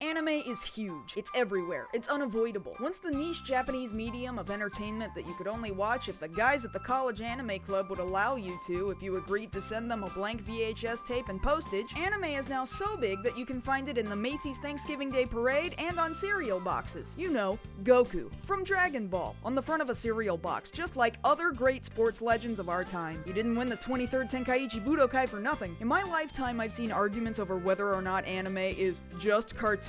Anime is huge. It's everywhere. It's unavoidable. Once the niche Japanese medium of entertainment that you could only watch if the guys at the college anime club would allow you to if you agreed to send them a blank VHS tape and postage, anime is now so big that you can find it in the Macy's Thanksgiving Day Parade and on cereal boxes. You know, Goku from Dragon Ball on the front of a cereal box, just like other great sports legends of our time. You didn't win the 23rd Tenkaichi Budokai for nothing. In my lifetime, I've seen arguments over whether or not anime is just cartoons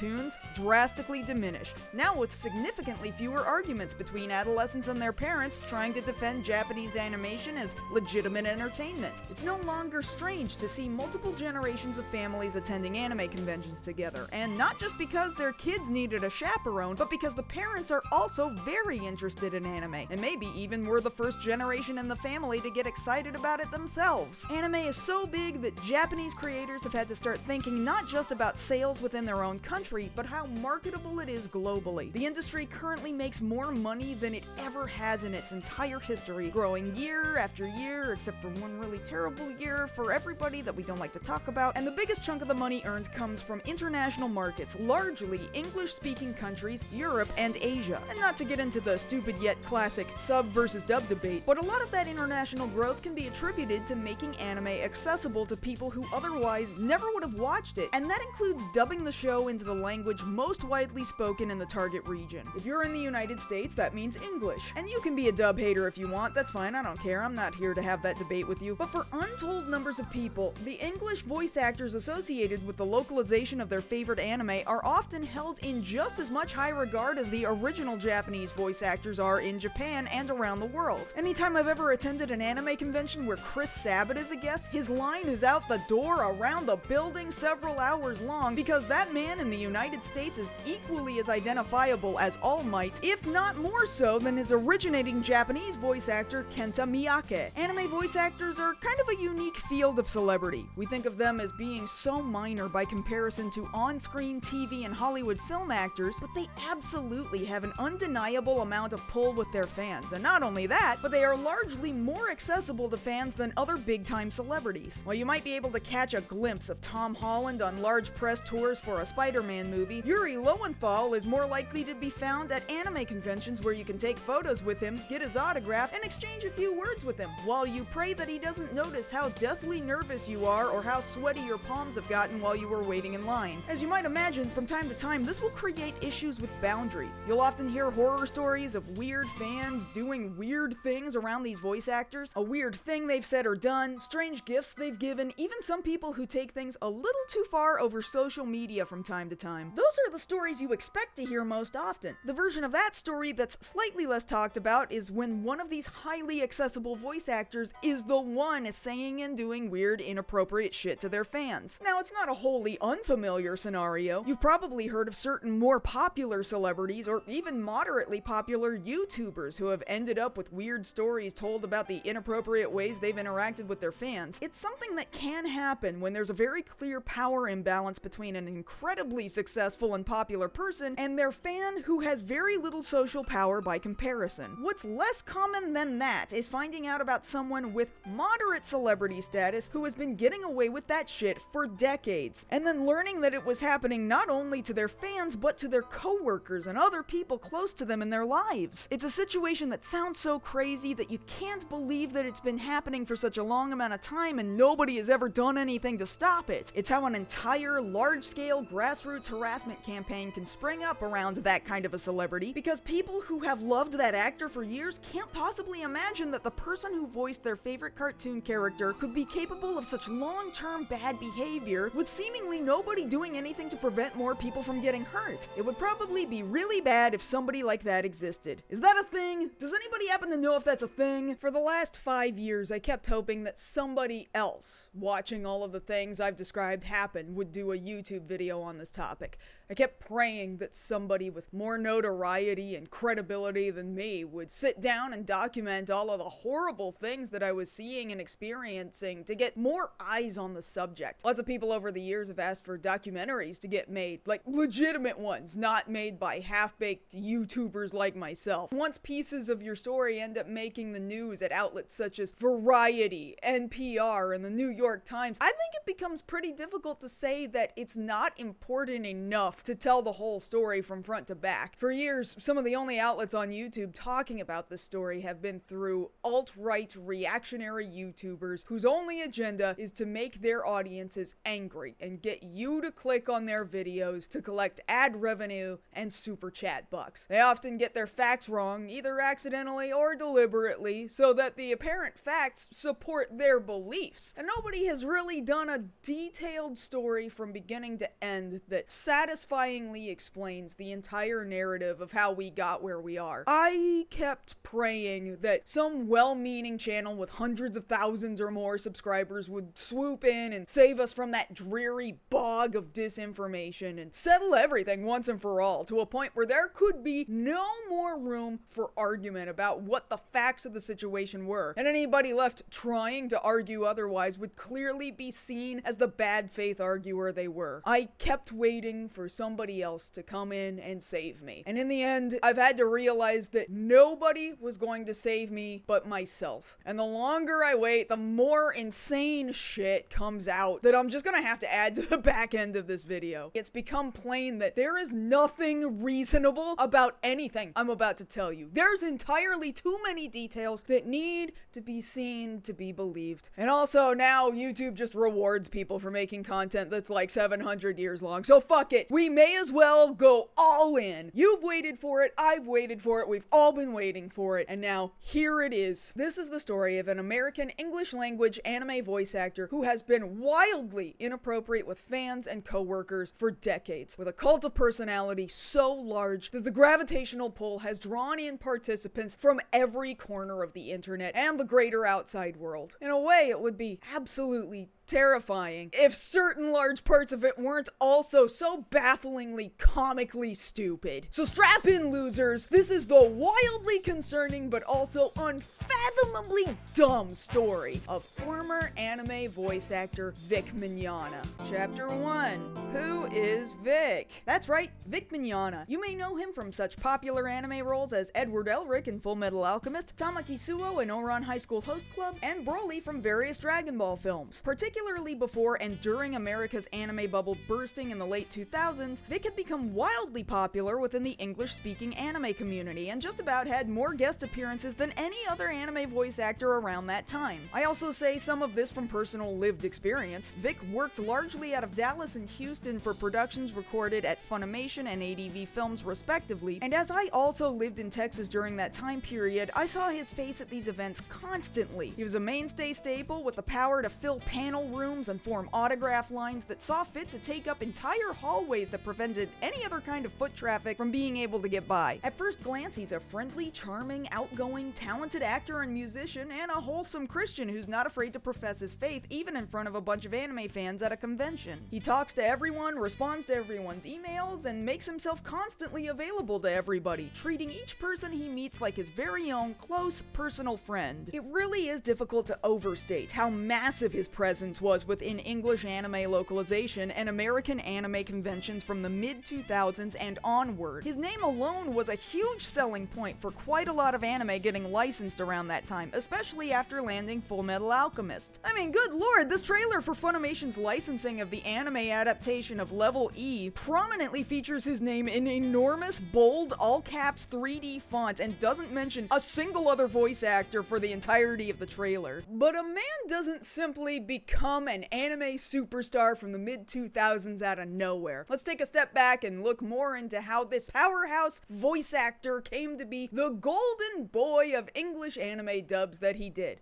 drastically diminished, now with significantly fewer arguments between adolescents and their parents trying to defend Japanese animation as legitimate entertainment. It's no longer strange to see multiple generations of families attending anime conventions together, and not just because their kids needed a chaperone, but because the parents are also very interested in anime, and maybe even were the first generation in the family to get excited about it themselves. Anime is so big that Japanese creators have had to start thinking not just about sales within their own country, but how marketable it is globally. The industry currently makes more money than it ever has in its entire history, growing year after year, except for one really terrible year for everybody that we don't like to talk about, and the biggest chunk of the money earned comes from international markets, largely English-speaking countries, Europe, and Asia. And not to get into the stupid yet classic sub versus dub debate, but a lot of that international growth can be attributed to making anime accessible to people who otherwise never would have watched it, and that includes dubbing the show into the language most widely spoken in the target region. If you're in the United States, that means English. And you can be a dub hater if you want, that's fine, I don't care, I'm not here to have that debate with you. But for untold numbers of people, the English voice actors associated with the localization of their favorite anime are often held in just as much high regard as the original Japanese voice actors are in Japan and around the world. Anytime I've ever attended an anime convention where Chris Sabat is a guest, his line is out the door around the building several hours long because that man in the United States is equally as identifiable as All Might, if not more so than his originating Japanese voice actor Kenta Miyake. Anime voice actors are kind of a unique field of celebrity. We think of them as being so minor by comparison to on-screen TV and Hollywood film actors, but they absolutely have an undeniable amount of pull with their fans. And not only that, but they are largely more accessible to fans than other big-time celebrities. While you might be able to catch a glimpse of Tom Holland on large press tours for a Spider-Man movie, Yuri Lowenthal is more likely to be found at anime conventions where you can take photos with him, get his autograph, and exchange a few words with him, while you pray that he doesn't notice how deathly nervous you are or how sweaty your palms have gotten while you were waiting in line. As you might imagine, from time to time, this will create issues with boundaries. You'll often hear horror stories of weird fans doing weird things around these voice actors, a weird thing they've said or done, strange gifts they've given, even some people who take things a little too far over social media from time to time. Those are the stories you expect to hear most often. The version of that story that's slightly less talked about is when one of these highly accessible voice actors is the one saying and doing weird, inappropriate shit to their fans. Now, it's not a wholly unfamiliar scenario. You've probably heard of certain more popular celebrities or even moderately popular YouTubers who have ended up with weird stories told about the inappropriate ways they've interacted with their fans. It's something that can happen when there's a very clear power imbalance between an incredibly successful and popular person and their fan who has very little social power by comparison. What's less common than that is finding out about someone with moderate celebrity status who has been getting away with that shit for decades, and then learning that it was happening not only to their fans but to their coworkers and other people close to them in their lives. It's a situation that sounds so crazy that you can't believe that it's been happening for such a long amount of time and nobody has ever done anything to stop it. It's how an entire large-scale grassroots harassment campaign can spring up around that kind of a celebrity, because people who have loved that actor for years can't possibly imagine that the person who voiced their favorite cartoon character could be capable of such long-term bad behavior with seemingly nobody doing anything to prevent more people from getting hurt. It would probably be really bad if somebody like that existed. Is that a thing? Does anybody happen to know if that's a thing? For the last 5 years, I kept hoping that somebody else, watching all of the things I've described happen, would do a YouTube video on this topic. I kept praying that somebody with more notoriety and credibility than me would sit down and document all of the horrible things that I was seeing and experiencing to get more eyes on the subject. Lots of people over the years have asked for documentaries to get made, like legitimate ones, not made by half-baked YouTubers like myself. Once pieces of your story end up making the news at outlets such as Variety, NPR, and the New York Times, I think it becomes pretty difficult to say that it's not important in enough to tell the whole story from front to back. For years, some of the only outlets on YouTube talking about this story have been through alt-right reactionary YouTubers whose only agenda is to make their audiences angry and get you to click on their videos to collect ad revenue and super chat bucks. They often get their facts wrong, either accidentally or deliberately, so that the apparent facts support their beliefs. And nobody has really done a detailed story from beginning to end that satisfyingly explains the entire narrative of how we got where we are. I kept praying that some well-meaning channel with hundreds of thousands or more subscribers would swoop in and save us from that dreary bog of disinformation and settle everything once and for all, to a point where there could be no more room for argument about what the facts of the situation were, and anybody left trying to argue otherwise would clearly be seen as the bad faith arguer they were. I kept waiting for somebody else to come in and save me, and in the end, I've had to realize that nobody was going to save me but myself. And the longer I wait, the more insane shit comes out that I'm just gonna have to add to the back end of this video. It's become plain that there is nothing reasonable about anything I'm about to tell you. There's entirely too many details that need to be seen to be believed. And also now YouTube just rewards people for making content that's like 700 years long. So fuck it. We may as well go all in. You've waited for it. I've waited for it. We've all been waiting for it. And now here it is. This is the story of an American English language anime voice actor who has been wildly inappropriate with fans and coworkers for decades, with a cult of personality so large that the gravitational pull has drawn in participants from every corner of the internet and the greater outside world. In a way, it would be absolutely terrifying if certain large parts of it weren't also so bafflingly comically stupid. So strap in, losers. This is the wildly concerning but also unfathomably dumb story of former anime voice actor Vic Mignogna. Chapter 1. Who is Vic? That's right, Vic Mignogna. You may know him from such popular anime roles as Edward Elric in Full Metal Alchemist, Tamaki Suo in Ouran High School Host Club, and Broly from various Dragon Ball films. Particularly before and during America's anime bubble bursting in the late 2000s, Vic had become wildly popular within the English-speaking anime community and just about had more guest appearances than any other anime voice actor around that time. I also say some of this from personal lived experience. Vic worked largely out of Dallas and Houston for productions recorded at Funimation and ADV Films respectively, and as I also lived in Texas during that time period, I saw his face at these events constantly. He was a mainstay staple with the power to fill panel rooms and form autograph lines that saw fit to take up entire hallways that prevented any other kind of foot traffic from being able to get by. At first glance, he's a friendly, charming, outgoing, talented actor and musician, and a wholesome Christian who's not afraid to profess his faith even in front of a bunch of anime fans at a convention. He talks to everyone, responds to everyone's emails, and makes himself constantly available to everybody, treating each person he meets like his very own close, personal friend. It really is difficult to overstate how massive his presence was within English anime localization and American anime conventions from the mid-2000s and onward. His name alone was a huge selling point for quite a lot of anime getting licensed around that time, especially after landing Full Metal Alchemist. I mean, good lord, this trailer for Funimation's licensing of the anime adaptation of Level E prominently features his name in enormous, bold, all-caps 3D font and doesn't mention a single other voice actor for the entirety of the trailer. But a man doesn't simply become an anime superstar from the mid-2000s out of nowhere. Let's take a step back and look more into how this powerhouse voice actor came to be the golden boy of English anime dubs that he did.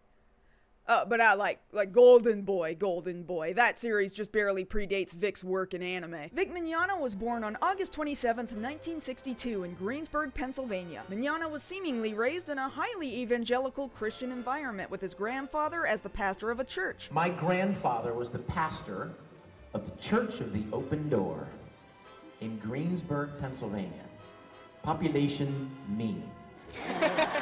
But I like Golden Boy. That series just barely predates Vic's work in anime. Vic Mignogna was born on August 27th, 1962 in Greensburg, Pennsylvania. Mignogna was seemingly raised in a highly evangelical Christian environment with his grandfather as the pastor of a church. My grandfather was the pastor of the Church of the Open Door in Greensburg, Pennsylvania. Population, me.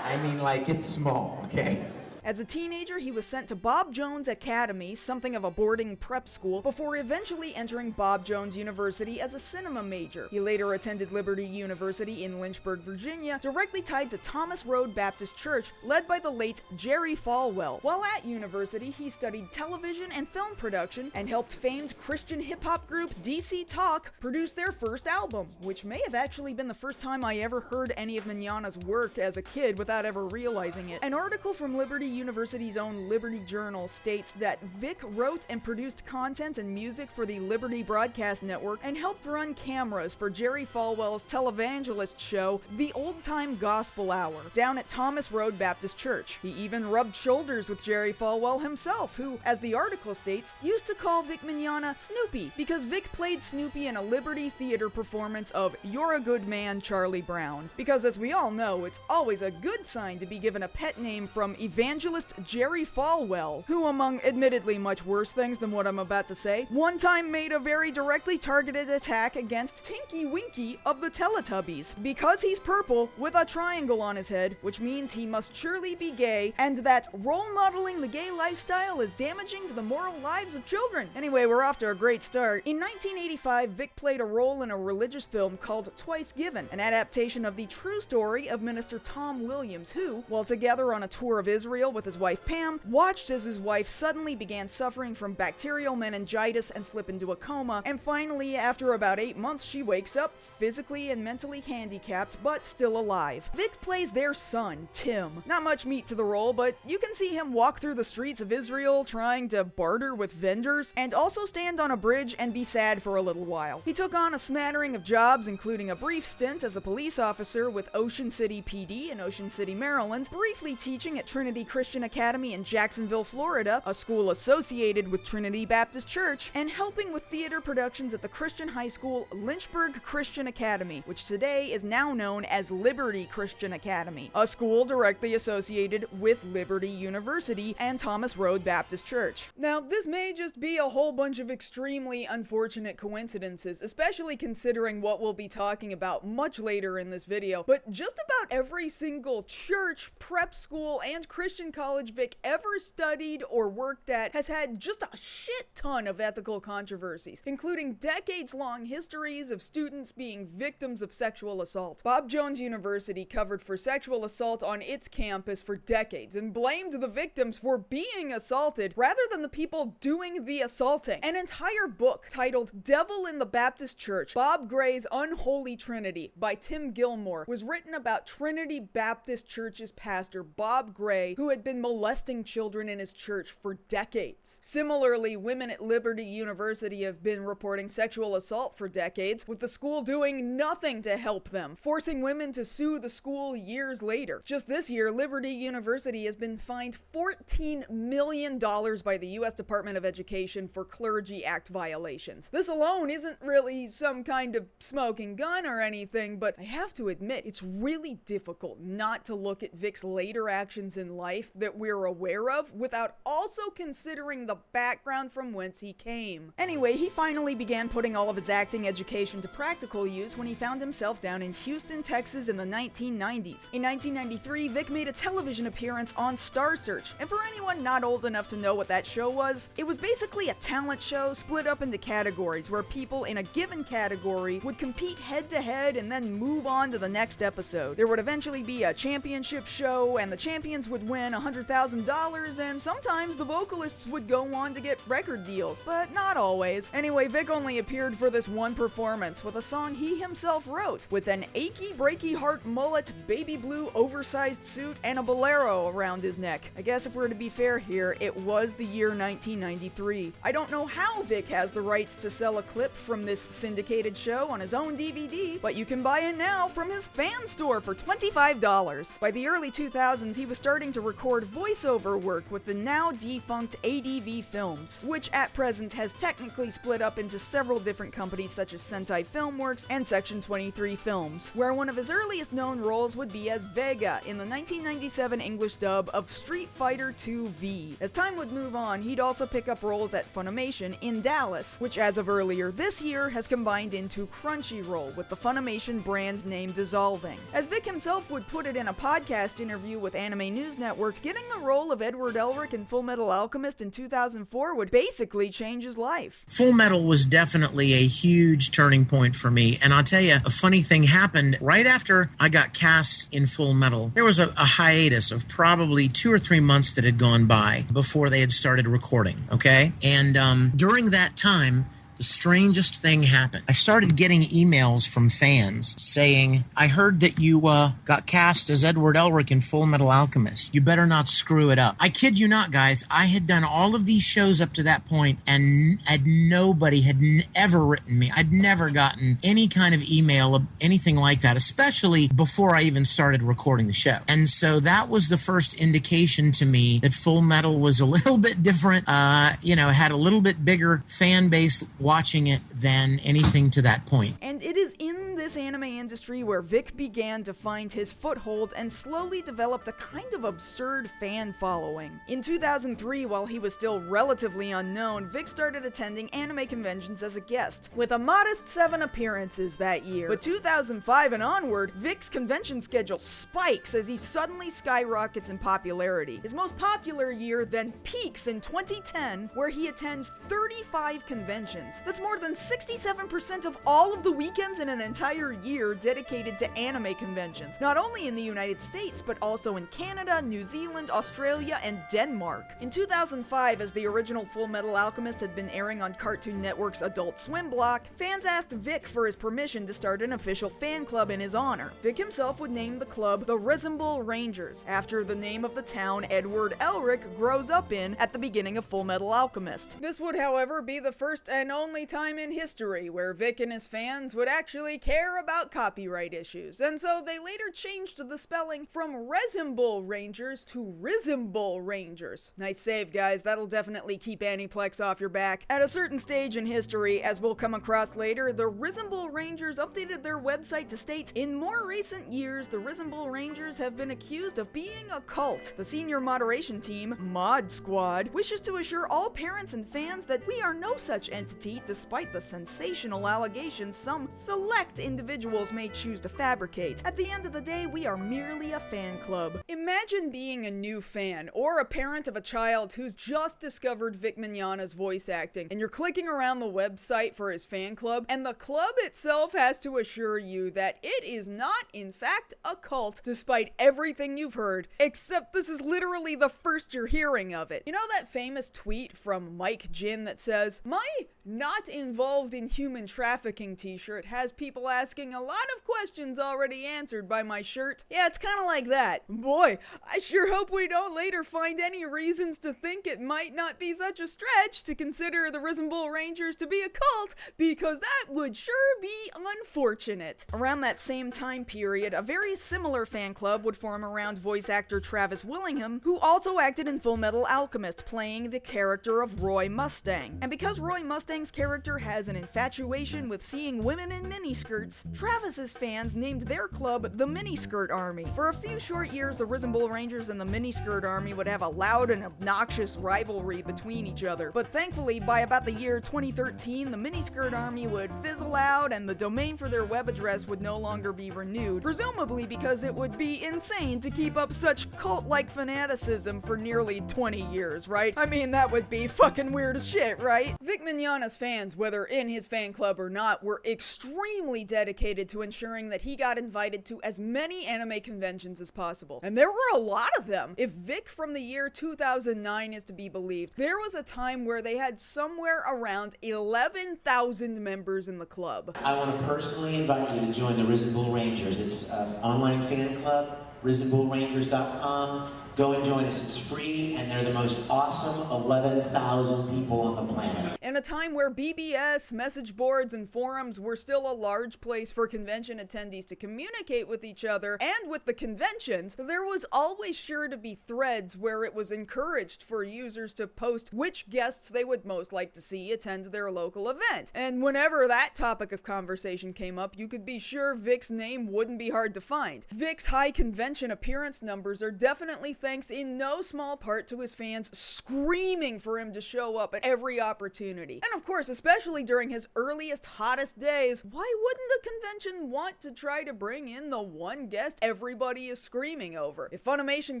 I mean, like, it's small, okay? As a teenager, he was sent to Bob Jones Academy, something of a boarding prep school, before eventually entering Bob Jones University as a cinema major. He later attended Liberty University in Lynchburg, Virginia, directly tied to Thomas Road Baptist Church, led by the late Jerry Falwell. While at university, he studied television and film production and helped famed Christian hip-hop group DC Talk produce their first album, which may have actually been the first time I ever heard any of Mignogna's work as a kid without ever realizing it. An article from Liberty University's own Liberty Journal states that Vic wrote and produced content and music for the Liberty Broadcast Network and helped run cameras for Jerry Falwell's televangelist show, The Old Time Gospel Hour, down at Thomas Road Baptist Church. He even rubbed shoulders with Jerry Falwell himself, who, as the article states, used to call Vic Mignogna Snoopy because Vic played Snoopy in a Liberty Theater performance of You're a Good Man, Charlie Brown. Because as we all know, it's always a good sign to be given a pet name from evangelist Jerry Falwell, who, among admittedly much worse things than what I'm about to say, one time made a very directly targeted attack against Tinky Winky of the Teletubbies, because he's purple with a triangle on his head, which means he must surely be gay, and that role modeling the gay lifestyle is damaging to the moral lives of children. Anyway, we're off to a great start. In 1985, Vic played a role in a religious film called Twice Given, an adaptation of the true story of Minister Tom Williams, who, while together on a tour of Israel with his wife Pam, watched as his wife suddenly began suffering from bacterial meningitis and slip into a coma, and finally, after about 8 months, she wakes up, physically and mentally handicapped, but still alive. Vic plays their son, Tim. Not much meat to the role, but you can see him walk through the streets of Israel trying to barter with vendors, and also stand on a bridge and be sad for a little while. He took on a smattering of jobs, including a brief stint as a police officer with Ocean City PD in Ocean City, Maryland, briefly teaching at Trinity Christian Academy in Jacksonville, Florida, a school associated with Trinity Baptist Church, and helping with theater productions at the Christian high school Lynchburg Christian Academy, which today is now known as Liberty Christian Academy, a school directly associated with Liberty University and Thomas Road Baptist Church. Now, this may just be a whole bunch of extremely unfortunate coincidences, especially considering what we'll be talking about much later in this video, but just about every single church, prep school, and Christian college Vic ever studied or worked at has had just a shit ton of ethical controversies, including decades-long histories of students being victims of sexual assault. Bob Jones University covered for sexual assault on its campus for decades and blamed the victims for being assaulted rather than the people doing the assaulting. An entire book titled Devil in the Baptist Church, Bob Gray's Unholy Trinity by Tim Gilmore was written about Trinity Baptist Church's pastor Bob Gray, who had been molesting children in his church for decades. Similarly, women at Liberty University have been reporting sexual assault for decades, with the school doing nothing to help them, forcing women to sue the school years later. Just this year, Liberty University has been fined $14 million by the U.S. Department of Education for Clergy Act violations. This alone isn't really some kind of smoking gun or anything, but I have to admit, it's really difficult not to look at Vic's later actions in life that we're aware of without also considering the background from whence he came. Anyway, he finally began putting all of his acting education to practical use when he found himself down in Houston, Texas in the 1990s. In 1993, Vic made a television appearance on Star Search, and for anyone not old enough to know what that show was, it was basically a talent show split up into categories where people in a given category would compete head-to-head and then move on to the next episode. There would eventually be a championship show, and the champions would win $100,000, and sometimes the vocalists would go on to get record deals, but not always. Anyway, Vic only appeared for this one performance with a song he himself wrote, with an achy breaky heart mullet, baby blue oversized suit, and a bolero around his neck. I guess if we're to be fair here, it was the year 1993. I don't know how Vic has the rights to sell a clip from this syndicated show on his own DVD, but you can buy it now from his fan store for $25. By the early 2000s, he was starting to record voiceover work with the now defunct ADV Films, which at present has technically split up into several different companies such as Sentai Filmworks and Section 23 Films, where one of his earliest known roles would be as Vega in the 1997 English dub of Street Fighter II V. As time would move on, he'd also pick up roles at Funimation in Dallas, which as of earlier this year has combined into Crunchyroll, with the Funimation brand name dissolving. As Vic himself would put it in a podcast interview with Anime News Network, Network, getting the role of Edward Elric in Full Metal Alchemist in 2004 would basically change his life. Full Metal was definitely a huge turning point for me. And I'll tell you, a funny thing happened right after I got cast in Full Metal. There was a hiatus of probably 2 or 3 months that had gone by before they had started recording, okay? And during that time, the strangest thing happened. I started getting emails from fans saying, I heard that you got cast as Edward Elric in Full Metal Alchemist. You better not screw it up. I kid you not, guys. I had done all of these shows up to that point, and nobody had ever written me. I'd never gotten any kind of email of anything like that, especially before I even started recording the show. And so that was the first indication to me that Full Metal was a little bit different, had a little bit bigger fan base watching it than anything to that point. And it is in this anime industry where Vic began to find his foothold and slowly developed a kind of absurd fan following. In 2003, while he was still relatively unknown, Vic started attending anime conventions as a guest, with a modest 7 appearances that year. But 2005 and onward, Vic's convention schedule spikes as he suddenly skyrockets in popularity. His most popular year then peaks in 2010, where he attends 35 conventions. That's more than 67% of all of the weekends in an entire year dedicated to anime conventions, not only in the United States, but also in Canada, New Zealand, Australia, and Denmark. In 2005, as the original Full Metal Alchemist had been airing on Cartoon Network's Adult Swim block, fans asked Vic for his permission to start an official fan club in his honor. Vic himself would name the club the Risembool Rangers, after the name of the town Edward Elric grows up in at the beginning of Full Metal Alchemist. This would, however, be the first and only time in history where Vic and his fans would actually care about copyright issues, and so they later changed the spelling from Risembool Rangers to Risembool Rangers. Nice save, guys. That'll definitely keep Aniplex off your back. At a certain stage in history, as we'll come across later, the Risembool Rangers updated their website to state, in more recent years, the Risembool Rangers have been accused of being a cult. The senior moderation team, Mod Squad, wishes to assure all parents and fans that we are no such entity, despite the sensational allegations some select individuals may choose to fabricate. At the end of the day, we are merely a fan club. Imagine being a new fan, or a parent of a child who's just discovered Vic Mignogna's voice acting, and you're clicking around the website for his fan club, and the club itself has to assure you that it is not, in fact, a cult, despite everything you've heard, except this is literally the first you're hearing of it. You know that famous tweet from Mike Jin that says, "My not involved in human trafficking t-shirt has people asking a lot of questions already answered by my shirt"? Yeah, it's kind of like that. Boy, I sure hope we don't later find any reasons to think it might not be such a stretch to consider the Risembool Rangers to be a cult, because that would sure be unfortunate. Around that same time period, a very similar fan club would form around voice actor Travis Willingham, who also acted in Full Metal Alchemist, playing the character of Roy Mustang. And because Roy Mustang's character has an infatuation with seeing women in miniskirts, Travis's fans named their club the Miniskirt Army. For a few short years, the Risembool Rangers and the Miniskirt Army would have a loud and obnoxious rivalry between each other. But thankfully, by about the year 2013, the Miniskirt Army would fizzle out and the domain for their web address would no longer be renewed, presumably because it would be insane to keep up such cult-like fanaticism for nearly 20 years, right? I mean, that would be fucking weird as shit, right? Vic Mignogna's fans, whether in his fan club or not, were extremely dedicated to ensuring that he got invited to as many anime conventions as possible. And there were a lot of them. If Vic from the year 2009 is to be believed, there was a time where they had somewhere around 11,000 members in the club. I want to personally invite you to join the Risembool Rangers. It's an online fan club, risemboolrangers.com. Go and join us. It's free, and they're the most awesome 11,000 people on the planet. In a time where BBS, message boards, and forums were still a large place for convention attendees to communicate with each other and with the conventions, there was always sure to be threads where it was encouraged for users to post which guests they would most like to see attend their local event. And whenever that topic of conversation came up, you could be sure Vic's name wouldn't be hard to find. Vic's high convention convention appearance numbers are definitely thanks in no small part to his fans screaming for him to show up at every opportunity. And of course, especially during his earliest, hottest days, why wouldn't a convention want to try to bring in the one guest everybody is screaming over? If Funimation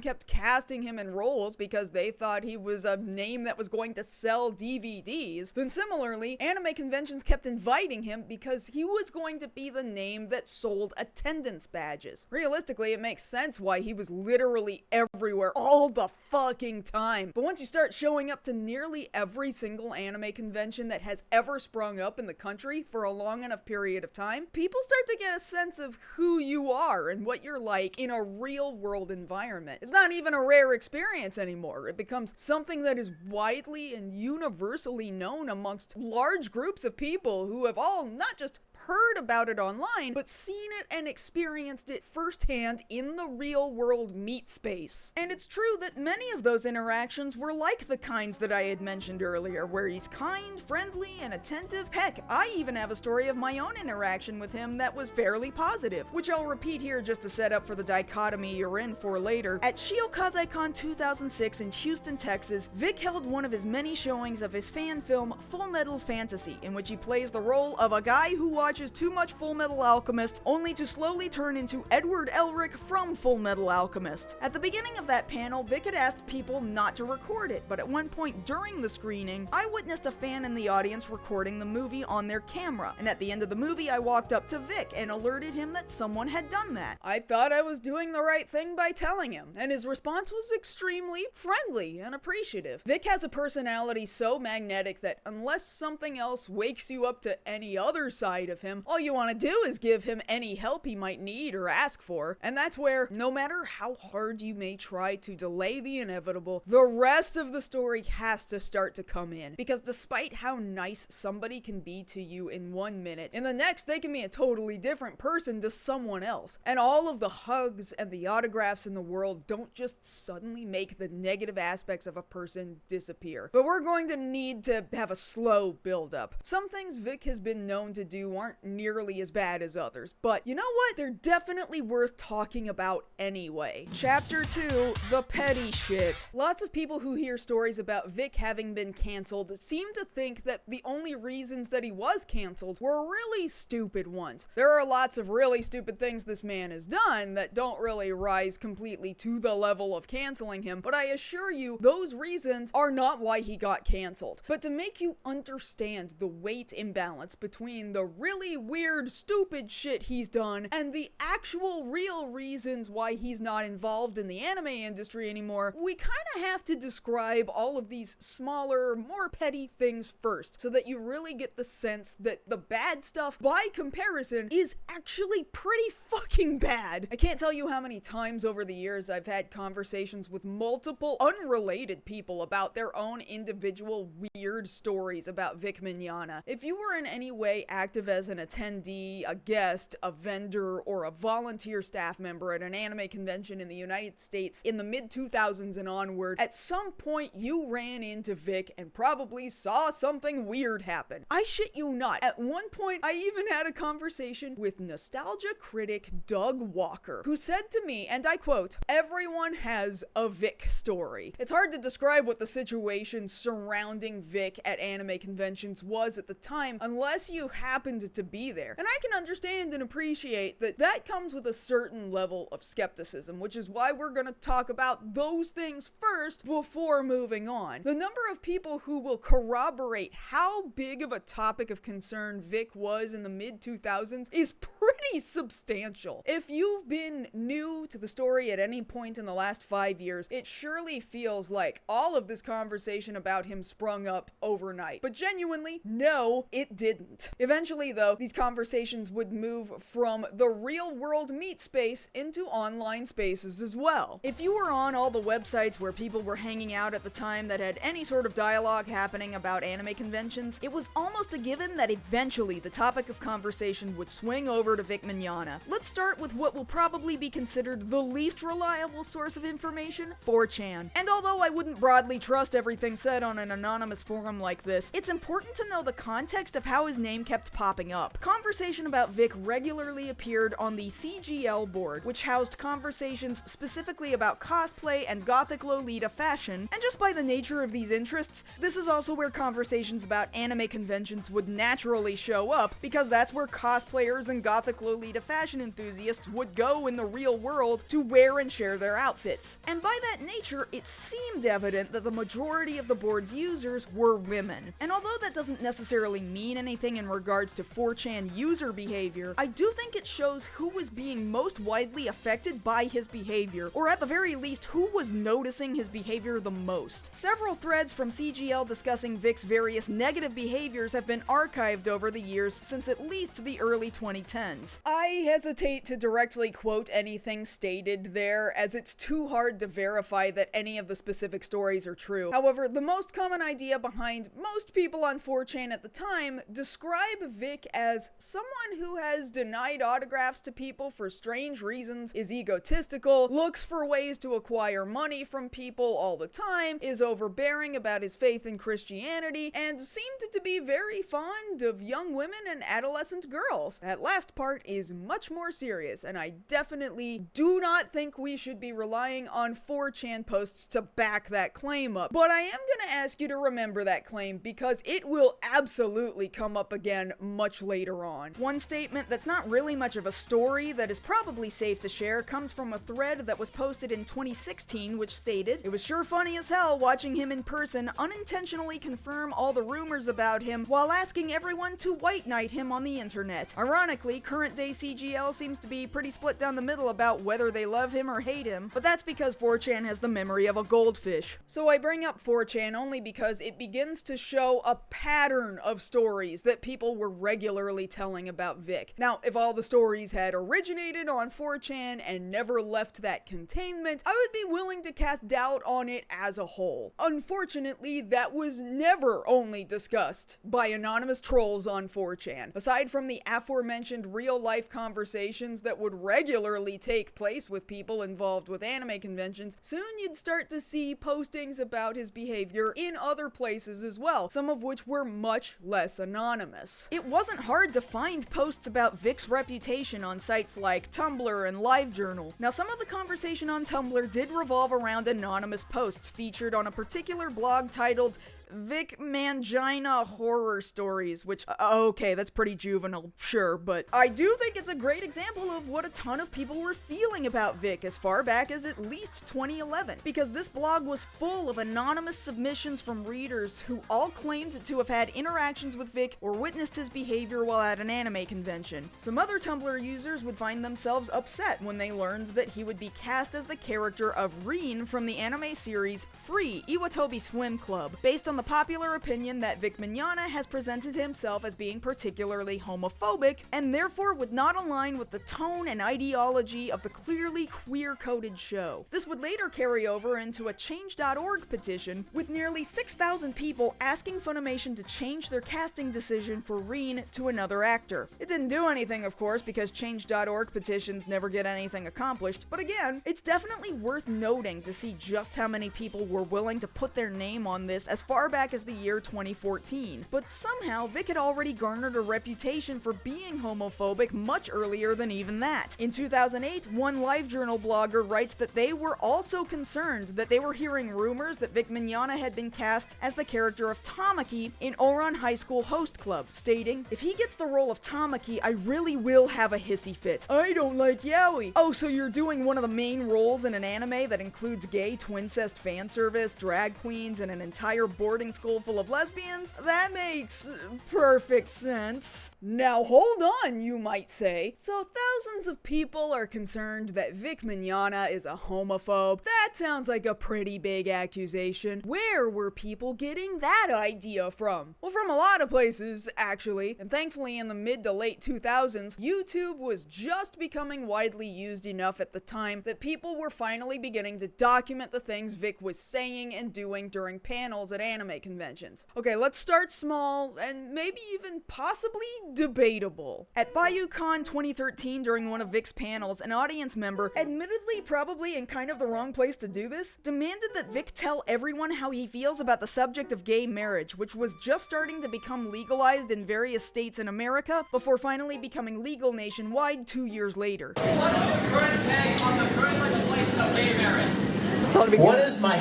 kept casting him in roles because they thought he was a name that was going to sell DVDs, then similarly, anime conventions kept inviting him because he was going to be the name that sold attendance badges. Realistically, it makes sense why he was literally everywhere all the fucking time. But once you start showing up to nearly every single anime convention that has ever sprung up in the country for a long enough period of time, people start to get a sense of who you are and what you're like in a real world environment. It's not even a rare experience anymore. It becomes something that is widely and universally known amongst large groups of people who have all not just heard about it online, but seen it and experienced it firsthand in the real world meat space. And it's true that many of those interactions were like the kinds that I had mentioned earlier, where he's kind, friendly, and attentive. Heck, I even have a story of my own interaction with him that was fairly positive, which I'll repeat here just to set up for the dichotomy you're in for later. At Shiokazai-Con 2006 in Houston, Texas, Vic held one of his many showings of his fan film Full Metal Fantasy, in which he plays the role of a guy who watches too much Full Metal Alchemist, only to slowly turn into Edward Elric from Full Metal Alchemist. At the beginning of that panel, Vic had asked people not to record it, but at one point during the screening, I witnessed a fan in the audience recording the movie on their camera, and at the end of the movie, I walked up to Vic and alerted him that someone had done that. I thought I was doing the right thing by telling him, and his response was extremely friendly and appreciative. Vic has a personality so magnetic that unless something else wakes you up to any other side of him, all you want to do is give him any help he might need or ask for. And that's where, no matter how hard you may try to delay the inevitable, the rest of the story has to start to come in. Because despite how nice somebody can be to you in 1 minute, in the next they can be a totally different person to someone else. And all of the hugs and the autographs in the world don't just suddenly make the negative aspects of a person disappear. But we're going to need to have a slow build-up. Some things Vic has been known to do aren't nearly as bad as others, but you know what? They're definitely worth talking about anyway. Chapter 2, The Petty Shit. Lots of people who hear stories about Vic having been canceled seem to think that the only reasons that he was canceled were really stupid ones. There are lots of really stupid things this man has done that don't really rise completely to the level of canceling him, but I assure you, those reasons are not why he got canceled. But to make you understand the weight imbalance between the really weird, stupid shit he's done and the actual real reasons why he's not involved in the anime industry anymore, we kind of have to describe all of these smaller, more petty things first, so that you really get the sense that the bad stuff, by comparison, is actually pretty fucking bad. I can't tell you how many times over the years I've had conversations with multiple unrelated people about their own individual weird stories about Vic Mignogna. If you were in any way active as an attendee, a guest, a vendor, or a volunteer staff member at an anime convention in the United States in the mid-2000s and onward, at some point you ran into Vic and probably saw something weird happen. I shit you not. At one point, I even had a conversation with nostalgia critic Doug Walker, who said to me, and I quote, "Everyone has a Vic story." It's hard to describe what the situation surrounding Vic at anime conventions was at the time, unless you happened to be there. And I can understand and appreciate that that comes with a certain level of skepticism, which is why we're going to talk about those things first before moving on. The number of people who will corroborate how big of a topic of concern Vic was in the mid-2000s is pretty substantial. If you've been new to the story at any point in the last 5 years, it surely feels like all of this conversation about him sprung up overnight. But genuinely, no, it didn't. Eventually, though, these conversations would move from the real-world meat space into online spaces as well. If you were on all the websites where people were hanging out at the time that had any sort of dialogue happening about anime conventions, it was almost a given that eventually the topic of conversation would swing over to Vic Mignogna. Let's start with what will probably be considered the least reliable source of information, 4chan. And although I wouldn't broadly trust everything said on an anonymous anonymous forum like this, it's important to know the context of how his name kept popping up. Conversation about Vic regularly appeared on the CGL board, which housed conversations specifically about cosplay and gothic Lolita fashion, and just by the nature of these interests, this is also where conversations about anime conventions would naturally show up, because that's where cosplayers and gothic Lolita fashion enthusiasts would go in the real world to wear and share their outfits. And by that nature, it seemed evident that the majority of the board's users were women. And although that doesn't necessarily mean anything in regards to 4chan user behavior, I do think it shows who was being most widely affected by his behavior, or at the very least, who was noticing his behavior the most. Several threads from CGL discussing Vic's various negative behaviors have been archived over the years since at least the early 2010s. I hesitate to directly quote anything stated there, as it's too hard to verify that any of the specific stories are true. However, the most common idea behind most people on 4chan at the time describe Vic as someone who has denied autographs to people for strange reasons, is egotistical, looks for ways to acquire money from people all the time, is overbearing about his faith in Christianity, and seemed to be very fond of young women and adolescent girls. That last part is much more serious, and I definitely do not think we should be relying on 4chan posts to back that claim up. But I am gonna ask you to remember that claim, because it will absolutely come up again much later on. One statement that's not really much of a story that is probably safe to share comes from a thread that was posted in 2016, which stated, "It was sure funny as hell watching him in person unintentionally confirm all the rumors about him while asking everyone to white knight him on the internet." Ironically, current day CGL seems to be pretty split down the middle about whether they love him or hate him, but that's because 4chan has the memory of a goldfish. So I bring up 4chan only because it begins to show a pattern of stories that people were regularly telling about Vic. Now, if all the stories had originated on 4chan and never left that containment, I would be willing to cast doubt on it as a whole. Unfortunately, that was never only discussed by anonymous trolls on 4chan. Aside from the aforementioned real-life conversations that would regularly take place with people involved with anime conventions, soon you'd start to see postings about his behavior in other places as well, some of which were much less anonymous. It wasn't hard to find posts about Vic's reputation on sites like Tumblr and LiveJournal. Now, some of the conversation on Tumblr did revolve around anonymous posts featured on a particular blog titled Vic Mangina Horror Stories, which, okay, that's pretty juvenile, sure, but I do think it's a great example of what a ton of people were feeling about Vic as far back as at least 2011, because this blog was full of anonymous submissions from readers who all claimed to have had interactions with Vic or witnessed his behavior while at an anime convention. Some other Tumblr users would find themselves upset when they learned that he would be cast as the character of Rin from the anime series Free Iwatobi Swim Club, based on the popular opinion that Vic Mignogna has presented himself as being particularly homophobic, and therefore would not align with the tone and ideology of the clearly queer-coded show. This would later carry over into a Change.org petition, with nearly 6,000 people asking Funimation to change their casting decision for Rin to another actor. It didn't do anything, of course, because Change.org petitions never get anything accomplished, but again, it's definitely worth noting to see just how many people were willing to put their name on this as far back as the year 2014. But somehow, Vic had already garnered a reputation for being homophobic much earlier than even that. In 2008, one LiveJournal blogger writes that they were also concerned that they were hearing rumors that Vic Mignogna had been cast as the character of Tamaki in Ouran High School Host Club, stating, "If he gets the role of Tamaki, I really will have a hissy fit. I don't like yaoi." Oh, so you're doing one of the main roles in an anime that includes gay twincest fan service, drag queens, and an entire boarding school full of lesbians? That makes perfect sense. Now hold on, you might say. So thousands of people are concerned that Vic Mignogna is a homophobe. That sounds like a pretty big accusation. Where were people getting that idea from? Well, from a lot of places, actually. And thankfully in the mid to late 2000s, YouTube was just becoming widely used enough at the time that people were finally beginning to document the things Vic was saying and doing during panels at anime anime conventions. Okay, let's start small and maybe even possibly debatable. At BayouCon 2013, during one of Vic's panels, an audience member, admittedly probably in kind of the wrong place to do this, demanded that Vic tell everyone how he feels about the subject of gay marriage, which was just starting to become legalized in various states in America before finally becoming legal nationwide 2 years later. What is your current take on the current legislation of gay marriage? What is my...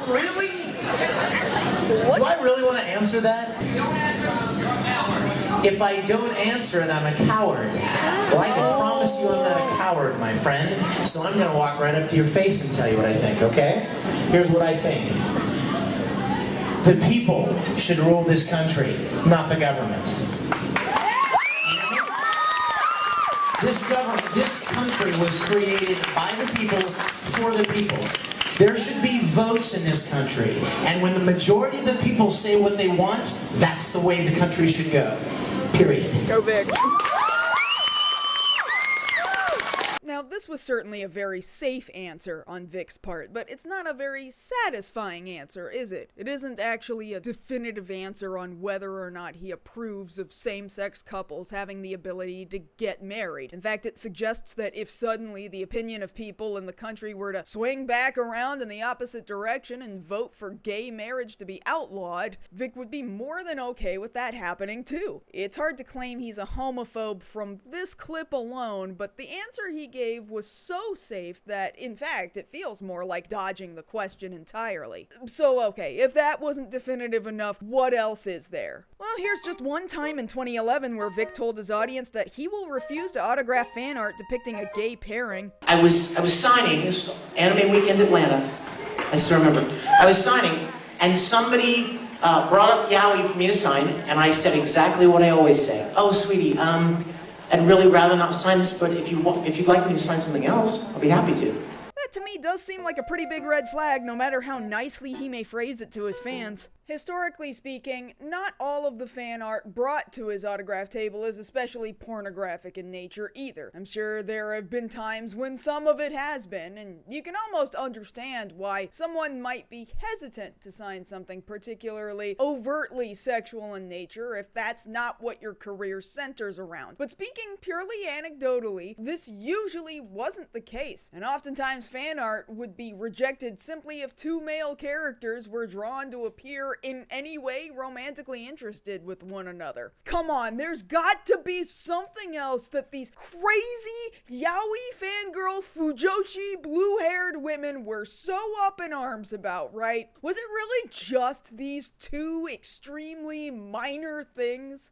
Really? What? Do I really want to answer that? If you don't answer, you're a coward. If I don't answer it, I'm a coward. Well, I can promise you I'm not a coward, my friend. So I'm going to walk right up to your face and tell you what I think, okay? Here's what I think. The people should rule this country, not the government. This country was created by the people, for the people. There should be votes in this country. And when the majority of the people say what they want, that's the way the country should go. Period. Go Vic. Now, this was certainly a very safe answer on Vic's part, but it's not a very satisfying answer, is it? It isn't actually a definitive answer on whether or not he approves of same-sex couples having the ability to get married. In fact, it suggests that if suddenly the opinion of people in the country were to swing back around in the opposite direction and vote for gay marriage to be outlawed, Vic would be more than okay with that happening too. It's hard to claim he's a homophobe from this clip alone, but the answer he gave was so safe that, in fact, it feels more like dodging the question entirely. So, okay, if that wasn't definitive enough, what else is there? Well, here's just one time in 2011 where Vic told his audience that he will refuse to autograph fan art depicting a gay pairing. I was signing, this was Anime Weekend Atlanta, I still remember. I was signing, and somebody brought up Yaoi for me to sign, and I said exactly what I always say. Oh, sweetie, I'd really rather not sign this, but if you'd like me to sign something else, I'll be happy to. That to me does seem like a pretty big red flag, no matter how nicely he may phrase it to his fans. Historically speaking, not all of the fan art brought to his autograph table is especially pornographic in nature either. I'm sure there have been times when some of it has been, and you can almost understand why someone might be hesitant to sign something particularly overtly sexual in nature if that's not what your career centers around. But speaking purely anecdotally, this usually wasn't the case, and oftentimes fan art would be rejected simply if two male characters were drawn to appear in any way romantically interested with one another. Come on, there's got to be something else that these crazy yaoi fangirl fujoshi blue-haired women were so up in arms about, right? Was it really just these two extremely minor things?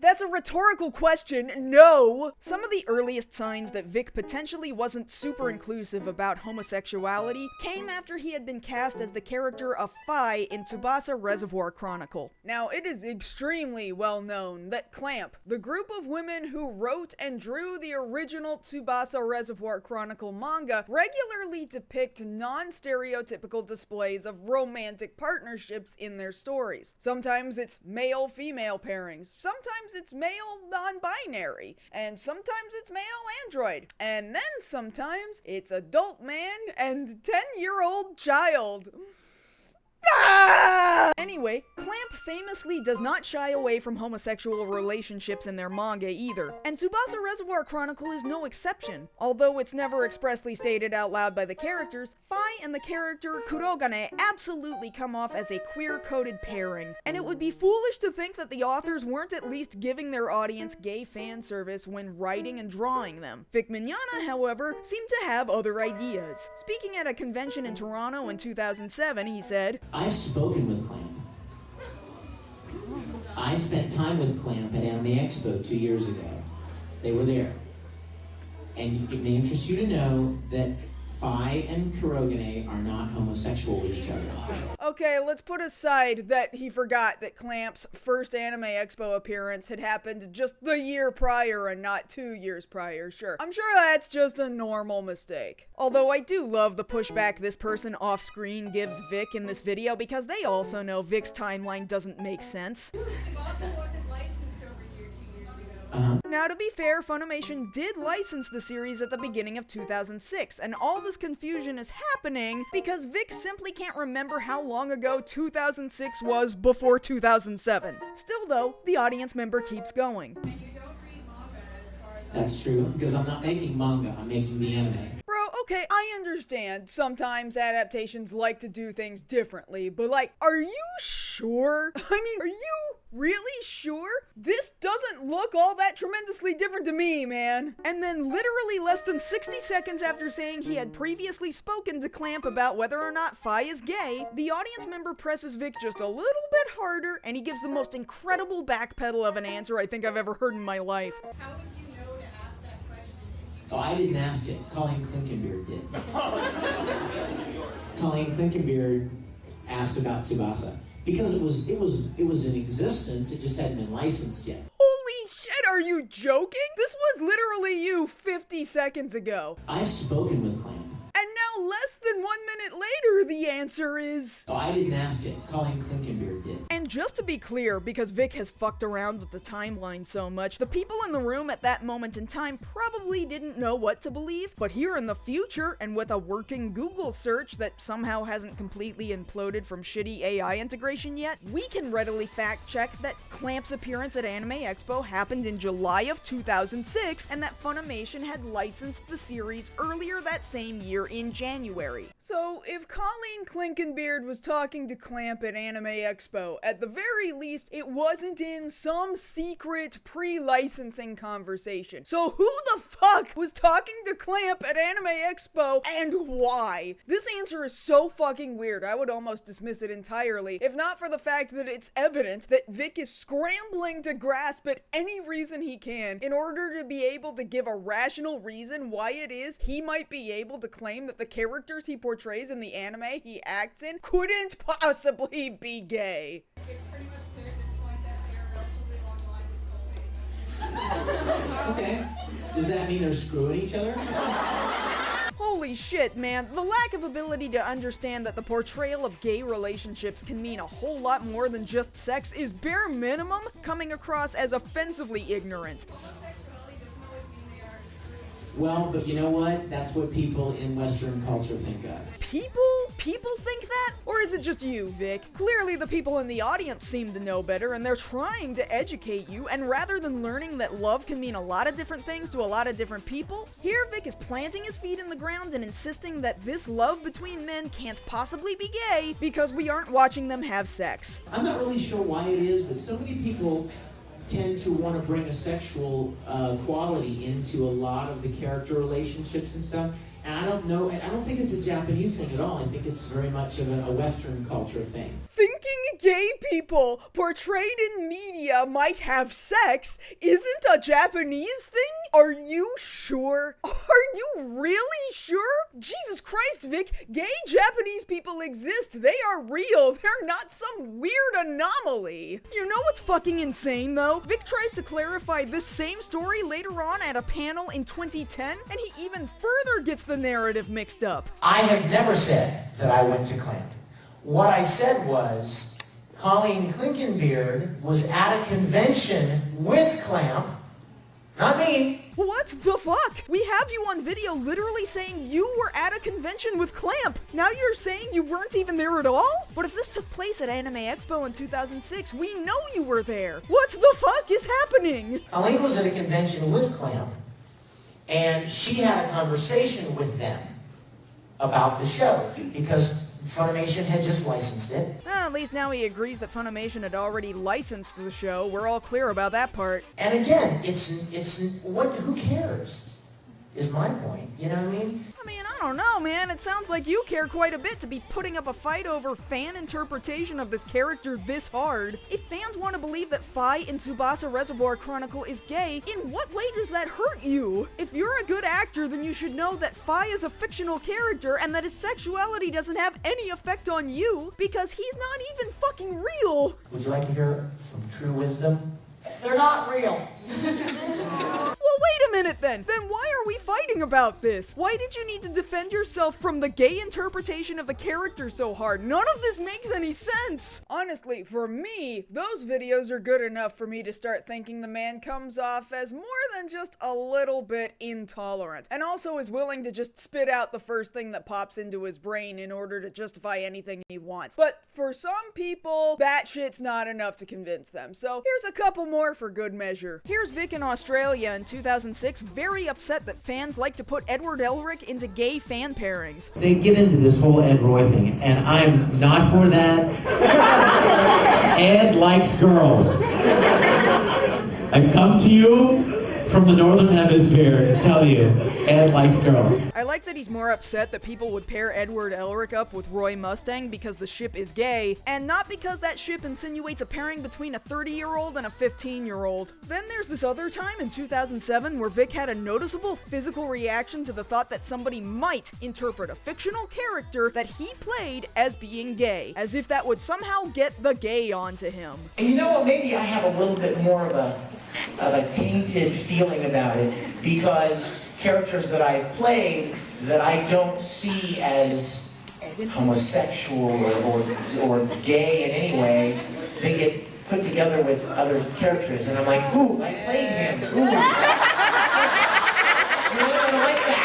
That's a rhetorical question, no! Some of the earliest signs that Vic potentially wasn't super inclusive about homosexuality came after he had been cast as the character of Phi in Tsubasa Reservoir Chronicle. Now, it is extremely well known that Clamp, the group of women who wrote and drew the original Tsubasa Reservoir Chronicle manga, regularly depict non-stereotypical displays of romantic partnerships in their stories. Sometimes it's male-female pairings, sometimes it's male non-binary, and sometimes it's male android, and then sometimes it's adult man and 10-year-old child. Ah! Anyway, Clamp famously does not shy away from homosexual relationships in their manga either, and Tsubasa Reservoir Chronicle is no exception. Although it's never expressly stated out loud by the characters, Phi and the character Kurogane absolutely come off as a queer-coded pairing, and it would be foolish to think that the authors weren't at least giving their audience gay fan service when writing and drawing them. Vic Mignogna, however, seemed to have other ideas. Speaking at a convention in Toronto in 2007, he said, I've spoken with Clamp. I spent time with Clamp at Anime Expo 2 years ago. They were there. And it may interest you to know that Phi and Kurogane are not homosexual with each other. Okay, let's put aside that he forgot that Clamp's first Anime Expo appearance had happened just the year prior and not 2 years prior, sure. I'm sure that's just a normal mistake. Although I do love the pushback this person off-screen gives Vic in this video because they also know Vic's timeline doesn't make sense. Subasa wasn't licensed over here 2 years ago. Now, to be fair, Funimation did license the series at the beginning of 2006, and all this confusion is happening because Vic simply can't remember how long ago 2006 was before 2007. Still though, the audience member keeps going. And you don't read manga as far as That's true, because I'm not making manga, I'm making the anime. Bro, okay, I understand sometimes adaptations like to do things differently, but like, are you sure? I mean, are you really sure? This doesn't look all that tremendously different to me, man. And then literally less than 60 seconds after saying he had previously spoken to Clamp about whether or not Phi is gay, the audience member presses Vic just a little bit harder, and he gives the most incredible backpedal of an answer I think I've ever heard in my life. how would you know to ask that question if you Oh, I didn't ask it. Colleen Klinkenbeard did. Colleen Klinkenbeard asked about Tsubasa. Because it was in existence, it just hadn't been licensed yet. Holy shit, are you joking? This was literally you 50 seconds ago. I've spoken with Clamp. And now less than 1 minute later, the answer is... Oh, I didn't ask it. Colleen Klinkenbeard did. And just to be clear, because Vic has fucked around with the timeline so much, the people in the room at that moment in time probably didn't know what to believe, but here in the future, and with a working Google search that somehow hasn't completely imploded from shitty AI integration yet, we can readily fact-check that Clamp's appearance at Anime Expo happened in July of 2006, and that Funimation had licensed the series earlier that same year in January. So, if Colleen Klinkenbeard was talking to Clamp at Anime Expo, at the very least, it wasn't in some secret pre-licensing conversation. So who the fuck was talking to Clamp at Anime Expo, and why? This answer is so fucking weird, I would almost dismiss it entirely, if not for the fact that it's evident that Vic is scrambling to grasp at any reason he can in order to be able to give a rational reason why it is he might be able to claim that the characters he portrays in the anime he acts in couldn't possibly be gay. It's pretty much clear at this point that they are relatively long lines of soulmates. Okay. Does that mean they're screwing each other? Holy shit, man. The lack of ability to understand that the portrayal of gay relationships can mean a whole lot more than just sex is bare minimum coming across as offensively ignorant. Homosexuality doesn't always mean they are screwing. Well, but you know what? That's what people in Western culture think of. People think that? Or is it just you, Vic? Clearly the people in the audience seem to know better, and they're trying to educate you, and rather than learning that love can mean a lot of different things to a lot of different people, here Vic is planting his feet in the ground and insisting that this love between men can't possibly be gay because we aren't watching them have sex. I'm not really sure why it is, but so many people tend to want to bring a sexual quality into a lot of the character relationships and stuff. And I don't know, I don't think it's a Japanese thing at all. I think it's very much of a Western culture thing. Thinking gay people portrayed in media might have sex isn't a Japanese thing? Are you sure? Are you really sure? Jesus Christ, Vic, gay Japanese people exist. They are real. They're not some weird anomaly. You know what's fucking insane, though? Vic tries to clarify this same story later on at a panel in 2010, and he even further gets the narrative mixed up. I have never said that I went to Clamp. What I said was, Colleen Klinkenbeard was at a convention with Clamp, not me. What the fuck? We have you on video literally saying you were at a convention with Clamp. Now you're saying you weren't even there at all? But if this took place at Anime Expo in 2006, we know you were there. What the fuck is happening? Colleen was at a convention with Clamp, and she had a conversation with them about the show, because Funimation had just licensed it. At least now he agrees that Funimation had already licensed the show. We're all clear about that part. And again, who cares, is my point, you know what I mean? I don't know, man. It sounds like you care quite a bit to be putting up a fight over fan interpretation of this character this hard. If fans want to believe that Phi in Tsubasa Reservoir Chronicle is gay, in what way does that hurt you? If you're a good actor, then you should know that Phi is a fictional character and that his sexuality doesn't have any effect on you because he's not even fucking real. Would you like to hear some true wisdom? They're not real. Well, wait a minute then why are we fighting about this? Why did you need to defend yourself from the gay interpretation of the character so hard? None of this makes any sense. Honestly, for me, those videos are good enough for me to start thinking the man comes off as more than just a little bit intolerant, and also is willing to just spit out the first thing that pops into his brain in order to justify anything he wants. But for some people, that shit's not enough to convince them. So here's a couple more for good measure. Here's Vic in Australia in 2006, very upset that fans like to put Edward Elric into gay fan pairings. They get into this whole Ed Roy thing, and I'm not for that. Ed likes girls. I come to you from the Northern Hemisphere to tell you, Ed likes girls. I like that he's more upset that people would pair Edward Elric up with Roy Mustang because the ship is gay, and not because that ship insinuates a pairing between a 30-year-old and a 15-year-old. Then there's this other time in 2007 where Vic had a noticeable physical reaction to the thought that somebody might interpret a fictional character that he played as being gay, as if that would somehow get the gay onto him. And you know what, maybe I have a little bit more of a tainted feeling about it, because characters that I've played that I don't see as homosexual or gay in any way, they get put together with other characters, and I'm like, ooh, I played him, ooh. You're not gonna like that.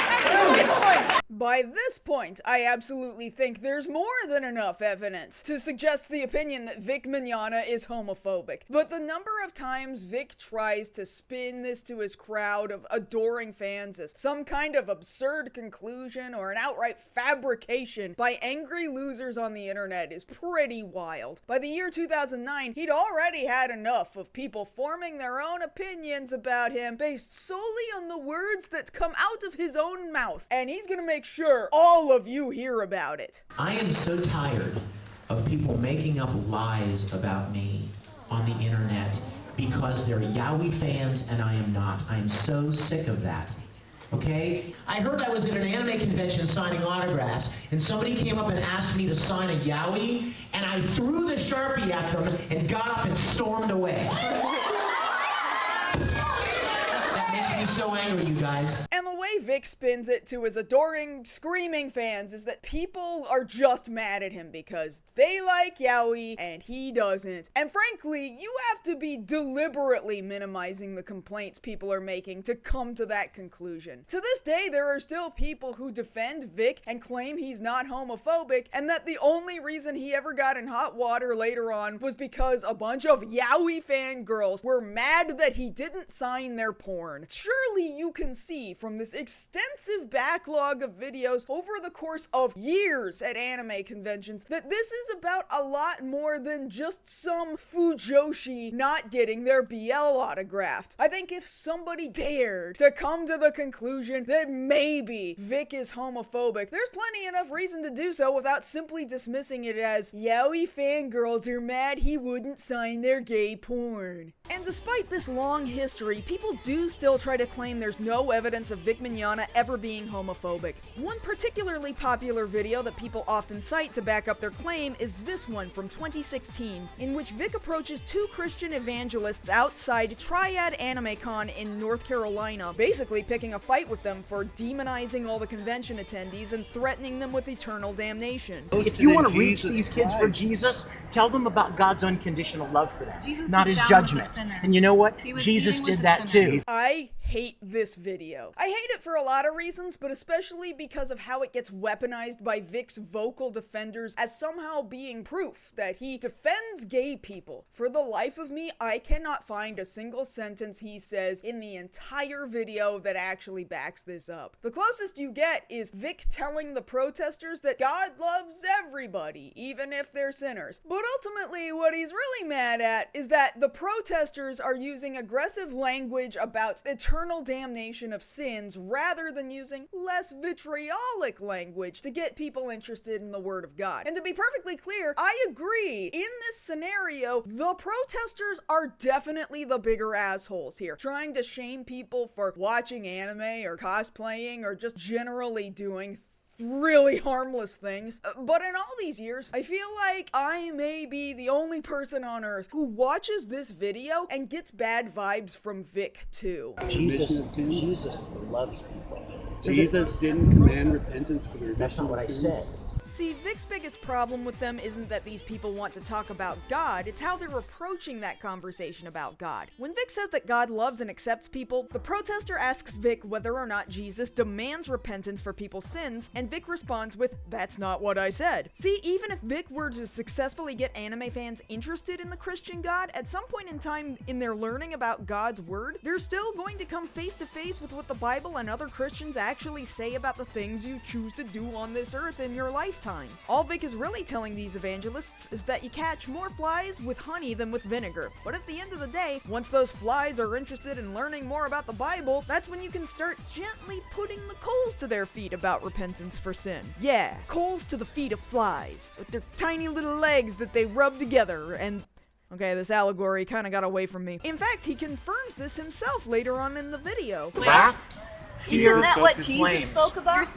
By this point, I absolutely think there's more than enough evidence to suggest the opinion that Vic Mignogna is homophobic. But the number of times Vic tries to spin this to his crowd of adoring fans as some kind of absurd conclusion or an outright fabrication by angry losers on the internet is pretty wild. By the year 2009, he'd already had enough of people forming their own opinions about him based solely on the words that come out of his own mouth, and he's gonna make sure all of you hear about it. I am so tired of people making up lies about me on the internet because they're Yowie fans and I am not. I am so sick of that. Okay? I heard I was at an anime convention signing autographs, and somebody came up and asked me to sign a Yowie, and I threw the Sharpie at them and got up and stormed away. That makes me so angry, you guys. And the way Vic spins it to his adoring, screaming fans is that people are just mad at him because they like yaoi and he doesn't. And frankly, you have to be deliberately minimizing the complaints people are making to come to that conclusion. To this day, there are still people who defend Vic and claim he's not homophobic, and that the only reason he ever got in hot water later on was because a bunch of yaoi fangirls were mad that he didn't sign their porn. Surely you can see from this extensive backlog of videos over the course of years at anime conventions that this is about a lot more than just some fujoshi not getting their BL autographed. I think if somebody dared to come to the conclusion that maybe Vic is homophobic, there's plenty enough reason to do so without simply dismissing it as yaoi fangirls are mad he wouldn't sign their gay porn. And despite this long history, people do still try to claim there's no evidence of Vic Mignogna ever being homophobic. One particularly popular video that people often cite to back up their claim is this one from 2016, in which Vic approaches two Christian evangelists outside Triad Anime Con in North Carolina, basically picking a fight with them for demonizing all the convention attendees and threatening them with eternal damnation. If you want to reach these kids for Jesus, tell them about God's unconditional love for them, not his judgment. And you know what? Jesus did that too. I hate this video. I hate it for a lot of reasons, but especially because of how it gets weaponized by Vic's vocal defenders as somehow being proof that he defends gay people. For the life of me, I cannot find a single sentence he says in the entire video that actually backs this up. The closest you get is Vic telling the protesters that God loves everybody, even if they're sinners. But ultimately, what he's really mad at is that the protesters are using aggressive language about eternal damnation of sins rather than using less vitriolic language to get people interested in the Word of God. And to be perfectly clear, I agree. In this scenario, the protesters are definitely the bigger assholes here, trying to shame people for watching anime or cosplaying or just generally doing really harmless things. But in all these years, I feel like I may be the only person on earth who watches this video and gets bad vibes from Vic too. Jesus loves people. Jesus didn't command repentance for the remission. That's not what I said. See, Vic's biggest problem with them isn't that these people want to talk about God, it's how they're approaching that conversation about God. When Vic says that God loves and accepts people, the protester asks Vic whether or not Jesus demands repentance for people's sins, and Vic responds with, "That's not what I said." See, even if Vic were to successfully get anime fans interested in the Christian God, at some point in time in their learning about God's word, they're still going to come face to face with what the Bible and other Christians actually say about the things you choose to do on this earth in your lifetime. All Vic is really telling these evangelists is that you catch more flies with honey than with vinegar. But at the end of the day, once those flies are interested in learning more about the Bible, that's when you can start gently putting the coals to their feet about repentance for sin. Yeah, coals to the feet of flies, with their tiny little legs that they rub together and... Okay, this allegory kind of got away from me. In fact, he confirms this himself later on in the video. Wrath? Isn't that what Jesus spoke about?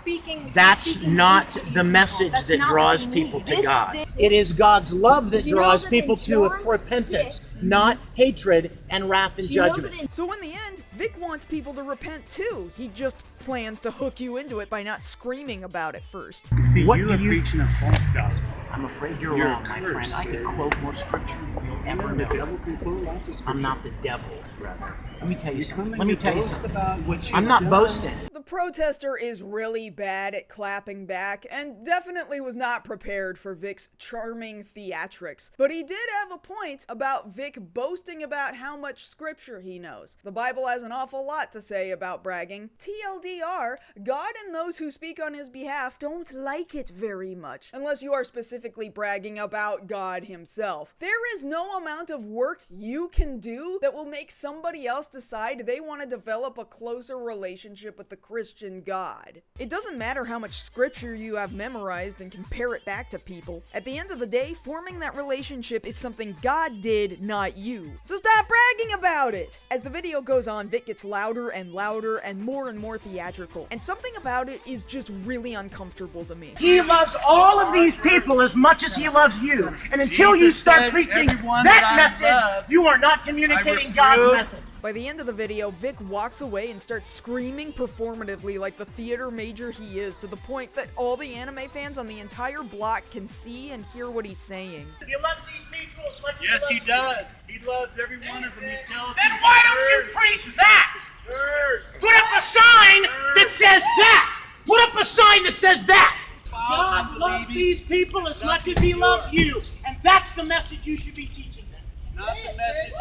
That's not the message that draws people to God. It is God's love that draws that people in to John repentance, 6, not hatred and wrath and judgment. So in the end, Vic wants people to repent too. He just plans to hook you into it by not screaming about it first. See, What you do are you- preaching a false gospel. I'm afraid you're You're wrong, my cursed, friend. I could sir. quote more scripture than you'll ever The know. devil can quote lots of scripture. I'm not the devil, brother. Let me tell you You something. come and Let me you tell you boast something. about what I'm you've not done. boasting. The protester is really bad at clapping back and definitely was not prepared for Vic's charming theatrics. But he did have a point about Vic boasting about how much scripture he knows. The Bible has an awful lot to say about bragging. TLDR, God and those who speak on his behalf don't like it very much, unless you are specifically bragging about God himself. There is no amount of work you can do that will make somebody else decide they want to develop a closer relationship with the Christian God. It doesn't matter how much scripture you have memorized and compare it back to people. At the end of the day, forming that relationship is something God did, not you. So stop bragging about it! As the video goes on, Vic gets louder and louder and more theatrical, and something about it is just really uncomfortable to me. He loves all of these people as much as he loves you. And until you Jesus start said, preaching "Everyone that that I message, love, you are not communicating God's reprove." message. By the end of the video, Vic walks away and starts screaming performatively like the theater major he is, to the point that all the anime fans on the entire block can see and hear what he's saying. He loves these people as much as Yes, he he loves does. He loves every one of them. He tells you. Then them, why don't you "Church, preach that? church, Put up a sign that says that! Put up a sign that says that! God loves these people as much as he loves you. And that's the message you should be teaching them. not the message."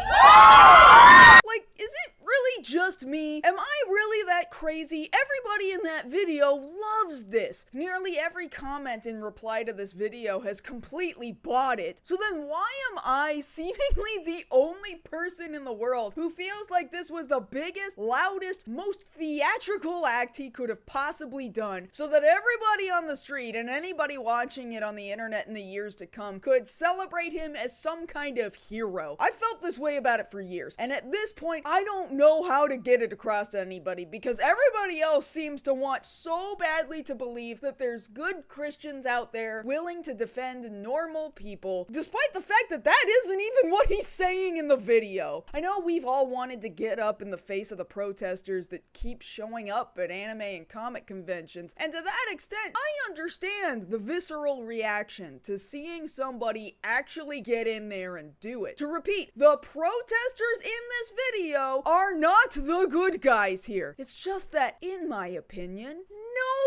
Like, is it really just me? Am I really that crazy? Everybody in that video loves this. Nearly every comment in reply to this video has completely bought it. So then why am I seemingly the only person in the world who feels like this was the biggest, loudest, most theatrical act he could have possibly done, so that everybody on the street and anybody watching it on the internet in the years to come could celebrate him as some kind of hero? I felt this way about it for years, and at this point, I don't know how to get it across to anybody, because everybody else seems to want so badly to believe that there's good Christians out there willing to defend normal people, despite the fact that that isn't even what he's saying in the video. I know we've all wanted to get up in the face of the protesters that keep showing up at anime and comic conventions, and to that extent, I understand the visceral reaction to seeing somebody actually get in there and do it. To repeat, the protesters in this video are not the good guys here. It's just that, in my opinion,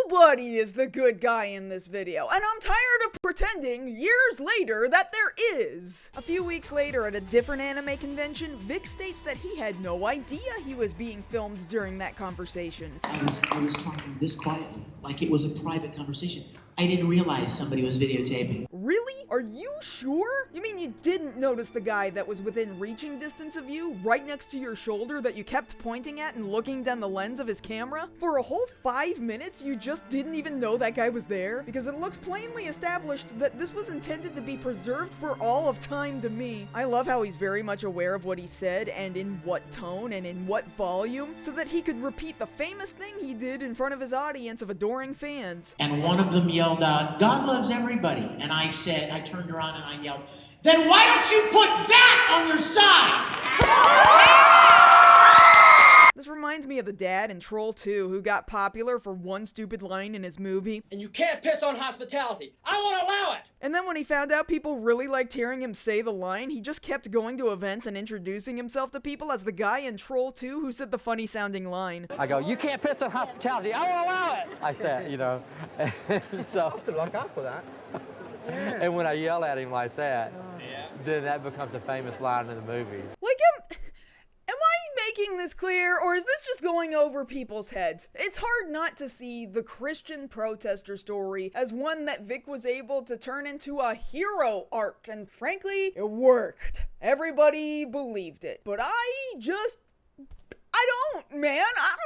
nobody is the good guy in this video, and I'm tired of pretending years later that there is. A few weeks later at a different anime convention, Vic states that he had no idea he was being filmed during that conversation. I was talking this quietly, like it was a private conversation. I didn't realize somebody was videotaping. Really? Are you sure? You mean you didn't notice the guy that was within reaching distance of you, right next to your shoulder, that you kept pointing at and looking down the lens of his camera? For a whole 5 minutes, you just didn't even know that guy was there? Because it looks plainly established that this was intended to be preserved for all of time to me. I love how he's very much aware of what he said, and in what tone, and in what volume, so that he could repeat the famous thing he did in front of his audience of adoring adoring fans. And one of them yelled out, "God loves everybody." And I turned around and I yelled, "Then why don't you put that on your sign?" This reminds me of the dad in Troll 2 who got popular for one stupid line in his movie. And you can't piss on hospitality. I won't allow it. And then when he found out people really liked hearing him say the line, he just kept going to events and introducing himself to people as the guy in Troll 2 who said the funny sounding line. I go, you can't piss on hospitality. I won't allow it. Like that, you know. So I have to look out for that. And when I yell at him like that, then that becomes a famous line in the movie. Like, am I making this clear, or is this just going over people's heads? It's hard not to see the Christian protester story as one that Vic was able to turn into a hero arc, and frankly, it worked. Everybody believed it. But I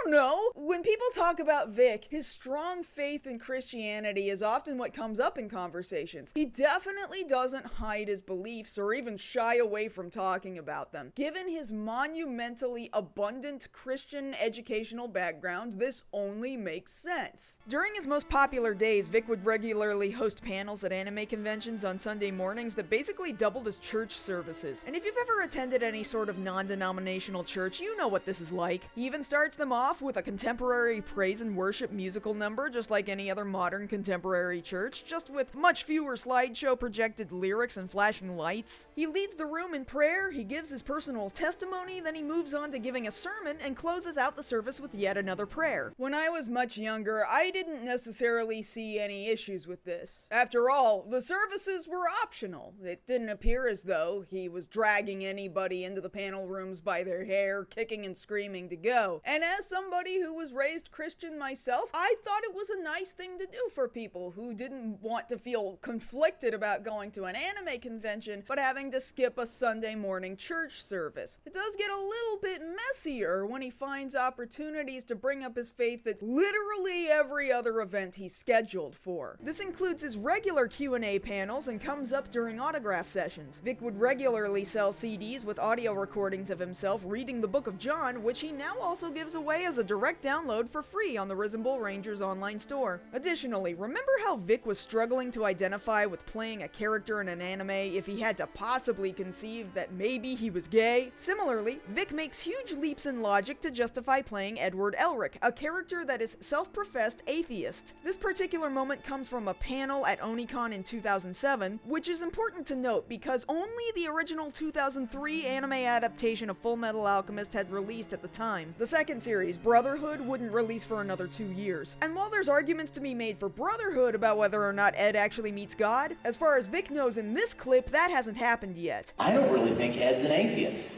don't know. When people talk about Vic, his strong faith in Christianity is often what comes up in conversations. He definitely doesn't hide his beliefs or even shy away from talking about them. Given his monumentally abundant Christian educational background, this only makes sense. During his most popular days, Vic would regularly host panels at anime conventions on Sunday mornings that basically doubled as church services. And if you've ever attended any sort of non-denominational church, you know what this is like. He even starts them off with a contemporary praise and worship musical number, just like any other modern contemporary church, just with much fewer slideshow projected lyrics and flashing lights. He leads the room in prayer, he gives his personal testimony, then he moves on to giving a sermon and closes out the service with yet another prayer. When I was much younger, I didn't necessarily see any issues with this. After all, the services were optional. It didn't appear as though he was dragging anybody into the panel rooms by their hair, kicking and screaming to go. And as somebody who was raised Christian myself, I thought it was a nice thing to do for people who didn't want to feel conflicted about going to an anime convention, but having to skip a Sunday morning church service. It does get a little bit messier when he finds opportunities to bring up his faith at literally every other event he's scheduled for. This includes his regular Q&A panels and comes up during autograph sessions. Vic would regularly sell CDs with audio recordings of himself reading the Book of John, which he now also gives away as a direct download for free on the Risembool Rangers online store. Additionally, remember how Vic was struggling to identify with playing a character in an anime if he had to possibly conceive that maybe he was gay? Similarly, Vic makes huge leaps in logic to justify playing Edward Elric, a character that is self-professed atheist. This particular moment comes from a panel at Onicon in 2007, which is important to note because only the original 2003 anime adaptation of Full Metal Alchemist had released at the time. The second series, Brotherhood, wouldn't release for another 2 years. And while there's arguments to be made for Brotherhood about whether or not Ed actually meets God, as far as Vic knows in this clip, that hasn't happened yet. I don't really think Ed's an atheist.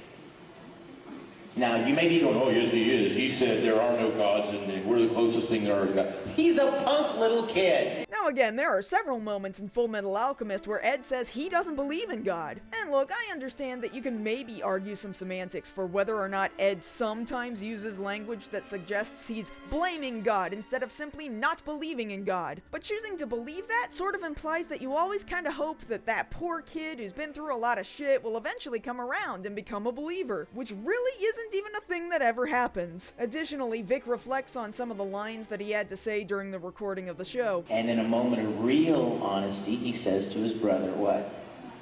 Now, you may be going, oh, yes, he is. He said there are no gods and we're the closest thing there are to God. He's a punk little kid. Now again, there are several moments in Full Metal Alchemist where Ed says he doesn't believe in God. And look, I understand that you can maybe argue some semantics for whether or not Ed sometimes uses language that suggests he's blaming God instead of simply not believing in God. But choosing to believe that sort of implies that you always kind of hope that that poor kid who's been through a lot of shit will eventually come around and become a believer, which really isn't even a thing that ever happens. Additionally, Vic reflects on some of the lines that he had to say during the recording of the show. And in a moment of real honesty, he says to his brother, what?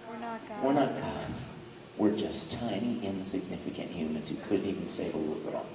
We're not gods. We're not gods. We're just tiny, insignificant humans who couldn't even save a little girl.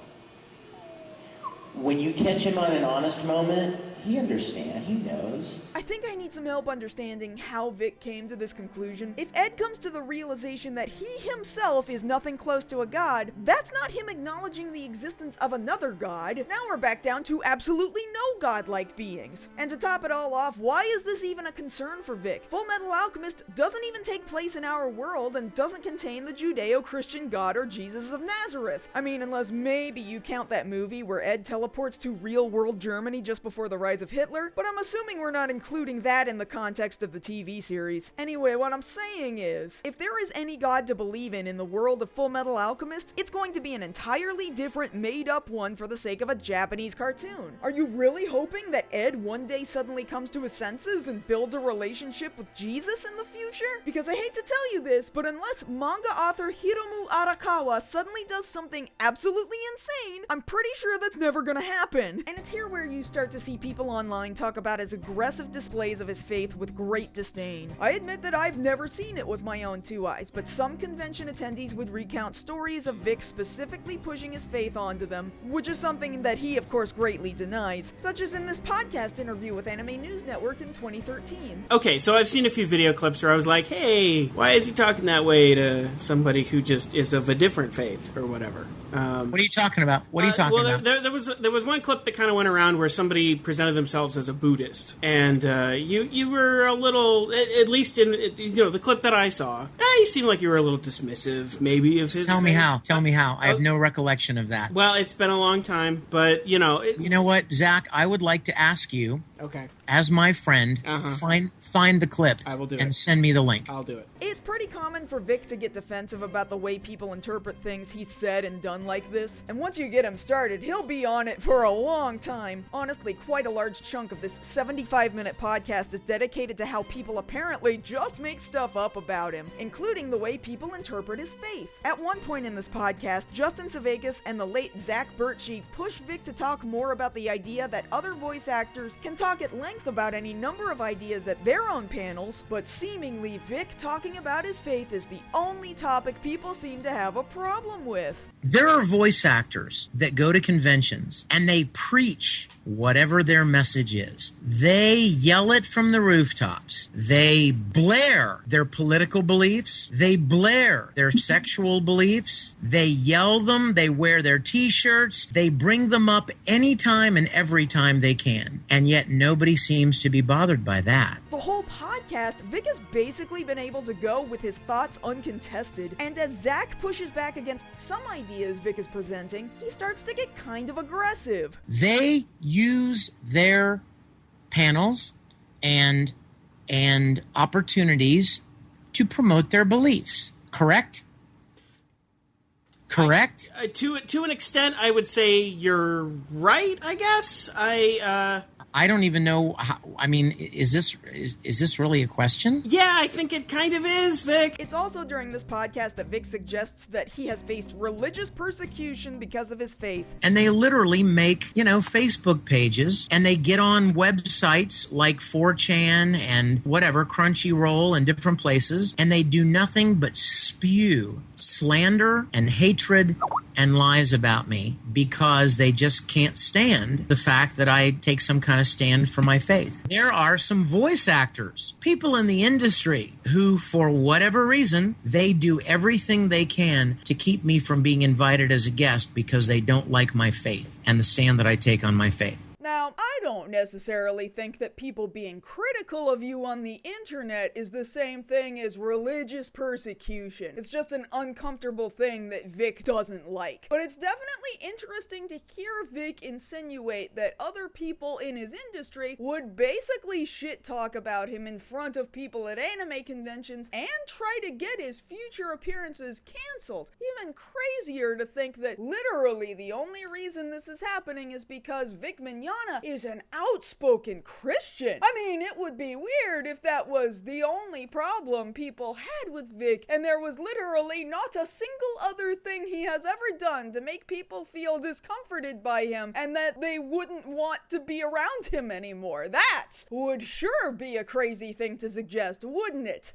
When you catch him on an honest moment, he understands, he knows. I think I need some help understanding how Vic came to this conclusion. If Ed comes to the realization that he himself is nothing close to a god, that's not him acknowledging the existence of another god. Now we're back down to absolutely no godlike beings. And to top it all off, why is this even a concern for Vic? Full Metal Alchemist doesn't even take place in our world and doesn't contain the Judeo-Christian god or Jesus of Nazareth. I mean, unless maybe you count that movie where Ed teleports to real-world Germany just before the rise of Hitler, but I'm assuming we're not including that in the context of the TV series. Anyway, what I'm saying is, if there is any god to believe in the world of Full Metal Alchemist, it's going to be an entirely different made-up one for the sake of a Japanese cartoon. Are you really hoping that Ed one day suddenly comes to his senses and builds a relationship with Jesus in the future? Because I hate to tell you this, but unless manga author Hiromu Arakawa suddenly does something absolutely insane, I'm pretty sure that's never gonna happen. And it's here where you start to see people people online talk about his aggressive displays of his faith with great disdain. I admit that I've never seen it with my own two eyes, but some convention attendees would recount stories of Vic specifically pushing his faith onto them, which is something that he of course greatly denies, such as in this podcast interview with Anime News Network in 2013. Okay, so I've seen a few video clips where I was like, hey, why is he talking that way to somebody who just is of a different faith or whatever? What are you talking about? What are you talking about? There was one clip that kind of went around where somebody presented themselves as a Buddhist, and you were a little, at least in the clip that I saw, you seemed like you were a little dismissive, maybe of his. Tell me how. I have no recollection of that. Well, it's been a long time, but you know what, Zach? I would like to ask you. Okay. As my friend, find the clip. I will do it. And send me the link. I'll do it. It's pretty common for Vic to get defensive about the way people interpret things he's said and done like this, and once you get him started, he'll be on it for a long time. Honestly, quite a large chunk of this 75-minute podcast is dedicated to how people apparently just make stuff up about him, including the way people interpret his faith. At one point in this podcast, Justin Savakis and the late Zach Birchie push Vic to talk more about the idea that other voice actors can talk at length about any number of ideas at their own panels, but seemingly Vic talking about his faith is the only topic people seem to have a problem with. There are voice actors that go to conventions and they preach whatever their message is. They yell it from the rooftops. They blare their political beliefs. They blare their sexual beliefs. They yell them. They wear their t-shirts. They bring them up anytime and every time they can. And yet nobody seems to be bothered by that. The whole podcast, Vic has basically been able to go with his thoughts uncontested, and as Zach pushes back against some ideas Vic is presenting, he starts to get kind of aggressive. They use their panels and opportunities to promote their beliefs. Correct? Correct? To an extent, I would say you're right, I guess. I don't even know how, I mean, is this really a question? Yeah, I think it kind of is, Vic. It's also during this podcast that Vic suggests that he has faced religious persecution because of his faith. And they literally make, Facebook pages, and they get on websites like 4chan and whatever, Crunchyroll and different places, and they do nothing but spew slander and hatred and lies about me because they just can't stand the fact that I take some kind of stand for my faith. There are some voice actors, people in the industry who, for whatever reason, they do everything they can to keep me from being invited as a guest because they don't like my faith and the stand that I take on my faith. Now, I don't necessarily think that people being critical of you on the internet is the same thing as religious persecution. It's just an uncomfortable thing that Vic doesn't like. But it's definitely interesting to hear Vic insinuate that other people in his industry would basically shit talk about him in front of people at anime conventions and try to get his future appearances canceled. Even crazier to think that literally the only reason this is happening is because Vic Mignogna is an outspoken Christian. I mean, it would be weird if that was the only problem people had with Vic, and there was literally not a single other thing he has ever done to make people feel discomforted by him, and that they wouldn't want to be around him anymore. That would sure be a crazy thing to suggest, wouldn't it?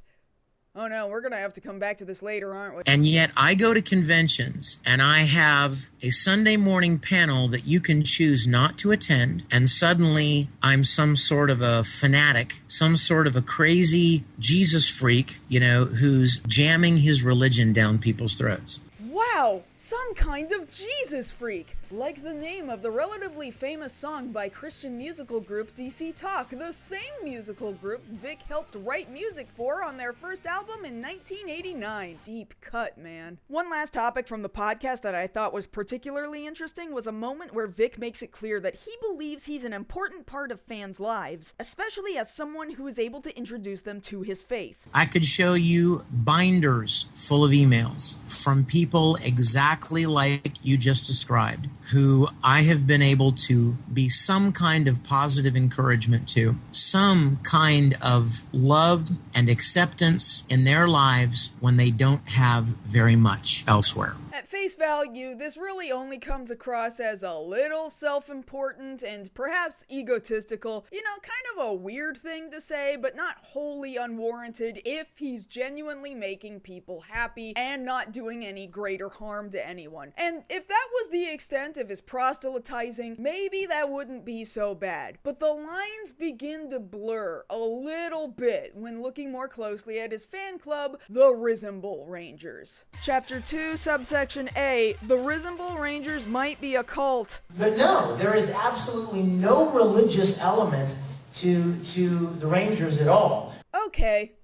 Oh no, we're gonna have to come back to this later, aren't we? And yet I go to conventions and I have a Sunday morning panel that you can choose not to attend, and suddenly I'm some sort of a fanatic, some sort of a crazy Jesus freak, who's jamming his religion down people's throats. Wow, some kind of Jesus freak. Like the name of the relatively famous song by Christian musical group DC Talk, the same musical group Vic helped write music for on their first album in 1989. Deep cut, man. One last topic from the podcast that I thought was particularly interesting was a moment where Vic makes it clear that he believes he's an important part of fans' lives, especially as someone who is able to introduce them to his faith. I could show you binders full of emails from people exactly like you just described, who I have been able to be some kind of positive encouragement to, some kind of love and acceptance in their lives when they don't have very much elsewhere. At face face value, this really only comes across as a little self-important and perhaps egotistical, kind of a weird thing to say, but not wholly unwarranted if he's genuinely making people happy and not doing any greater harm to anyone. And if that was the extent of his proselytizing, maybe that wouldn't be so bad. But the lines begin to blur a little bit when looking more closely at his fan club, the Risembool Rangers. Chapter 2, Subsection A, the Risembool Rangers might be a cult. But no, there is absolutely no religious element to the Rangers at all. Okay.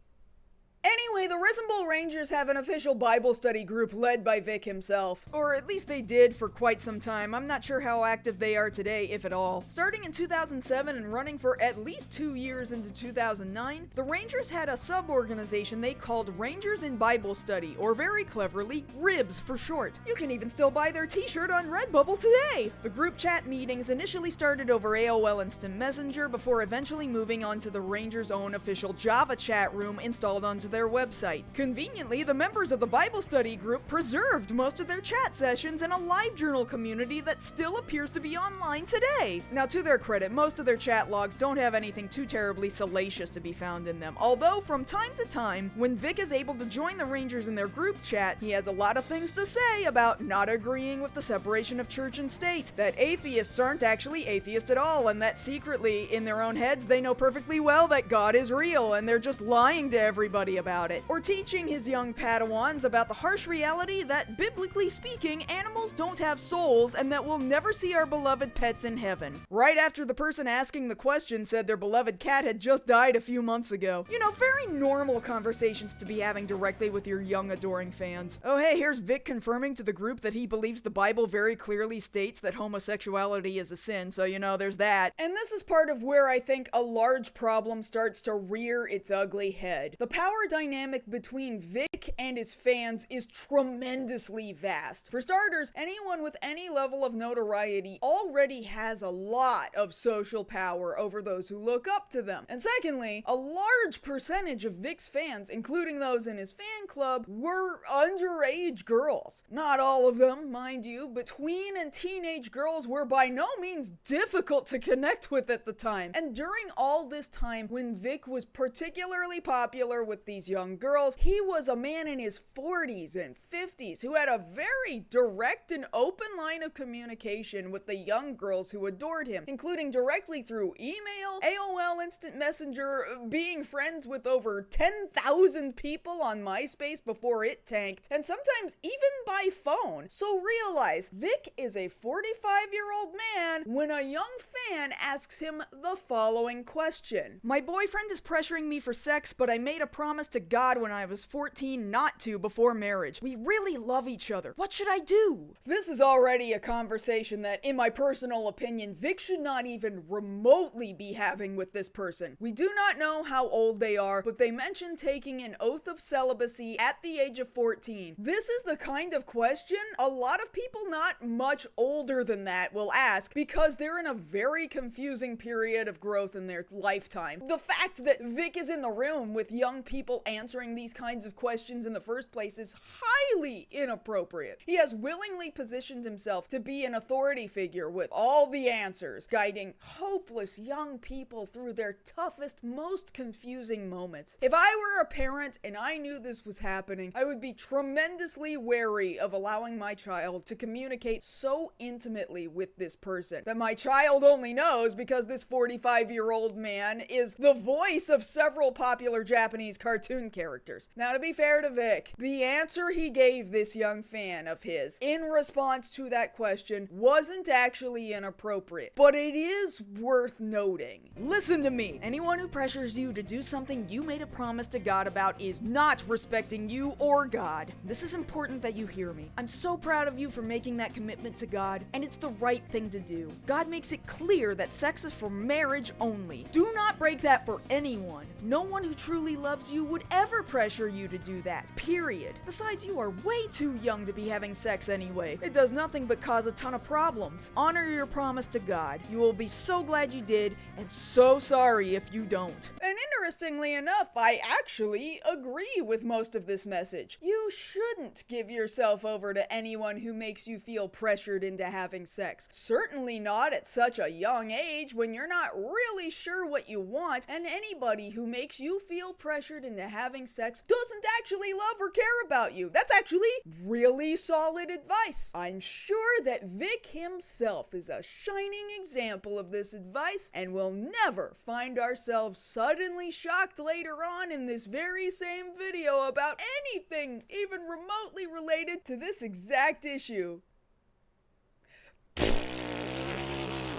Anyway, the Risembool Rangers have an official Bible study group led by Vic himself. Or at least they did for quite some time. I'm not sure how active they are today, if at all. Starting in 2007 and running for at least 2 years into 2009, the Rangers had a sub-organization they called Rangers in Bible Study, or very cleverly, RIBS for short. You can even still buy their t-shirt on Redbubble today! The group chat meetings initially started over AOL Instant Messenger before eventually moving on to the Rangers' own official Java chat room installed onto their website. Conveniently, the members of the Bible study group preserved most of their chat sessions in a live journal community that still appears to be online today. Now, to their credit, most of their chat logs don't have anything too terribly salacious to be found in them, although from time to time, when Vic is able to join the Rangers in their group chat, he has a lot of things to say about not agreeing with the separation of church and state, that atheists aren't actually atheists at all, and that secretly, in their own heads, they know perfectly well that God is real, and they're just lying to everybody about it, or teaching his young Padawans about the harsh reality that, biblically speaking, animals don't have souls and that we'll never see our beloved pets in heaven. Right after the person asking the question said their beloved cat had just died a few months ago. Very normal conversations to be having directly with your young adoring fans. Oh hey, here's Vic confirming to the group that he believes the Bible very clearly states that homosexuality is a sin, so there's that. And this is part of where I think a large problem starts to rear its ugly head. The power dynamic between Vic and his fans is tremendously vast. For starters, anyone with any level of notoriety already has a lot of social power over those who look up to them. And secondly, a large percentage of Vic's fans, including those in his fan club, were underage girls. Not all of them, mind you, but tween and teenage girls were by no means difficult to connect with at the time. And during all this time, when Vic was particularly popular with these young girls, he was a man in his 40s and 50s who had a very direct and open line of communication with the young girls who adored him, including directly through email, AOL Instant Messenger, being friends with over 10,000 people on MySpace before it tanked, and sometimes even by phone. So realize, Vic is a 45-year-old man when a young fan asks him the following question. My boyfriend is pressuring me for sex, but I made a promise to God when I was 14 not to before marriage. We really love each other. What should I do? This is already a conversation that, in my personal opinion, Vic should not even remotely be having with this person. We do not know how old they are, but they mentioned taking an oath of celibacy at the age of 14. This is the kind of question a lot of people not much older than that will ask because they're in a very confusing period of growth in their lifetime. The fact that Vic is in the room with young people answering these kinds of questions in the first place is highly inappropriate. He has willingly positioned himself to be an authority figure with all the answers, guiding hopeless young people through their toughest, most confusing moments. If I were a parent and I knew this was happening, I would be tremendously wary of allowing my child to communicate so intimately with this person that my child only knows because this 45-year-old man is the voice of several popular Japanese cartoon characters. Now, to be fair to Vic, the answer he gave this young fan of his in response to that question wasn't actually inappropriate, but it is worth noting. Listen to me. Anyone who pressures you to do something you made a promise to God about is not respecting you or God. This is important that you hear me. I'm so proud of you for making that commitment to God, and it's the right thing to do. God makes it clear that sex is for marriage only. Do not break that for anyone. No one who truly loves you would ever ever pressure you to do that, period. Besides, you are way too young to be having sex anyway. It does nothing but cause a ton of problems. Honor your promise to God. You will be so glad you did, and so sorry if you don't. And interestingly enough, I actually agree with most of this message. You shouldn't give yourself over to anyone who makes you feel pressured into having sex. Certainly not at such a young age when you're not really sure what you want, and anybody who makes you feel pressured into having sex doesn't actually love or care about you. That's actually really solid advice. I'm sure that Vic himself is a shining example of this advice, and we'll never find ourselves suddenly shocked later on in this very same video about anything even remotely related to this exact issue.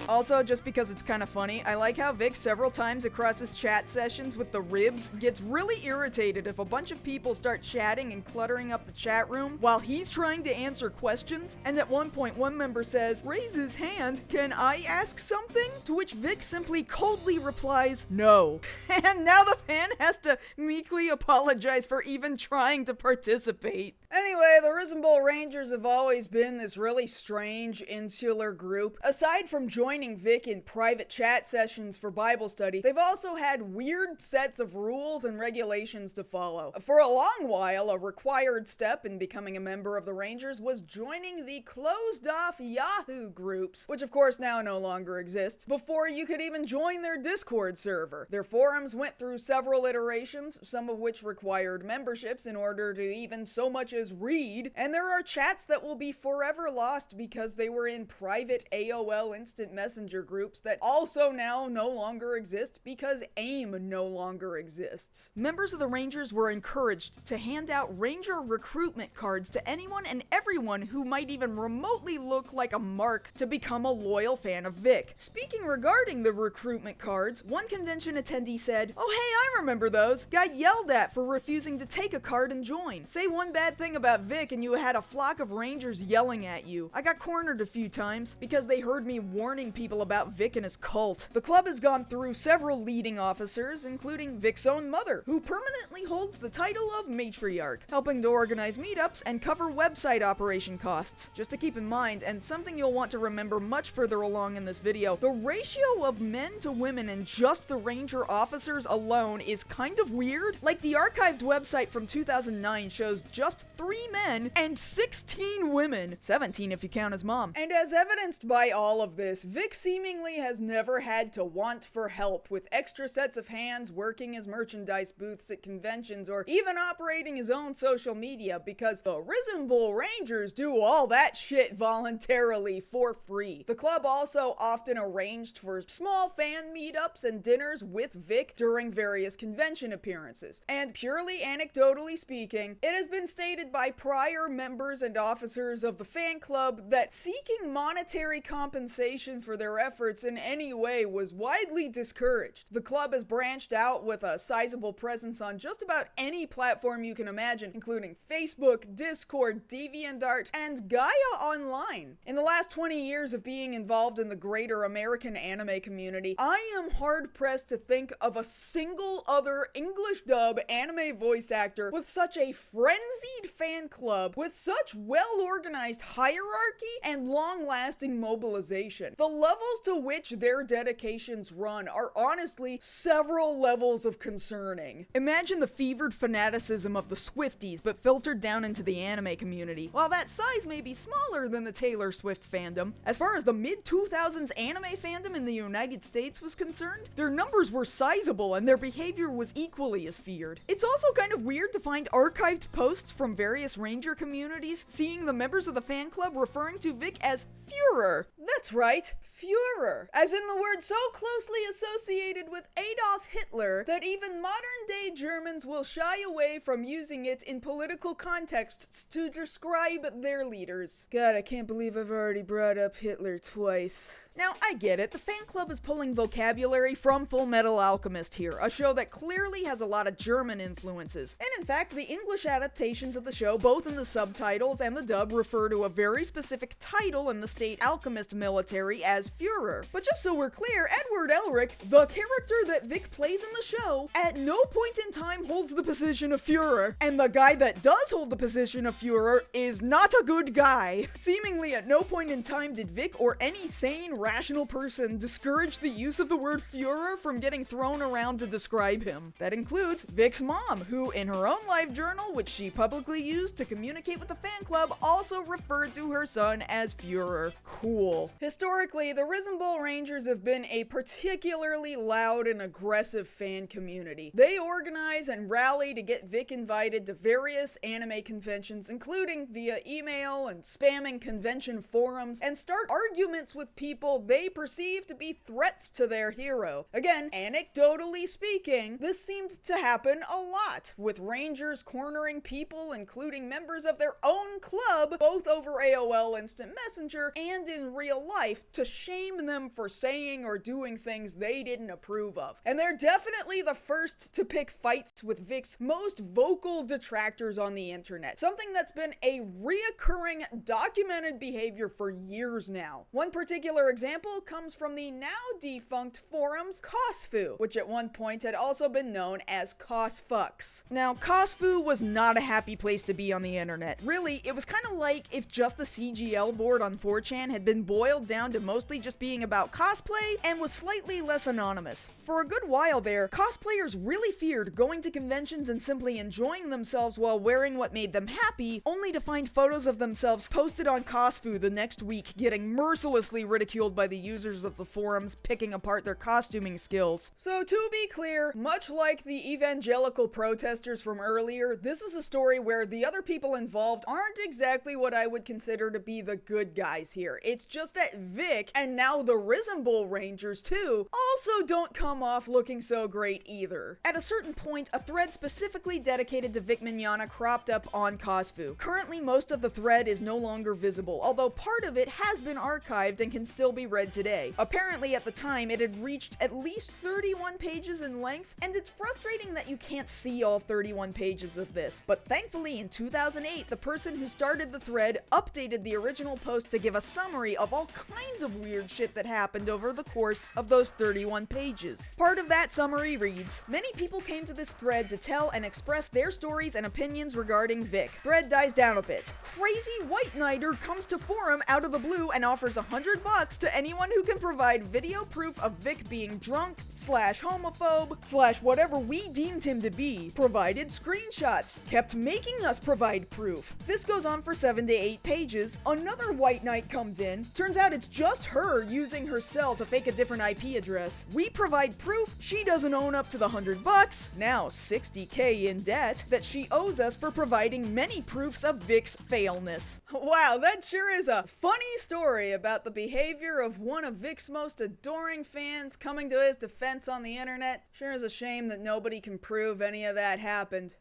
Also, just because it's kind of funny, I like how Vic several times across his chat sessions with the ribs gets really irritated if a bunch of people start chatting and cluttering up the chat room while he's trying to answer questions, and at one point one member says, "Raise his hand, can I ask something?" To which Vic simply coldly replies, "No." And now the fan has to meekly apologize for even trying to participate. Anyway, the Risembool Rangers have always been this really strange, insular group. Aside from joining Vic in private chat sessions for Bible study, they've also had weird sets of rules and regulations to follow. For a long while, a required step in becoming a member of the Rangers was joining the closed-off Yahoo groups, which of course now no longer exists, before you could even join their Discord server. Their forums went through several iterations, some of which required memberships in order to even so much as read, and there are chats that will be forever lost because they were in private AOL Instant Messenger groups that also now no longer exist because AIM no longer exists. Members of the Rangers were encouraged to hand out Ranger recruitment cards to anyone and everyone who might even remotely look like a mark to become a loyal fan of Vic. Speaking regarding the recruitment cards, one convention attendee said, "Oh hey, I remember those. Got yelled at for refusing to take a card and join. Say one bad thing about Vic and you had a flock of Rangers yelling at you. I got cornered a few times because they heard me warning people about Vic and his cult." The club has gone through several leading officers, including Vic's own mother, who permanently holds the title of matriarch, helping to organize meetups and cover website operation costs. Just to keep in mind, and something you'll want to remember much further along in this video, the ratio of men to women in just the Ranger officers alone is kind of weird. Like, the archived website from 2009 shows just 3 men and 16 women, 17 if you count his mom. And as evidenced by all of this, Vic seemingly has never had to want for help with extra sets of hands, working as merchandise booths at conventions, or even operating his own social media, because the Risembool Rangers do all that shit voluntarily for free. The club also often arranged for small fan meetups and dinners with Vic during various convention appearances. And purely anecdotally speaking, it has been stated by prior members and officers of the fan club that seeking monetary compensation for their efforts in any way was widely discouraged. The club has branched out with a sizable presence on just about any platform you can imagine, including Facebook, Discord, DeviantArt, and Gaia Online. In the last 20 years of being involved in the greater American anime community, I am hard-pressed to think of a single other English dub anime voice actor with such a frenzied fan club, with such well-organized hierarchy and long-lasting mobilization. The levels to which their dedications run are honestly several levels of concerning. Imagine the fevered fanaticism of the Swifties, but filtered down into the anime community. While that size may be smaller than the Taylor Swift fandom, as far as the mid-2000s anime fandom in the United States was concerned, their numbers were sizable and their behavior was equally as feared. It's also kind of weird to find archived posts from various Ranger communities seeing the members of the fan club referring to Vic as Führer. That's right, Führer, as in the word so closely associated with Adolf Hitler that even modern-day Germans will shy away from using it in political contexts to describe their leaders. God, I can't believe I've already brought up Hitler twice. Now, I get it, the fan club is pulling vocabulary from Full Metal Alchemist here, a show that clearly has a lot of German influences. And in fact, the English adaptations of the show, both in the subtitles and the dub, refer to a very specific title in the State Alchemist military as Fuhrer. But just so we're clear, Edward Elric, the character that Vic plays in the show, at no point in time holds the position of Fuhrer, and the guy that does hold the position of Fuhrer is not a good guy. Seemingly at no point in time did Vic or any sane, rational person discourage the use of the word Fuhrer from getting thrown around to describe him. That includes Vic's mom, who in her own life journal, which she publicly used to communicate with the fan club, also referred to her son as Fuhrer. Cool. Historically, the Risembool Rangers have been a particularly loud and aggressive fan community. They organize and rally to get Vic invited to various anime conventions, including via email and spamming convention forums, and start arguments with people they perceive to be threats to their hero. Again, anecdotally speaking, this seemed to happen a lot, with Rangers cornering people, including members of their own club, both over AOL Instant Messenger and in real life, to shame them for saying or doing things they didn't approve of. And they're definitely the first to pick fights with Vic's most vocal detractors on the internet, something that's been a reoccurring, documented behavior for years now. One particular example comes from the now defunct forums Cosfu, which at one point had also been known as Cosfucks. Now, Cosfu was not a happy place to be on the internet. Really, it was kind of like if just the CGL board on 4chan had been boiled down to mostly just being about cosplay and was slightly less anonymous. For a good while there, cosplayers really feared going to conventions and simply enjoying themselves while wearing what made them happy, only to find photos of themselves posted on Cosfu the next week getting mercilessly ridiculed by the users of the forums picking apart their costuming skills. So to be clear, much like the evangelical protesters from earlier, this is a story where the other people involved aren't exactly what I would consider to be the good guys here. It's just that Vic, and now the Risembool Rangers too, also don't come off looking so great either. At a certain point, a thread specifically dedicated to Vic Mignogna cropped up on Cosfu. Currently, most of the thread is no longer visible, although part of it has been archived and can still be read today. Apparently, at the time, it had reached at least 31 pages in length, and it's frustrating that you can't see all 31 pages of this. But thankfully, in 2008, the person who started the thread updated the original post to give a summary of all kinds of weird shit that happened over the course of those 31 pages. Part of that summary reads, "Many people came to this thread to tell and express their stories and opinions regarding Vic. Thread dies down a bit. Crazy White Knighter comes to forum out of the blue and offers $100 to anyone who can provide video proof of Vic being drunk, /homophobe, whatever we deemed him to be. Provided screenshots. Kept making us provide proof. This goes on for 7 to 8 pages. Another White Knight comes in. Turns out it's just her using her cell to fake a different IP address. We provide proof she doesn't own up to the $100, now $60K in debt, that she owes us for providing many proofs of Vic's failness." Wow, that sure is a funny story about the behavior of one of Vic's most adoring fans coming to his defense on the internet. Sure is a shame that nobody can prove any of that happened.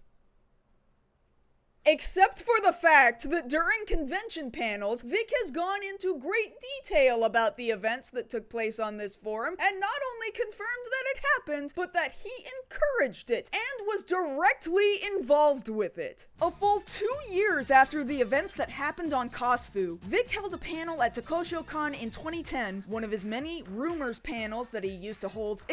Except for the fact that during convention panels, Vic has gone into great detail about the events that took place on this forum, and not only confirmed that it happened, but that he encouraged it and was directly involved with it. A full 2 years after the events that happened on Cosfu, Vic held a panel at TokoshoCon in 2010, one of his many rumors panels that he used to hold.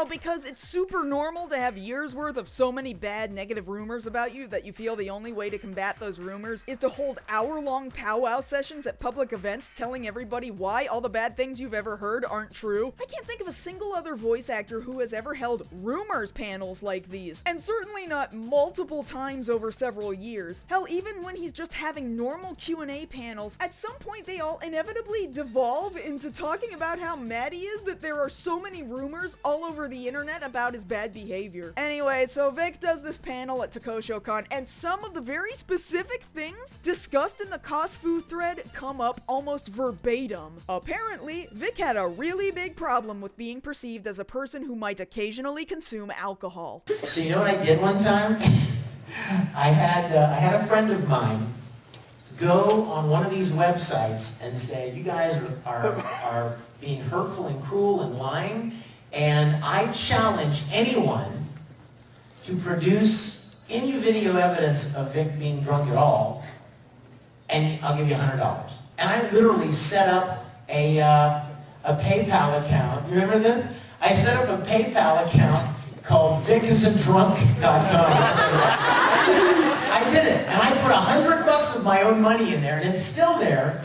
Because it's super normal to have years worth of so many bad negative rumors about you that you feel the only way to combat those rumors is to hold hour-long powwow sessions at public events telling everybody why all the bad things you've ever heard aren't true. I can't think of a single other voice actor who has ever held rumors panels like these, and certainly not multiple times over several years. Hell, even when he's just having normal Q&A panels, at some point they all inevitably devolve into talking about how mad he is that there are so many rumors all over the internet about his bad behavior. Anyway, so Vic does this panel at TokoshoCon, and some of the very specific things discussed in the Cosfu thread come up almost verbatim. Apparently, Vic had a really big problem with being perceived as a person who might occasionally consume alcohol. So you know what I did one time? I had a friend of mine go on one of these websites and say, "You guys are being hurtful and cruel and lying, and I challenge anyone to produce any video evidence of Vic being drunk at all, and I'll give you $100. And I literally set up a PayPal account. You remember this? I set up a PayPal account called VicIsADrunk.com. I did it, and I put $100 of my own money in there, and it's still there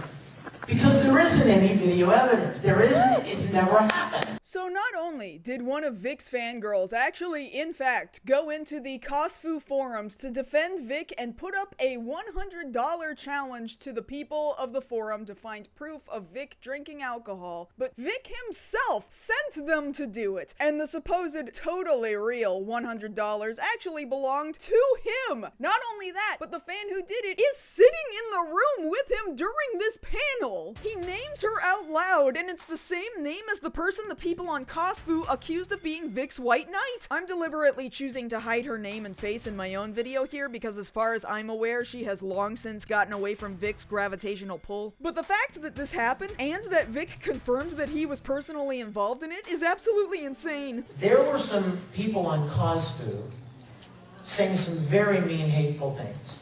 because there isn't any video evidence. There isn't. It's never happened. So not only did one of Vic's fangirls actually, in fact, go into the Cosfu forums to defend Vic and put up a $100 challenge to the people of the forum to find proof of Vic drinking alcohol, but Vic himself sent them to do it, and the supposed totally real $100 actually belonged to him. Not only that, but the fan who did it is sitting in the room with him during this panel. He names her out loud, and it's the same name as the person the people on Cosfu accused of being Vic's white knight. I'm deliberately choosing to hide her name and face in my own video here because as far as I'm aware, she has long since gotten away from Vic's gravitational pull. But the fact that this happened and that Vic confirmed that he was personally involved in it is absolutely insane. There were some people on Cosfu saying some very mean, hateful things.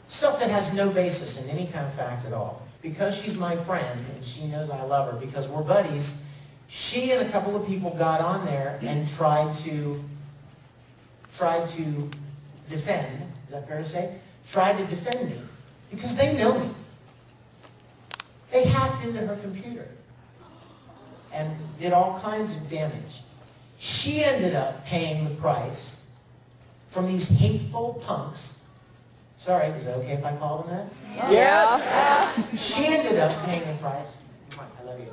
Stuff that has no basis in any kind of fact at all. Because she's my friend and she knows I love her, because we're buddies, she and a couple of people got on there and tried to defend, is that fair to say? Tried to defend me, because they know me. They hacked into her computer and did all kinds of damage. She ended up paying the price from these hateful punks. Sorry, is it okay if I call them that? Yeah. She ended up paying the price. I love you.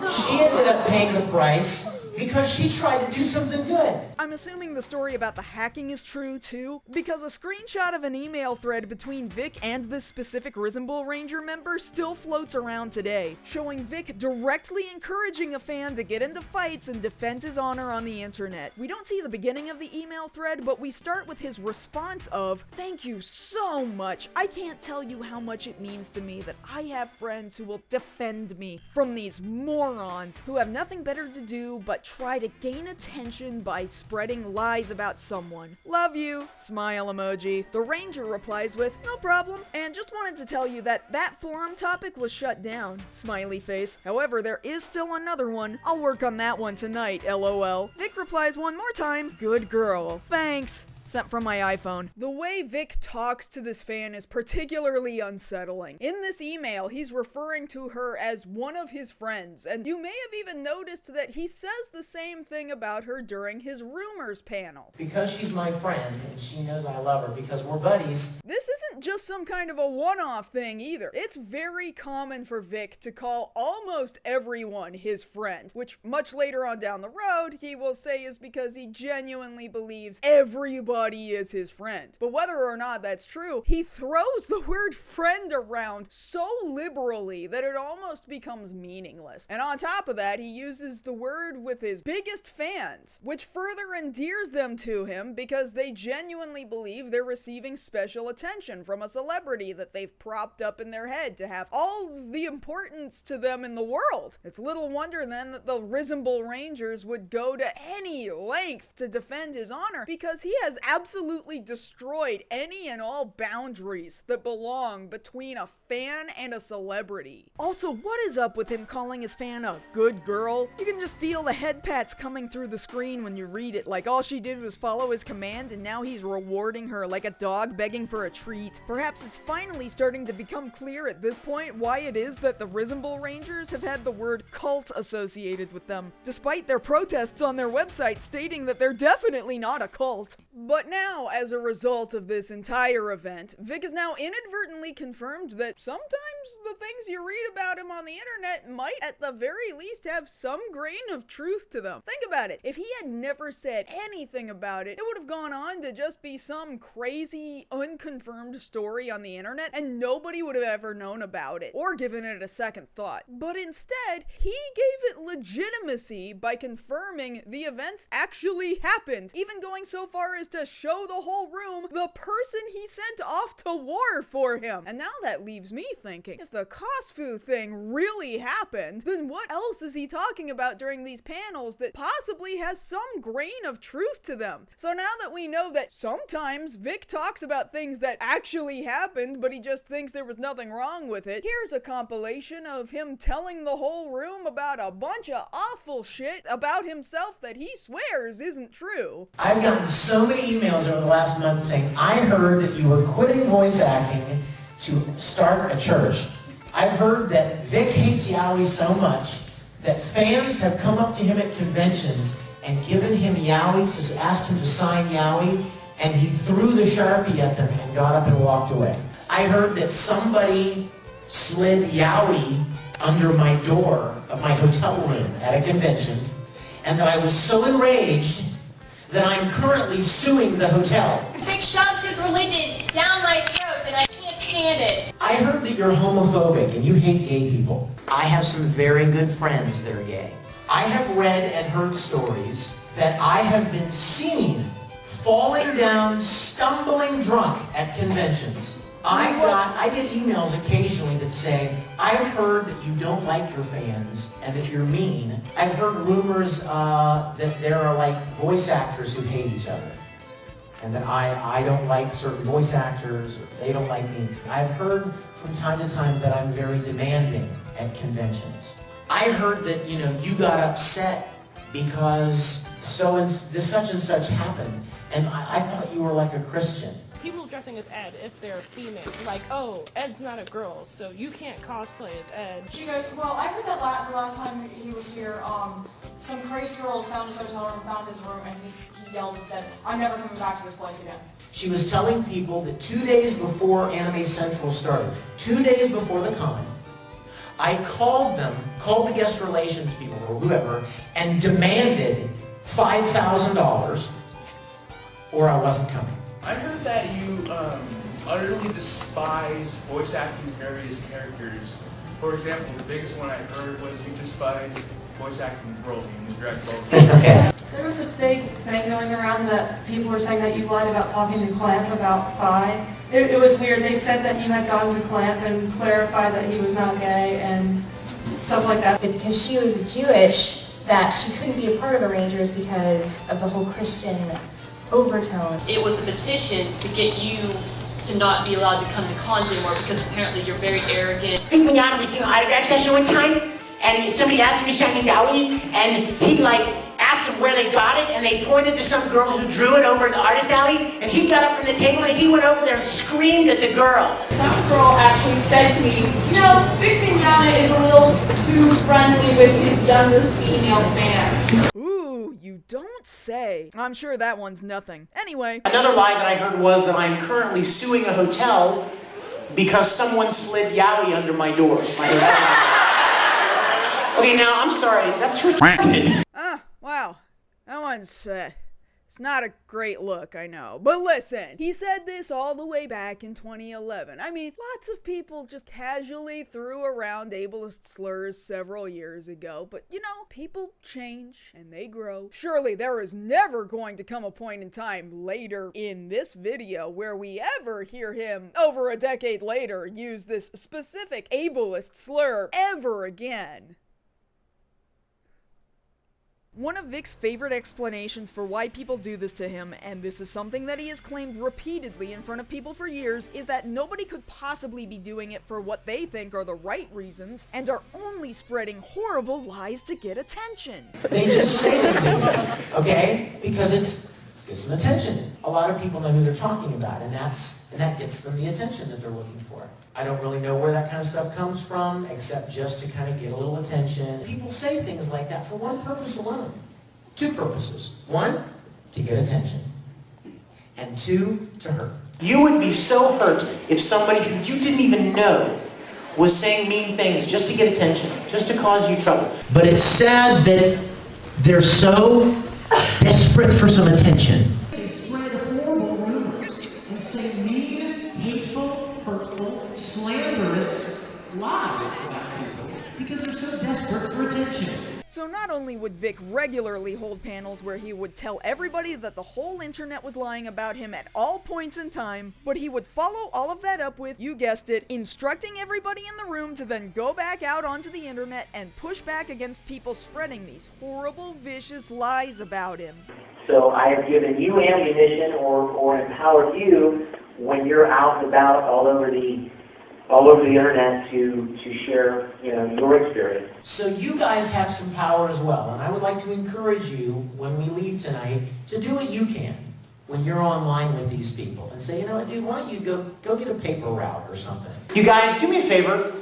She ended up paying the price because she tried to do something good. I'm assuming the story about the hacking is true too, because a screenshot of an email thread between Vic and this specific Risembool Ranger member still floats around today, showing Vic directly encouraging a fan to get into fights and defend his honor on the internet. We don't see the beginning of the email thread, but we start with his response of, "Thank you so much. I can't tell you how much it means to me that I have friends who will defend me from these morons who have nothing better to do but try to gain attention by spreading lies about someone. Love you," smile emoji. The Ranger replies with, "No problem, and just wanted to tell you that that forum topic was shut down," smiley face. "However, there is still another one. I'll work on that one tonight, lol." Vic replies one more time, "Good girl. Thanks." Sent from my iPhone. The way Vic talks to this fan is particularly unsettling. In this email, he's referring to her as one of his friends, and you may have even noticed that he says the same thing about her during his rumors panel. Because she's my friend and she knows I love her, because we're buddies. This isn't just some kind of a one-off thing either. It's very common for Vic to call almost everyone his friend, which much later on down the road, he will say is because he genuinely believes everybody is his friend. But whether or not that's true, he throws the word friend around so liberally that it almost becomes meaningless. And on top of that, he uses the word with his biggest fans, which further endears them to him because they genuinely believe they're receiving special attention from a celebrity that they've propped up in their head to have all the importance to them in the world. It's little wonder then that the Risembool Rangers would go to any length to defend his honor, because he has absolutely destroyed any and all boundaries that belong between a fan and a celebrity. Also, what is up with him calling his fan a good girl? You can just feel the head pats coming through the screen when you read it, like all she did was follow his command and now he's rewarding her like a dog begging for a treat. Perhaps it's finally starting to become clear at this point why it is that the Risembool Rangers have had the word cult associated with them, despite their protests on their website stating that they're definitely not a cult. But now, as a result of this entire event, Vic has now inadvertently confirmed that sometimes the things you read about him on the internet might at the very least have some grain of truth to them. Think about it. If he had never said anything about it, it would have gone on to just be some crazy, unconfirmed story on the internet and nobody would have ever known about it or given it a second thought. But instead, he gave it legitimacy by confirming the events actually happened, even going so far as to show the whole room the person he sent off to war for him. And now that leaves me thinking, if the Cosfu thing really happened, then what else is he talking about during these panels that possibly has some grain of truth to them? So now that we know that sometimes Vic talks about things that actually actually happened, but he just thinks there was nothing wrong with it. Here's a compilation of him telling the whole room about a bunch of awful shit about himself that he swears isn't true. I've gotten so many emails over the last month saying, I heard that you were quitting voice acting to start a church. I've heard that Vic hates Yowie so much that fans have come up to him at conventions and given him Yowie to ask him to sign Yowie, and he threw the Sharpie at them and got up and walked away. I heard that somebody slid Yowie under my door of my hotel room at a convention, and that I was so enraged that I'm currently suing the hotel. Vic shoves his religion down my throat and I can't stand it. I heard that you're homophobic and you hate gay people. I have some very good friends that are gay. I have read and heard stories that I have been seen falling down, stumbling drunk at conventions. I get emails occasionally that say, I've heard that you don't like your fans and that you're mean. I've heard rumors that there are like voice actors who hate each other. And that I don't like certain voice actors, or they don't like me. I've heard from time to time that I'm very demanding at conventions. I heard that, you got upset because such and such happened. And I thought you were like a Christian. People dressing as Ed if they're female. Like, oh, Ed's not a girl, so you can't cosplay as Ed. She goes, well, I heard that the last time he was here, some crazy girls found his hotel room, found his room, and he yelled and said, I'm never coming back to this place again. She was telling people that 2 days before Anime Central started, 2 days before the con, I called the guest relations people or whoever, and demanded $5,000 or I wasn't coming. I heard that you utterly despise voice acting various characters. For example, the biggest one I heard was you despise voice acting Broly in the Dragon Ball Z. Okay. There was a big thing going around that people were saying that you lied about talking to Clamp about Phi. It was weird. They said that you had gone to Clamp and clarified that he was not gay and stuff like that. Because she was Jewish, that she couldn't be a part of the Rangers because of the whole Christian overtone. It was a petition to get you to not be allowed to come to cons anymore because apparently you're very arrogant. Vic Mignogna was doing an autograph session one time, and somebody asked him to sign Yowie, and he asked them where they got it, and they pointed to some girl who drew it over in the artist alley, and he got up from the table and he went over there and screamed at the girl. Some girl actually said to me, Vic Mignogna is a little too friendly with his younger female fans. Ooh, you don't say. I'm sure that one's nothing. Anyway. Another lie that I heard was that I'm currently suing a hotel because someone slid Yowie under my door. Okay, now, I'm sorry, that's retarded. Wow. That one's, it's not a great look, I know. But listen, he said this all the way back in 2011. I mean, lots of people just casually threw around ableist slurs several years ago, but people change and they grow. Surely there is never going to come a point in time later in this video where we ever hear him, over a decade later, use this specific ableist slur ever again. One of Vic's favorite explanations for why people do this to him, and this is something that he has claimed repeatedly in front of people for years, is that nobody could possibly be doing it for what they think are the right reasons, and are only spreading horrible lies to get attention. They just say it, okay? Because it gets them attention. A lot of people know who they're talking about, and that gets them the attention that they're looking for. I don't really know where that kind of stuff comes from, except just to kind of get a little attention. People say things like that for one purpose alone. Two purposes. One, to get attention. And two, to hurt. You would be so hurt if somebody who you didn't even know was saying mean things just to get attention, just to cause you trouble. But it's sad that they're so desperate for some attention. They spread horrible rumors and say mean, hateful, hurtful, slanderous lies about people because they're so desperate for attention. So not only would Vic regularly hold panels where he would tell everybody that the whole internet was lying about him at all points in time, but he would follow all of that up with, you guessed it, instructing everybody in the room to then go back out onto the internet and push back against people spreading these horrible, vicious lies about him. So I have given you ammunition or empowered you when you're out and about all over the internet to share, your experience. So you guys have some power as well, and I would like to encourage you when we leave tonight to do what you can when you're online with these people and say, dude, why don't you go get a paper route or something. You guys, do me a favor.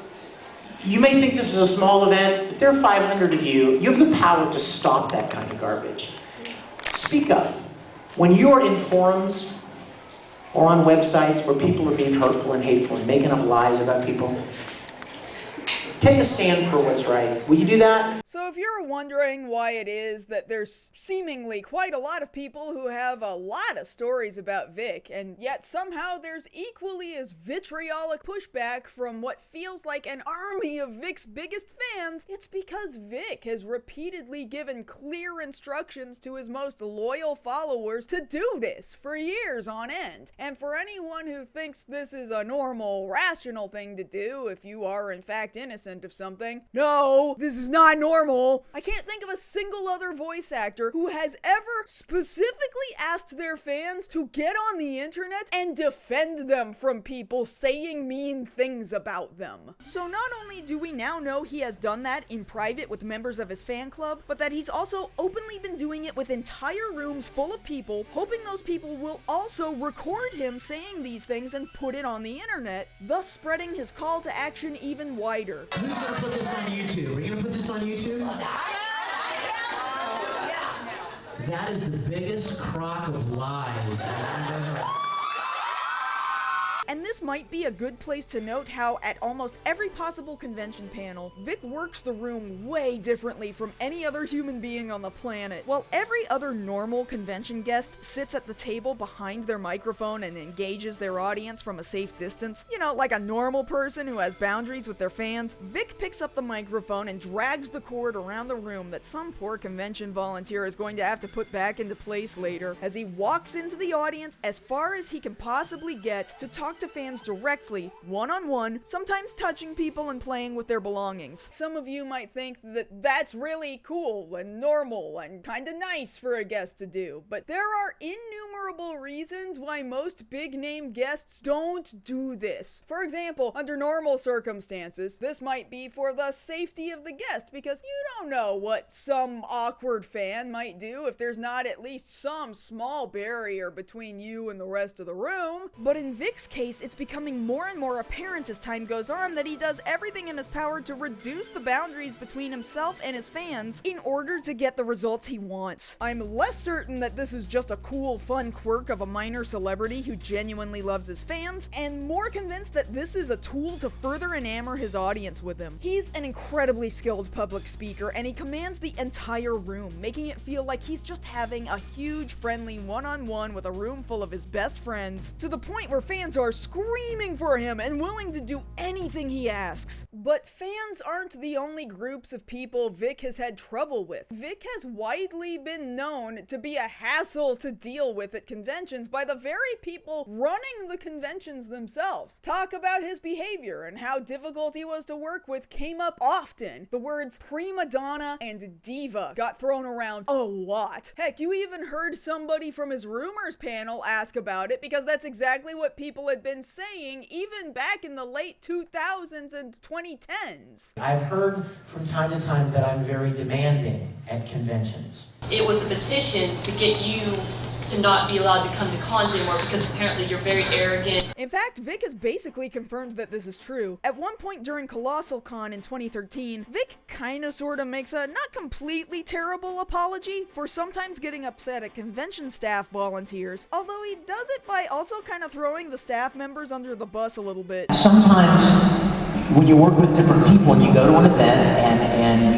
You may think this is a small event, but there are 500 of you. You have the power to stop that kind of garbage. Speak up. When you're in forums or on websites where people are being hurtful and hateful and making up lies about people, take a stand for what's right. Will you do that? So if you're wondering why it is that there's seemingly quite a lot of people who have a lot of stories about Vic, and yet somehow there's equally as vitriolic pushback from what feels like an army of Vic's biggest fans, it's because Vic has repeatedly given clear instructions to his most loyal followers to do this for years on end. And for anyone who thinks this is a normal, rational thing to do if you are in fact innocent of something, no, this is not normal. I can't think of a single other voice actor who has ever specifically asked their fans to get on the internet and defend them from people saying mean things about them. So not only do we now know he has done that in private with members of his fan club, but that he's also openly been doing it with entire rooms full of people, hoping those people will also record him saying these things and put it on the internet, thus spreading his call to action even wider. Who's gonna put this on YouTube? Are you gonna put this on YouTube? That is the biggest crock of lies I've ever heard. And this might be a good place to note how at almost every possible convention panel, Vic works the room way differently from any other human being on the planet. While every other normal convention guest sits at the table behind their microphone and engages their audience from a safe distance, like a normal person who has boundaries with their fans, Vic picks up the microphone and drags the cord around the room that some poor convention volunteer is going to have to put back into place later, as he walks into the audience as far as he can possibly get to talk to fans directly, one-on-one, sometimes touching people and playing with their belongings. Some of you might think that that's really cool and normal and kinda nice for a guest to do, but there are innumerable reasons why most big-name guests don't do this. For example, under normal circumstances, this might be for the safety of the guest, because you don't know what some awkward fan might do if there's not at least some small barrier between you and the rest of the room. But in Vic's case, it's becoming more and more apparent as time goes on that he does everything in his power to reduce the boundaries between himself and his fans in order to get the results he wants. I'm less certain that this is just a cool, fun quirk of a minor celebrity who genuinely loves his fans, and more convinced that this is a tool to further enamor his audience with him. He's an incredibly skilled public speaker, and he commands the entire room, making it feel like he's just having a huge, friendly one-on-one with a room full of his best friends, to the point where fans are screaming for him and willing to do anything he asks. But fans aren't the only groups of people Vic has had trouble with. Vic has widely been known to be a hassle to deal with at conventions by the very people running the conventions themselves. Talk about his behavior and how difficult he was to work with came up often. The words prima donna and diva got thrown around a lot. Heck, you even heard somebody from his rumors panel ask about it, because that's exactly what people had been saying even back in the late 2000s and 2010s. I've heard from time to time that I'm very demanding at conventions. It was a petition to get you to not be allowed to come to cons anymore because apparently you're very arrogant. In fact, Vic has basically confirmed that this is true. At one point during Colossal Con in 2013, Vic kinda sorta makes a not completely terrible apology for sometimes getting upset at convention staff volunteers, although he does it by also kinda throwing the staff members under the bus a little bit. Sometimes when you work with different people and you go to an event and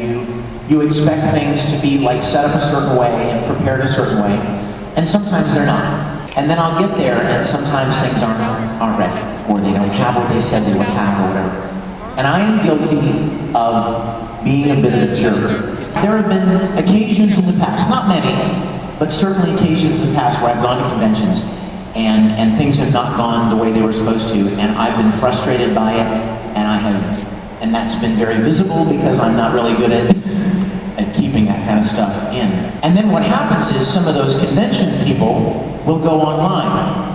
you expect things to be like set up a certain way and prepared a certain way, and sometimes they're not. And then I'll get there and sometimes things aren't ready, or they don't have what they said they would have or whatever. And I am guilty of being a bit of a jerk. There have been occasions in the past, not many, but certainly occasions in the past where I've gone to conventions and things have not gone the way they were supposed to, and I've been frustrated by it, and that's been very visible because I'm not really good at keeping that kind of stuff in. And then what happens is some of those convention people will go online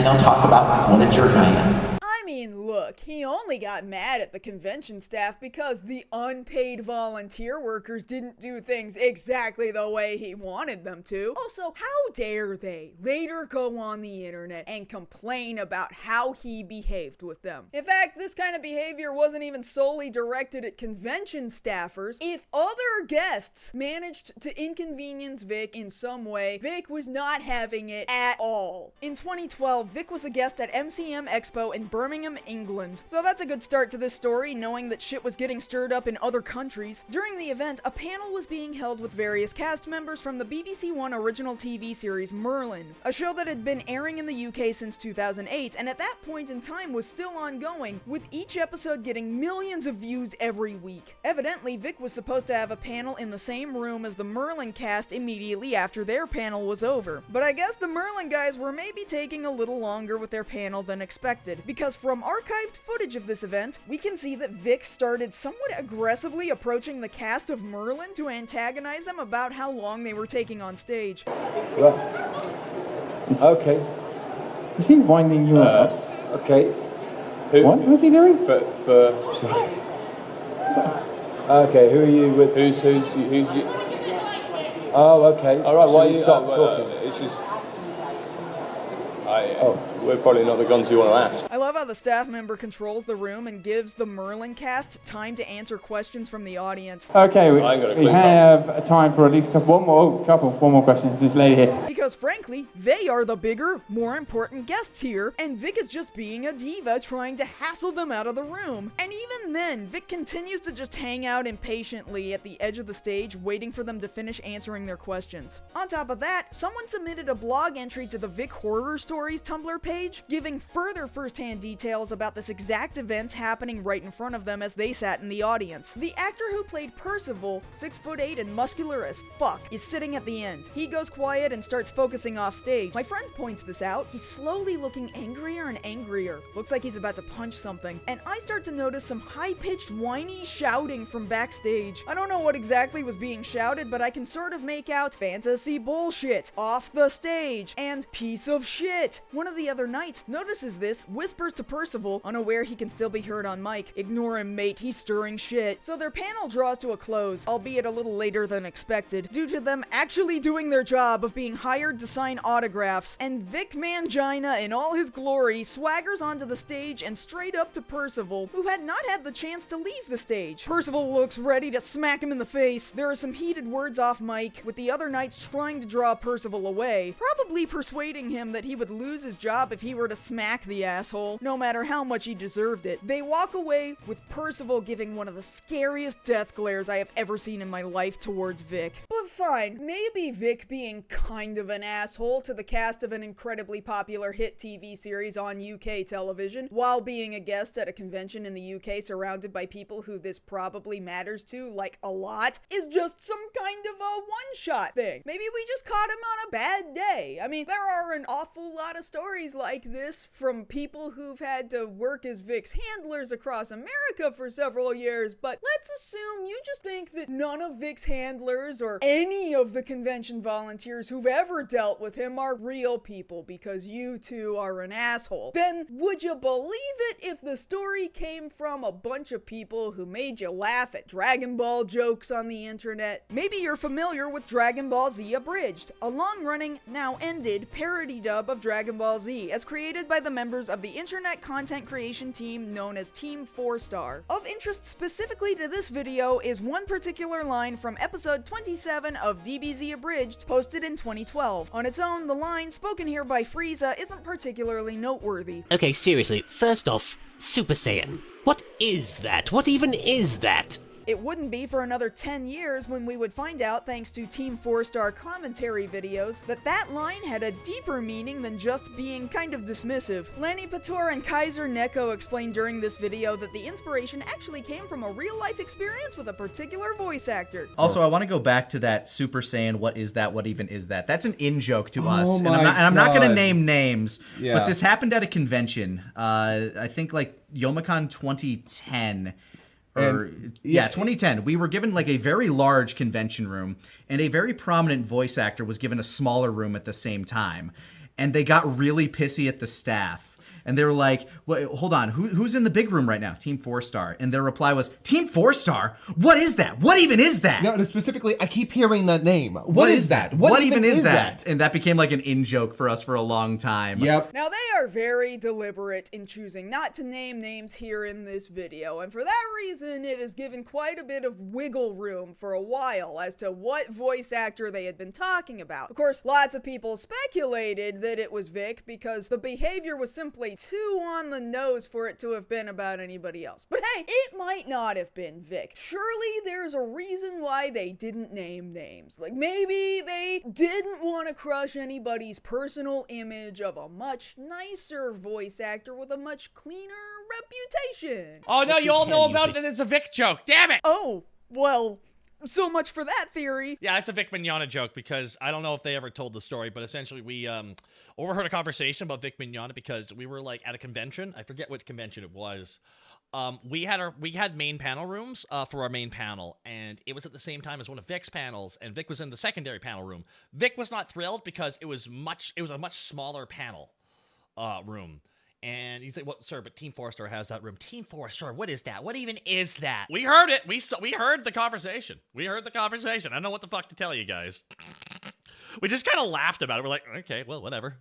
and they'll talk about what a jerk I am. I mean, look, he only got mad at the convention staff because the unpaid volunteer workers didn't do things exactly the way he wanted them to. Also, how dare they later go on the internet and complain about how he behaved with them? In fact, this kind of behavior wasn't even solely directed at convention staffers. If other guests managed to inconvenience Vic in some way, Vic was not having it at all. In 2012, Vic was a guest at MCM Expo in Birmingham, England. So that's a good start to this story, knowing that shit was getting stirred up in other countries. During the event, a panel was being held with various cast members from the BBC One original TV series Merlin, a show that had been airing in the UK since 2008, and at that point in time was still ongoing, with each episode getting millions of views every week. Evidently, Vic was supposed to have a panel in the same room as the Merlin cast immediately after their panel was over. But I guess the Merlin guys were maybe taking a little longer with their panel than expected, because from archived footage of this event, we can see that Vic started somewhat aggressively approaching the cast of Merlin to antagonize them about how long they were taking on stage. Okay. Is he winding you up? Okay. What was he doing? Okay, who are you with? Who's you? Oh, okay. All right, why you stop talking? It's just... We're probably not the guns you want to ask. I love how the staff member controls the room and gives the Merlin cast time to answer questions from the audience. Okay, we have time for at least one more question. This lady here. Because frankly, they are the bigger, more important guests here, and Vic is just being a diva trying to hassle them out of the room. And even then, Vic continues to just hang out impatiently at the edge of the stage, waiting for them to finish answering their questions. On top of that, someone submitted a blog entry to the Vic Horror Stories Tumblr page, giving further first-hand details about this exact event happening right in front of them as they sat in the audience. The actor who played Percival, 6'8" and muscular as fuck, is sitting at the end. He goes quiet and starts focusing off stage. My friend points this out. He's slowly looking angrier and angrier. Looks like he's about to punch something. And I start to notice some high-pitched, whiny shouting from backstage. I don't know what exactly was being shouted, but I can sort of make out fantasy bullshit, off the stage, and piece of shit. One of the other knights notices this, whispers to Percival, unaware he can still be heard on mic. Ignore him, mate, he's stirring shit. So their panel draws to a close, albeit a little later than expected, due to them actually doing their job of being hired to sign autographs, and Vic Mangina in all his glory swaggers onto the stage and straight up to Percival, who had not had the chance to leave the stage. Percival looks ready to smack him in the face. There are some heated words off mic, with the other knights trying to draw Percival away, probably persuading him that he would lose his job if he were to smack the asshole, no matter how much he deserved it. They walk away with Percival giving one of the scariest death glares I have ever seen in my life towards Vic. But fine, maybe Vic being kind of an asshole to the cast of an incredibly popular hit TV series on UK television, while being a guest at a convention in the UK surrounded by people who this probably matters to, like, a lot, is just some kind of a one-shot thing. Maybe we just caught him on a bad day. I mean, there are an awful lot of stories like this from people who've had to work as Vic's handlers across America for several years, but let's assume you just think that none of Vic's handlers or any of the convention volunteers who've ever dealt with him are real people because you two are an asshole. Then would you believe it if the story came from a bunch of people who made you laugh at Dragon Ball jokes on the internet? Maybe you're familiar with Dragon Ball Z Abridged, a long-running, now ended parody dub of Dragon Ball Z, as created by the members of the internet content creation team known as Team 4-Star. Of interest specifically to this video is one particular line from episode 27 of DBZ Abridged, posted in 2012. On its own, the line, spoken here by Frieza, isn't particularly noteworthy. Okay, seriously, first off, Super Saiyan. What is that? What even is that? It wouldn't be for another 10 years when we would find out, thanks to Team 4-Star commentary videos, that line had a deeper meaning than just being kind of dismissive. Lanny Pator and Kaiser Neko explained during this video that the inspiration actually came from a real-life experience with a particular voice actor. Also, I want to go back to that Super Saiyan, what is that, what even is that? That's an in-joke to us, and I'm not going to name names, but this happened at a convention, I think like Youmacon 2010, 2010. We were given like a very large convention room, and a very prominent voice actor was given a smaller room at the same time. and they got really pissy at the staff. And they were like, well, hold on, who's in the big room right now? Team 4-Star. And their reply was, Team 4-Star? What is that? What even is that? No, specifically, I keep hearing that name. What is that? What even is that? And that became like an in-joke for us for a long time. Yep. Now, they are very deliberate in choosing not to name names here in this video, and for that reason, it has given quite a bit of wiggle room for a while as to what voice actor they had been talking about. Of course, lots of people speculated that it was Vic because the behavior was simply too on the nose for it to have been about anybody else. But hey, it might not have been Vic. Surely there's a reason why they didn't name names. Like maybe they didn't want to crush anybody's personal image of a much nicer voice actor with a much cleaner reputation. Oh no, you all know about it and it's a Vic joke. Damn it! Oh, well, so much for that theory. Yeah, it's a Vic Mignogna joke because I don't know if they ever told the story, but essentially we overheard a conversation about Vic Mignogna because we were like at a convention. I forget which convention it was. We had main panel rooms for our main panel, and it was at the same time as one of Vic's panels, and Vic was in the secondary panel room. Vic was not thrilled because it was a much smaller panel room. And he's like, well, sir, but Team 4-Star has that room. Team 4-Star, what is that? What even is that? We heard it. We heard the conversation. I don't know what the fuck to tell you guys. We just kind of laughed about it. We're like, okay, well, whatever.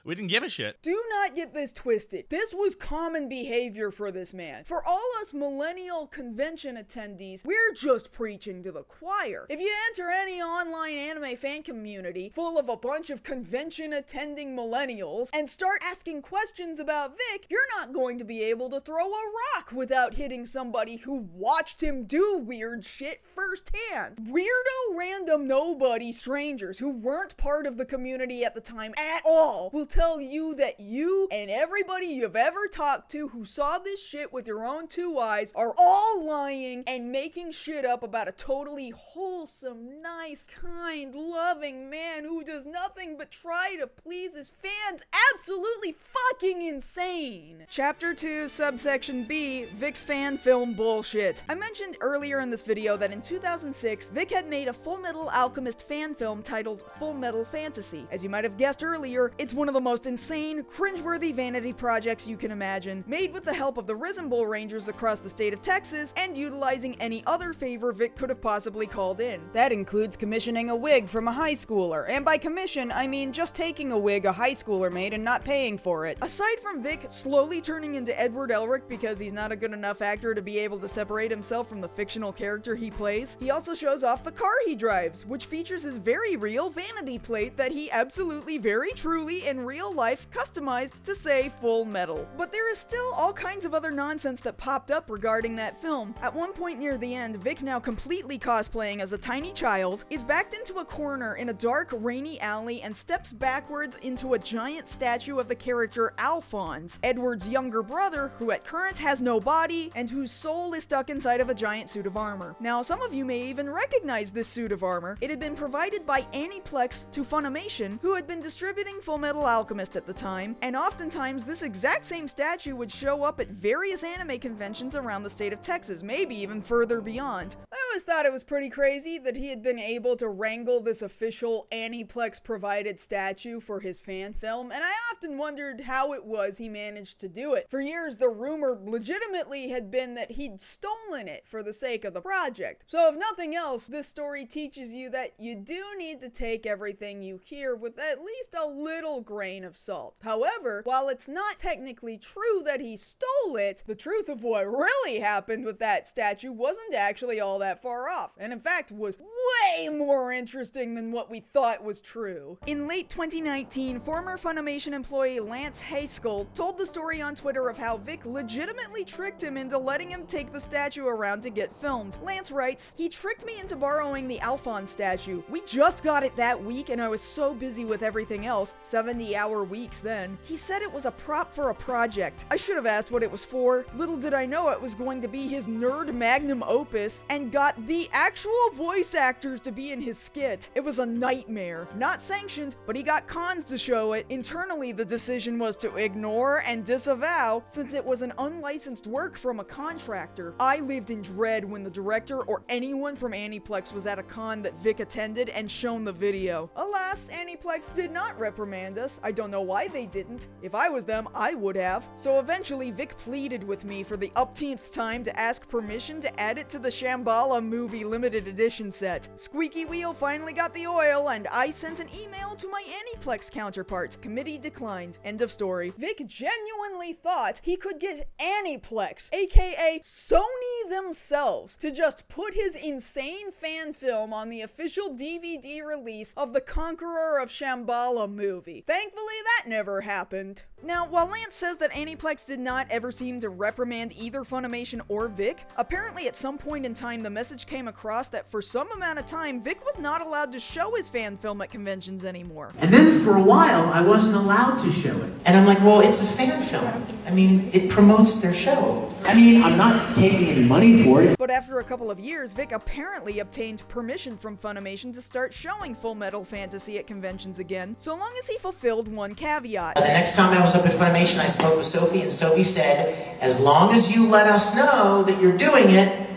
We didn't give a shit. Do not get this twisted. This was common behavior for this man. For all us millennial convention attendees, we're just preaching to the choir. If you enter any online anime fan community full of a bunch of convention attending millennials and start asking questions about Vic, you're not going to be able to throw a rock without hitting somebody who watched him do weird shit firsthand. Weirdo random nobody strangers who weren't part of the community at the time at all will tell you that you and everybody you've ever talked to who saw this shit with your own two eyes are all lying and making shit up about a totally wholesome, nice, kind, loving man who does nothing but try to please his fans. Absolutely fucking insane. Chapter 2, Subsection B, Vic's fan film bullshit. I mentioned earlier in this video that in 2006, Vic had made a Full Metal Alchemist fan film titled Full Metal Fantasy. As you might have guessed earlier, it's one of the most insane, cringeworthy vanity projects you can imagine, made with the help of the Risembool Rangers across the state of Texas and utilizing any other favor Vic could have possibly called in. That includes commissioning a wig from a high schooler, and by commission, I mean just taking a wig a high schooler made and not paying for it. Aside from Vic slowly turning into Edward Elric because he's not a good enough actor to be able to separate himself from the fictional character he plays, he also shows off the car he drives, which features his very real vanity plate that he absolutely very truly in real life customized to say Full Metal. But there is still all kinds of other nonsense that popped up regarding that film. At one point near the end, Vic, now completely cosplaying as a tiny child, is backed into a corner in a dark, rainy alley and steps backwards into a giant statue of the character Alphonse, Edward's younger brother, who at current has no body and whose soul is stuck inside of a giant suit of armor. Now, some of you may even recognize this suit of armor. It had been provided by Aniplex to Funimation, who had been distributing Full Metal Alchemist at the time, and oftentimes this exact same statue would show up at various anime conventions around the state of Texas, maybe even further beyond. I always thought it was pretty crazy that he had been able to wrangle this official Aniplex provided statue for his fan film, and I often wondered how it was he managed to do it. For years, the rumor legitimately had been that he'd stolen it for the sake of the project. So if nothing else, this story teaches you that you do need to take everything you hear with at least a little grain of salt. However, while it's not technically true that he stole it, the truth of what really happened with that statue wasn't actually all that far off, and in fact was way more interesting than what we thought was true. In late 2019, former Funimation employee Lance Haskell told the story on Twitter of how Vic legitimately tricked him into letting him take the statue around to get filmed. Lance writes, "He tricked me into borrowing the Alphonse statue. We just got it that week and I was so busy with everything else, 70-hour weeks then. He said it was a prop for a project. I should have asked what it was for. Little did I know it was going to be his nerd magnum opus, and got the actual voice actors to be in his skit. It was a nightmare. Not sanctioned, but he got cons to show it. Internally, the decision was to ignore and disavow, since it was an unlicensed work from a contractor. I lived in dread when the director or anyone from Aniplex was at a con that Vic attended and shown the video. Alas, Aniplex did not reprimand us. I don't know why they didn't. If I was them, I would have. So eventually, Vic pleaded with me for the upteenth time to ask permission to add it to the Shambhala movie limited edition set. Squeaky wheel finally got the oil, and I sent an email to my Aniplex counterpart. Committee declined. End of story. Vic genuinely thought he could get Aniplex, aka Sony themselves, to just put his insane fan film on the official DVD release of the Conqueror of Shambhala movie. Thankfully, that never happened. Now, while Lance says that Aniplex did not ever seem to reprimand either Funimation or Vic, apparently at some point in time the message came across that for some amount of time, Vic was not allowed to show his fan film at conventions anymore. And then for a while, I wasn't allowed to show it. And I'm like, well, it's a fan film. I mean, it promotes their show. I mean, I'm not taking any money for it. But after a couple of years, Vic apparently obtained permission from Funimation to start showing Full Metal Fantasy at conventions again, so long as he fulfilled one caveat. The next time I was up at Funimation, I spoke with Sophie, and Sophie said, as long as you let us know that you're doing it,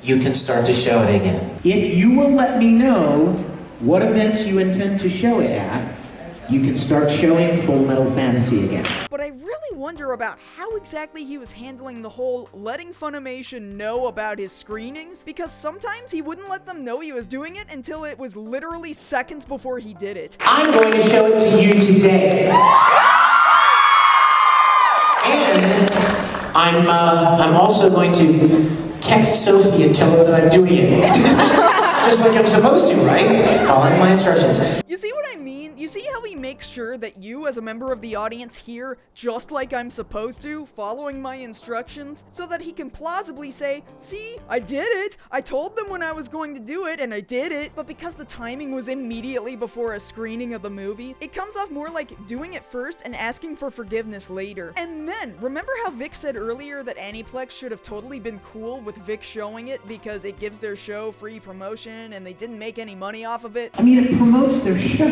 you can start to show it again. If you will let me know what events you intend to show it at, you can start showing Full Metal Fantasy again. But I really wonder about how exactly he was handling the whole letting Funimation know about his screenings, because sometimes he wouldn't let them know he was doing it until it was literally seconds before he did it. I'm going to show it to you today. And I'm also going to text Sophie and tell her that I'm doing it. Just like I'm supposed to, right? Following my instructions. You see what I mean? You see how he makes sure that you, as a member of the audience, hear just like I'm supposed to, following my instructions, so that he can plausibly say, see, I did it. I told them when I was going to do it, and I did it. But because the timing was immediately before a screening of the movie, it comes off more like doing it first and asking for forgiveness later. And then, remember how Vic said earlier that Aniplex should have totally been cool with Vic showing it because it gives their show free promotion and they didn't make any money off of it? I mean, it promotes their show,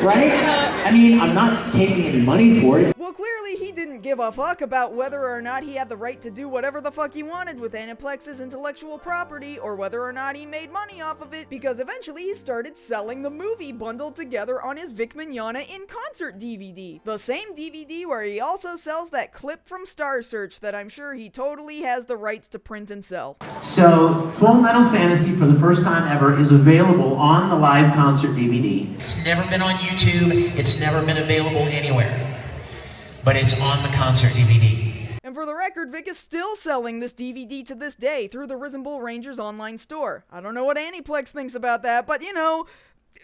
right? I mean, I'm not taking any money for it. Well, clearly he didn't give a fuck about whether or not he had the right to do whatever the fuck he wanted with Aniplex's intellectual property, or whether or not he made money off of it, because eventually he started selling the movie bundled together on his Vic Mignogna in concert DVD. The same DVD where he also sells that clip from Star Search that I'm sure he totally has the rights to print and sell. So, Full Metal Fantasy, for the first time ever, is available on the live concert DVD. It's never been on YouTube, it's never been available anywhere, but it's on the concert DVD. And for the record, Vic is still selling this DVD to this day through the Risembool Rangers online store. I don't know what Aniplex thinks about that, but you know,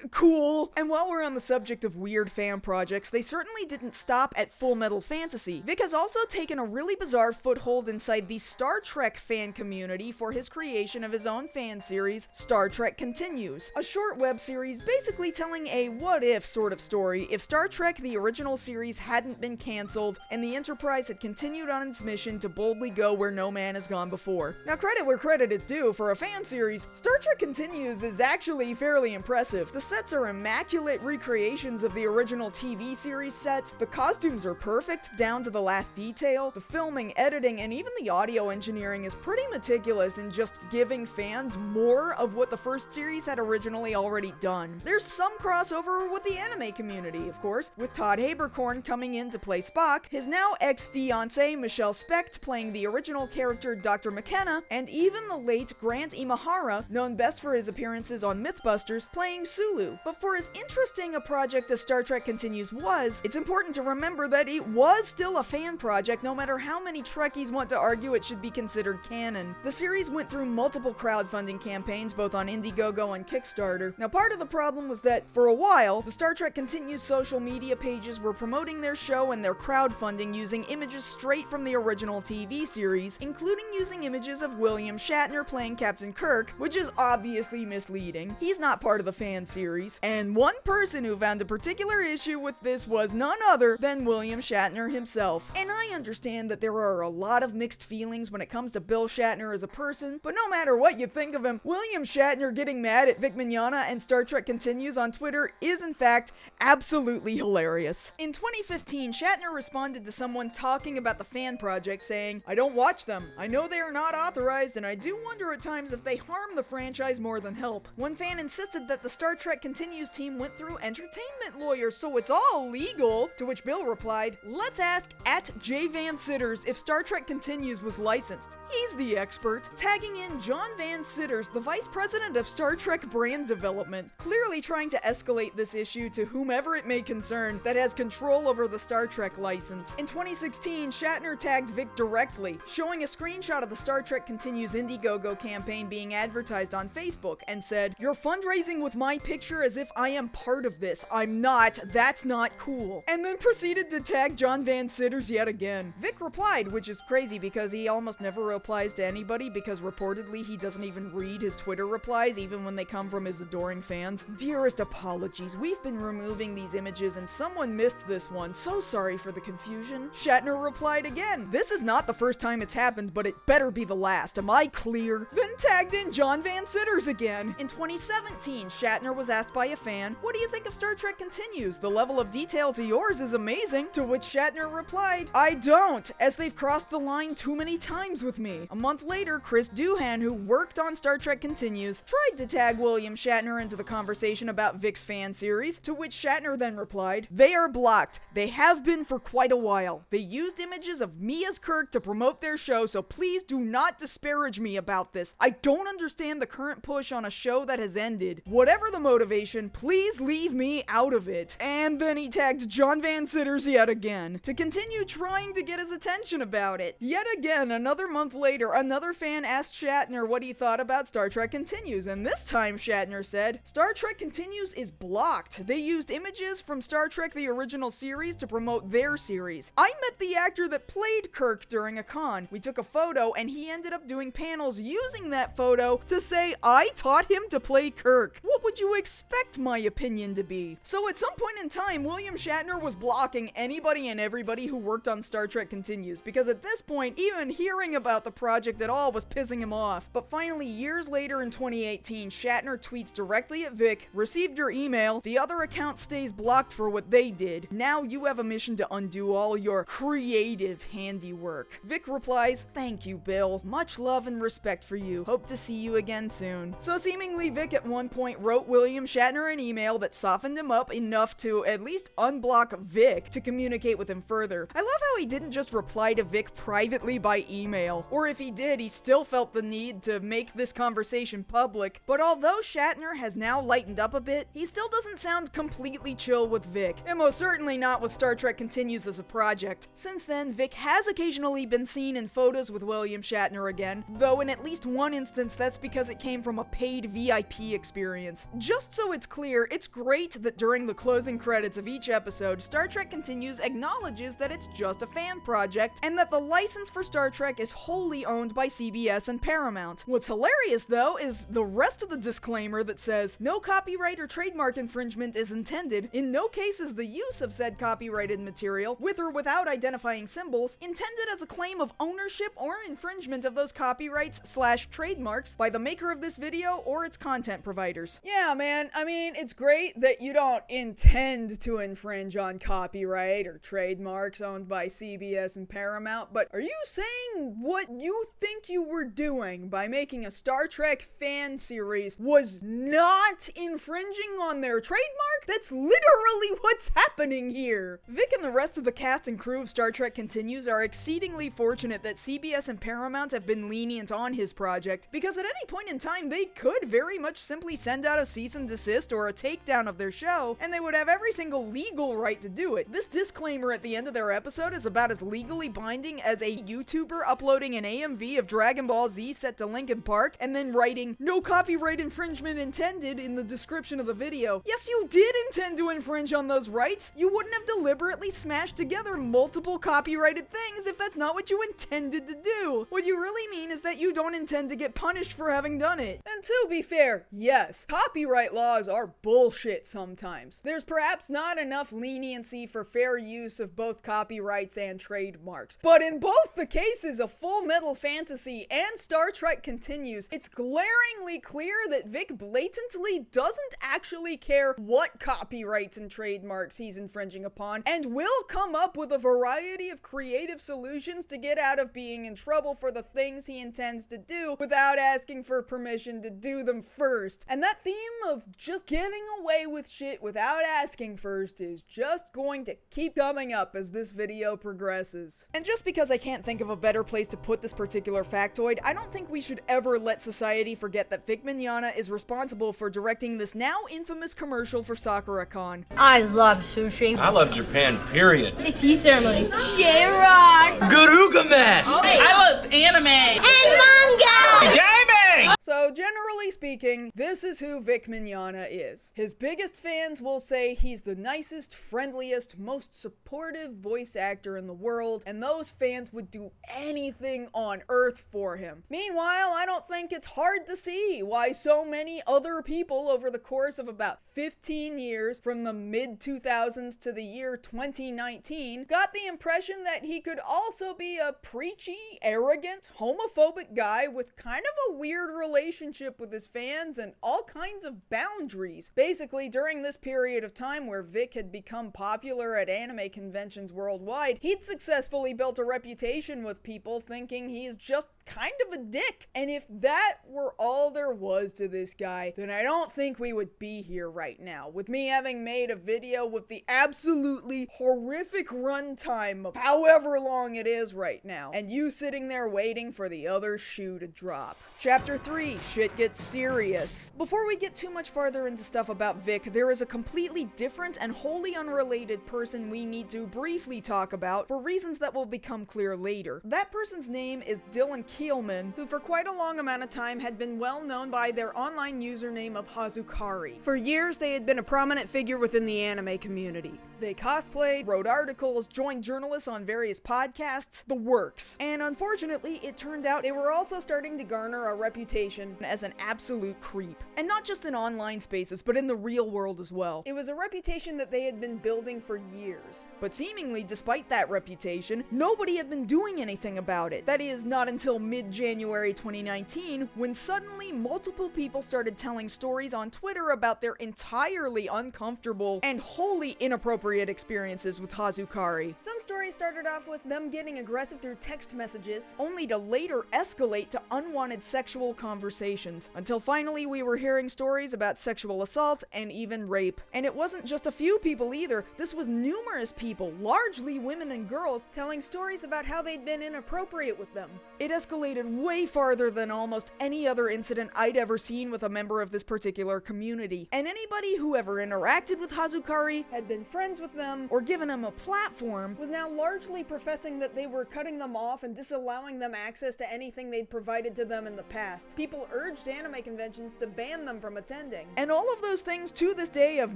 cool. And while we're on the subject of weird fan projects, they certainly didn't stop at Full Metal Fantasy. Vic has also taken a really bizarre foothold inside the Star Trek fan community for his creation of his own fan series, Star Trek Continues, a short web series basically telling a what-if sort of story if Star Trek the original series hadn't been cancelled and the Enterprise had continued on its mission to boldly go where no man has gone before. Now, credit where credit is due. For a fan series, Star Trek Continues is actually fairly impressive. The sets are immaculate recreations of the original TV series sets, the costumes are perfect down to the last detail, the filming, editing, and even the audio engineering is pretty meticulous in just giving fans more of what the first series had originally already done. There's some crossover with the anime community, of course, with Todd Haberkorn coming in to play Spock, his now ex-fiancée Michelle Specht playing the original character Dr. McKenna, and even the late Grant Imahara, known best for his appearances on Mythbusters, playing Sulu. But for as interesting a project as Star Trek Continues was, it's important to remember that it was still a fan project no matter how many Trekkies want to argue it should be considered canon. The series went through multiple crowdfunding campaigns both on Indiegogo and Kickstarter. Now, part of the problem was that, for a while, the Star Trek Continues social media pages were promoting their show and their crowdfunding using images straight from the original TV series, including using images of William Shatner playing Captain Kirk, which is obviously misleading. He's not part of the fan series. series, and one person who found a particular issue with this was none other than William Shatner himself. And I understand that there are a lot of mixed feelings when it comes to Bill Shatner as a person, but no matter what you think of him, William Shatner getting mad at Vic Mignogna and Star Trek Continues on Twitter is in fact absolutely hilarious. In 2015, Shatner responded to someone talking about the fan project saying, "I don't watch them. I know they are not authorized, and I do wonder at times if they harm the franchise more than help." One fan insisted that the Star Trek Continues team went through entertainment lawyers, so it's all legal, to which Bill replied, "Let's ask at J Van Sitters if Star Trek Continues was licensed. He's the expert," tagging in John Van Sitters, the vice president of Star Trek brand development, clearly trying to escalate this issue to whomever it may concern that has control over the Star Trek license. In 2016, Shatner tagged Vic directly, showing a screenshot of the Star Trek Continues Indiegogo campaign being advertised on Facebook, and said, "You're fundraising with my picture as if I am part of this. I'm not. That's not cool." And then proceeded to tag John Van Sitters yet again. Vic replied, which is crazy because he almost never replies to anybody because reportedly he doesn't even read his Twitter replies even when they come from his adoring fans. "Dearest apologies, we've been removing these images and someone missed this one. So sorry for the confusion." Shatner replied again, "This is not the first time it's happened, but it better be the last. Am I clear?" Then tagged in John Van Sitters again. In 2017, Shatner was asked by a fan, "What do you think of Star Trek Continues? The level of detail to yours is amazing." To which Shatner replied, "I don't, as they've crossed the line too many times with me." A month later, Chris Doohan, who worked on Star Trek Continues, tried to tag William Shatner into the conversation about Vic's fan series, to which Shatner then replied, "They are blocked. They have been for quite a while. They used images of me as Kirk to promote their show, so please do not disparage me about this. I don't understand the current push on a show that has ended. Whatever the motivation, please leave me out of it." And then he tagged John Van Sitters yet again, to continue trying to get his attention about it. Yet again, another month later, another fan asked Shatner what he thought about Star Trek Continues, and this time Shatner said, "Star Trek Continues is blocked. They used images from Star Trek the original series to promote their series. I met the actor that played Kirk during a con. We took a photo and he ended up doing panels using that photo to say I taught him to play Kirk. What would you expect my opinion to be?" So at some point in time, William Shatner was blocking anybody and everybody who worked on Star Trek Continues, because at this point, even hearing about the project at all was pissing him off. But finally, years later in 2018, Shatner tweets directly at Vic, "Received your email. The other account stays blocked for what they did. Now you have a mission to undo all your creative handiwork." Vic replies, "Thank you, Bill. Much love and respect for you. Hope to see you again soon." So seemingly Vic at one point wrote William Shatner an email that softened him up enough to at least unblock Vic to communicate with him further. I love how he didn't just reply to Vic privately by email, or if he did, he still felt the need to make this conversation public. But although Shatner has now lightened up a bit, he still doesn't sound completely chill with Vic, and most certainly not with Star Trek Continues as a project. Since then, Vic has occasionally been seen in photos with William Shatner again, though in at least one instance that's because it came from a paid VIP experience. Just so it's clear, it's great that during the closing credits of each episode, Star Trek Continues acknowledges that it's just a fan project, and that the license for Star Trek is wholly owned by CBS and Paramount. What's hilarious, though, is the rest of the disclaimer that says, "No copyright or trademark infringement is intended. In no case is the use of said copyrighted material, with or without identifying symbols, intended as a claim of ownership or infringement of those copyrights/trademarks by the maker of this video or its content providers." Yeah, man, I mean, it's great that you don't intend to infringe on copyright or trademarks owned by CBS and Paramount, but are you saying what you think you were doing by making a Star Trek fan series was not infringing on their trademark? That's literally what's happening here. Vic and the rest of the cast and crew of Star Trek Continues are exceedingly fortunate that CBS and Paramount have been lenient on his project, because at any point in time they could very much simply send out a cease and desist or a takedown of their show, and they would have every single legal right to do it. This disclaimer at the end of their episode is about as legally binding as a YouTuber uploading an AMV of Dragon Ball Z set to Linkin Park and then writing, "No copyright infringement intended" in the description of the video. Yes, you did intend to infringe on those rights. You wouldn't have deliberately smashed together multiple copyrighted things if that's not what you intended to do. What you really mean is that you don't intend to get punished for having done it. And to be fair, yes, copyright copyright laws are bullshit sometimes. There's perhaps not enough leniency for fair use of both copyrights and trademarks. But in both the cases of Full Metal Fantasy and Star Trek Continues, it's glaringly clear that Vic blatantly doesn't actually care what copyrights and trademarks he's infringing upon, and will come up with a variety of creative solutions to get out of being in trouble for the things he intends to do without asking for permission to do them first. And that theme of just getting away with shit without asking first is just going to keep coming up as this video progresses. And just because I can't think of a better place to put this particular factoid, I don't think we should ever let society forget that Vic Mignogna is responsible for directing this now infamous commercial for Sakura-Con. I love sushi. I love Japan, period. The tea ceremonies. J-Rock! Garuga mess! I love anime! And manga! Gaming! So generally speaking, this is who Vic Mignogna is. His biggest fans will say he's the nicest, friendliest, most supportive voice actor in the world, and those fans would do anything on earth for him. Meanwhile, I don't think it's hard to see why so many other people over the course of about 15 years, from the mid-2000s to the year 2019, got the impression that he could also be a preachy, arrogant, homophobic guy with kind of a weird relationship with his fans and all kinds of boundaries. Basically, during this period of time where Vic had become popular at anime conventions worldwide, he'd successfully built a reputation with people thinking he's just kind of a dick. And if that were all there was to this guy, then I don't think we would be here right now, with me having made a video with the absolutely horrific runtime of however long it is right now, and you sitting there waiting for the other shoe to drop. Chapter 3, Shit Gets Serious. Before we get too much farther into stuff about Vic, there is a completely different and wholly unrelated person we need to briefly talk about for reasons that will become clear later. That person's name is Dylan Keelman, who for quite a long amount of time had been well known by their online username of Hazukari. For years, they had been a prominent figure within the anime community. They cosplayed, wrote articles, joined journalists on various podcasts, the works. And unfortunately, it turned out they were also starting to garner a reputation as an absolute creep. And not just in online spaces, but in the real world as well. It was a reputation that they had been building for years. But seemingly, despite that reputation, nobody had been doing anything about it. That is, not until mid-January 2019, when suddenly multiple people started telling stories on Twitter about their entirely uncomfortable and wholly inappropriate experiences with Hazukari. Some stories started off with them getting aggressive through text messages, only to later escalate to unwanted sexual conversations, until finally we were hearing stories about sexual assault and even rape. And it wasn't just a few people either, this was numerous people, largely women and girls, telling stories about how they'd been inappropriate with them. It escalated way farther than almost any other incident I'd ever seen with a member of this particular community. And anybody who ever interacted with Hazukari, had been friends with them, or given them a platform, was now largely professing that they were cutting them off and disallowing them access to anything they'd provided to them in the past. People urged anime conventions to ban them from attending. And all of those things to this day have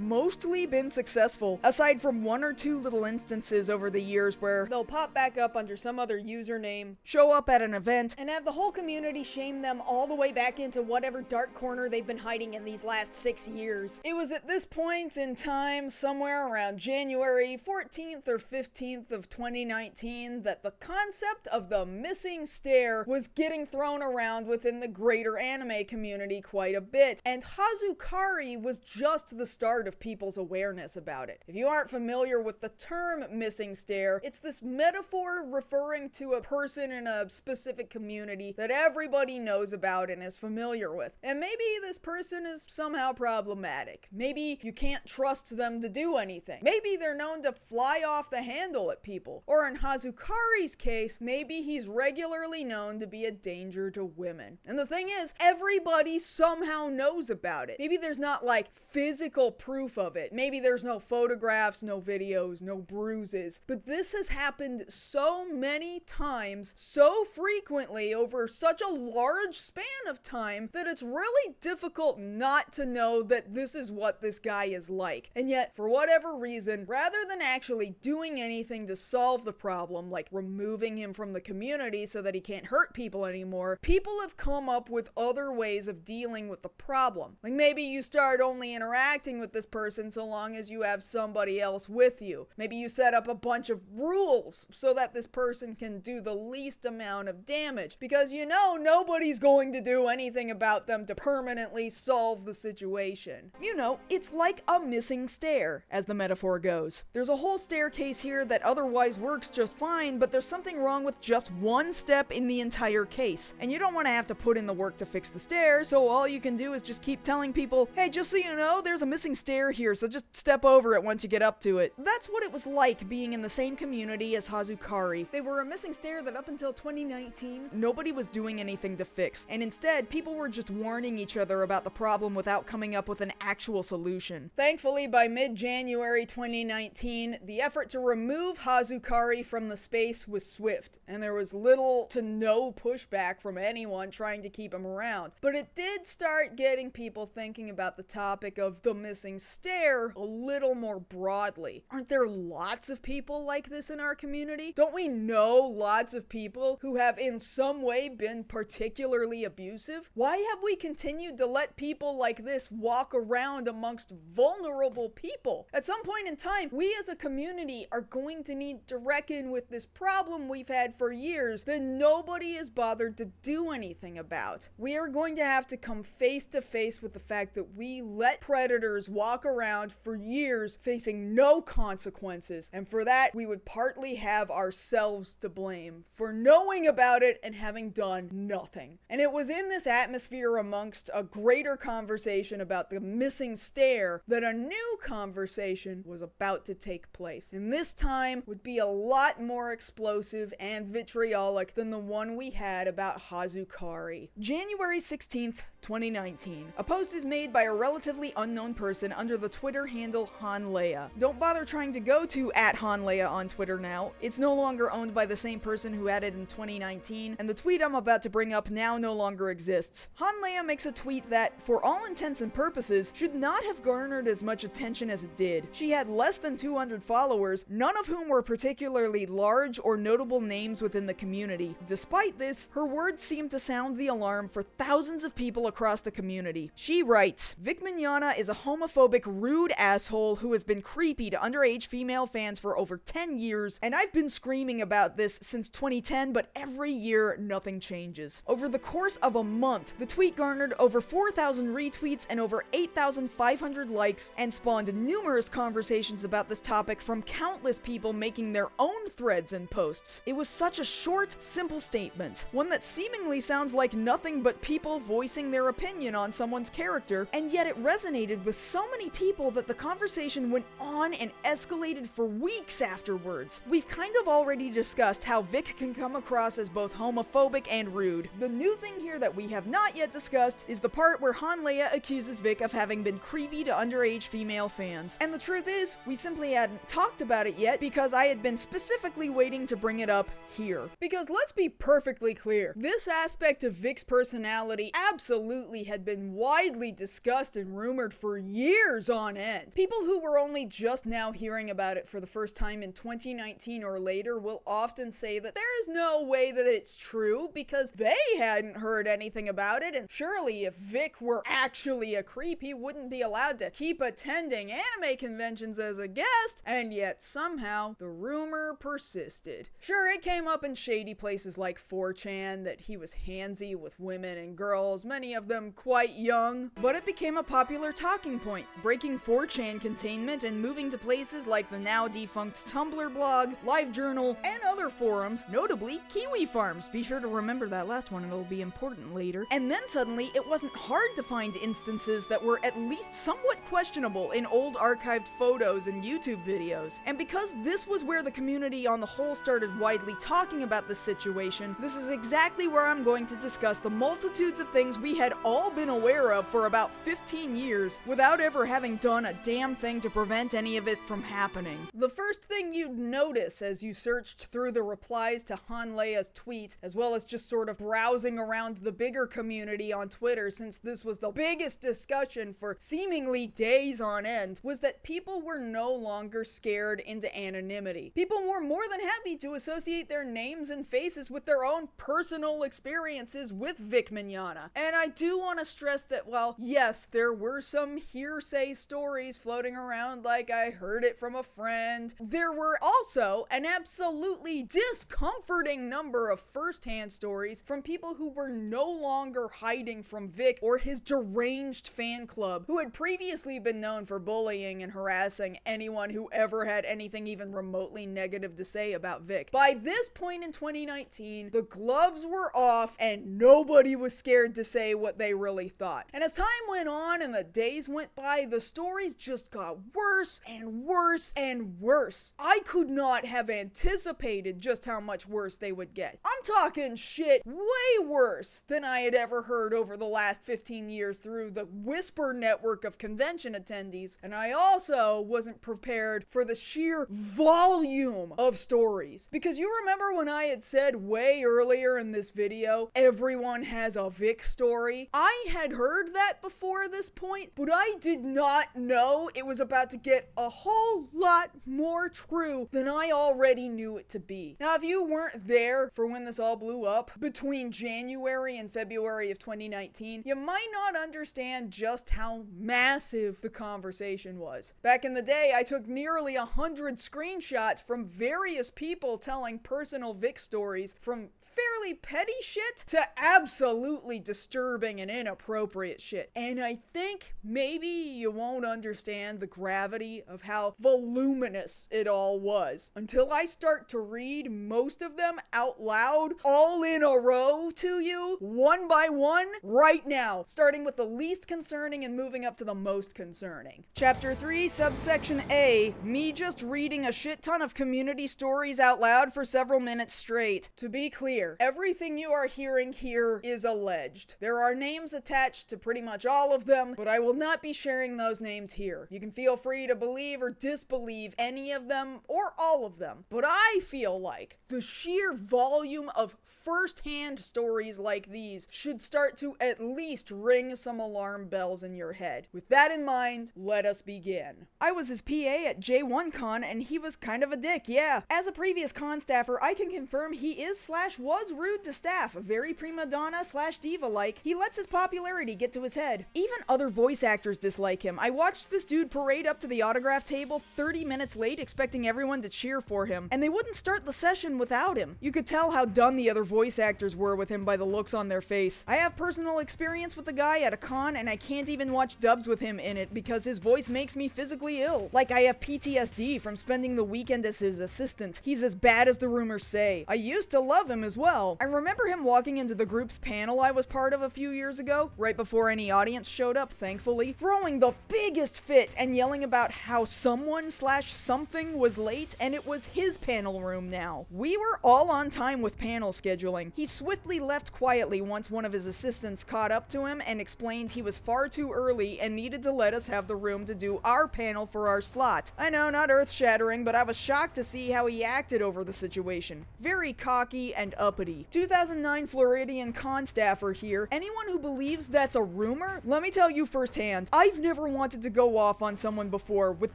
mostly been successful, aside from one or two little instances over the years where they'll pop back up under some other username, show up at an event, and have the whole community shame them all the way back into whatever dark corner they've been hiding in these last 6 years. It was at this point in time, somewhere around January 14th or 15th of 2019, that the concept of the missing stare was getting thrown around within the greater anime community quite a bit, and Hazukari was just the start of people's awareness about it. If you aren't familiar with the term missing stare, it's this metaphor referring to a person in a specific community that everybody knows about and is familiar with. And maybe this person is somehow problematic. Maybe you can't trust them to do anything. Maybe they're known to fly off the handle at people. Or in Hazukari's case, maybe he's regularly known to be a danger to women. And the thing is, everybody somehow knows about it. Maybe there's not like physical proof of it. Maybe there's no photographs, no videos, no bruises. But this has happened so many times, so frequently, over such a large span of time, that it's really difficult not to know that this is what this guy is like. And yet, for whatever reason, rather than actually doing anything to solve the problem, like removing him from the community so that he can't hurt people anymore, people have come up with other ways of dealing with the problem. Like maybe you start only interacting with this person so long as you have somebody else with you. Maybe you set up a bunch of rules so that this person can do the least amount of damage, because you know nobody's going to do anything about them to permanently solve the situation. You know, it's like a missing stair, as the metaphor goes. There's a whole staircase here that otherwise works just fine, but there's something wrong with just one step in the entire case. And you don't want to have to put in the work to fix the stair, so all you can do is just keep telling people, hey, just so you know, there's a missing stair here, so just step over it once you get up to it. That's what it was like being in the same community as Hazukari. They were a missing stair that up until 2019, nobody was doing anything to fix, and instead, people were just warning each other about the problem without coming up with an actual solution. Thankfully, by mid-January 2019, the effort to remove Hazukari from the space was swift, and there was little to no pushback from anyone trying to keep him around. But it did start getting people thinking about the topic of the missing stair a little more broadly. Aren't there lots of people like this in our community? Don't we know lots of people who have in some way been particularly abusive? Why have we continued to let people like this walk around amongst vulnerable people? At some point in time, we as a community are going to need to reckon with this problem we've had for years that nobody has bothered to do anything about. We are going to have to come face to face with the fact that we let predators walk around for years facing no consequences, and for that we would partly have ourselves to blame for knowing about it and having done nothing. And it was in this atmosphere amongst a greater conversation about the missing stair that a new conversation was about to take place. And this time would be a lot more explosive and vitriolic than the one we had about Hazukari. January 16th, 2019. A post is made by a relatively unknown person under the Twitter handle Hanleia. Don't bother trying to go to @Hanleia on Twitter now. It's no longer owned by the same person who had it in 2019, and the tweet I'm about to bring up now no longer exists. Hanleia makes a tweet that, for all intents and purposes, should not have garnered as much attention as it did. She had less than 200 followers, none of whom were particularly large or notable names within the community. Despite this, her words seem to sound the alarm for thousands of people across the community. She writes, Vic Mignogna is a homophobic, rude asshole who has been creepy to underage female fans for over 10 years, and I've been screaming about this since 2010, but every year nothing changes. Over the course of a month, the tweet garnered over 4,000 retweets and over 8,500 likes, and spawned numerous conversations about this topic from countless people making their own threads and posts. It was such a short, simple statement, one that seemingly sounds like nothing but people voicing their opinion on someone's character, and yet it resonated with so many people that the conversation went on and escalated for weeks afterwards. We've kind of already discussed how Vic can come across as both homophobic and rude. The new thing here that we have not yet discussed is the part where Hanleia accuses Vic of having been creepy to underage female fans. And the truth is, we simply hadn't talked about it yet because I had been specifically waiting to bring it up here. Because let's be perfectly clear, this aspect of Vic's personality absolutely had been widely discussed and rumored for years on end. People who were only just now hearing about it for the first time in 2019 or later will often say that there is no way that it's true because they hadn't heard anything about it, and surely if Vic were actually a creep, he wouldn't be allowed to keep attending anime conventions as a guest, and yet somehow the rumor persisted. Sure, it came up in shady places like 4chan that he was handsy with women and girls, many of them quite young, but it became a popular talking point, breaking 4chan containment and moving to places like the now defunct Tumblr blog, LiveJournal, and other forums, notably Kiwi Farms. Be sure to remember that last one, it'll be important later. And then suddenly, it wasn't hard to find instances that were at least somewhat questionable in old archived photos and YouTube videos. And because this was where the community on the whole started widely talking about the situation, this is exactly where I'm going to discuss the multitudes of things we had all been aware of for about 15 years without ever having done a damn thing to prevent any of it from happening. The first thing you'd notice as you searched through the replies to Hanleia's tweet, as well as just sort of browsing around the bigger community on Twitter since this was the biggest discussion for seemingly days on end, was that people were no longer scared into anonymity. People were more than happy to associate their names and faces with their own personal experiences with Vic Vic Mignogna. And I do want to stress that while, yes, there were some hearsay stories floating around like I heard it from a friend, there were also an absolutely discomforting number of first-hand stories from people who were no longer hiding from Vic or his deranged fan club, who had previously been known for bullying and harassing anyone who ever had anything even remotely negative to say about Vic. By this point in 2019, the gloves were off and nobody was scared to say what they really thought. And as time went on and the days went by, the stories just got worse and worse and worse. I could not have anticipated just how much worse they would get. I'm talking shit way worse than I had ever heard over the last 15 years through the whisper network of convention attendees, and I also wasn't prepared for the sheer volume of stories. Because you remember when I had said way earlier in this video, everyone has a Vic story? I had heard that before this point, but I did not know it was about to get a whole lot more true than I already knew it to be. Now, if you weren't there for when this all blew up between January and February of 2019, you might not understand just how massive the conversation was. Back in the day, I took nearly 100 screenshots from various people telling personal Vic stories, from fairly petty shit to absolutely disturbing and inappropriate shit. And I think maybe you won't understand the gravity of how voluminous it all was until I start to read most of them out loud, all in a row to you, one by one, right now, starting with the least concerning and moving up to the most concerning. Chapter 3, Subsection A, me just reading a shit ton of community stories out loud for several minutes straight. To be clear, everything you are hearing here is alleged. There are names attached to pretty much all of them, but I will not be sharing those names here. You can feel free to believe or disbelieve any of them or all of them, but I feel like the sheer volume of first-hand stories like these should start to at least ring some alarm bells in your head. With that in mind, let us begin. I was his PA at J1Con and he was kind of a dick, yeah. As a previous con staffer, I can confirm he is/was rude to staff, very prima donna/diva-like. He lets his popularity get to his head. Even other voice actors dislike him. I watched this dude parade up to the autograph table 30 minutes late expecting everyone to cheer for him, and they wouldn't start the session without him. You could tell how done the other voice actors were with him by the looks on their face. I have personal experience with the guy at a con, and I can't even watch dubs with him in it because his voice makes me physically ill. Like I have PTSD from spending the weekend as his assistant. He's as bad as the rumors say. I used to love him as well. I remember him walking into the group's panel I was part of a few years ago, right before any audience showed up, thankfully, throwing the biggest fit and yelling about how someone/something was late and it was his panel room now. We were all on time with panel scheduling. He swiftly left quietly once one of his assistants caught up to him and explained he was far too early and needed to let us have the room to do our panel for our slot. I know, not earth-shattering, but I was shocked to see how he acted over the situation. Very cocky and uppity. 2009 Floridian con staffer here. Anyone who believes that's a rumor? Let me tell you firsthand, I've never wanted to go off on someone before with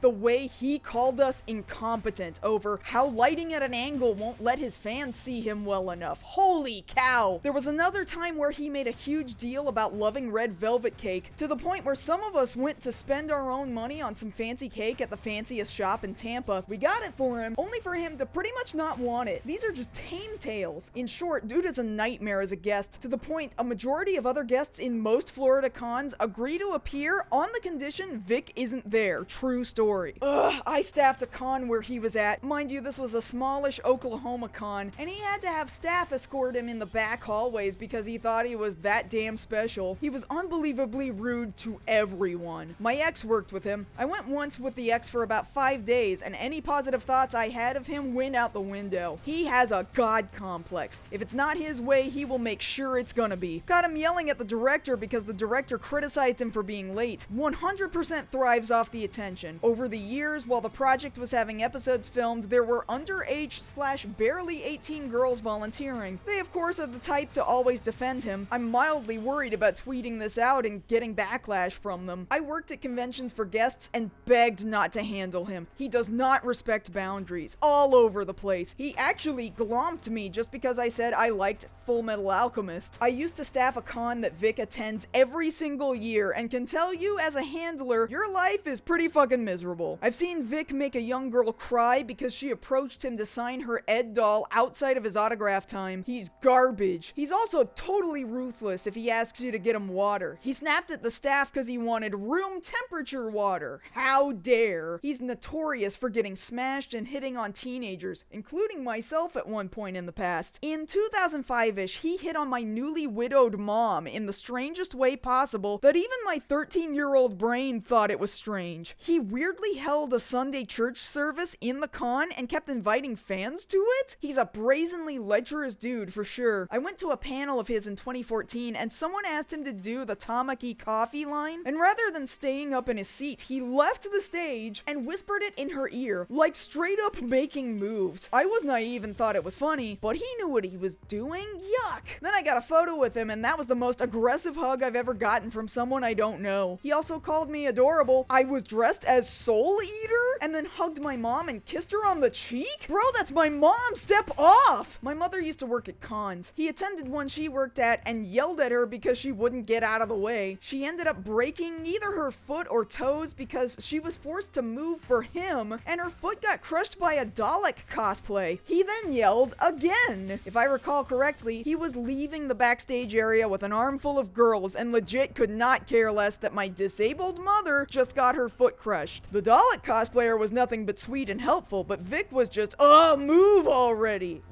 the way he called us incompetent over how lighting at an angle won't let his fans see him well enough. Holy cow! There was another time where he made a huge deal about loving red velvet cake, to the point where some of us went to spend our own money on some fancy cake at the fanciest shop in Tampa. We got it for him, only for him to pretty much not want it. These are just tame tales. In short, dude is a nightmare as a guest, to the point a majority of other guests in most Florida cons agree to appear on the condition Vic isn't there. True story. I staffed a con where he was at. Mind you, this was a smallish Oklahoma con, and he had to have staff escort him in the back hallways because he thought he was that damn special. He was unbelievably rude to everyone. My ex worked with him. I went once with the ex for about 5 days, and any positive thoughts I had of him went out the window. He has a god complex. If it's not his way, he will make sure it's gonna be. Got him yelling at the director because the director criticized him for being late. 100% thrives off the attention. Over the years, while the project was having episodes filmed, there were underage/barely 18 girls volunteering. They of course are the type to always defend him. I'm mildly worried about tweeting this out and getting backlash from them. I worked at conventions for guests and begged not to handle him. He does not respect boundaries. All over the place. He actually glomped me just because I said I liked Full Metal Alchemist. I used to staff a con that Vic attends every single year and can tell you as a handler, your life is pretty fucking miserable. I've seen Vic make a young girl cry because she approached him to sign her Ed doll outside of his autograph time. He's garbage. He's also totally ruthless if he asks you to get him water. He snapped at the staff because he wanted room temperature water. How dare. He's notorious for getting smashed and hitting on teenagers, including myself at one point in the past. In 2005-ish, he hit on my newly widowed mom in the strangest way possible that even my 13-year-old brain thought it was strange. He weirdly held a Sunday church service in the con and kept inviting fans to it? He's a brazenly lecherous dude for sure. I went to a panel of his in 2014 and someone asked him to do the Tamaki coffee line, and rather than staying up in his seat, he left the stage and whispered it in her ear, like straight up making moves. I was naive and thought it was funny, but he knew what he was doing. Yuck. Then I got a photo with him and that was the most aggressive hug I've ever gotten from someone I don't know. He also called me adorable. I was dressed as Soul Eater and then hugged my mom and kissed her on the cheek? Bro, that's my mom! Step off! My mother used to work at cons. He attended one she worked at and yelled at her because she wouldn't get out of the way. She ended up breaking either her foot or toes because she was forced to move for him, and her foot got crushed by a Dalek cosplay. He then yelled again. If I recall correctly, he was leaving the backstage area with an armful of girls and legit could not care less that my disabled mother just got her foot crushed. The Dalek cosplayer was nothing but sweet and helpful, but Vic was just, move already.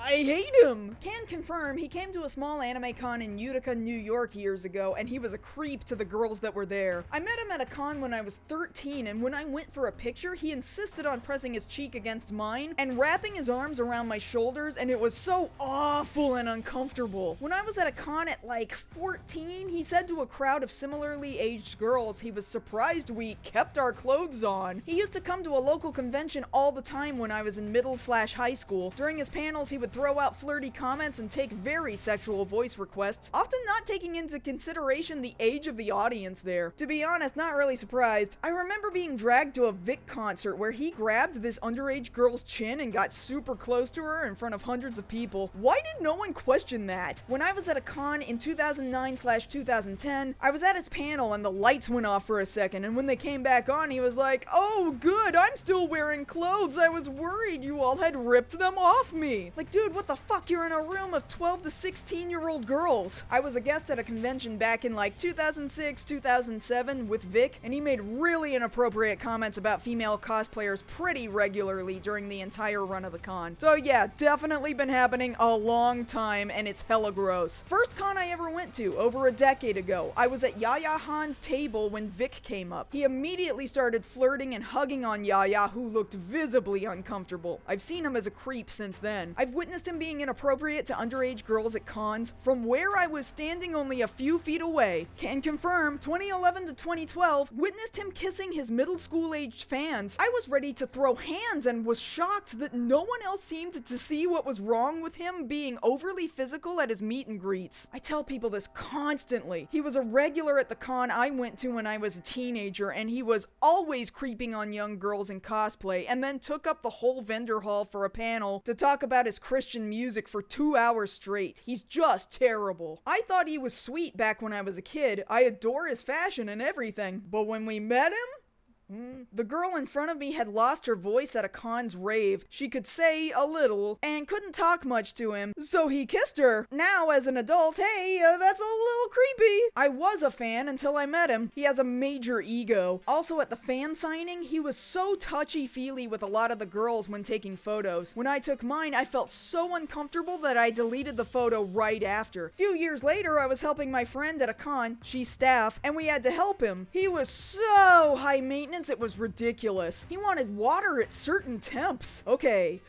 I hate him. Can confirm he came to a small anime con in Utica, New York years ago, and he was a creep to the girls that were there. I met him at a con when I was 13, and when I went for a picture, he insisted on pressing his cheek against mine and wrapping his arms around my shoulders, and it was so awful and uncomfortable. When I was at a con at like 14, he said to a crowd of similarly aged girls he was surprised we kept our clothes on. He used to come to a local convention all the time when I was in middle/high school. During his panels, he would throw out flirty comments and take very sexual voice requests, often not taking into consideration the age of the audience there. To be honest, not really surprised. I remember being dragged to a Vic concert where he grabbed this underage girl's chin and got super close to her in front of hundreds of people. Why did no one question that? When I was at a con in 2009/2010, I was at his panel and the lights went off for a second, and when they came back on, he was like, "Oh good, I'm still wearing clothes. I was worried you all had ripped them off me." Like, dude, what the fuck? You're in a room of 12 to 16-year-old girls. I was a guest at a convention back in like 2006, 2007 with Vic, and he made really inappropriate comments about female cosplayers pretty regularly during the entire run of the con. So yeah, definitely been happening a long time, and it's hella gross. First con I ever went to, over a decade ago, I was at Yaya Han's table when Vic came up. He immediately started flirting and hugging on Yaya, who looked visibly uncomfortable. I've seen him as a creep since then. I've witnessed him being inappropriate to underage girls at cons from where I was standing only a few feet away. Can confirm, 2011 to 2012, witnessed him kissing his middle school aged fans. I was ready to throw hands and was shocked that no one else seemed to see what was wrong with him being overly physical at his meet and greets. I tell people this constantly. He was a regular at the con I went to when I was a teenager, and he was always creeping on young girls in cosplay, and then took up the whole vendor hall for a panel to talk about his Christian music for 2 hours straight. He's just terrible. I thought he was sweet back when I was a kid. I adore his fashion and everything, but when we met him, the girl in front of me had lost her voice at a con's rave. She could say a little and couldn't talk much to him, so he kissed her. Now, as an adult, hey, that's a little creepy. I was a fan until I met him. He has a major ego. Also, at the fan signing, he was so touchy-feely with a lot of the girls when taking photos. When I took mine, I felt so uncomfortable that I deleted the photo right after. A few years later, I was helping my friend at a con, she's staff, and we had to help him. He was so high maintenance, it was ridiculous. He wanted water at certain temps. Okay.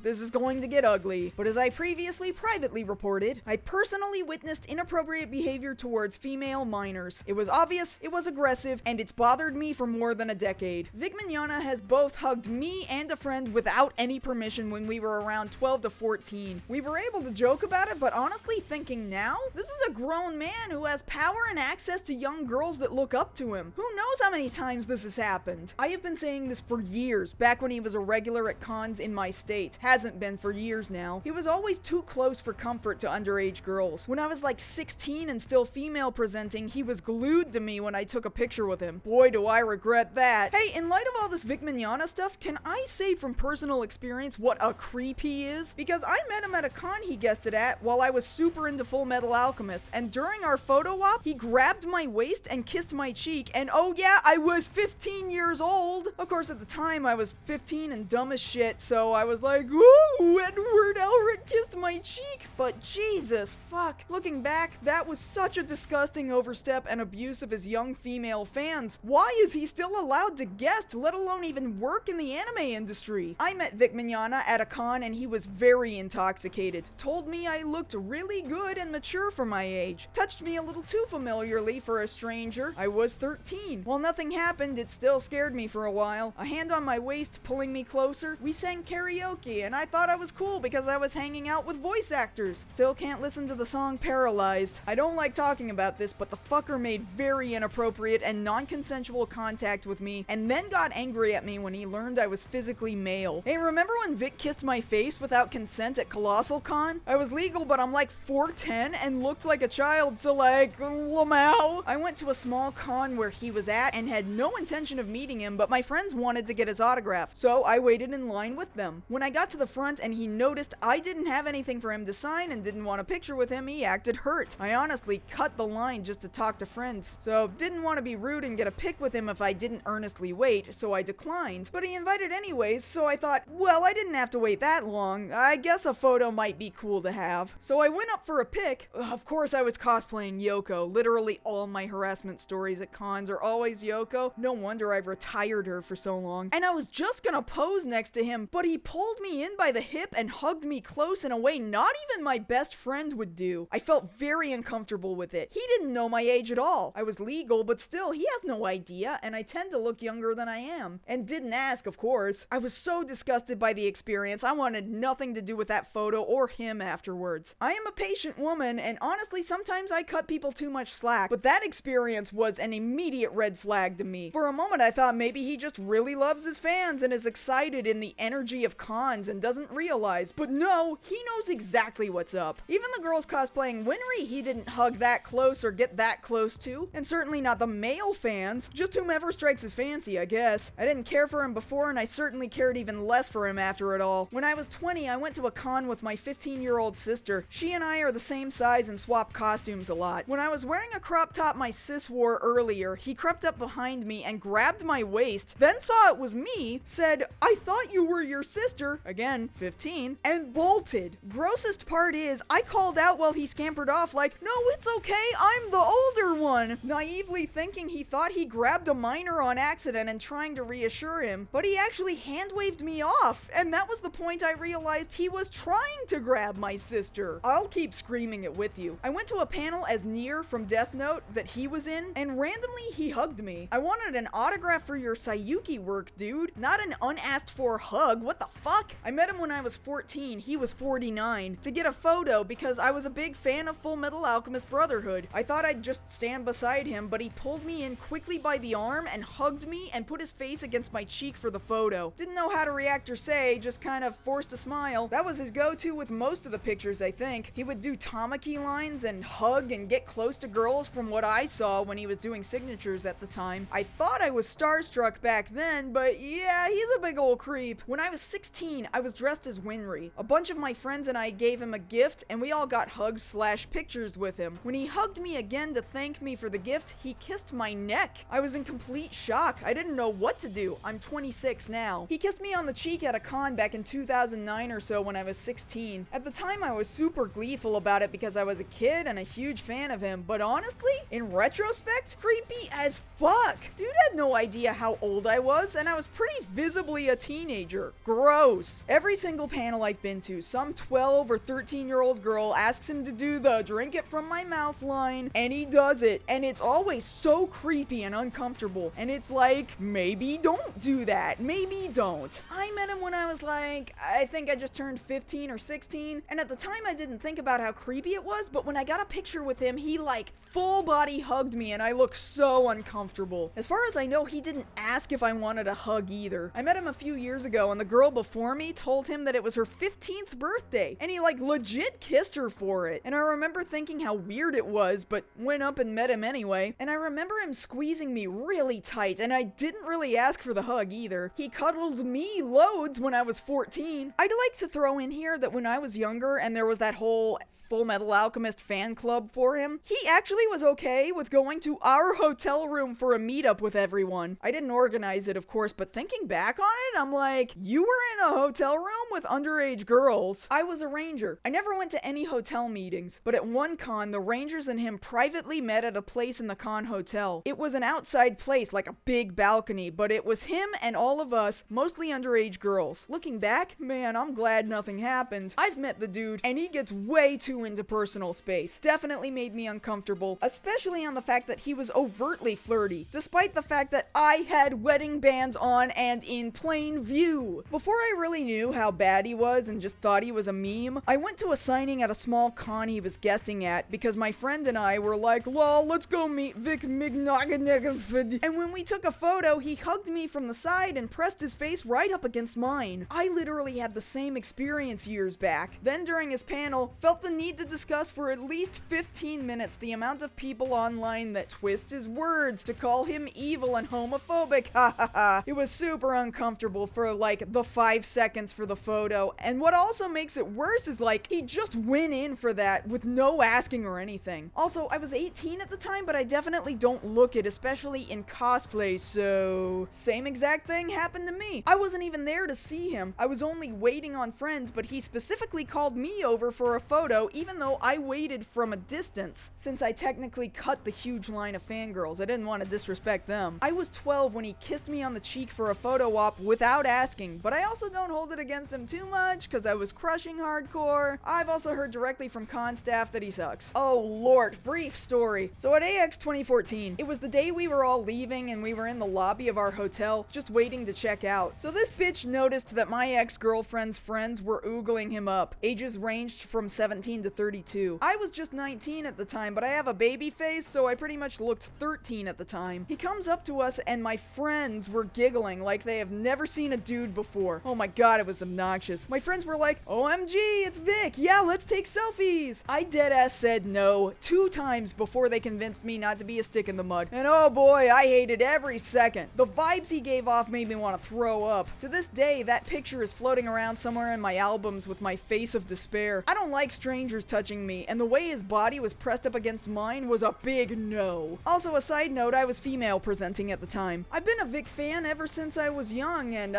This is going to get ugly, but as I previously privately reported, I personally witnessed inappropriate behavior towards female minors. It was obvious, it was aggressive, and it's bothered me for more than a decade. Vic Mignogna has both hugged me and a friend without any permission when we were around 12 to 14. We were able to joke about it, but honestly thinking now, this is a grown man who has power and access to young girls that look up to him. Who knows how many times this has happened? I have been saying this for years, back when he was a regular at cons in my state. Hasn't been for years now. He was always too close for comfort to underage girls. When I was like 16 and still female presenting, he was glued to me when I took a picture with him. Boy, do I regret that. Hey, in light of all this Vic Mignogna stuff, can I say from personal experience what a creep he is? Because I met him at a con he guested at while I was super into Full Metal Alchemist, and during our photo op, he grabbed my waist and kissed my cheek, and oh yeah, I was 15 years old. Of course, at the time, I was 15 and dumb as shit, so I was like, ooh, Edward Elric kissed my cheek. But Jesus, fuck. Looking back, that was such a disgusting overstep and abuse of his young female fans. Why is he still allowed to guest, let alone even work in the anime industry? I met Vic Mignogna at a con and he was very intoxicated. Told me I looked really good and mature for my age. Touched me a little too familiarly for a stranger. I was 13. While nothing happened, it still scared me for a while. A hand on my waist pulling me closer. We sang karaoke and I thought I was cool because I was hanging out with voice actors. Still can't listen to the song Paralyzed. I don't like talking about this, but the fucker made very inappropriate and non-consensual contact with me and then got angry at me when he learned I was physically male. Hey, remember when Vic kissed my face without consent at Colossal Con? I was legal, but I'm like 4'10" and looked like a child, so like, lamau. I went to a small con where he was at and had no intention of meeting him, but my friends wanted to get his autograph, so I waited in line with them. When I got to the front and he noticed I didn't have anything for him to sign and didn't want a picture with him, he acted hurt. I honestly cut the line just to talk to friends, so didn't want to be rude and get a pic with him if I didn't earnestly wait, so I declined. But he invited anyways, so I thought, well, I didn't have to wait that long. I guess a photo might be cool to have. So I went up for a pic. Of course I was cosplaying Yoko. Literally all my harassment stories at cons are always Yoko. No wonder I've retired her for so long. And I was just gonna pose next to him, but he pulled me in by the hip and hugged me close in a way not even my best friend would do. I felt very uncomfortable with it. He didn't know my age at all. I was legal, but still, he has no idea, and I tend to look younger than I am. And didn't ask, of course. I was so disgusted by the experience, I wanted nothing to do with that photo or him afterwards. I am a patient woman, and honestly, sometimes I cut people too much slack, but that experience was an immediate red flag to me. For a moment, I thought maybe he just really loves his fans and is excited in the energy of cons and doesn't realize, but no, he knows exactly what's up. Even the girls cosplaying Winry, he didn't hug that close or get that close to, and certainly not the male fans, just whomever strikes his fancy, I guess. I didn't care for him before, and I certainly cared even less for him after it all. When I was 20, I went to a con with my 15-year-old sister. She and I are the same size and swap costumes a lot. When I was wearing a crop top my sis wore earlier, he crept up behind me and grabbed my waist, then saw it was me, said, "I thought you were your sister," again, 15, and bolted. Grossest part is, I called out while he scampered off like, "No, it's okay, I'm the older one," naively thinking he thought he grabbed a minor on accident and trying to reassure him, but he actually hand-waved me off, and that was the point I realized he was trying to grab my sister. I'll keep screaming it with you. I went to a panel as Nier from Death Note that he was in, and randomly he hugged me. I wanted an autograph for your Sayuki work, dude, not an unasked for hug. What the fuck? I met him when I was 14, he was 49, to get a photo because I was a big fan of Full Metal Alchemist Brotherhood. I thought I'd just stand beside him, but he pulled me in quickly by the arm and hugged me and put his face against my cheek for the photo. Didn't know how to react or say, just kind of forced a smile. That was his go-to with most of the pictures, I think. He would do Tamaki lines and hug and get close to girls from what I saw when he was doing signatures at the time. I thought I was starstruck back then, but yeah, he's a big old creep. When I was 16, I was dressed as Winry. A bunch of my friends and I gave him a gift, and we all got hugs/pictures with him. When he hugged me again to thank me for the gift, he kissed my neck. I was in complete shock. I didn't know what to do. I'm 26 now. He kissed me on the cheek at a con back in 2009 or so when I was 16. At the time, I was super gleeful about it because I was a kid and a huge fan of him, but honestly, in retrospect, creepy as fuck. Dude had no idea how old I was, and I was pretty visibly a teenager. Gross. Every single panel I've been to, some 12 or 13-year-old girl asks him to do the drink it from my mouth line, and he does it, and it's always so creepy and uncomfortable, and it's like, maybe don't do that, maybe don't. I met him when I was like, I think I just turned 15 or 16, and at the time I didn't think about how creepy it was, but when I got a picture with him, he like full body hugged me, and I looked so uncomfortable. As far as I know, he didn't ask if I wanted a hug either. I met him a few years ago, and the girl before me told him that it was her 15th birthday, and he like legit kissed her for it. And I remember thinking how weird it was, but went up and met him anyway. And I remember him squeezing me really tight, and I didn't really ask for the hug either. He cuddled me loads when I was 14. I'd like to throw in here that when I was younger and there was that whole Full Metal Alchemist fan club for him, he actually was okay with going to our hotel room for a meetup with everyone. I didn't organize it, of course, but thinking back on it, I'm like, you were in a hotel room with underage girls. I was a ranger. I never went to any hotel meetings, but at one con, the rangers and him privately met at a place in the con hotel. It was an outside place, like a big balcony, but it was him and all of us, mostly underage girls. Looking back, man, I'm glad nothing happened. I've met the dude, and he gets way too into personal space. Definitely made me uncomfortable, especially on the fact that he was overtly flirty, despite the fact that I had wedding bands on and in plain view. Before I really knew how bad he was and just thought he was a meme, I went to a signing at a small con he was guesting at because my friend and I were like, lol, let's go meet Vic Mignogna. And when we took a photo, he hugged me from the side and pressed his face right up against mine. I literally had the same experience years back. Then during his panel, felt the need to discuss for at least 15 minutes the amount of people online that twist his words to call him evil and homophobic. Ha ha ha. It was super uncomfortable for like the 5 seconds for the photo. And what also makes it worse is like he just went in for that with no asking or anything. Also, I was 18 at the time, but I definitely don't look it, especially in cosplay, so same exact thing happened to me. I wasn't even there to see him. I was only waiting on friends, but he specifically called me over for a photo, even though I waited from a distance, since I technically cut the huge line of fangirls. I didn't want to disrespect them. I was 12 when he kissed me on the cheek for a photo op without asking, but I also don't hold it against him too much because I was crushing hardcore. I've also heard directly from con staff that he sucks. Oh lord, brief story. So at AX 2014, it was the day we were all leaving and we were in the lobby of our hotel just waiting to check out. So this bitch noticed that my ex-girlfriend's friends were oogling him up. Ages ranged from 17 to 32. I was just 19 at the time, but I have a baby face, so I pretty much looked 13 at the time. He comes up to us and my friends were giggling like they have never seen a dude before. Oh my god, it was obnoxious. My friends were like, OMG, it's Vic, yeah, let's take selfies. I deadass said no 2 times before they convinced me not to be a stick in the mud. And oh boy, I hated every second. The vibes he gave off made me want to throw up. To this day, that picture is floating around somewhere in my albums with my face of despair. I don't like strangers touching me, and the way his body was pressed up against mine was a big no. Also, a side note, I was female presenting at the time. I've been a Vic fan ever since I was young, and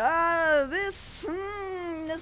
this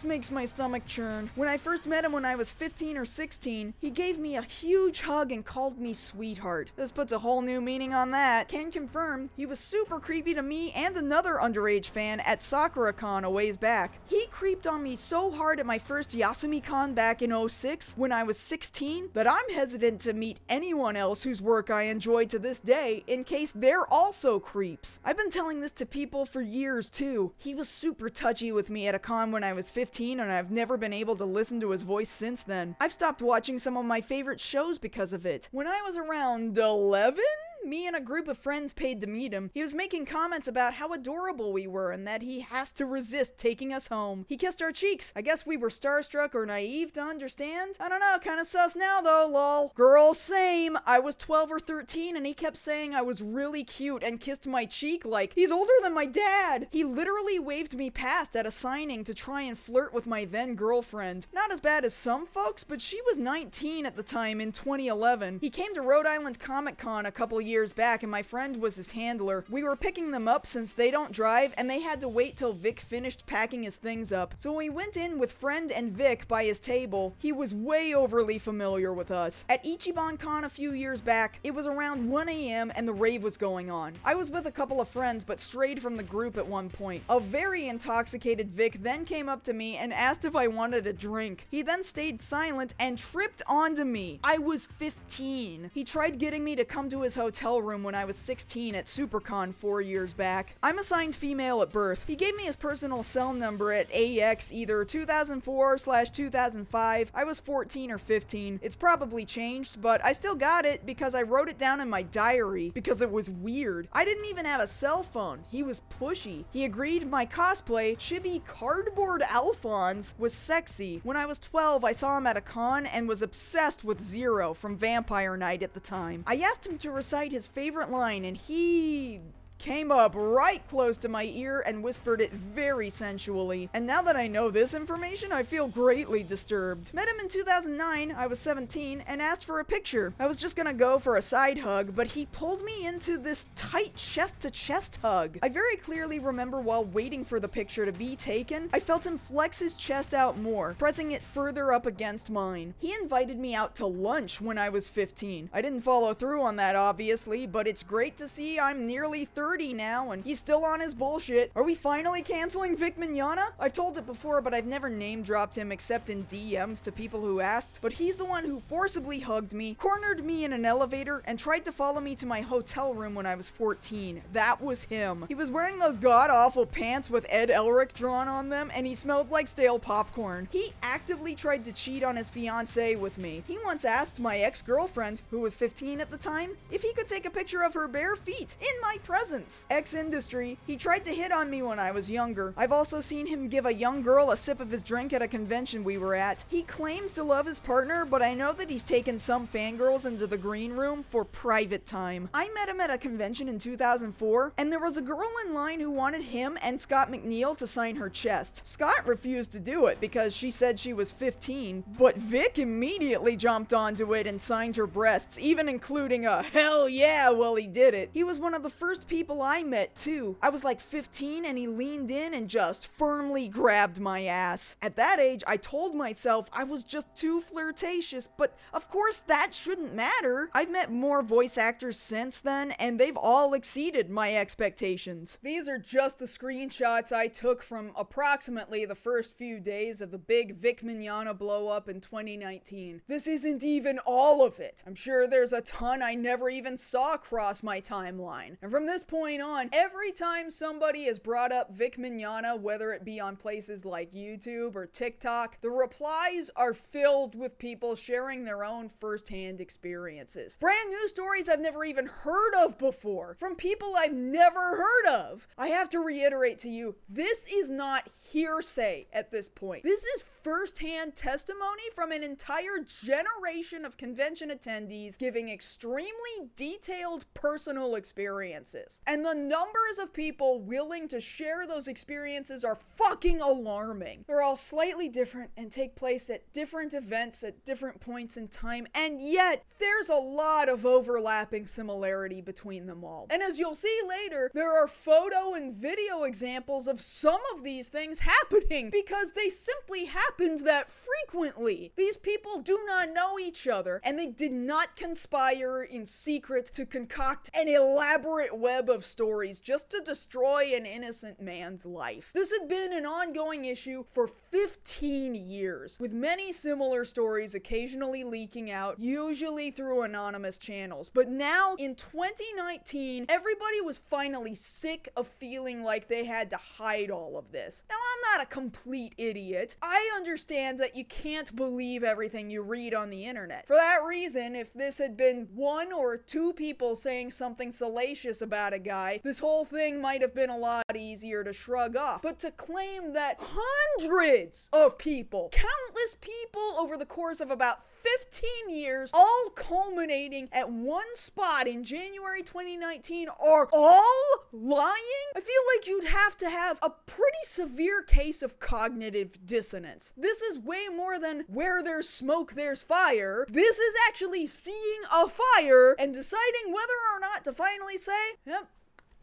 makes my stomach churn. When I first met him when I was 15 or 16, he gave me a huge hug and called me sweetheart. This puts a whole new meaning on that. Can confirm, he was super creepy to me and another underage fan at SakuraCon a ways back. He creeped on me so hard at my first YasumiCon back in 06 when I was 16 that I'm hesitant to meet anyone else whose work I enjoy to this day in case they're also creeps. I've been telling this to people for years too. He was super touchy with me at a con when I was 15 and I've never been able to listen to his voice since then. I've stopped watching some of my favorite shows because of it. When I was around 11? Me and a group of friends paid to meet him. He was making comments about how adorable we were and that he has to resist taking us home. He kissed our cheeks. I guess we were starstruck or naive to understand. I don't know, kinda sus now though, lol. Girl, same. I was 12 or 13 and he kept saying I was really cute and kissed my cheek like he's older than my dad. He literally waved me past at a signing to try and flirt with my then girlfriend. Not as bad as some folks, but she was 19 at the time in 2011. He came to Rhode Island Comic Con a couple years back and my friend was his handler. We were picking them up since they don't drive and they had to wait till Vic finished packing his things up. So we went in with friend and Vic by his table. He was way overly familiar with us. At Ichiban Con a few years back, it was around 1 a.m. and the rave was going on. I was with a couple of friends but strayed from the group at one point. A very intoxicated Vic then came up to me and asked if I wanted a drink. He then stayed silent and tripped onto me. I was 15. He tried getting me to come to his hotel hotel room when I was 16 at SuperCon 4 years back. I'm assigned female at birth. He gave me his personal cell number at AX either 2004/2005. I was 14 or 15. It's probably changed, but I still got it because I wrote it down in my diary because it was weird. I didn't even have a cell phone. He was pushy. He agreed my cosplay, chibi cardboard Alphonse, was sexy. When I was 12, I saw him at a con and was obsessed with Zero from Vampire Night at the time. I asked him to recite his favorite line and he came up right close to my ear and whispered it very sensually. And now that I know this information, I feel greatly disturbed. Met him in 2009, I was 17, and asked for a picture. I was just gonna go for a side hug, but he pulled me into this tight chest-to-chest hug. I very clearly remember while waiting for the picture to be taken, I felt him flex his chest out more, pressing it further up against mine. He invited me out to lunch when I was 15. I didn't follow through on that, obviously, but it's great to see I'm nearly 30 now and he's still on his bullshit. Are we finally canceling Vic Mignogna? I've told it before, but I've never name dropped him except in DMs to people who asked, but he's the one who forcibly hugged me, cornered me in an elevator, and tried to follow me to my hotel room when I was 14. That was him. He was wearing those god-awful pants with Ed Elric drawn on them, and he smelled like stale popcorn. He actively tried to cheat on his fiancée with me. He once asked my ex-girlfriend, who was 15 at the time, if he could take a picture of her bare feet in my presence. Ex-industry, he tried to hit on me when I was younger. I've also seen him give a young girl a sip of his drink at a convention we were at. He claims to love his partner, but I know that he's taken some fangirls into the green room for private time. I met him at a convention in 2004, and there was a girl in line who wanted him and Scott McNeil to sign her chest. Scott refused to do it because she said she was 15, but Vic immediately jumped onto it and signed her breasts, even including a hell yeah while he did it. He was one of the first people I met too. I was like 15 and he leaned in and just firmly grabbed my ass. At that age, I told myself I was just too flirtatious, but of course that shouldn't matter. I've met more voice actors since then and they've all exceeded my expectations. These are just the screenshots I took from approximately the first few days of the big Vic Mignogna blow up in 2019. This isn't even all of it. I'm sure there's a ton I never even saw cross my timeline. And from this point on, every time somebody has brought up Vic Mignogna, whether it be on places like YouTube or TikTok, the replies are filled with people sharing their own first-hand experiences. Brand new stories I've never even heard of before, from people I've never heard of. I have to reiterate to you, this is not hearsay at this point. This is first-hand testimony from an entire generation of convention attendees giving extremely detailed personal experiences. And the numbers of people willing to share those experiences are fucking alarming. They're all slightly different and take place at different events at different points in time, and yet there's a lot of overlapping similarity between them all. And as you'll see later, there are photo and video examples of some of these things happening because they simply happened that frequently. These people do not know each other, and they did not conspire in secret to concoct an elaborate web of stories just to destroy an innocent man's life. This had been an ongoing issue for 15 years, with many similar stories occasionally leaking out, usually through anonymous channels. But now, in 2019, everybody was finally sick of feeling like they had to hide all of this. Now, I'm not a complete idiot. I understand that you can't believe everything you read on the internet. For that reason, if this had been one or two people saying something salacious about a guy, this whole thing might have been a lot easier to shrug off. But to claim that hundreds of people, countless people over the course of about 15 years, all culminating at one spot in January 2019, are all lying? I feel like you'd have to have a pretty severe case of cognitive dissonance. This is way more than where there's smoke, there's fire. This is actually seeing a fire and deciding whether or not to finally say, yep,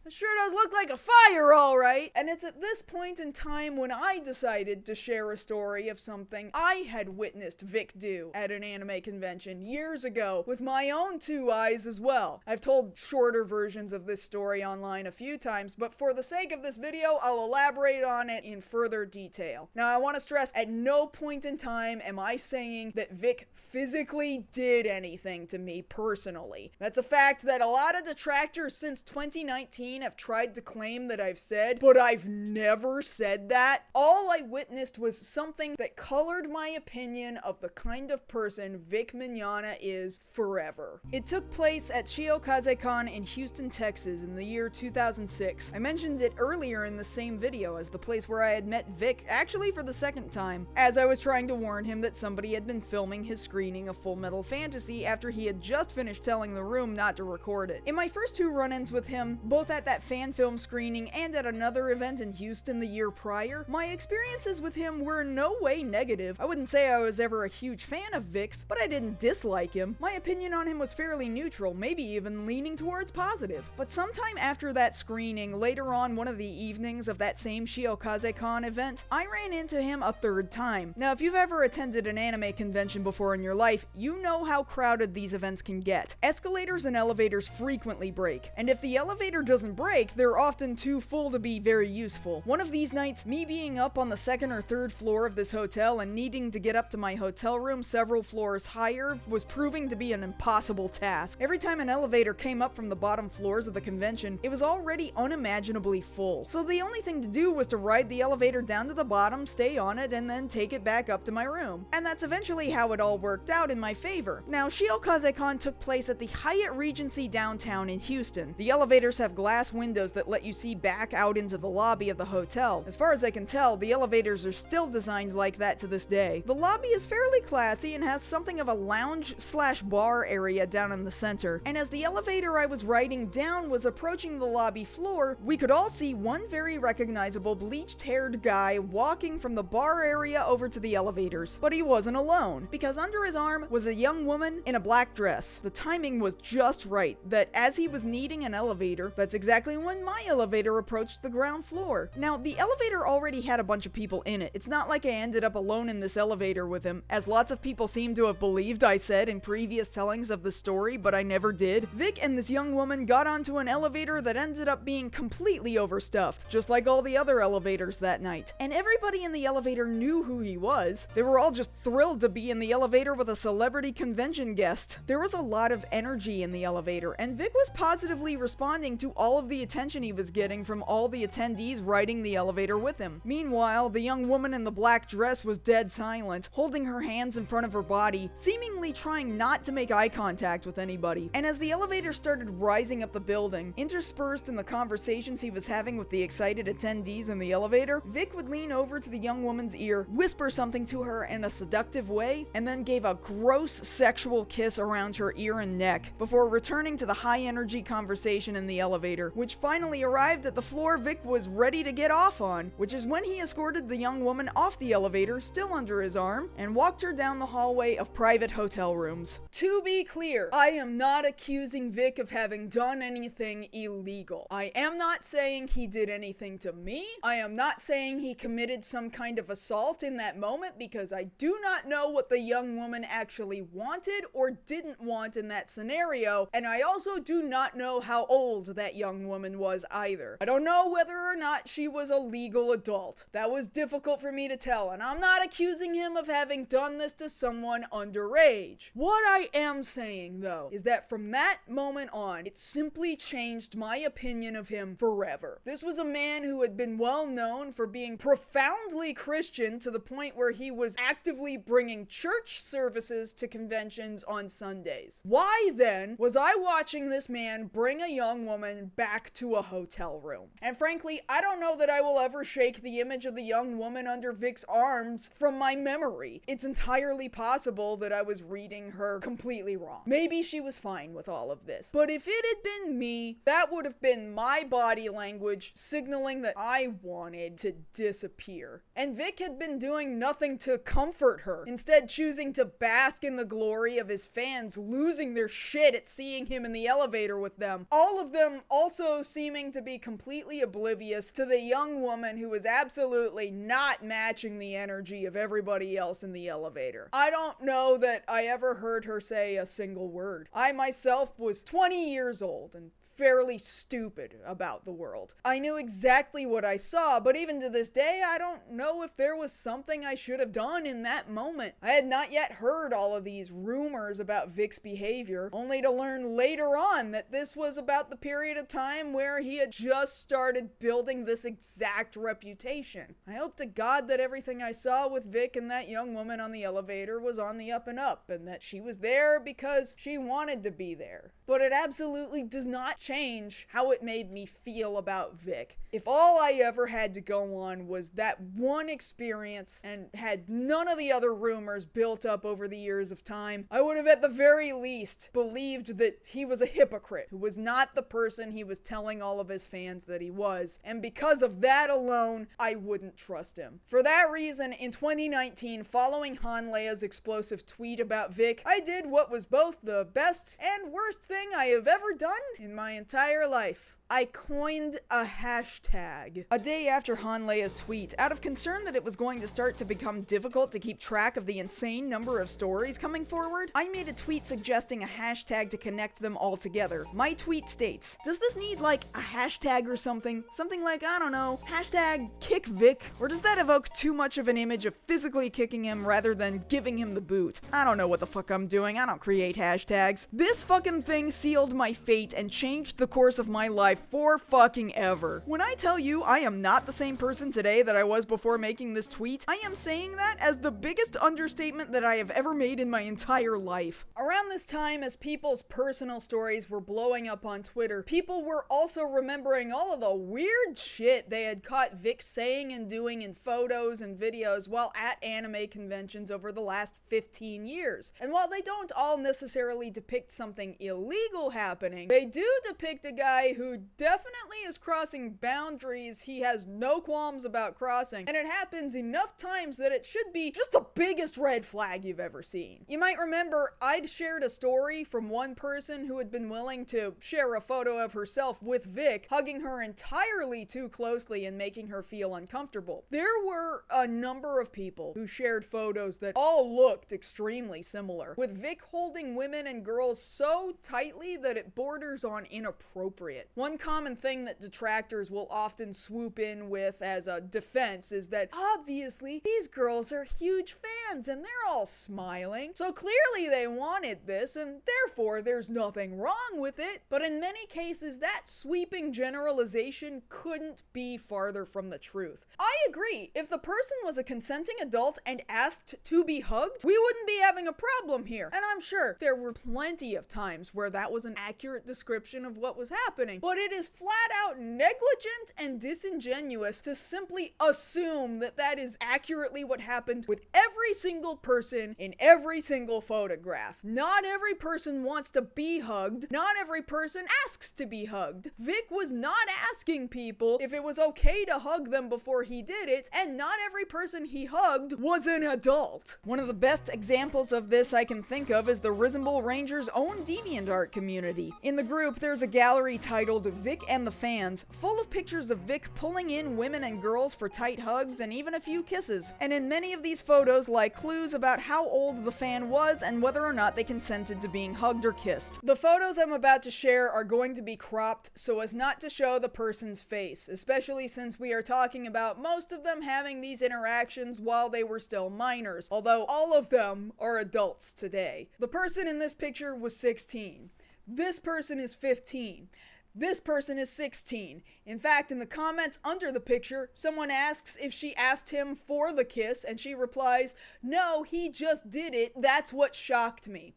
It sure does look like a fire, all right. And it's at this point in time when I decided to share a story of something I had witnessed Vic do at an anime convention years ago with my own two eyes as well. I've told shorter versions of this story online a few times, but for the sake of this video, I'll elaborate on it in further detail. Now, I want to stress, at no point in time am I saying that Vic physically did anything to me personally. That's a fact that a lot of detractors since 2019 have tried to claim that I've said, but I've never said that. All I witnessed was something that colored my opinion of the kind of person Vic Mignogna is forever. It took place at SUBCHAPTERS in Houston, Texas in the year 2006. I mentioned it earlier in the same video as the place where I had met Vic, actually for the second time, as I was trying to warn him that somebody had been filming his screening of Full Metal Fantasy after he had just finished telling the room not to record it. In my first two run-ins with him, both at that fan film screening and at another event in Houston the year prior, my experiences with him were in no way negative. I wouldn't say I was ever a huge fan of Vic's, but I didn't dislike him. My opinion on him was fairly neutral, maybe even leaning towards positive. But sometime after that screening, later on one of the evenings of that same SUBCHAPTERS event, I ran into him a third time. Now, if you've ever attended an anime convention before in your life, you know how crowded these events can get. Escalators and elevators frequently break, and if the elevator doesn't break, they're often too full to be very useful. One of these nights, me being up on the second or third floor of this hotel and needing to get up to my hotel room several floors higher was proving to be an impossible task. Every time an elevator came up from the bottom floors of the convention, it was already unimaginably full. So the only thing to do was to ride the elevator down to the bottom, stay on it, and then take it back up to my room. And that's eventually how it all worked out in my favor. Now, SUBCHAPTERS took place at the Hyatt Regency downtown in Houston. The elevators have glass windows that let you see back out into the lobby of the hotel. As far as I can tell, the elevators are still designed like that to this day. The lobby is fairly classy and has something of a lounge/bar area down in the center. And as the elevator I was riding down was approaching the lobby floor, we could all see one very recognizable bleached-haired guy walking from the bar area over to the elevators. But he wasn't alone, because under his arm was a young woman in a black dress. The timing was just right, that as he was needing an elevator, that's exactly when my elevator approached the ground floor. Now, the elevator already had a bunch of people in it. It's not like I ended up alone in this elevator with him, as lots of people seem to have believed I said in previous tellings of the story, but I never did. Vic and this young woman got onto an elevator that ended up being completely overstuffed, just like all the other elevators that night. And everybody in the elevator knew who he was. They were all just thrilled to be in the elevator with a celebrity convention guest. There was a lot of energy in the elevator, and Vic was positively responding to all of the attention he was getting from all the attendees riding the elevator with him. Meanwhile, the young woman in the black dress was dead silent, holding her hands in front of her body, seemingly trying not to make eye contact with anybody. And as the elevator started rising up the building, interspersed in the conversations he was having with the excited attendees in the elevator, Vic would lean over to the young woman's ear, whisper something to her in a seductive way, and then gave a gross sexual kiss around her ear and neck, before returning to the high-energy conversation in the elevator, which finally arrived at the floor Vic was ready to get off on, which is when he escorted the young woman off the elevator, still under his arm, and walked her down the hallway of private hotel rooms. To be clear, I am not accusing Vic of having done anything illegal. I am not saying he did anything to me. I am not saying he committed some kind of assault in that moment, because I do not know what the young woman actually wanted or didn't want in that scenario, and I also do not know how old that young woman was either. I don't know whether or not she was a legal adult. That was difficult for me to tell, and I'm not accusing him of having done this to someone underage. What I am saying, though, is that from that moment on, it simply changed my opinion of him forever. This was a man who had been well known for being profoundly Christian to the point where he was actively bringing church services to conventions on Sundays. Why then was I watching this man bring a young woman back to a hotel room? And frankly, I don't know that I will ever shake the image of the young woman under Vic's arms from my memory. It's entirely possible that I was reading her completely wrong. Maybe she was fine with all of this. But if it had been me, that would have been my body language signaling that I wanted to disappear. And Vic had been doing nothing to comfort her, instead choosing to bask in the glory of his fans losing their shit at seeing him in the elevator with them. All of them also also seeming to be completely oblivious to the young woman who was absolutely not matching the energy of everybody else in the elevator. I don't know that I ever heard her say a single word. I myself was 20 years old and fairly stupid about the world. I knew exactly what I saw, but even to this day, I don't know if there was something I should have done in that moment. I had not yet heard all of these rumors about Vic's behavior, only to learn later on that this was about the period of time where he had just started building this exact reputation. I hope to God that everything I saw with Vic and that young woman on the elevator was on the up and up, and that she was there because she wanted to be there. But it absolutely does not change how it made me feel about Vic. If all I ever had to go on was that one experience and had none of the other rumors built up over the years of time, I would have at the very least believed that he was a hypocrite who was not the person he was telling all of his fans that he was. And because of that alone, I wouldn't trust him. For that reason, in 2019, following Hanlea's explosive tweet about Vic, I did what was both the best and worst thing I have ever done in my entire life. I coined a hashtag. A day after Hanlea's tweet, out of concern that it was going to start to become difficult to keep track of the insane number of stories coming forward, I made a tweet suggesting a hashtag to connect them all together. My tweet states, does this need like a hashtag or something? Something like, I don't know, hashtag kick Vic? Or does that evoke too much of an image of physically kicking him rather than giving him the boot? I don't know what the fuck I'm doing. I don't create hashtags. This fucking thing sealed my fate and changed the course of my life for fucking ever. When I tell you I am not the same person today that I was before making this tweet, I am saying that as the biggest understatement that I have ever made in my entire life. Around this time, as people's personal stories were blowing up on Twitter, people were also remembering all of the weird shit they had caught Vic saying and doing in photos and videos while at anime conventions over the last 15 years. And while they don't all necessarily depict something illegal happening, they do depict a guy who definitely is crossing boundaries he has no qualms about crossing, and it happens enough times that it should be just the biggest red flag you've ever seen. You might remember I'd shared a story from one person who had been willing to share a photo of herself with Vic, hugging her entirely too closely and making her feel uncomfortable. There were a number of people who shared photos that all looked extremely similar, with Vic holding women and girls so tightly that it borders on inappropriate. One common thing that detractors will often swoop in with as a defense is that obviously these girls are huge fans and they're all smiling, so clearly they wanted this and therefore there's nothing wrong with it. But in many cases, that sweeping generalization couldn't be farther from the truth. I agree. If the person was a consenting adult and asked to be hugged, we wouldn't be having a problem here. And I'm sure there were plenty of times where that was an accurate description of what was happening. But it is flat out negligent and disingenuous to simply assume that that is accurately what happened with every single person in every single photograph. Not every person wants to be hugged. Not every person asks to be hugged. Vic was not asking people if it was okay to hug them before he did it, and not every person he hugged was an adult. One of the best examples of this I can think of is the Risembool Rangers' own DeviantArt community. In the group, there's a gallery titled Vic and the Fans, full of pictures of Vic pulling in women and girls for tight hugs and even a few kisses. And in many of these photos lie clues about how old the fan was and whether or not they consented to being hugged or kissed. The photos I'm about to share are going to be cropped so as not to show the person's face, especially since we are talking about most of them having these interactions while they were still minors, although all of them are adults today. The person in this picture was 16. This person is 15. This person is 16. In fact, in the comments under the picture, someone asks if she asked him for the kiss, and she replies, "No, he just did it. That's what shocked me."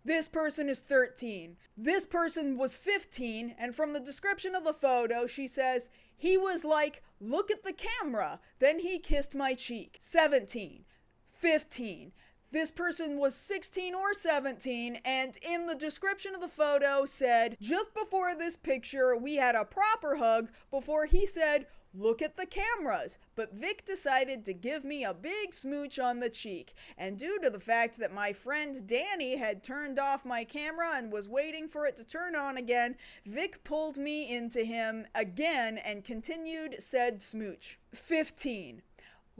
This person is 13. This person was 15, and from the description of the photo, she says, "He was like, look at the camera. Then he kissed my cheek." 17. 15. This person was 16 or 17, and in the description of the photo said, "Just before this picture, we had a proper hug before he said, look at the cameras, but Vic decided to give me a big smooch on the cheek, and due to the fact that my friend Danny had turned off my camera and was waiting for it to turn on again, Vic pulled me into him again and continued said smooch. 15.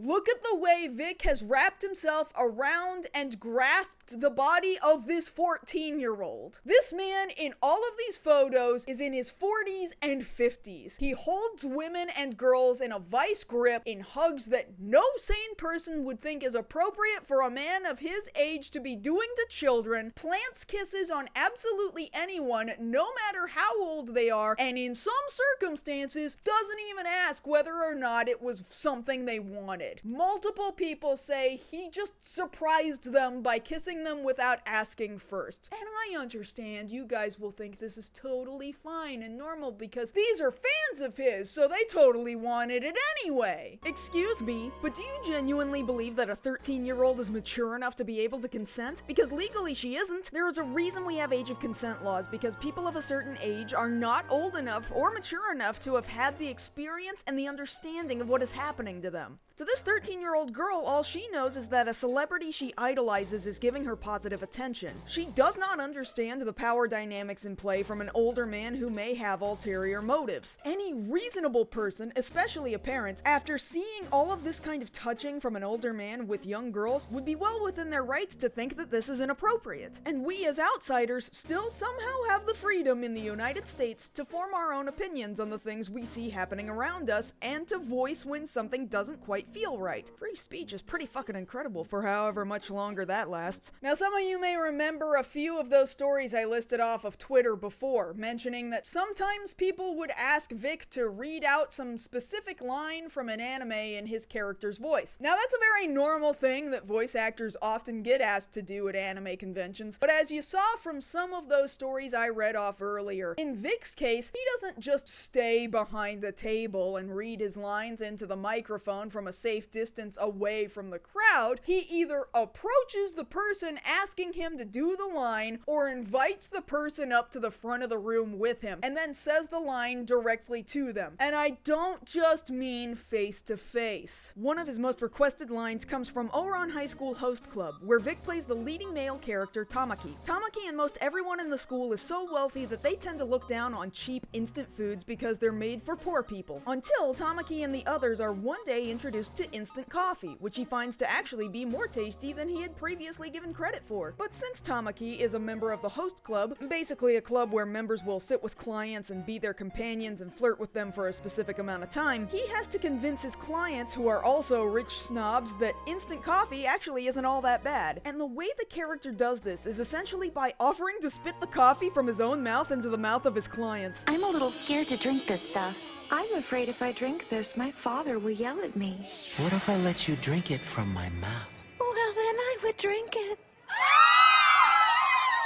Look at the way Vic has wrapped himself around and grasped the body of this 14-year-old. This man in all of these photos is in his 40s and 50s. He holds women and girls in a vice grip in hugs that no sane person would think is appropriate for a man of his age to be doing to children, plants kisses on absolutely anyone, no matter how old they are, and in some circumstances doesn't even ask whether or not it was something they wanted. Multiple people say he just surprised them by kissing them without asking first. And I understand you guys will think this is totally fine and normal because these are fans of his, so they totally wanted it anyway. Excuse me, but do you genuinely believe that a 13-year-old is mature enough to be able to consent? Because legally she isn't. There is a reason we have age of consent laws, because people of a certain age are not old enough or mature enough to have had the experience and the understanding of what is happening to them. To this 13-year-old girl, all she knows is that a celebrity she idolizes is giving her positive attention. She does not understand the power dynamics in play from an older man who may have ulterior motives. Any reasonable person, especially a parent, after seeing all of this kind of touching from an older man with young girls, would be well within their rights to think that this is inappropriate. And we as outsiders still somehow have the freedom in the United States to form our own opinions on the things we see happening around us and to voice when something doesn't quite feel right. Free speech is pretty fucking incredible for however much longer that lasts. Now, some of you may remember a few of those stories I listed off of Twitter before, mentioning that sometimes people would ask Vic to read out some specific line from an anime in his character's voice. Now, that's a very normal thing that voice actors often get asked to do at anime conventions, but as you saw from some of those stories I read off earlier, in Vic's case, he doesn't just stay behind a table and read his lines into the microphone from a safe distance away from the crowd. He either approaches the person asking him to do the line or invites the person up to the front of the room with him and then says the line directly to them. And I don't just mean face to face. One of his most requested lines comes from Ouran High School Host Club, where Vic plays the leading male character Tamaki. Tamaki and most everyone in the school is so wealthy that they tend to look down on cheap instant foods because they're made for poor people. Until Tamaki and the others are one day introduced to instant coffee, which he finds to actually be more tasty than he had previously given credit for. But since Tamaki is a member of the host club, basically a club where members will sit with clients and be their companions and flirt with them for a specific amount of time, he has to convince his clients, who are also rich snobs, that instant coffee actually isn't all that bad. And the way the character does this is essentially by offering to spit the coffee from his own mouth into the mouth of his clients. I'm a little scared to drink this stuff. I'm afraid if I drink this, my father will yell at me. What if I let you drink it from my mouth? Well, then I would drink it.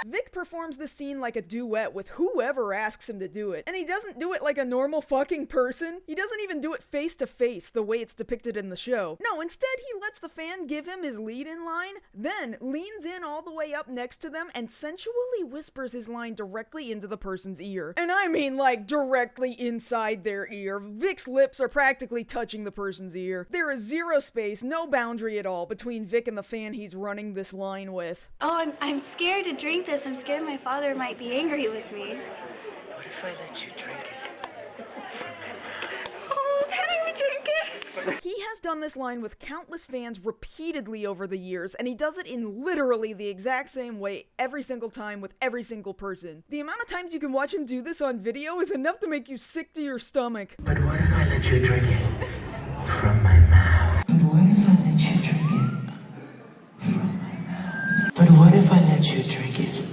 Vic performs this scene like a duet with whoever asks him to do it, and he doesn't do it like a normal fucking person. He doesn't even do it face to face the way it's depicted in the show. No, instead he lets the fan give him his lead-in line, then leans in all the way up next to them and sensually whispers his line directly into the person's ear. And I mean like directly inside their ear. Vic's lips are practically touching the person's ear. There is zero space, no boundary at all between Vic and the fan he's running this line with. Oh, I'm scared to drink this. I'm scared my father might be angry with me. What if I let you drink it? Oh, can I drink it? He has done this line with countless fans repeatedly over the years, and he does it in literally the exact same way every single time with every single person. The amount of times you can watch him do this on video is enough to make you sick to your stomach. But what if I let you drink it from my mouth? But what if I let you drink it from my mouth? But what if I let you drink it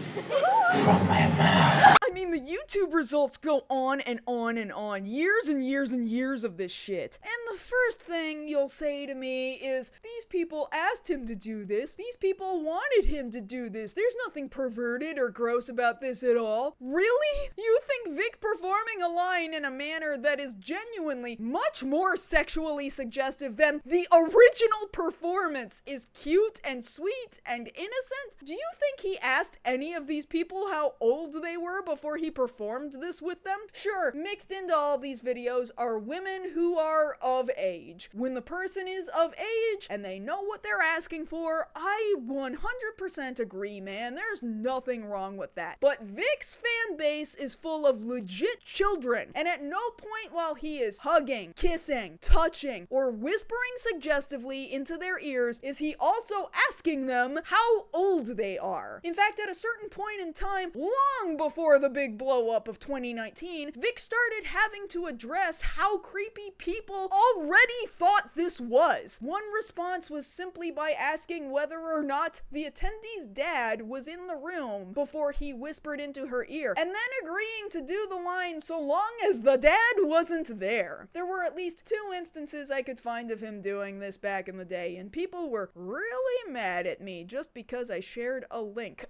from my mouth? I mean, the YouTube results go on and on and on. Years and years and years of this shit. And the first thing you'll say to me is, these people asked him to do this. These people wanted him to do this. There's nothing perverted or gross about this at all. Really? You think Vic performing a line in a manner that is genuinely much more sexually suggestive than the original performance is cute and sweet and innocent? Do you think he asked any of these people how old they were before he performed performed this with them. Sure, mixed into all of these videos are women who are of age. When the person is of age and they know what they're asking for, I 100% agree, man. There's nothing wrong with that. But Vic's fan base is full of legit children, and at no point while he is hugging, kissing, touching, or whispering suggestively into their ears is he also asking them how old they are. In fact, at a certain point in time, long before the big blow up of 2019, Vic started having to address how creepy people already thought this was. One response was simply by asking whether or not the attendee's dad was in the room before he whispered into her ear, and then agreeing to do the line so long as the dad wasn't there. There were at least 2 instances I could find of him doing this back in the day, and people were really mad at me just because I shared a link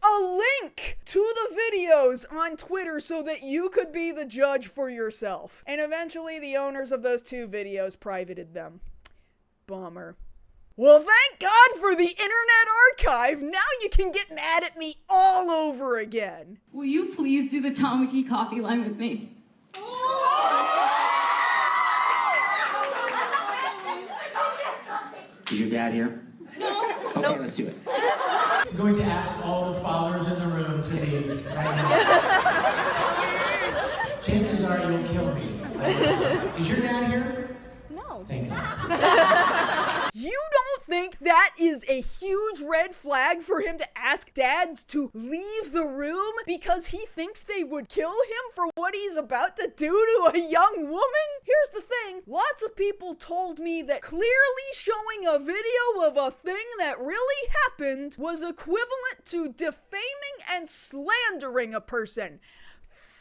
to the videos on Twitter so that you could be the judge for yourself. And eventually the owners of those 2 videos privated them. Bummer. Well, thank God for the Internet Archive. Now you can get mad at me all over again. Will you please do the Tamaki coffee line with me? Is your dad here? No. Okay, let's do it. I'm going to ask all the fathers in the room to leave right now. Chances are you'll kill me. Is your dad here? No. Thank God. You don't think that is a huge red flag for him to ask dads to leave the room because he thinks they would kill him for what he's about to do to a young woman? Here's the thing, lots of people told me that clearly showing a video of a thing that really happened was equivalent to defaming and slandering a person.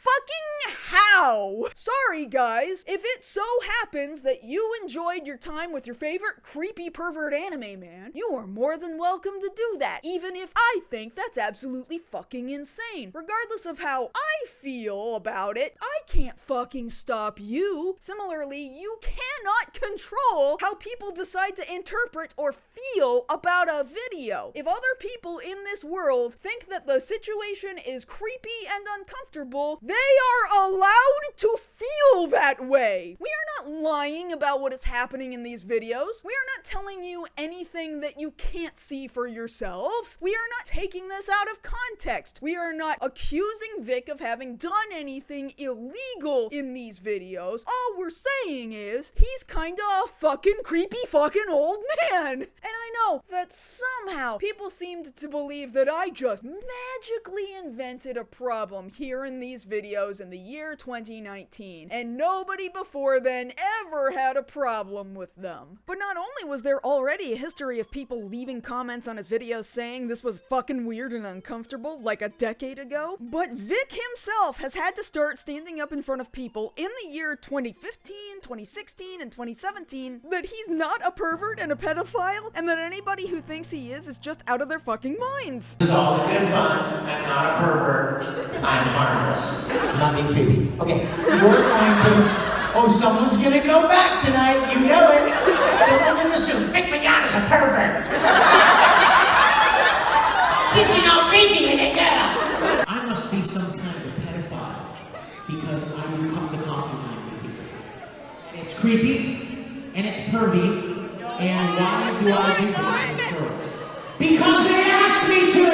Fucking how? Sorry guys, if it so happens that you enjoyed your time with your favorite creepy pervert anime man, you are more than welcome to do that, even if I think that's absolutely fucking insane. Regardless of how I feel about it, I can't fucking stop you. Similarly, you cannot control how people decide to interpret or feel about a video. If other people in this world think that the situation is creepy and uncomfortable, they are allowed to feel that way. We are not lying about what is happening in these videos. We are not telling you anything that you can't see for yourselves. We are not taking this out of context. We are not accusing Vic of having done anything illegal in these videos. All we're saying is he's kinda a fucking creepy fucking old man. And I know that somehow people seemed to believe that I just magically invented a problem here in these videos in the year 2019, and nobody before then ever had a problem with them. But not only was there already a history of people leaving comments on his videos saying this was fucking weird and uncomfortable like a decade ago, but Vic himself has had to start standing up in front of people in the year 2015, 2016, and 2017 that he's not a pervert and a pedophile, and that anybody who thinks he is just out of their fucking minds. This is all good fun. I'm not a pervert. I'm harmless. I'm not being creepy. Okay, you're going to... Oh, someone's going to go back tonight. You know it. Someone in this room. Vic Mignogna's a pervert. He's been all creepy with a girl. I must be some kind of a pedophile because I do the coffee time with people. And it's creepy, and it's pervy, and why do I do this with girls? Because they asked me to!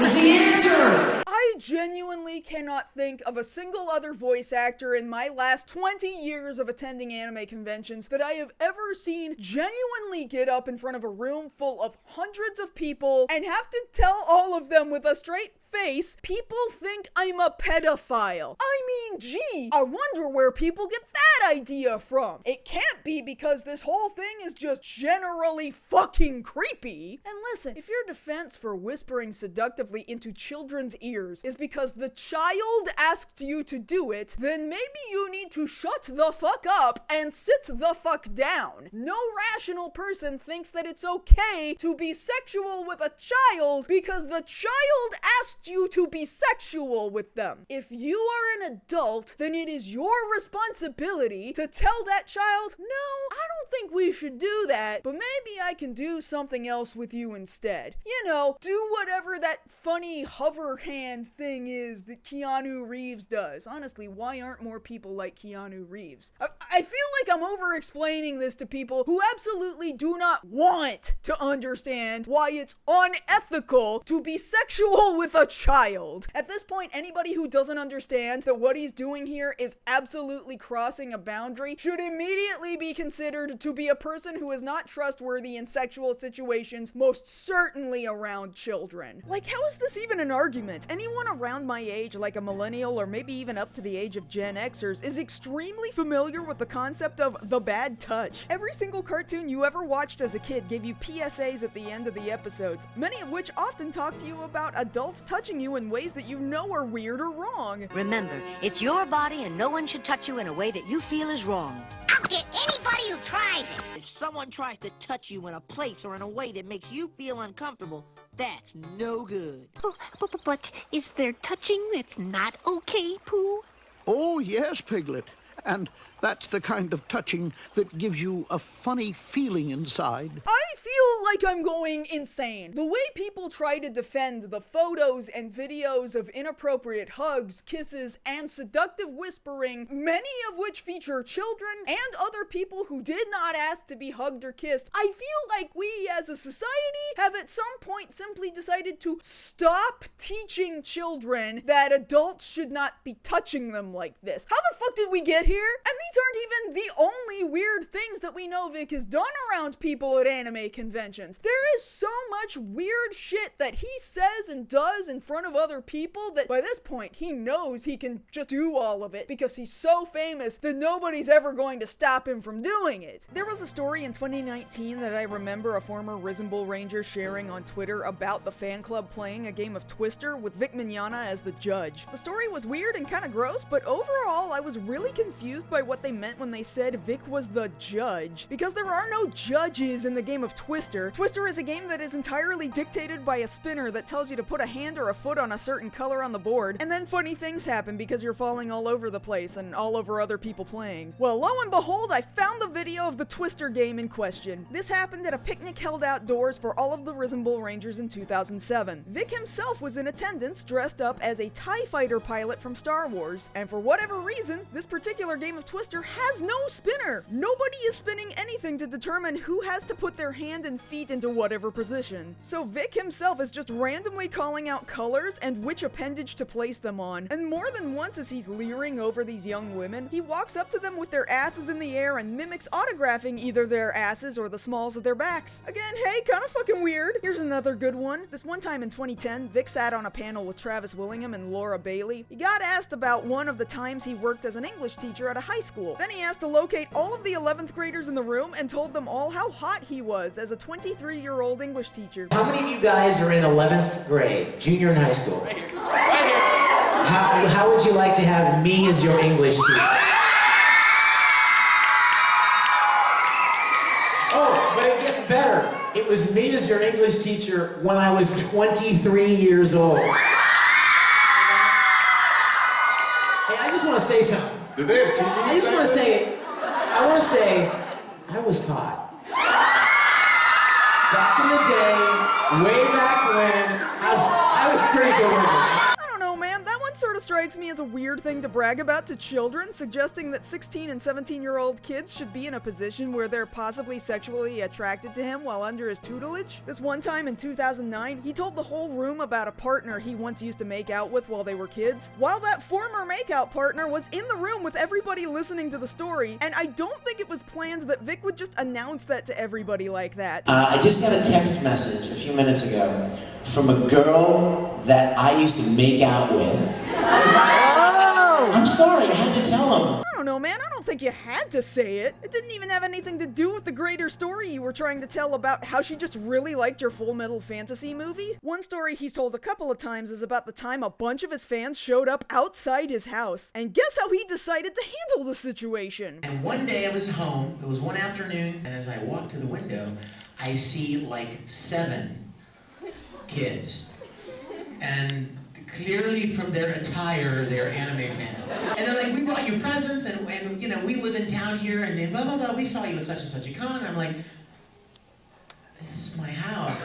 Was the answer! I genuinely cannot think of a single other voice actor in my last 20 years of attending anime conventions that I have ever seen genuinely get up in front of a room full of hundreds of people and have to tell all of them with a straight face, people think I'm a pedophile. I mean, gee, I wonder where people get that idea from. It can't be because this whole thing is just generally fucking creepy. And listen, if your defense for whispering seductively into children's ears is because the child asked you to do it, then maybe you need to shut the fuck up and sit the fuck down. No rational person thinks that it's okay to be sexual with a child because the child asked asked you to be sexual with them. If you are an adult, then it is your responsibility to tell that child, no, I don't think we should do that, but maybe I can do something else with you instead. You know, do whatever that funny hover hand thing is that Keanu Reeves does. Honestly, why aren't more people like Keanu Reeves? I feel like I'm over-explaining this to people who absolutely do not want to understand why it's unethical to be sexual with a child. At this point, anybody who doesn't understand that what he's doing here is absolutely crossing a boundary should immediately be considered to be a person who is not trustworthy in sexual situations, most certainly around children. Like, how is this even an argument? Anyone around my age, like a millennial or maybe even up to the age of Gen Xers, is extremely familiar with the concept of the bad touch. Every single cartoon you ever watched as a kid gave you PSAs at the end of the episodes, many of which often talk to you about adults touching you in ways that you know are weird or wrong. Remember, it's your body and no one should touch you in a way that you feel is wrong. I'll get anybody who tries it. If someone tries to touch you in a place or in a way that makes you feel uncomfortable, that's no good. Oh, but is there touching that's not okay, Pooh? Oh, yes, Piglet. And that's the kind of touching that gives you a funny feeling inside. I feel like I'm going insane. The way people try to defend the photos and videos of inappropriate hugs, kisses, and seductive whispering, many of which feature children and other people who did not ask to be hugged or kissed, I feel like we as a society have at some point simply decided to stop teaching children that adults should not be touching them like this. How the fuck did we get here? And these aren't even the only weird things that we know Vic has done around people at anime conventions. There is so much weird shit that he says and does in front of other people that by this point he knows he can just do all of it because he's so famous that nobody's ever going to stop him from doing it. There was a story in 2019 that I remember a former Risembool Ranger sharing on Twitter about the fan club playing a game of Twister with Vic Mignogna as the judge. The story was weird and kind of gross, but overall I was really confused by what they meant when they said Vic was the judge, because there are no judges in the game of Twister. Twister is a game that is entirely dictated by a spinner that tells you to put a hand or a foot on a certain color on the board, and then funny things happen because you're falling all over the place and all over other people playing. Well, lo and behold, I found the video of the Twister game in question. This happened at a picnic held outdoors for all of the Risembool Rangers in 2007. Vic himself was in attendance, dressed up as a TIE fighter pilot from Star Wars, and for whatever reason, this particular game of Twister has no spinner. Nobody is spinning anything to determine who has to put their hand and feet into whatever position. So Vic himself is just randomly calling out colors and which appendage to place them on. And more than once as he's leering over these young women, he walks up to them with their asses in the air and mimics autographing either their asses or the smalls of their backs. Again, hey, kinda fucking weird. Here's another good one. This one time in 2010, Vic sat on a panel with Travis Willingham and Laura Bailey. He got asked about one of the times he worked as an English teacher at a high school. Then he asked to locate all of the 11th graders in the room and told them all how hot he was as a 23-year-old English teacher. How many of you guys are in 11th grade, junior in high school? Right here. How would you like to have me as your English teacher? Oh, but it gets better. It was me as your English teacher when I was 23 years old. Hey, I just want to say something. Did they have TVs? I just want to say, I was hot. Back in the day, way back when, I was pretty good with it. I don't know, man. That one sort of strikes me as a weird thing to brag about to children, suggesting that 16 and 17-year-old kids should be in a position where they're possibly sexually attracted to him while under his tutelage. This one time in 2009, he told the whole room about a partner he once used to make out with while they were kids, while that former makeout partner was in the room with everybody listening to the story, and I don't think it was planned that Vic would just announce that to everybody like that. I just got a text message a few minutes ago from a girl that I used to make out with. Oh. I'm sorry, I had to tell him. I don't know, man. I don't think you had to say it. It didn't even have anything to do with the greater story you were trying to tell about how she just really liked your Full Metal Fantasy movie. One story he's told a couple of times is about the time a bunch of his fans showed up outside his house. And guess how he decided to handle the situation? And one day I was home, it was one afternoon, and as I walked to the window, I see like 7 kids. And Clearly from their attire, they're anime fans. And they're like, we brought you presents, and you know, we live in town here, and blah, blah, blah, we saw you at such and such a con. And I'm like, this is my house.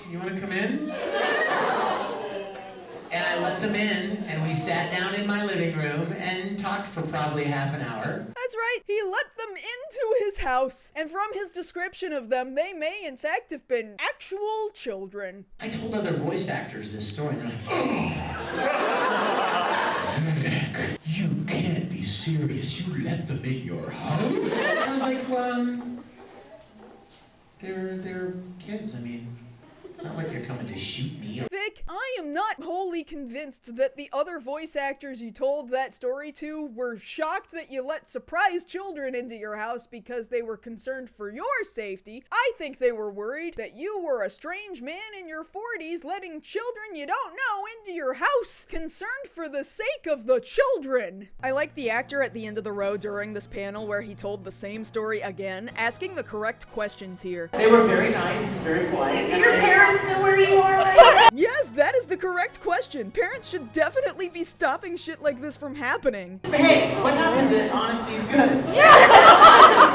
You want to come in? And I let them in, and we sat down in my living room and talked for probably half an hour. That's right, he let them into his house. And from his description of them, they may in fact have been actual children. I told other voice actors this story, and they're like, oh, Vic, you can't be serious. You let them in your house? I was like, well, they're kids. I mean, it's not like they're coming to shoot me. Vic, I am not wholly convinced that the other voice actors you told that story to were shocked that you let surprise children into your house because they were concerned for your safety. I think they were worried that you were a strange man in your 40s letting children you don't know into your house, concerned for the sake of the children. I like the actor at the end of the row during this panel where he told the same story again, asking the correct questions here. They were very nice and very quiet. Do your parents know where you are right now? Yes, that is the correct question. Parents should definitely be stopping shit like this from happening. Hey, what happened to honesty is good? Yeah!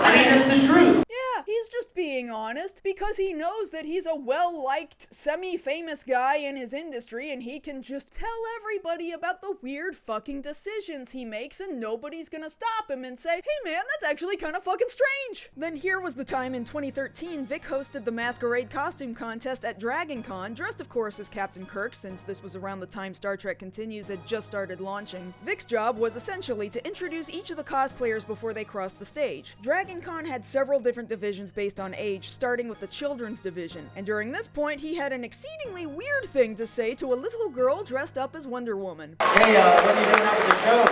I mean, that's the truth. Yeah, he's just being honest because he knows that he's a well-liked, semi-famous guy in his industry and he can just tell everybody about the weird fucking decisions he makes and nobody's gonna stop him and say, hey man, that's actually kind of fucking strange. Then here was the time in 2013 Vic hosted the masquerade costume contest at Dragon Con, dressed of course as Captain Kirk since this was around the time Star Trek Continues had just started launching. Vic's job was essentially to introduce each of the cosplayers before they crossed the stage. Dragon Con had several different divisions based on age, starting with the children's division, and during this point he had an exceedingly weird thing to say to a little girl dressed up as Wonder Woman. Hey, what are you doing after the show?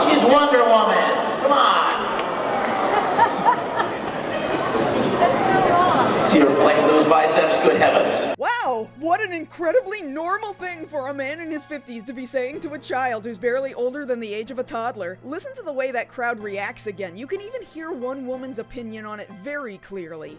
She's Wonder Woman! Come on! See her flex those biceps? Good heavens. Wow, what an incredibly normal thing for a man in his 50s to be saying to a child who's barely older than the age of a toddler. Listen to the way that crowd reacts again. You can even hear one woman's opinion on it very clearly.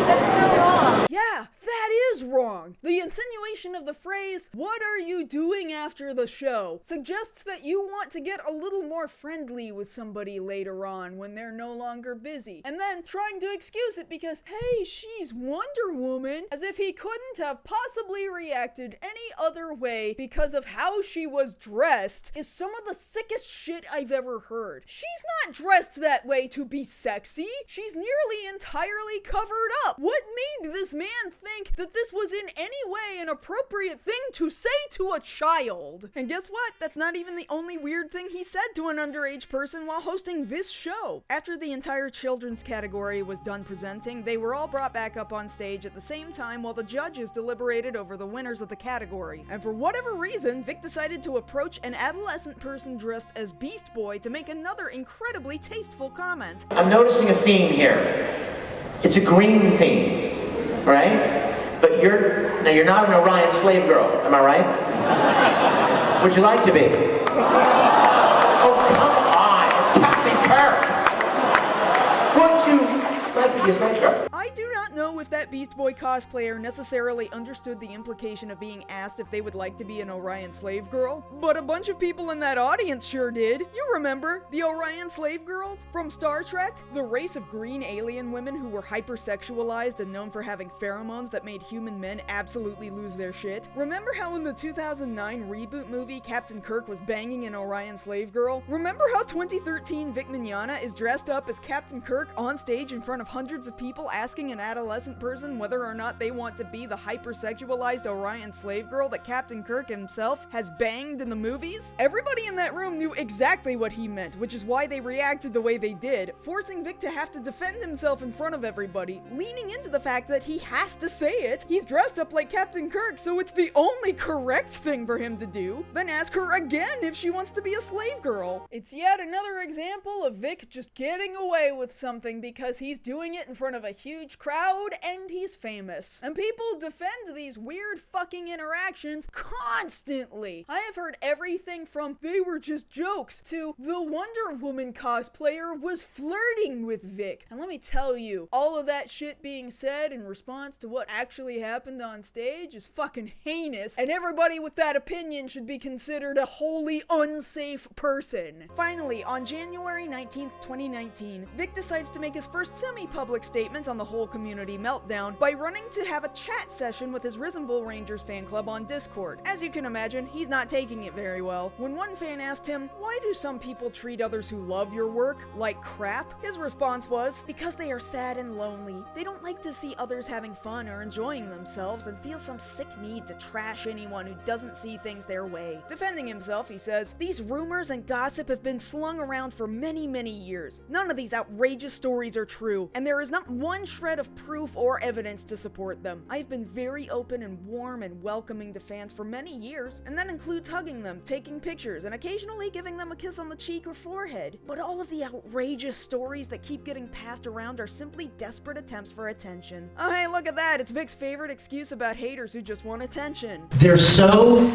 That's so wrong. Yeah, that is wrong. The insinuation of the phrase, "What are you doing after the show?" suggests that you want to get a little more friendly with somebody later on when they're no longer busy. And then trying to excuse it because, hey, she's Wonder Woman, as if he couldn't have possibly reacted any other way because of how she was dressed, is some of the sickest shit I've ever heard. She's not dressed that way to be sexy. She's nearly entirely covered up. What made this man think that this was in any way an appropriate thing to say to a child? And guess what? That's not even the only weird thing he said to an underage person while hosting this show. After the entire children's category was done presenting, they were all brought back up on stage at the same time while the judges deliberated over the winners of the category. And for whatever reason, Vic decided to approach an adolescent person dressed as Beast Boy to make another incredibly tasteful comment. I'm noticing a theme here. It's a green theme, right? But you're not an Orion slave girl, am I right? Would you like to be? Oh, come on, it's Captain Kirk. Would you like to be a slave girl? I do not know if that Beast Boy cosplayer necessarily understood the implication of being asked if they would like to be an Orion slave girl, but a bunch of people in that audience sure did. You remember the Orion slave girls from Star Trek? The race of green alien women who were hypersexualized and known for having pheromones that made human men absolutely lose their shit? Remember how in the 2009 reboot movie Captain Kirk was banging an Orion slave girl? Remember how 2013 Vic Mignogna is dressed up as Captain Kirk on stage in front of hundreds of people asking an adolescent person whether or not they want to be the hypersexualized Orion slave girl that Captain Kirk himself has banged in the movies? Everybody in that room knew exactly what he meant, which is why they reacted the way they did, forcing Vic to have to defend himself in front of everybody, leaning into the fact that he has to say it. He's dressed up like Captain Kirk, so it's the only correct thing for him to do. Then ask her again if she wants to be a slave girl. It's yet another example of Vic just getting away with something because he's doing it in front of a huge crowd loud and he's famous. And people defend these weird fucking interactions constantly. I have heard everything from they were just jokes to the Wonder Woman cosplayer was flirting with Vic. And let me tell you, all of that shit being said in response to what actually happened on stage is fucking heinous, and everybody with that opinion should be considered a wholly unsafe person. Finally, on January 19th, 2019, Vic decides to make his first semi-public statement on the whole community meltdown by running to have a chat session with his Risembool Rangers fan club on Discord. As you can imagine, he's not taking it very well. When one fan asked him, "Why do some people treat others who love your work like crap?" his response was, "Because they are sad and lonely. They don't like to see others having fun or enjoying themselves and feel some sick need to trash anyone who doesn't see things their way." Defending himself, he says, "These rumors and gossip have been slung around for many, many years. None of these outrageous stories are true, and there is not one shred of proof or evidence to support them. I've been very open and warm and welcoming to fans for many years, and that includes hugging them, taking pictures, and occasionally giving them a kiss on the cheek or forehead. But all of the outrageous stories that keep getting passed around are simply desperate attempts for attention." Oh, hey, look at that. It's Vic's favorite excuse about haters who just want attention. They're so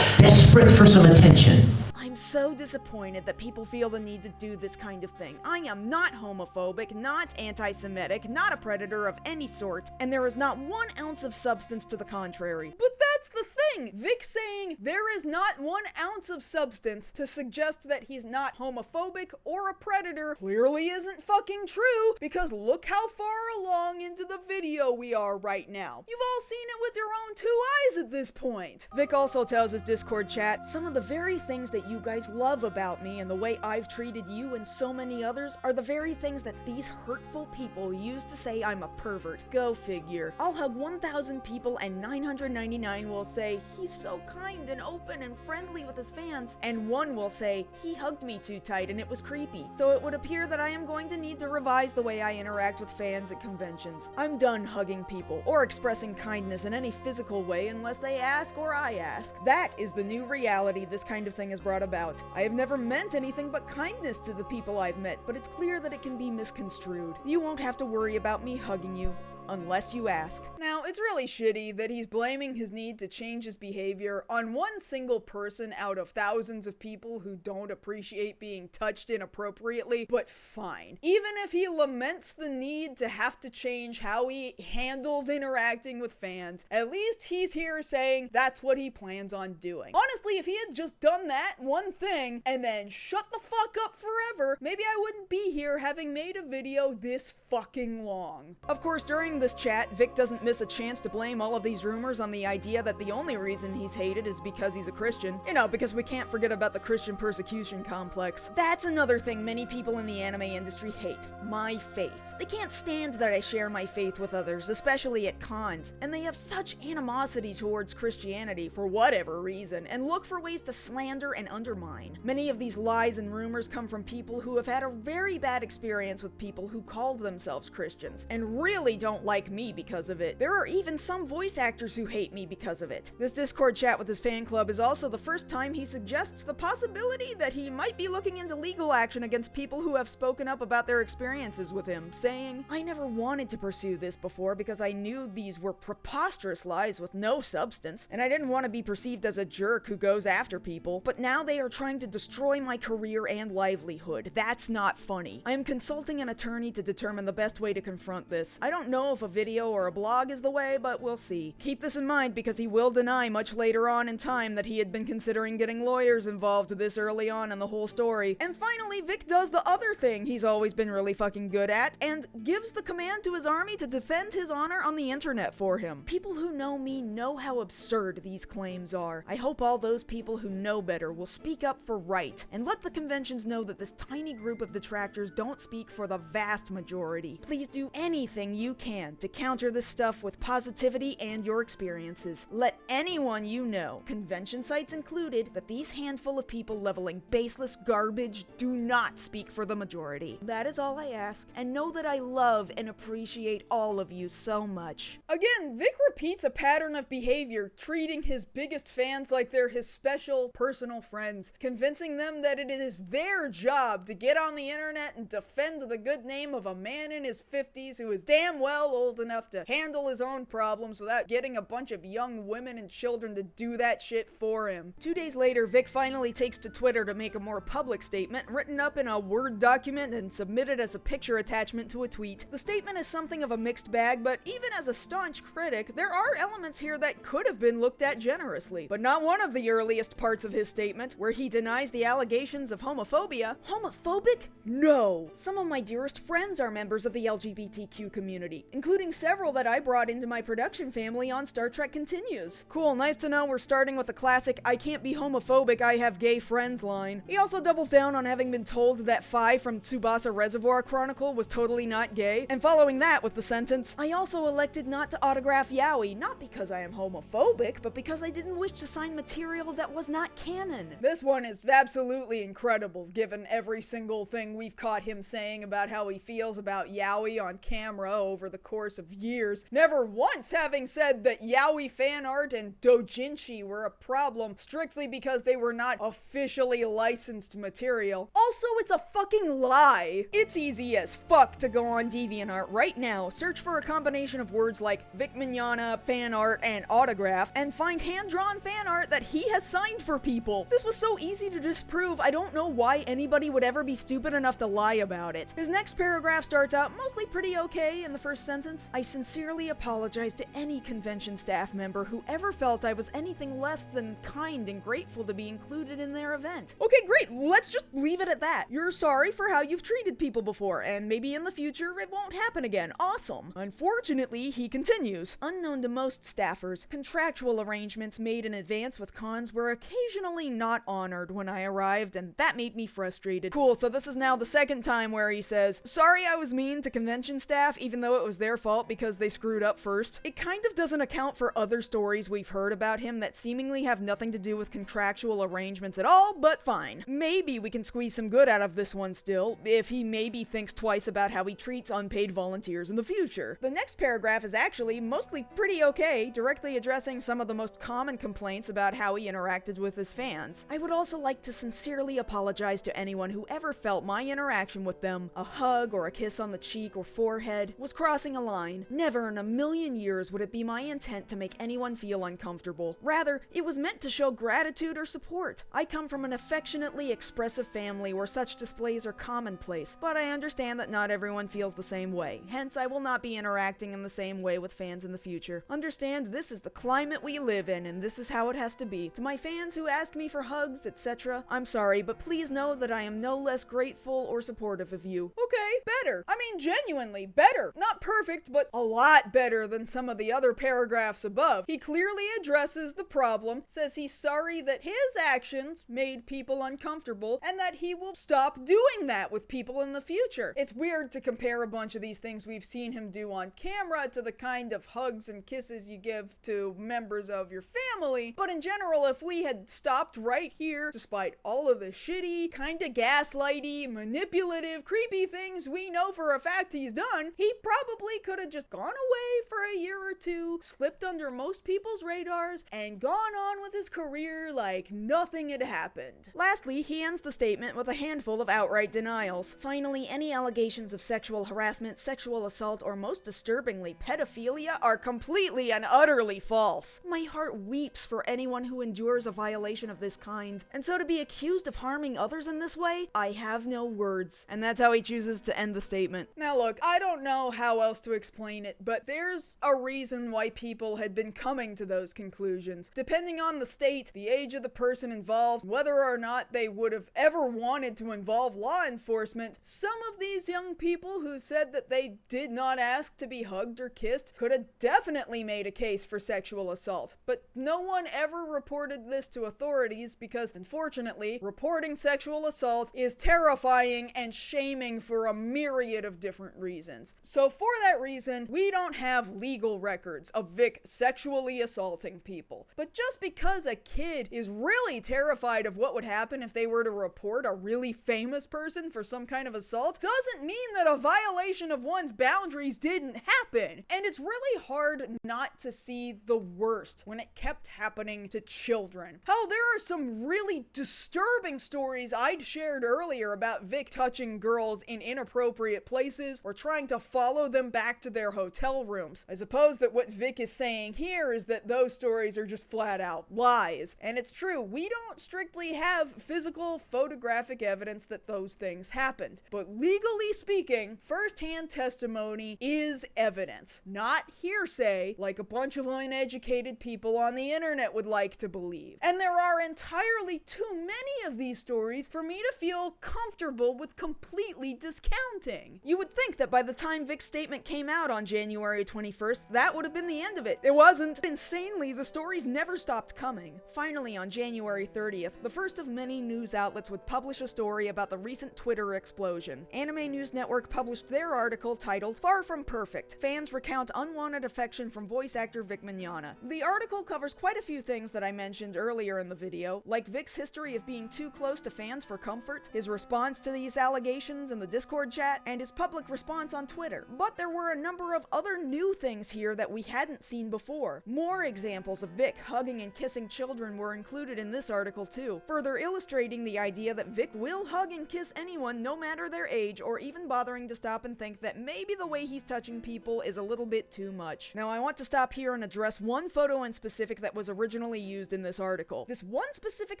desperate for some attention. I'm so disappointed that people feel the need to do this kind of thing. I am not homophobic, not anti-Semitic, not a predator of any sort, and there is not 1 ounce of substance to the contrary. But that's the thing! Vic saying there is not 1 ounce of substance to suggest that he's not homophobic or a predator clearly isn't fucking true, because look how far along into the video we are right now. You've all seen it with your own 2 eyes at this point. Vic also tells his Discord chat, "Some of the very things that you guys love about me and the way I've treated you and so many others are the very things that these hurtful people use to say I'm a pervert. Go figure. I'll hug 1,000 people and 999 will say, he's so kind and open and friendly with his fans, and 1 will say, he hugged me too tight and it was creepy. So it would appear that I am going to need to revise the way I interact with fans at conventions. I'm done hugging people or expressing kindness in any physical way unless they ask or I ask. That is the new reality this kind of thing has brought about. I have never meant anything but kindness to the people I've met, but it's clear that it can be misconstrued. You won't have to worry about me hugging you. Unless you ask." Now, it's really shitty that he's blaming his need to change his behavior on 1 single person out of thousands of people who don't appreciate being touched inappropriately, but fine. Even if he laments the need to have to change how he handles interacting with fans, at least he's here saying that's what he plans on doing. Honestly, if he had just done that one thing and then shut the fuck up forever, maybe I wouldn't be here having made a video this fucking long. Of course, during this chat, Vic doesn't miss a chance to blame all of these rumors on the idea that the only reason he's hated is because he's a Christian. You know, because we can't forget about the Christian persecution complex. That's another thing many people in the anime industry hate. My faith. They can't stand that I share my faith with others, especially at cons, and they have such animosity towards Christianity for whatever reason, and look for ways to slander and undermine. Many of these lies and rumors come from people who have had a very bad experience with people who called themselves Christians, and really don't like me because of it. There are even some voice actors who hate me because of it. This Discord chat with his fan club is also the first time he suggests the possibility that he might be looking into legal action against people who have spoken up about their experiences with him, saying, "I never wanted to pursue this before because I knew these were preposterous lies with no substance, and I didn't want to be perceived as a jerk who goes after people, but now they are trying to destroy my career and livelihood. That's not funny. I am consulting an attorney to determine the best way to confront this. I don't know if a video or a blog is the way, but we'll see." Keep this in mind because he will deny much later on in time that he had been considering getting lawyers involved this early on in the whole story. And finally, Vic does the other thing he's always been really fucking good at, and gives the command to his army to defend his honor on the internet for him. People who know me know how absurd these claims are. I hope all those people who know better will speak up for right, and let the conventions know that this tiny group of detractors don't speak for the vast majority. Please do anything you can to counter this stuff with positivity and your experiences. Let anyone you know, convention sites included, that these handful of people leveling baseless garbage do not speak for the majority. That is all I ask, and know that I love and appreciate all of you so much. Again, Vic repeats a pattern of behavior, treating his biggest fans like they're his special personal friends, convincing them that it is their job to get on the internet and defend the good name of a man in his 50s who is damn well old enough to handle his own problems without getting a bunch of young women and children to do that shit for him. 2 days later, Vic finally takes to Twitter to make a more public statement, written up in a Word document and submitted as a picture attachment to a tweet. The statement is something of a mixed bag, but even as a staunch critic, there are elements here that could have been looked at generously. But not one of the earliest parts of his statement, where he denies the allegations of homophobia. Homophobic? No! Some of my dearest friends are members of the LGBTQ community, including several that I brought into my production family on Star Trek Continues. Cool, nice to know we're starting with the classic "I can't be homophobic, I have gay friends" line. He also doubles down on having been told that Phi from Tsubasa Reservoir Chronicle was totally not gay, and following that with the sentence, "I also elected not to autograph Yaoi, not because I am homophobic, but because I didn't wish to sign material that was not canon." This one is absolutely incredible, given every single thing we've caught him saying about how he feels about Yaoi on camera over the course of years, never once having said that Yaoi fan art and doujinshi were a problem strictly because they were not officially licensed material. Also, it's a fucking lie! It's easy as fuck to go on DeviantArt right now, search for a combination of words like Vic Mignogna, fan art, and autograph, and find hand-drawn fan art that he has signed for people. This was so easy to disprove, I don't know why anybody would ever be stupid enough to lie about it. His next paragraph starts out mostly pretty okay in the first sentence. "I sincerely apologize to any convention staff member who ever felt I was anything less than kind and grateful to be included in their event." Okay, great, let's just leave it at that. You're sorry for how you've treated people before, and maybe in the future it won't happen again. Awesome. Unfortunately, he continues, "Unknown to most staffers, contractual arrangements made in advance with cons were occasionally not honored when I arrived, and that made me frustrated." Cool, so this is now the second time where he says, "Sorry I was mean to convention staff, even though it was their fault because they screwed up first." It kind of doesn't account for other stories we've heard about him that seemingly have nothing to do with contractual arrangements at all, but fine. Maybe we can squeeze some good out of this one still, if he maybe thinks twice about how he treats unpaid volunteers in the future. The next paragraph is actually mostly pretty okay, directly addressing some of the most common complaints about how he interacted with his fans. "I would also like to sincerely apologize to anyone who ever felt my interaction with them, a hug or a kiss on the cheek or forehead, was crossing a line. Never in a million years would it be my intent to make anyone feel uncomfortable. Rather, it was meant to show gratitude or support. I come from an affectionately expressive family where such displays are commonplace, but I understand that not everyone feels the same way. Hence, I will not be interacting in the same way with fans in the future. Understand, this is the climate we live in, and this is how it has to be. To my fans who ask me for hugs, etc., I'm sorry, but please know that I am no less grateful or supportive of you." Okay, better. I mean, genuinely better. Not perfect, but a lot better than some of the other paragraphs above. He clearly addresses the problem, says he's sorry that his actions made people uncomfortable, and that he will stop doing that with people in the future. It's weird to compare a bunch of these things we've seen him do on camera to the kind of hugs and kisses you give to members of your family, but in general, if we had stopped right here, despite all of the shitty, kinda gaslighty, manipulative, creepy things we know for a fact he's done, he probably could have just gone away for a year or two, slipped under most people's radars, and gone on with his career like nothing had happened. Lastly, he ends the statement with a handful of outright denials. Finally, any allegations of sexual harassment, sexual assault, or most disturbingly, pedophilia are completely and utterly false. My heart weeps for anyone who endures a violation of this kind, and so to be accused of harming others in this way, I have no words. And that's how he chooses to end the statement. Now look, I don't know how else to explain it, but there's a reason why people had been coming to those conclusions. Depending on the state, the age of the person involved, whether or not they would have ever wanted to involve law enforcement, some of these young people who said that they did not ask to be hugged or kissed could have definitely made a case for sexual assault. But no one ever reported this to authorities because, unfortunately, reporting sexual assault is terrifying and shaming for a myriad of different reasons. So for that reason, we don't have legal records of Vic sexually assaulting people. But just because a kid is really terrified of what would happen if they were to report a really famous person for some kind of assault doesn't mean that a violation of one's boundaries didn't happen. And it's really hard not to see the worst when it kept happening to children. Hell, there are some really disturbing stories I'd shared earlier about Vic touching girls in inappropriate places or trying to follow them back to their hotel rooms. I suppose that what Vic is saying here is that those stories are just flat out lies. And it's true, we don't strictly have physical photographic evidence that those things happened. But legally speaking, first-hand testimony is evidence, not hearsay like a bunch of uneducated people on the internet would like to believe. And there are entirely too many of these stories for me to feel comfortable with completely discounting. You would think that by the time Vic's statement came out on January 21st, that would have been the end of it. It wasn't. Insanely, the stories never stopped coming. Finally, on January 30th, the first of many news outlets would publish a story about the recent Twitter explosion. Anime News Network published their article titled "Far From Perfect. Fans Recount Unwanted Affection from Voice Actor Vic Mignogna." The article covers quite a few things that I mentioned earlier in the video, like Vic's history of being too close to fans for comfort, his response to these allegations in the Discord chat, and his public response on Twitter. But there were a number of other new things here that we hadn't seen before. More examples of Vic hugging and kissing children were included in this article too, further illustrating the idea that Vic will hug and kiss anyone no matter their age, or even bothering to stop and think that maybe the way he's touching people is a little bit too much. Now I want to stop here and address one photo in specific that was originally used in this article. This one specific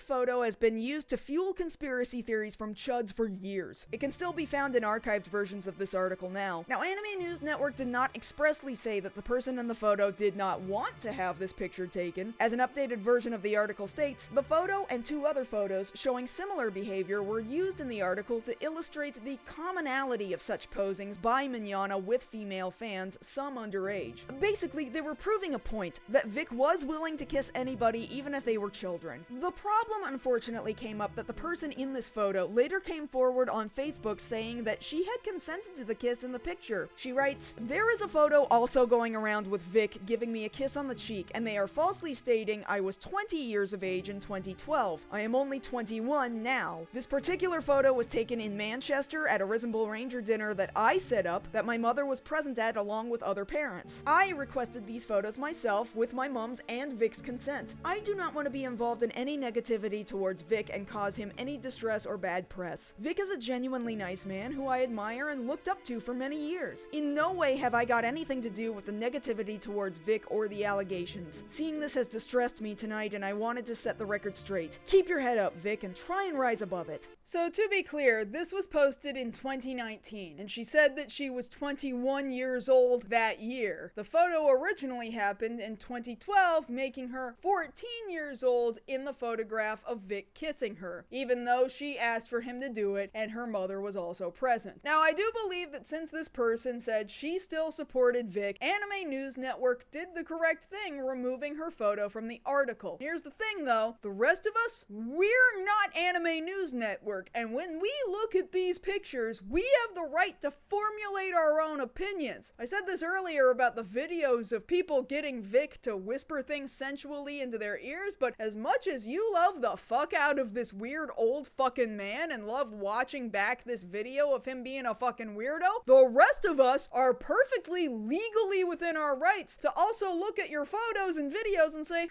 photo has been used to fuel conspiracy theories from chuds for years. It can still be found in archived versions of this article now. Now, Anime News Network did not expressly say that the person in the photo did not want to have this picture taken. As an updated version of the article states, the photo and two other photos showing similar behavior were used in the article to illustrate the commonality of such posings by Mignogna with female fans, some underage. Basically, they were proving a point that Vic was willing to kiss anybody even if they were children. The problem unfortunately came up that the person in this photo later came forward on Facebook saying that she had consented to the kiss in the picture. She writes, "There is a photo also going around with Vic giving me a kiss on the cheek, and they are falsely stating I was 20 years of age in 2012. I am only 21 now. This particular photo was taken in Manchester at a Risembool Ranger dinner that I set up that my mother was present at along with other parents. I requested these photos myself with my mom's and Vic's consent. I do not want to be involved in any negativity towards Vic and cause him any distress or bad press. Vic is a genuinely nice man who I admire and looked up to for many years. In no way have I got anything to do with the negativity towards Vic or the allegations. Seeing this has distressed me tonight and I wanted to set the record straight. Keep your head up, Vic, and try and rise above it." So to be clear, this was posted in 2019, and she said that she was 21 years old that year. The photo originally happened in 2012, making her 14 years old in the photograph of Vic kissing her, even though she asked for him to do it and her mother was also present. Now, I do believe that since this person said she still supported Vic, Anime News Network did the correct thing removing her photo from the article. Here's the thing though, the rest of us, we're not Anime News Network, and when we look at these pictures, we have the right to formulate our own opinions. I said this earlier about the videos of people getting Vic to whisper things sensually into their ears, but as much as you love the fuck out of this weird old fucking man and love watching back this video of him being a fucking weirdo, the rest of us are perfectly legally within our rights to also look at your photos and videos and say,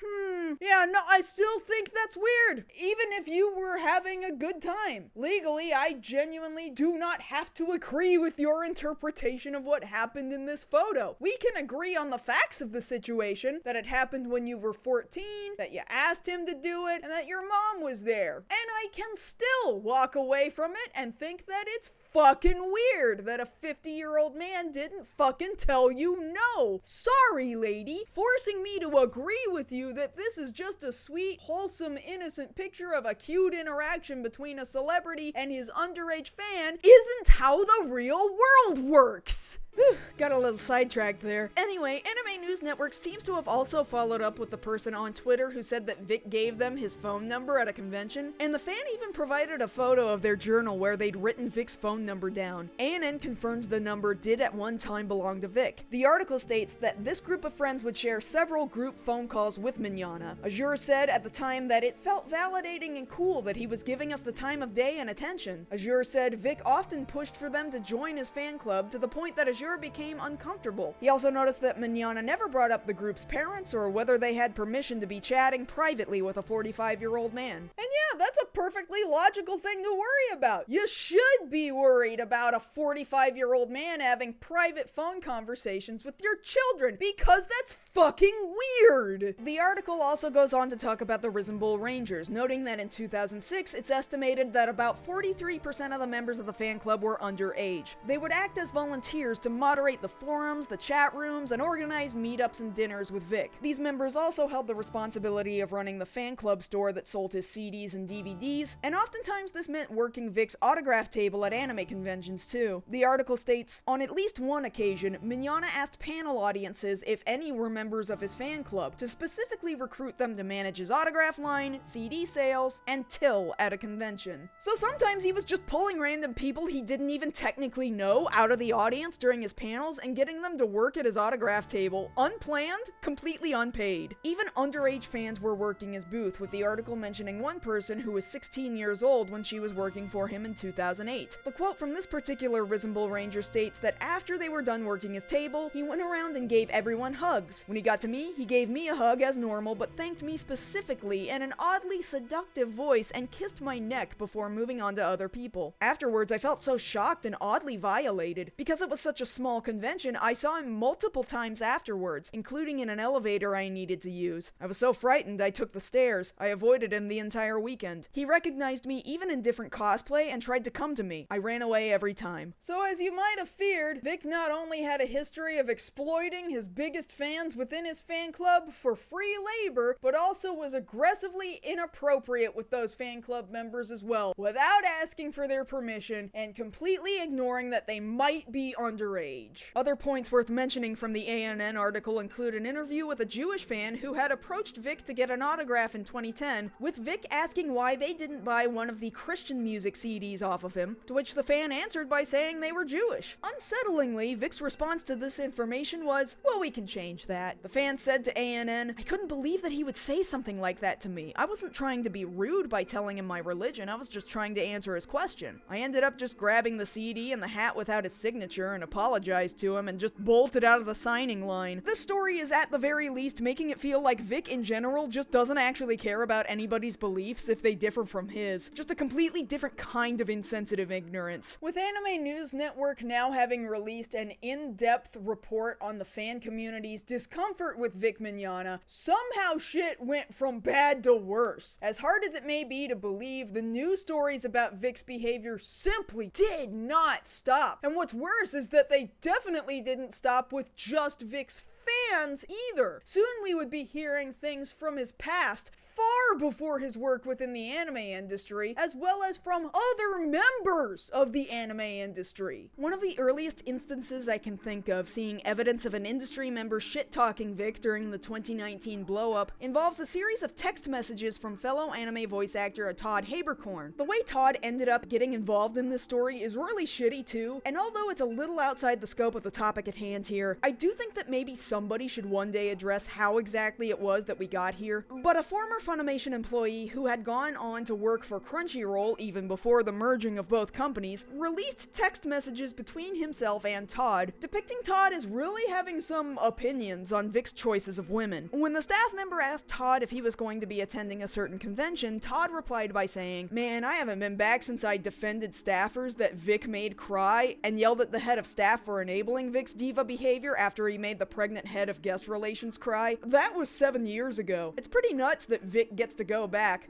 yeah, no, I still think that's weird, even if you were having a good time. Legally, I genuinely do not have to agree with your interpretation of what happened in this photo. We can agree on the facts of the situation, that it happened when you were 14, that you asked him to do it, and that your mom was there. And I can still walk away from it and think that it's fucking weird that a 50-year-old man didn't fucking tell you no. Sorry, lady. Forcing me to agree with you that this is just a sweet, wholesome, innocent picture of a cute interaction between a celebrity and his underage fan isn't how the real world works. Whew, got a little sidetracked there. Anyway, Anime News Network seems to have also followed up with the person on Twitter who said that Vic gave them his phone number at a convention, and the fan even provided a photo of their journal where they'd written Vic's phone number down. ANN confirmed the number did at one time belong to Vic. The article states that this group of friends would share several group phone calls with Mignogna. Azure said at the time that it felt validating and cool that he was giving us the time of day and attention. Azure said Vic often pushed for them to join his fan club to the point that Azure became became uncomfortable. He also noticed that Mignogna never brought up the group's parents or whether they had permission to be chatting privately with a 45-year-old man. And yeah, that's a perfectly logical thing to worry about. You should be worried about a 45-year-old man having private phone conversations with your children, because that's fucking weird! The article also goes on to talk about the Risembool Rangers, noting that in 2006, it's estimated that about 43% of the members of the fan club were underage. They would act as volunteers to moderate the forums, the chat rooms, and organize meetups and dinners with Vic. These members also held the responsibility of running the fan club store that sold his CDs and DVDs, and oftentimes this meant working Vic's autograph table at anime conventions too. The article states, on at least one occasion, Mignogna asked panel audiences if any were members of his fan club to specifically recruit them to manage his autograph line, CD sales, and till at a convention. So sometimes he was just pulling random people he didn't even technically know out of the audience during his panels and getting them to work at his autograph table, unplanned, completely unpaid. Even underage fans were working his booth, with the article mentioning one person who was 16 years old when she was working for him in 2008. The quote from this particular Risembool Ranger states that after they were done working his table, he went around and gave everyone hugs. When he got to me, he gave me a hug as normal, but thanked me specifically in an oddly seductive voice and kissed my neck before moving on to other people. Afterwards, I felt so shocked and oddly violated. Because it was such a small convention, I saw him multiple times afterwards, including in an elevator I needed to use. I was so frightened I took the stairs. I avoided him the entire weekend. He recognized me even in different cosplay and tried to come to me. I ran away every time. So as you might have feared, Vic not only had a history of exploiting his biggest fans within his fan club for free labor, but also was aggressively inappropriate with those fan club members as well, without asking for their permission and completely ignoring that they might be underage. Other points worth mentioning from the ANN article include an interview with a Jewish fan who had approached Vic to get an autograph in 2010, with Vic asking why they didn't buy one of the Christian music CDs off of him, to which the fan answered by saying they were Jewish. Unsettlingly, Vic's response to this information was, well, we can change that. The fan said to ANN, I couldn't believe that he would say something like that to me. I wasn't trying to be rude by telling him my religion, I was just trying to answer his question. I ended up just grabbing the CD and the hat without his signature and apologized to him and just bolted out of the signing line. This story is at the very least making it feel like Vic in general just doesn't actually care about anybody's beliefs if they differ from his. Just a completely different kind of insensitive ignorance. With Anime News Network now having released an in-depth report on the fan community's discomfort with Vic Mignogna, somehow shit went from bad to worse. As hard as it may be to believe, the news stories about Vic's behavior simply did not stop. And what's worse is that they definitely didn't stop with just Vic's fans either. Soon we would be hearing things from his past, far before his work within the anime industry, as well as from other members of the anime industry. One of the earliest instances I can think of seeing evidence of an industry member shit-talking Vic during the 2019 blow-up involves a series of text messages from fellow anime voice actor Todd Haberkorn. The way Todd ended up getting involved in this story is really shitty too, and although it's a little outside the scope of the topic at hand here, I do think that maybe somebody should one day address how exactly it was that we got here. But a former Funimation employee who had gone on to work for Crunchyroll even before the merging of both companies released text messages between himself and Todd, depicting Todd as really having some opinions on Vic's choices of women. When the staff member asked Todd if he was going to be attending a certain convention, Todd replied by saying, "Man, I haven't been back since I defended staffers that Vic made cry and yelled at the head of staff for enabling Vic's diva behavior after he made the pregnant head of guest relations cry. That was 7 years ago. It's pretty nuts that Vic gets to go back.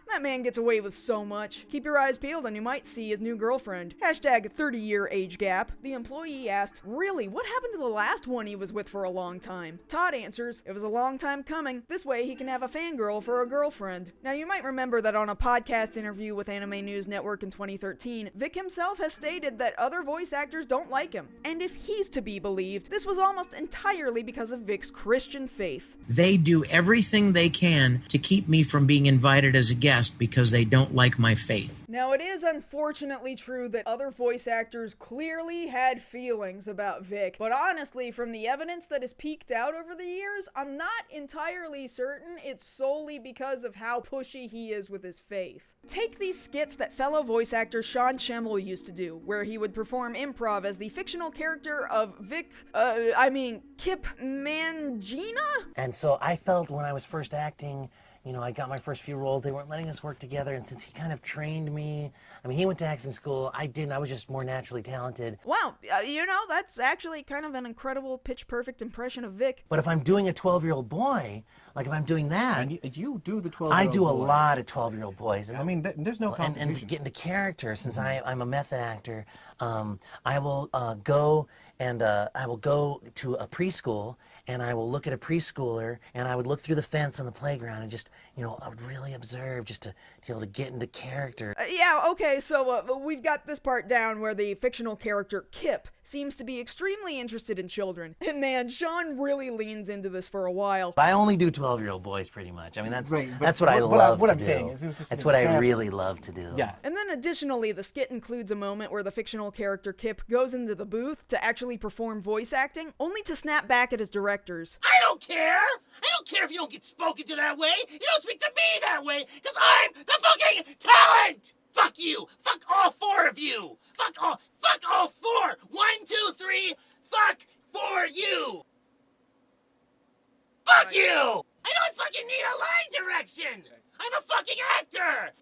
That man gets away with so much. Keep your eyes peeled and you might see his new girlfriend. Hashtag 30-year age gap." The employee asked, "Really, what happened to the last one he was with for a long time?" Todd answers, "It was a long time coming. This way he can have a fangirl for a girlfriend." Now you might remember that on a podcast interview with Anime News Network in 2013, Vic himself has stated that other voice actors don't like him. And if he's to be believed, this was almost entirely because of Vic's Christian faith. They do everything they can to keep me from being invited as a guest because they don't like my faith. Now, it is unfortunately true that other voice actors clearly had feelings about Vic, but honestly, from the evidence that has peeked out over the years, I'm not entirely certain it's solely because of how pushy he is with his faith. Take these skits that fellow voice actor Sean Schemmel used to do, where he would perform improv as the fictional character of Kip Mangina? And so I felt when I was first acting, you know, I got my first few roles, they weren't letting us work together, and since he kind of trained me, I mean, he went to acting school, I didn't, I was just more naturally talented. Wow, that's actually kind of an incredible pitch-perfect impression of Vic. But if I'm doing a 12-year-old boy, like if I'm doing that... And you do the 12-year-old I do a boy. lot of 12-year-old boys. I mean, there's no competition. And to get into character, since I'm a method actor, I will go to a preschool, and I will look at a preschooler, and I would look through the fence on the playground and just, I would really observe just to be able to get into character. Okay, so we've got this part down where the fictional character Kip seems to be extremely interested in children. And man, Sean really leans into this for a while. I only do 12-year-old boys pretty much. I mean, that's what I love to do. What I'm saying is it was just that's what I really love to do. Yeah. And then additionally, the skit includes a moment where the fictional character Kip goes into the booth to actually perform voice acting, only to snap back at his directors. I don't care! I don't care if you don't get spoken to that way! You don't speak to me that way, because I'm the fucking talent! Fuck you! Fuck all four of you! Fuck all four! 1, 2, 3, fuck for you! Fuck you! I don't fucking need a line direction! I'm a fucking actor!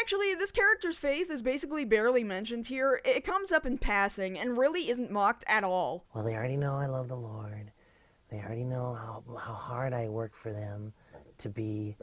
Actually, this character's faith is basically barely mentioned here. It comes up in passing and really isn't mocked at all. Well, they already know I love the Lord. They already know how hard I work for them to be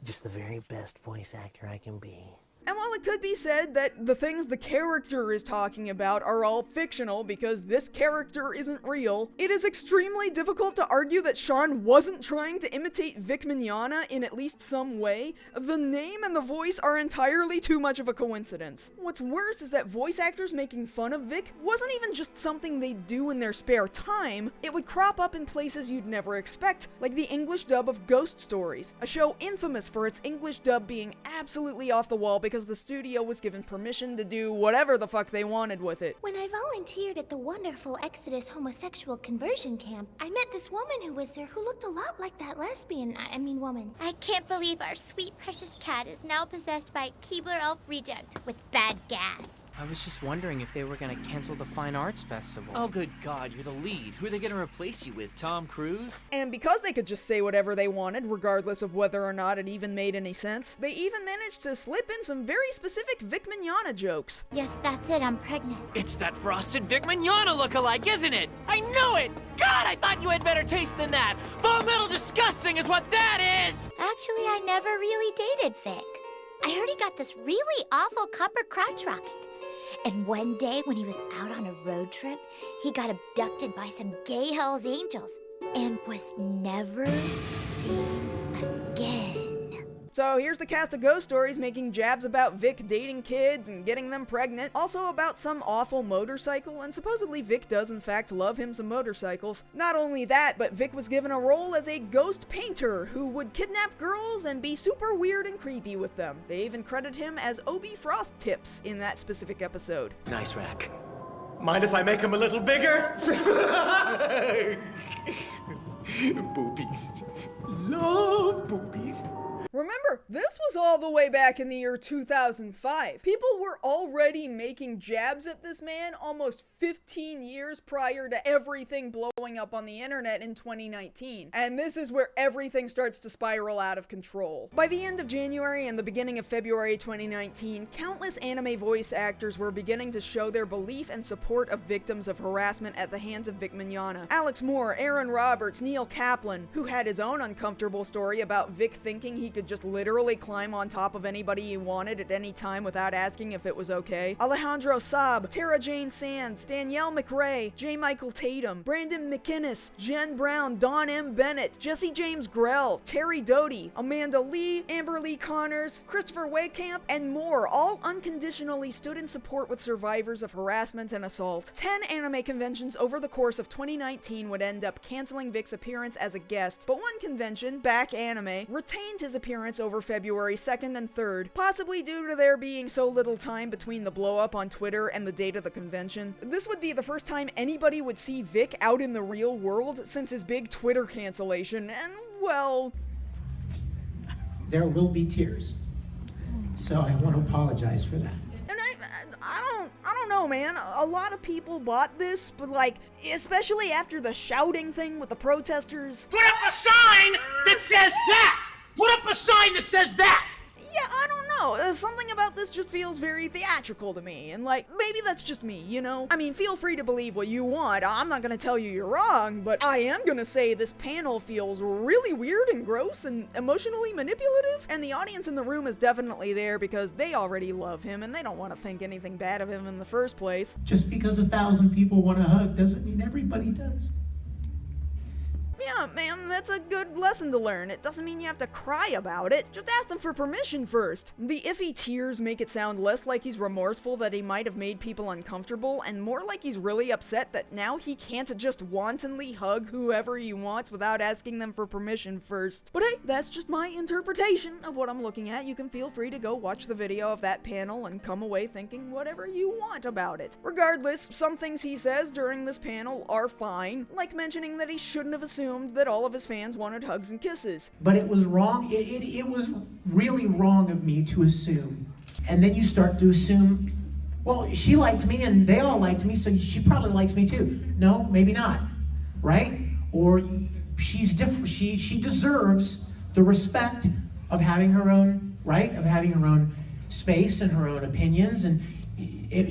just the very best voice actor I can be. And while it could be said that the things the character is talking about are all fictional because this character isn't real, it is extremely difficult to argue that Sean wasn't trying to imitate Vic Mignogna in at least some way. The name and the voice are entirely too much of a coincidence. What's worse is that voice actors making fun of Vic wasn't even just something they'd do in their spare time, it would crop up in places you'd never expect, like the English dub of Ghost Stories, a show infamous for its English dub being absolutely off the wall because the studio was given permission to do whatever the fuck they wanted with it. When I volunteered at the wonderful Exodus homosexual conversion camp, I met this woman who was there who looked a lot like that woman. I can't believe our sweet precious cat is now possessed by a Keebler elf reject with bad gas. I was just wondering if they were gonna cancel the Fine Arts Festival. Oh good god, you're the lead. Who are they gonna replace you with, Tom Cruise? And because they could just say whatever they wanted, regardless of whether or not it even made any sense, they even managed to slip in some very specific Vic Mignogna jokes. Yes, that's it, I'm pregnant. It's that frosted Vic Mignogna look-alike, isn't it? I knew it! God, I thought you had better taste than that! Full Metal Disgusting is what that is! Actually, I never really dated Vic. I heard he got this really awful copper crotch rocket. And one day, when he was out on a road trip, he got abducted by some gay Hells Angels and was never seen again. So here's the cast of Ghost Stories making jabs about Vic dating kids and getting them pregnant, also about some awful motorcycle, and supposedly Vic does in fact love him some motorcycles. Not only that, but Vic was given a role as a ghost painter who would kidnap girls and be super weird and creepy with them. They even credit him as Obi Frost Tips in that specific episode. Nice rack. Mind if I make him a little bigger? Boobies. Love boobies. Remember, this was all the way back in the year 2005. People were already making jabs at this man almost 15 years prior to everything blowing up on the internet in 2019. And this is where everything starts to spiral out of control. By the end of January and the beginning of February 2019, countless anime voice actors were beginning to show their belief and support of victims of harassment at the hands of Vic Mignogna. Alex Moore, Aaron Roberts, Neil Kaplan, who had his own uncomfortable story about Vic thinking he could could just literally climb on top of anybody he wanted at any time without asking if it was okay. Alejandro Saab, Tara Jane Sands, Danielle McRae, J. Michael Tatum, Brandon McInnes, Jen Brown, Don M. Bennett, Jesse James Grell, Terry Doty, Amanda Lee, Amber Lee Connors, Christopher Waycamp, and more, all unconditionally stood in support with survivors of harassment and assault. 10 anime conventions over the course of 2019 would end up canceling Vic's appearance as a guest, but one convention, Back Anime, retained his appearance over February 2nd and 3rd, possibly due to there being so little time between the blow-up on Twitter and the date of the convention. This would be the first time anybody would see Vic out in the real world since his big Twitter cancellation, and, well... There will be tears. So I want to apologize for that. And I don't know, man. A lot of people bought this, but like, especially after the shouting thing with the protesters. Put up a sign that says that! Put up a sign that says that! Yeah, I don't know. Something about this just feels very theatrical to me, and like, maybe that's just me, you know? I mean, feel free to believe what you want. I'm not gonna tell you you're wrong, but I am gonna say this panel feels really weird and gross and emotionally manipulative, and the audience in the room is definitely there because they already love him and they don't want to think anything bad of him in the first place. Just because 1,000 people want a hug doesn't mean everybody does. Yeah, man, that's a good lesson to learn. It doesn't mean you have to cry about it. Just ask them for permission first. The iffy tears make it sound less like he's remorseful that he might have made people uncomfortable, and more like he's really upset that now he can't just wantonly hug whoever he wants without asking them for permission first. But hey, that's just my interpretation of what I'm looking at. You can feel free to go watch the video of that panel and come away thinking whatever you want about it. Regardless, some things he says during this panel are fine, like mentioning that he shouldn't have assumed that all of his fans wanted hugs and kisses. But it was wrong. It was really wrong of me to assume. And then you start to assume, well, she liked me and they all liked me, so she probably likes me too. No, maybe not, right? Or she's different. She deserves the respect of having her own, right? Of having her own space and her own opinions, and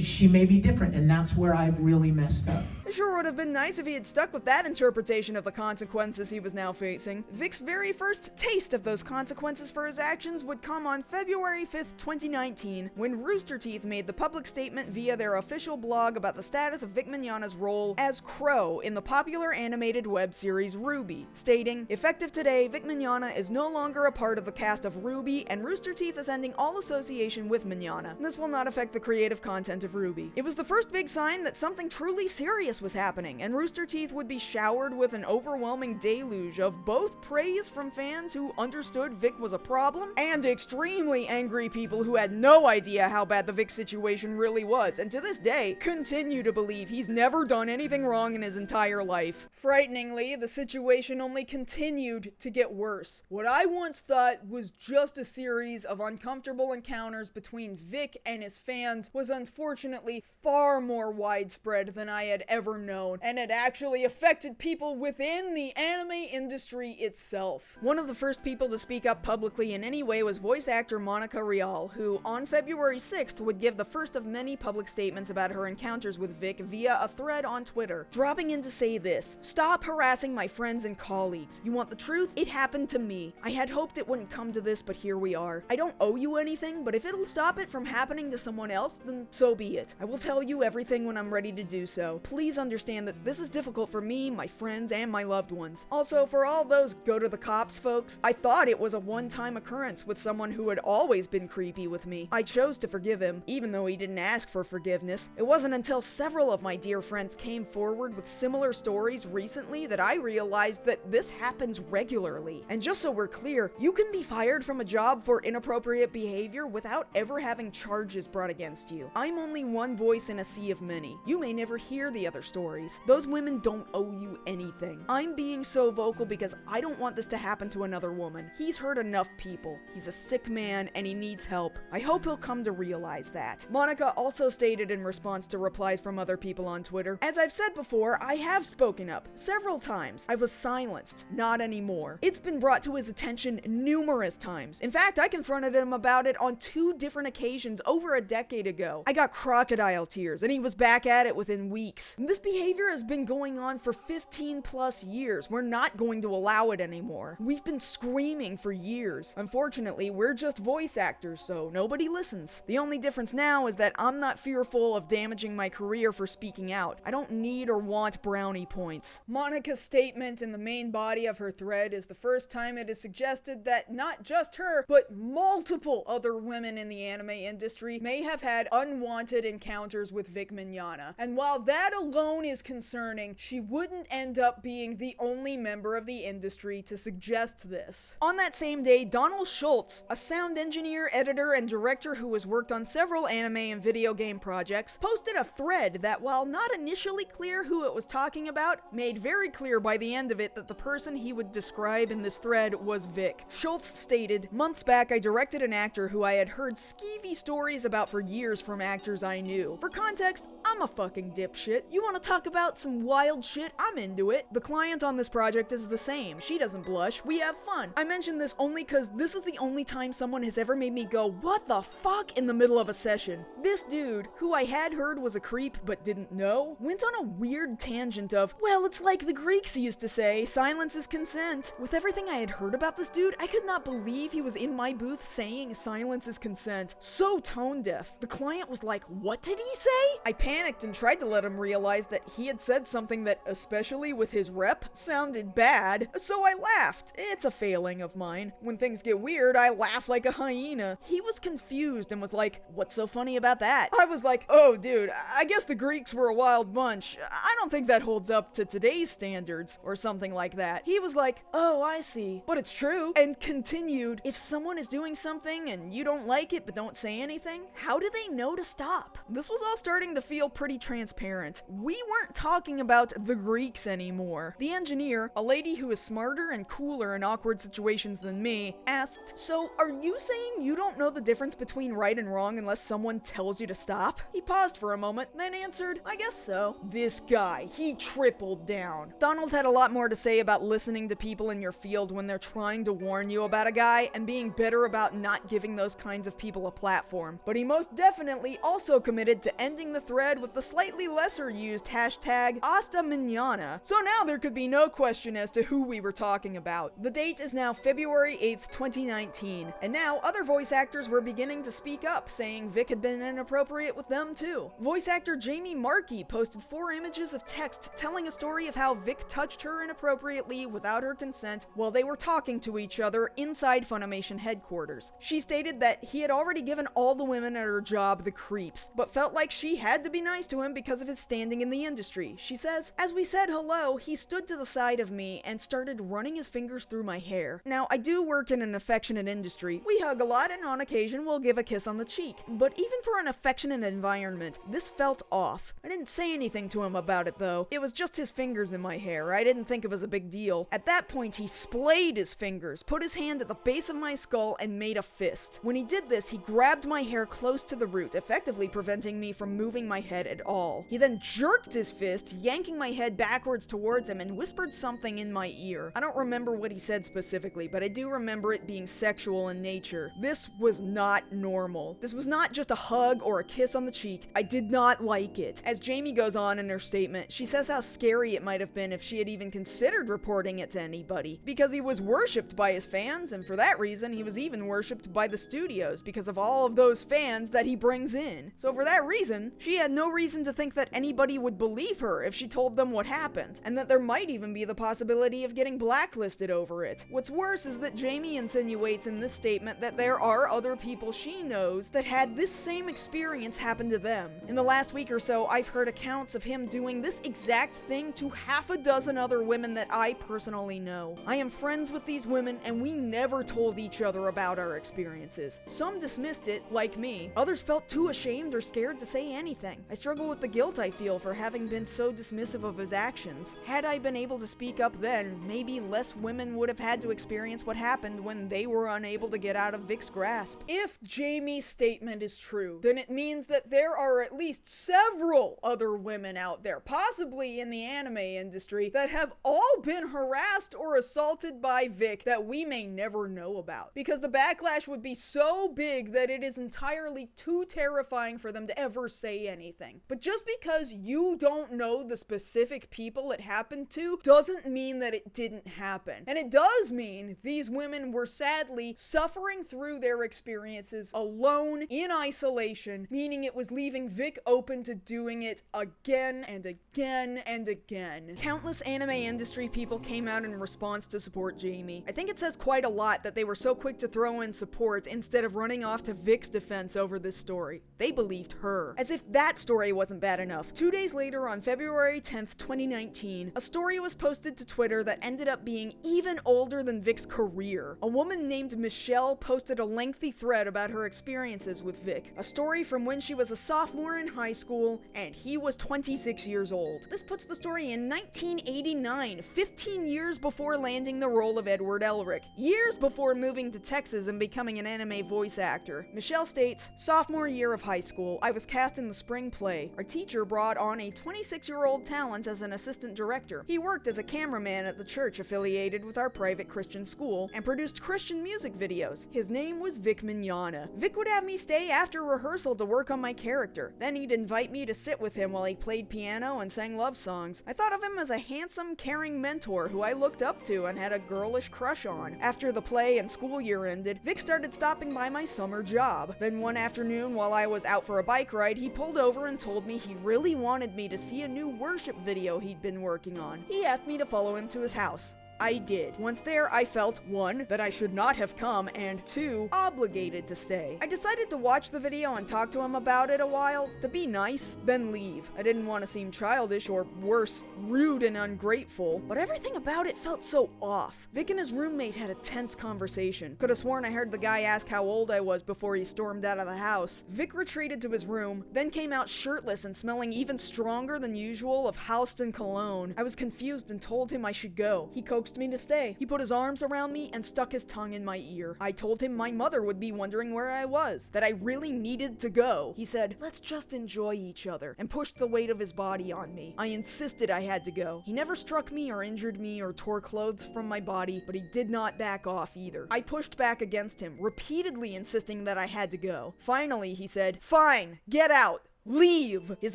she may be different, and that's where I've really messed up. It sure would have been nice if he had stuck with that interpretation of the consequences he was now facing. Vic's very first taste of those consequences for his actions would come on February 5th, 2019, when Rooster Teeth made the public statement via their official blog about the status of Vic Mignogna's role as Crow in the popular animated web series RWBY, stating, "Effective today, Vic Mignogna is no longer a part of the cast of RWBY, and Rooster Teeth is ending all association with Mignogna. This will not affect the creative content of RWBY." It was the first big sign that something truly serious was happening, and Rooster Teeth would be showered with an overwhelming deluge of both praise from fans who understood Vic was a problem, and extremely angry people who had no idea how bad the Vic situation really was, and to this day, continue to believe he's never done anything wrong in his entire life. Frighteningly, the situation only continued to get worse. What I once thought was just a series of uncomfortable encounters between Vic and his fans was unfortunately far more widespread than I had ever known, and it actually affected people within the anime industry itself. One of the first people to speak up publicly in any way was voice actor Monica Rial, who on February 6th would give the first of many public statements about her encounters with Vic via a thread on Twitter, dropping in to say this: "Stop harassing my friends and colleagues. You want the truth? It happened to me. I had hoped it wouldn't come to this, but here we are. I don't owe you anything, but if it'll stop it from happening to someone else, then so be it. I will tell you everything when I'm ready to do so. Please understand that this is difficult for me, my friends, and my loved ones. Also, for all those go to the cops folks, I thought it was a one-time occurrence with someone who had always been creepy with me. I chose to forgive him, even though he didn't ask for forgiveness. It wasn't until several of my dear friends came forward with similar stories recently that I realized that this happens regularly. And just so we're clear, you can be fired from a job for inappropriate behavior without ever having charges brought against you. I'm only one voice in a sea of many. You may never hear the other stories. Those women don't owe you anything. I'm being so vocal because I don't want this to happen to another woman. He's hurt enough people. He's a sick man and he needs help. I hope he'll come to realize that." Monica also stated in response to replies from other people on Twitter, "As I've said before, I have spoken up several times. I was silenced. Not anymore. It's been brought to his attention numerous times. In fact, I confronted him about it on 2 different occasions over a decade ago. I got crocodile tears and he was back at it within weeks. This This behavior has been going on for 15 plus years. We're not going to allow it anymore. We've been screaming for years. Unfortunately, we're just voice actors, so nobody listens. The only difference now is that I'm not fearful of damaging my career for speaking out. I don't need or want brownie points. Monica's statement in the main body of her thread is the first time it is suggested that not just her, but multiple other women in the anime industry may have had unwanted encounters with Vic Mignogna. And while that alone is concerning, she wouldn't end up being the only member of the industry to suggest this. On that same day, Donald Schultz, a sound engineer, editor, and director who has worked on several anime and video game projects, posted a thread that, while not initially clear who it was talking about, made very clear by the end of it that the person he would describe in this thread was Vic. Schultz stated, "Months back I directed an actor who I had heard skeevy stories about for years from actors I knew. For context, I'm a fucking dipshit. You want to talk about some wild shit? I'm into it. The client on this project is the same. She doesn't blush. We have fun. I mention this only cause this is the only time someone has ever made me go, what the fuck, in the middle of a session. This dude, who I had heard was a creep but didn't know, went on a weird tangent of, well, it's like the Greeks used to say, silence is consent. With everything I had heard about this dude, I could not believe he was in my booth saying silence is consent. So tone deaf. The client was like, what did he say? I panicked and tried to let him realize that he had said something that, especially with his rep, sounded bad, so I laughed. It's a failing of mine. When things get weird, I laugh like a hyena. He was confused and was like, what's so funny about that? I was like, oh dude, I guess the Greeks were a wild bunch. I don't think that holds up to today's standards, or something like that. He was like, oh, I see, but it's true, and continued, if someone is doing something and you don't like it but don't say anything, how do they know to stop? This was all starting to feel pretty transparent. We weren't talking about the Greeks anymore. The engineer, a lady who is smarter and cooler in awkward situations than me, asked, so are you saying you don't know the difference between right and wrong unless someone tells you to stop? He paused for a moment, then answered, I guess so. This guy, he tripled down. Donald had a lot more to say about listening to people in your field when they're trying to warn you about a guy and being better about not giving those kinds of people a platform. But he most definitely also committed to ending the thread with the slightly lesser used hashtag Asta Mignogna. So now there could be no question as to who we were talking about. The date is now February 8th, 2019, and now other voice actors were beginning to speak up, saying Vic had been inappropriate with them too. Voice actor Jamie Markey posted 4 images of text telling a story of how Vic touched her inappropriately without her consent while they were talking to each other inside Funimation headquarters. She stated that he had already given all the women at her job the creeps, but felt like she had to be nice to him because of his standing in the industry. She says, as we said hello, he stood to the side of me and started running his fingers through my hair. Now, I do work in an affectionate industry. We hug a lot and on occasion we'll give a kiss on the cheek. But even for an affectionate environment, this felt off. I didn't say anything to him about it though. It was just his fingers in my hair. I didn't think it was a big deal. At that point, he splayed his fingers, put his hand at the base of my skull, and made a fist. When he did this, he grabbed my hair close to the root, effectively preventing me from moving my head at all. He then jerked his fist, yanking my head backwards towards him, and whispered something in my ear. I don't remember what he said specifically, but I do remember it being sexual in nature. This was not normal. This was not just a hug or a kiss on the cheek. I did not like it. As Jamie goes on in her statement, she says how scary it might have been if she had even considered reporting it to anybody, because he was worshipped by his fans, and for that reason, he was even worshipped by the studios because of all of those fans that he brings in. So for that reason, she had no reason to think that anybody would believe her if she told them what happened, and that there might even be the possibility of getting blacklisted over it. What's worse is that Jamie insinuates in this statement that there are other people she knows that had this same experience happen to them. In the last week or so, I've heard accounts of him doing this exact thing to half a dozen other women that I personally know. I am friends with these women, and we never told each other about our experiences. Some dismissed it, like me. Others felt too ashamed or scared to say anything. I struggle with the guilt I feel for having been so dismissive of his actions. Had I been able to speak up then, maybe less women would have had to experience what happened when they were unable to get out of Vic's grasp. If Jamie's statement is true, then it means that there are at least several other women out there, possibly in the anime industry, that have all been harassed or assaulted by Vic that we may never know about. Because the backlash would be so big that it is entirely too terrifying for them to ever say anything. But just because you you don't know the specific people it happened to doesn't mean that it didn't happen. And it does mean these women were sadly suffering through their experiences alone in isolation, meaning it was leaving Vic open to doing it again and again and again. Countless anime industry people came out in response to support Jamie. I think it says quite a lot that they were so quick to throw in support instead of running off to Vic's defense over this story. They believed her. As if that story wasn't bad enough. 2 days later, on February 10th, 2019, a story was posted to Twitter that ended up being even older than Vic's career. A woman named Michelle posted a lengthy thread about her experiences with Vic. A story from when she was a sophomore in high school and he was 26 years old. This puts the story in 1989, 15 years before landing the role of Edward Elric. Years before moving to Texas and becoming an anime voice actor. Michelle states, sophomore year of high school, I was cast in the spring play. Our teacher brought on a 26-year-old talent as an assistant director. He worked as a cameraman at the church affiliated with our private Christian school and produced Christian music videos. His name was Vic Mignogna. Vic would have me stay after rehearsal to work on my character. Then he'd invite me to sit with him while he played piano and sang love songs. I thought of him as a handsome, caring mentor who I looked up to and had a girlish crush on. After the play and school year ended, Vic started stopping by my summer job. Then one afternoon while I was out for a bike ride, he pulled over and told me he really wanted me to see a new worship video he'd been working on. He asked me to follow him to his house. I did. Once there, I felt, 1, that I should not have come, and 2, obligated to stay. I decided to watch the video and talk to him about it a while, to be nice, then leave. I didn't want to seem childish or, worse, rude and ungrateful, but everything about it felt so off. Vic and his roommate had a tense conversation. Could have sworn I heard the guy ask how old I was before he stormed out of the house. Vic retreated to his room, then came out shirtless and smelling even stronger than usual of Halston cologne. I was confused and told him I should go. He coaxed me to stay. He put his arms around me and stuck his tongue in my ear. I told him my mother would be wondering where I was, that I really needed to go. He said, let's just enjoy each other, and pushed the weight of his body on me. I insisted I had to go. He never struck me or injured me or tore clothes from my body, but he did not back off either. I pushed back against him, repeatedly insisting that I had to go. Finally, he said, fine, get out. Leave! His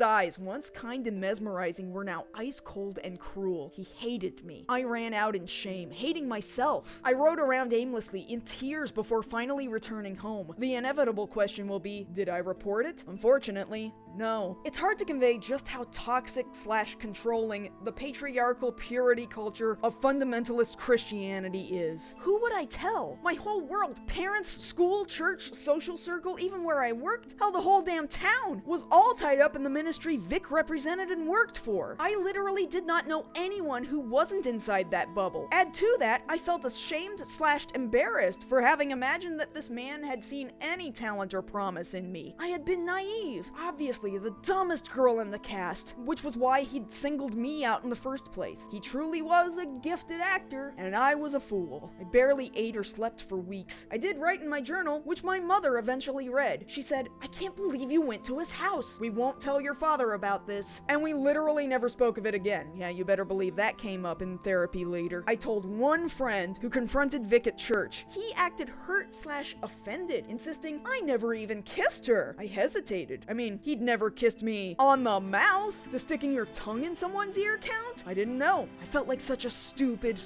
eyes, once kind and mesmerizing, were now ice cold and cruel. He hated me. I ran out in shame, hating myself. I rode around aimlessly, in tears, before finally returning home. The inevitable question will be, did I report it? Unfortunately, no. It's hard to convey just how toxic/controlling the patriarchal purity culture of fundamentalist Christianity is. Who would I tell? My whole world, parents, school, church, social circle, even where I worked, hell, the whole damn town was all tied up in the ministry Vic represented and worked for. I literally did not know anyone who wasn't inside that bubble. Add to that, I felt ashamed/embarrassed for having imagined that this man had seen any talent or promise in me. I had been naive, obviously the dumbest girl in the cast, which was why he'd singled me out in the first place. He truly was a gifted actor, and I was a fool. I barely ate or slept for weeks. I did write in my journal, which my mother eventually read. She said, I can't believe you went to his house. We won't tell your father about this. And we literally never spoke of it again. Yeah, you better believe that came up in therapy later. I told one friend who confronted Vic at church. He acted hurt/offended, insisting I never even kissed her. I hesitated. I mean, he'd never kissed me on the mouth. Does sticking your tongue in someone's ear count? I didn't know. I felt like such a stupid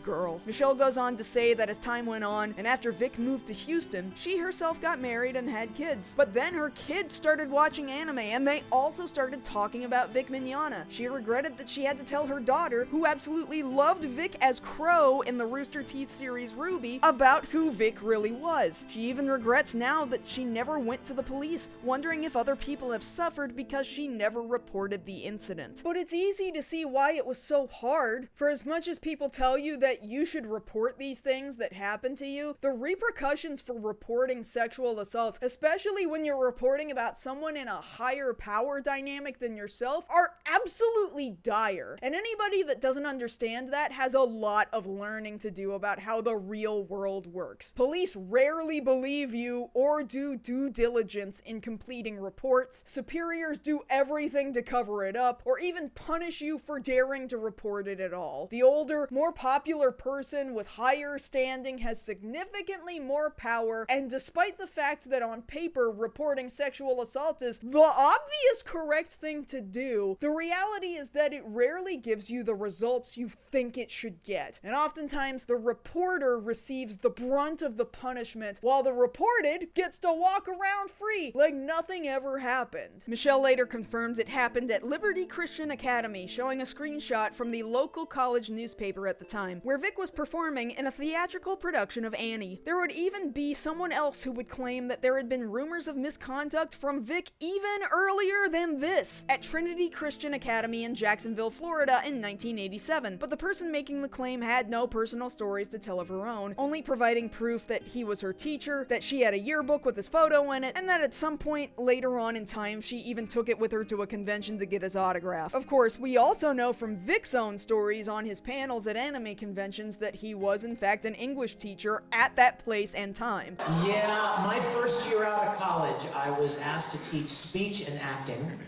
girl. Michelle goes on to say that as time went on, and after Vic moved to Houston, she herself got married and had kids. But then her kids started watching anime, and they also started talking about Vic Mignogna. She regretted that she had to tell her daughter, who absolutely loved Vic as Crow in the Rooster Teeth series Ruby, about who Vic really was. She even regrets now that she never went to the police, wondering if other people have suffered because she never reported the incident. But it's easy to see why it was so hard. For as much as people tell you that you should report these things that happen to you, the repercussions for reporting sexual assaults, especially when you're reporting about someone in a higher power dynamic than yourself, are absolutely dire. And anybody that doesn't understand that has a lot of learning to do about how the real world works. Police rarely believe you or do due diligence in completing reports, superiors do everything to cover it up, or even punish you for daring to report it at all. The older, more popular person with higher standing has significantly more power, and despite the fact that on paper reporting sexual assault is the obvious correct thing to do, the reality is that it rarely gives you the results you think it should get. And oftentimes, the reporter receives the brunt of the punishment, while the reported gets to walk around free, like nothing ever happened. Michelle later confirms it happened at Liberty Christian Academy, showing a screenshot from the local college newspaper at the time, where Vic was performing in a theatrical production of Annie. There would even be someone else who would claim that there had been rumors of misconduct from Vic even earlier than this, at Trinity Christian Academy in Jacksonville, Florida in 1987. But the person making the claim had no personal stories to tell of her own, only providing proof that he was her teacher, that she had a yearbook with his photo in it, and that at some point later on in time she even took it with her to a convention to get his autograph. Of course, we also know from Vic's own stories on his panels at anime conventions that he was in fact an English teacher at that place and time. Yeah, my first year out of college, I was asked to teach speech and acting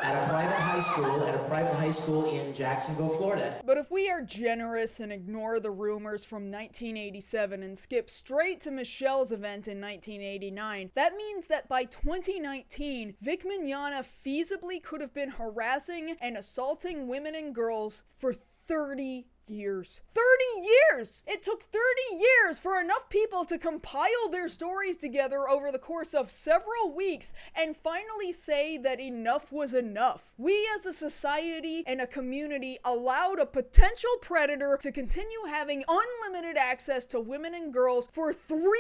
at a private high school in Jacksonville, Florida. But if we are generous and ignore the rumors from 1987 and skip straight to Michelle's event in 1989, that means that by 2019, Vic Mignogna feasibly could have been harassing and assaulting women and girls for 30 years. 30 years! It took 30 years for enough people to compile their stories together over the course of several weeks and finally say that enough was enough. We as a society and a community allowed a potential predator to continue having unlimited access to women and girls for 3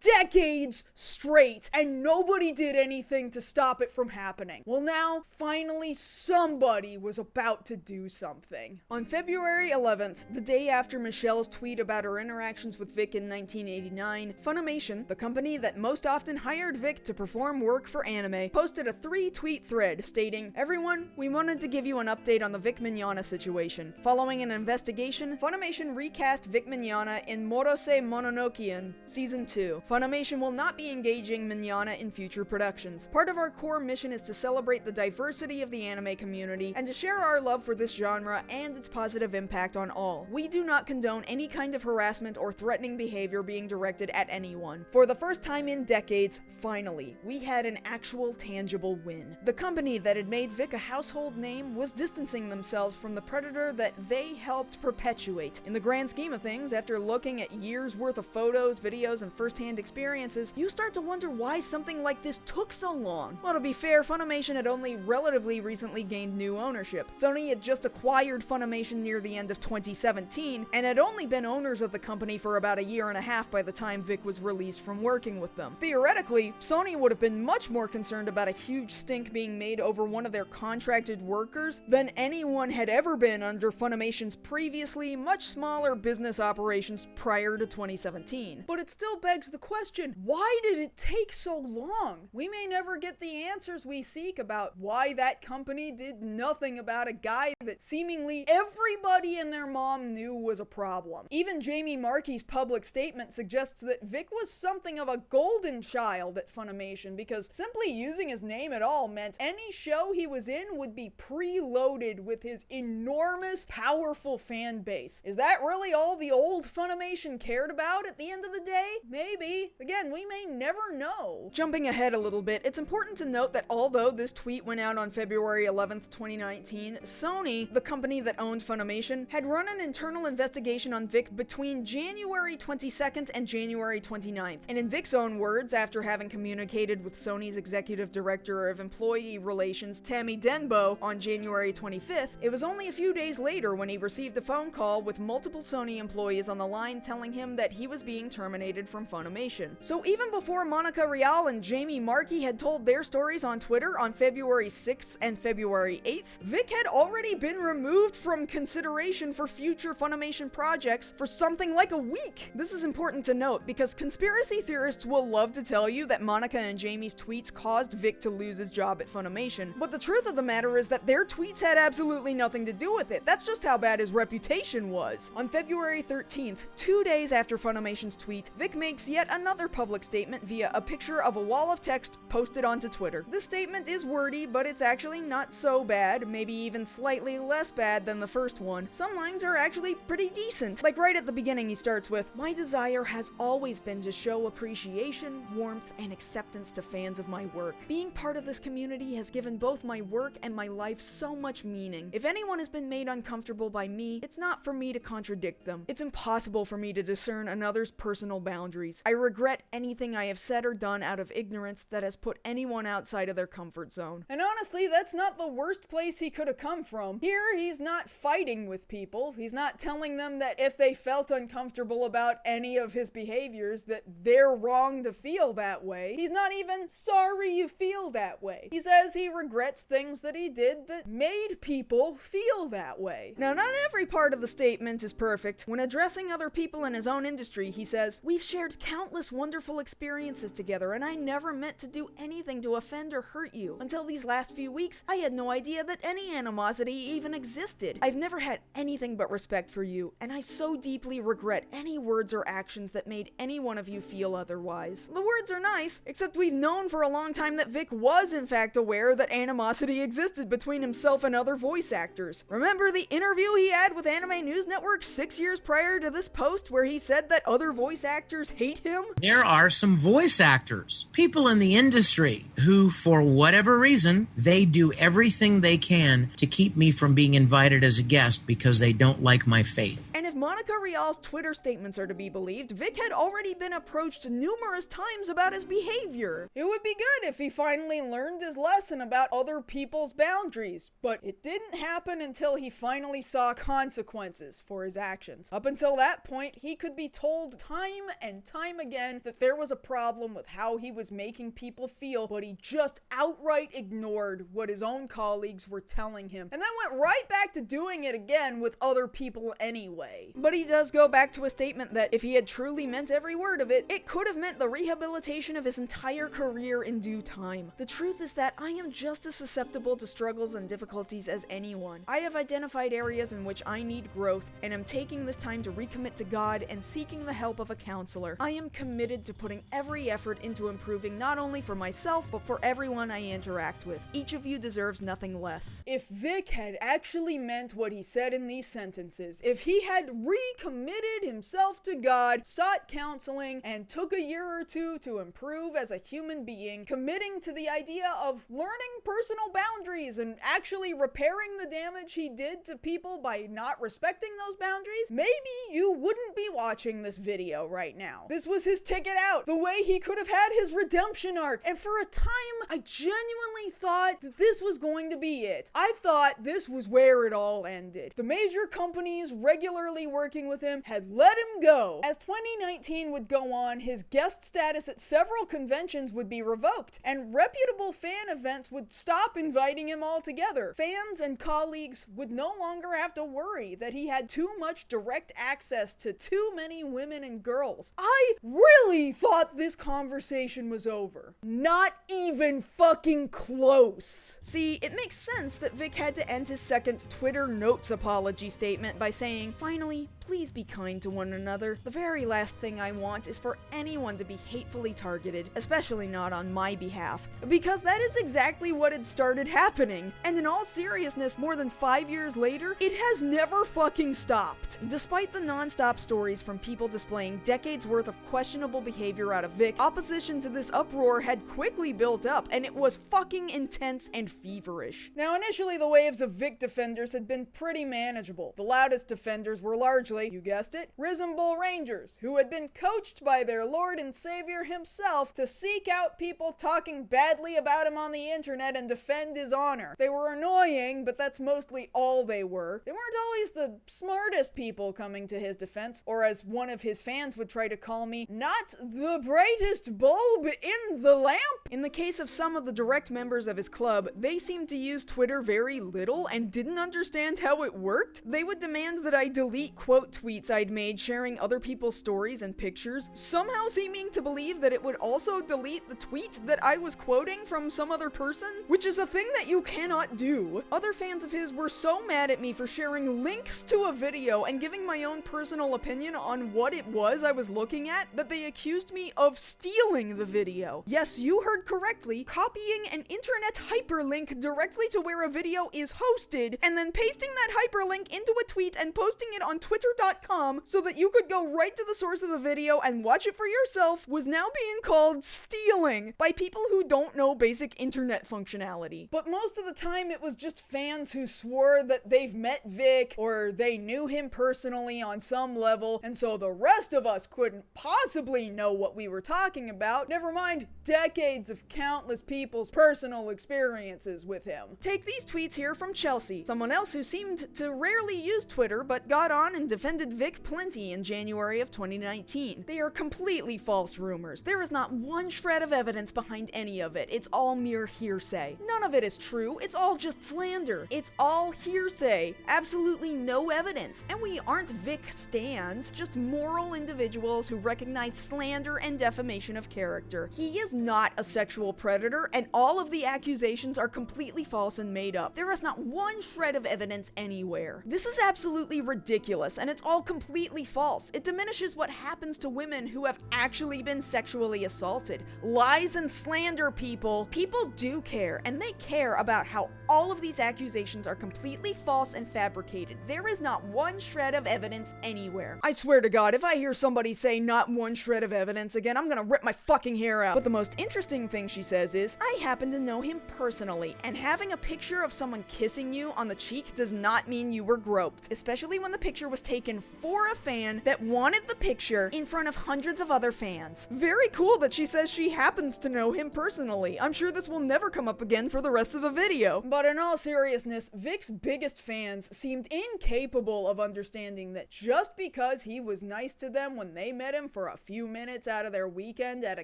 decades straight, and nobody did anything to stop it from happening. Well, now, finally, somebody was about to do something. On February 11th, the day after Michelle's tweet about her interactions with Vic in 1989, Funimation, the company that most often hired Vic to perform work for anime, posted a 3-tweet thread stating, "Everyone, we wanted to give you an update on the Vic Mignogna situation. Following an investigation, Funimation recast Vic Mignogna in Morose Mononokean Season 2. Funimation will not be engaging Mignogna in future productions. Part of our core mission is to celebrate the diversity of the anime community and to share our love for this genre and its positive impact on all. We do not condone any kind of harassment or threatening behavior being directed at anyone. For the first time in decades, finally, we had an actual tangible win. The company that had made Vic a household name was distancing themselves from the predator that they helped perpetuate. In the grand scheme of things, after looking at years worth of photos, videos, and first-hand experiences, you start to wonder why something like this took so long. Well, to be fair, Funimation had only relatively recently gained new ownership. Sony had just acquired Funimation near the end of 2017, and had only been owners of the company for about a year and a half by the time Vic was released from working with them. Theoretically, Sony would have been much more concerned about a huge stink being made over one of their contracted workers than anyone had ever been under Funimation's previously much smaller business operations prior to 2017. But it still begs the question, why did it take so long? We may never get the answers we seek about why that company did nothing about a guy that seemingly everybody and their mom knew was a problem. Even Jamie Marchi's public statement suggests that Vic was something of a golden child at Funimation, because simply using his name at all meant any show he was in would be preloaded with his enormous, powerful fan base. Is that really all the old Funimation cared about at the end of the day? Maybe. Again, we may never know. Jumping ahead a little bit, it's important to note that although this tweet went out on February 11th, 2019, Sony, the company that owned Funimation, had run an internal investigation on Vic between January 22nd and January 29th. And in Vic's own words, after having communicated with Sony's executive director of employee relations, Tammy Denbo, on January 25th, it was only a few days later when he received a phone call with multiple Sony employees on the line telling him that he was being terminated from Funimation. So even before Monica Rial and Jamie Marchi had told their stories on Twitter on February 6th and February 8th, Vic had already been removed from consideration for future Funimation projects for something like a week. This is important to note because conspiracy theorists will love to tell you that Monica and Jamie's tweets caused Vic to lose his job at Funimation, but the truth of the matter is that their tweets had absolutely nothing to do with it. That's just how bad his reputation was. On February 13th, 2 days after Funimation's tweet, Vic makes yet another public statement via a picture of a wall of text posted onto Twitter. This statement is wordy, but it's actually not so bad, maybe even slightly less bad than the first one. Some lines are actually pretty decent. Like right at the beginning he starts with, "My desire has always been to show appreciation, warmth, and acceptance to fans of my work. Being part of this community has given both my work and my life so much meaning. If anyone has been made uncomfortable by me, it's not for me to contradict them. It's impossible for me to discern another's personal boundaries. I regret anything I have said or done out of ignorance that has put anyone outside of their comfort zone." And honestly, that's not the worst place he could have come from. Here, he's not fighting with people. He's not telling them that if they felt uncomfortable about any of his behaviors, that they're wrong to feel that way. He's not even sorry you feel that way. He says he regrets things that he did that made people feel that way. Now, not every part of the statement is perfect. When addressing other people in his own industry, he says, "We've shared countless wonderful experiences together, and I never meant to do anything to offend or hurt you. Until these last few weeks, I had no idea that any animosity even existed. I've never had anything but respect for you, and I so deeply regret any words or actions that made any one of you feel otherwise." The words are nice, except we've known for a long time that Vic was in fact aware that animosity existed between himself and other voice actors. Remember the interview he had with Anime News Network 6 years prior to this post where he said that other voice actors hate him? There are some voice actors, people in the industry, who, for whatever reason, they do everything they can to keep me from being invited as a guest because they don't like my faith. And if Monica Rial's Twitter statements are to be believed, Vic had already been approached numerous times about his behavior. It would be good if he finally learned his lesson about other people's boundaries, but it didn't happen until he finally saw consequences for his actions. Up until that point, he could be told time and time again that there was a problem with how he was making people feel, but he just outright ignored what his own colleagues were telling him, and then went right back to doing it again with other people anyway. But he does go back to a statement that if he had truly meant every word of it, it could have meant the rehabilitation of his entire career in due time. The truth is that I am just as susceptible to struggles and difficulties as anyone. I have identified areas in which I need growth, and am taking this time to recommit to God and seeking the help of a counselor. I am committed to putting every effort into improving not only for myself, but for everyone I interact with. Each of you deserves nothing less. If Vic had actually meant what he said in these sentences, if he had recommitted himself to God, sought counseling, and took a year or two to improve as a human being, committing to the idea of learning personal boundaries and actually repairing the damage he did to people by not respecting those boundaries, maybe you wouldn't be watching this video right now. This was his ticket out, the way he could have had his redemption arc, and for a time, I genuinely thought that this was going to be it. I thought this was where it all ended. The major companies regularly working with him had let him go. As 2019 would go on, his guest status at several conventions would be revoked, and reputable fan events would stop inviting him altogether. Fans and colleagues would no longer have to worry that he had too much direct access to too many women and girls. I really thought this conversation was over. Not even fucking close. See, it makes sense that Vic had to end his second Twitter Notes apology statement by saying, "Finally, please be kind to one another. The very last thing I want is for anyone to be hatefully targeted, especially not on my behalf." Because that is exactly what had started happening. And in all seriousness, more than 5 years later, it has never fucking stopped. Despite the non-stop stories from people displaying decades worth of questionable behavior out of Vic, opposition to this uproar had quickly built up, and it was fucking intense and feverish. Now, initially, the waves of Vic defenders had been pretty manageable. The loudest defenders were largely, you guessed it, Risembool Rangers, who had been coached by their Lord and Savior himself to seek out people talking badly about him on the internet and defend his honor. They were annoying, but that's mostly all they were. They weren't always the smartest people coming to his defense, or as one of his fans would try to call me, not the brightest bulb in the lamp. In the case of some of the direct members of his club, they seemed to use Twitter very little and didn't understand how it worked. They would demand that I delete, quote, quote tweets I'd made sharing other people's stories and pictures, somehow seeming to believe that it would also delete the tweet that I was quoting from some other person, which is a thing that you cannot do. Other fans of his were so mad at me for sharing links to a video and giving my own personal opinion on what it was I was looking at that they accused me of stealing the video. Yes, you heard correctly, copying an internet hyperlink directly to where a video is hosted and then pasting that hyperlink into a tweet and posting it on twitter.com so that you could go right to the source of the video and watch it for yourself was now being called stealing by people who don't know basic internet functionality. But most of the time it was just fans who swore that they've met Vic or they knew him personally on some level, and so the rest of us couldn't possibly know what we were talking about, never mind decades of countless people's personal experiences with him. Take these tweets here from Chelsea, someone else who seemed to rarely use Twitter but got on and defended Vic plenty in January of 2019. They are completely false rumors. There is not one shred of evidence behind any of it. It's all mere hearsay. None of it is true. It's all just slander. It's all hearsay. Absolutely no evidence. And we aren't Vic stans, just moral individuals who recognize slander and defamation of character. He is not a sexual predator, and all of the accusations are completely false and made up. There is not one shred of evidence anywhere. This is absolutely ridiculous, and it's all completely false. It diminishes what happens to women who have actually been sexually assaulted. Lies and slander, people. People do care, and they care about how all of these accusations are completely false and fabricated. There is not one shred of evidence anywhere. I swear to God, if I hear somebody say not one shred of evidence again, I'm gonna rip my fucking hair out. But the most interesting thing she says is, I happen to know him personally, and having a picture of someone kissing you on the cheek does not mean you were groped, especially when the picture was taken for a fan that wanted the picture in front of hundreds of other fans. Very cool that she says she happens to know him personally. I'm sure this will never come up again for the rest of the video. But in all seriousness, Vic's biggest fans seemed incapable of understanding that just because he was nice to them when they met him for a few minutes out of their weekend at a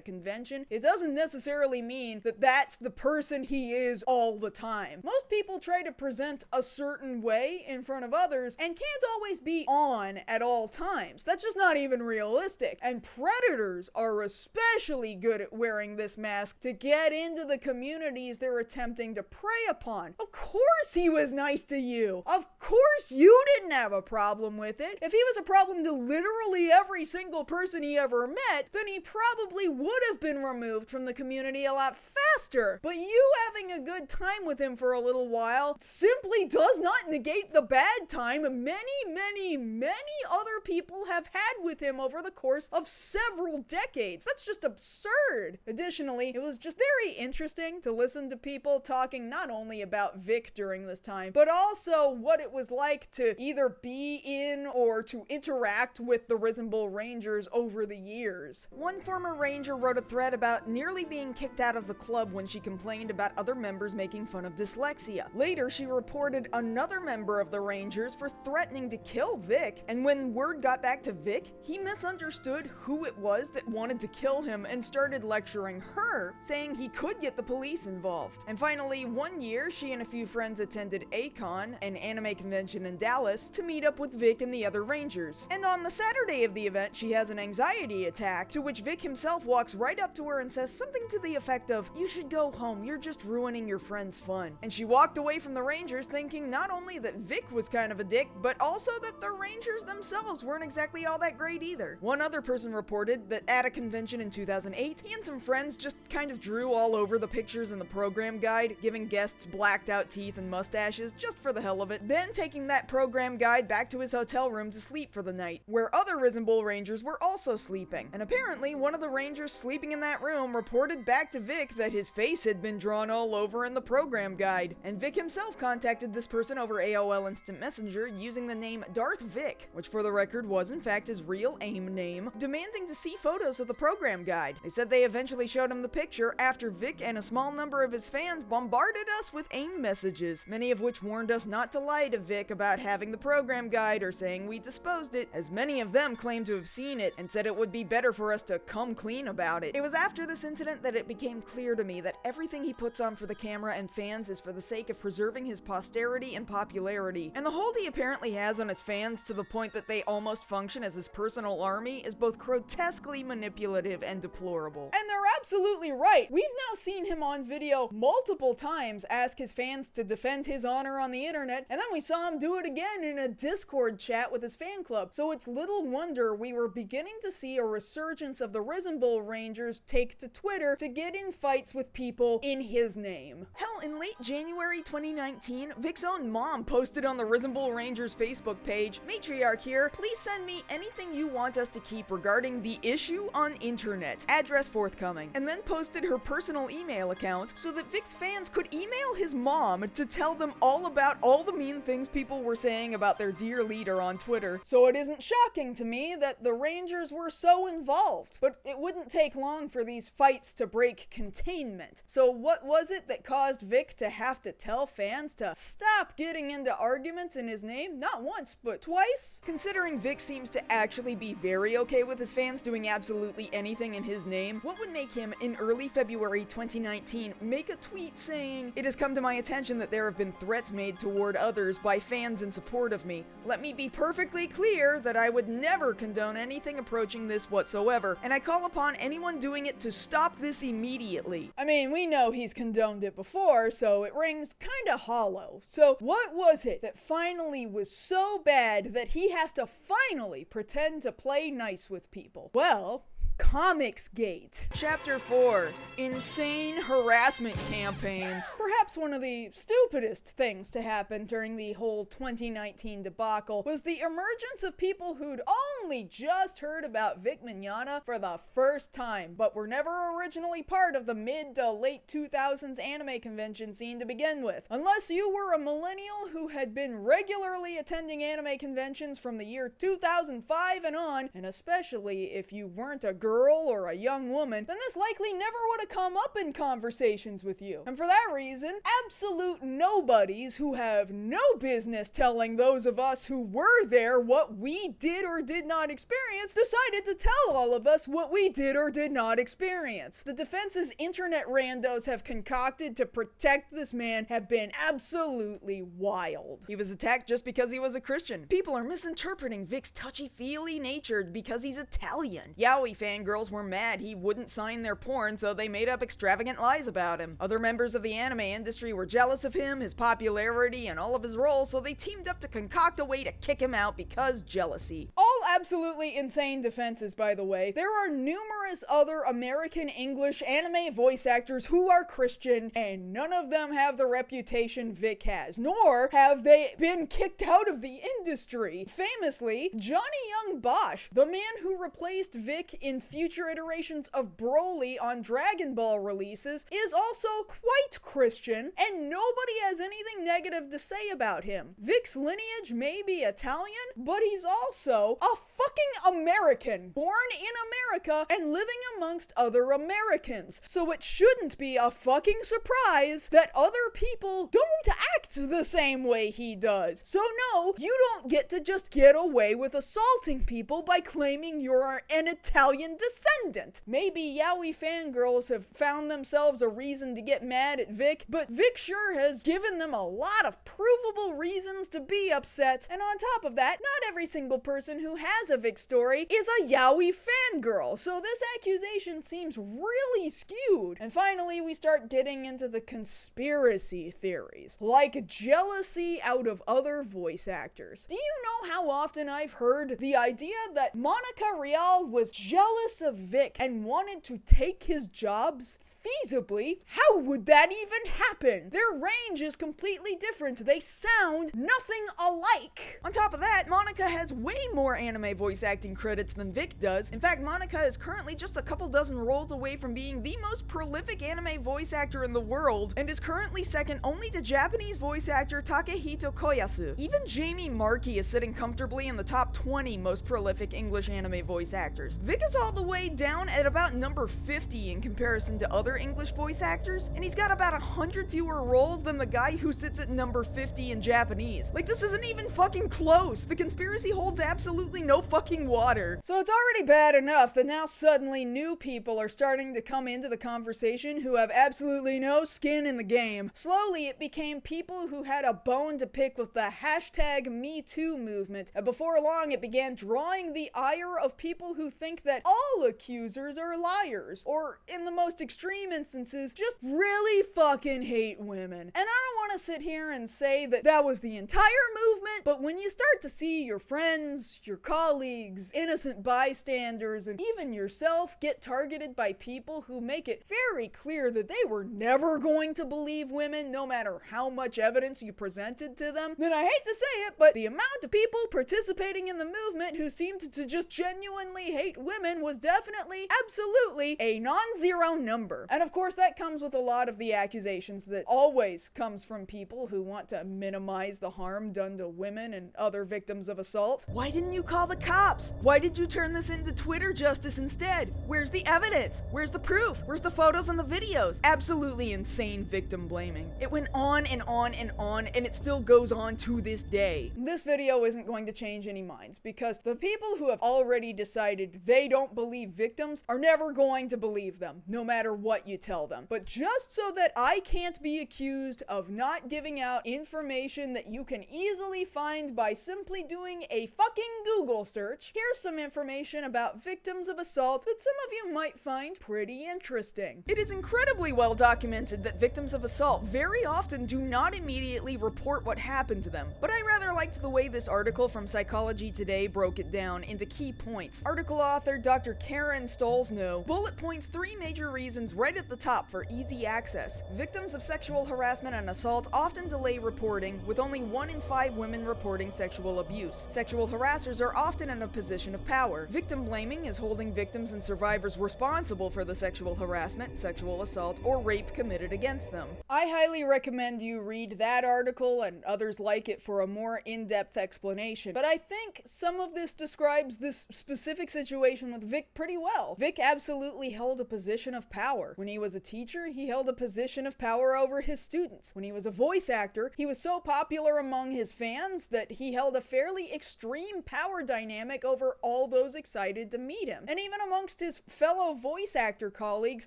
convention, it doesn't necessarily mean that that's the person he is all the time. Most people try to present a certain way in front of others and can't always be on at all times. That's just not even realistic. And predators are especially good at wearing this mask to get into the communities they're attempting to prey upon. Of course he was nice to you. Of course you didn't have a problem with it. If he was a problem to literally every single person he ever met, then he probably would have been removed from the community a lot faster. But you having a good time with him for a little while simply does not negate the bad time many other people have had with him over the course of several decades. That's just absurd. Additionally, it was just very interesting to listen to people talking not only about Vic during this time, but also what it was like to either be in or to interact with the Risembool Rangers over the years. One former ranger wrote a thread about nearly being kicked out of the club when she complained about other members making fun of dyslexia. Later, she reported another member of the Rangers for threatening to kill Vic, and when word got back to Vic, he misunderstood who it was that wanted to kill him and started lecturing her, saying he could get the police involved. And finally, one year, she and a few friends attended A-Kon, an anime convention in Dallas, to meet up with Vic and the other Rangers. And on the Saturday of the event, she has an anxiety attack, to which Vic himself walks right up to her and says something to the effect of, "You should go home, you're just ruining your friend's fun." And she walked away from the Rangers thinking not only that Vic was kind of a dick, but also that the Rangers themselves weren't exactly all that great either. One other person reported that at a convention in 2008, he and some friends just kind of drew all over the pictures in the program guide, giving guests blacked out teeth and mustaches just for the hell of it, then taking that program guide back to his hotel room to sleep for the night, where other Risembool Rangers were also sleeping. And apparently, one of the Rangers sleeping in that room reported back to Vic that his face had been drawn all over in the program guide, and Vic himself contacted this person over AOL Instant Messenger using the name Darth Vic, which for the record was in fact his real AIM name, demanding to see photos of the program guide. They said they eventually showed him the picture after Vic and a small number of his fans bombarded us with AIM messages, many of which warned us not to lie to Vic about having the program guide or saying we disposed it, as many of them claimed to have seen it and said it would be better for us to come clean about it. It was after this incident that it became clear to me that everything he puts on for the camera and fans is for the sake of preserving his posterity and popularity, and the hold he apparently has on his fans to the point that they almost function as his personal army is both grotesquely manipulative and deplorable. And they're absolutely right. We've now seen him on video multiple times ask his fans to defend his honor on the internet, and then we saw him do it again in a Discord chat with his fan club. So it's little wonder we were beginning to see a resurgence of the Risembool Rangers take to Twitter to get in fights with people in his name. Hell, in late January 2019, Vic's own mom posted on the Risembool Rangers Facebook page, "Matriarch here, please send me anything you want us to keep regarding the issue on internet. Address forthcoming." And then posted her personal email account so that Vic's fans could email his mom to tell them all about all the mean things people were saying about their dear leader on Twitter. So it isn't shocking to me that the Rangers were so involved. But it wouldn't take long for these fights to break containment. So what was it that caused Vic to have to tell fans to stop getting into arguments in his name? Not once, but twice? Considering Vic seems to actually be very okay with his fans doing absolutely anything in his name, what would make him, in early February 2019, make a tweet saying, "It has come to my attention that there have been threats made toward others by fans in support of me. Let me be perfectly clear that I would never condone anything approaching this whatsoever, and I call upon anyone doing it to stop this immediately." I mean, we know he's condoned it before, so it rings kinda hollow. So what was it that finally was so bad that he has to finally pretend to play nice with people? Well, Comicsgate. Chapter 4. Insane Harassment Campaigns. Perhaps one of the stupidest things to happen during the whole 2019 debacle was the emergence of people who'd only just heard about Vic Mignogna for the first time, but were never originally part of the mid to late 2000s anime convention scene to begin with. Unless you were a millennial who had been regularly attending anime conventions from the year 2005 and on, and especially if you weren't a girl or a young woman, then this likely never would have come up in conversations with you. And for that reason, absolute nobodies who have no business telling those of us who were there what we did or did not experience decided to tell all of us what we did or did not experience. The defenses internet randos have concocted to protect this man have been absolutely wild. He was attacked just because he was a Christian. People are misinterpreting Vic's touchy-feely nature because he's Italian. Yaoi fangirls were mad he wouldn't sign their porn, so they made up extravagant lies about him. Other members of the anime industry were jealous of him, his popularity, and all of his roles, so they teamed up to concoct a way to kick him out because jealousy. All absolutely insane defenses, by the way. There are numerous other American English anime voice actors who are Christian, and none of them have the reputation Vic has, nor have they been kicked out of the industry. Famously, Johnny Young Bosch, the man who replaced Vic in future iterations of Broly on Dragon Ball releases, is also quite Christian, and nobody has anything negative to say about him. Vic's lineage may be Italian, but he's also a fucking American, born in America and living amongst other Americans. So it shouldn't be a fucking surprise that other people don't act the same way he does. So no, you don't get to just get away with assaulting people by claiming you're an Italian descendant. Maybe yaoi fangirls have found themselves a reason to get mad at Vic, but Vic sure has given them a lot of provable reasons to be upset. And on top of that, not every single person who has a Vic story is a yaoi fangirl, so this accusation seems really skewed. And finally, we start getting into the conspiracy theories, like jealousy out of other voice actors. Do you know how often I've heard the idea that Monica Rial was jealous of Vic and wanted to take his jobs? Feasibly, how would that even happen? Their range is completely different. They sound nothing alike. On top of that, Monica has way more anime voice acting credits than Vic does. In fact, Monica is currently just a couple dozen roles away from being the most prolific anime voice actor in the world, and is currently second only to Japanese voice actor Takehito Koyasu. Even Jamie Marchi is sitting comfortably in the top 20 most prolific English anime voice actors. Vic is all the way down at about number 50 in comparison to other English voice actors, and he's got about 100 fewer roles than the guy who sits at number 50 in Japanese. Like, this isn't even fucking close. The conspiracy holds absolutely no fucking fucking water. So it's already bad enough that now suddenly new people are starting to come into the conversation who have absolutely no skin in the game. Slowly it became people who had a bone to pick with the hashtag #MeToo movement, and before long it began drawing the ire of people who think that all accusers are liars, or in the most extreme instances, just really fucking hate women. And I don't want to sit here and say that that was the entire movement, but when you start to see your friends, your colleagues, innocent bystanders, and even yourself get targeted by people who make it very clear that they were never going to believe women no matter how much evidence you presented to them, then I hate to say it, but the amount of people participating in the movement who seemed to just genuinely hate women was definitely, absolutely a non-zero number. And of course that comes with a lot of the accusations that always comes from people who want to minimize the harm done to women and other victims of assault. Why didn't you call the cops? Why did you turn this into Twitter justice instead? Where's the evidence? Where's the proof? Where's the photos and the videos? Absolutely insane victim blaming. It went on and on and on, and it still goes on to this day. This video isn't going to change any minds, because the people who have already decided they don't believe victims are never going to believe them, no matter what you tell them. But just so that I can't be accused of not giving out information that you can easily find by simply doing a fucking Google search, here's some information about victims of assault that some of you might find pretty interesting. It is incredibly well documented that victims of assault very often do not immediately report what happened to them, but I rather liked the way this article from Psychology Today broke it down into key points. Article author Dr. Karen Stolzno bullet points 3 major reasons right at the top for easy access. Victims of sexual harassment and assault often delay reporting, with only 1 in 5 women reporting sexual abuse. Sexual harassers are often in a position of power. Victim blaming is holding victims and survivors responsible for the sexual harassment, sexual assault, or rape committed against them. I highly recommend you read that article and others like it for a more in-depth explanation, but I think some of this describes this specific situation with Vic pretty well. Vic absolutely held a position of power. When he was a teacher, he held a position of power over his students. When he was a voice actor, he was so popular among his fans that he held a fairly extreme power dynamic over all those excited to meet him. And even amongst his fellow voice actor colleagues,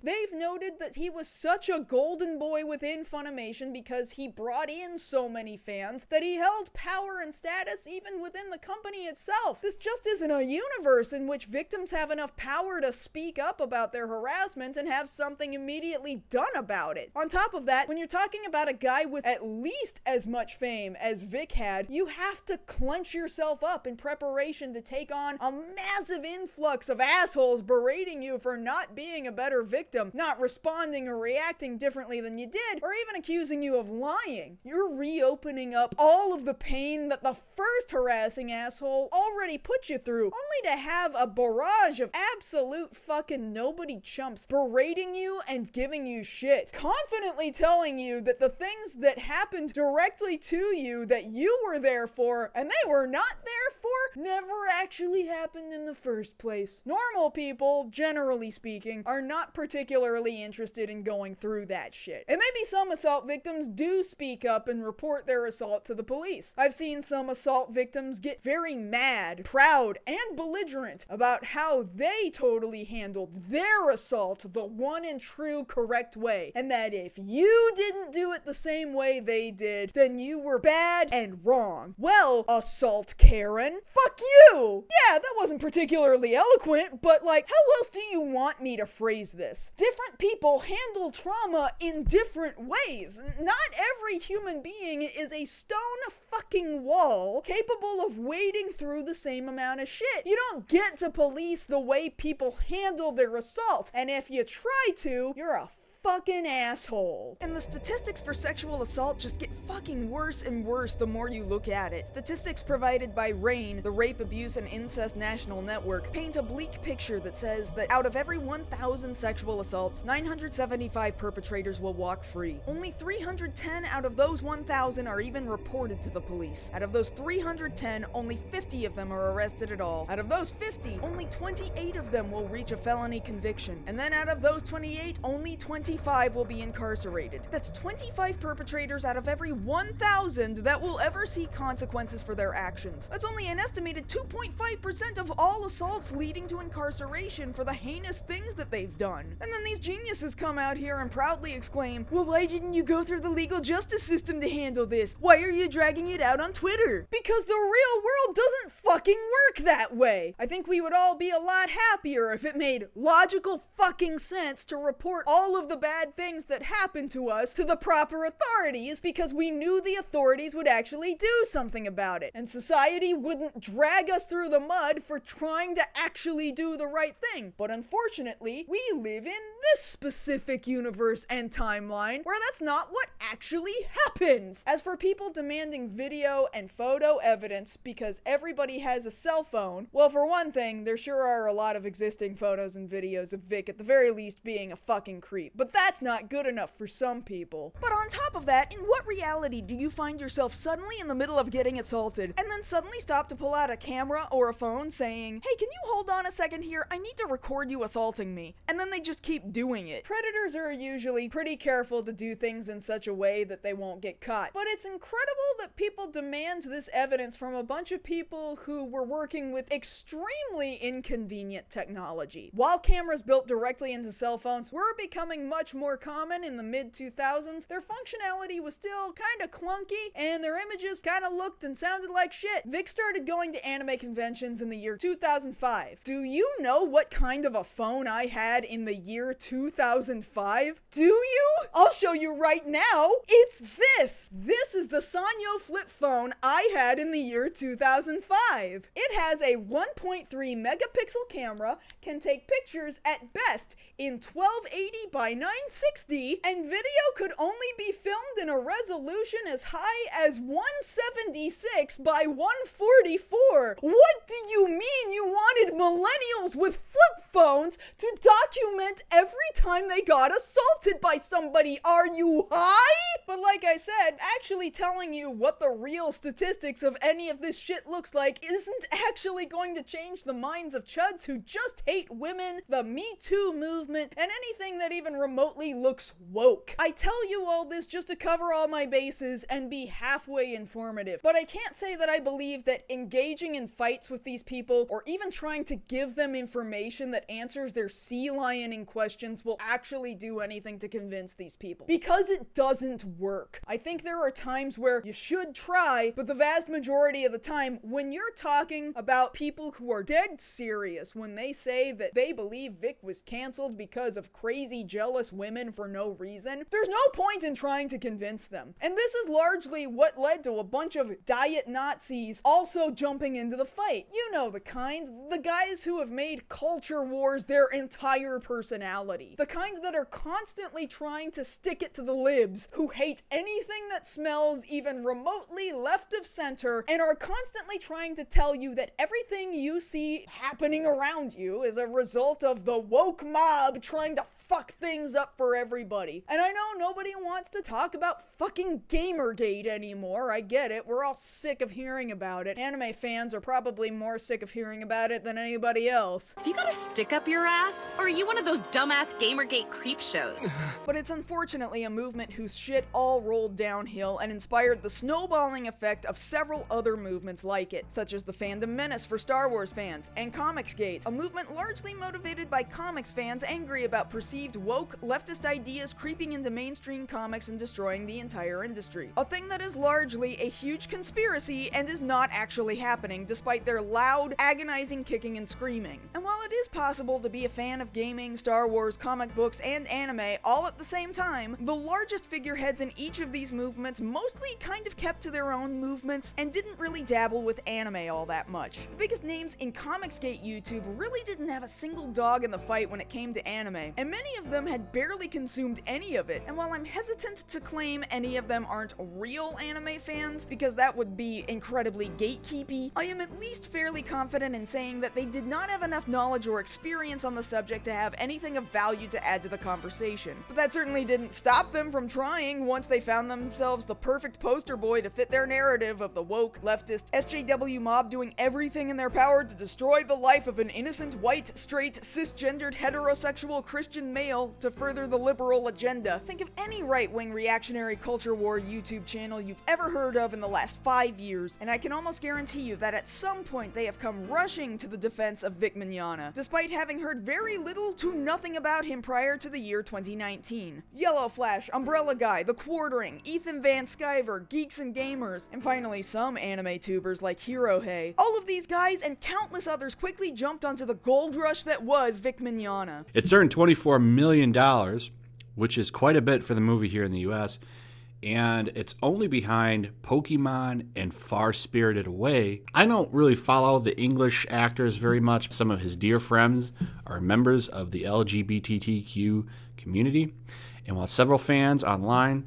they've noted that he was such a golden boy within Funimation because he brought in so many fans that he held power and status even within the company itself. This just isn't a universe in which victims have enough power to speak up about their harassment and have something immediately done about it. On top of that, when you're talking about a guy with at least as much fame as Vic had, you have to clench yourself up in preparation to take on a massive influx of assholes berating you for not being a better victim, not responding or reacting differently than you did, or even accusing you of lying. You're reopening up all of the pain that the first harassing asshole already put you through, only to have a barrage of absolute fucking nobody chumps berating you and giving you shit, confidently telling you that the things that happened directly to you that you were there for and they were not there for never actually happened in the first place. Normal people, generally speaking, are not particularly interested in going through that shit. And maybe some assault victims do speak up and report their assault to the police. I've seen some assault victims get very mad, proud, and belligerent about how they totally handled their assault the one and true correct way, and that if you didn't do it the same way they did, then you were bad and wrong. Well, assault Karen, fuck you! Yeah, that wasn't particularly eloquent, but like, how else do you want me to phrase this? Different people handle trauma in different ways. Not every human being is a stone fucking wall capable of wading through the same amount of shit. You don't get to police the way people handle their assault, and if you try to, you're a fucking asshole. And the statistics for sexual assault just get fucking worse and worse the more you look at it. Statistics provided by RAINN, the Rape, Abuse, and Incest National Network, paint a bleak picture that says that out of every 1,000 sexual assaults, 975 perpetrators will walk free. Only 310 out of those 1,000 are even reported to the police. Out of those 310, only 50 of them are arrested at all. Out of those 50, only 28 of them will reach a felony conviction. And then out of those 28, only 20 25 will be incarcerated. That's 25 perpetrators out of every 1,000 that will ever see consequences for their actions. That's only an estimated 2.5% of all assaults leading to incarceration for the heinous things that they've done. And then these geniuses come out here and proudly exclaim, well, why didn't you go through the legal justice system to handle this? Why are you dragging it out on Twitter? Because the real world doesn't fucking work that way. I think we would all be a lot happier if it made logical fucking sense to report all of the bad things that happen to us to the proper authorities, because we knew the authorities would actually do something about it, and society wouldn't drag us through the mud for trying to actually do the right thing. But unfortunately, we live in this specific universe and timeline where that's not what actually happens. As for people demanding video and photo evidence because everybody has a cell phone, well, for one thing, there sure are a lot of existing photos and videos of Vic at the very least being a fucking creep, but that's not good enough for some people. But on top of that, in what reality do you find yourself suddenly in the middle of getting assaulted and then suddenly stop to pull out a camera or a phone saying, hey, can you hold on a second here? I need to record you assaulting me. And then they just keep doing it. Predators are usually pretty careful to do things in such a way that they won't get caught. But it's incredible that people demand this evidence from a bunch of people who were working with extremely inconvenient technology. While cameras built directly into cell phones were becoming much more common in the mid-2000s, their functionality was still kind of clunky and their images kind of looked and sounded like shit. Vic started going to anime conventions in the year 2005. Do you know what kind of a phone I had in the year 2005? Do you? I'll show you right now. It's this. This is the Sanyo flip phone I had in the year 2005. It has a 1.3 megapixel camera, can take pictures at best in 1280 by 960, and video could only be filmed in a resolution as high as 176 by 144. What do you mean you wanted millennials with flip phones to document every time they got assaulted by somebody? Are you high? But like I said, actually telling you what the real statistics of any of this shit looks like isn't actually going to change the minds of chuds who just hate women, the Me Too movement, and anything that even remotely looks woke. I tell you all this just to cover all my bases and be halfway informative, but I can't say that I believe that engaging in fights with these people or even trying to give them information that answers their sea lioning questions will actually do anything to convince these people, because it doesn't work. I think there are times where you should try, but the vast majority of the time, when you're talking about people who are dead serious when they say that they believe Vic was canceled because of crazy jealous women for no reason, there's no point in trying to convince them. And this is largely what led to a bunch of diet Nazis also jumping into the fight. You know the kinds, the guys who have made culture wars their entire personality. The kinds that are constantly trying to stick it to the libs, who hate anything that smells even remotely left of center, and are constantly trying to tell you that everything you see happening around you is a result of the woke mob trying to fuck things up for everybody. And I know nobody wants to talk about fucking Gamergate anymore. I get it. We're all sick of hearing about it. Anime fans are probably more sick of hearing about it than anybody else. Have you got a stick up your ass? Or are you one of those dumbass Gamergate creep shows? But it's unfortunately a movement whose shit all rolled downhill and inspired the snowballing effect of several other movements like it, such as the Fandom Menace for Star Wars fans, and Comicsgate, a movement largely motivated by comics fans angry about perceived woke leftist ideas creeping into mainstream comics and destroying the entire industry. A thing that is largely a huge conspiracy and is not actually happening despite their loud, agonizing kicking and screaming. And while it is possible to be a fan of gaming, Star Wars, comic books, and anime all at the same time, the largest figureheads in each of these movements mostly kind of kept to their own movements and didn't really dabble with anime all that much. The biggest names in Comicsgate YouTube really didn't have a single dog in the fight when it came to anime, and many of them had barely consumed any of it. And while I'm hesitant to claim any of them aren't real anime fans, because that would be incredibly gatekeepy, I am at least fairly confident in saying that they did not have enough knowledge knowledge or experience on the subject to have anything of value to add to the conversation. But that certainly didn't stop them from trying once they found themselves the perfect poster boy to fit their narrative of the woke, leftist, SJW mob doing everything in their power to destroy the life of an innocent, white, straight, cisgendered, heterosexual Christian male to further the liberal agenda. Think of any right-wing reactionary culture war YouTube channel you've ever heard of in the last 5 years, and I can almost guarantee you that at some point they have come rushing to the defense of Vic Mignogna, despite having heard very little to nothing about him prior to the year 2019. Yellow Flash, Umbrella Guy, The Quartering, Ethan Van Sciver, Geeks and Gamers, and finally some anime tubers like Hirohei. All of these guys and countless others quickly jumped onto the gold rush that was Vic Mignogna. It's earned $24 million, which is quite a bit for the movie here in the US, and it's only behind Pokemon and Far Spirited Away. I don't really follow the English actors very much. Some of his dear friends are members of the LGBTQ community, and while several fans online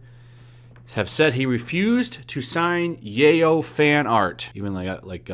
have said he refused to sign Yayo fan art, even like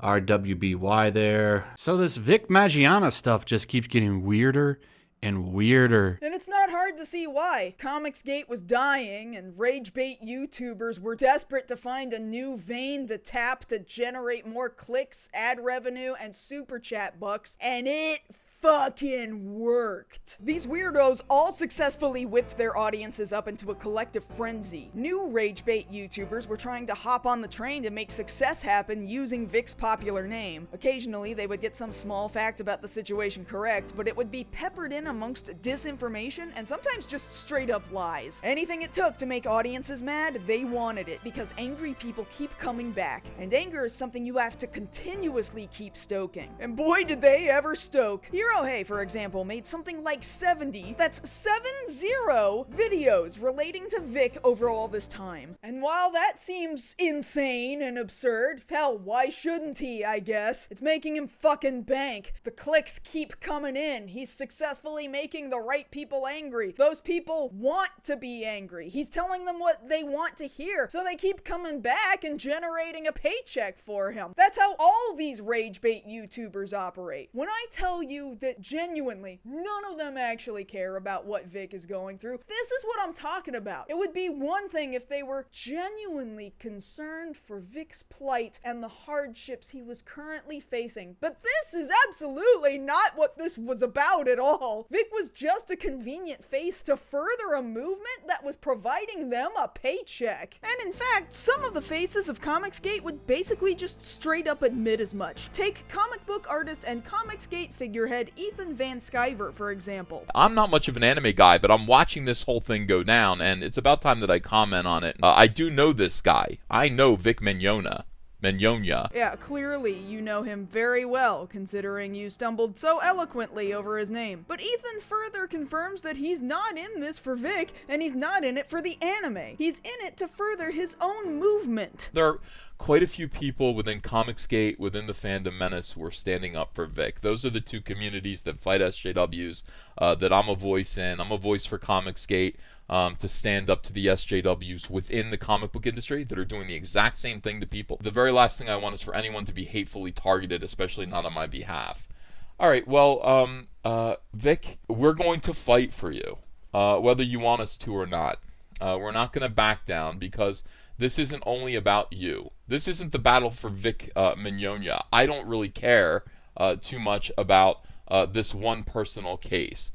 RWBY there. So this Vic Mignogna stuff just keeps getting weirder and weirder. And it's not hard to see why. Comicsgate was dying, and rage-bait YouTubers were desperate to find a new vein to tap to generate more clicks, ad revenue, and super chat bucks, and it fucking worked. These weirdos all successfully whipped their audiences up into a collective frenzy. New rage-bait YouTubers were trying to hop on the train to make success happen using Vic's popular name. Occasionally, they would get some small fact about the situation correct, but it would be peppered in amongst disinformation and sometimes just straight-up lies. Anything it took to make audiences mad, they wanted it, because angry people keep coming back, and anger is something you have to continuously keep stoking. And boy, did they ever stoke. Hirohei, for example, made something like 70 videos relating to Vic over all this time. And while that seems insane and absurd, hell, why shouldn't he, I guess? It's making him fucking bank. The clicks keep coming in. He's successfully making the right people angry. Those people want to be angry. He's telling them what they want to hear, so they keep coming back and generating a paycheck for him. That's how all these rage-bait YouTubers operate. When I tell you that genuinely none of them actually care about what Vic is going through, this is what I'm talking about. It would be one thing if they were genuinely concerned for Vic's plight and the hardships he was currently facing, but this is absolutely not what this was about at all. Vic was just a convenient face to further a movement that was providing them a paycheck. And in fact, some of the faces of Comicsgate would basically just straight up admit as much. Take comic book artist and Comicsgate figurehead Ethan Van Sciver, for example. I'm not much of an anime guy, but I'm watching this whole thing go down, and it's about time that I comment on it. I do know this guy. I know Vic Mignogna. Yeah, clearly you know him very well, considering you stumbled so eloquently over his name. But Ethan further confirms that he's not in this for Vic, and he's not in it for the anime. He's in it to further his own movement. There are quite a few people within Comicsgate, within the Fandom Menace, who are standing up for Vic. Those are the two communities that fight SJWs that I'm a voice in. I'm a voice for Comicsgate to stand up to the SJWs within the comic book industry that are doing the exact same thing to people. The very last thing I want is for anyone to be hatefully targeted, especially not on my behalf. All right, well, Vic, we're going to fight for you, whether you want us to or not. We're not going to back down, because this isn't only about you. This isn't the battle for Vic Mignogna. I don't really care too much about this one personal case.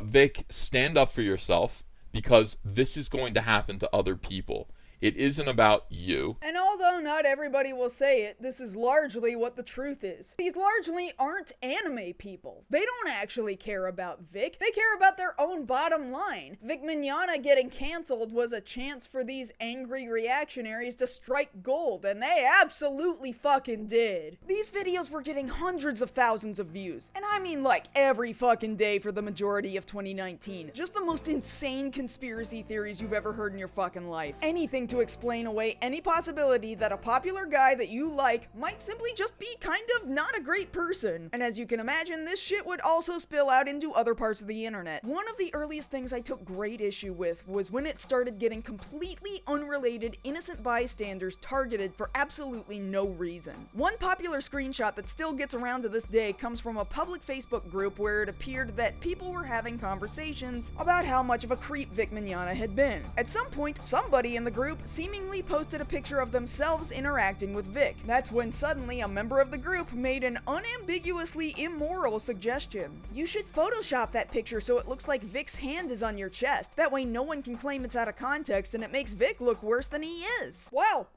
Vic, stand up for yourself, because this is going to happen to other people. It isn't about you. And although not everybody will say it, this is largely what the truth is. These largely aren't anime people. They don't actually care about Vic. They care about their own bottom line. Vic Mignogna getting canceled was a chance for these angry reactionaries to strike gold, and they absolutely fucking did. These videos were getting hundreds of thousands of views, and I mean like every fucking day for the majority of 2019. Just the most insane conspiracy theories you've ever heard in your fucking life. Anything to explain away any possibility that a popular guy that you like might simply just be kind of not a great person. And as you can imagine, this shit would also spill out into other parts of the internet. One of the earliest things I took great issue with was when it started getting completely unrelated innocent bystanders targeted for absolutely no reason. One popular screenshot that still gets around to this day comes from a public Facebook group where it appeared that people were having conversations about how much of a creep Vic Mignogna had been. At some point, somebody in the group seemingly posted a picture of themselves interacting with Vic. That's when suddenly a member of the group made an unambiguously immoral suggestion. You should Photoshop that picture so it looks like Vic's hand is on your chest. That way no one can claim it's out of context and it makes Vic look worse than he is. Wow.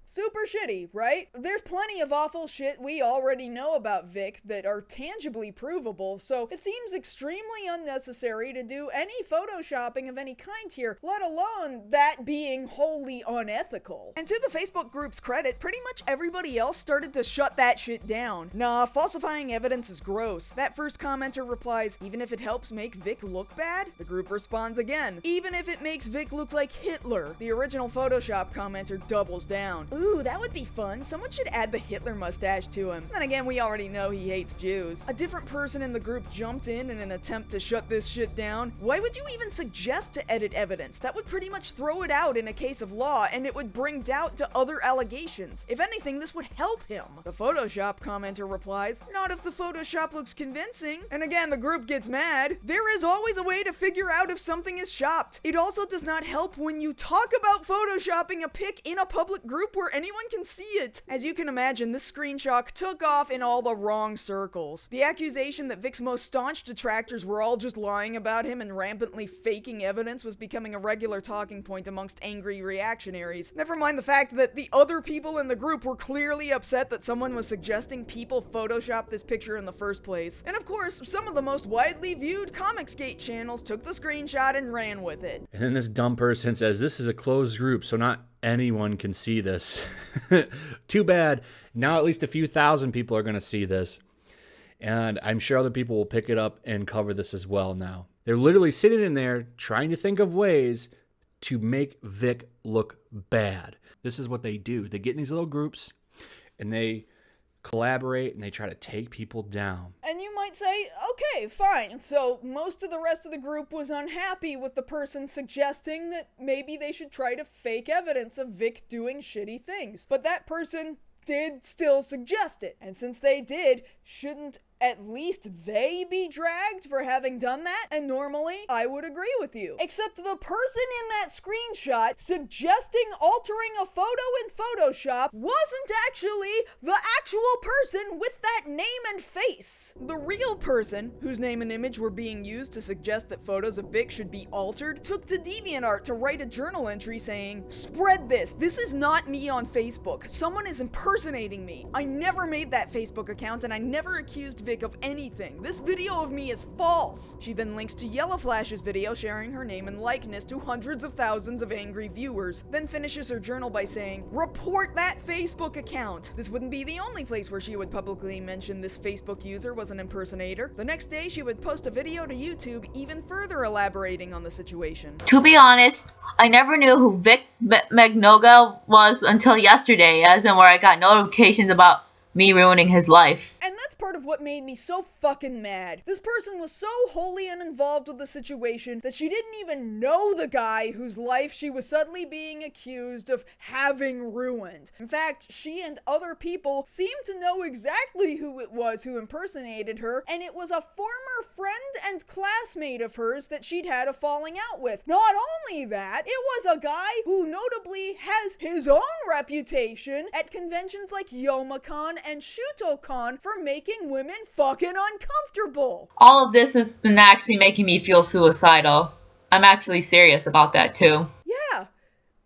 Super shitty, right? There's plenty of awful shit we already know about Vic that are tangibly provable, so it seems extremely unnecessary to do any photoshopping of any kind here, let alone that being wholly unethical. And to the Facebook group's credit, pretty much everybody else started to shut that shit down. Nah, falsifying evidence is gross. That first commenter replies, even if it helps make Vic look bad? The group responds again, even if it makes Vic look like Hitler. The original Photoshop commenter doubles down. Ooh, that would be fun. Someone should add the Hitler mustache to him. Then again, we already know he hates Jews. A different person in the group jumps in an attempt to shut this shit down. Why would you even suggest to edit evidence? That would pretty much throw it out in a case of law, and it would bring doubt to other allegations. If anything, this would help him. The Photoshop commenter replies, not if the Photoshop looks convincing. And again, the group gets mad. There is always a way to figure out if something is shopped. It also does not help when you talk about photoshopping a pic in a public group where anyone can see it. As you can imagine, this screenshot took off in all the wrong circles. The accusation that Vic's most staunch detractors were all just lying about him and rampantly faking evidence was becoming a regular talking point amongst angry reactionaries. Never mind the fact that the other people in the group were clearly upset that someone was suggesting people Photoshop this picture in the first place. And of course, some of the most widely viewed Comicsgate channels took the screenshot and ran with it. And then this dumb person says, this is a closed group, so not anyone can see this. Too bad. Now at least a few thousand people are going to see this. And I'm sure other people will pick it up and cover this as well now. They're literally sitting in there trying to think of ways to make Vic look bad. This is what they do. They get in these little groups and they collaborate and they try to take people down. And you might say, okay, fine. So most of the rest of the group was unhappy with the person suggesting that maybe they should try to fake evidence of Vic doing shitty things. But that person did still suggest it. And since they did, shouldn't at least they be dragged for having done that? And normally, I would agree with you. Except the person in that screenshot suggesting altering a photo in Photoshop wasn't actually the actual person with that name and face. The real person, whose name and image were being used to suggest that photos of Vic should be altered, took to DeviantArt to write a journal entry saying, spread this. This is not me on Facebook. Someone is impersonating me. I never made that Facebook account and I never accused Vic of anything. This video of me is false. She then links to Yellow Flash's video sharing her name and likeness to hundreds of thousands of angry viewers, then finishes her journal by saying, report that Facebook account. This wouldn't be the only place where she would publicly mention this Facebook user was an impersonator. The next day, she would post a video to YouTube even further elaborating on the situation. To be honest, I never knew who Vic Mignogna was until yesterday, as in where I got notifications about me ruining his life. And that's part of what made me so fucking mad. This person was so wholly uninvolved with the situation that she didn't even know the guy whose life she was suddenly being accused of having ruined. In fact, she and other people seemed to know exactly who it was who impersonated her, and it was a former friend and classmate of hers that she'd had a falling out with. Not only that, it was a guy who notably has his own reputation at conventions like Youmacon and Shutocon for making women fucking uncomfortable. All of this has been actually making me feel suicidal. I'm actually serious about that too.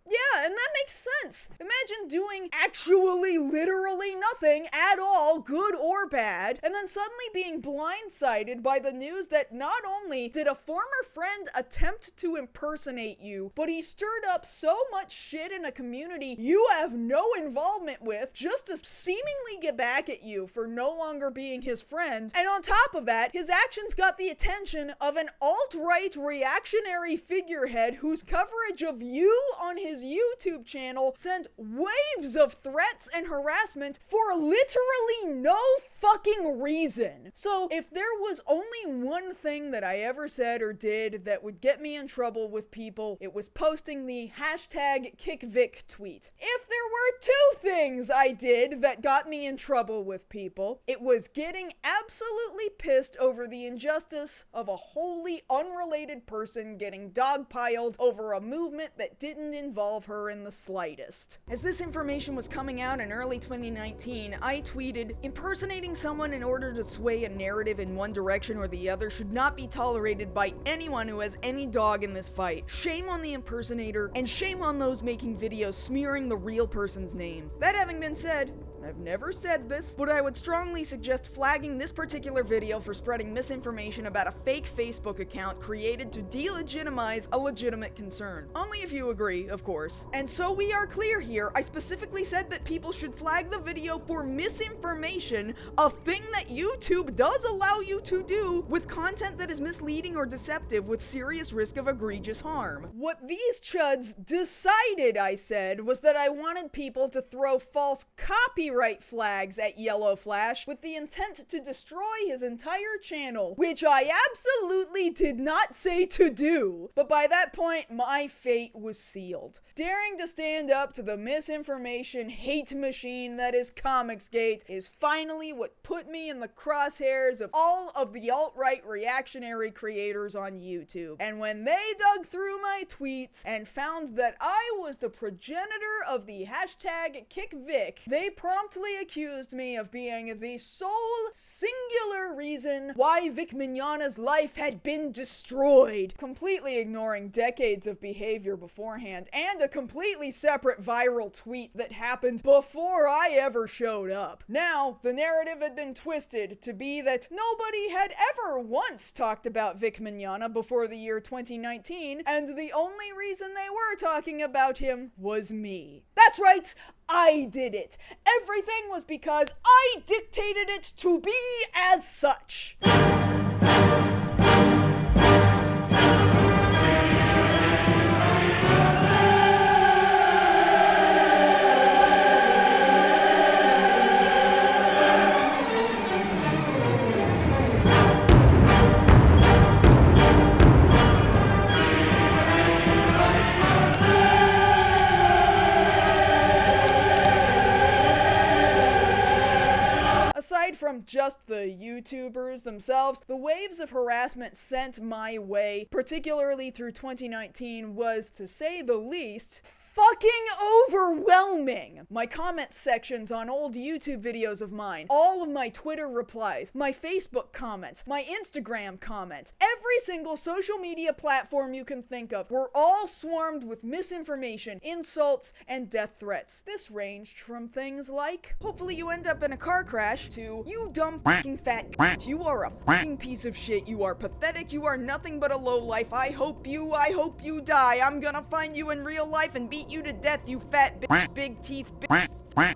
Yeah, and that makes sense. Imagine doing actually literally nothing at all, good or bad, and then suddenly being blindsided by the news that not only did a former friend attempt to impersonate you, but he stirred up so much shit in a community you have no involvement with just to seemingly get back at you for no longer being his friend. And on top of that, his actions got the attention of an alt-right reactionary figurehead whose coverage of you on his YouTube channel channel sent waves of threats and harassment for literally no fucking reason. So if there was only one thing that I ever said or did that would get me in trouble with people, it was posting the hashtag KickVic tweet. If there were two things I did that got me in trouble with people, it was getting absolutely pissed over the injustice of a wholly unrelated person getting dogpiled over a movement that didn't involve her in the slightest. As this information was coming out in early 2019, I tweeted, "Impersonating someone in order to sway a narrative in one direction or the other should not be tolerated by anyone who has any dog in this fight. Shame on the impersonator, and shame on those making videos smearing the real person's name." That having been said, I've never said this, but I would strongly suggest flagging this particular video for spreading misinformation about a fake Facebook account created to delegitimize a legitimate concern. Only if you agree, of course. And so we are clear here, I specifically said that people should flag the video for misinformation, a thing that YouTube does allow you to do with content that is misleading or deceptive with serious risk of egregious harm. What these chuds decided, I said, was that I wanted people to throw false copyright flags at Yellow Flash with the intent to destroy his entire channel, which I absolutely did not say to do. But by that point, my fate was sealed. Daring to stand up to the misinformation hate machine that is Comicsgate is finally what put me in the crosshairs of all of the alt-right reactionary creators on YouTube. And when they dug through my tweets and found that I was the progenitor of the hashtag KickVic, they promptly accused me of being the sole singular reason why Vic Mignogna's life had been destroyed, completely ignoring decades of behavior beforehand and a completely separate viral tweet that happened before I ever showed up. Now, the narrative had been twisted to be that nobody had ever once talked about Vic Mignogna before the year 2019, and the only reason they were talking about him was me. That's right, I did it. Everything was because I dictated it to be as such. Aside from just the YouTubers themselves, the waves of harassment sent my way, particularly through 2019, was, to say the least, fucking overwhelming. My comment sections on old YouTube videos of mine, all of my Twitter replies, my Facebook comments, my Instagram comments, every single social media platform you can think of were all swarmed with misinformation, insults, and death threats. This ranged from things like, hopefully you end up in a car crash, to, you dumb fucking fat c***, you are a fucking piece of shit, you are pathetic, you are nothing but a lowlife, I hope you die, I'm gonna find you in real life and beat you to death, you fat bitch, big teeth bitch.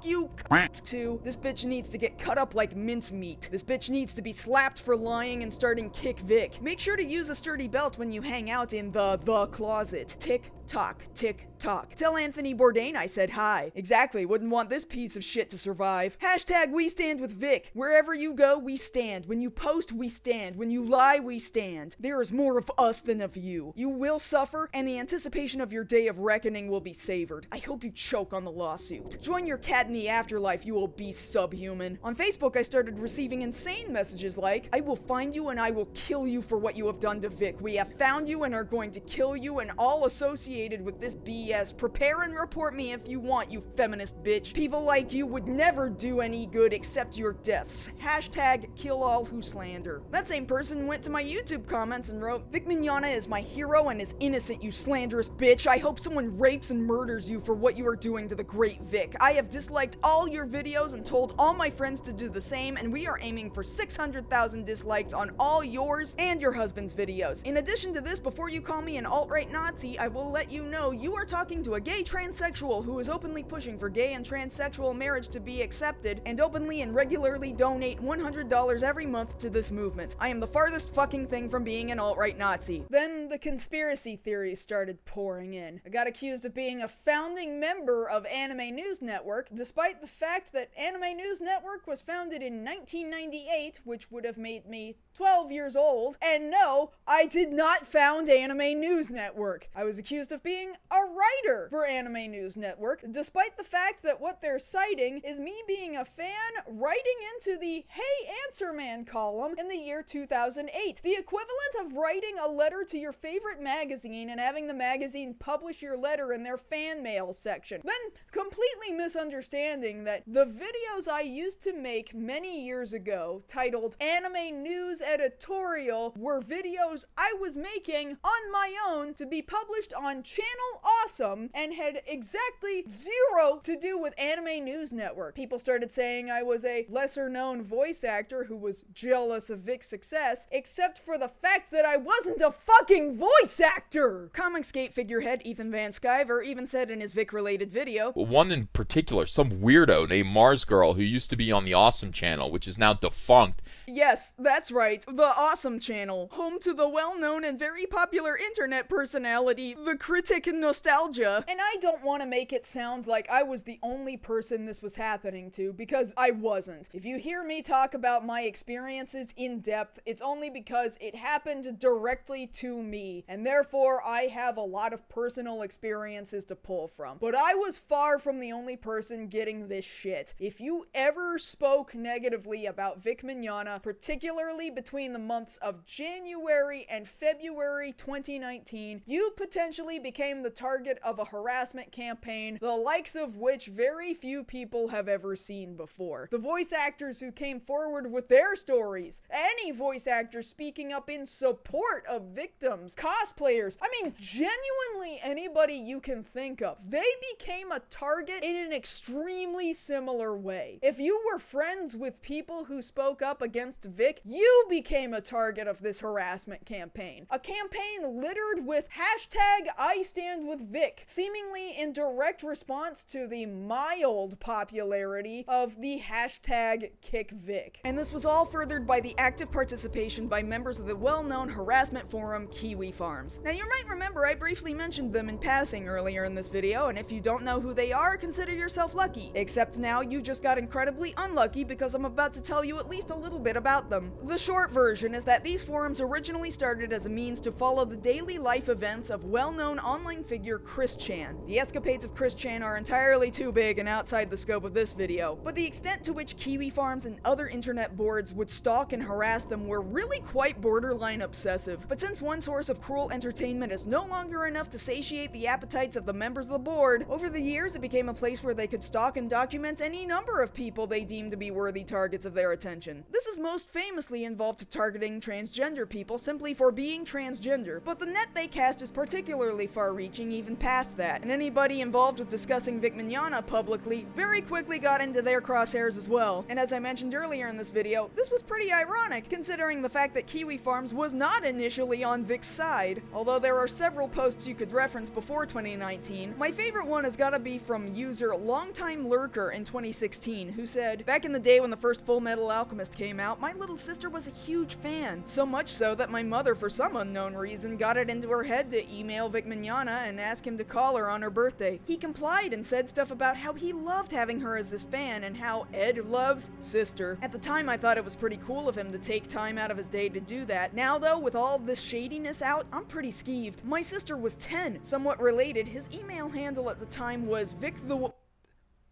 You cunt. 2. This bitch needs to get cut up like mincemeat. This bitch needs to be slapped for lying and starting KickVic. Make sure to use a sturdy belt when you hang out in the closet. Tick tock, tick tock. Tell Anthony Bourdain I said hi. Exactly, wouldn't want this piece of shit to survive. Hashtag we stand with Vic. Wherever you go, we stand. When you post, we stand. When you lie, we stand. There is more of us than of you. You will suffer, and the anticipation of your day of reckoning will be savored. I hope you choke on the lawsuit. Join your cat in the afterlife, you obese subhuman. On Facebook, I started receiving insane messages like, I will find you and I will kill you for what you have done to Vic. We have found you and are going to kill you and all associated with this BS. Prepare and report me if you want, you feminist bitch. People like you would never do any good except your deaths. Hashtag kill all who slander. That same person went to my YouTube comments and wrote, Vic Mignogna is my hero and is innocent, you slanderous bitch. I hope someone rapes and murders you for what you are doing to the great Vic. I have disliked all your videos and told all my friends to do the same, and we are aiming for 600,000 dislikes on all yours and your husband's videos. In addition to this, before you call me an alt-right Nazi, I will let you know you are talking to a gay transsexual who is openly pushing for gay and transsexual marriage to be accepted and openly and regularly donate $100 every month to this movement. I am the farthest fucking thing from being an alt-right Nazi. Then the conspiracy theories started pouring in. I got accused of being a founding member of Anime News Network, despite the fact that Anime News Network was founded in 1998, which would have made me 12 years old. And no, I did not found Anime News Network. I was accused of being a writer for Anime News Network, despite the fact that what they're citing is me being a fan writing into the Hey Answer Man column in the year 2008. The equivalent of writing a letter to your favorite magazine and having the magazine publish your letter in their fan mail section. Then completely misunderstanding that the videos I used to make many years ago, titled Anime News Editorial, were videos I was making on my own to be published on Channel Awesome and had exactly zero to do with Anime News Network. People started saying I was a lesser known voice actor who was jealous of Vic's success, except for the fact that I wasn't a fucking voice actor! Comicsgate figurehead Ethan Van Sciver even said in his Vic-related video, one in particular, some weirdo named Mars Girl who used to be on the Awesome channel, which is now defunct. Yes, that's right, the Awesome channel, home to the well-known and very popular internet personality, the Critic Nostalgia. And I don't want to make it sound like I was the only person this was happening to, because I wasn't. If you hear me talk about my experiences in depth, it's only because it happened directly to me, and therefore I have a lot of personal experiences to pull from. But I was far from the only person getting this shit. If you ever spoke negatively about Vic Mignogna, particularly between the months of January and February 2019, you potentially became the target of a harassment campaign, the likes of which very few people have ever seen before. The voice actors who came forward with their stories, any voice actor speaking up in support of victims, cosplayers, I mean, genuinely anybody you can think of, they became a target in an extremely similar way. If you were friends with people who spoke up against Vic, you became a target of this harassment campaign. A campaign littered with hashtag I stand with Vic, seemingly in direct response to the mild popularity of the hashtag Kick Vic. And this was all furthered by the active participation by members of the well-known harassment forum Kiwi Farms. Now you might remember I briefly mentioned them in passing earlier in this video, and if you don't know who they are, consider yourself lucky. Except now you just got incredibly unlucky because I'm about to tell you at least a little bit about them. The short version is that these forums originally started as a means to follow the daily life events of well-known online figure Chris Chan. The escapades of Chris Chan are entirely too big and outside the scope of this video, but the extent to which Kiwi Farms and other internet boards would stalk and harass them were really quite borderline obsessive. But since one source of cruel entertainment is no longer enough to satiate the appetites of the members of the board, over the years it became a place where they could stalk and document any number of people they deemed to be worthy targets of their attention. This is most famously involved targeting transgender people simply for being transgender, but the net they cast is particularly far-reaching even past that, and anybody involved with discussing Vic Mignogna publicly very quickly got into their crosshairs as well. And as I mentioned earlier in this video, this was pretty ironic considering the fact that Kiwi Farms was not initially on Vic's side. Although there are several posts you could reference before 2019, my favorite one has gotta be from user Longtime Lurker in 2016, who said, "Back in the day when the first Full Metal Alchemist came out, my little sister was a huge fan. So much so that my mother, for some unknown reason, got it into her head to email Vic Mignogna and ask him to call her on her birthday. He complied and said stuff about how he loved having her as his fan and how Ed loves sister. At the time I thought it was pretty cool of him to take time out of his day to do that. Now though, with all this shadiness out, I'm pretty skeeved. My sister was 10. Somewhat related, his email handle at the time was Vic the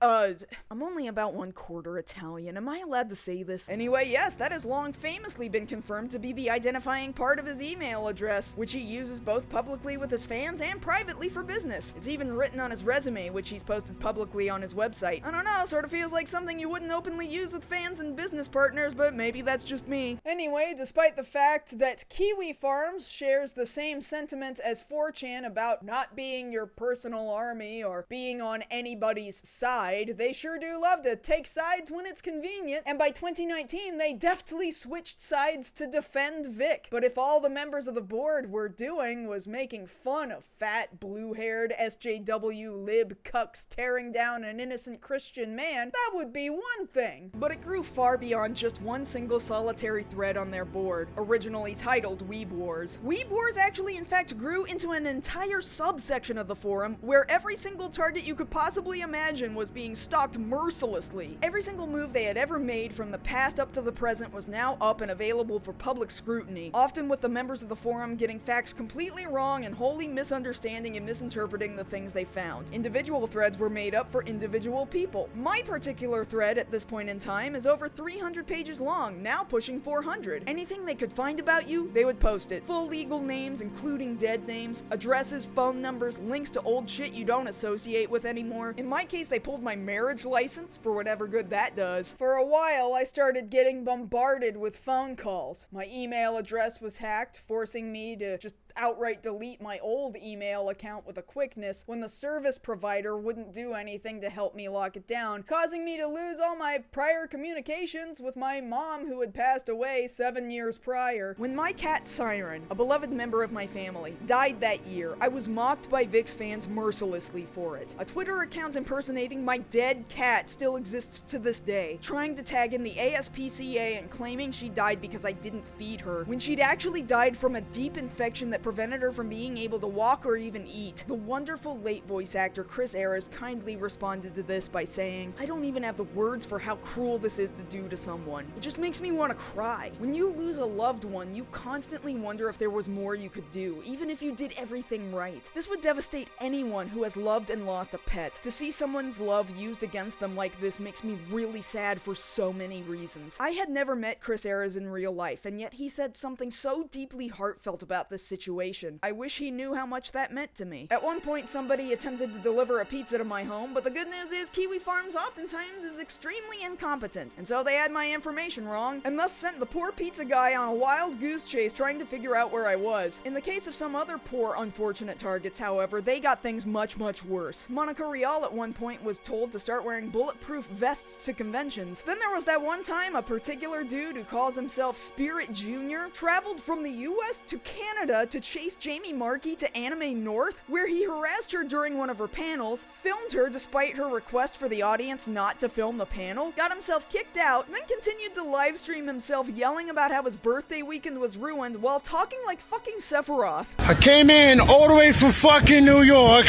I'm only about 1/4 Italian. Am I allowed to say this? Anyway, yes, that has long famously been confirmed to be the identifying part of his email address, which he uses both publicly with his fans and privately for business. It's even written on his resume, which he's posted publicly on his website. I don't know, sort of feels like something you wouldn't openly use with fans and business partners, but maybe that's just me. Anyway, despite the fact that Kiwi Farms shares the same sentiment as 4chan about not being your personal army or being on anybody's side, side. They sure do love to take sides when it's convenient, and by 2019 they deftly switched sides to defend Vic. But if all the members of the board were doing was making fun of fat, blue-haired SJW lib cucks tearing down an innocent Christian man, that would be one thing. But it grew far beyond just one single solitary thread on their board, originally titled Weeb Wars. Weeb Wars actually in fact grew into an entire subsection of the forum where every single target you could possibly imagine was being stalked mercilessly. Every single move they had ever made from the past up to the present was now up and available for public scrutiny, often with the members of the forum getting facts completely wrong and wholly misunderstanding and misinterpreting the things they found. Individual threads were made up for individual people. My particular thread at this point in time is over 300 pages long, now pushing 400. Anything they could find about you, they would post it. Full legal names, including dead names, addresses, phone numbers, links to old shit you don't associate with anymore. In my case, they pulled my marriage license, for whatever good that does. For a while, I started getting bombarded with phone calls. My email address was hacked, forcing me to just outright delete my old email account with a quickness when the service provider wouldn't do anything to help me lock it down, causing me to lose all my prior communications with my mom who had passed away 7 years prior. When my cat Siren, a beloved member of my family, died that year, I was mocked by Vic's fans mercilessly for it. A Twitter account impersonating my dead cat still exists to this day, trying to tag in the ASPCA and claiming she died because I didn't feed her, when she'd actually died from a deep infection that prevented her from being able to walk or even eat. The wonderful late voice actor Chris Ayres kindly responded to this by saying, "I don't even have the words for how cruel this is to do to someone. It just makes me want to cry. When you lose a loved one, you constantly wonder if there was more you could do, even if you did everything right. This would devastate anyone who has loved and lost a pet. To see someone's love used against them like this makes me really sad for so many reasons." I had never met Chris Ayres in real life, and yet he said something so deeply heartfelt about this situation. I wish he knew how much that meant to me. At one point, somebody attempted to deliver a pizza to my home, but the good news is Kiwi Farms oftentimes is extremely incompetent, and so they had my information wrong, and thus sent the poor pizza guy on a wild goose chase trying to figure out where I was. In the case of some other poor, unfortunate targets, however, they got things much, much worse. Monica Rial at one point was told to start wearing bulletproof vests to conventions. Then there was that one time a particular dude who calls himself Spirit Jr. traveled from the US to Canada to chase Jamie Markey to Anime North, where he harassed her during one of her panels, filmed her despite her request for the audience not to film the panel, got himself kicked out, and then continued to livestream himself yelling about how his birthday weekend was ruined while talking like fucking Sephiroth. I came in all the way from fucking New York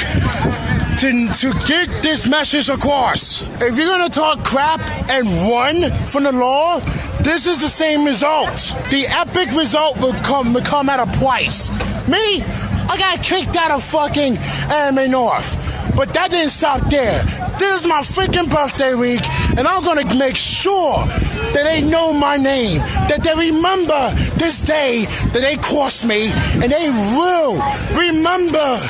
to get this message across. If you're gonna talk crap and run from the law, this is the same result. The epic result will come at a price. Me, I got kicked out of fucking Anime North. But that didn't stop there. This is my freaking birthday week, and I'm gonna make sure that they know my name, that they remember this day that they crossed me, and they will remember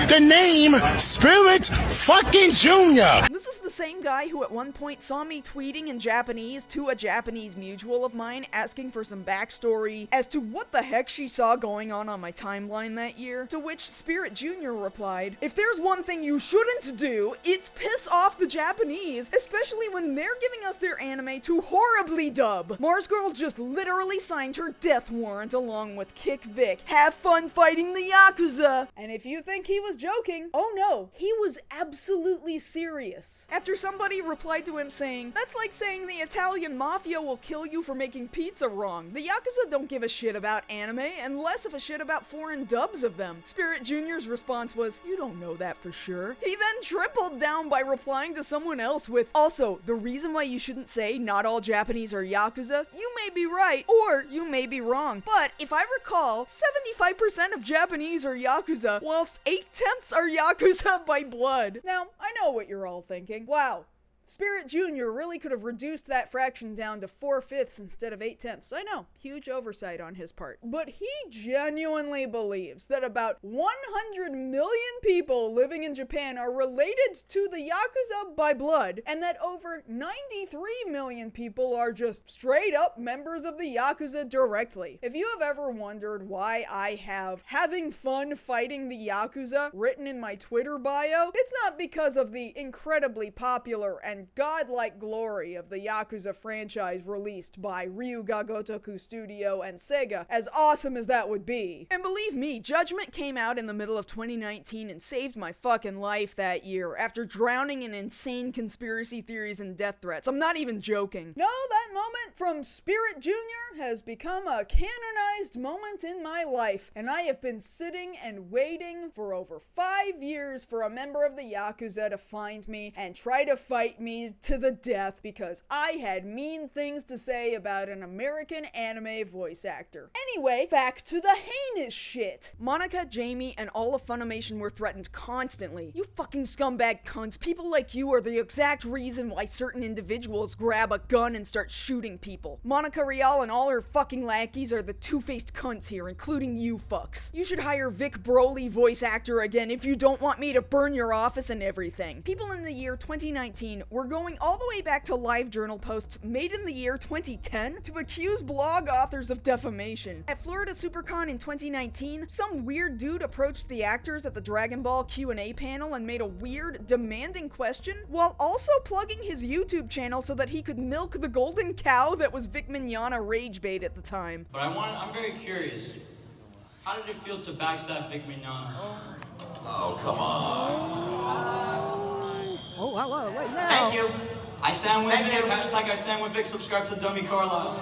the name Spirit fucking Jr. This is the same guy who at one point saw me tweeting in Japanese to a Japanese mutual of mine asking for some backstory as to what the heck she saw going on my timeline that year, to which Spirit Jr. replied, "If there's one thing you shouldn't do, it's piss off the Japanese, especially when they're giving us their anime to horribly dub. Mars Girl just literally signed her death warrant along with Kick Vic. Have fun fighting the Yakuza." And if you think he was joking, oh no, he was absolutely serious. After somebody replied to him saying, "That's like saying the Italian mafia will kill you for making pizza wrong. The Yakuza don't give a shit about anime, and less of a shit about foreign dubs of them." Spirit Jr.'s response was, "You don't know that for sure." He then tripled down by replying to someone else with, "Also, the reason why you shouldn't say not all Japanese are Yakuza, you may be right, or you may be wrong. But if I recall, 75% of Japanese are Yakuza, whilst 8/10 are Yakuza by blood." Now, I know what you're all thinking. Wow, Spirit Jr. really could have reduced that fraction down to 4/5 instead of 8/10. I know, huge oversight on his part. But he genuinely believes that about 100 million people living in Japan are related to the Yakuza by blood, and that over 93 million people are just straight up members of the Yakuza directly. If you have ever wondered why I have having fun fighting the Yakuza written in my Twitter bio, it's not because of the incredibly popular and godlike glory of the Yakuza franchise released by Ryuga Gotoku Studio and Sega, as awesome as that would be. And believe me, Judgment came out in the middle of 2019 and saved my fucking life that year after drowning in insane conspiracy theories and death threats. I'm not even joking. No, that moment from Spirit Jr. has become a canonized moment in my life, and I have been sitting and waiting for over 5 years for a member of the Yakuza to find me and try to fight me to the death because I had mean things to say about an American anime voice actor. Anyway, back to the heinous shit. Monica, Jamie, and all of Funimation were threatened constantly. You fucking scumbag cunts, people like you are the exact reason why certain individuals grab a gun and start shooting people. Monica Rial and all her fucking lackeys are the two-faced cunts here, including you fucks. You should hire Vic Broly voice actor again if you don't want me to burn your office and everything. People in the year 2019 were going all the way back to live journal posts made in the year 2010 to accuse blog authors of defamation. At Florida SuperCon in 2019, some weird dude approached the actors at the Dragon Ball Q&A panel and made a weird, demanding question while also plugging his YouTube channel so that he could milk the golden cow that was Vic Mignogna rage bait at the time. But I'm very curious. How did it feel to backstab Vic Mignogna? Oh, come on. Oh, wow, wait, now. Thank you. I stand with Vic. Hashtag I stand with Vic. Subscribe to Dummy Carlisle.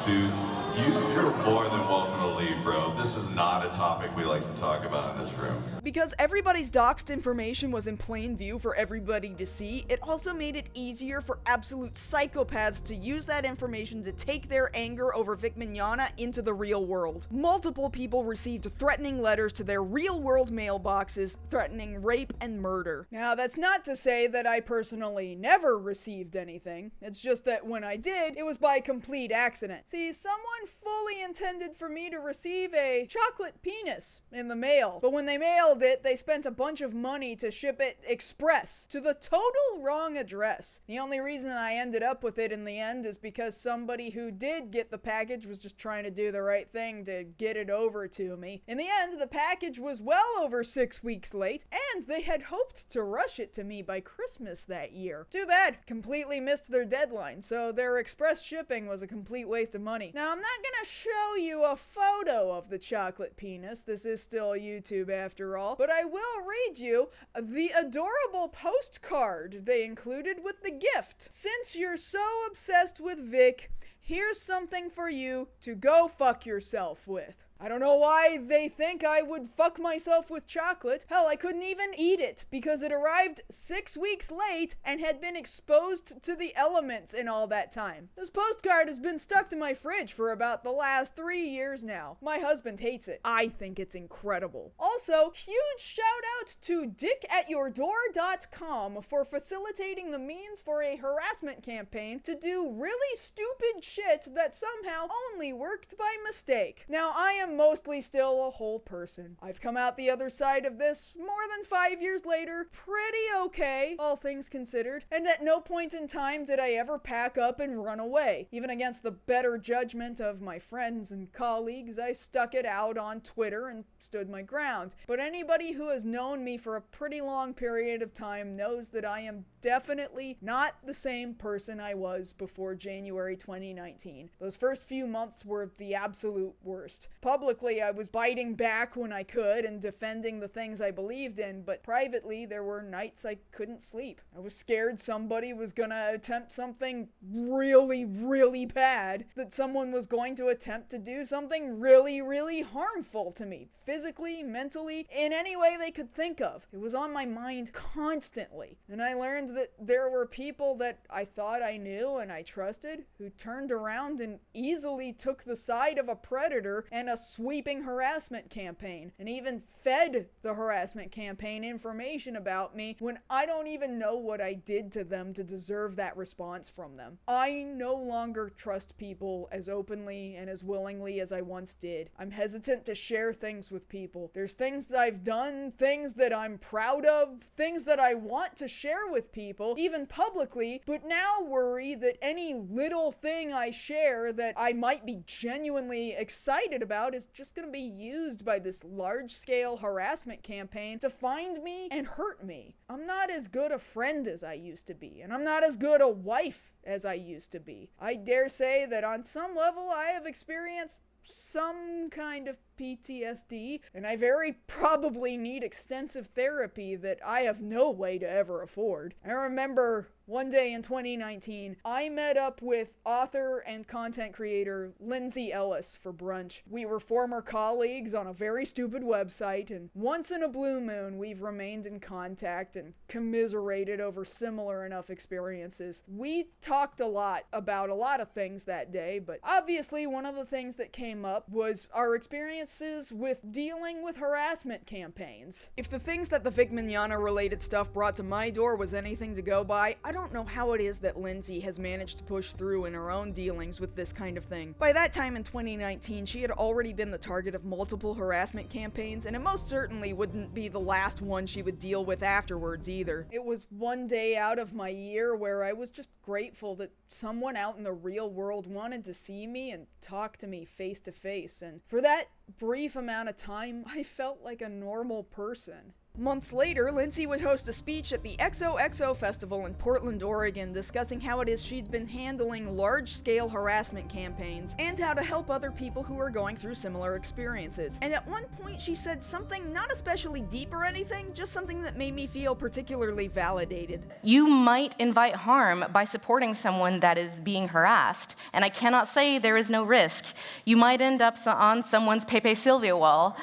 Dude, you're more than welcome to leave, bro. This is not a topic we like to talk about in this room. Because everybody's doxed information was in plain view for everybody to see, it also made it easier for absolute psychopaths to use that information to take their anger over Vic Mignogna into the real world. Multiple people received threatening letters to their real-world mailboxes threatening rape and murder. Now, that's not to say that I personally never received anything. It's just that when I did, it was by complete accident. See, someone fully intended for me to receive a chocolate penis in the mail, but when they mailed it, they spent a bunch of money to ship it express to the total wrong address. The only reason I ended up with it in the end is because somebody who did get the package was just trying to do the right thing to get it over to me. In the end, the package was well over 6 weeks late, and they had hoped to rush it to me by Christmas that year. Too bad, completely missed their deadline, so their express shipping was a complete waste of money. Now, I'm not gonna show you a photo of the chocolate penis, this is still YouTube after all, but I will read you the adorable postcard they included with the gift. Since you're so obsessed with Vic, here's something for you to go fuck yourself with. I don't know why they think I would fuck myself with chocolate. Hell, I couldn't even eat it because it arrived 6 weeks late and had been exposed to the elements in all that time. This postcard has been stuck to my fridge for about the last 3 years now. My husband hates it. I think it's incredible. Also, huge shout out to dickatyourdoor.com for facilitating the means for a harassment campaign to do really stupid shit that somehow only worked by mistake. Now, I am mostly still a whole person. I've come out the other side of this more than 5 years later, pretty okay, all things considered, and at no point in time did I ever pack up and run away. Even against the better judgment of my friends and colleagues, I stuck it out on Twitter and stood my ground. But anybody who has known me for a pretty long period of time knows that I am definitely not the same person I was before January 2019. Those first few months were the absolute worst. Publicly, I was biting back when I could and defending the things I believed in, but privately, there were nights I couldn't sleep. I was scared somebody was gonna attempt something really, really bad, that someone was going to attempt to do something really, really harmful to me, physically, mentally, in any way they could think of. It was on my mind constantly, and I learned that there were people that I thought I knew and I trusted who turned around and easily took the side of a predator and assaulted sweeping harassment campaign, and even fed the harassment campaign information about me when I don't even know what I did to them to deserve that response from them. I no longer trust people as openly and as willingly as I once did. I'm hesitant to share things with people. There's things that I've done, things that I'm proud of, things that I want to share with people, even publicly, but now worry that any little thing I share that I might be genuinely excited about is just going to be used by this large-scale harassment campaign to find me and hurt me. I'm not as good a friend as I used to be, and I'm not as good a wife as I used to be. I dare say that on some level I have experienced some kind of PTSD, and I very probably need extensive therapy that I have no way to ever afford. I remember one day in 2019, I met up with author and content creator Lindsay Ellis for brunch. We were former colleagues on a very stupid website, and once in a blue moon, we've remained in contact and commiserated over similar enough experiences. We talked a lot about a lot of things that day, but obviously one of the things that came up was our experiences with dealing with harassment campaigns. If the things that the Vic Mignogna related stuff brought to my door was anything to go by, I don't know how it is that Lindsay has managed to push through in her own dealings with this kind of thing. By that time in 2019, she had already been the target of multiple harassment campaigns, and it most certainly wouldn't be the last one she would deal with afterwards either. It was one day out of my year where I was just grateful that someone out in the real world wanted to see me and talk to me face to face, and for that brief amount of time, I felt like a normal person. Months later, Lindsay would host a speech at the XOXO Festival in Portland, Oregon, discussing how it is she'd been handling large-scale harassment campaigns and how to help other people who are going through similar experiences. And at one point, she said something not especially deep or anything, just something that made me feel particularly validated. You might invite harm by supporting someone that is being harassed, and I cannot say there is no risk. You might end up on someone's Pepe Silvia wall.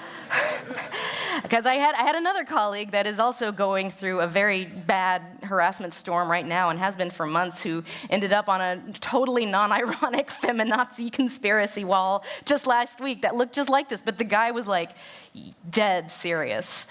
Because I had another colleague that is also going through a very bad harassment storm right now and has been for months, who ended up on a totally non-ironic feminazi conspiracy wall just last week that looked just like this, but the guy was like dead serious.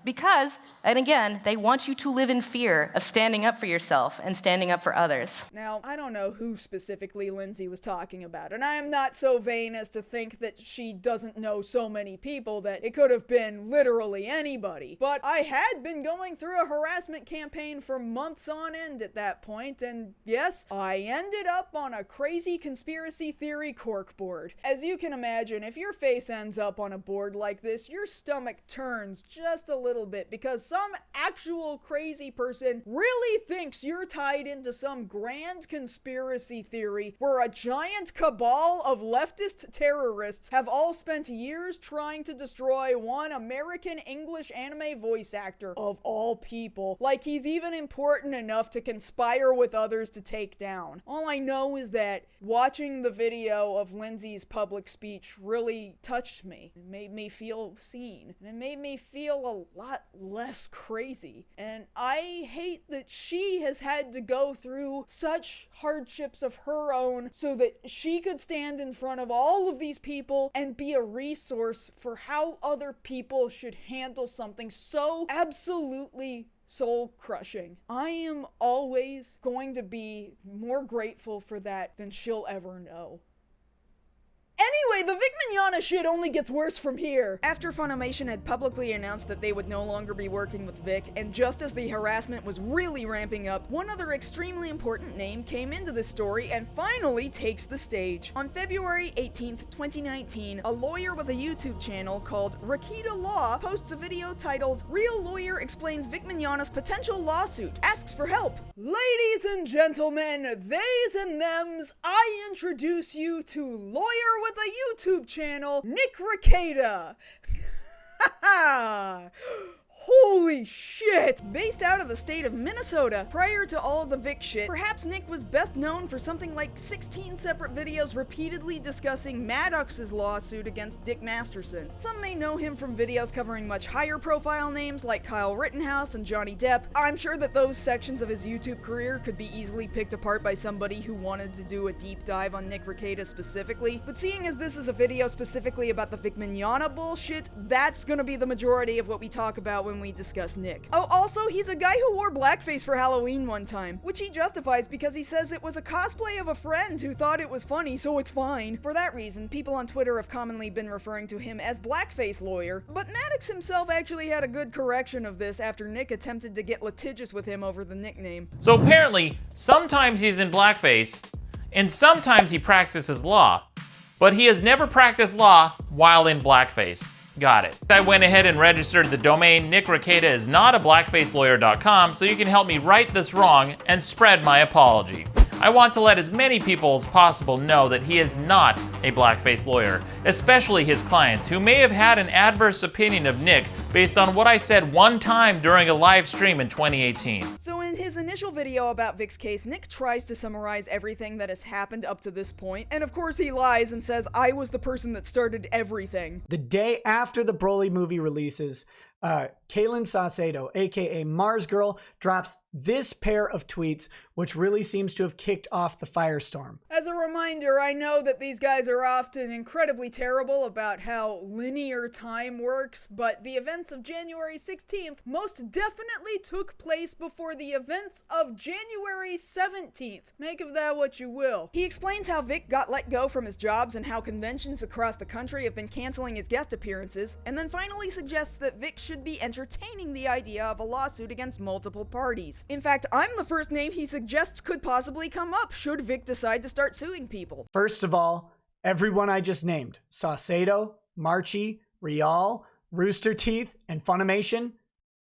Because, and again, they want you to live in fear of standing up for yourself and standing up for others. Now, I don't know who specifically Lindsay was talking about, and I am not so vain as to think that she doesn't know so many people that it could have been literally anybody. But I had been going through a harassment campaign for months on end at that point, and yes, I ended up on a crazy conspiracy theory corkboard. As you can imagine, if your face ends up on a board like this, your stomach turns just a little bit, because some actual crazy person really thinks you're tied into some grand conspiracy theory where a giant cabal of leftist terrorists have all spent years trying to destroy one American English anime voice actor of all people, like he's even important enough to conspire with others to take down. All I know is that watching the video of Lindsay's public speech really touched me. It made me feel seen, and it made me feel a lot less crazy. And I hate that she has had to go through such hardships of her own so that she could stand in front of all of these people and be a resource for how other people should handle something so absolutely soul-crushing. I am always going to be more grateful for that than she'll ever know. Anyway, the Vic Mignogna shit only gets worse from here. After Funimation had publicly announced that they would no longer be working with Vic, and just as the harassment was really ramping up, one other extremely important name came into the story and finally takes the stage. On February 18th, 2019, a lawyer with a YouTube channel called Rekieta Law posts a video titled "Real Lawyer Explains Vic Mignogna's Potential Lawsuit, Asks for Help." Ladies and gentlemen, theys and thems, I introduce you to lawyer with a YouTube channel, Nick Rekieta. Holy shit! Based out of the state of Minnesota, prior to all of the Vic shit, perhaps Nick was best known for something like 16 separate videos repeatedly discussing Maddox's lawsuit against Dick Masterson. Some may know him from videos covering much higher profile names like Kyle Rittenhouse and Johnny Depp. I'm sure that those sections of his YouTube career could be easily picked apart by somebody who wanted to do a deep dive on Nick Rekieta specifically, but seeing as this is a video specifically about the Vic Mignogna bullshit, that's gonna be the majority of what we talk about when we discuss Nick. Oh, also, he's a guy who wore blackface for Halloween one time, which he justifies because he says it was a cosplay of a friend who thought it was funny, so it's fine. For that reason, people on Twitter have commonly been referring to him as Blackface Lawyer, but Maddox himself actually had a good correction of this after Nick attempted to get litigious with him over the nickname. So apparently, sometimes he's in blackface, and sometimes he practices law, but he has never practiced law while in blackface. Got it. I went ahead and registered the domain nickrekieta.blackfacelawyer.com so you can help me right this wrong and spread my apology. I want to let as many people as possible know that he is not a blackface lawyer, especially his clients who may have had an adverse opinion of Nick based on what I said one time during a live stream in 2018. So in his initial video about Vic's case, Nick tries to summarize everything that has happened up to this point, and of course he lies and says, I was the person that started everything. The day after the Broly movie releases, Kaylin Saucedo, aka Mars Girl, drops this pair of tweets, which really seems to have kicked off the firestorm. As a reminder, I know that these guys are often incredibly terrible about how linear time works, but the events of January 16th most definitely took place before the events of January 17th. Make of that what you will. He explains how Vic got let go from his jobs and how conventions across the country have been canceling his guest appearances, and then finally suggests that Vic should be entertaining the idea of a lawsuit against multiple parties. In fact, I'm the first name he suggests could possibly come up should Vic decide to start suing people. First of all, everyone I just named, Saucedo, Marchi, Rial, Rooster Teeth, and Funimation,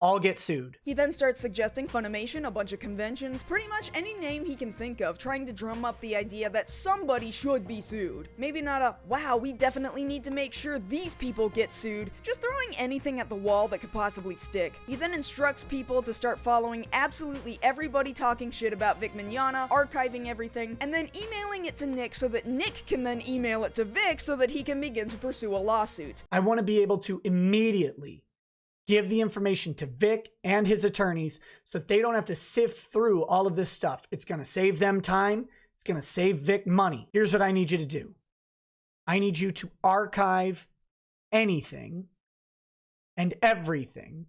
all get sued. He then starts suggesting Funimation, a bunch of conventions, pretty much any name he can think of, trying to drum up the idea that somebody should be sued. Maybe not a, wow, we definitely need to make sure these people get sued, just throwing anything at the wall that could possibly stick. He then instructs people to start following absolutely everybody talking shit about Vic Mignogna, archiving everything, and then emailing it to Nick so that Nick can then email it to Vic so that he can begin to pursue a lawsuit. I want to be able to immediately give the information to Vic and his attorneys so that they don't have to sift through all of this stuff. It's going to save them time. It's going to save Vic money. Here's what I need you to do. I need you to archive anything and everything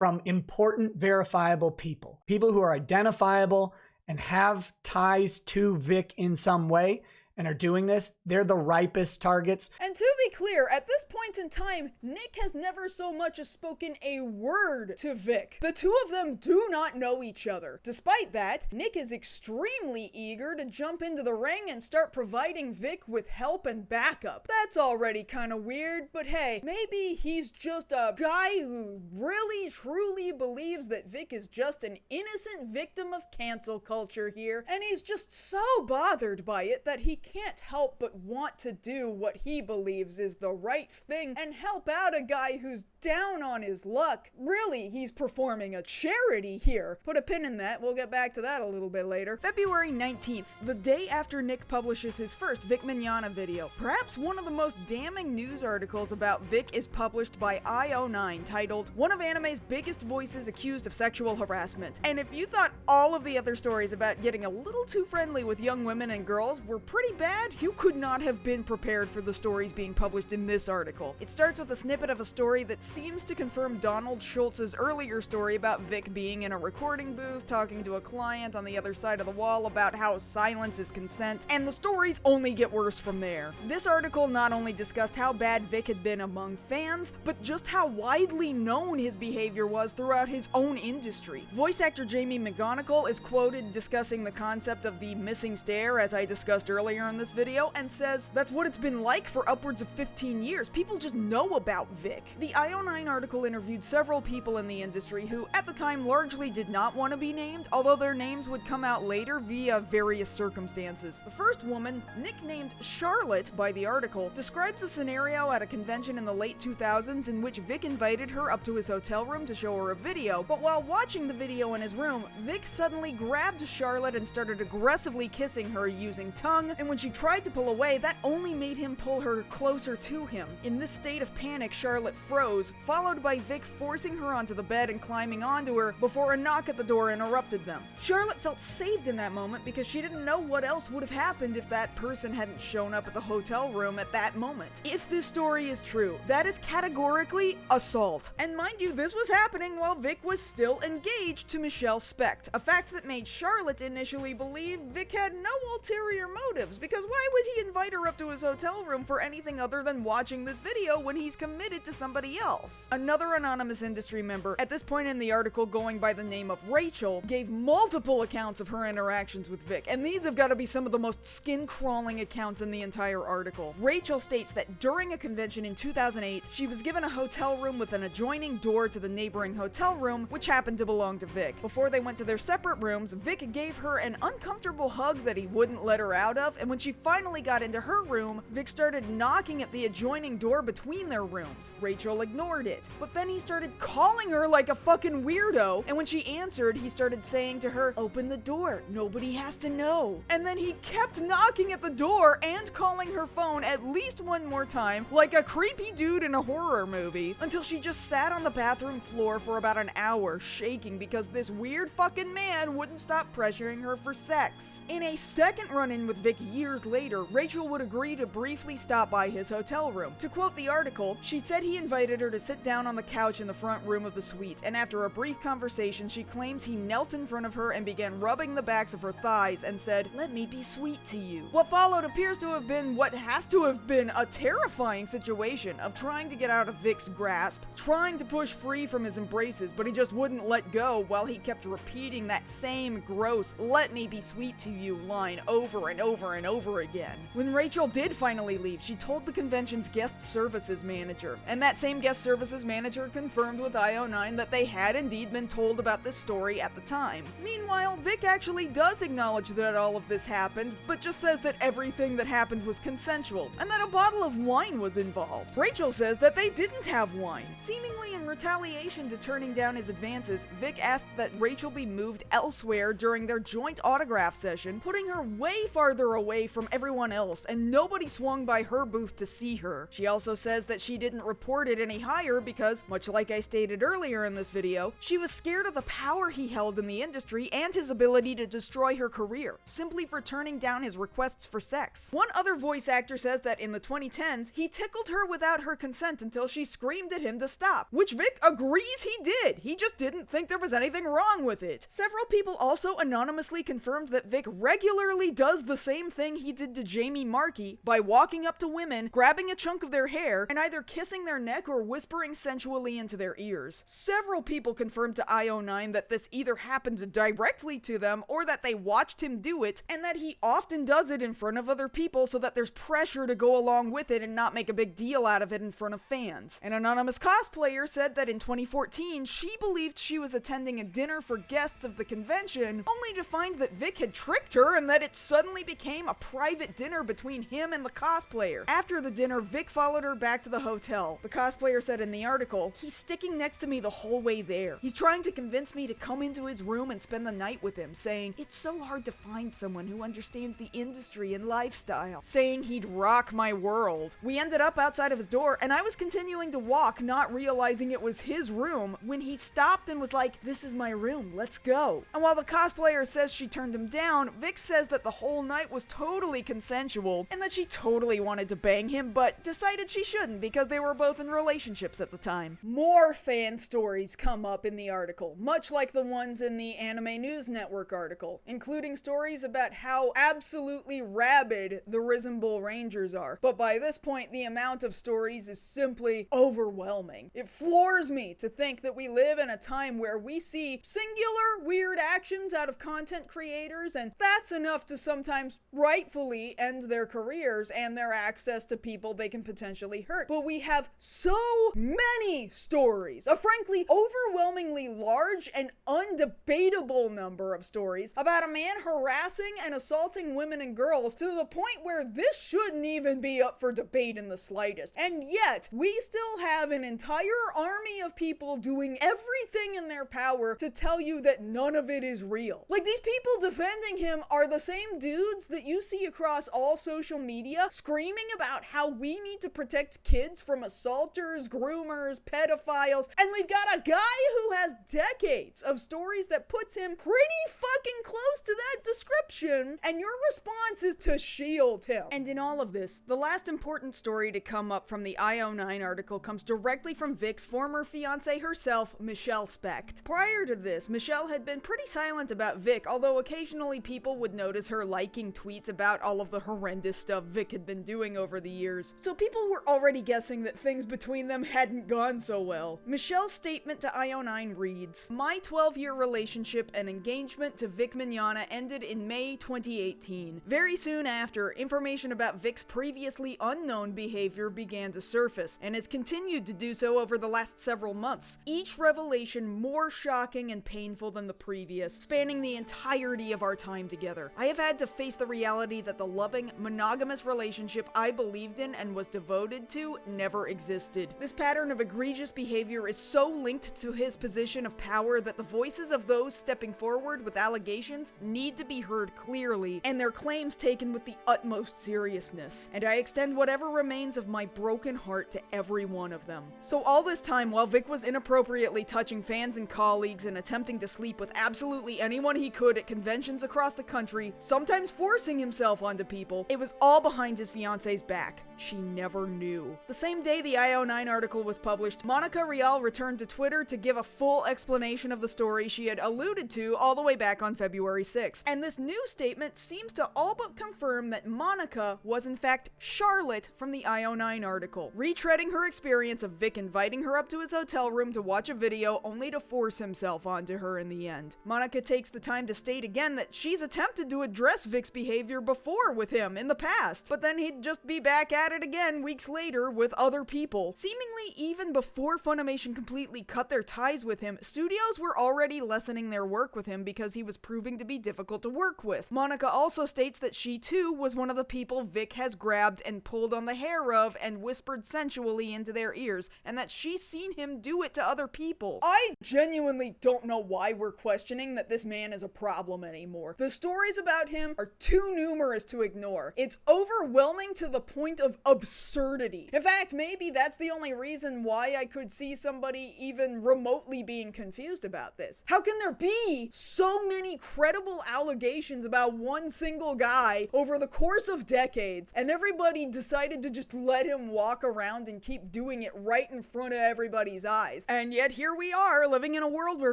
from important, verifiable people. People who are identifiable and have ties to Vic in some way and are doing this, they're the ripest targets. And to be clear, at this point in time, Nick has never so much as spoken a word to Vic. The two of them do not know each other. Despite that, Nick is extremely eager to jump into the ring and start providing Vic with help and backup. That's already kind of weird, but hey, maybe he's just a guy who really truly believes that Vic is just an innocent victim of cancel culture here, and he's just so bothered by it that he can't help but want to do what he believes is the right thing and help out a guy who's down on his luck. Really, he's performing a charity here. Put a pin in that, we'll get back to that a little bit later. February 19th, the day after Nick publishes his first Vic Mignogna video. Perhaps one of the most damning news articles about Vic is published by IO9 titled, "One of anime's biggest voices accused of sexual harassment." And if you thought all of the other stories about getting a little too friendly with young women and girls were pretty bad, you could not have been prepared for the stories being published in this article. It starts with a snippet of a story that seems to confirm Donald Schultz's earlier story about Vic being in a recording booth talking to a client on the other side of the wall about how silence is consent, and the stories only get worse from there. This article not only discussed how bad Vic had been among fans, but just how widely known his behavior was throughout his own industry. Voice actor Jamie McGonigal is quoted discussing the concept of the missing stare, as I discussed earlier here in this video and says that's what it's been like for upwards of 15 years. People just know about Vic. The IO9 article interviewed several people in the industry who, at the time, largely did not want to be named, although their names would come out later via various circumstances. The first woman, nicknamed Charlotte by the article, describes a scenario at a convention in the late 2000s in which Vic invited her up to his hotel room to show her a video, but while watching the video in his room, Vic suddenly grabbed Charlotte and started aggressively kissing her using tongue, and when she tried to pull away, that only made him pull her closer to him. In this state of panic, Charlotte froze, followed by Vic forcing her onto the bed and climbing onto her before a knock at the door interrupted them. Charlotte felt saved in that moment because she didn't know what else would have happened if that person hadn't shown up at the hotel room at that moment. If this story is true, that is categorically assault. And mind you, this was happening while Vic was still engaged to Michelle Specht, a fact that made Charlotte initially believe Vic had no ulterior motives, because why would he invite her up to his hotel room for anything other than watching this video when he's committed to somebody else? Another anonymous industry member, at this point in the article going by the name of Rachel, gave multiple accounts of her interactions with Vic, and these have got to be some of the most skin-crawling accounts in the entire article. Rachel states that during a convention in 2008, she was given a hotel room with an adjoining door to the neighboring hotel room, which happened to belong to Vic. Before they went to their separate rooms, Vic gave her an uncomfortable hug that he wouldn't let her out of, and when she finally got into her room, Vic started knocking at the adjoining door between their rooms. Rachel ignored it, but then he started calling her like a fucking weirdo, and when she answered, he started saying to her, "Open the door, nobody has to know." And then he kept knocking at the door and calling her phone at least one more time, like a creepy dude in a horror movie, until she just sat on the bathroom floor for about an hour, shaking because this weird fucking man wouldn't stop pressuring her for sex. In a second run-in with Vic years later, Rachel would agree to briefly stop by his hotel room. To quote the article, she said he invited her to sit down on the couch in the front room of the suite, and after a brief conversation, she claims he knelt in front of her and began rubbing the backs of her thighs and said, "Let me be sweet to you." What followed appears to have been what has to have been a terrifying situation of trying to get out of Vic's grasp, trying to push free from his embraces, but he just wouldn't let go while he kept repeating that same gross "let me be sweet to you" line over and over and over again. When Rachel did finally leave, she told the convention's guest services manager, and that same guest services manager confirmed with IO9 that they had indeed been told about this story at the time. Meanwhile, Vic actually does acknowledge that all of this happened, but just says that everything that happened was consensual, and that a bottle of wine was involved. Rachel says that they didn't have wine. Seemingly in retaliation to turning down his advances, Vic asked that Rachel be moved elsewhere during their joint autograph session, putting her way farther away from everyone else, and nobody swung by her booth to see her. She also says that she didn't report it any higher because, much like I stated earlier in this video, she was scared of the power he held in the industry and his ability to destroy her career, simply for turning down his requests for sex. One other voice actor says that in the 2010s, he tickled her without her consent until she screamed at him to stop, which Vic agrees he did. He just didn't think there was anything wrong with it. Several people also anonymously confirmed that Vic regularly does the same thing he did to Jamie Markey by walking up to women, grabbing a chunk of their hair, and either kissing their neck or whispering sensually into their ears. Several people confirmed to IO9 that this either happened directly to them or that they watched him do it, and that he often does it in front of other people so that there's pressure to go along with it and not make a big deal out of it in front of fans. An anonymous cosplayer said that in 2014, she believed she was attending a dinner for guests of the convention, only to find that Vic had tricked her and that it suddenly became a private dinner between him and the cosplayer. After the dinner, Vic followed her back to the hotel. The cosplayer said in the article, "He's sticking next to me the whole way there. He's trying to convince me to come into his room and spend the night with him, saying, 'It's so hard to find someone who understands the industry and lifestyle,' saying he'd rock my world." We ended up outside of his door, and I was continuing to walk, not realizing it was his room, when he stopped and was like, "This is my room, let's go." And while the cosplayer says she turned him down, Vic says that the whole night was totally consensual, and that she totally wanted to bang him, but decided she shouldn't because they were both in relationships at the time. More fan stories come up in the article, much like the ones in the Anime News Network article, including stories about how absolutely rabid the Risembool Rangers are. But by this point, the amount of stories is simply overwhelming. It floors me to think that we live in a time where we see singular weird actions out of content creators, and that's enough to sometimes rightfully end their careers and their access to people they can potentially hurt. But we have so many stories, a frankly overwhelmingly large and undebatable number of stories about a man harassing and assaulting women and girls to the point where this shouldn't even be up for debate in the slightest. And yet, we still have an entire army of people doing everything in their power to tell you that none of it is real. Like, these people defending him are the same dudes that you see across all social media screaming about how we need to protect kids from assaulters, groomers, pedophiles, and we've got a guy who has decades of stories that puts him pretty fucking close to that description, and your response is to shield him. And in all of this, the last important story to come up from the IO9 article comes directly from Vic's former fiancée herself, Michelle Specht. Prior to this, Michelle had been pretty silent about Vic, although occasionally people would notice her liking tweets about all of the horrendous stuff Vic had been doing over the years. So people were already guessing that things between them hadn't gone so well. Michelle's statement to IO9 reads, "My 12-year relationship and engagement to Vic Mignogna ended in May 2018. Very soon after, information about Vic's previously unknown behavior began to surface, and has continued to do so over the last several months, each revelation more shocking and painful than the previous, spanning the entirety of our time together. I have had to face the reality that the loving, monogamous relationship I believed in and was devoted to never existed. This pattern of egregious behavior is so linked to his position of power that the voices of those stepping forward with allegations need to be heard clearly, and their claims taken with the utmost seriousness. And I extend whatever remains of my broken heart to every one of them." So all this time, while Vic was inappropriately touching fans and colleagues and attempting to sleep with absolutely anyone he could at conventions across the country, sometimes forcing himself onto people, it was all behind his fiance's back. She never knew. The same day the IO9 article was published, Monica Rial returned to Twitter to give a full explanation of the story she had alluded to all the way back on February 6th. And this new statement seems to all but confirm that Monica was in fact Charlotte from the IO9 article, retreading her experience of Vic inviting her up to his hotel room to watch a video only to force himself onto her in the end. Monica takes the time to state again that she's attempted to address Vic's behavior before with him in the past, but then he'd just be back at it again weeks later with other people. Seemingly even before Funimation completely cut their ties with him, studios were already lessening their work with him because he was proving to be difficult to work with. Monica also states that she too was one of the people Vic has grabbed and pulled on the hair of and whispered sensually into their ears, and that she's seen him do it to other people. I genuinely don't know why we're questioning that this man is a problem anymore. The stories about him are too numerous to ignore. It's overwhelming to the point of absurdity. In fact, maybe that's the only reason why I could see somebody even remotely being confused about this. How can there be so many credible allegations about one single guy over the course of decades, and everybody decided to just let him walk around and keep doing it right in front of everybody's eyes? And yet here we are, living in a world where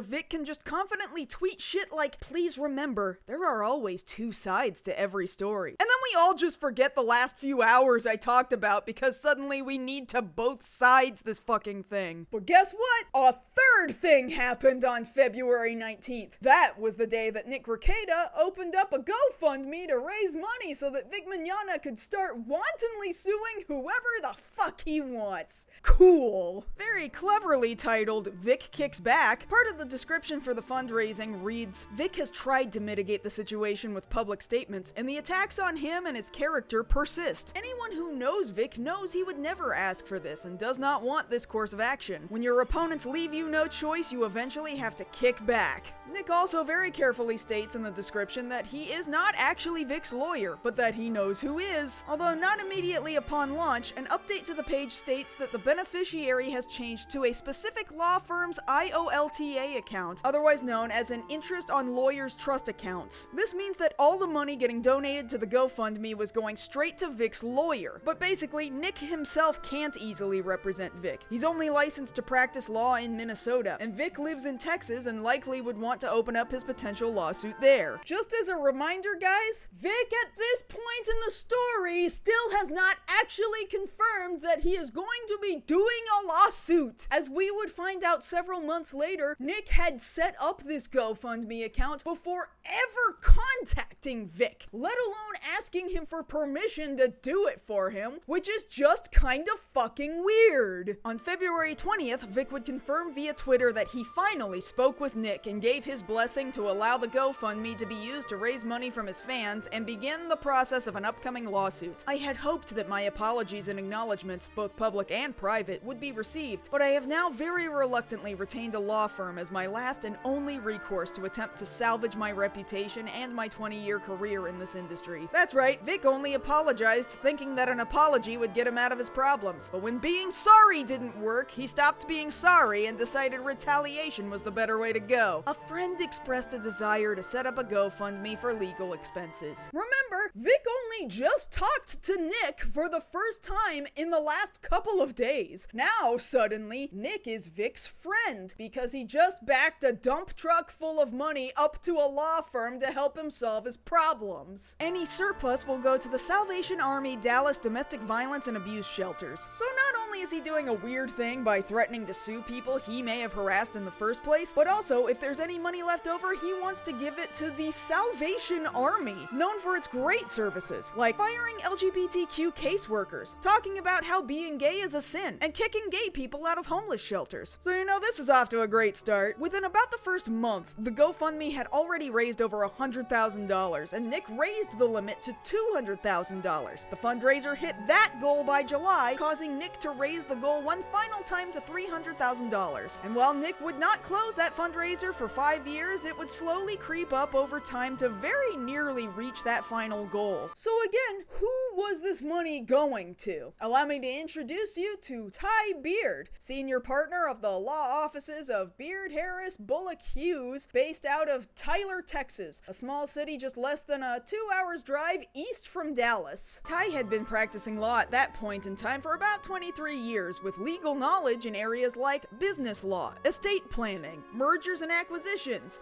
Vic can just confidently tweet shit like, "Please remember, there are always two sides to every story." And then we all just forget the last few hours I talked about because suddenly we need to both sides this fucking thing. But guess what? A third thing happened on February 19th. That was the day that Nick Rekieta opened up a GoFundMe to raise money so that Vic Mignogna could start wantonly suing whoever the fuck he wants. Cool. Very cleverly titled Vic Kicks Back, part of the description for the fundraising reads, "Vic has tried to mitigate the situation with public statements, and the attacks on him and his character persist. Anyone who knows Vic knows he would never ask for this and does not want this course of action. When your opponents leave you no choice, you eventually have to kick back." Nick also very carefully states in the description that he is not actually Vic's lawyer, but that he knows who is. Although not immediately upon launch, an update to the page states that the beneficiary has changed to a specific law firm's IOLTA account, otherwise known as an Interest on Lawyers Trust account. This means that all the money getting donated to the GoFundMe was going straight to Vic's lawyer. But But basically, Nick himself can't easily represent Vic. He's only licensed to practice law in Minnesota, and Vic lives in Texas and likely would want to open up his potential lawsuit there. Just as a reminder, guys, Vic at this point in the story still has not actually confirmed that he is going to be doing a lawsuit. As we would find out several months later, Nick had set up this GoFundMe account before ever contacting Vic, let alone asking him for permission to do it for him, which is just kind of fucking weird. On February 20th, Vic would confirm via Twitter that he finally spoke with Nick and gave his blessing to allow the GoFundMe to be used to raise money from his fans and begin the process of an upcoming lawsuit. I had hoped that my apologies and acknowledgements, both public and private, would be received, but I have now very reluctantly retained a law firm as my last and only recourse to attempt to salvage my reputation and my 20-year career in this industry. That's right, Vic only apologized thinking that an apology would get him out of his problems. But when being sorry didn't work, he stopped being sorry and decided retaliation was the better way to go. A friend expressed a desire to set up a GoFundMe for legal expenses. Remember, Vic only just talked to Nick for the first time in the last couple of days. Now, suddenly, Nick is Vic's friend because he just backed a dump truck full of money up to a law firm to help him solve his problems. Any surplus will go to the Salvation Army Dallas Domestic Violence and Abuse Shelters. So not only is he doing a weird thing by threatening to sue people he may have harassed in the first place, but also, if there's any money left over, he wants to give it to the Salvation Army, known for its great services, like firing LGBTQ caseworkers, talking about how being gay is a sin, and kicking gay people out of homeless shelters. So you know this is off to a great start. Within about the first month, the GoFundMe had already raised over $100,000, and Nick raised the limit to $200,000. The fundraiser hit that goal by July, causing Nick to raise the goal one final time to $300,000. And while Nick would not close that fundraiser for 5 years, it would slowly creep up over time to very nearly reach that final goal. So again, who was this money going to? Allow me to introduce you to Ty Beard, senior partner of the law offices of Beard, Harris, Bullock, Hughes, based out of Tyler, Texas, a small city just less than a 2 hours drive east from Dallas. Ty had been practicing law at that point in time for about 23 years, with legal knowledge in areas like business law, estate planning, mergers and acquisitions.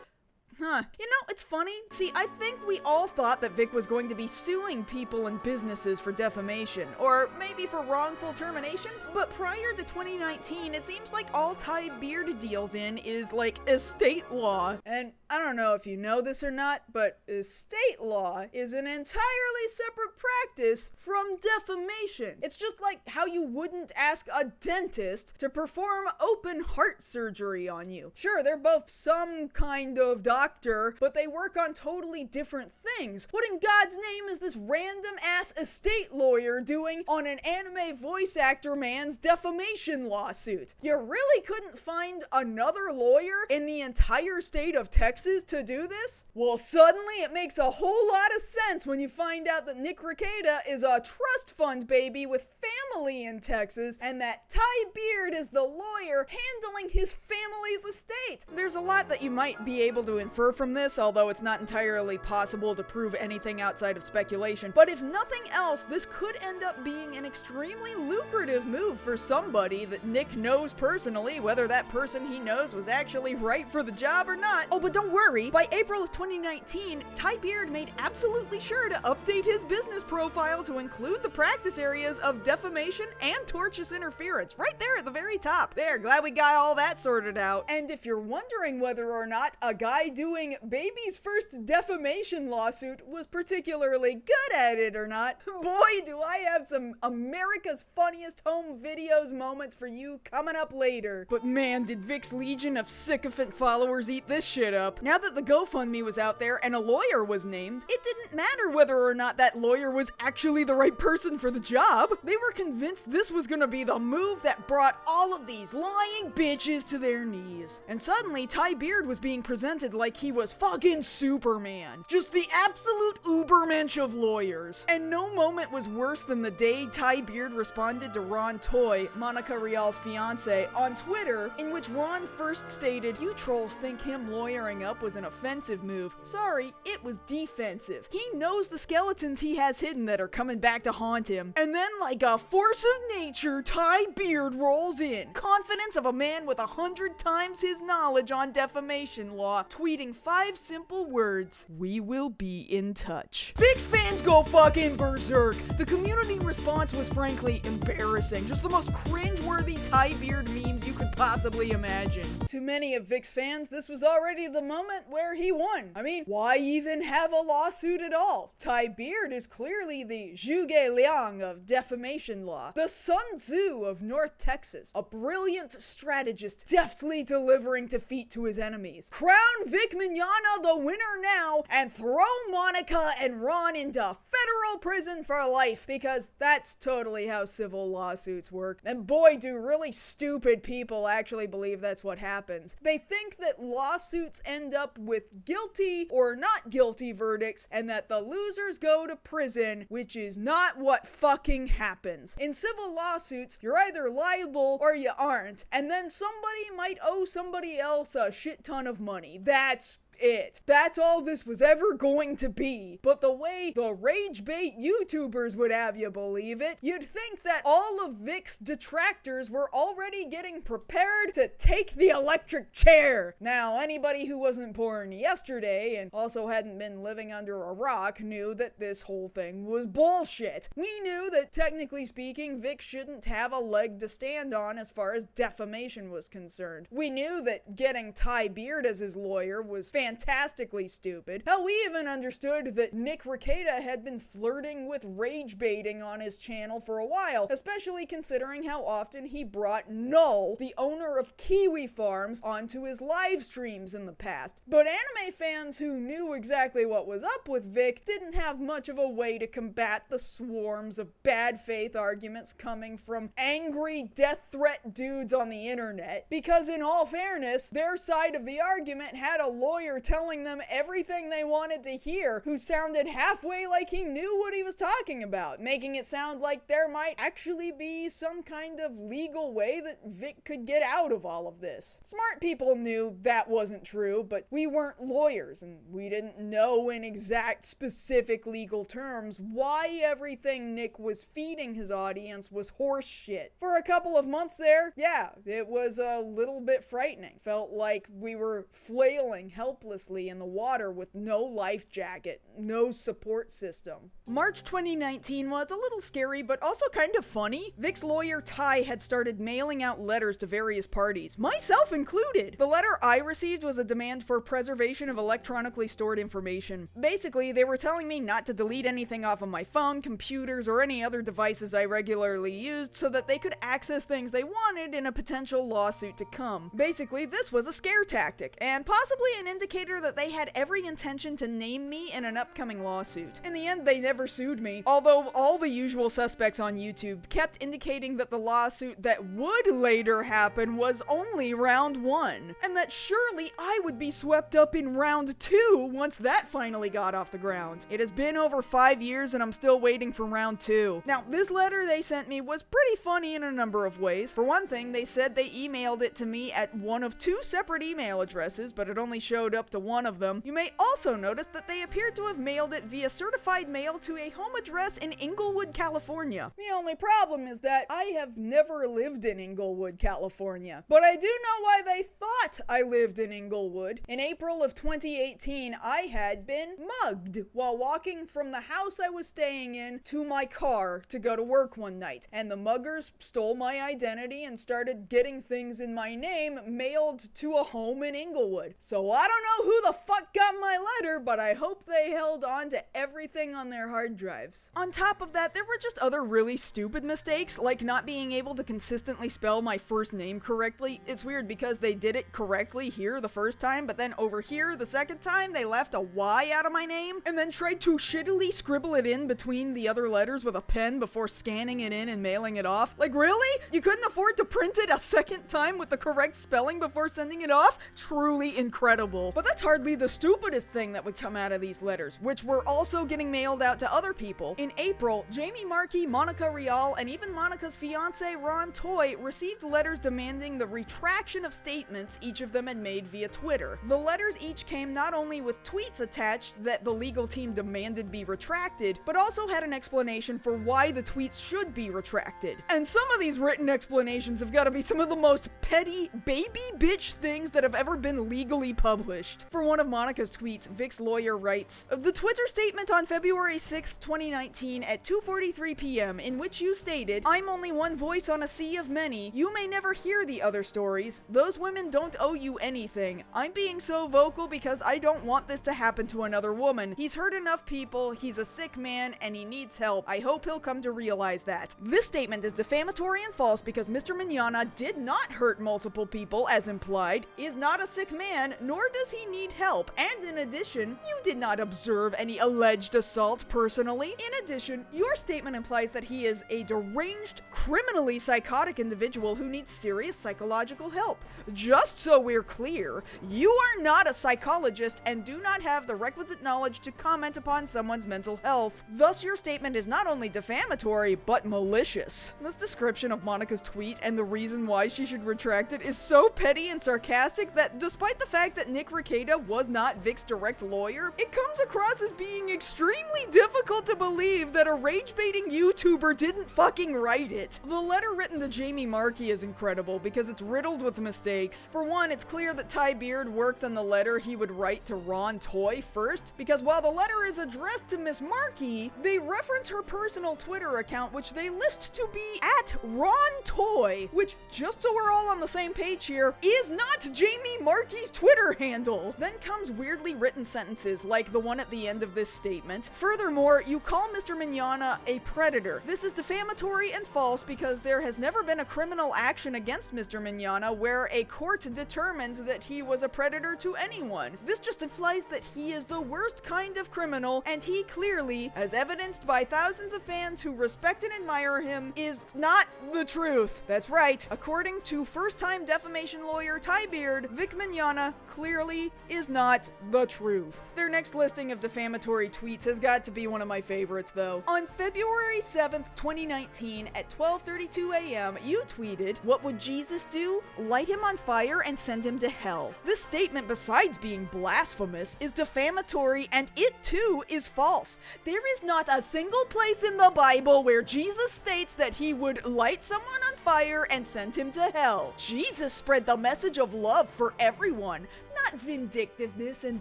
You know, it's funny. See, I think we all thought that Vic was going to be suing people and businesses for defamation, or maybe for wrongful termination, but prior to 2019, it seems like all Ty Beard deals in is, like, estate law. And I don't know if you know this or not, but estate law is an entirely separate practice from defamation. It's just like how you wouldn't ask a dentist to perform open heart surgery on you. Sure, they're both some kind of doctor, but they work on totally different things. What in God's name is this random ass estate lawyer doing on an anime voice actor man's defamation lawsuit? You really couldn't find another lawyer in the entire state of Texas to do this? Well, suddenly it makes a whole lot of sense when you find out that Nick Rekieta is a trust fund baby with family in Texas, and that Ty Beard is the lawyer handling his family's estate. There's a lot that you might be able to infer from this, although it's not entirely possible to prove anything outside of speculation. But if nothing else, this could end up being an extremely lucrative move for somebody that Nick knows personally, whether that person he knows was actually right for the job or not. Oh, but don't worry, by April of 2019, Ty Beard made absolutely sure to update his business profile to include the practice areas of defamation and tortious interference, right there at the very top. There, glad we got all that sorted out. And if you're wondering whether or not a guy doing baby's first defamation lawsuit was particularly good at it or not, boy, do I have some America's Funniest Home Videos moments for you coming up later. But man, did Vic's legion of sycophant followers eat this shit up. Now that the GoFundMe was out there and a lawyer was named, it didn't matter whether or not that lawyer was actually the right person for the job. They were convinced this was gonna be the move that brought all of these lying bitches to their knees. And suddenly, Ty Beard was being presented like he was fucking Superman. Just the absolute ubermensch of lawyers. And no moment was worse than the day Ty Beard responded to Ron Toy, Monica Rial's fiance, on Twitter, in which Ron first stated, "You trolls think him lawyering up up was an offensive move. Sorry, it was defensive. He knows the skeletons he has hidden that are coming back to haunt him. And then, like a force of nature, Ty Beard rolls in. Confidence of a man with 100 times his knowledge on defamation law, tweeting 5 simple words: "We will be in touch." Vic's fans go fucking berserk. The community response was frankly embarrassing. Just the most cringeworthy Ty Beard memes you could possibly imagine. To many of Vic's fans, this was already the moment where he won. I mean, why even have a lawsuit at all? Ty Beard is clearly the Zhuge Liang of defamation law, the Sun Tzu of North Texas, a brilliant strategist deftly delivering defeat to his enemies. Crown Vic Mignogna the winner now and throw Monica and Ron into federal prison for life, because that's totally how civil lawsuits work. And boy, do really stupid people actually believe that's what happens. They think that lawsuits end up with guilty or not guilty verdicts and that the losers go to prison, which is not what fucking happens. In civil lawsuits, you're either liable or you aren't, and then somebody might owe somebody else a shit ton of money. That's it. That's all this was ever going to be. But the way the rage bait YouTubers would have you believe it, you'd think that all of Vic's detractors were already getting prepared to take the electric chair. Now, anybody who wasn't born yesterday and also hadn't been living under a rock knew that this whole thing was bullshit. We knew that, technically speaking, Vic shouldn't have a leg to stand on as far as defamation was concerned. We knew that getting Ty Beard as his lawyer was fantastically stupid. Hell, we even understood that Nick Rekieta had been flirting with rage baiting on his channel for a while, especially considering how often he brought Null, the owner of Kiwi Farms, onto his live streams in the past. But anime fans who knew exactly what was up with Vic didn't have much of a way to combat the swarms of bad faith arguments coming from angry death threat dudes on the internet, because in all fairness, their side of the argument had a lawyer telling them everything they wanted to hear, who sounded halfway like he knew what he was talking about, making it sound like there might actually be some kind of legal way that Vic could get out of all of this. Smart people knew that wasn't true, but we weren't lawyers, and we didn't know in exact specific legal terms why everything Nick was feeding his audience was horse shit. For a couple of months there, yeah, it was a little bit frightening. Felt like we were flailing helplessly in the water with no life jacket, no support system. March 2019 was a little scary, but also kind of funny. Vic's lawyer Ty had started mailing out letters to various parties, myself included. The letter I received was a demand for preservation of electronically stored information. Basically, they were telling me not to delete anything off of my phone, computers, or any other devices I regularly used so that they could access things they wanted in a potential lawsuit to come. Basically, this was a scare tactic, and possibly an indicator that they had every intention to name me in an upcoming lawsuit. In the end, they never sued me, although all the usual suspects on YouTube kept indicating that the lawsuit that would later happen was only round 1, and that surely I would be swept up in round 2 once that finally got off the ground. It has been over 5 years and I'm still waiting for round 2. Now, this letter they sent me was pretty funny in a number of ways. For one thing, they said they emailed it to me at one of 2 separate email addresses, but it only showed up to one of them. You may also notice that they appeared to have mailed it via certified mail to a home address in Inglewood, California. The only problem is that I have never lived in Inglewood, California, but I do know why they thought I lived in Inglewood. In April of 2018, I had been mugged while walking from the house I was staying in to my car to go to work one night, and the muggers stole my identity and started getting things in my name mailed to a home in Inglewood. So I don't know who the fuck got my letter, but I hope they held on to everything on their hard drives. On top of that, there were just other really stupid mistakes, like not being able to consistently spell my first name correctly. It's weird because they did it correctly here the first time, but then over here the second time they left a Y out of my name and then tried to shittily scribble it in between the other letters with a pen before scanning it in and mailing it off. Like, really? You couldn't afford to print it a second time with the correct spelling before sending it off? Truly incredible. But But that's hardly the stupidest thing that would come out of these letters, which were also getting mailed out to other people. In April, Jamie Marchi, Monica Rial, and even Monica's fiance Ron Toy received letters demanding the retraction of statements each of them had made via Twitter. The letters each came not only with tweets attached that the legal team demanded be retracted, but also had an explanation for why the tweets should be retracted. And some of these written explanations have got to be some of the most petty baby bitch things that have ever been legally published. For one of Monica's tweets, Vic's lawyer writes, "The Twitter statement on February 6, 2019 at 2:43 p.m. in which you stated, 'I'm only one voice on a sea of many. You may never hear the other stories. Those women don't owe you anything. I'm being so vocal because I don't want this to happen to another woman. He's hurt enough people, he's a sick man, and he needs help. I hope he'll come to realize that.'" This statement is defamatory and false because Mr. Mignogna did not hurt multiple people as implied, is not a sick man, nor does he need help, and in addition, you did not observe any alleged assault personally. In addition, your statement implies that he is a deranged, criminally psychotic individual who needs serious psychological help. Just so we're clear, you are not a psychologist and do not have the requisite knowledge to comment upon someone's mental health. Thus, your statement is not only defamatory, but malicious. This description of Monica's tweet and the reason why she should retract it is so petty and sarcastic that despite the fact that Nick Rekieta was not Vic's direct lawyer, it comes across as being extremely difficult to believe that a rage-baiting YouTuber didn't fucking write it. The letter written to Jamie Marchi is incredible because it's riddled with mistakes. For one, it's clear that Ty Beard worked on the letter he would write to Ron Toy first, because while the letter is addressed to Miss Marchi, they reference her personal Twitter account, which they list to be at Ron Toy, which, just so we're all on the same page here, is not Jamie Marchi's Twitter handle. Then comes weirdly written sentences like the one at the end of this statement. Furthermore, you call Mr. Mignogna a predator. This is defamatory and false because there has never been a criminal action against Mr. Mignogna where a court determined that he was a predator to anyone. This just implies that he is the worst kind of criminal, and he clearly, as evidenced by thousands of fans who respect and admire him, is not the truth. That's right. According to first-time defamation lawyer Ty Beard, Vic Mignogna clearly is not the truth. Their next listing of defamatory tweets has got to be one of my favorites, though. On February 7th, 2019, at 12:32 a.m., you tweeted, "What would Jesus do? Light him on fire and send him to hell." This statement, besides being blasphemous, is defamatory, and it too is false. There is not a single place in the Bible where Jesus states that he would light someone on fire and send him to hell. Jesus spread the message of love for everyone, not vindictiveness and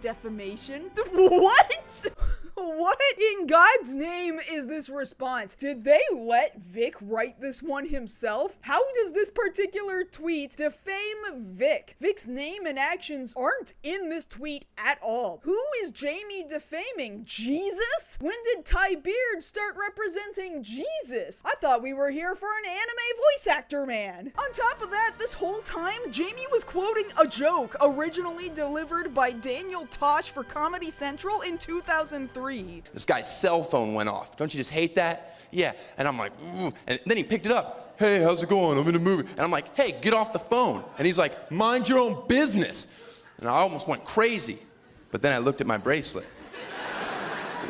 defamation. What? What in God's name is this response? Did they let Vic write this one himself? How does this particular tweet defame Vic? Vic's name and actions aren't in this tweet at all. Who is Jamie defaming? Jesus? When did Ty Beard start representing Jesus? I thought we were here for an anime voice actor man. On top of that, this whole time, Jamie was quoting a joke originally delivered by Daniel Tosh for Comedy Central in 2003. This guy's cell phone went off. Don't you just hate that? Yeah. And I'm like, ooh. And then he picked it up. "Hey, how's it going? I'm in a movie." And I'm like, "Hey, get off the phone." And he's like, "Mind your own business." And I almost went crazy. But then I looked at my bracelet.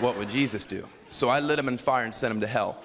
What would Jesus do? So I lit him on fire and sent him to hell.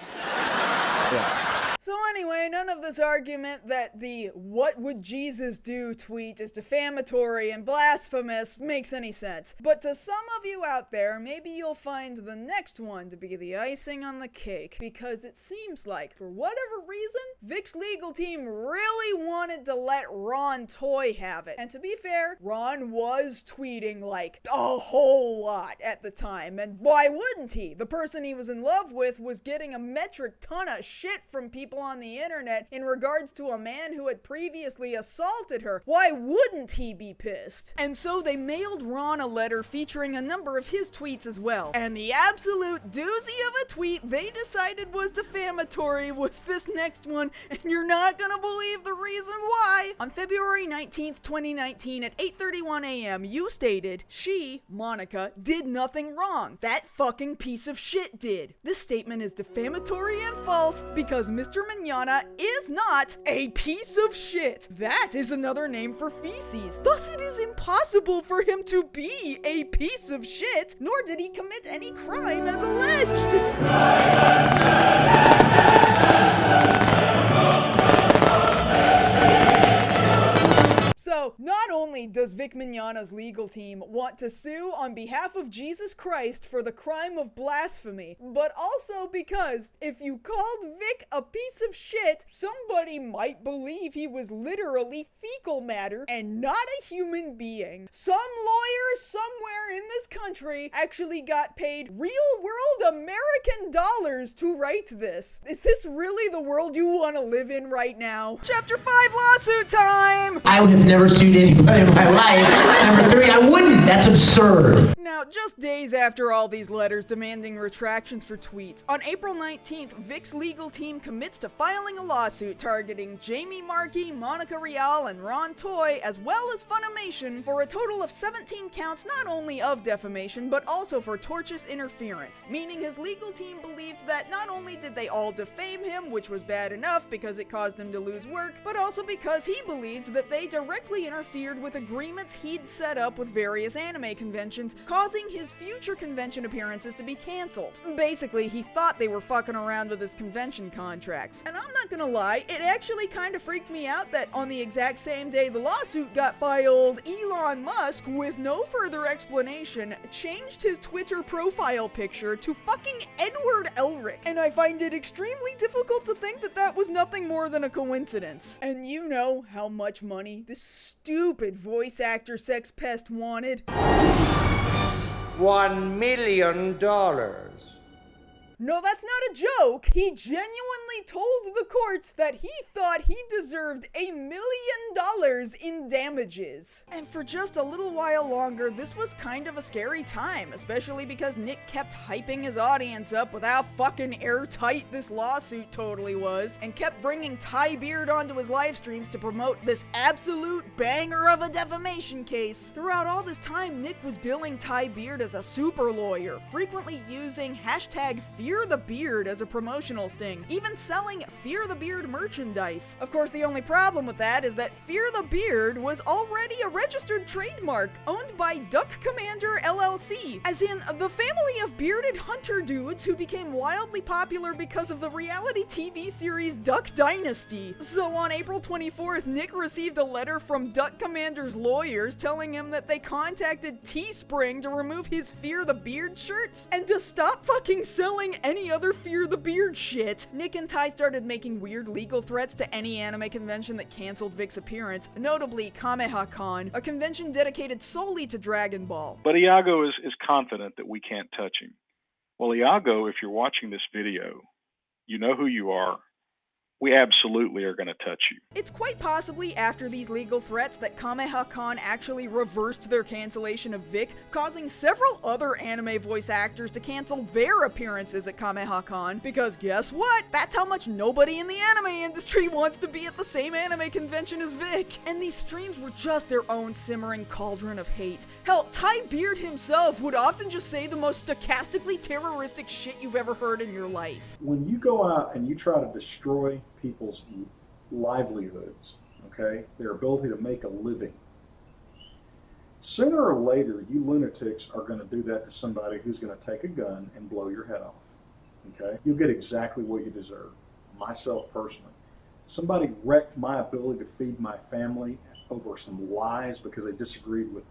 Yeah. So anyway, none of this argument that the "what would Jesus do" tweet is defamatory and blasphemous makes any sense. But to some of you out there, maybe you'll find the next one to be the icing on the cake, because it seems like, for whatever reason, Vic's legal team really wanted to let Ron Toy have it. And to be fair, Ron was tweeting like a whole lot at the time, and why wouldn't he? The person he was in love with was getting a metric ton of shit from people on the internet in regards to a man who had previously assaulted her. Why wouldn't he be pissed? And so they mailed Ron a letter featuring a number of his tweets as well. And the absolute doozy of a tweet they decided was defamatory was this next one, and you're not gonna believe the reason why. On February 19th, 2019 at 8:31 a.m., you stated, "She, Monica, did nothing wrong. That fucking piece of shit did." This statement is defamatory and false because Mr. Mignogna is not a piece of shit. That is another name for feces. Thus, it is impossible for him to be a piece of shit, nor did he commit any crime as alleged. So, not only does Vic Mignogna's legal team want to sue on behalf of Jesus Christ for the crime of blasphemy, but also because if you called Vic a piece of shit, somebody might believe he was literally fecal matter and not a human being. Some lawyer somewhere in this country actually got paid real-world American dollars to write this. Is this really the world you want to live in right now? Chapter 5 lawsuit time! I would have never sued anybody in my life. Number 3, I wouldn't. That's absurd. Now, just days after all these letters demanding retractions for tweets, on April 19th, Vic's legal team commits to filing a lawsuit targeting Jamie Markey, Monica Rial, and Ron Toy, as well as Funimation, for a total of 17 counts not only of defamation, but also for tortious interference, meaning his legal team believed that not only did they all defame him, which was bad enough because it caused him to lose work, but also because he believed that they directly interfered with agreements he'd set up with various anime conventions, causing his future convention appearances to be cancelled. Basically, he thought they were fucking around with his convention contracts. And I'm not gonna lie, it actually kinda freaked me out that on the exact same day the lawsuit got filed, Elon Musk, with no further explanation, changed his Twitter profile picture to fucking Edward Elric. And I find it extremely difficult to think that that was nothing more than a coincidence. And you know how much money this stupid voice actor sex pest wanted? $1 million. No, that's not a joke. He genuinely told the courts that he thought he deserved $1 million in damages. And for just a little while longer, this was kind of a scary time, especially because Nick kept hyping his audience up with how fucking airtight this lawsuit totally was, and kept bringing Ty Beard onto his live streams to promote this absolute banger of a defamation case. Throughout all this time, Nick was billing Ty Beard as a super lawyer, frequently using hashtag Fear the Beard as a promotional sting, even selling Fear the Beard merchandise. Of course, the only problem with that is that Fear the Beard was already a registered trademark owned by Duck Commander LLC, as in the family of bearded hunter dudes who became wildly popular because of the reality TV series Duck Dynasty. So on April 24th, Nick received a letter from Duck Commander's lawyers telling him that they contacted Teespring to remove his Fear the Beard shirts and to stop fucking selling any other Fear the Beard shit. Nick and Ty started making weird legal threats to any anime convention that canceled Vic's appearance, notably KamehaCon, a convention dedicated solely to Dragon Ball. But Iago is confident that we can't touch him. Well, Iago, if you're watching this video, you know who you are. We absolutely are going to touch you. It's quite possibly after these legal threats that KamehaCon actually reversed their cancellation of Vic, causing several other anime voice actors to cancel their appearances at KamehaCon, because guess what? That's how much nobody in the anime industry wants to be at the same anime convention as Vic. And these streams were just their own simmering cauldron of hate. Hell, Ty Beard himself would often just say the most stochastically terroristic shit you've ever heard in your life. When you go out and you try to destroy people's livelihoods, okay, their ability to make a living, sooner or later you lunatics are going to do that to somebody who's going to take a gun and blow your head off, okay? You'll get exactly what you deserve. Myself personally, somebody wrecked my ability to feed my family over some lies because they disagreed with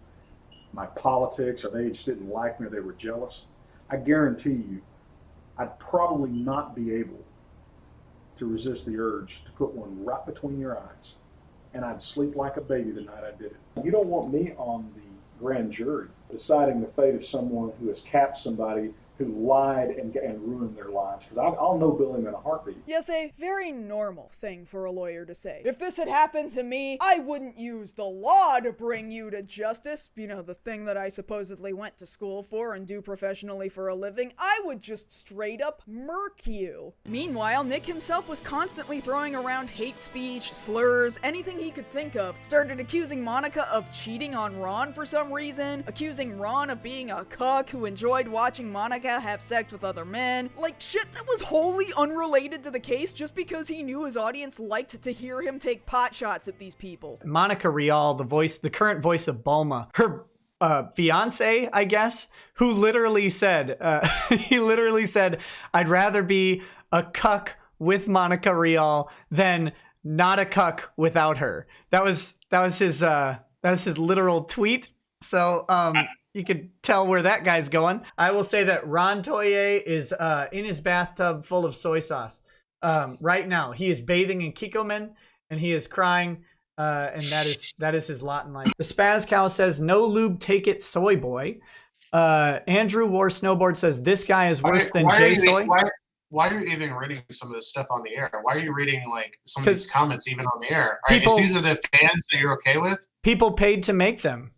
my politics, or they just didn't like me, or they were jealous. I guarantee you I'd probably not be able to resist the urge to put one right between your eyes, and I'd sleep like a baby the night I did it. You don't want me on the grand jury deciding the fate of someone who has capped somebody who lied and ruined their lives, because I'll no-bill him in a heartbeat. Yes, a very normal thing for a lawyer to say. If this had happened to me, I wouldn't use the law to bring you to justice, you know, the thing that I supposedly went to school for and do professionally for a living. I would just straight up murk you. Meanwhile, Nick himself was constantly throwing around hate speech, slurs, anything he could think of. Started accusing Monica of cheating on Ron for some reason, accusing Ron of being a cuck who enjoyed watching Monica Monica have sex with other men. Like, shit that was wholly unrelated to the case just because he knew his audience liked to hear him take pot shots at these people. Monica Rial, the current voice of Bulma, her fiance, I guess, who literally said, I'd rather be a cuck with Monica Rial than not a cuck without her. That was his literal tweet. So you could tell where that guy's going. I will say that Ron Toye is in his bathtub full of soy sauce right now. He is bathing in Kikkoman and he is crying. And that is his lot in life. The Spaz Cow says, no lube, take it, soy boy. Andrew War Snowboard says, this guy is worse than Jay Soy. Why are you even reading some of this stuff on the air? Why are you reading like some of these comments even on the air? Right? If these are the fans that you're okay with? People paid to make them.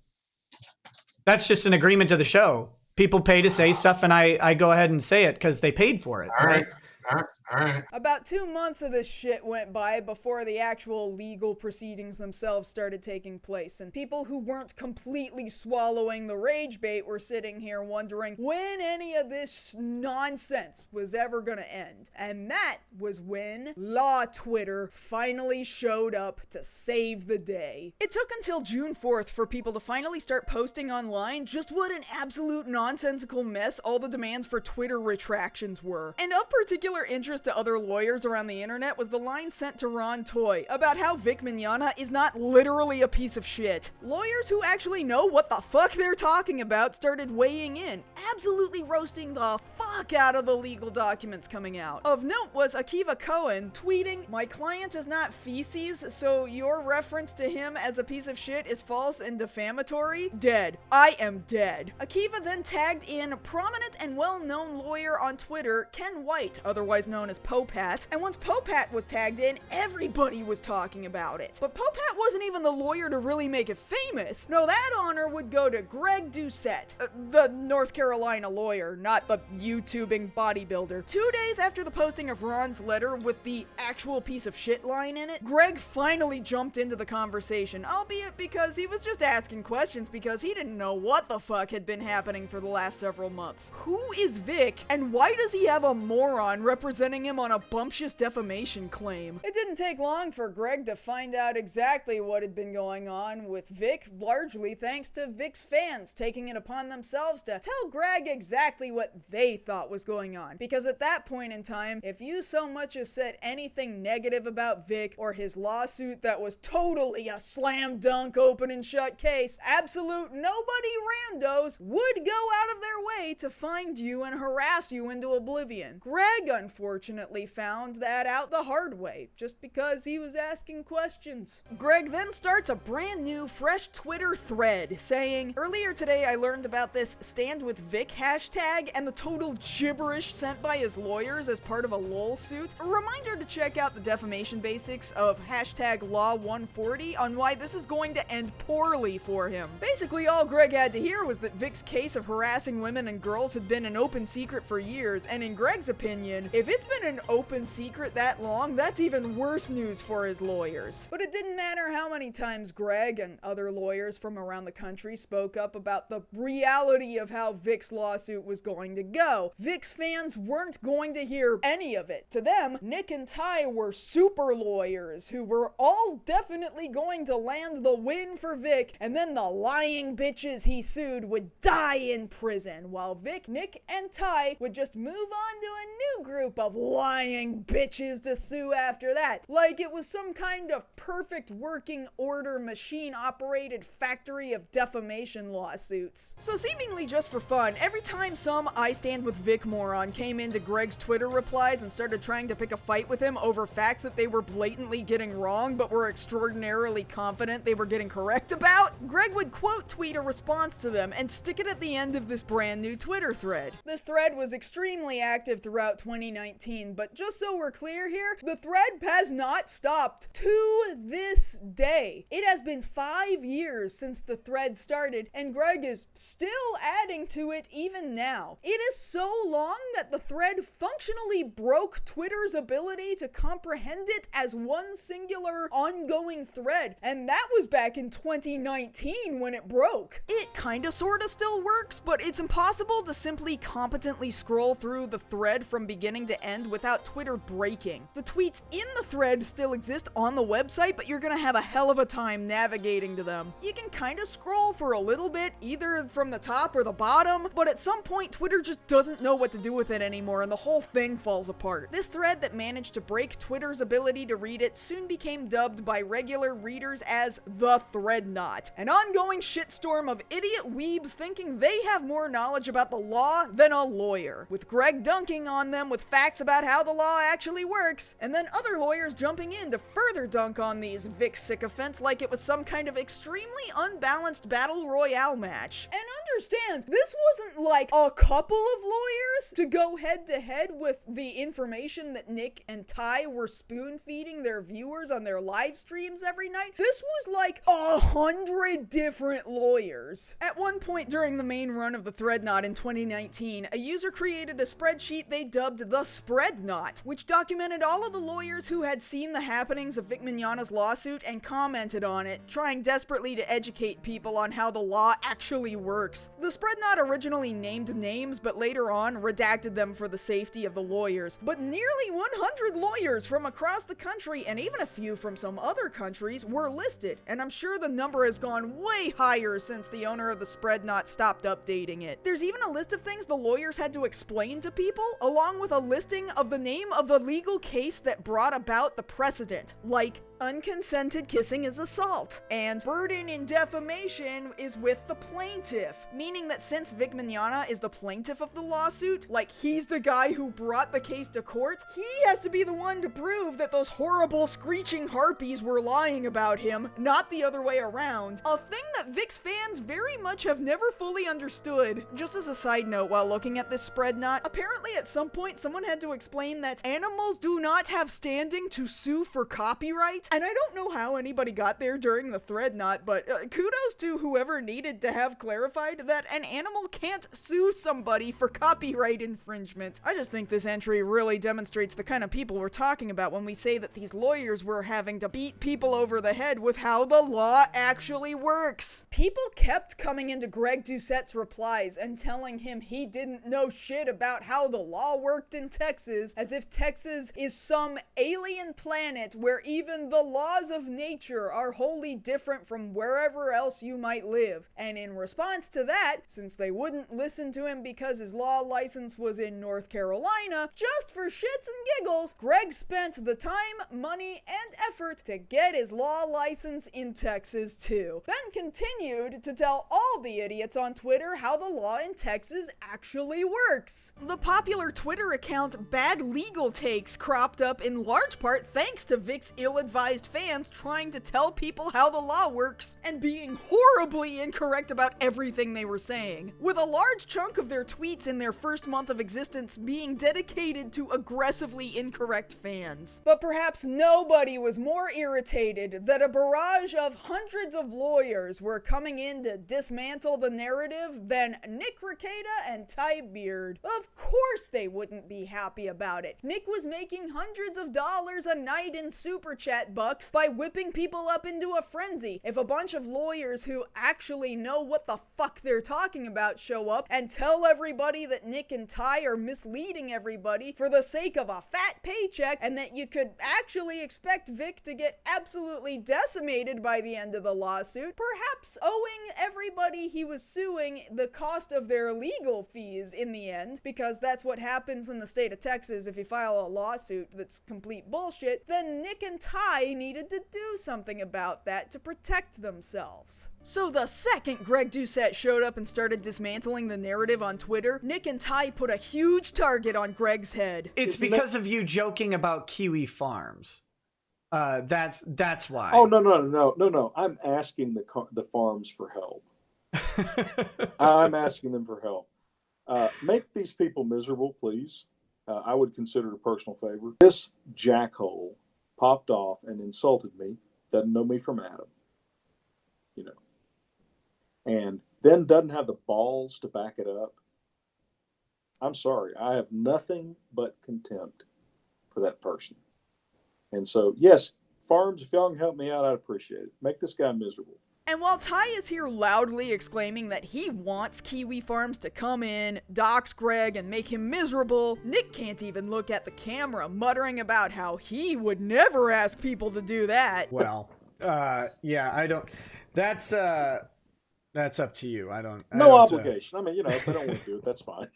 That's just an agreement to the show. People pay to say stuff, and I go ahead and say it because they paid for it. All right. All right. About 2 months of this shit went by before the actual legal proceedings themselves started taking place, and people who weren't completely swallowing the rage bait were sitting here wondering when any of this nonsense was ever gonna end. And that was when Law Twitter finally showed up to save the day. It took until June 4th for people to finally start posting online just what an absolute nonsensical mess all the demands for Twitter retractions were. And of particular interest to other lawyers around the internet was the line sent to Ron Toye about how Vic Mignogna is not literally a piece of shit. Lawyers who actually know what the fuck they're talking about started weighing in, absolutely roasting the fuck out of the legal documents coming out. Of note was Akiva Cohen tweeting, "My client is not feces, so your reference to him as a piece of shit is false and defamatory? Dead. I am dead." Akiva then tagged in prominent and well-known lawyer on Twitter, Ken White, otherwise known as Popat, and once Popat was tagged in, everybody was talking about it. But Popat wasn't even the lawyer to really make it famous. No, that honor would go to Greg Doucette, the North Carolina lawyer, not the YouTubing bodybuilder. 2 days after the posting of Ron's letter with the actual piece of shit line in it, Greg finally jumped into the conversation, albeit because he was just asking questions because he didn't know what the fuck had been happening for the last several months. Who is Vic, and why does he have a moron representing him on a bumptious defamation claim? It didn't take long for Greg to find out exactly what had been going on with Vic, largely thanks to Vic's fans taking it upon themselves to tell Greg exactly what they thought was going on. Because at that point in time, if you so much as said anything negative about Vic or his lawsuit that was totally a slam dunk open and shut case, absolute nobody randos would go out of their way to find you and harass you into oblivion. Greg, unfortunately, found that out the hard way, just because he was asking questions. Greg then starts a brand new, fresh Twitter thread saying, "Earlier today I learned about this Stand With Vic hashtag and the total gibberish sent by his lawyers as part of a LOL suit. A reminder to check out the defamation basics of hashtag Law 140 on why this is going to end poorly for him." Basically, all Greg had to hear was that Vic's case of harassing women and girls had been an open secret for years, and in Greg's opinion, if it's been an open secret that long, that's even worse news for his lawyers. But it didn't matter how many times Greg and other lawyers from around the country spoke up about the reality of how Vic's lawsuit was going to go. Vic's fans weren't going to hear any of it. To them, Nick and Ty were super lawyers who were all definitely going to land the win for Vic, and then the lying bitches he sued would die in prison, while Vic, Nick, and Ty would just move on to a new group of lying bitches to sue after that, like it was some kind of perfect working order machine-operated factory of defamation lawsuits. So seemingly just for fun, every time some I Stand With Vic moron came into Greg's Twitter replies and started trying to pick a fight with him over facts that they were blatantly getting wrong but were extraordinarily confident they were getting correct about, Greg would quote tweet a response to them and stick it at the end of this brand new Twitter thread. This thread was extremely active throughout 2019 2018, but just so we're clear here, the thread has not stopped to this day. It has been 5 years since the thread started, and Greg is still adding to it even now. It is so long that the thread functionally broke Twitter's ability to comprehend it as one singular ongoing thread, and that was back in 2019 when it broke. It kinda sorta still works, but it's impossible to simply competently scroll through the thread from beginning to end without Twitter breaking. The tweets in the thread still exist on the website, but you're gonna have a hell of a time navigating to them. You can kinda scroll for a little bit, either from the top or the bottom, but at some point Twitter just doesn't know what to do with it anymore and the whole thing falls apart. This thread that managed to break Twitter's ability to read it soon became dubbed by regular readers as the Threadnought, an ongoing shitstorm of idiot weebs thinking they have more knowledge about the law than a lawyer, with Greg dunking on them with facts about how the law actually works, and then other lawyers jumping in to further dunk on these Vic sycophants like it was some kind of extremely unbalanced battle royale match. And understand, this wasn't like a couple of lawyers to go head to head with the information that Nick and Ty were spoon feeding their viewers on their live streams every night. This was like 100 different lawyers. At one point during the main run of the Threadnought in 2019, a user created a spreadsheet they dubbed the Spreadnought, which documented all of the lawyers who had seen the happenings of Vic Mignogna's lawsuit and commented on it, trying desperately to educate people on how the law actually works. The Spreadnought originally named names, but later on redacted them for the safety of the lawyers. But nearly 100 lawyers from across the country, and even a few from some other countries, were listed, and I'm sure the number has gone way higher since the owner of the Spreadnought stopped updating it. There's even a list of things the lawyers had to explain to people, along with a listing of the name of the legal case that brought about the precedent, like unconsented kissing is assault, and burden in defamation is with the plaintiff, meaning that since Vic Mignogna is the plaintiff of the lawsuit, like he's the guy who brought the case to court, he has to be the one to prove that those horrible screeching harpies were lying about him, not the other way around. A thing that Vic's fans very much have never fully understood. Just as a side note, while looking at this Spreadnought, apparently at some point someone had to explain that animals do not have standing to sue for copyright. And I don't know how anybody got there during the Threadnought, but kudos to whoever needed to have clarified that an animal can't sue somebody for copyright infringement. I just think this entry really demonstrates the kind of people we're talking about when we say that these lawyers were having to beat people over the head with how the law actually works. People kept coming into Greg Doucette's replies and telling him he didn't know shit about how the law worked in Texas, as if Texas is some alien planet where even the laws of nature are wholly different from wherever else you might live. And in response to that, since they wouldn't listen to him because his law license was in North Carolina, just for shits and giggles, Greg spent the time, money, and effort to get his law license in Texas too. Then continued to tell all the idiots on Twitter how the law in Texas actually works. The popular Twitter account Bad Legal Takes cropped up in large part thanks to Vic's ill-advised fans trying to tell people how the law works and being horribly incorrect about everything they were saying, with a large chunk of their tweets in their first month of existence being dedicated to aggressively incorrect fans. But perhaps nobody was more irritated that a barrage of hundreds of lawyers were coming in to dismantle the narrative than Nick Rekieta and Ty Beard. Of course they wouldn't be happy about it. Nick was making hundreds of dollars a night in super chat bucks by whipping people up into a frenzy. If a bunch of lawyers who actually know what the fuck they're talking about show up and tell everybody that Nick and Ty are misleading everybody for the sake of a fat paycheck, and that you could actually expect Vic to get absolutely decimated by the end of the lawsuit, perhaps owing everybody he was suing the cost of their legal fees in the end, because that's what happens in the state of Texas if you file a lawsuit that's complete bullshit, then Nick and Ty needed to do something about that to protect themselves. So the second Greg Doucette showed up and started dismantling the narrative on Twitter, Nick and Ty put a huge target on Greg's head. It's because of you joking about Kiwi Farms. That's why. Oh, no. I'm asking the farms for help. I'm asking them for help. Make these people miserable, please. I would consider it a personal favor. This jackhole popped off and insulted me, doesn't know me from Adam, you know, and then doesn't have the balls to back it up. I'm sorry, I have nothing but contempt for that person. And so, yes, Farms, if y'all can help me out, I'd appreciate it. Make this guy miserable. And while Ty is here loudly exclaiming that he wants Kiwi Farms to come in, dox Greg, and make him miserable, Nick can't even look at the camera, muttering about how he would never ask people to do that. Well, yeah, I don't. That's up to you. I don't. No obligation. I mean, you know, if they don't want to do it, that's fine.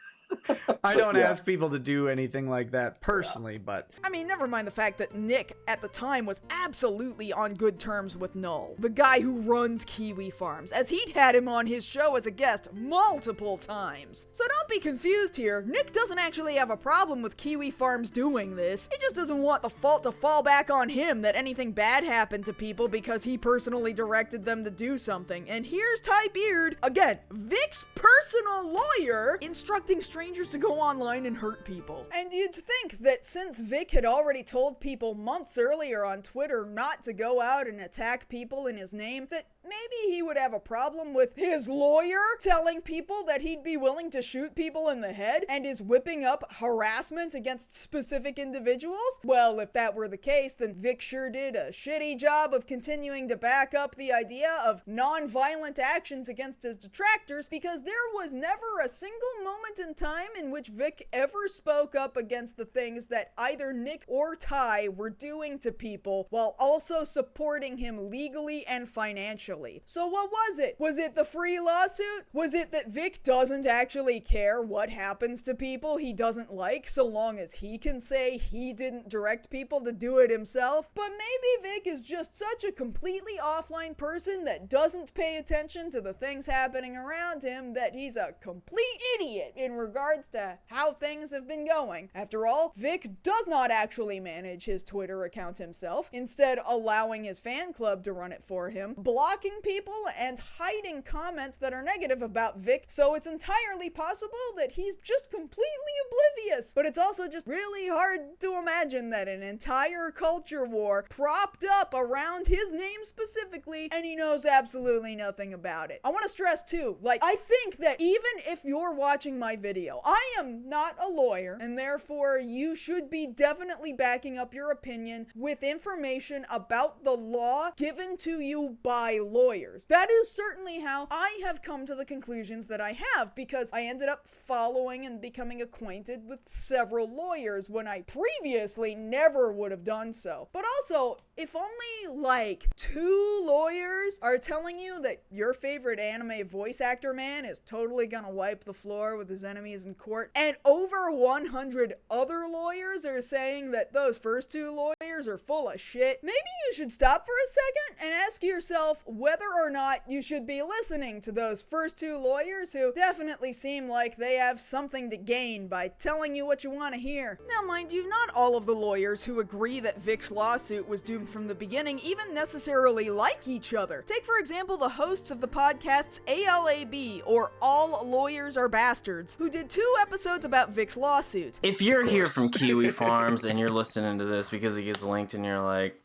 I don't ask people to do anything like that personally, but... I mean, never mind the fact that Nick, at the time, was absolutely on good terms with Null, the guy who runs Kiwi Farms, as he'd had him on his show as a guest multiple times. So don't be confused here, Nick doesn't actually have a problem with Kiwi Farms doing this, he just doesn't want the fault to fall back on him that anything bad happened to people because he personally directed them to do something. And here's Ty Beard, again, Vic's personal lawyer, instructing strangers to go online and hurt people. And you'd think that since Vic had already told people months earlier on Twitter not to go out and attack people in his name, that maybe he would have a problem with his lawyer telling people that he'd be willing to shoot people in the head and is whipping up harassment against specific individuals? Well, if that were the case, then Vic sure did a shitty job of continuing to back up the idea of non-violent actions against his detractors, because there was never a single moment in time in which Vic ever spoke up against the things that either Nick or Ty were doing to people while also supporting him legally and financially. So what was it? Was it the free lawsuit? Was it that Vic doesn't actually care what happens to people he doesn't like so long as he can say he didn't direct people to do it himself? But maybe Vic is just such a completely offline person that doesn't pay attention to the things happening around him that he's a complete idiot in regards to how things have been going. After all, Vic does not actually manage his Twitter account himself, instead allowing his fan club to run it for him, blocking people and hiding comments that are negative about Vic, so it's entirely possible that he's just completely oblivious. But it's also just really hard to imagine that an entire culture war propped up around his name specifically, and he knows absolutely nothing about it. I want to stress too, I think that even if you're watching my video, I am not a lawyer, and therefore you should be definitely backing up your opinion with information about the law given to you by lawyers. That is certainly how I have come to the conclusions that I have, because I ended up following and becoming acquainted with several lawyers when I previously never would have done so. But also, if only 2 lawyers are telling you that your favorite anime voice actor man is totally gonna wipe the floor with his enemies in court, and over 100 other lawyers are saying that those first 2 lawyers are full of shit, maybe you should stop for a second and ask yourself whether or not you should be listening to those first 2 lawyers who definitely seem like they have something to gain by telling you what you want to hear. Now, mind you, not all of the lawyers who agree that Vic's lawsuit was doomed from the beginning even necessarily like each other. Take, for example, the hosts of the podcasts ALAB, or All Lawyers Are Bastards, who did 2 episodes about Vic's lawsuit. If you're here from Kiwi Farms and you're listening to this because it gets linked and you're like,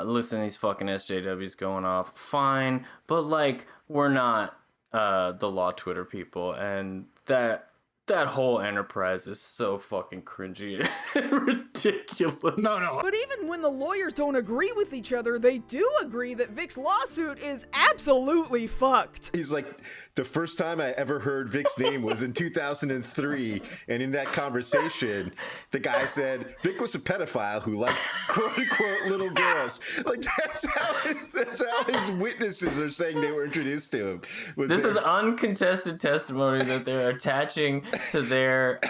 listen to these fucking SJWs going off, fine, but we're not the law Twitter people, and that whole enterprise is so fucking cringy and ridiculous. No. But even when the lawyers don't agree with each other, they do agree that Vic's lawsuit is absolutely fucked. He's like, the first time I ever heard Vic's name was in 2003, and in that conversation, the guy said Vic was a pedophile who liked quote-unquote little girls. That's how his witnesses are saying they were introduced to him. This is uncontested testimony that they're attaching to their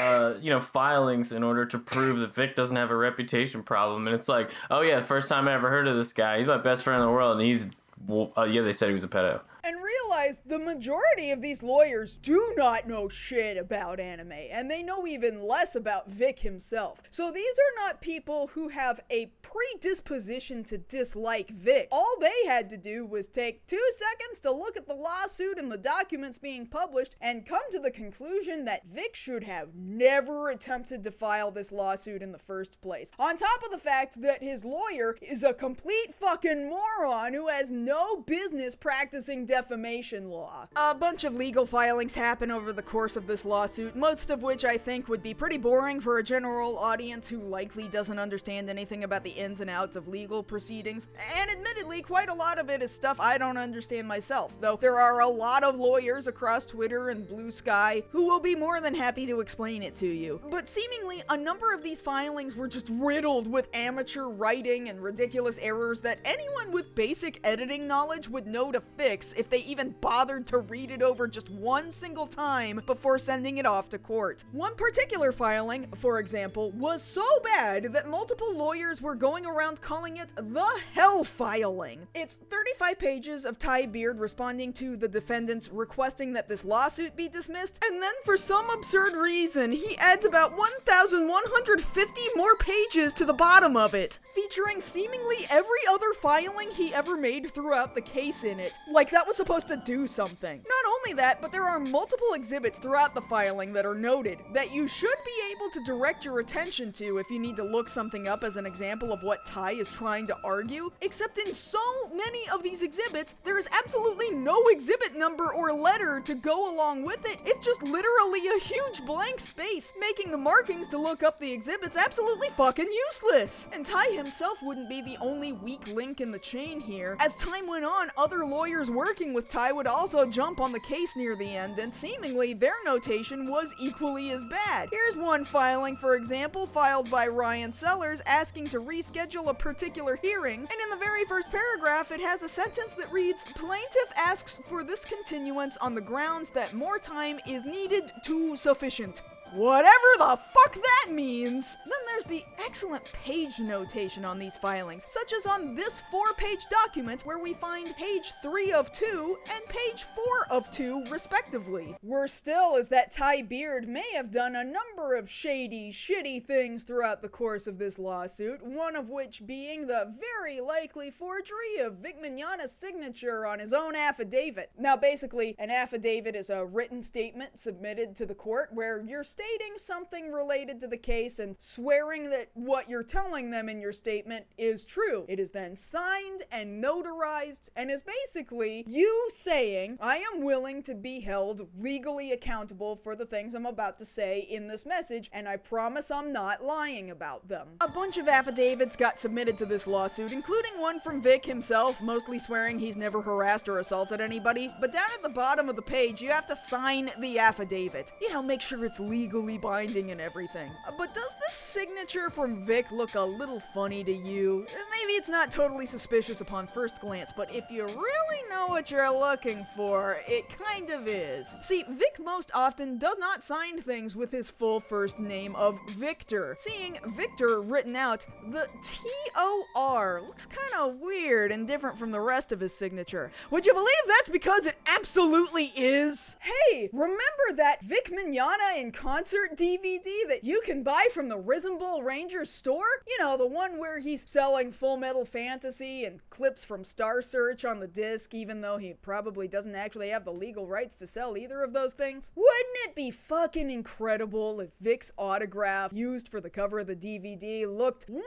filings in order to prove that Vic doesn't have a reputation problem. And it's like, oh yeah, the first time I ever heard of this guy, he's my best friend in the world, and they said he was a pedo. And real realize the majority of these lawyers do not know shit about anime, and they know even less about Vic himself. So these are not people who have a predisposition to dislike Vic. All they had to do was take 2 seconds to look at the lawsuit and the documents being published and come to the conclusion that Vic should have never attempted to file this lawsuit in the first place. On top of the fact that his lawyer is a complete fucking moron who has no business practicing defamation law. A bunch of legal filings happen over the course of this lawsuit, most of which I think would be pretty boring for a general audience who likely doesn't understand anything about the ins and outs of legal proceedings. And admittedly, quite a lot of it is stuff I don't understand myself, though there are a lot of lawyers across Twitter and Blue Sky who will be more than happy to explain it to you. But seemingly, a number of these filings were just riddled with amateur writing and ridiculous errors that anyone with basic editing knowledge would know to fix if they even bothered to read it over just one single time before sending it off to court. One particular filing, for example, was so bad that multiple lawyers were going around calling it the hell filing. It's 35 pages of Ty Beard responding to the defendants requesting that this lawsuit be dismissed, and then for some absurd reason, he adds about 1,150 more pages to the bottom of it, featuring seemingly every other filing he ever made throughout the case in it. Like that was supposed to do something. Not only that, but there are multiple exhibits throughout the filing that are noted that you should be able to direct your attention to if you need to look something up as an example of what Ty is trying to argue, except in so many of these exhibits, there is absolutely no exhibit number or letter to go along with it. It's just literally a huge blank space, making the markings to look up the exhibits absolutely fucking useless. And Ty himself wouldn't be the only weak link in the chain here. As time went on, other lawyers working with Ty would also jump on the case near the end, and seemingly their notation was equally as bad. Here's one filing, for example, filed by Ryan Sellers asking to reschedule a particular hearing, and in the very first paragraph it has a sentence that reads, "Plaintiff asks for this continuance on the grounds that more time is needed to sufficient." Whatever the fuck that means. Then there's the excellent page notation on these filings, such as on this 4-page document where we find page 3 of 2 and page 4 of 2 respectively. Worse still is that Ty Beard may have done a number of shady, shitty things throughout the course of this lawsuit, one of which being the very likely forgery of Vic Mignogna's signature on his own affidavit. Now basically, an affidavit is a written statement submitted to the court where you're stating something related to the case and swearing that what you're telling them in your statement is true. It is then signed and notarized and is basically you saying, I am willing to be held legally accountable for the things I'm about to say in this message, and I promise I'm not lying about them. A bunch of affidavits got submitted to this lawsuit, including one from Vic himself, mostly swearing he's never harassed or assaulted anybody, but down at the bottom of the page, you have to sign the affidavit. You know, make sure it's legally binding and everything. But does this signature from Vic look a little funny to you? Maybe it's not totally suspicious upon first glance, but if you really know what you're looking for, it kind of is. See, Vic most often does not sign things with his full first name of Victor. Seeing Victor written out, the T-O-R looks kind of weird and different from the rest of his signature. Would you believe that's because it absolutely is? Hey, remember that Vic Mignogna in concert DVD that you can buy from the Risembool Rangers store? You know, the one where he's selling Full Metal Fantasy and clips from Star Search on the disc, even though he probably doesn't actually have the legal rights to sell either of those things? Wouldn't it be fucking incredible if Vic's autograph used for the cover of the DVD looked 100%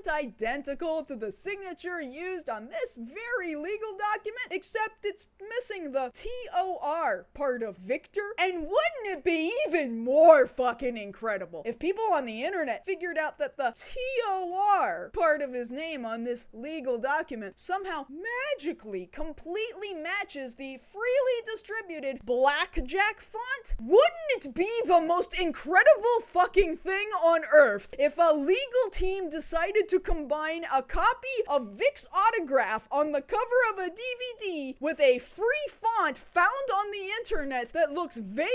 identical to the signature used on this very legal document, except it's missing the T-O-R part of Victor? And wouldn't it be even more fucking incredible if people on the internet figured out that the T-O-R part of his name on this legal document somehow magically completely matches the freely distributed blackjack font? Wouldn't it be the most incredible fucking thing on earth if a legal team decided to combine a copy of Vic's autograph on the cover of a DVD with a free font found on the internet that looks vaguely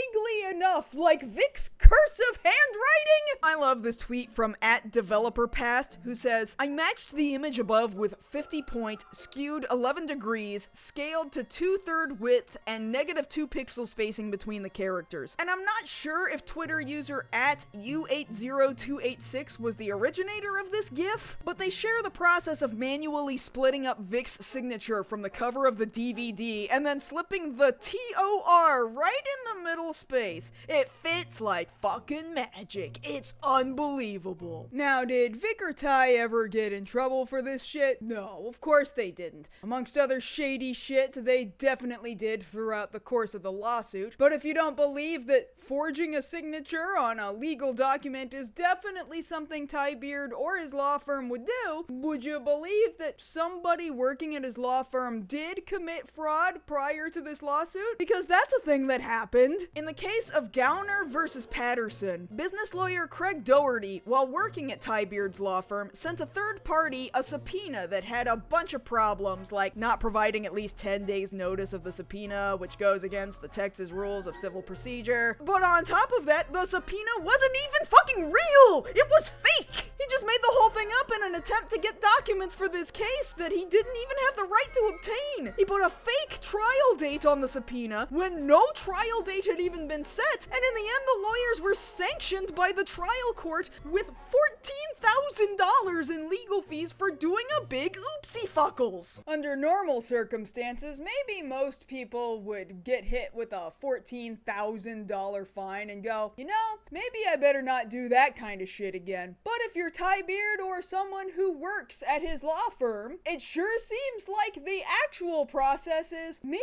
enough stuff like Vic's cursive handwriting? I love this tweet from @developerpast, who says, I matched the image above with 50 point, skewed 11 degrees, scaled to 2/3 width, and -2 pixel spacing between the characters. And I'm not sure if Twitter user @U80286 was the originator of this GIF, but they share the process of manually splitting up Vic's signature from the cover of the DVD and then slipping the TOR right in the middle space. It fits like fucking magic. It's unbelievable. Now, did Vic or Ty ever get in trouble for this shit? No, of course they didn't. Amongst other shady shit, they definitely did throughout the course of the lawsuit. But if you don't believe that forging a signature on a legal document is definitely something Ty Beard or his law firm would do, would you believe that somebody working at his law firm did commit fraud prior to this lawsuit? Because that's a thing that happened. In the case of Gowner versus Patterson, business lawyer Craig Doherty, while working at Ty Beard's law firm, sent a third party a subpoena that had a bunch of problems, like not providing at least 10 days notice of the subpoena, which goes against the Texas rules of civil procedure. But on top of that, the subpoena wasn't even fucking real! It was fake! He just made the whole thing up in an attempt to get documents for this case that he didn't even have the right to obtain. He put a fake trial date on the subpoena when no trial date had even been set, and in the end the lawyers were sanctioned by the trial court with $14,000 in legal fees for doing a big oopsie fuckles. Under normal circumstances, maybe most people would get hit with a $14,000 fine and go, you know, maybe I better not do that kind of shit again. But if you're Ty Beard or someone who works at his law firm, it sure seems like the actual process is, maybe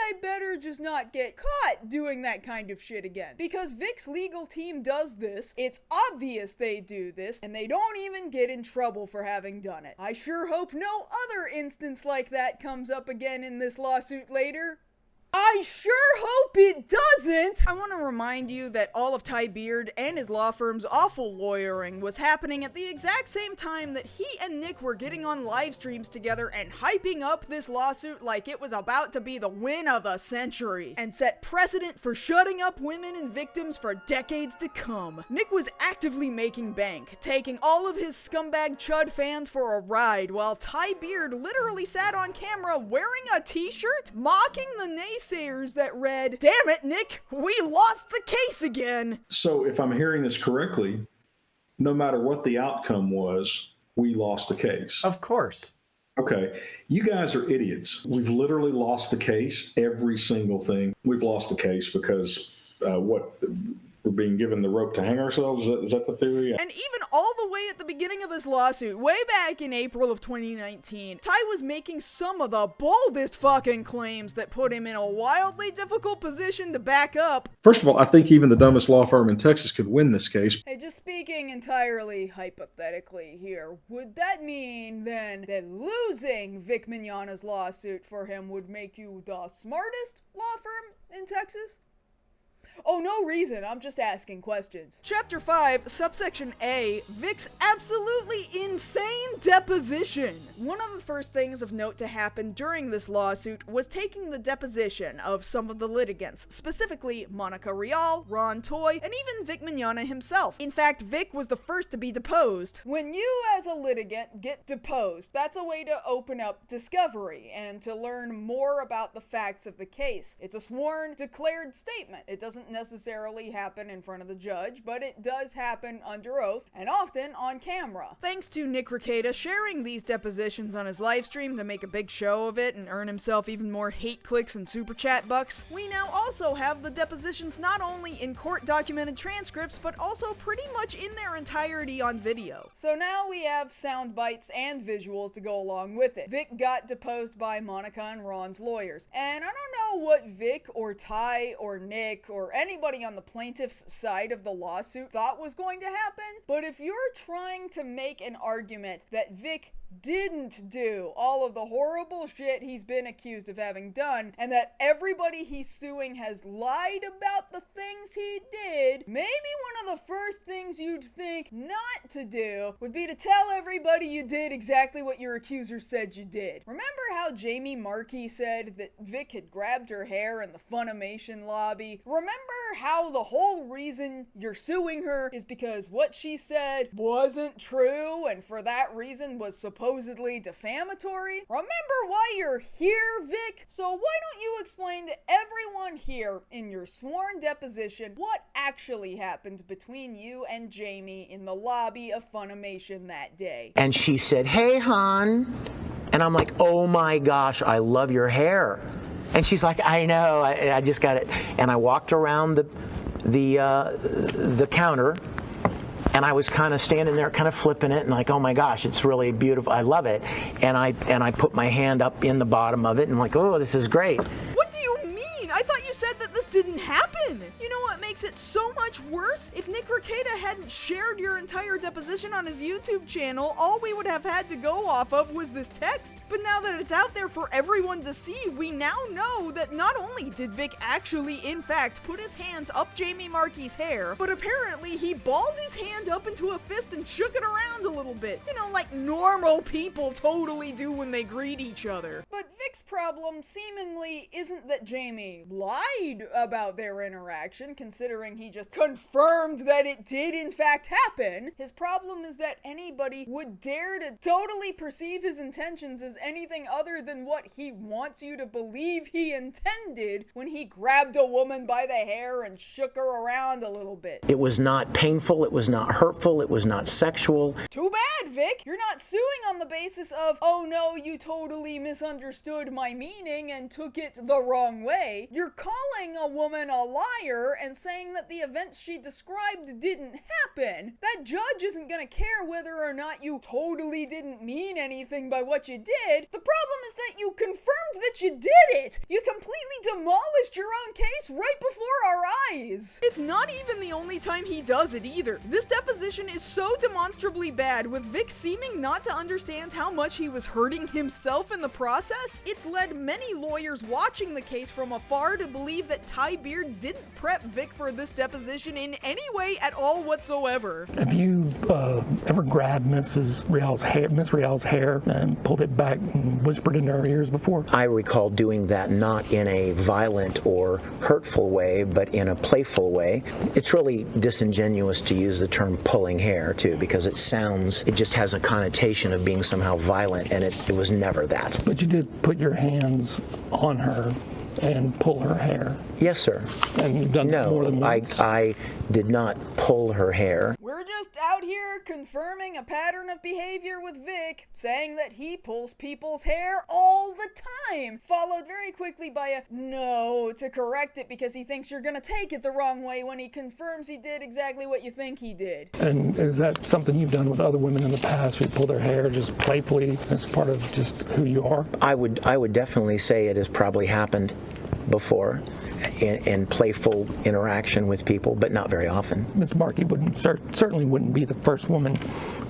I better just not get caught doing that kind of shit again. Because Vic's legal team does this, it's obvious they do this, and they don't even get in trouble for having done it. I sure hope no other instance like that comes up again in this lawsuit later. I sure hope it doesn't! I want to remind you that all of Ty Beard and his law firm's awful lawyering was happening at the exact same time that he and Nick were getting on live streams together and hyping up this lawsuit like it was about to be the win of the century and set precedent for shutting up women and victims for decades to come. Nick was actively making bank, taking all of his scumbag chud fans for a ride, while Ty Beard literally sat on camera wearing a t-shirt mocking the naysayers that read, "Damn it, Nick, we lost the case again." So if I'm hearing this correctly, no matter what the outcome was, we lost the case. Of course. Okay, you guys are idiots. We've literally lost the case, every single thing. We've lost the case because we're being given the rope to hang ourselves? Is that the theory? And even all the way at the beginning of this lawsuit, way back in April of 2019, Ty was making some of the boldest fucking claims that put him in a wildly difficult position to back up. First of all, I think even the dumbest law firm in Texas could win this case. Hey, just speaking entirely hypothetically here, would that mean then that losing Vic Mignogna's lawsuit for him would make you the smartest law firm in Texas? Oh, no reason, I'm just asking questions. Chapter 5, Subsection A, Vic's absolutely insane deposition. One of the first things of note to happen during this lawsuit was taking the deposition of some of the litigants, specifically Monica Rial, Ron Toy, and even Vic Mignogna himself. In fact, Vic was the first to be deposed. When you as a litigant get deposed, that's a way to open up discovery and to learn more about the facts of the case. It's a sworn, declared statement. It doesn't necessarily happen in front of the judge, but it does happen under oath, and often on camera. Thanks to Nick Rekieta sharing these depositions on his live stream to make a big show of it and earn himself even more hate clicks and super chat bucks, we now also have the depositions not only in court documented transcripts, but also pretty much in their entirety on video. So now we have sound bites and visuals to go along with it. Vic got deposed by Monica and Ron's lawyers, and I don't know what Vic or Ty or Nick or anybody on the plaintiff's side of the lawsuit thought was going to happen, but if you're trying to make an argument that Vic didn't do all of the horrible shit he's been accused of having done, and that everybody he's suing has lied about the things he did, maybe one of the first things you'd think not to do would be to tell everybody you did exactly what your accuser said you did. Remember how Jamie Markey said that Vic had grabbed her hair in the Funimation lobby? Remember how the whole reason you're suing her is because what she said wasn't true, and for that reason was supposedly defamatory? Remember why you're here, Vic? So why don't you explain to everyone here in your sworn deposition what actually happened between you and Jamie in the lobby of Funimation that day? And she said, "Hey, hon." And I'm like, "Oh my gosh, I love your hair." And she's like, "I know, I just got it." And I walked around the counter, and I was kind of standing there, kind of flipping it, and like, "Oh my gosh, it's really beautiful. I love it." And I put my hand up in the bottom of it, and I'm like, "Oh, this is great." What do you mean? I thought you said that this didn't happen. You know what makes it so much worse? If Nick Rekieta hadn't shared your entire deposition on his YouTube channel, all we would have had to go off of was this text. But now that it's out there for everyone to see, we now know that not only did Vic actually, in fact, put his hands up Jamie Markey's hair, but apparently he balled his hand up into a fist and shook it around a little bit. You know, like normal people totally do when they greet each other. But Vic's problem seemingly isn't that Jamie lied about their interaction, considering he just confirmed that it did in fact happen. His problem is that anybody would dare to totally perceive his intentions as anything other than what he wants you to believe he intended when he grabbed a woman by the hair and shook her around a little bit. It was not painful, it was not hurtful, it was not sexual. Too bad, Vic. You're not suing on the basis of, "Oh no, you totally misunderstood my meaning and took it the wrong way." You're calling a woman a liar and saying that the events she described didn't happen. That judge isn't gonna care whether or not you totally didn't mean anything by what you did. The problem is that you confirmed that you did it. You completely demolished your own case right before our eyes. It's not even the only time he does it either. This deposition is so demonstrably bad, with Vic seeming not to understand how much he was hurting himself in the process. It's led many lawyers watching the case from afar to believe that Ty Beard didn't prep Vic for this deposition in any way at all whatsoever. Have you ever grabbed Miss Rial's hair and pulled it back and whispered into her ears before? I recall doing that not in a violent or hurtful way, but in a playful way. It's really disingenuous to use the term pulling hair, too, because it just has a connotation of being somehow violent, and it was never that. But you did put your hands on her and pull her hair. Yes, sir. And you've done that more than once? I did not pull her hair. We're just out here confirming a pattern of behavior with Vic, saying that he pulls people's hair all the time, followed very quickly by a no to correct it because he thinks you're gonna take it the wrong way when he confirms he did exactly what you think he did. And is that something you've done with other women in the past who pull their hair just playfully as part of just who you are? I would definitely say it has probably happened before in playful interaction with people, but not very often. Ms. Markey certainly wouldn't be the first woman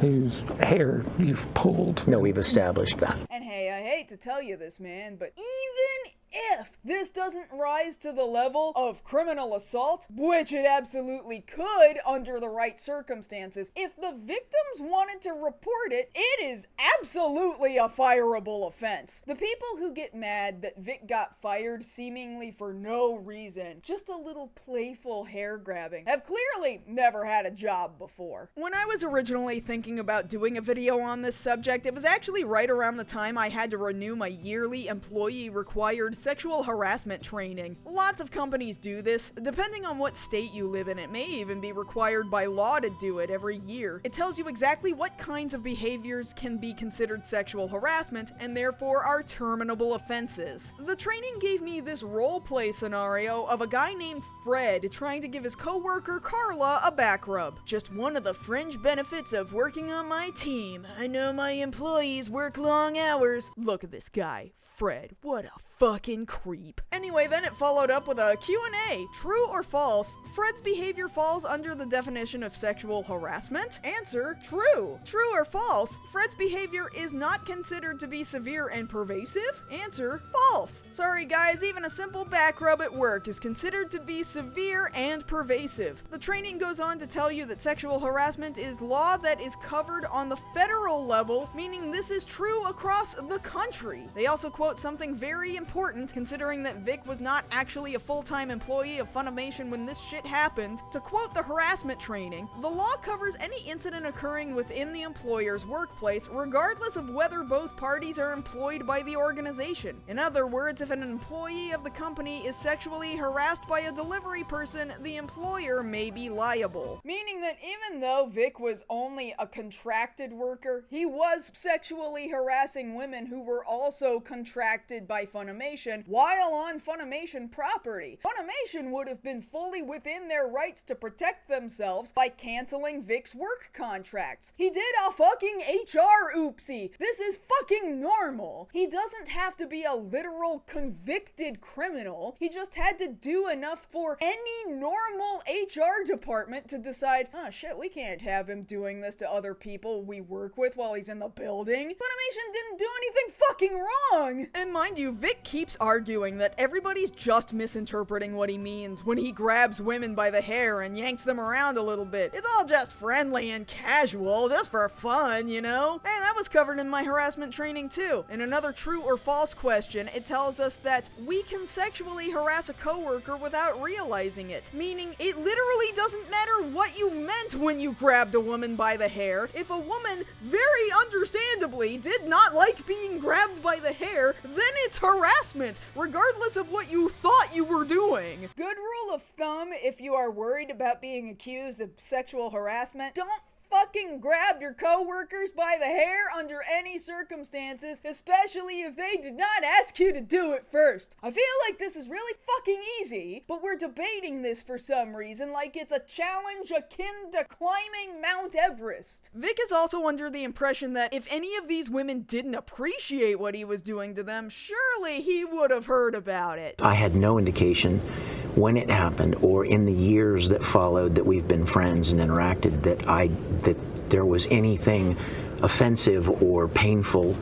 whose hair you've pulled. No, we've established that. And hey, I hate to tell you this, man, but even if this doesn't rise to the level of criminal assault, which it absolutely could under the right circumstances, if the victims wanted to report it, it is absolutely a fireable offense. The people who get mad that Vic got fired seemingly for no reason, just a little playful hair grabbing, have clearly never had a job before. When I was originally thinking about doing a video on this subject, it was actually right around the time I had to renew my yearly employee required sexual harassment training. Lots of companies do this. Depending on what state you live in, it may even be required by law to do it every year. It tells you exactly what kinds of behaviors can be considered sexual harassment and therefore are terminable offenses. The training gave me this role-play scenario of a guy named Fred trying to give his coworker Carla a back rub. Just one of the fringe benefits of working on my team. I know my employees work long hours. Look at this guy, Fred. What a fucking creep. Anyway, then it followed up with a Q&A. True or false? Fred's behavior falls under the definition of sexual harassment? Answer, true. True or false? Fred's behavior is not considered to be severe and pervasive? Answer, false. Sorry guys, even a simple back rub at work is considered to be severe and pervasive. The training goes on to tell you that sexual harassment is law that is covered on the federal level, meaning this is true across the country. They also quote something very important, considering that Vic was not actually a full-time employee of Funimation when this shit happened. To quote the harassment training, the law covers any incident occurring within the employer's workplace, regardless of whether both parties are employed by the organization. In other words, if an employee of the company is sexually harassed by a delivery person, the employer may be liable. Meaning that even though Vic was only a contracted worker, he was sexually harassing women who were also contracted by Funimation while on Funimation property. Funimation would have been fully within their rights to protect themselves by canceling Vic's work contracts. He did a fucking HR oopsie. This is fucking normal. He doesn't have to be a literal convicted criminal. He just had to do enough for any normal HR department to decide, oh shit, we can't have him doing this to other people we work with while he's in the building. Funimation didn't do anything fucking wrong. And mind you, Vic keeps arguing that everybody's just misinterpreting what he means when he grabs women by the hair and yanks them around a little bit. It's all just friendly and casual, just for fun, you know? And that was covered in my harassment training too. In another true or false question, it tells us that we can sexually harass a coworker without realizing it, meaning it literally doesn't matter what you meant when you grabbed a woman by the hair. If a woman very understandably did not like being grabbed by the hair, then it's harassment, regardless of what you thought you were doing. Good rule of thumb, if you are worried about being accused of sexual harassment, don't fucking grab your coworkers by the hair under any circumstances, especially if they did not ask you to do it first. I feel like this is really fucking easy, but we're debating this for some reason like it's a challenge akin to climbing Mount Everest. Vic is also under the impression that if any of these women didn't appreciate what he was doing to them, surely he would have heard about it. I had no indication when it happened or in the years that followed that we've been friends and interacted that there was anything offensive or painful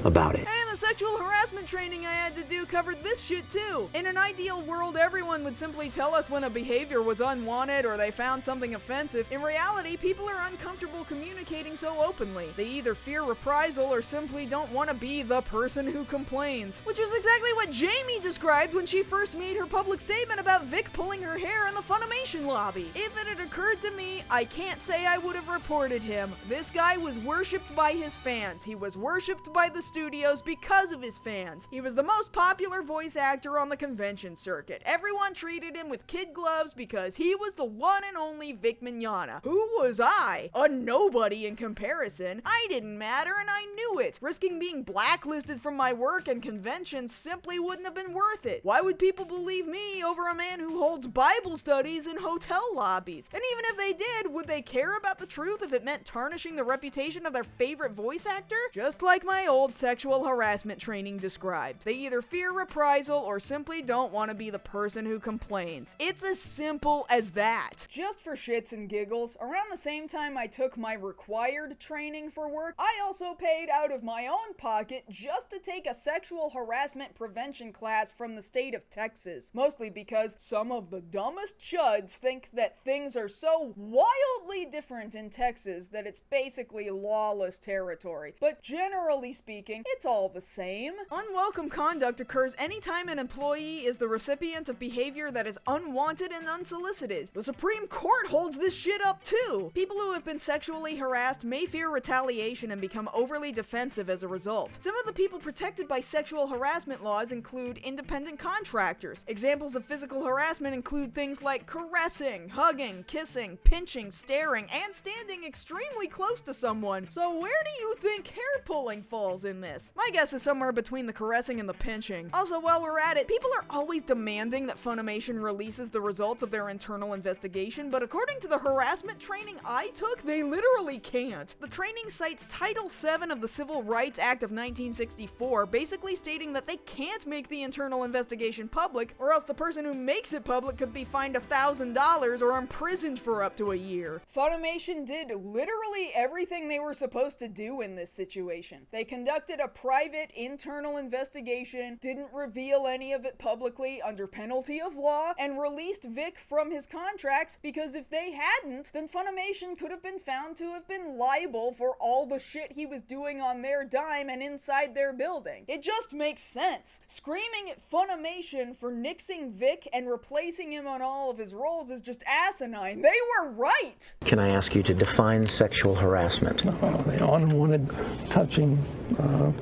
about it. And the sexual harassment training I had to do covered this shit too. In an ideal world, everyone would simply tell us when a behavior was unwanted or they found something offensive. In reality, people are uncomfortable communicating so openly. They either fear reprisal or simply don't want to be the person who complains. Which is exactly what Jamie described when she first made her public statement about Vic pulling her hair in the Funimation lobby. If it had occurred to me, I can't say I would have reported him. This guy was worshipped by his fans. He was worshipped by the studios because of his fans. He was the most popular voice actor on the convention circuit. Everyone treated him with kid gloves because he was the one and only Vic Mignogna. Who was I? A nobody in comparison. I didn't matter and I knew it. Risking being blacklisted from my work and conventions simply wouldn't have been worth it. Why would people believe me over a man who holds Bible studies in hotel lobbies? And even if they did, would they care about the truth if it meant tarnishing the reputation of their favorite voice actor? Just like my old sexual harassment training described. They either fear reprisal or simply don't want to be the person who complains. It's as simple as that. Just for shits and giggles, around the same time I took my required training for work, I also paid out of my own pocket just to take a sexual harassment prevention class from the state of Texas. Mostly because some of the dumbest chuds think that things are so wildly different in Texas that it's basically lawless territory. But generally speaking, it's all the same. Unwelcome conduct occurs anytime an employee is the recipient of behavior that is unwanted and unsolicited. The Supreme Court holds this shit up too. People who have been sexually harassed may fear retaliation and become overly defensive as a result. Some of the people protected by sexual harassment laws include independent contractors. Examples of physical harassment include things like caressing, hugging, kissing, pinching, staring, and standing extremely close to someone. So where do you think hair pulling falls in this? My guess is somewhere between the caressing and the pinching. Also, while we're at it, people are always demanding that Funimation releases the results of their internal investigation, but according to the harassment training I took, they literally can't. The training cites Title VII of the Civil Rights Act of 1964, basically stating that they can't make the internal investigation public, or else the person who makes it public could be fined $1,000 or imprisoned for up to a year. Funimation did literally everything they were supposed to do in this situation. They conducted a private internal investigation, didn't reveal any of it publicly under penalty of law, and released Vic from his contracts because if they hadn't, then Funimation could have been found to have been liable for all the shit he was doing on their dime and inside their building. It just makes sense. Screaming at Funimation for nixing Vic and replacing him on all of his roles is just asinine. They were right! Can I ask you to define sexual harassment? The unwanted touching.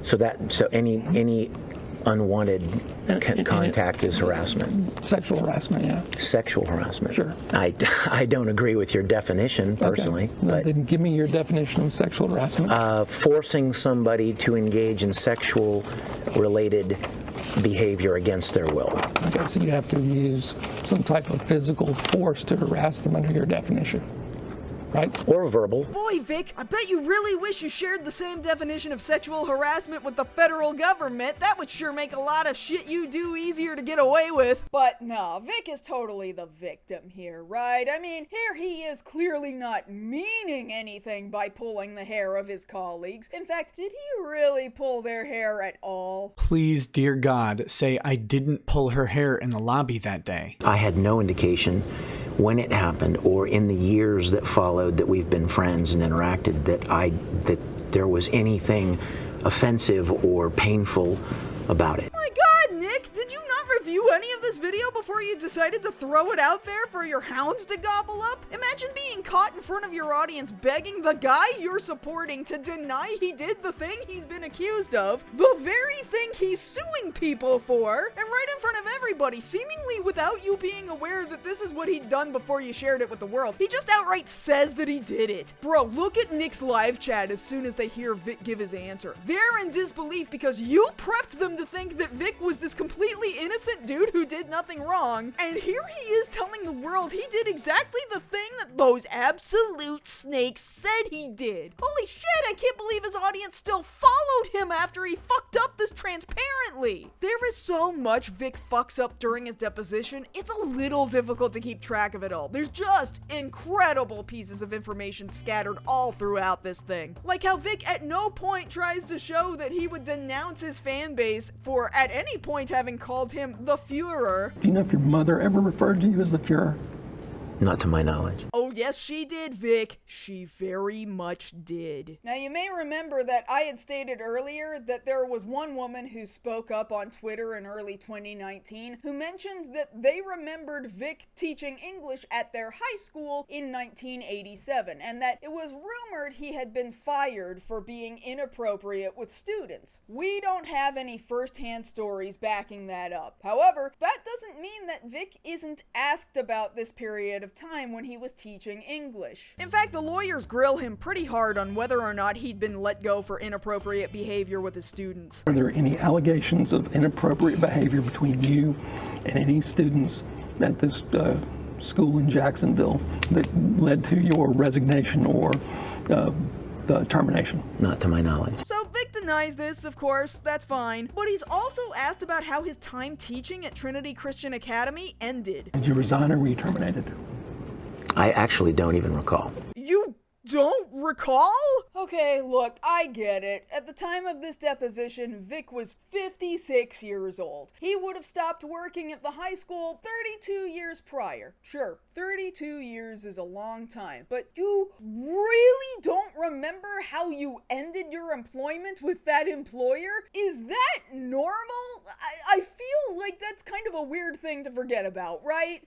So any unwanted contact is harassment. Sexual harassment, yeah. Sexual harassment. Sure. I don't agree with your definition personally. Okay. But then give me your definition of sexual harassment. Forcing somebody to engage in sexual related behavior against their will. Okay, so you have to use some type of physical force to harass them under your definition. Right? Or verbal. Boy, Vic, I bet you really wish you shared the same definition of sexual harassment with the federal government. That would sure make a lot of shit you do easier to get away with. But no, Vic is totally the victim here, right? I mean, here he is clearly not meaning anything by pulling the hair of his colleagues. In fact, did he really pull their hair at all? Please, dear God, say I didn't pull her hair in the lobby that day. I had no indication when it happened or in the years that followed that we've been friends and interacted that there was anything offensive or painful about it. My God, Nick, did you not review any of this video before you decided to throw it out there for your hounds to gobble up? Imagine being caught in front of your audience begging the guy you're supporting to deny he did the thing he's been accused of, the very thing he's suing people for, and right in front of everybody, seemingly without you being aware that this is what he'd done before you shared it with the world. He just outright says that he did it. Bro, look at Nick's live chat as soon as they hear Vic give his answer. They're in disbelief because you prepped them to think that Vic was this completely innocent dude who did nothing wrong, and here he is telling the world he did exactly the thing that those absolute snakes said he did. Holy shit, I can't believe his audience still followed him after he fucked up this transparently. There is so much Vic fucks up during his deposition, it's a little difficult to keep track of it all. There's just incredible pieces of information scattered all throughout this thing. Like how Vic at no point tries to show that he would denounce his fan base for at any point having called him the Führer. Do you know if your mother ever referred to you as the Führer? Not to my knowledge. Oh yes, she did, Vic. She very much did. Now you may remember that I had stated earlier that there was one woman who spoke up on Twitter in early 2019 who mentioned that they remembered Vic teaching English at their high school in 1987 and that it was rumored he had been fired for being inappropriate with students. We don't have any first-hand stories backing that up. However, that doesn't mean that Vic isn't asked about this period of time when he was teaching English. In fact, the lawyers grill him pretty hard on whether or not he'd been let go for inappropriate behavior with his students. Are there any allegations of inappropriate behavior between you and any students at this school in Jacksonville that led to your resignation or the termination? Not to my knowledge. So Vic denies this, of course, that's fine, but he's also asked about how his time teaching at Trinity Christian Academy ended. Did you resign or were you terminated? I actually don't even recall. You don't recall? Okay, look, I get it. At the time of this deposition, Vic was 56 years old. He would have stopped working at the high school 32 years prior. Sure, 32 years is a long time, but you really don't remember how you ended your employment with that employer? Is that normal? I feel Like, that's kind of a weird thing to forget about, right?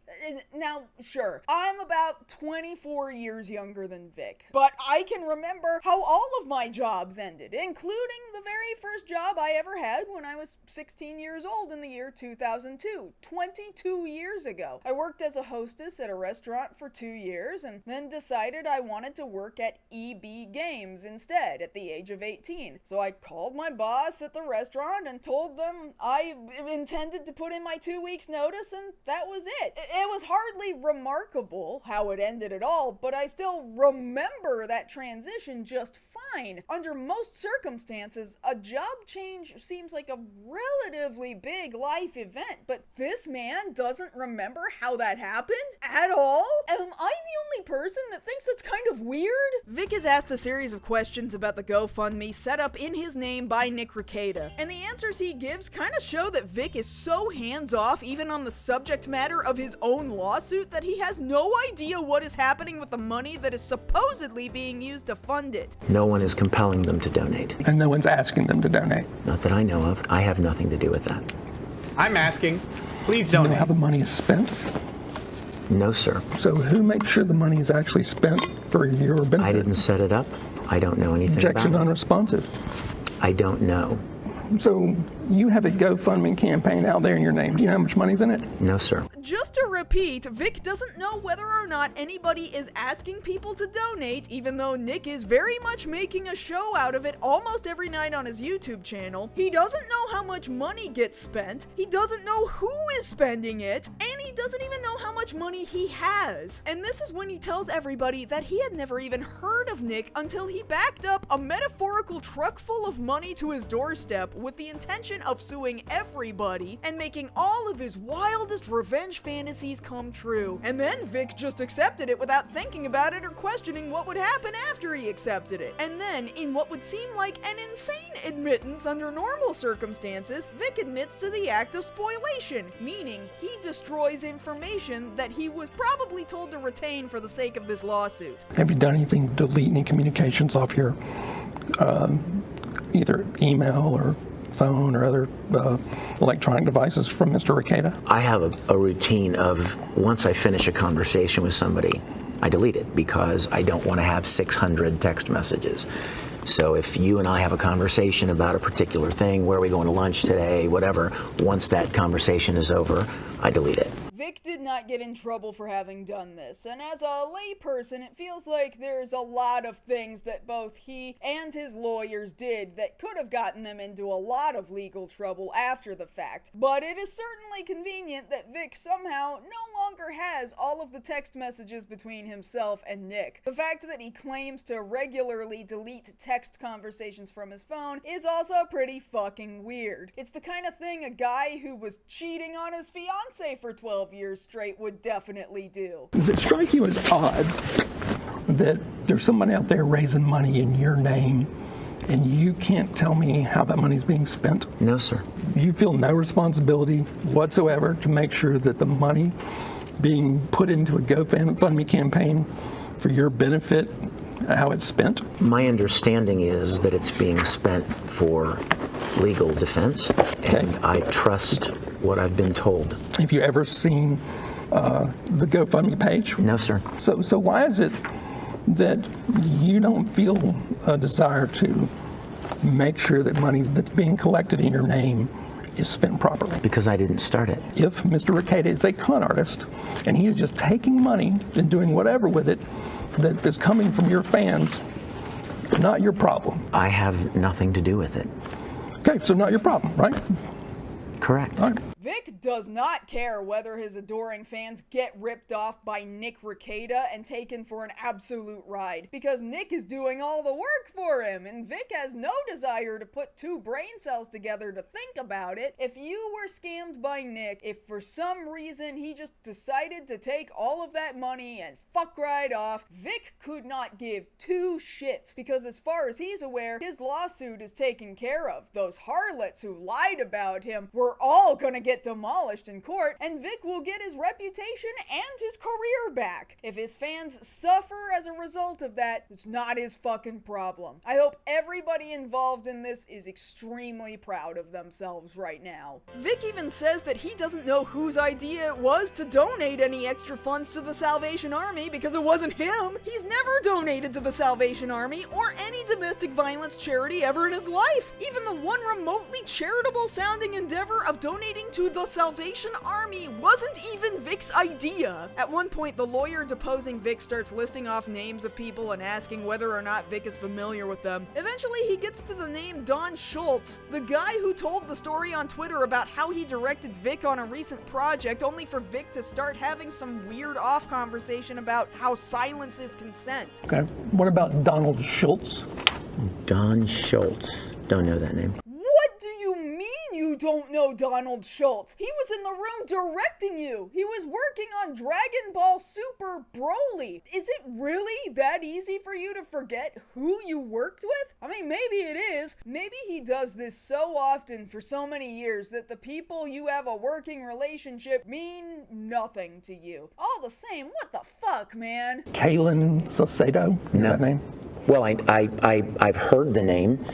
Now, sure, I'm about 24 years younger than Vic, but I can remember how all of my jobs ended, including the very first job I ever had when I was 16 years old in the year 2002, 22 years ago. I worked as a hostess at a restaurant for 2 years and then decided I wanted to work at EB Games instead at the age of 18. So I called my boss at the restaurant and told them I intended to put in my 2 weeks notice, and that was it. It was hardly remarkable how it ended at all, but I still remember that transition just fine. Under most circumstances, a job change seems like a relatively big life event, but this man doesn't remember how that happened at all? Am I the only person that thinks that's kind of weird? Vic has asked a series of questions about the GoFundMe set up in his name by Nick Rekieta, and the answers he gives kind of show that Vic is so hands-off even on the subject matter of his own lawsuit that he has no idea what is happening with the money that is supposedly being used to fund it. No one is compelling them to donate. And no one's asking them to donate. Not that I know of. I have nothing to do with that. I'm asking. Please Do you donate. know how the money is spent? No, sir. So who makes sure the money is actually spent for your benefit? I didn't set it up. I don't know anything Objection about it. unresponsive. I don't know. So you have a GoFundMe campaign out there in your name. Do you know how much money's in it? No, sir. Just to repeat, Vic doesn't know whether or not anybody is asking people to donate, even though Nick is very much making a show out of it almost every night on his YouTube channel. He doesn't know how much money gets spent, he doesn't know who is spending it, and he doesn't even know how much money he has. And this is when he tells everybody that he had never even heard of Nick until he backed up a metaphorical truck full of money to his doorstep with the intention of suing everybody and making all of his wildest revenge fantasies come true. And then Vic just accepted it without thinking about it or questioning what would happen after he accepted it. And then, in what would seem like an insane admittance under normal circumstances, Vic admits to the act of spoliation, meaning he destroys information that he was probably told to retain for the sake of this lawsuit. Have you done anything to delete any communications off your either email or phone or other electronic devices from Mr. Rekieta? I have a routine of once I finish a conversation with somebody, I delete it because I don't want to have 600 text messages. So if you and I have a conversation about a particular thing, where are we going to lunch today, whatever, once that conversation is over, I delete it. Vic did not get in trouble for having done this, and as a layperson, it feels like there's a lot of things that both he and his lawyers did that could have gotten them into a lot of legal trouble after the fact. But it is certainly convenient that Vic somehow no longer has all of the text messages between himself and Nick. The fact that he claims to regularly delete text conversations from his phone is also pretty fucking weird. It's the kind of thing a guy who was cheating on his fiancée for 12 years straight would definitely do. Does it strike you as odd that there's somebody out there raising money in your name and you can't tell me how that money's being spent? No, sir. You feel no responsibility whatsoever to make sure that the money being put into a GoFundMe campaign for your benefit, how it's spent? My understanding is that it's being spent for legal defense, and I trust what I've been told. Have you ever seen the GoFundMe page? No, sir. So why is it that you don't feel a desire to make sure that money that's being collected in your name is spent properly? Because I didn't start it. If Mr. Rekieta is a con artist and he is just taking money and doing whatever with it that is coming from your fans, not your problem. I have nothing to do with it. Okay, so not your problem, right? Correct. All right. Vic does not care whether his adoring fans get ripped off by Nick Rekieta and taken for an absolute ride, because Nick is doing all the work for him, and Vic has no desire to put two brain cells together to think about it. If you were scammed by Nick, if for some reason he just decided to take all of that money and fuck right off, Vic could not give two shits, because as far as he's aware, his lawsuit is taken care of. Those harlots who lied about him were all gonna get get demolished in court, and Vic will get his reputation and his career back. If his fans suffer as a result of that, it's not his fucking problem. I hope everybody involved in this is extremely proud of themselves right now. Vic even says that he doesn't know whose idea it was to donate any extra funds to the Salvation Army because it wasn't him. He's never donated to the Salvation Army or any domestic violence charity ever in his life. Even the one remotely charitable sounding endeavor of donating to the Salvation Army wasn't even Vic's idea. At one point, the lawyer deposing Vic starts listing off names of people and asking whether or not Vic is familiar with them. Eventually, he gets to the name Don Schultz, the guy who told the story on Twitter about how he directed Vic on a recent project only for Vic to start having some weird off conversation about how silence is consent. Okay, what about Donald Schultz? Don Schultz. Don't know that name. What do you mean you don't know Donald Schultz? He was in the room directing you. He was working on Dragon Ball Super Broly. Is it really that easy for you to forget who you worked with? I mean, maybe it is. Maybe he does this so often for so many years that the people you have a working relationship mean nothing to you. All the same, what the fuck, man? Kaylin Salcedo? No. That name? Well, I've heard the name.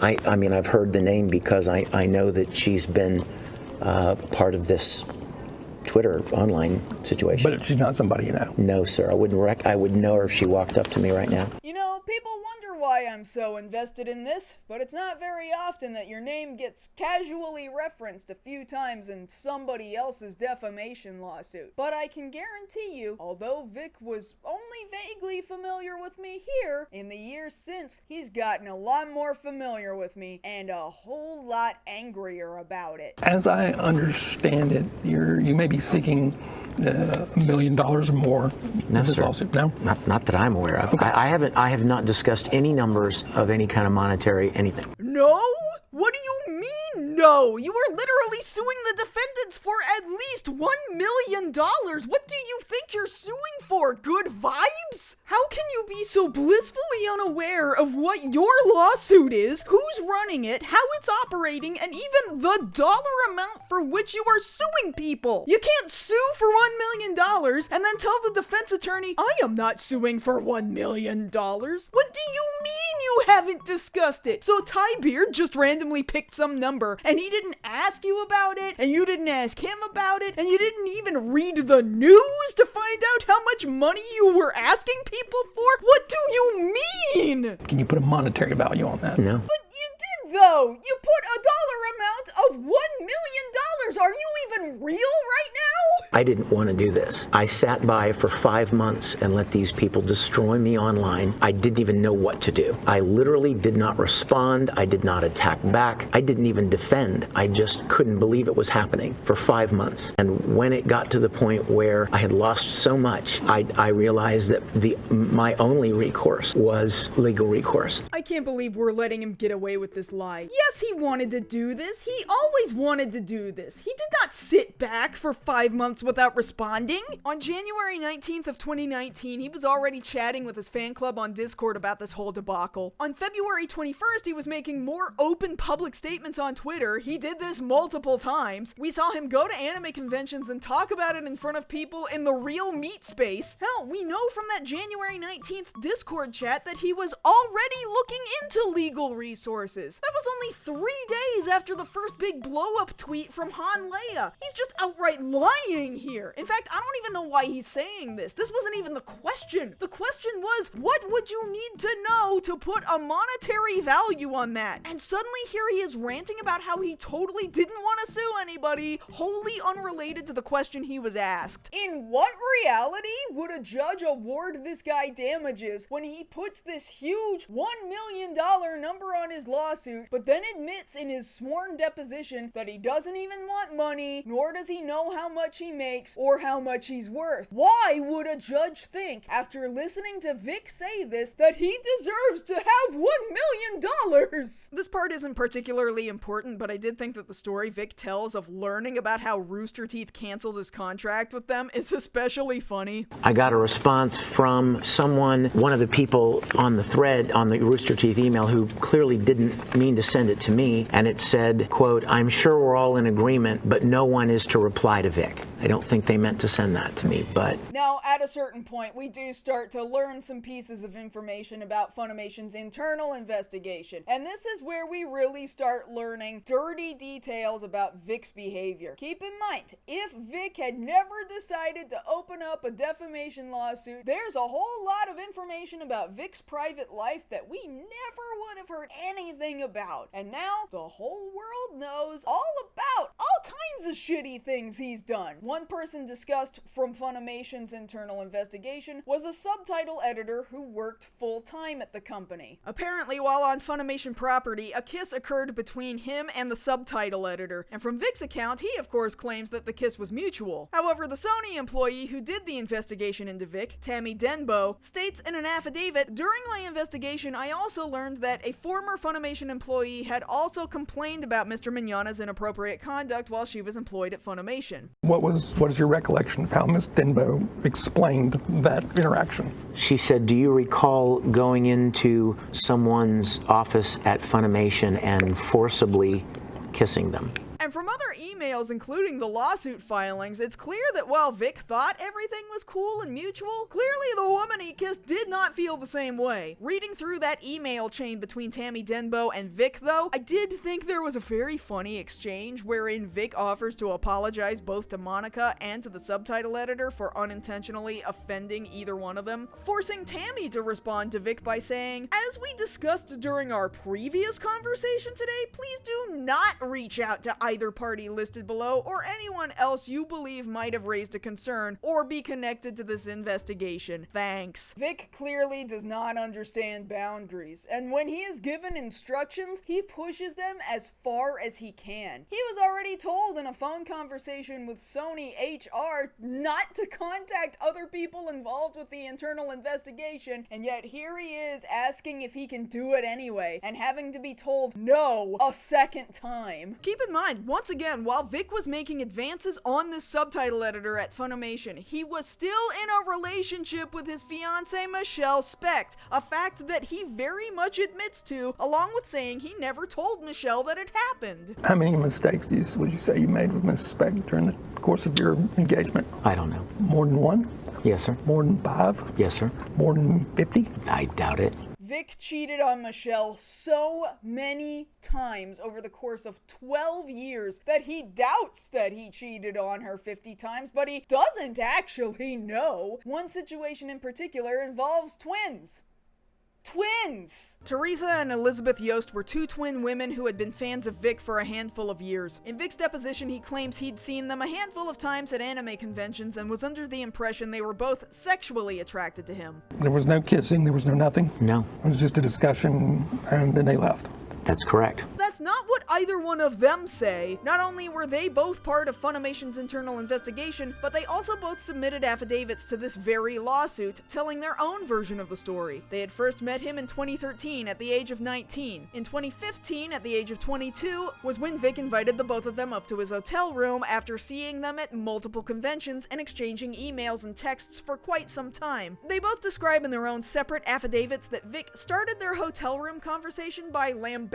I mean, I've heard the name because I know that she's been part of this Twitter online situation. But she's not somebody you know? No, sir. I would know her if she walked up to me right now. You know, people wonder why I'm so invested in this, but it's not very often that your name gets casually referenced a few times in somebody else's defamation lawsuit. But I can guarantee you, although Vic was only vaguely familiar with me here, in the years since, he's gotten a lot more familiar with me and a whole lot angrier about it. As I understand it, you may be seeking $1 million or more. No, sir. Lawsuit. No? Not that I'm aware of. Okay. I have not discussed any numbers of any kind of monetary anything. No? What do you mean, no? You are literally suing the defendants for at least $1 million. What do you think you're suing for? Good vibes? How can you be so blissfully unaware of what your lawsuit is, who's running it, how it's operating, and even the dollar amount for which you are suing people? You can't sue for $1 million and then tell the defense attorney, I am not suing for $1 million. What do you mean you haven't discussed it? So Ty Beard just randomly picked some number and he didn't ask you about it, and you didn't ask him about it, and you didn't even read the news to find out how much money you were asking people for? What do you mean? Can you put a monetary value on that? No. But you did, though. You put a dollar amount of $1 million. Are you even real right now? I didn't want to do this. I sat by for 5 months and let these people destroy me online. I didn't even know what to do. I literally did not respond. I did not attack back. I didn't even defend. I just couldn't believe it was happening for 5 months. And when it got to the point where I had lost so much, I realized that my only recourse was legal recourse. I can't believe we're letting him get away with this lie. Yes, he wanted to do this. He always wanted to do this. He did not sit back for 5 months without responding. On January 19th of 2019, he was already chatting with his fan club on Discord about this whole debacle. On February 21st, he was making more open public statements on Twitter. He did this multiple times. We saw him go to anime conventions and talk about it in front of people in the real meat space. Hell, we know from that January 19th Discord chat that he was already looking into legal resources. That was only 3 days after the first big blow-up tweet from Han Leia. He's just outright lying here. In fact, I don't even know why he's saying this. This wasn't even the question. The question was, what would you need to know to put a monetary value on that? And suddenly here he is ranting about how he totally didn't want to sue anybody, wholly unrelated to the question he was asked. In what reality would a judge award this guy damages when he puts this huge $1 million number on his lawsuit, but then admits in his sworn deposition that he doesn't even want money, nor does does he know how much he makes or how much he's worth? Why would a judge think, after listening to Vic say this, that he deserves to have $1 million? This part isn't particularly important, but I did think that the story Vic tells of learning about how Rooster Teeth canceled his contract with them is especially funny. I got a response from someone, one of the people on the thread, on the Rooster Teeth email, who clearly didn't mean to send it to me, and it said, quote, "I'm sure we're all in agreement, but no one is to reply to Vic." I don't think they meant to send that to me, but... Now, at a certain point, we do start to learn some pieces of information about Funimation's internal investigation, and this is where we really start learning dirty details about Vic's behavior. Keep in mind, if Vic had never decided to open up a defamation lawsuit, there's a whole lot of information about Vic's private life that we never would have heard anything about. And now, the whole world knows all about all kinds of shitty things he's done. One person discussed from Funimation's internal investigation was a subtitle editor who worked full-time at the company. Apparently, while on Funimation property, a kiss occurred between him and the subtitle editor, and from Vic's account, he of course claims that the kiss was mutual. However, the Sony employee who did the investigation into Vic, Tammy Denbo, states in an affidavit, "During my investigation, I also learned that a former Funimation employee had also complained about Mr. Mignogna's inappropriate conduct while she was employed at Funimation." What is your recollection of how Ms. Denbo explained that interaction? She said, "Do you recall going into someone's office at Funimation and forcibly kissing them?" And from other emails, including the lawsuit filings, it's clear that while Vic thought everything was cool and mutual, clearly the woman he kissed did not feel the same way. Reading through that email chain between Tammy Denbo and Vic, though, I did think there was a very funny exchange wherein Vic offers to apologize both to Monica and to the subtitle editor for unintentionally offending either one of them, forcing Tammy to respond to Vic by saying, "As we discussed during our previous conversation today, please do not reach out to either party listed below or anyone else you believe might have raised a concern or be connected to this investigation. Thanks." Vic clearly does not understand boundaries, and when he is given instructions, he pushes them as far as he can. He was already told in a phone conversation with Sony HR not to contact other people involved with the internal investigation, and yet here he is asking if he can do it anyway, and having to be told no a second time. Keep in mind, once again, while Vic was making advances on this subtitle editor at Funimation, he was still in a relationship with his fiancée Michelle Specht, a fact that he very much admits to, along with saying he never told Michelle that it happened. How many mistakes would you say you made with Ms. Specht during the course of your engagement? I don't know. More than one? Yes, sir. More than 5? Yes, sir. More than 50? I doubt it. Vic cheated on Michelle so many times over the course of 12 years that he doubts that he cheated on her 50 times, but he doesn't actually know. One situation in particular involves twins. Twins! Teresa and Elizabeth Yost were two twin women who had been fans of Vic for a handful of years. In Vic's deposition, he claims he'd seen them a handful of times at anime conventions and was under the impression they were both sexually attracted to him. There was no kissing, there was no nothing? No. It was just a discussion, and then they left. That's correct. That's not what either one of them say. Not only were they both part of Funimation's internal investigation, but they also both submitted affidavits to this very lawsuit, telling their own version of the story. They had first met him in 2013 at the age of 19. In 2015, at the age of 22, was when Vic invited the both of them up to his hotel room after seeing them at multiple conventions and exchanging emails and texts for quite some time. They both describe in their own separate affidavits that Vic started their hotel room conversation by lambasting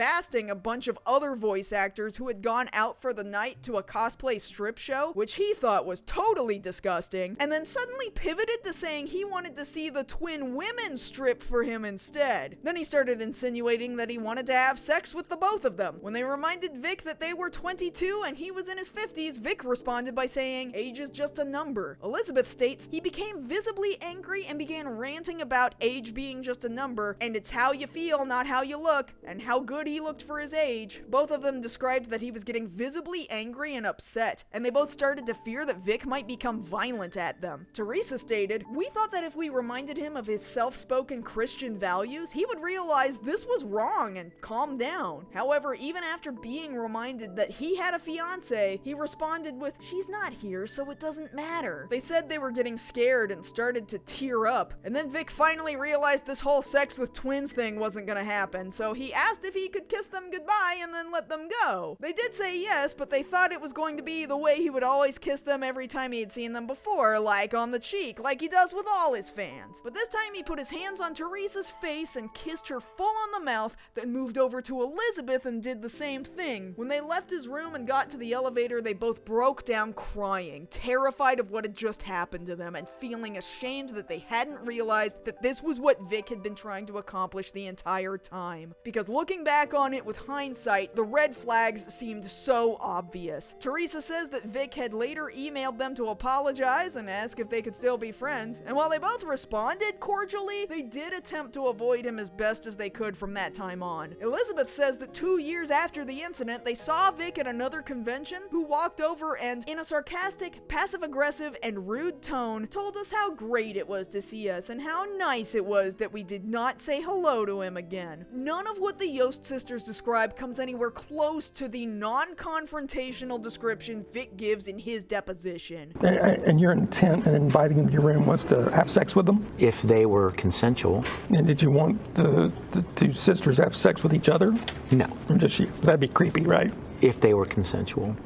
a bunch of other voice actors who had gone out for the night to a cosplay strip show, which he thought was totally disgusting, and then suddenly pivoted to saying he wanted to see the twin women strip for him instead. Then he started insinuating that he wanted to have sex with the both of them. When they reminded Vic that they were 22 and he was in his 50s, Vic responded by saying, "Age is just a number." Elizabeth states he became visibly angry and began ranting about age being just a number, and it's how you feel, not how you look, and how good he looked for his age. page, both of them described that he was getting visibly angry and upset, and they both started to fear that Vic might become violent at them. Teresa stated, "We thought that if we reminded him of his self-spoken Christian values, he would realize this was wrong and calm down. However, even after being reminded that he had a fiance, he responded with, 'She's not here, so it doesn't matter.' They said they were getting scared and started to tear up, and then Vic finally realized this whole sex with twins thing wasn't gonna happen, so he asked if he could kiss them goodbye and then let them go. They did say yes, but they thought it was going to be the way he would always kiss them every time he had seen them before, like on the cheek, like he does with all his fans. But this time he put his hands on Teresa's face and kissed her full on the mouth, then moved over to Elizabeth and did the same thing. When they left his room and got to the elevator, they both broke down crying, terrified of what had just happened to them and feeling ashamed that they hadn't realized that this was what Vic had been trying to accomplish the entire time. Because looking back on it with hindsight, the red flags seemed so obvious. Teresa says that Vic had later emailed them to apologize and ask if they could still be friends, and while they both responded cordially, they did attempt to avoid him as best as they could from that time on. Elizabeth says that 2 years after the incident, they saw Vic at another convention, who walked over and, in a sarcastic, passive-aggressive, and rude tone, told us how great it was to see us and how nice it was that we did not say hello to him again. None of what the Yost sisters describe comes anywhere close to the non-confrontational description Vic gives in his deposition. And your intent in inviting them to your room was to have sex with them? If they were consensual. And did you want the two sisters to have sex with each other? No. Or just you? That'd be creepy, right? If they were consensual.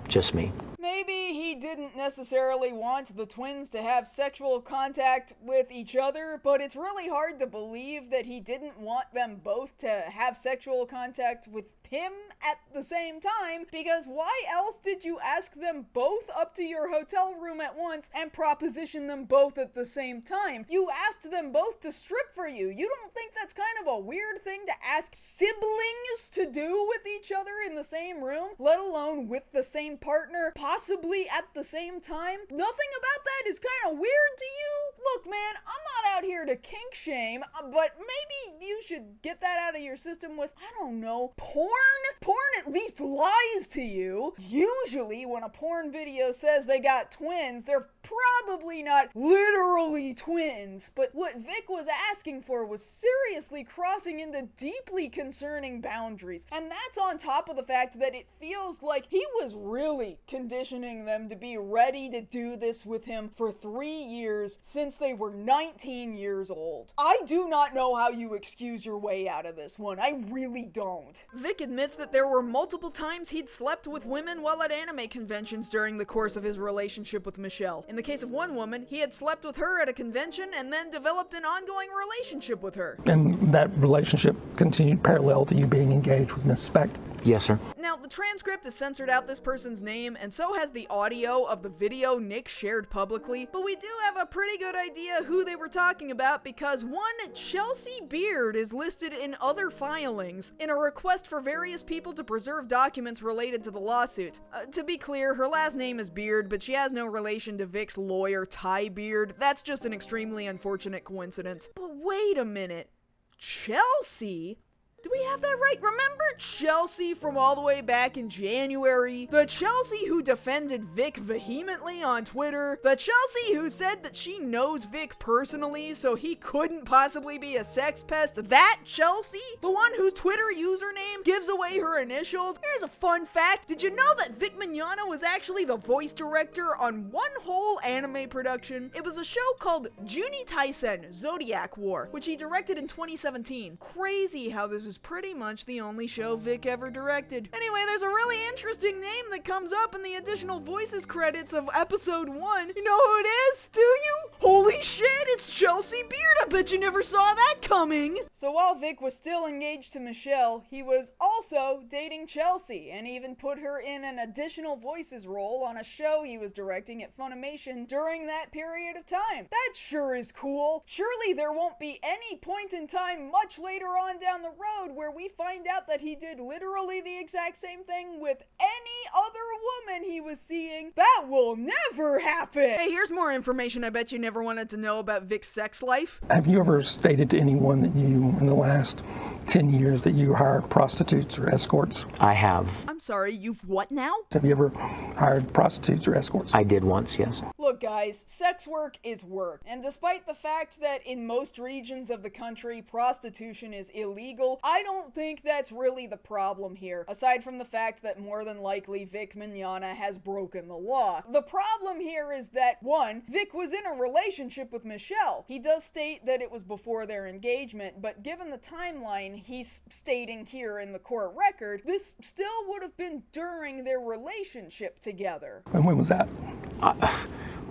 Just me. Maybe he didn't necessarily want the twins to have sexual contact with each other, but it's really hard to believe that he didn't want them both to have sexual contact with him at the same time, because why else did you ask them both up to your hotel room at once and proposition them both at the same time? You asked them both to strip for you. You don't think that's kind of a weird thing to ask siblings to do with each other in the same room, let alone with the same partner, possibly at the same time? Nothing about that is kind of weird to you? Look, man, I'm not out here to kink shame, but maybe you should get that out of your system with, I don't know, porn? Porn at least lies to you. Usually when a porn video says they got twins, they're probably not literally twins. But what Vic was asking for was seriously crossing into deeply concerning boundaries. And that's on top of the fact that it feels like he was really conditioning them to be ready to do this with him for 3 years since they were 19 years old. I do not know how you excuse your way out of this one. I really don't. Vic admits that there were multiple times he'd slept with women while at anime conventions during the course of his relationship with Michelle. In the case of one woman, he had slept with her at a convention and then developed an ongoing relationship with her. And that relationship continued parallel to you being engaged with Miss Specht? Yes, sir. Now, the transcript has censored out this person's name, and so has the audio of the video Nick shared publicly, but we do have a pretty good idea who they were talking about because one Chelsea Beard is listed in other filings in a request for various people to preserve documents related to the lawsuit. To be clear, her last name is Beard, but she has no relation to Vic's lawyer, Ty Beard. That's just an extremely unfortunate coincidence. But wait a minute. Chelsea? Do we have that right? Remember Chelsea from all the way back in January? The Chelsea who defended Vic vehemently on Twitter? The Chelsea who said that she knows Vic personally, so he couldn't possibly be a sex pest? That Chelsea? The one whose Twitter username gives away her initials? Here's a fun fact. Did you know that Vic Mignogna was actually the voice director on one whole anime production? It was a show called Juni Taisen Zodiac War, which he directed in 2017. Crazy how this is pretty much the only show Vic ever directed. Anyway, there's a really interesting name that comes up in the additional voices credits of episode 1. You know who it is? Do you? Holy shit, it's Chelsea Beard. I bet you never saw that coming. So while Vic was still engaged to Michelle, he was also dating Chelsea and even put her in an additional voices role on a show he was directing at Funimation during that period of time. That sure is cool. Surely there won't be any point in time much later on down the road where we find out that he did literally the exact same thing with any other woman he was seeing. That will never happen! Hey, here's more information I bet you never wanted to know about Vic's sex life. Have you ever stated to anyone that you, in the last 10 years, that you hired prostitutes or escorts? I have. I'm sorry, you've what now? Have you ever hired prostitutes or escorts? I did once, yes. Look, guys, sex work is work. And despite the fact that in most regions of the country, prostitution is illegal, I don't think that's really the problem here, aside from the fact that more than likely Vic Mignogna has broken the law. The problem here is that, one, Vic was in a relationship with Michelle. He does state that it was before their engagement, but given the timeline he's stating here in the court record, this still would have been during their relationship together. And when was that?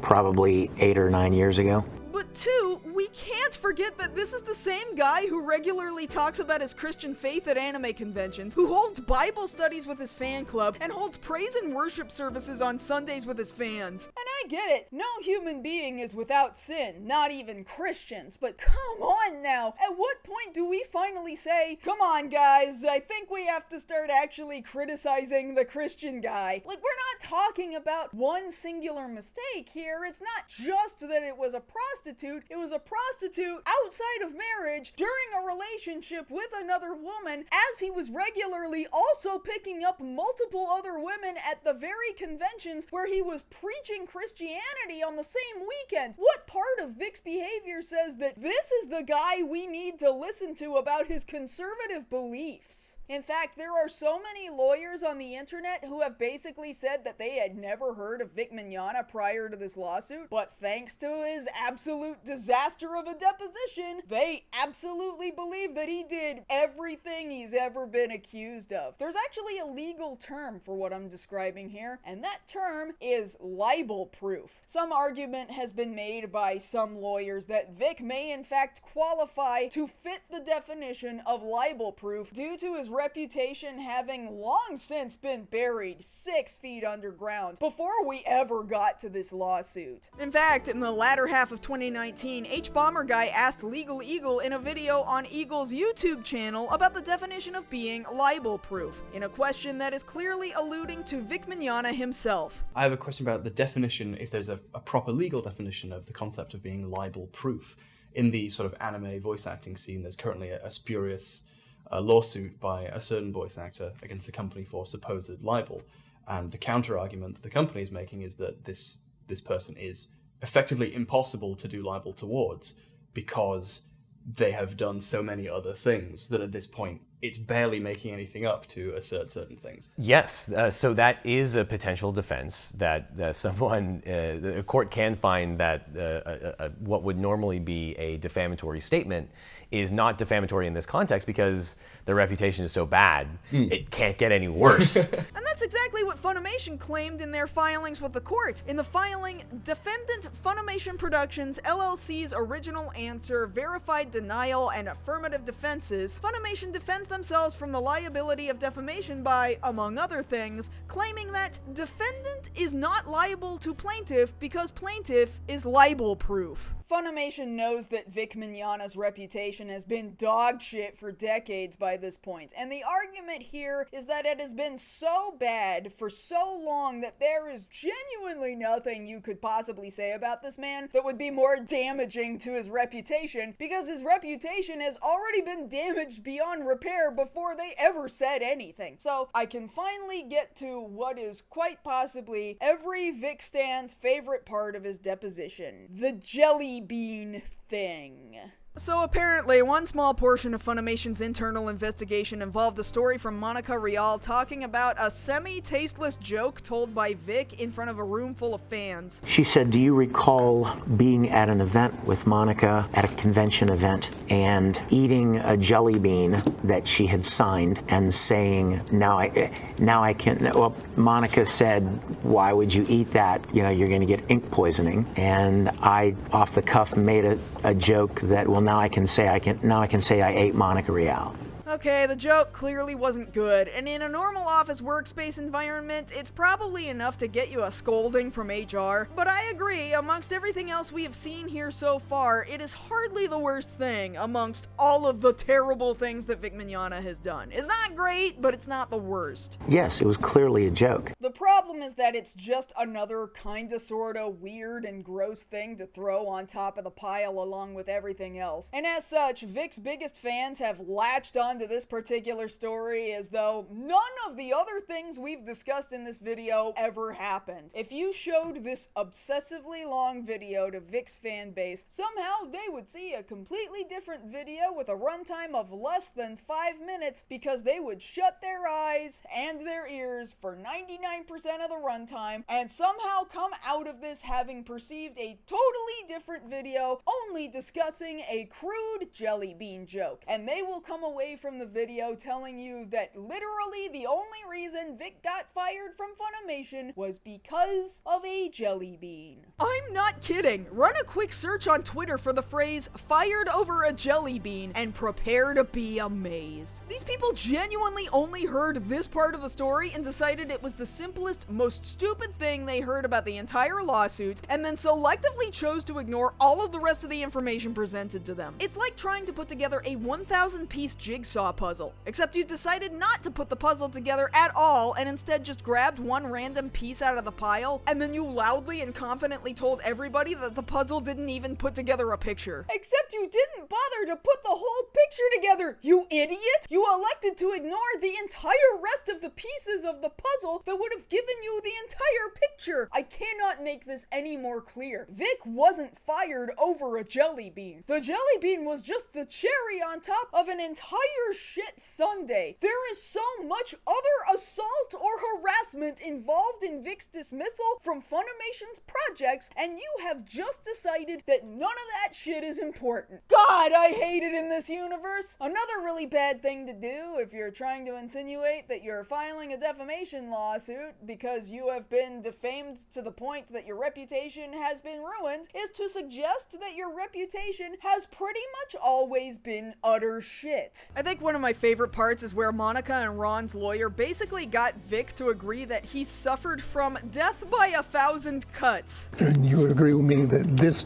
Probably 8 or 9 years ago. But two, we can't forget that this is the same guy who regularly talks about his Christian faith at anime conventions, who holds Bible studies with his fan club, and holds praise and worship services on Sundays with his fans. And I get it, no human being is without sin, not even Christians, but come on now, at what point do we finally say, come on guys, I think we have to start actually criticizing the Christian guy? Like, we're not talking about one singular mistake here, it's not just that it was a prostitute, it was a prostitute outside of marriage during a relationship with another woman, as he was regularly also picking up multiple other women at the very conventions where he was preaching Christianity on the same weekend. What part of Vic's behavior says that this is the guy we need to listen to about his conservative beliefs? In fact, there are so many lawyers on the internet who have basically said that they had never heard of Vic Mignogna prior to this lawsuit, but thanks to his absolute disaster of a deposition, they absolutely believe that he did everything he's ever been accused of. There's actually a legal term for what I'm describing here, and that term is libel proof. Some argument has been made by some lawyers that Vic may in fact qualify to fit the definition of libel proof due to his reputation having long since been buried 6 feet underground before we ever got to this lawsuit. In fact, in the latter half of 2019, H-Bomber Guy asked Legal Eagle in a video on Eagle's YouTube channel about the definition of being libel proof, in a question that is clearly alluding to Vic Mignogna himself. I have a question about the definition, if there's a proper legal definition of the concept of being libel proof. In the sort of anime voice acting scene, there's currently a spurious lawsuit by a certain voice actor against the company for supposed libel. And the counter argument that the company is making is that this person is effectively impossible to do libel towards because they have done so many other things that at this point it's barely making anything up to assert certain things. Yes, so that is a potential defense that a court can find that what would normally be a defamatory statement is not defamatory in this context because their reputation is so bad, it can't get any worse. And that's exactly what Funimation claimed in their filings with the court. In the filing, Defendant Funimation Productions LLC's original answer, verified denial, and affirmative defenses, Funimation defends themselves from the liability of defamation by, among other things, claiming that defendant is not liable to plaintiff because plaintiff is libel-proof. Funimation knows that Vic Mignogna's reputation has been dog shit for decades by this point, and the argument here is that it has been so bad for so long that there is genuinely nothing you could possibly say about this man that would be more damaging to his reputation, because his reputation has already been damaged beyond repair before they ever said anything. So I can finally get to what is quite possibly every Vic Stan's favorite part of his deposition: the jelly bean thing. So apparently, one small portion of Funimation's internal investigation involved a story from Monica Rial talking about a semi-tasteless joke told by Vic in front of a room full of fans. She said, do you recall being at an event with Monica, at a convention event, and eating a jelly bean that she had signed and saying, now I can't, well, Monica said, why would you eat that? You know, you're going to get ink poisoning. And I, off the cuff, made a joke that, well, now I can say I ate Monica Rial. Okay, the joke clearly wasn't good, and in a normal office workspace environment, it's probably enough to get you a scolding from HR. But I agree, amongst everything else we have seen here so far, it is hardly the worst thing amongst all of the terrible things that Vic Mignogna has done. It's not great, but it's not the worst. Yes, it was clearly a joke. The problem problem is that it's just another kinda sorta weird and gross thing to throw on top of the pile along with everything else. And as such, Vic's biggest fans have latched onto this particular story as though none of the other things we've discussed in this video ever happened. If you showed this obsessively long video to Vic's fan base, somehow they would see a completely different video with a runtime of less than 5 minutes because they would shut their eyes and their ears for 99% of the runtime and somehow come out of this having perceived a totally different video only discussing a crude jelly bean joke. And they will come away from the video telling you that literally the only reason Vic got fired from Funimation was because of a jelly bean. I'm not kidding. Run a quick search on Twitter for the phrase "fired over a jelly bean" and prepare to be amazed. These people genuinely only heard this part of the story and decided it was the simplest, most stupid thing they heard about the entire lawsuit, and then selectively chose to ignore all of the rest of the information presented to them. It's like trying to put together a 1,000-piece jigsaw puzzle, except you decided not to put the puzzle together at all and instead just grabbed one random piece out of the pile, and then you loudly and confidently told everybody that the puzzle didn't even put together a picture. Except you didn't bother to put the whole picture together, you idiot! You elected to ignore the entire rest of the pieces of the puzzle that would have given you the entire picture. I cannot make this any more clear. Vic wasn't fired over a jelly bean. The jelly bean was just the cherry on top of an entire shit sundae. There is so much other assault or harassment involved in Vic's dismissal from Funimation's projects, and you have just decided that none of that shit is important. God, I hate it in this universe. Another really bad thing to do if you're trying to insinuate that you're filing a defamation lawsuit because you have been defamed to the point that your reputation has been ruined is to suggest that your reputation has pretty much always been utter shit. I think one of my favorite parts is where Monica and Ron's lawyer basically got Vic to agree that he suffered from death by 1,000 cuts. And you would agree with me that this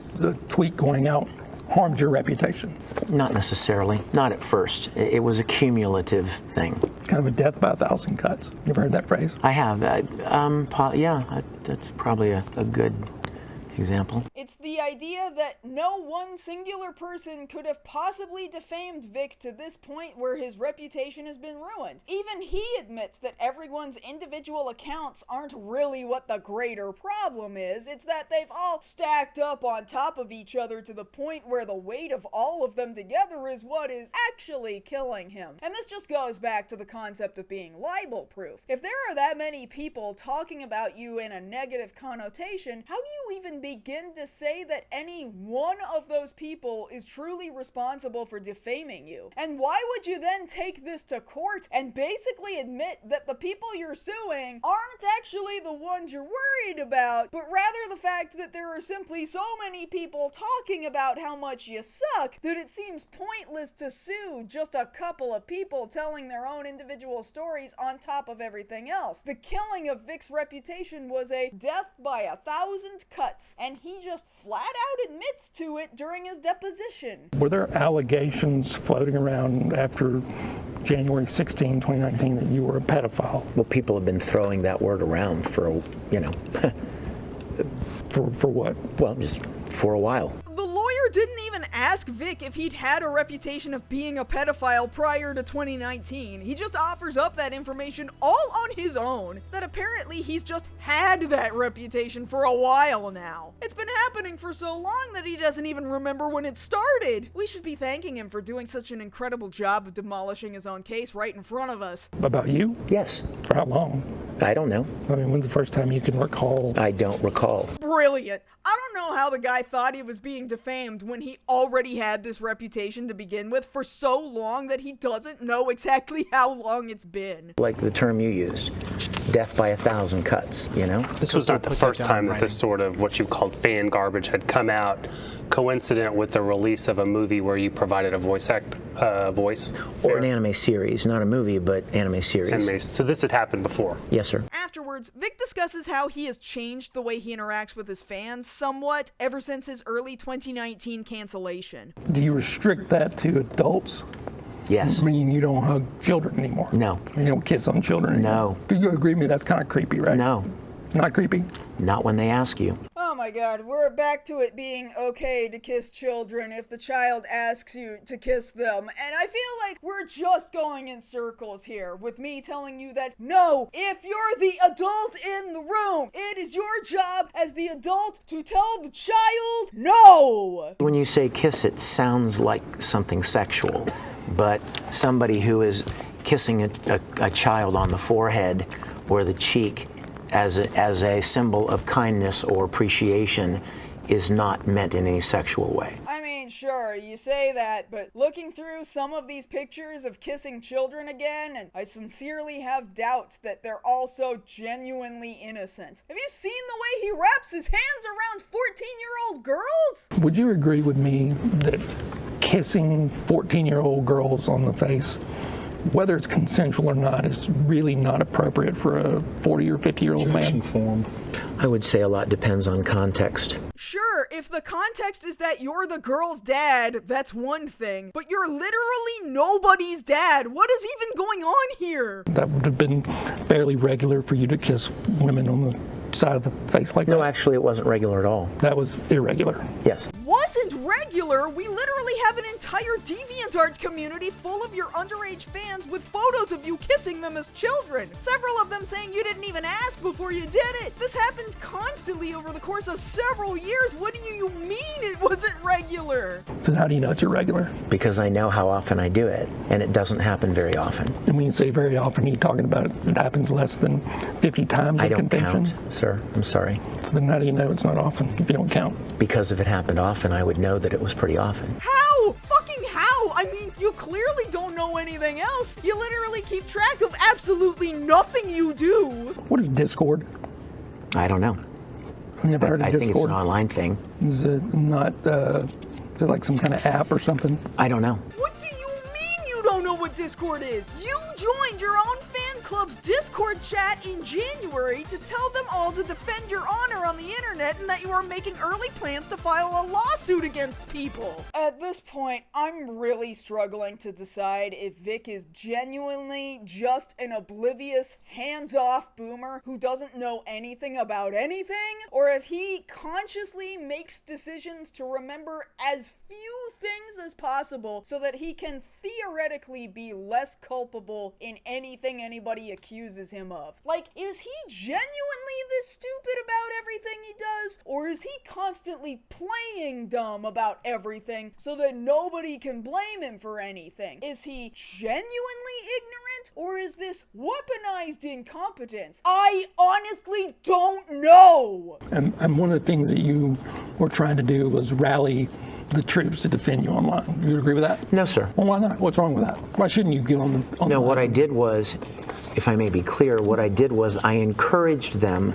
tweet going out harmed your reputation? Not necessarily. Not at first. It was a cumulative thing. Kind of a death by 1,000 cuts. You ever heard that phrase? I have. Yeah, that's probably a good example. It's the idea that no one singular person could have possibly defamed Vic to this point where his reputation has been ruined. Even he admits that everyone's individual accounts aren't really what the greater problem is. It's that they've all stacked up on top of each other to the point where the weight of all of them together is what is actually killing him. And this just goes back to the concept of being libel proof. If there are that many people talking about you in a negative connotation, how do you even begin to say that any one of those people is truly responsible for defaming you? And why would you then take this to court and basically admit that the people you're suing aren't actually the ones you're worried about, but rather the fact that there are simply so many people talking about how much you suck that it seems pointless to sue just a couple of people telling their own individual stories on top of everything else? The killing of Vic's reputation was a death by 1,000 cuts, and he just flat out admits to it during his deposition. Were there allegations floating around after January 16, 2019 that you were a pedophile? Well, people have been throwing that word around for, For what? Well, just for a while. The lawyer didn't even ask Vic if he'd had a reputation of being a pedophile prior to 2019. He just offers up that information all on his own, that apparently he's just had that reputation for a while now. It's been happening for so long that he doesn't even remember when it started. We should be thanking him for doing such an incredible job of demolishing his own case right in front of us. About you? Yes. For how long? I don't know. I mean, when's the first time you can recall? I don't recall. Brilliant. I don't know how the guy thought he was being defamed when he already had this reputation to begin with for so long that he doesn't know exactly how long it's been. Like the term you used, death by 1,000 cuts, This was not the first time that this sort of what you called fan garbage had come out, coincident with the release of a movie where you provided a voice. Or an anime series, not a movie, but anime series. So this had happened before? Yes, sir. Afterwards, Vic discusses how he has changed the way he interacts with his fans somewhat ever since his early 2019 cancellation. Do you restrict that to adults? Yes. I mean, you don't hug children anymore? No. You don't kiss on children anymore? No. Do you agree with me? That's kind of creepy, right? No. Not creepy? Not when they ask you. Oh my god, we're back to it being okay to kiss children if the child asks you to kiss them. And I feel like we're just going in circles here with me telling you that no, if you're the adult in the room, it is your job as the adult to tell the child no. When you say kiss, it sounds like something sexual, but somebody who is kissing a child on the forehead or the cheek as a symbol of kindness or appreciation is not meant in any sexual way. I mean, sure, you say that, but looking through some of these pictures of kissing children again, and I sincerely have doubts that they're also genuinely innocent. Have you seen the way he wraps his hands around 14-year-old girls? Would you agree with me that kissing 14-year-old girls on the face, whether it's consensual or not, is really not appropriate for a 40 or 50-year-old man? I would say a lot depends on context. Sure, if the context is that you're the girl's dad, that's one thing. But you're literally nobody's dad. What is even going on here? That would have been fairly regular for you to kiss women on the side of the face like that? No, actually, it wasn't regular at all. That was irregular. Yes. Wasn't regular? We literally have an entire DeviantArt community full of your underage fans with photos of you kissing them as children. Several of them saying you didn't even ask before you did it. This happens constantly over the course of several years. What do you mean it wasn't regular? So how do you know it's irregular? Because I know how often I do it, and it doesn't happen very often. And when you say very often, you're talking about it happens less than 50 times I a don't convention? count, sir. I'm sorry. So then how do you know it's not often if you don't count? Because if it happened often, I would know that it was pretty often. How? Fucking how? I mean, you clearly don't know anything else. You literally keep track of absolutely nothing you do. What is Discord? I don't know. I've never heard of I Discord. think it's an online thing. Is it not, is it like some kind of app or something? I don't know. What do you mean you don't know what Discord is? You joined your own fan club's Discord chat in January to tell them all to defend your honor on the internet and that you are making early plans to file a lawsuit against people. At this point, I'm really struggling to decide if Vic is genuinely just an oblivious, hands-off boomer who doesn't know anything about anything, or if he consciously makes decisions to remember as few things as possible so that he can theoretically be less culpable in anything anybody accuses him of. Like, is he genuinely this stupid about everything he does? Or is he constantly playing dumb about everything so that nobody can blame him for anything? Is he genuinely ignorant? Or is this weaponized incompetence? I honestly don't know! And one of the things that you were trying to do was rally the troops to defend you online. Do you agree with that? No, sir. Well, why not? What's wrong with that? Why shouldn't you get on the... No, what I did was, if I may be clear, what I did was I encouraged them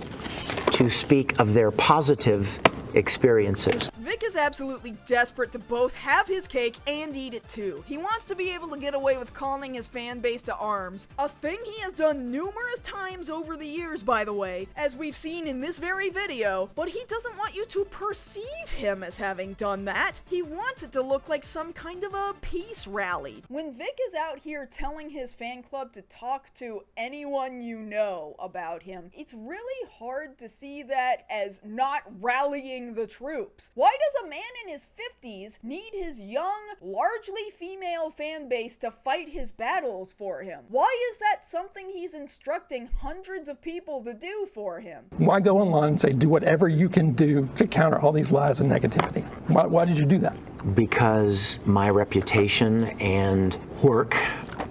to speak of their positive experiences. Vic is absolutely desperate to both have his cake and eat it too. He wants to be able to get away with calling his fan base to arms, a thing he has done numerous times over the years, by the way, as we've seen in this very video, but he doesn't want you to perceive him as having done that. He wants it to look like some kind of a peace rally. When Vic is out here telling his fan club to talk to anyone you know about him, it's really hard to see that as not rallying the troops. Why does a man in his 50s need his young, largely female fan base to fight his battles for him? Why is that something he's instructing hundreds of people to do for him? Why go online and say, do whatever you can do to counter all these lies and negativity? Why did you do that? Because my reputation and work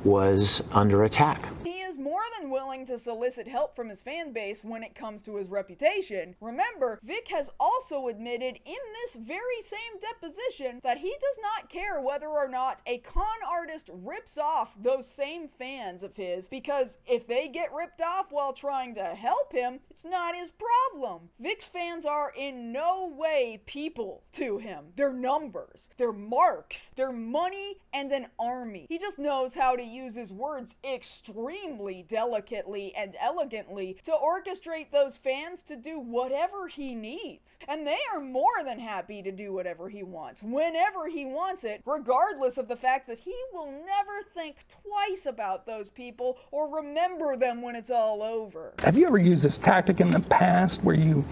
was under attack. He is more than willing to solicit help from his fan base when it comes to his reputation. Remember, Vic has also admitted in this very same deposition that he does not care whether or not a con artist rips off those same fans of his, because if they get ripped off while trying to help him, it's not his problem. Vic's fans are in no way people to him. They're numbers, they're marks, they're money, and an army. He just knows how to use his words extremely delicately quietly and elegantly to orchestrate those fans to do whatever he needs. And they are more than happy to do whatever he wants, whenever he wants it, regardless of the fact that he will never think twice about those people or remember them when it's all over. Have you ever used this tactic in the past where you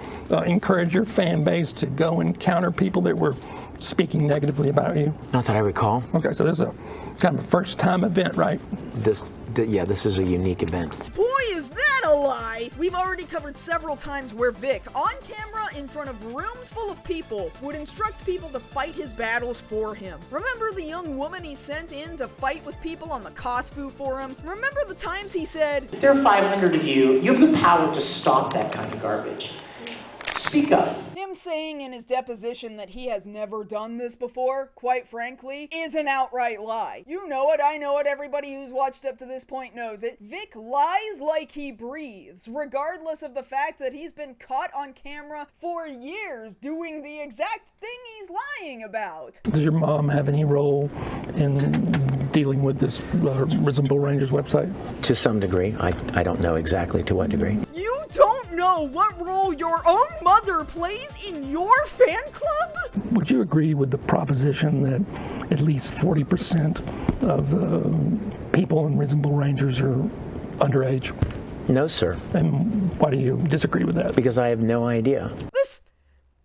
encourage your fan base to go and counter people that were speaking negatively about you? Not that I recall. Okay, so this is kind of a first-time event, right? Yeah, this is a unique event. Boy, is that a lie! We've already covered several times where Vic, on camera in front of rooms full of people, would instruct people to fight his battles for him. Remember the young woman he sent in to fight with people on the Cosfu forums? Remember the times he said, If there are 500 of you, you have the power to stop that kind of garbage. Speak up. Him saying in his deposition that he has never done this before, quite frankly, is an outright lie. You know it, I know it, everybody who's watched up to this point knows it. Vic lies like he breathes, regardless of the fact that he's been caught on camera for years doing the exact thing he's lying about. Does your mom have any role in dealing with this Risembool Rangers website? To some degree. I don't know exactly to what degree. You don't know what role your own mother plays in your fan club? Would you agree with the proposition that at least 40% of people in Risembool Rangers are underage? No, sir. And why do you disagree with that? Because I have no idea.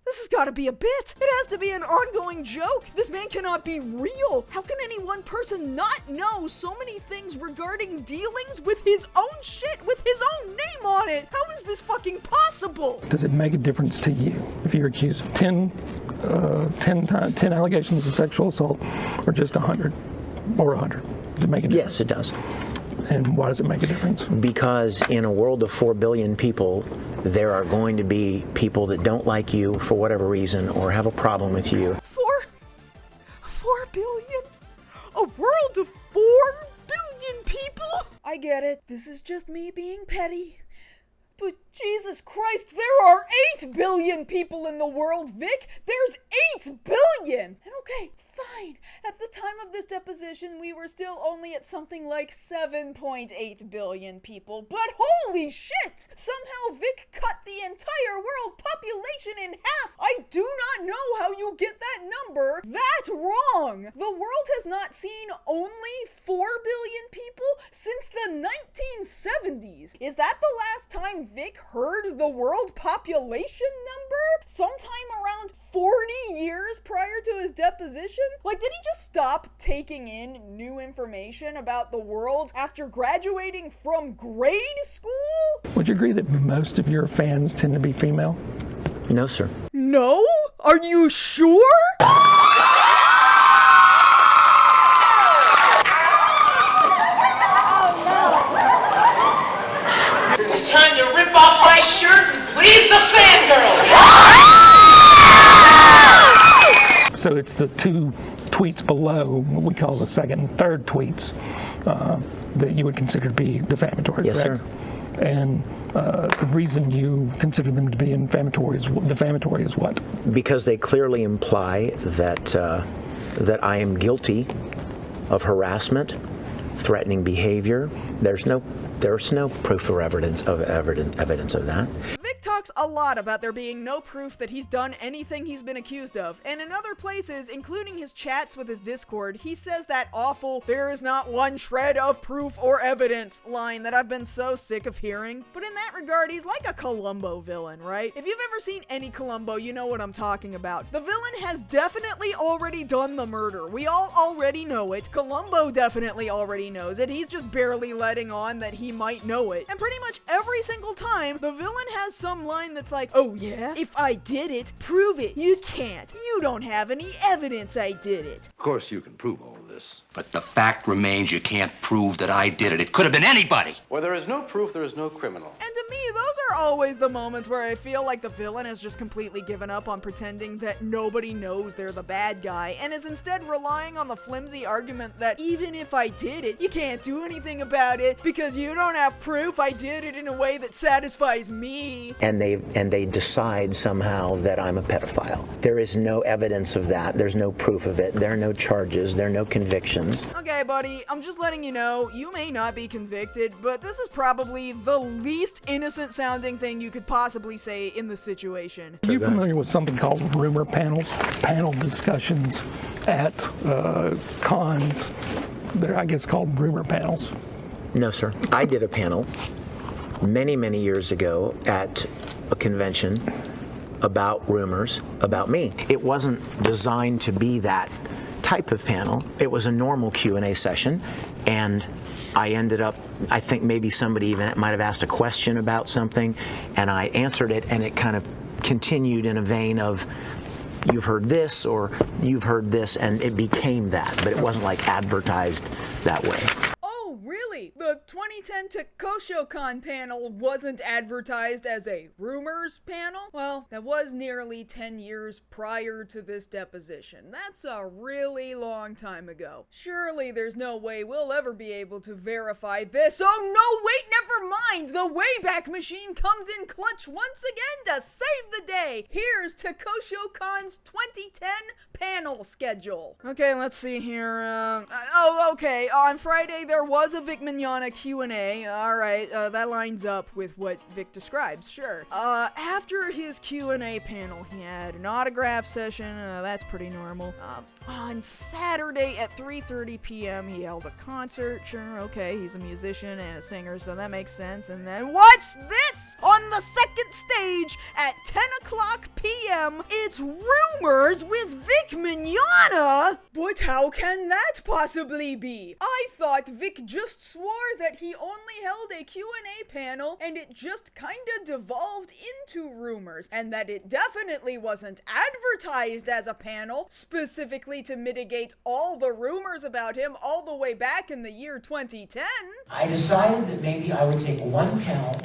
This has got to be a bit. It has to be an ongoing joke. This man cannot be real. How can any one person not know so many things regarding dealings with his own shit, with his own name on it? How is this fucking possible? Does it make a difference to you if you're accused of 10 allegations of sexual assault or just 100 or 100? Does it make a difference? Yes, it does. And why does it make a difference? Because in a world of 4 billion people, there are going to be people that don't like you for whatever reason or have a problem with you. 4 billion? A world of 4 billion people? I get it. This is just me being petty. But Jesus Christ, there are 8 billion people in the world, Vic! There's 8 billion! And okay, fine. At the time of this deposition, we were still only at something like 7.8 billion people. But holy shit! Somehow Vic cut the entire world population in half! I do not know how you get that number that wrong! The world has not seen only 4 billion people since the 1970s. Is that the last time Vic heard the world population number? Sometime around 40 years prior to his deposition? Like, did he just stop taking in new information about the world after graduating from grade school? Would you agree that most of your fans tend to be female? No, sir. No? Are you sure? It's time to rip off my shirt and please the fangirls! So it's the 2 tweets below, what we call the second and third tweets, that you would consider to be defamatory, yes, correct? Sir. And the reason you consider them to be defamatory is what? Because they clearly imply that I am guilty of harassment, threatening behavior. There's no proof or evidence of that. Vic talks a lot about there being no proof that he's done anything he's been accused of, and in other places, including his chats with his Discord, he says that awful, "there is not one shred of proof or evidence" line that I've been so sick of hearing. But in that regard, he's like a Columbo villain, right? If you've ever seen any Columbo, you know what I'm talking about. The villain has definitely already done the murder. We all already know it. Columbo definitely already knows it. He's just barely letting on that he might know it. And pretty much every single time, the villain has some line that's like, "Oh yeah? If I did it, prove it." You can't. You don't have any evidence I did it. Of course you can prove all of this. But the fact remains you can't prove that I did it. It could have been anybody. Where there is no proof, there is no criminal. And to me, those are always the moments where I feel like the villain has just completely given up on pretending that nobody knows they're the bad guy, and is instead relying on the flimsy argument that even if I did it, you can't do anything about it because you don't have proof I did it in a way that satisfies me. And they decide somehow that I'm a pedophile. There is no evidence of that. There's no proof of it. There are no charges. There are no convictions. convictions. Okay, buddy, I'm just letting you know, you may not be convicted, but this is probably the least innocent sounding thing you could possibly say in the situation. Are you familiar with something called rumor panels? Panel discussions at cons. They're, I guess, called rumor panels. No, sir. I did a panel many, many years ago at a convention about rumors about me. It wasn't designed to be that type of panel. It was a normal Q&A session, and I ended up, I think maybe somebody even might have asked a question about something, and I answered it, and it kind of continued in a vein of, you've heard this, or you've heard this, and it became that, but it wasn't like advertised that way. Oh, really? The 2010 TekoshoCon panel wasn't advertised as a rumors panel? Well, that was nearly 10 years prior to this deposition. That's a really long time ago. Surely there's no way we'll ever be able to verify this. Oh no, wait, never mind! The Wayback Machine comes in clutch once again to save the day! Here's TekoshoCon's 2010 panel schedule. Okay, let's see here. Okay, on Friday there was a Vic Mignogna Q&A. Alright, that lines up with what Vic describes, sure. After his Q&A panel, he had an autograph session. That's pretty normal. On Saturday at 3:30 p.m. he held a concert. Sure, okay, he's a musician and a singer, so that makes sense. And then what's this? On the second stage at 10 o'clock p.m. it's Rumors with Vic Mignogna? But how can that possibly be? I thought Vic just swore that he only held a Q&A panel and it just kinda devolved into rumors, and that it definitely wasn't advertised as a panel specifically to mitigate all the rumors about him all the way back in the year 2010. I decided that maybe I would take one panel,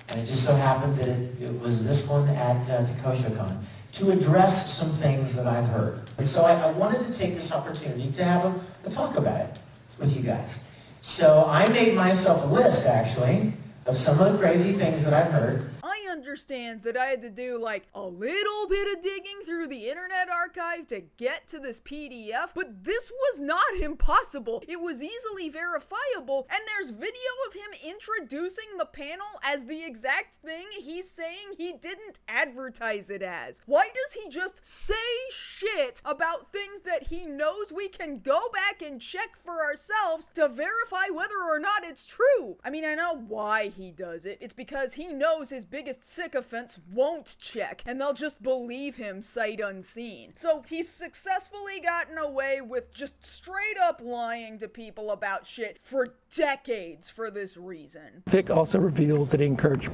and it just so happened that it was this one at TekoshoCon, to address some things that I've heard. And so I wanted to take this opportunity to have a talk about it with you guys. So I made myself a list, actually, of some of the crazy things that I've heard. I understand that I had to do like a little bit of digging through the Internet Archive to get to this PDF, but this was not impossible. It was easily verifiable, and there's video of him introducing the panel as the exact thing he's saying he didn't advertise it as. Why does he just say shit about things that he knows we can go back and check for ourselves to verify whether or not it's true? I mean, I know why he does it. It's because he knows his biggest sycophants won't check, and they'll just believe him sight unseen. So he's successfully gotten away with just straight up lying to people about shit for decades for this reason. Vic also reveals that he encouraged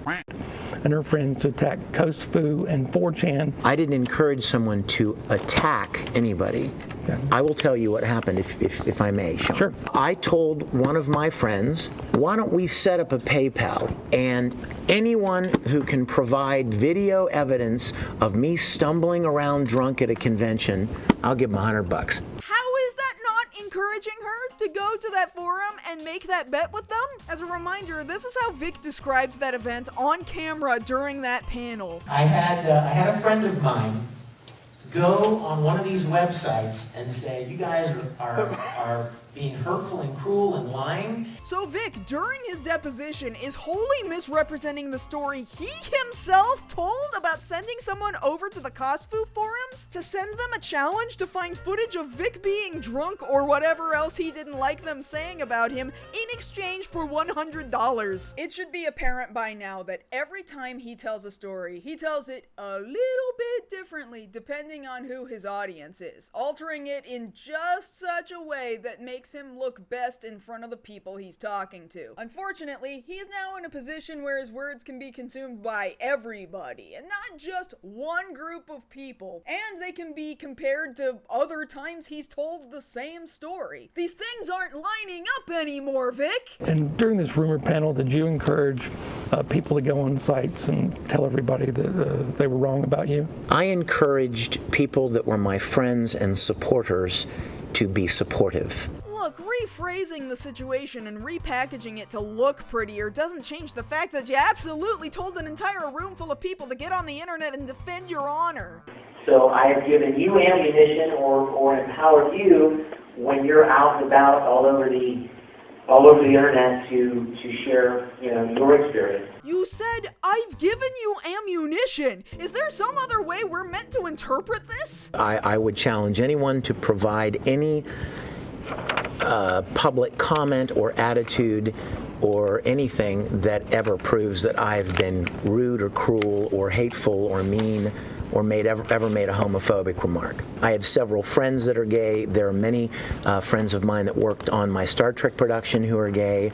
and her friends to attack Kosfu and 4chan. I didn't encourage someone to attack anybody. Okay. I will tell you what happened, if I may, Sean. Sure. I told one of my friends, why don't we set up a PayPal, and anyone who can provide video evidence of me stumbling around drunk at a convention, I'll give them $100. How is that not encouraging her to go to that forum and make that bet with them? As a reminder, this is how Vic described that event on camera during that panel. I had a friend of mine go on one of these websites and say, you guys are being hurtful and cruel and lying. So Vic, during his deposition, is wholly misrepresenting the story he himself told about sending someone over to the Kosfu forums to send them a challenge to find footage of Vic being drunk or whatever else he didn't like them saying about him in exchange for $100. It should be apparent by now that every time he tells a story, he tells it a little bit differently depending on who his audience is, altering it in just such a way that makes him look best in front of the people he's talking to. Unfortunately, he's now in a position where his words can be consumed by everybody, and not just one group of people, and they can be compared to other times he's told the same story. These things aren't lining up anymore, Vic! And during this rumor panel, did you encourage people to go on sites and tell everybody that they were wrong about you? I encouraged people that were my friends and supporters to be supportive. Look, rephrasing the situation and repackaging it to look prettier doesn't change the fact that you absolutely told an entire room full of people to get on the internet and defend your honor. So I have given you ammunition or empowered you when you're out and about all over the internet to share, your experience. You said, I've given you ammunition. Is there some other way we're meant to interpret this? I would challenge anyone to provide any public comment or attitude or anything that ever proves that I've been rude or cruel or hateful or mean or ever made a homophobic remark. I have several friends that are gay. There are many friends of mine that worked on my Star Trek production who are gay.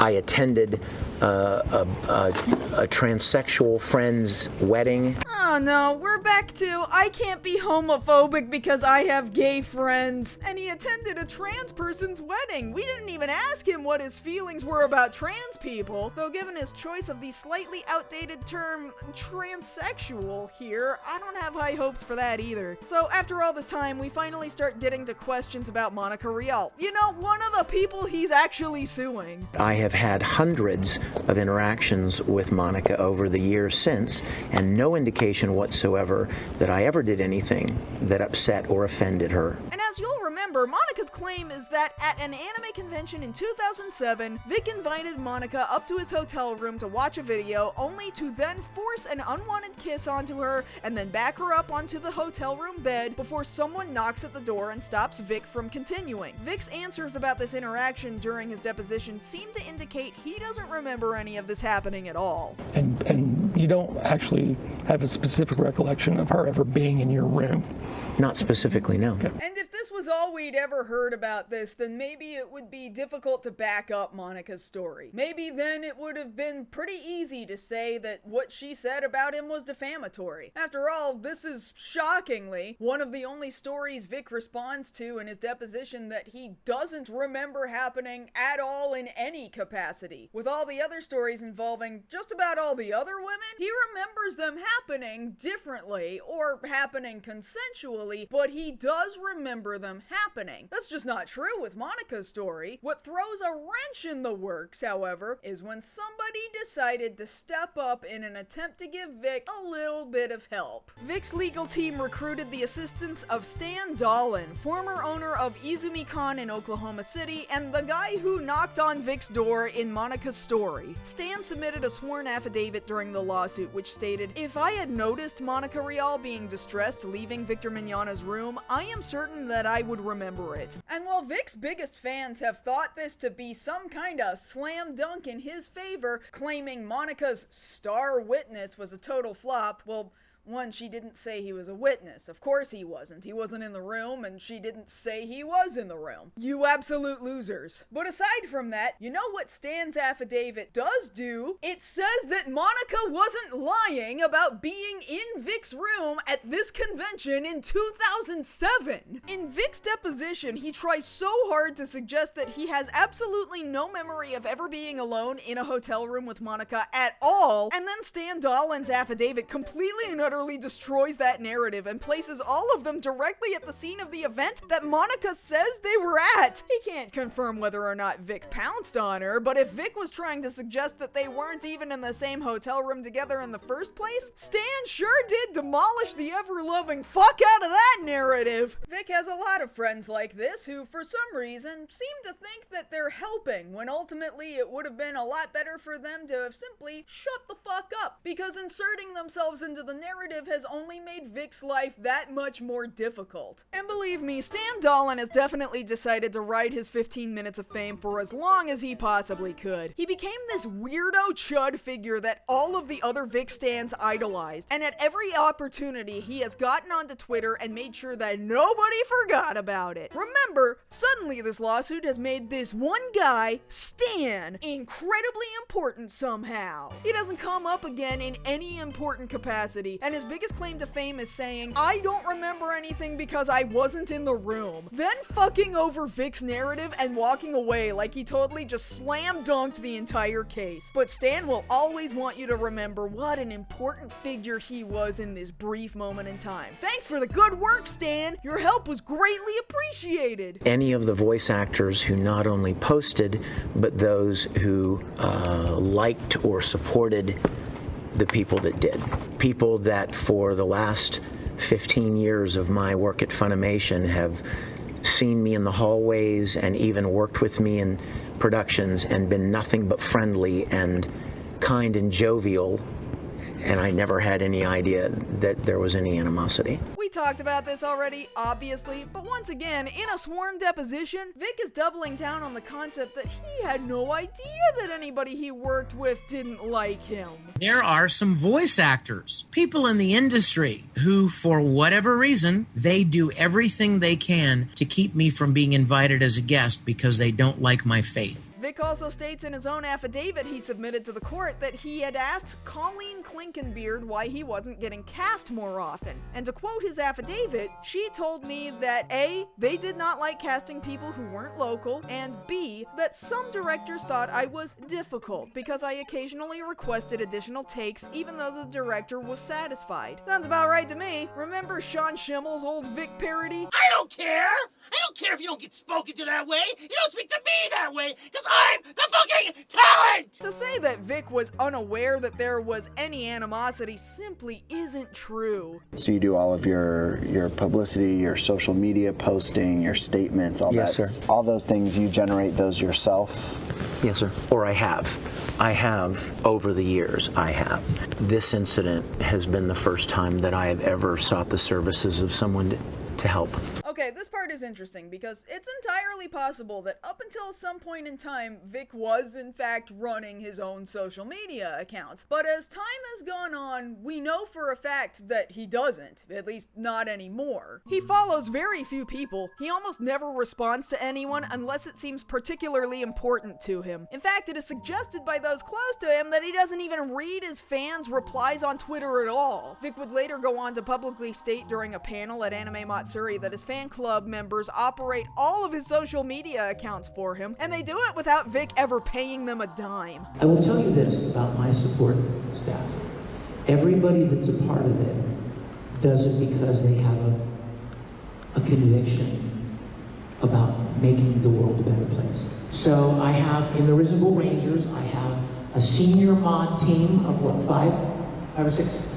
I attended a transsexual friend's wedding. Oh no, we're back to I can't be homophobic because I have gay friends. And he attended a trans person's wedding. We didn't even ask him what his feelings were about trans people, though given his choice of the slightly outdated term transsexual here, I don't have high hopes for that either. So after all this time, we finally start getting to questions about Monica Rial. One of the people he's actually suing. I have had hundreds of interactions with Monica over the years since, and no indication whatsoever that I ever did anything that upset or offended her. And as you'll remember, Monica's claim is that at an anime convention in 2007, Vic invited Monica up to his hotel room to watch a video, only to then force an unwanted kiss onto her and then back her up onto the hotel room bed before someone knocks at the door and stops Vic from continuing. Vic's answers about this interaction during his deposition seem to indicate he doesn't remember any of this happening at all. And you don't actually have a specific recollection of her ever being in your room? Not specifically, no. Okay. And if this was all we'd ever heard about this, then maybe it would be difficult to back up Monica's story. Maybe then it would have been pretty easy to say that what she said about him was defamatory. After all, this is shockingly one of the only stories Vic responds to in his deposition that he doesn't remember happening at all in any capacity. With all the other stories involving just about all the other women, he remembers them happening differently or happening consensually, but he does remember them happening. That's just not true with Monica's story. What throws a wrench in the works, however, is when somebody decided to step up in an attempt to give Vic a little bit of help. Vic's legal team recruited the assistance of Stan Dolan, former owner of IzumiCon in Oklahoma City, and the guy who knocked on Vic's door in Monica's story. Stan submitted a sworn affidavit during the lawsuit which stated, "If I had noticed Monica Rial being distressed leaving Victor Mignogna's room, I am certain that I would remember it." And while Vic's biggest fans have thought this to be some kind of slam dunk in his favor, claiming Monica's star witness was a total flop, well, one, she didn't say he was a witness. Of course he wasn't. He wasn't in the room, and she didn't say he was in the room. You absolute losers. But aside from that, you know what Stan's affidavit does do? It says that Monica wasn't lying about being in Vic's room at this convention in 2007. In Vic's deposition, he tries so hard to suggest that he has absolutely no memory of ever being alone in a hotel room with Monica at all, and then Stan Dolan's affidavit completely and utterly destroys that narrative and places all of them directly at the scene of the event that Monica says they were at. He can't confirm whether or not Vic pounced on her, but if Vic was trying to suggest that they weren't even in the same hotel room together in the first place, Stan sure did demolish the ever-loving fuck out of that narrative. Vic has a lot of friends like this who, for some reason, seem to think that they're helping when ultimately it would have been a lot better for them to have simply shut the fuck up, because inserting themselves into the narrative has only made Vic's life that much more difficult. And believe me, Stan Dolan has definitely decided to ride his 15 minutes of fame for as long as he possibly could. He became this weirdo chud figure that all of the other Vic stans idolized, and at every opportunity he has gotten onto Twitter and made sure that nobody forgot about it. Remember, suddenly this lawsuit has made this one guy, Stan, incredibly important somehow. He doesn't come up again in any important capacity, and his biggest claim to fame is saying, "I don't remember anything because I wasn't in the room," then fucking over Vic's narrative and walking away like he totally just slam dunked the entire case. But Stan will always want you to remember what an important figure he was in this brief moment in time. Thanks for the good work, Stan! Your help was greatly appreciated! Any of the voice actors who not only posted, but those who liked or supported the people that did. People that for the last 15 years of my work at Funimation have seen me in the hallways and even worked with me in productions and been nothing but friendly and kind and jovial, and I never had any idea that there was any animosity. We talked about this already, obviously, but once again, in a sworn deposition, Vic is doubling down on the concept that he had no idea that anybody he worked with didn't like him. There are some voice actors, people in the industry, who, for whatever reason, they do everything they can to keep me from being invited as a guest because they don't like my faith. Vic also states in his own affidavit he submitted to the court that he had asked Colleen Clinkenbeard why he wasn't getting cast more often. And to quote his affidavit, she told me that A, they did not like casting people who weren't local, and B, that some directors thought I was difficult because I occasionally requested additional takes even though the director was satisfied. Sounds about right to me. Remember Sean Schimmel's old Vic parody? I don't care! I don't care if you don't get spoken to that way! You don't speak to me that way! Because I'm the fucking talent! To say that Vic was unaware that there was any animosity simply isn't true. So you do all of your publicity, your social media posting, your statements, all Yes, that. sir. All those things, you generate those yourself? Yes, sir. Or I have. I have, over the years, I have. This incident has been the first time that I have ever sought the services of someone to help. Okay, this part is interesting because it's entirely possible that up until some point in time, Vic was in fact running his own social media accounts. But as time has gone on, we know for a fact that he doesn't, at least not anymore. He follows very few people. He almost never responds to anyone unless it seems particularly important to him. In fact, it is suggested by those close to him that he doesn't even read his fans' replies on Twitter at all. Vic would later go on to publicly state during a panel at Anime Matsuri that his fan club members operate all of his social media accounts for him, and they do it without Vic ever paying them a dime. I will tell you this about my support staff. Everybody that's a part of it does it because they have a conviction about making the world a better place. So I have, in the Risembool Rangers, I have a senior mod team of what, five or six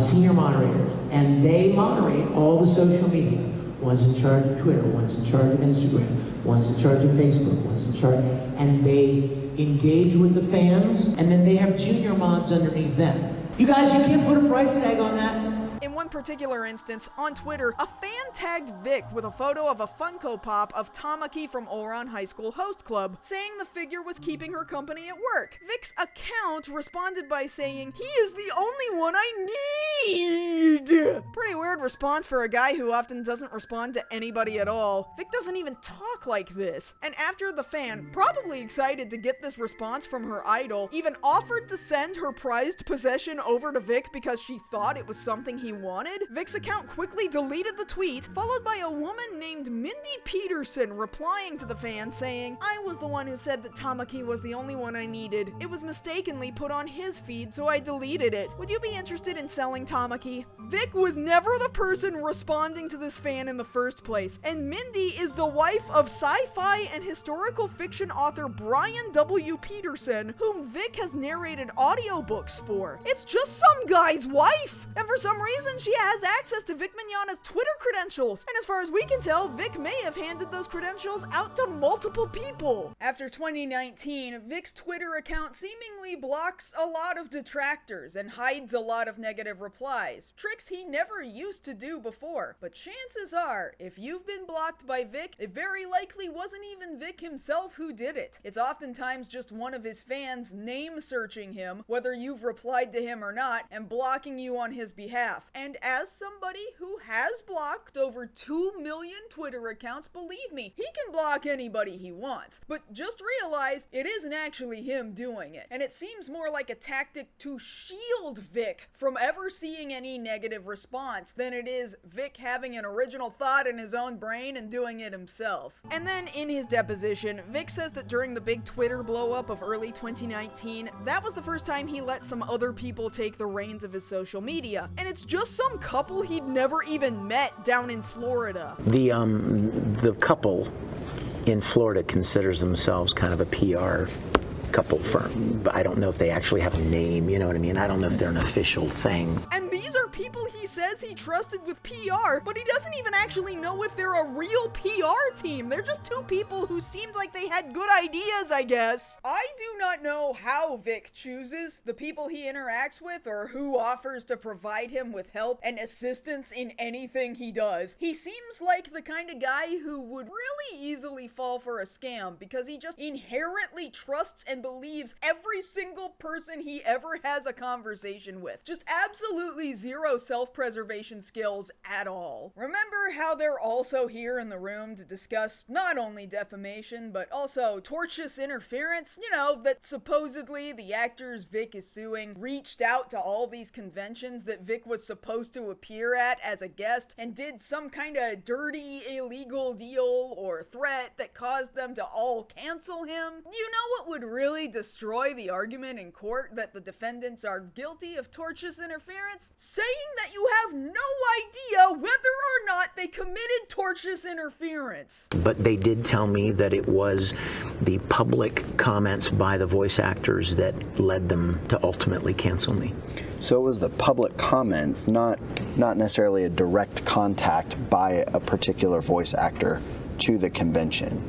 senior moderators, and they moderate all the social media. One's in charge of Twitter, one's in charge of Instagram, one's in charge of Facebook, one's in charge, and they engage with the fans, and then they have junior mods underneath them. You guys, you can't put a price tag on that. In one particular instance, on Twitter, a fan tagged Vic with a photo of a Funko Pop of Tamaki from Ouran High School Host Club, saying the figure was keeping her company at work. Vic's account responded by saying, "He is the only one I need!" Pretty weird response for a guy who often doesn't respond to anybody at all. Vic doesn't even talk like this. And after the fan, probably excited to get this response from her idol, even offered to send her prized possession over to Vic because she thought it was something he wanted, Vic's account quickly deleted the tweet, followed by a woman named Mindy Peterson replying to the fan saying, "I was the one who said that Tamaki was the only one I needed. It was mistakenly put on his feed, so I deleted it. Would you be interested in selling Tamaki?" Vic was never the person responding to this fan in the first place, and Mindy is the wife of sci-fi and historical fiction author Brian W. Peterson, whom Vic has narrated audiobooks for. It's just some guy's wife, and for some reason she has access to Vic Mignogna's Twitter credentials, and as far as we can tell, Vic may have handed those credentials out to multiple people. After 2019, Vic's Twitter account seemingly blocks a lot of detractors and hides a lot of negative replies, tricks he never used to do before. But chances are, if you've been blocked by Vic, it very likely wasn't even Vic himself who did it. It's oftentimes just one of his fans name searching him, whether you've replied to him or not, and blocking you on his behalf. And as somebody who has blocked over 2 million Twitter accounts, believe me, he can block anybody he wants. But just realize it isn't actually him doing it. And it seems more like a tactic to shield Vic from ever seeing any negative response than it is Vic having an original thought in his own brain and doing it himself. And then in his deposition, Vic says that during the big Twitter blow up of early 2019, that was the first time he let some other people take the reins of his social media. And it's just some couple he'd never even met down in Florida. The couple in Florida considers themselves kind of a PR couple firm. I don't know if they actually have a name, you know what I mean? I don't know if they're an official thing. And these are people he says he trusted with PR, but he doesn't even actually know if they're a real PR team. They're just two people who seemed like they had good ideas, I guess. I do not know how Vic chooses the people he interacts with or who offers to provide him with help and assistance in anything he does. He seems like the kind of guy who would really easily fall for a scam because he just inherently trusts and believes every single person he ever has a conversation with. Just absolutely zero self-preservation skills at all. Remember how they're also here in the room to discuss not only defamation, but also tortious interference? You know, that supposedly the actors Vic is suing reached out to all these conventions that Vic was supposed to appear at as a guest and did some kind of dirty, illegal deal or threat that caused them to all cancel him? You know what would really destroy the argument in court that the defendants are guilty of tortious interference? Saying that you have no idea whether or not they committed tortious interference. But they did tell me that it was the public comments by the voice actors that led them to ultimately cancel me. So it was the public comments, not necessarily a direct contact by a particular voice actor to the convention.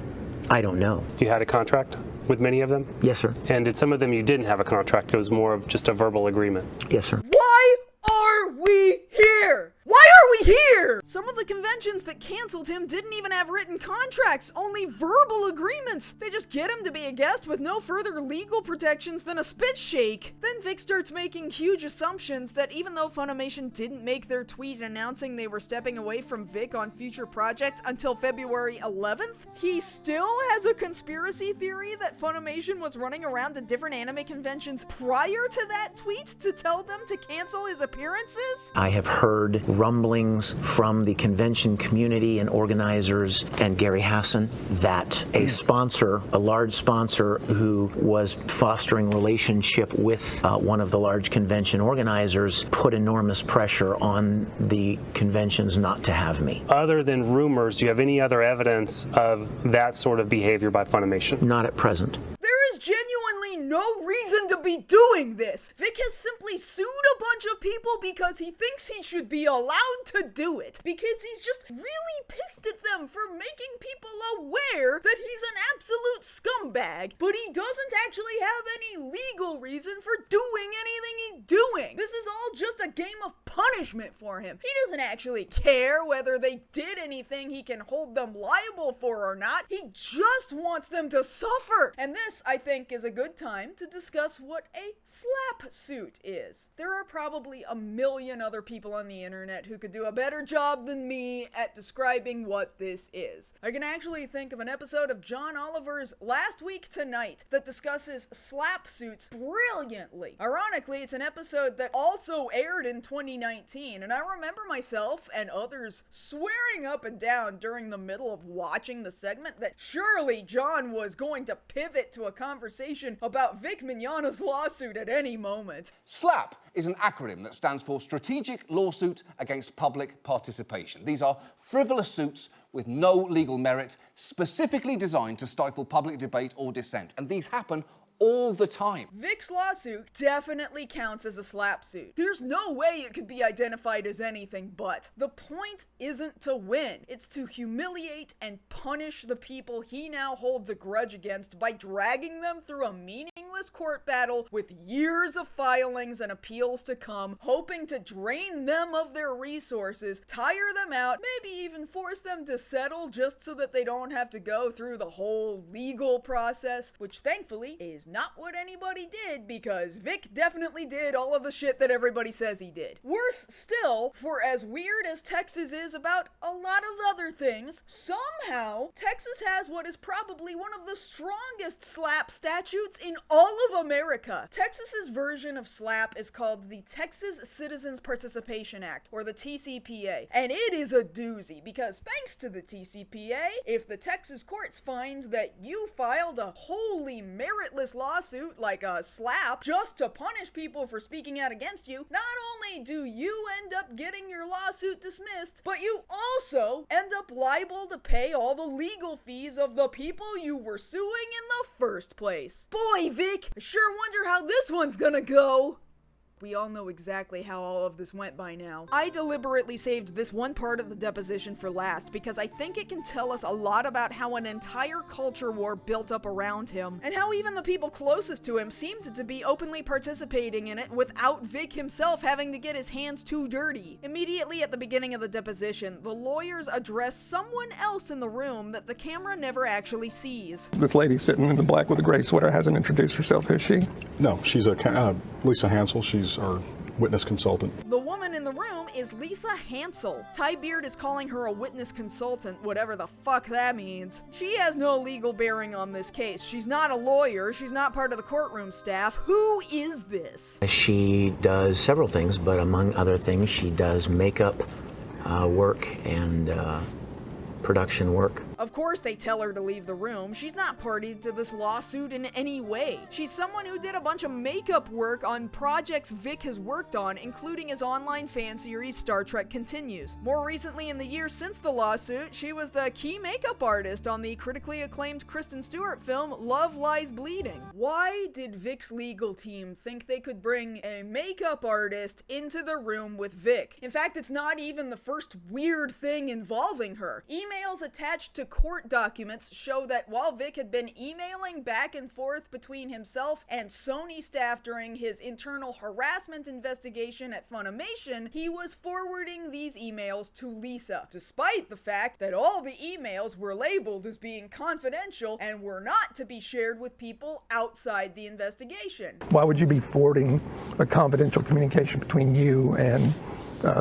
I don't know. You had a contract with many of them? Yes, sir. And did some of them you didn't have a contract? It was more of just a verbal agreement? Yes, sir. Why are we here? Why are we here? Some of the conventions that canceled him didn't even have written contracts, only verbal agreements. They just get him to be a guest with no further legal protections than a spit shake. Then Vic starts making huge assumptions that even though Funimation didn't make their tweet announcing they were stepping away from Vic on future projects until February 11th, he still has a conspiracy theory that Funimation was running around to different anime conventions prior to that tweet to tell them to cancel his appearances? I have heard rumblings from the convention community and organizers and Gary Hassan that a sponsor, a large sponsor who was fostering relationship with one of the large convention organizers, put enormous pressure on the conventions not to have me. Other than rumors, do you have any other evidence of that sort of behavior by Funimation? Not at present. There is genuinely no reason to be doing this. Vic has simply sued a bunch of people because he thinks he should be allowed to do it. Because he's just really pissed at them for making people aware that he's an absolute scumbag, but he doesn't actually have any legal reason for doing anything he's doing. This is all just a game of punishment for him. He doesn't actually care whether they did anything he can hold them liable for or not. He just wants them to suffer. And this, I think, is a good time to discuss what a slap suit is. There are probably a million other people on the internet who could do a better job than me at describing what this is. I can actually think of an episode of John Oliver's Last Week Tonight that discusses slap suits brilliantly. Ironically, it's an episode that also aired in 2019, and I remember myself and others swearing up and down during the middle of watching the segment that surely John was going to pivot to a conversation about Vic Mignogna's lawsuit at any moment. SLAP is an acronym that stands for Strategic Lawsuit Against Public Participation. These are frivolous suits with no legal merit, specifically designed to stifle public debate or dissent. And these happen all the time. Vic's lawsuit definitely counts as a slap suit. There's no way it could be identified as anything but. The point isn't to win, it's to humiliate and punish the people he now holds a grudge against by dragging them through a meaningless court battle with years of filings and appeals to come, hoping to drain them of their resources, tire them out, maybe even force them to settle just so that they don't have to go through the whole legal process, which thankfully is not what anybody did, because Vic definitely did all of the shit that everybody says he did. Worse still, for as weird as Texas is about a lot of other things, somehow Texas has what is probably one of the strongest slap statutes in all of America. Texas's version of slap is called the Texas Citizens Participation Act, or the TCPA, and it is a doozy because thanks to the TCPA, if the Texas courts find that you filed a wholly meritless lawsuit like a slap just to punish people for speaking out against you, not only do you end up getting your lawsuit dismissed, but you also end up liable to pay all the legal fees of the people you were suing in the first place. Boy, Vic, I sure wonder how this one's gonna go. We all know exactly how all of this went by now. I deliberately saved this one part of the deposition for last because I think it can tell us a lot about how an entire culture war built up around him, and how even the people closest to him seemed to be openly participating in it without Vic himself having to get his hands too dirty. Immediately at the beginning of the deposition, the lawyers address someone else in the room that the camera never actually sees. This lady sitting in the black with the gray sweater hasn't introduced herself, is she? No, she's Lisa Hansel. She's our witness consultant. The woman in the room is Lisa Hansel. Ty Beard is calling her a witness consultant, whatever the fuck that means. She has no legal bearing on this case. She's not a lawyer. She's not part of the courtroom staff. Who is this? She does several things, but among other things, she does makeup work and production work. Of course they tell her to leave the room. She's not party to this lawsuit in any way. She's someone who did a bunch of makeup work on projects Vic has worked on, including his online fan series Star Trek Continues. More recently, in the years since the lawsuit, she was the key makeup artist on the critically acclaimed Kristen Stewart film Love Lies Bleeding. Why did Vic's legal team think they could bring a makeup artist into the room with Vic? In fact, it's not even the first weird thing involving her. Emails attached to court documents show that while Vic had been emailing back and forth between himself and Sony staff during his internal harassment investigation at Funimation, he was forwarding these emails to Lisa, despite the fact that all the emails were labeled as being confidential and were not to be shared with people outside the investigation. Why would you be forwarding a confidential communication between you and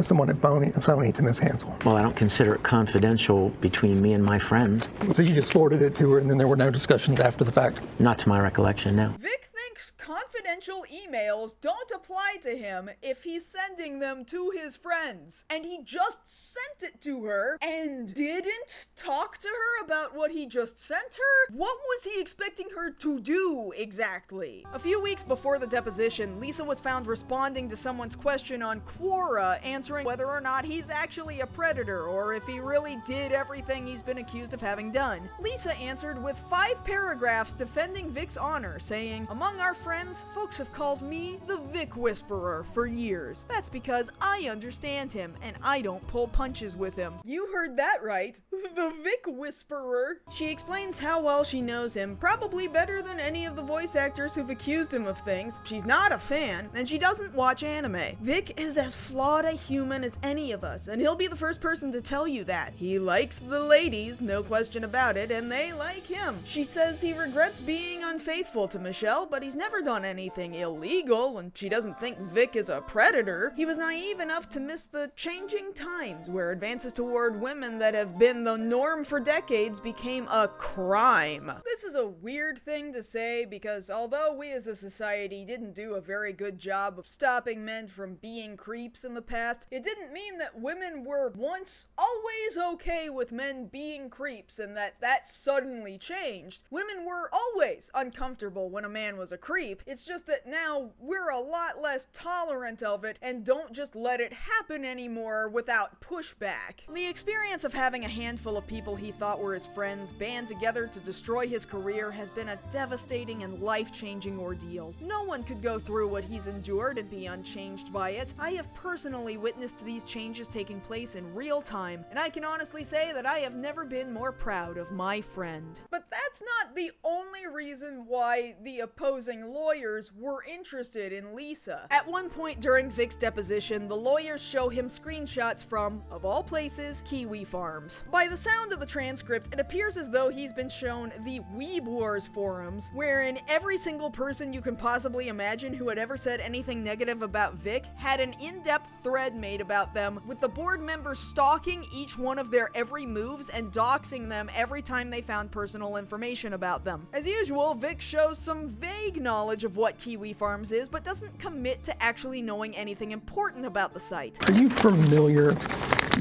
someone at Sony to Ms. Hansel? Well, I don't consider it confidential between me and my friends. So you just forwarded it to her and then there were no discussions after the fact? Not to my recollection, no. Vic thinks confidential emails don't apply to him if he's sending them to his friends. And he just sent it to her and didn't talk to her about what he just sent her? What was he expecting her to do exactly? A few weeks before the deposition, Lisa was found responding to someone's question on Quora, answering whether or not he's actually a predator or if he really did everything he's been accused of having done. Lisa answered with 5 paragraphs defending Vic's honor, saying, "Among our friends, folks have called me the Vic Whisperer for years. That's because I understand him and I don't pull punches with him." You heard that right. The Vic Whisperer. She explains how well she knows him, probably better than any of the voice actors who've accused him of things. She's not a fan, and she doesn't watch anime. Vic is as flawed a human as any of us, and he'll be the first person to tell you that. He likes the ladies, no question about it, and they like him. She says he regrets being unfaithful to Michelle, but he's never done anything illegal, and she doesn't think Vic is a predator. He was naive enough to miss the changing times, where advances toward women that have been the norm for decades became a crime. This is a weird thing to say, because although we as a society didn't do a very good job of stopping men from being creeps in the past, it didn't mean that women were once always okay with men being creeps and that suddenly changed. Women were always uncomfortable when a man was a creep. It's just that now we're a lot less tolerant of it and don't just let it happen anymore without pushback. The experience of having a handful of people he thought were his friends band together to destroy his career has been a devastating and life-changing ordeal. No one could go through what he's endured and be unchanged by it. I have personally witnessed these changes taking place in real time, and I can honestly say that I have never been more proud of my friend. But that's not the only reason why the opposing lawyers were interested in Lisa. At one point during Vic's deposition, the lawyers show him screenshots from, of all places, Kiwi Farms. By the sound of the transcript, it appears as though he's been shown the Weeb Wars forums, wherein every single person you can possibly imagine who had ever said anything negative about Vic had an in-depth thread made about them, with the board members stalking each one of their every moves and doxing them every time they found personal information about them. As usual, Vic shows some vague knowledge of what Kiwi Farms is, but doesn't commit to actually knowing anything important about the site. Are you familiar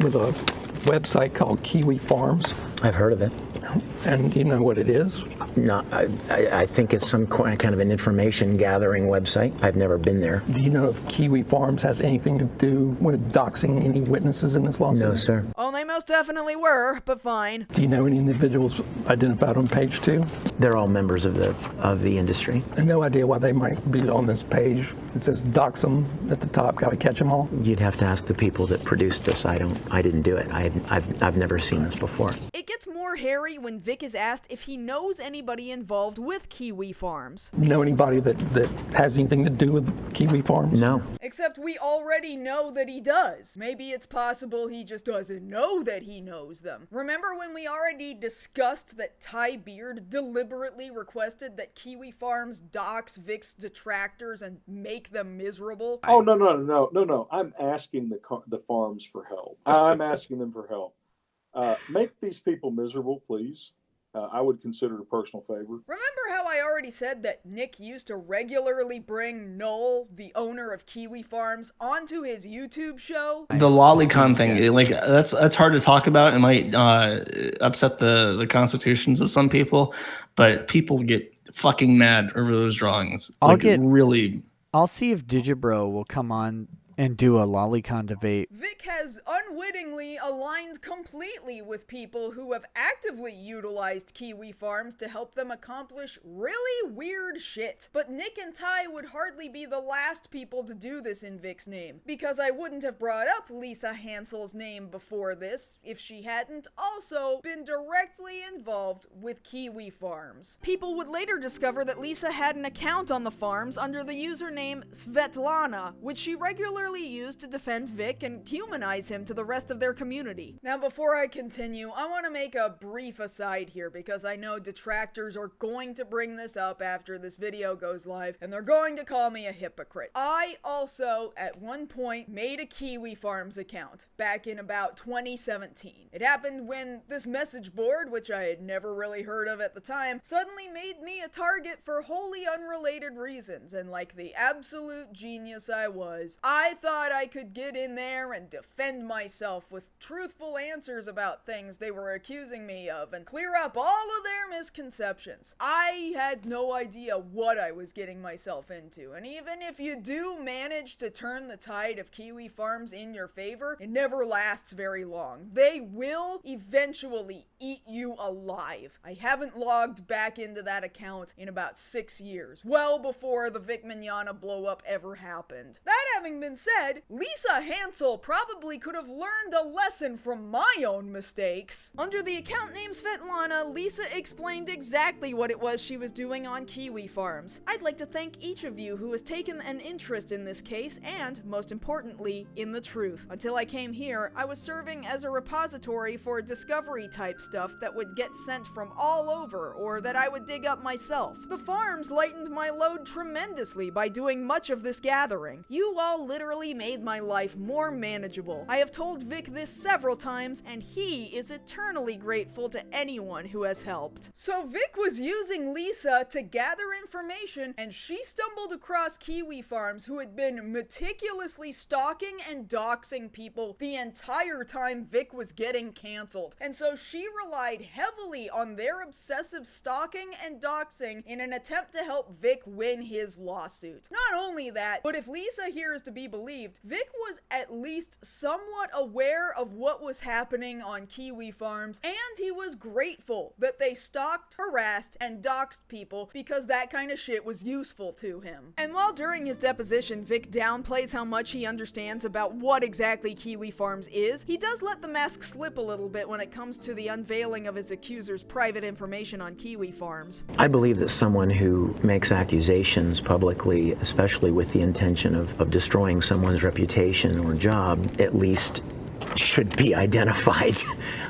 with a website called Kiwi Farms? I've heard of it. And do you know what it is? No, I think it's some kind of an information gathering website. I've never been there. Do you know if Kiwi Farms has anything to do with doxing any witnesses in this lawsuit? No, sir. Only most most definitely were, but fine. Do you know any individuals identified on page 2? They're all members of the industry. And no idea why they might be on this page. It says dox them at the top, gotta catch them all. You'd have to ask the people that produced this. I didn't do it. I've never seen this before. It gets more hairy when Vic is asked if he knows anybody involved with Kiwi Farms. You know anybody that has anything to do with Kiwi Farms? No. Except we already know that he does. Maybe it's possible he just doesn't know that he knows them. Remember when we already discussed that Ty Beard deliberately requested that Kiwi Farms dox Vic's detractors and make them miserable? Oh, no. I'm asking the farms for help. I'm asking them for help. Make these people miserable, please. I would consider it a personal favor. Remember how I already said that Nick used to regularly bring Noel, the owner of Kiwi Farms, onto his YouTube show? The lolicon thing, like that's hard to talk about. It might upset the constitutions of some people, but people get fucking mad over those drawings. I'll see if Digibro will come on and do a lolicon debate. Vic has unwittingly aligned completely with people who have actively utilized Kiwi Farms to help them accomplish really weird shit. But Nick and Ty would hardly be the last people to do this in Vic's name, because I wouldn't have brought up Lisa Hansel's name before this if she hadn't also been directly involved with Kiwi Farms. People would later discover that Lisa had an account on the farms under the username Svetlana, which she regularly used to defend Vic and humanize him to the rest of their community. Now, before I continue, I want to make a brief aside here because I know detractors are going to bring this up after this video goes live, and they're going to call me a hypocrite. I also, at one point, made a Kiwi Farms account back in about 2017. It happened when this message board, which I had never really heard of at the time, suddenly made me a target for wholly unrelated reasons, and like the absolute genius I was, I thought I could get in there and defend myself with truthful answers about things they were accusing me of and clear up all of their misconceptions. I had no idea what I was getting myself into, and even if you do manage to turn the tide of Kiwi Farms in your favor, it never lasts very long. They will eventually eat you alive. I haven't logged back into that account in about 6 years, well before the Vic Mignogna blow up ever happened. That having been said, Lisa Hansel probably could have learned a lesson from my own mistakes. Under the account name Svetlana, Lisa explained exactly what it was she was doing on Kiwi Farms. I'd like to thank each of you who has taken an interest in this case and, most importantly, in the truth. Until I came here, I was serving as a repository for discovery-type stuff that would get sent from all over or that I would dig up myself. The farms lightened my load tremendously by doing much of this gathering. You all literally made my life more manageable. I have told Vic this several times, and he is eternally grateful to anyone who has helped. So Vic was using Lisa to gather information, and she stumbled across Kiwi Farms, who had been meticulously stalking and doxing people the entire time Vic was getting canceled. And so she relied heavily on their obsessive stalking and doxing in an attempt to help Vic win his lawsuit. Not only that, but if Lisa here is to be believed, Vic was at least somewhat aware of what was happening on Kiwi Farms, and he was grateful that they stalked, harassed, and doxed people because that kind of shit was useful to him. And while during his deposition, Vic downplays how much he understands about what exactly Kiwi Farms is, he does let the mask slip a little bit when it comes to the unveiling of his accuser's private information on Kiwi Farms. I believe that someone who makes accusations publicly, especially with the intention of destroying someone's reputation or job, at least should be identified.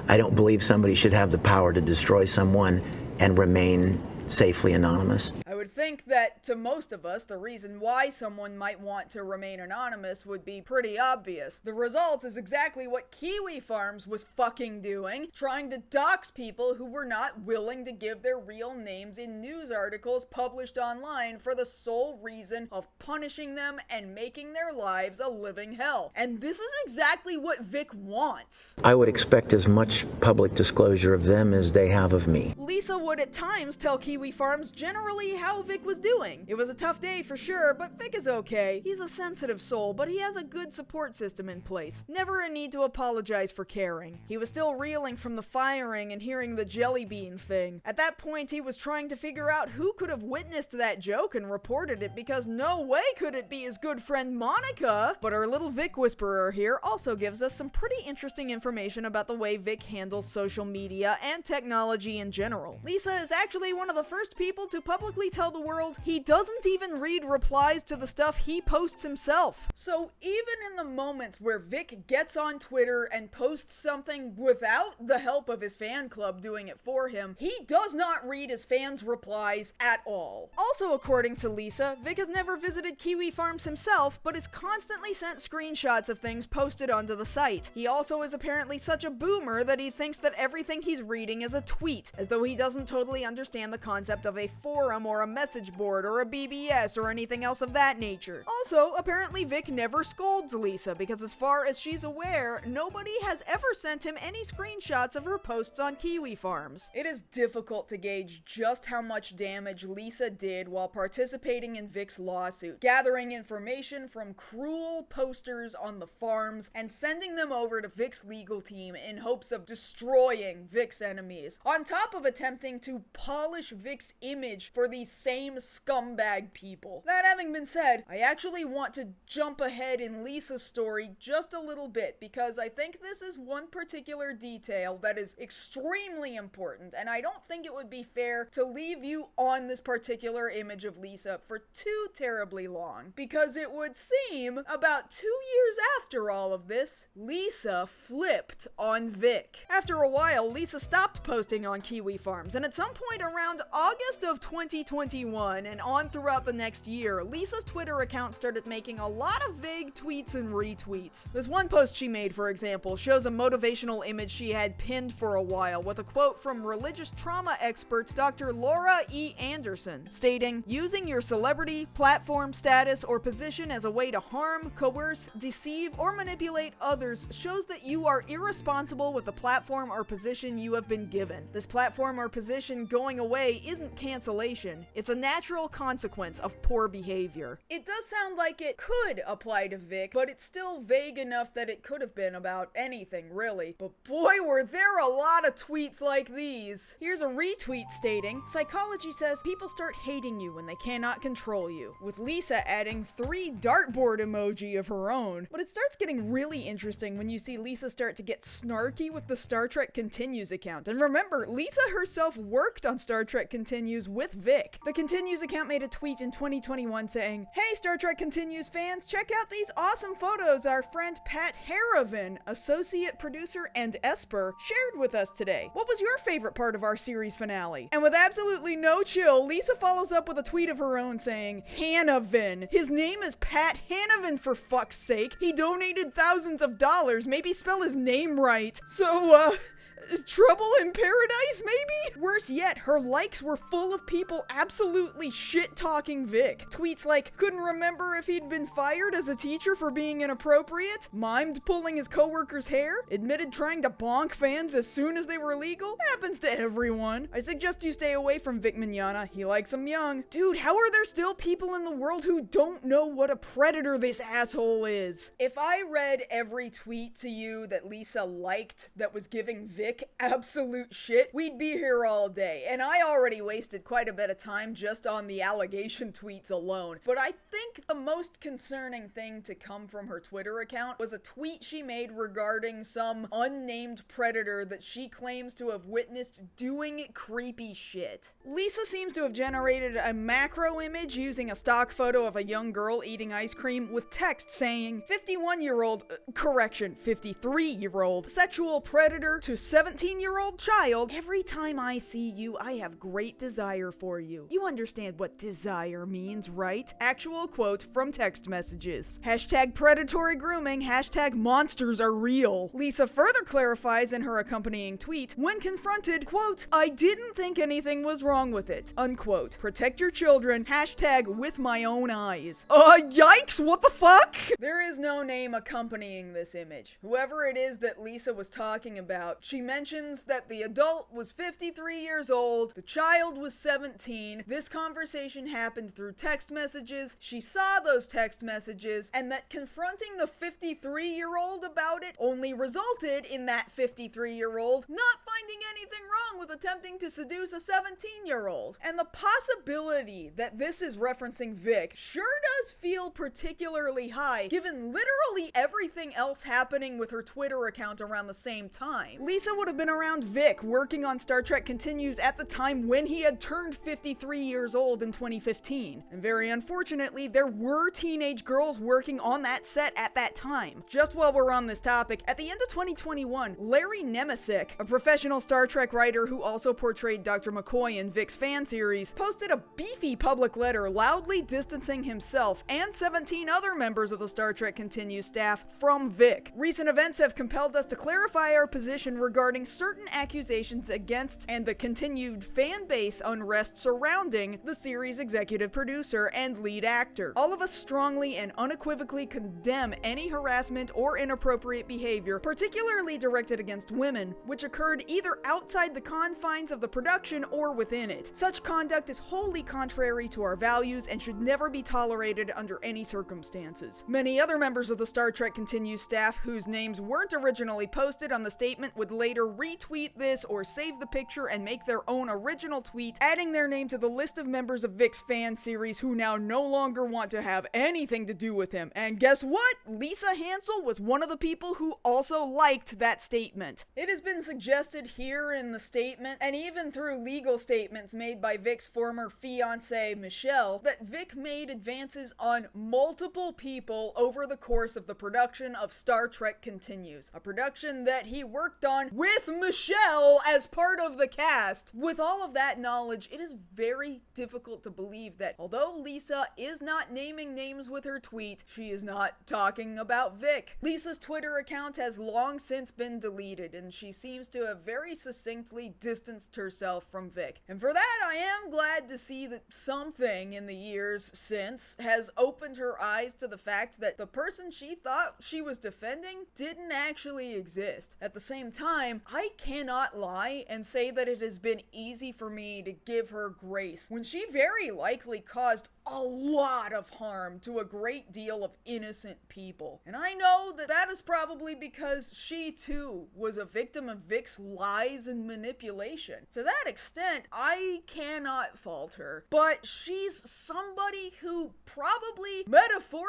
I don't believe somebody should have the power to destroy someone and remain safely anonymous. I would think that to most of us, the reason why someone might want to remain anonymous would be pretty obvious. The result is exactly what Kiwi Farms was fucking doing, trying to dox people who were not willing to give their real names in news articles published online for the sole reason of punishing them and making their lives a living hell. And this is exactly what Vic wants. I would expect as much public disclosure of them as they have of me. Lisa would at times tell Kiwi Farms generally how Vic was doing. It was a tough day for sure, but Vic is okay. He's a sensitive soul, but he has a good support system in place. Never a need to apologize for caring. He was still reeling from the firing and hearing the jelly bean thing. At that point, he was trying to figure out who could have witnessed that joke and reported it, because no way could it be his good friend Monica. But our little Vic whisperer here also gives us some pretty interesting information about the way Vic handles social media and technology in general. Lisa is actually one of the first people to publicly tell the world he doesn't even read replies to the stuff he posts himself. So even in the moments where Vic gets on Twitter and posts something without the help of his fan club doing it for him, he does not read his fans' replies at all. Also, according to Lisa, Vic has never visited Kiwi Farms himself, but is constantly sent screenshots of things posted onto the site. He also is apparently such a boomer that he thinks that everything he's reading is a tweet, as though he doesn't totally understand the concept of a forum or a message board or a BBS or anything else of that nature. Also, apparently Vic never scolds Lisa, because as far as she's aware, nobody has ever sent him any screenshots of her posts on Kiwi Farms. It is difficult to gauge just how much damage Lisa did while participating in Vic's lawsuit, gathering information from cruel posters on the farms and sending them over to Vic's legal team in hopes of destroying Vic's enemies, on top of attempting to polish Vic's image for these same scumbag people. That having been said, I actually want to jump ahead in Lisa's story just a little bit, because I think this is one particular detail that is extremely important, and I don't think it would be fair to leave you on this particular image of Lisa for too terribly long, because it would seem about 2 years after all of this, Lisa flipped on Vic. After a while, Lisa stopped posting on Kiwi Farms, and at some point around August of 2021 and on throughout the next year, Lisa's Twitter account started making a lot of vague tweets and retweets. This one post she made, for example, shows a motivational image she had pinned for a while with a quote from religious trauma expert Dr. Laura E. Anderson, stating, "Using your celebrity, platform, status, or position as a way to harm, coerce, deceive, or manipulate others shows that you are irresponsible with the platform or position you have been given. This platform or position going away isn't cancellation. It's a natural consequence of poor behavior." It does sound like it could apply to Vic, but it's still vague enough that it could have been about anything, really. But boy, were there a lot of tweets like these. Here's a retweet stating, "Psychology says people start hating you when they cannot control you," with Lisa adding 3 dartboard emoji of her own. But it starts getting really interesting when you see Lisa start to get snarky with the Star Trek Continues account. And remember, Lisa herself worked on Star Trek Continues with Vic. The Continues account made a tweet in 2021 saying, "Hey Star Trek Continues fans, check out these awesome photos our friend Pat Harrivan, associate producer and Esper, shared with us today. What was your favorite part of our series finale?" And with absolutely no chill, Lisa follows up with a tweet of her own saying, "Hannavin. His name is Pat Hannavin, for fuck's sake. He donated thousands of dollars. Maybe spell his name right. So, trouble in paradise, maybe?" Worse yet, her likes were full of people absolutely shit-talking Vic. Tweets like, "Couldn't remember if he'd been fired as a teacher for being inappropriate," "Mimed pulling his coworker's hair," "Admitted trying to bonk fans as soon as they were legal." Happens to everyone. "I suggest you stay away from Vic Mignogna. He likes them young." Dude, how are there still people in the world who don't know what a predator this asshole is? If I read every tweet to you that Lisa liked that was giving Vic absolute shit, we'd be here all day, and I already wasted quite a bit of time just on the allegation tweets alone. But I think the most concerning thing to come from her Twitter account was a tweet she made regarding some unnamed predator that she claims to have witnessed doing creepy shit. Lisa seems to have generated a macro image using a stock photo of a young girl eating ice cream with text saying, 53-year-old sexual predator to 17-year-old child. Every time I see you, I have great desire for you. You understand what desire means, right? Actual quote from text messages. Hashtag predatory grooming, hashtag monsters are real. Lisa further clarifies in her accompanying tweet, when confronted, quote, I didn't think anything was wrong with it, unquote. Protect your children, hashtag with my own eyes. Yikes, what the fuck? There is no name accompanying this image. Whoever it is that Lisa was talking about, she mentions that the adult was 53 years old, the child was 17. This conversation happened through text messages. She saw those text messages, and that confronting the 53-year-old about it only resulted in that 53-year-old not finding anything wrong with attempting to seduce a 17-year-old. And the possibility that this is referencing Vic sure does feel particularly high, given literally everything else happening with her Twitter account around the same time. Lisa would have been around Vic working on Star Trek Continues at the time when he had turned 53 years old in 2015. And very unfortunately, there were teenage girls working on that set at that time. Just while we're on this topic, at the end of 2021, Larry Nemesic, a professional Star Trek writer who also portrayed Dr. McCoy in Vic's fan series, posted a beefy public letter loudly distancing himself and 17 other members of the Star Trek Continues staff from Vic. Recent events have compelled us to clarify our position regarding certain accusations against and the continued fan base unrest surrounding the series' executive producer and lead actor. All of us strongly and unequivocally condemn any harassment or inappropriate behavior, particularly directed against women, which occurred either outside the confines of the production or within it. Such conduct is wholly contrary to our values and should never be tolerated under any circumstances. Many other members of the Star Trek Continues staff whose names weren't originally posted on the statement would later retweet this or save the picture and make their own original tweet, adding their name to the list of members of Vic's fan series who now no longer want to have anything to do with him. And guess what? Lisa Hansel was one of the people who also liked that statement. It has been suggested here in the statement, and even through legal statements made by Vic's former fiancée, Michelle, that Vic made advances on multiple people over the course of the production of Star Trek Continues, a production that he worked on with Michelle as part of the cast. With all of that knowledge, it is very difficult to believe that although Lisa is not naming names with her tweet, she is not talking about Vic. Lisa's Twitter account has long since been deleted, and she seems to have very succinctly distanced herself from Vic. And for that, I am glad to see that something in the years since has opened her eyes to the fact that the person she thought she was defending didn't actually exist. At the same time, I cannot lie and say that it has been easy for me to give her grace when she very likely caused a lot of harm to a great deal of innocent people. And I know that that is probably because she too was a victim of Vic's lies and manipulation. To that extent, I cannot fault her, but she's somebody who probably metaphorically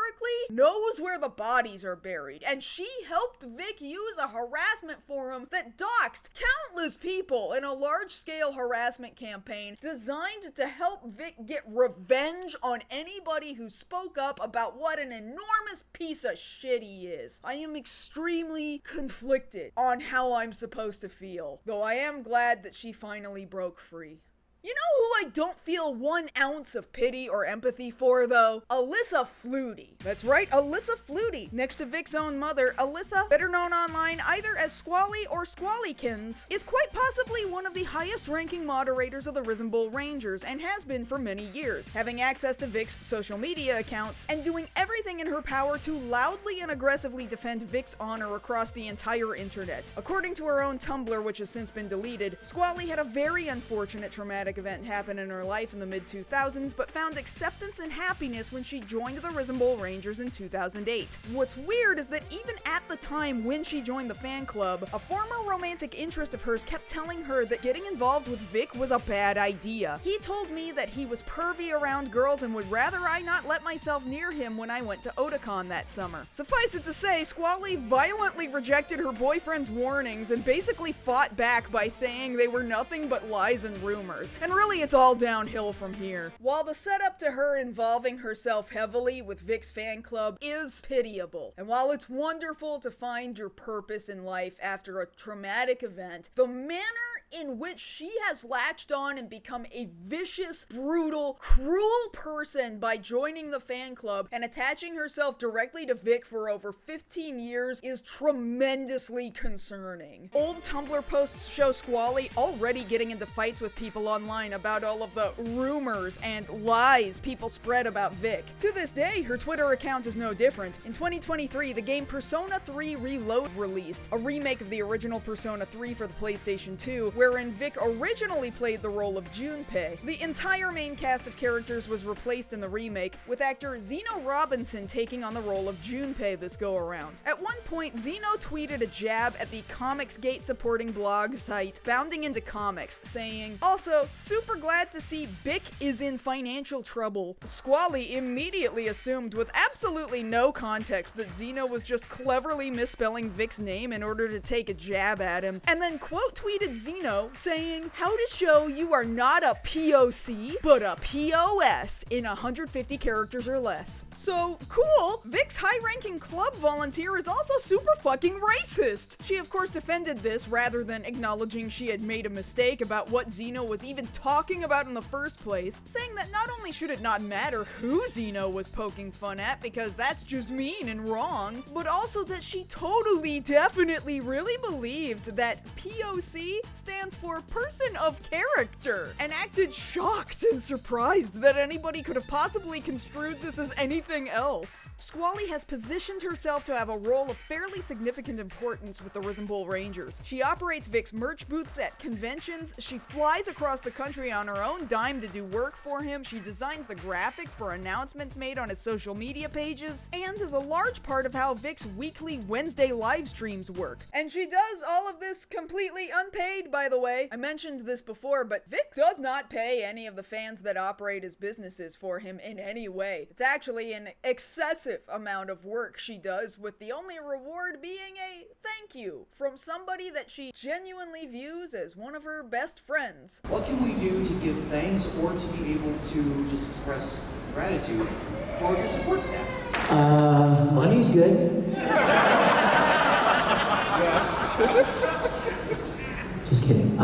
knows where the bodies are buried, and she helped Vic use a harassment forum that doxed countless people in a large-scale harassment campaign designed to help Vic get revenge on anybody who spoke up about what an enormous piece of shit he is. I am extremely conflicted on how I'm supposed to feel, though I am glad that she finally broke free. You know who I don't feel 1 ounce of pity or empathy for, though? Alyssa Flutie. That's right, Alyssa Flutie. Next to Vic's own mother, Alyssa, better known online either as Squally or Squallykins, is quite possibly one of the highest-ranking moderators of the Risembool Rangers and has been for many years, having access to Vic's social media accounts and doing everything in her power to loudly and aggressively defend Vic's honor across the entire internet. According to her own Tumblr, which has since been deleted, Squally had a very unfortunate traumatic event happen in her life in the mid-2000s, but found acceptance and happiness when she joined the Risembool Rangers in 2008. What's weird is that even at the time when she joined the fan club, a former romantic interest of hers kept telling her that getting involved with Vic was a bad idea. He told me that he was pervy around girls and would rather I not let myself near him when I went to Otakon that summer. Suffice it to say, Squally violently rejected her boyfriend's warnings and basically fought back by saying they were nothing but lies and rumors. And really, it's all downhill from here. While the setup to her involving herself heavily with Vic's fan club is pitiable, and while it's wonderful to find your purpose in life after a traumatic event, the manner in which she has latched on and become a vicious, brutal, cruel person by joining the fan club and attaching herself directly to Vic for over 15 years is tremendously concerning. Old Tumblr posts show Squally already getting into fights with people online about all of the rumors and lies people spread about Vic. To this day, her Twitter account is no different. In 2023, the game Persona 3 Reload released, a remake of the original Persona 3 for the PlayStation 2, wherein Vic originally played the role of Junpei. The entire main cast of characters was replaced in the remake, with actor Zeno Robinson taking on the role of Junpei this go-around. At one point, Zeno tweeted a jab at the Comicsgate supporting blog site Bounding Into Comics, saying, "Also, super glad to see Vic is in financial trouble." Squally immediately assumed with absolutely no context that Zeno was just cleverly misspelling Vic's name in order to take a jab at him, and then quote tweeted Zeno saying, "How to show you are not a POC, but a POS in 150 characters or less." So, cool! Vic's high-ranking club volunteer is also super fucking racist! She of course defended this rather than acknowledging she had made a mistake about what Zeno was even talking about in the first place, saying that not only should it not matter who Zeno was poking fun at because that's just mean and wrong, but also that she totally definitely really believed that POC stands for person of character, and acted shocked and surprised that anybody could have possibly construed this as anything else. Squally has positioned herself to have a role of fairly significant importance with the Risembool Rangers. She operates Vic's merch booths at conventions, she flies across the country on her own dime to do work for him, she designs the graphics for announcements made on his social media pages, and is a large part of how Vic's weekly Wednesday live streams work. And she does all of this completely unpaid, by the way. I mentioned this before, but Vic does not pay any of the fans that operate his businesses for him in any way. It's actually an excessive amount of work she does, with the only reward being a thank you from somebody that she genuinely views as one of her best friends. What can we do to give thanks or to be able to just express gratitude for your support staff? Money's good. Just kidding.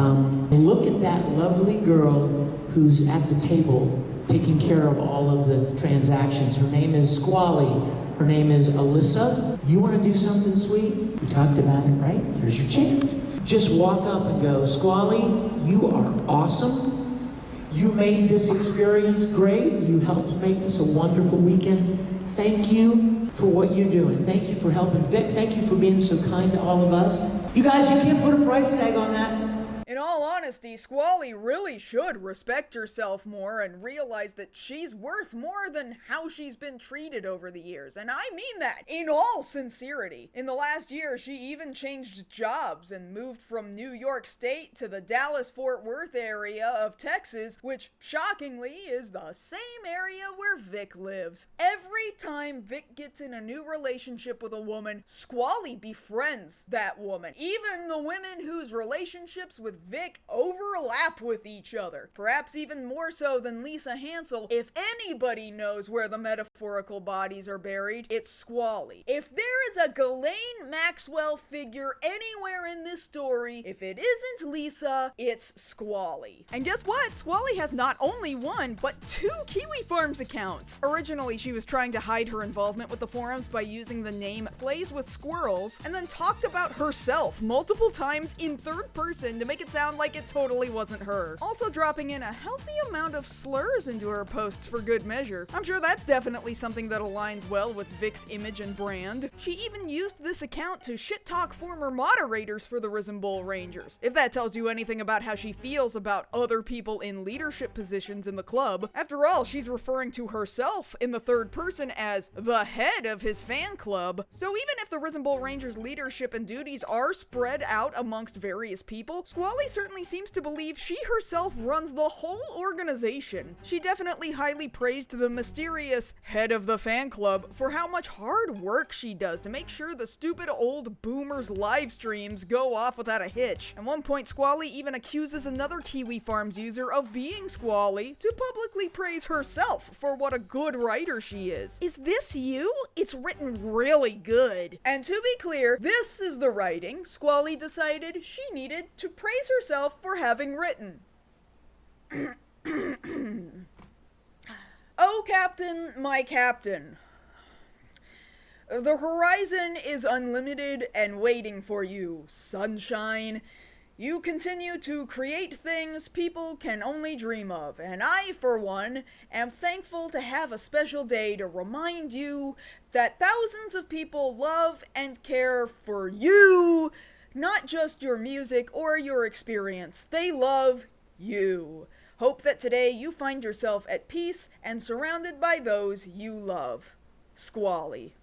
Look at that lovely girl who's at the table taking care of all of the transactions. Her name is Squally. Her name is Alyssa. You want to do something sweet? We talked about it, right? Here's your chance. Just walk up and go, "Squally, you are awesome. You made this experience great. You helped make this a wonderful weekend. Thank you for what you're doing. Thank you for helping Vic. Thank you for being so kind to all of us." You guys, you can't put a price tag on that. In all honesty, Squally really should respect herself more and realize that she's worth more than how she's been treated over the years. And I mean that in all sincerity. In the last year, she even changed jobs and moved from New York State to the Dallas-Fort Worth area of Texas, which shockingly is the same area where Vic lives. Every time Vic gets in a new relationship with a woman, Squally befriends that woman. Even the women whose relationships with Vic overlap with each other. Perhaps even more so than Lisa Hansel. If anybody knows where the metaphorical bodies are buried, it's Squally. If there is a Ghislaine Maxwell figure anywhere in this story, if it isn't Lisa, it's Squally. And guess what? Squally has not only one, but 2 Kiwi Farms accounts. Originally, she was trying to hide her involvement with the forums by using the name Plays with Squirrels, and then talked about herself multiple times in third person to make it sound like it totally wasn't her. Also dropping in a healthy amount of slurs into her posts for good measure. I'm sure that's definitely something that aligns well with Vic's image and brand. She even used this account to shit-talk former moderators for the Risembool Rangers. If that tells you anything about how she feels about other people in leadership positions in the club. After all, she's referring to herself in the third person as the head of his fan club. So even if the Risembool Rangers' leadership and duties are spread out amongst various people, Squally certainly seems to believe she herself runs the whole organization. She definitely highly praised the mysterious head of the fan club for how much hard work she does to make sure the stupid old boomers' live streams go off without a hitch. At one point, Squally even accuses another Kiwi Farms user of being Squally to publicly praise herself for what a good writer she is. Is this you? It's written really good. And to be clear, this is the writing Squally decided she needed to praise praise herself for having written. Oh, Captain, my Captain. The horizon is unlimited and waiting for you, sunshine. You continue to create things people can only dream of, and I, for one, am thankful to have a special day to remind you that thousands of people love and care for you, not just your music or your experience. They love you. Hope that today you find yourself at peace and surrounded by those you love. Squally.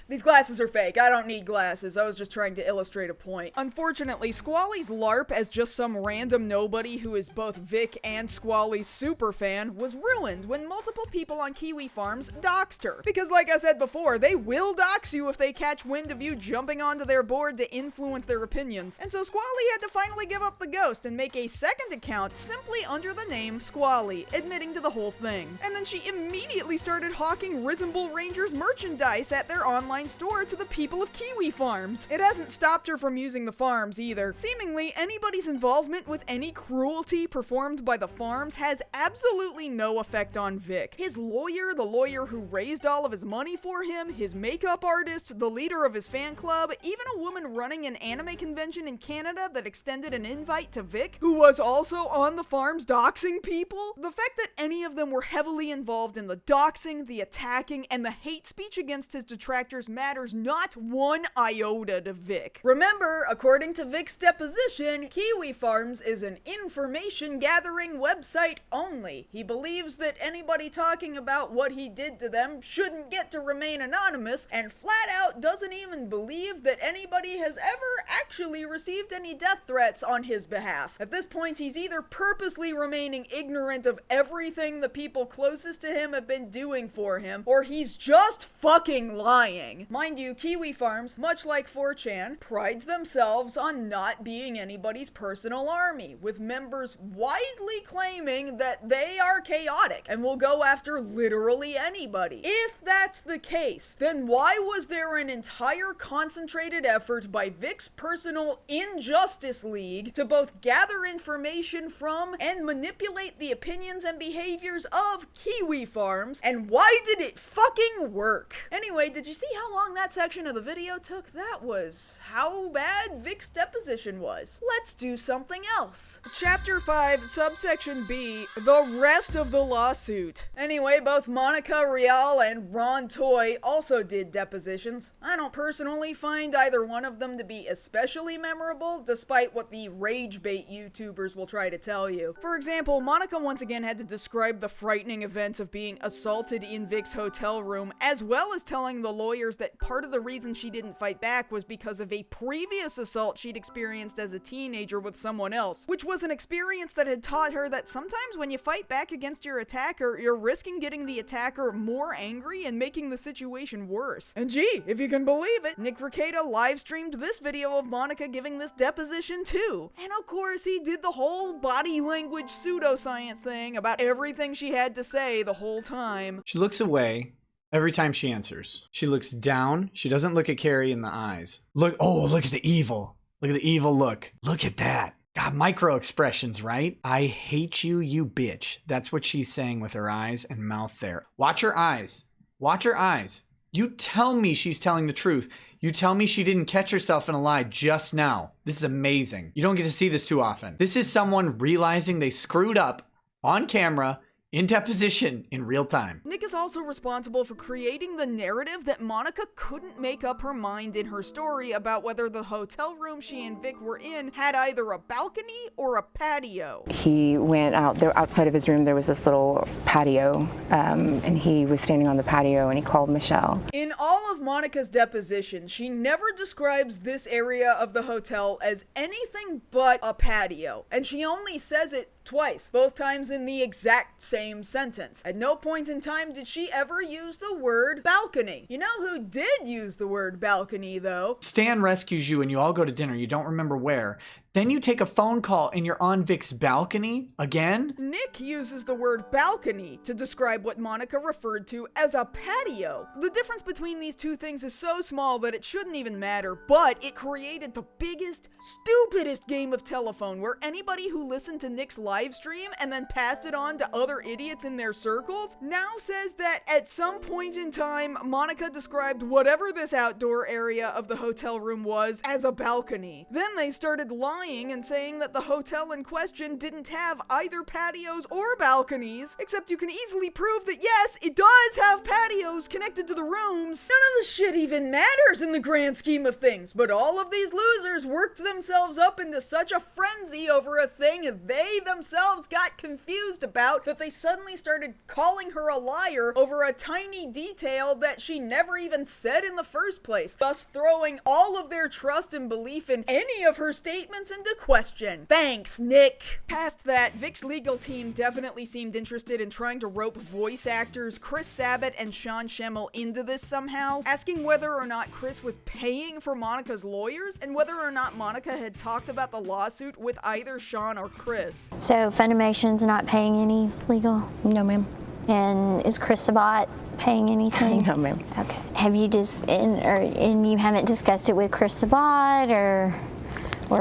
These glasses are fake. I don't need glasses. I was just trying to illustrate a point. Unfortunately, Squally's LARP as just some random nobody who is both Vic and Squally's superfan was ruined when multiple people on Kiwi Farms doxed her. Because like I said before, they will dox you if they catch wind of you jumping onto their board to influence their opinions. And so Squally had to finally give up the ghost and make a second account simply under the name Squally, admitting to the whole thing. And then she immediately started hawking Risembool Rangers merchandise at their online store to the people of Kiwi Farms. It hasn't stopped her from using the farms either. Seemingly, anybody's involvement with any cruelty performed by the farms has absolutely no effect on Vic. His lawyer, the lawyer who raised all of his money for him, his makeup artist, the leader of his fan club, even a woman running an anime convention in Canada that extended an invite to Vic, who was also on the farms doxing people. The fact that any of them were heavily involved in the doxing, the attacking, and the hate speech against his detractors matters not one iota to Vic. Remember, according to Vic's deposition, Kiwi Farms is an information gathering website only. He believes that anybody talking about what he did to them shouldn't get to remain anonymous, and flat out doesn't even believe that anybody has ever actually received any death threats on his behalf. At this point, he's either purposely remaining ignorant of everything the people closest to him have been doing for him, or he's just fucking lying. Mind you, Kiwi Farms, much like 4chan, prides themselves on not being anybody's personal army, with members widely claiming that they are chaotic and will go after literally anybody. If that's the case, then why was there an entire concentrated effort by Vic's personal Injustice League to both gather information from and manipulate the opinions and behaviors of Kiwi Farms, and why did it fucking work? Anyway, did you see how long that section of the video took? That was how bad Vic's deposition was. Let's do something else. Chapter 5, Subsection B, the rest of the lawsuit. Anyway, both Monica Rial and Ron Toy also did depositions. I don't personally find either one of them to be especially memorable, despite what the rage bait YouTubers will try to tell you. For example, Monica once again had to describe the frightening events of being assaulted in Vic's hotel room, as well as telling the lawyers that part of the reason she didn't fight back was because of a previous assault she'd experienced as a teenager with someone else, which was an experience that had taught her that sometimes when you fight back against your attacker, you're risking getting the attacker more angry and making the situation worse. And gee, if you can believe it, Nick Rekieta live streamed this video of Monica giving this deposition too. And of course, he did the whole body language pseudoscience thing about everything she had to say the whole time. She looks away every time she answers. She looks down. She doesn't look at Carrie in the eyes. Look at the evil. Look at the evil look. Look at that. God, micro expressions, right? I hate you, you bitch. That's what she's saying with her eyes and mouth there. Watch her eyes. Watch her eyes. You tell me she's telling the truth. You tell me she didn't catch herself in a lie just now. This is amazing. You don't get to see this too often. This is someone realizing they screwed up on camera in deposition in real time. Nick is also responsible for creating the narrative that Monica couldn't make up her mind in her story about whether the hotel room she and Vic were in had either a balcony or a patio. He went out there, outside of his room there was this little patio, and he was standing on the patio and he called Michelle. In all of Monica's deposition, she never describes this area of the hotel as anything but a patio, and she only says it twice, both times in the exact same sentence. At no point in time did she ever use the word balcony. You know who did use the word balcony, though? Stan rescues you and you all go to dinner. You don't remember where. Then you take a phone call and you're on Vic's balcony again? Nick uses the word balcony to describe what Monica referred to as a patio. The difference between these two things is so small that it shouldn't even matter, but it created the biggest, stupidest game of telephone where anybody who listened to Nick's live stream and then passed it on to other idiots in their circles now says that at some point in time, Monica described whatever this outdoor area of the hotel room was as a balcony. Then they started lying and saying that the hotel in question didn't have either patios or balconies, except you can easily prove that yes, it does have patios connected to the rooms. None of this shit even matters in the grand scheme of things, but all of these losers worked themselves up into such a frenzy over a thing they themselves got confused about that they suddenly started calling her a liar over a tiny detail that she never even said in the first place, thus throwing all of their trust and belief in any of her statements into question. Thanks, Nick. Past that, Vic's legal team definitely seemed interested in trying to rope voice actors Chris Sabat and Sean Schemmel into this somehow, asking whether or not Chris was paying for Monica's lawyers and whether or not Monica had talked about the lawsuit with either Sean or Chris. So Funnimation's not paying any legal? No, ma'am. And is Chris Sabat paying anything? No, ma'am. Okay. Have you and you haven't discussed it with Chris Sabat or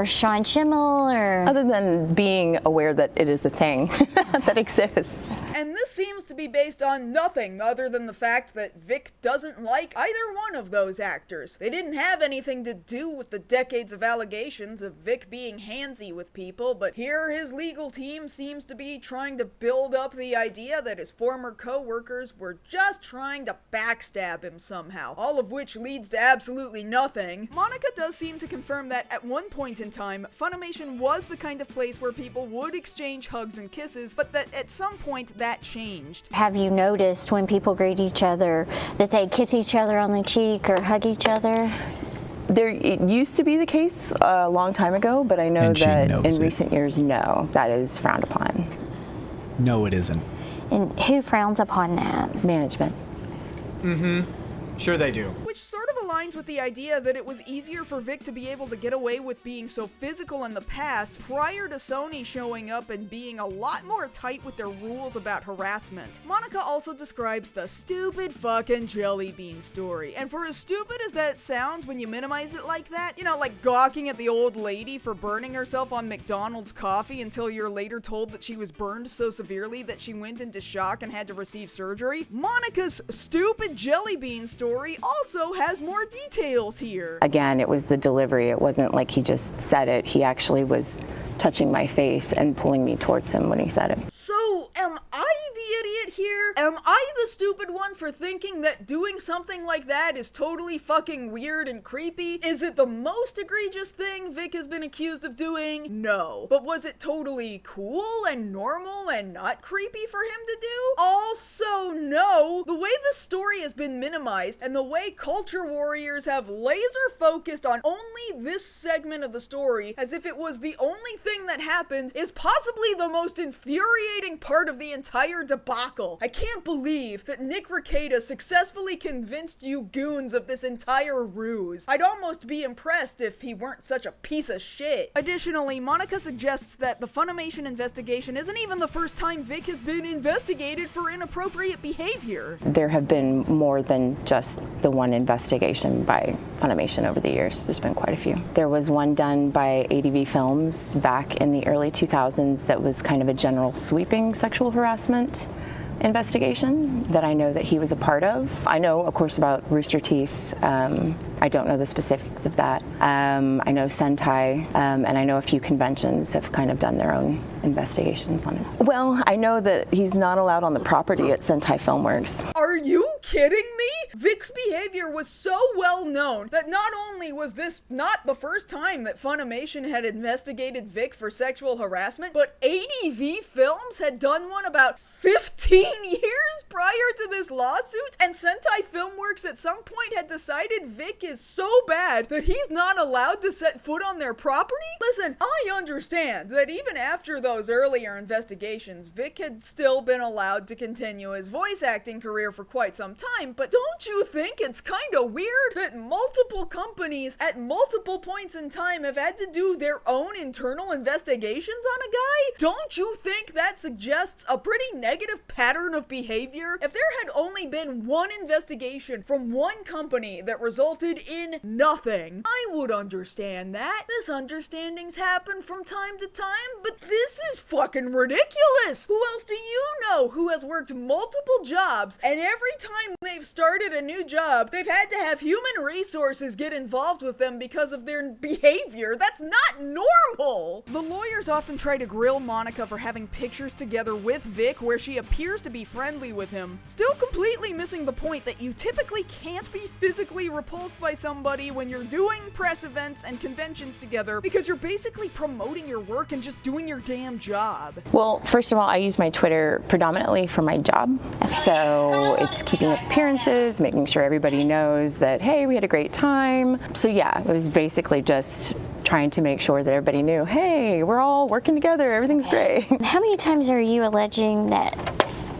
Sean Schemmel or? Other than being aware that it is a thing that exists. And this seems to be based on nothing other than the fact that Vic doesn't like either one of those actors. They didn't have anything to do with the decades of allegations of Vic being handsy with people, but here his legal team seems to be trying to build up the idea that his former co-workers were just trying to backstab him somehow, all of which leads to absolutely nothing. Monica does seem to confirm that at one point in time, Funimation was the kind of place where people would exchange hugs and kisses, but that at some point that changed. Have you noticed when people greet each other that they kiss each other on the cheek or hug each other? It used to be the case a long time ago, but I know that in recent years, no, that is frowned upon. No, it isn't. And who frowns upon that? Management. Mm-hmm. Sure they do. Which sort of aligns with the idea that it was easier for Vic to be able to get away with being so physical in the past prior to Sony showing up and being a lot more tight with their rules about harassment. Monica also describes the stupid fucking jelly bean story, and for as stupid as that sounds when you minimize it like that, you know, like gawking at the old lady for burning herself on McDonald's coffee until you're later told that she was burned so severely that she went into shock and had to receive surgery, Monica's stupid jelly bean story also has more details here. Again, it was the delivery. It wasn't like he just said it. He actually was touching my face and pulling me towards him when he said it. So, am I the idiot here? Am I the stupid one for thinking that doing something like that is totally fucking weird and creepy? Is it the most egregious thing Vic has been accused of doing? No. But was it totally cool and normal and not creepy for him to do? Also, no. The way this story has been minimized and the way culture warriors have laser focused on only this segment of the story as if it was the only thing that happened is possibly the most infuriating part of the entire debacle. I can't believe that Nick Rekieta successfully convinced you goons of this entire ruse. I'd almost be impressed if he weren't such a piece of shit. Additionally, Monica suggests that the Funimation investigation isn't even the first time Vic has been investigated for inappropriate behavior. There have been more than just the one investigation by Funimation over the years. There's been quite a few. There was one done by ADV Films back in the early 2000s that was kind of a general sweeping sexual harassment investigation that I know that he was a part of. I know, of course, about Rooster Teeth. I don't know the specifics of that. I know Sentai, and I know a few conventions have kind of done their own investigations on it. Well, I know that he's not allowed on the property at Sentai Filmworks. Are you kidding me? Vic's behavior was so well known that not only was this not the first time that Funimation had investigated Vic for sexual harassment, but ADV Films had done one about 15 years prior to this lawsuit, and Sentai Filmworks at some point had decided Vic is so bad that he's not allowed to set foot on their property? Listen, I understand that even after those earlier investigations, Vic had still been allowed to continue his voice acting career for quite some time, but don't you think it's kind of weird that multiple companies at multiple points in time have had to do their own internal investigations on a guy? Don't you think that suggests a pretty negative pattern of behavior? If there had only been one investigation from one company that resulted in nothing, I would understand that. Misunderstandings happen from time to time, but this is fucking ridiculous. Who else do you know who has worked multiple jobs, and every time they've started a new job, they've had to have human resources get involved with them because of their behavior? That's not normal. The lawyers often try to grill Monica for having pictures together with Vic where she appears to be friendly with him, still completely missing the point that you typically can't be physically repulsed by somebody when you're doing press events and conventions together because you're basically promoting your work and just doing your damn job. Well, first of all, I use my Twitter predominantly for my job. So it's keeping appearances, making sure everybody knows that, hey, we had a great time. So yeah, it was basically just trying to make sure that everybody knew, hey, we're all working together, everything's great. How many times are you alleging that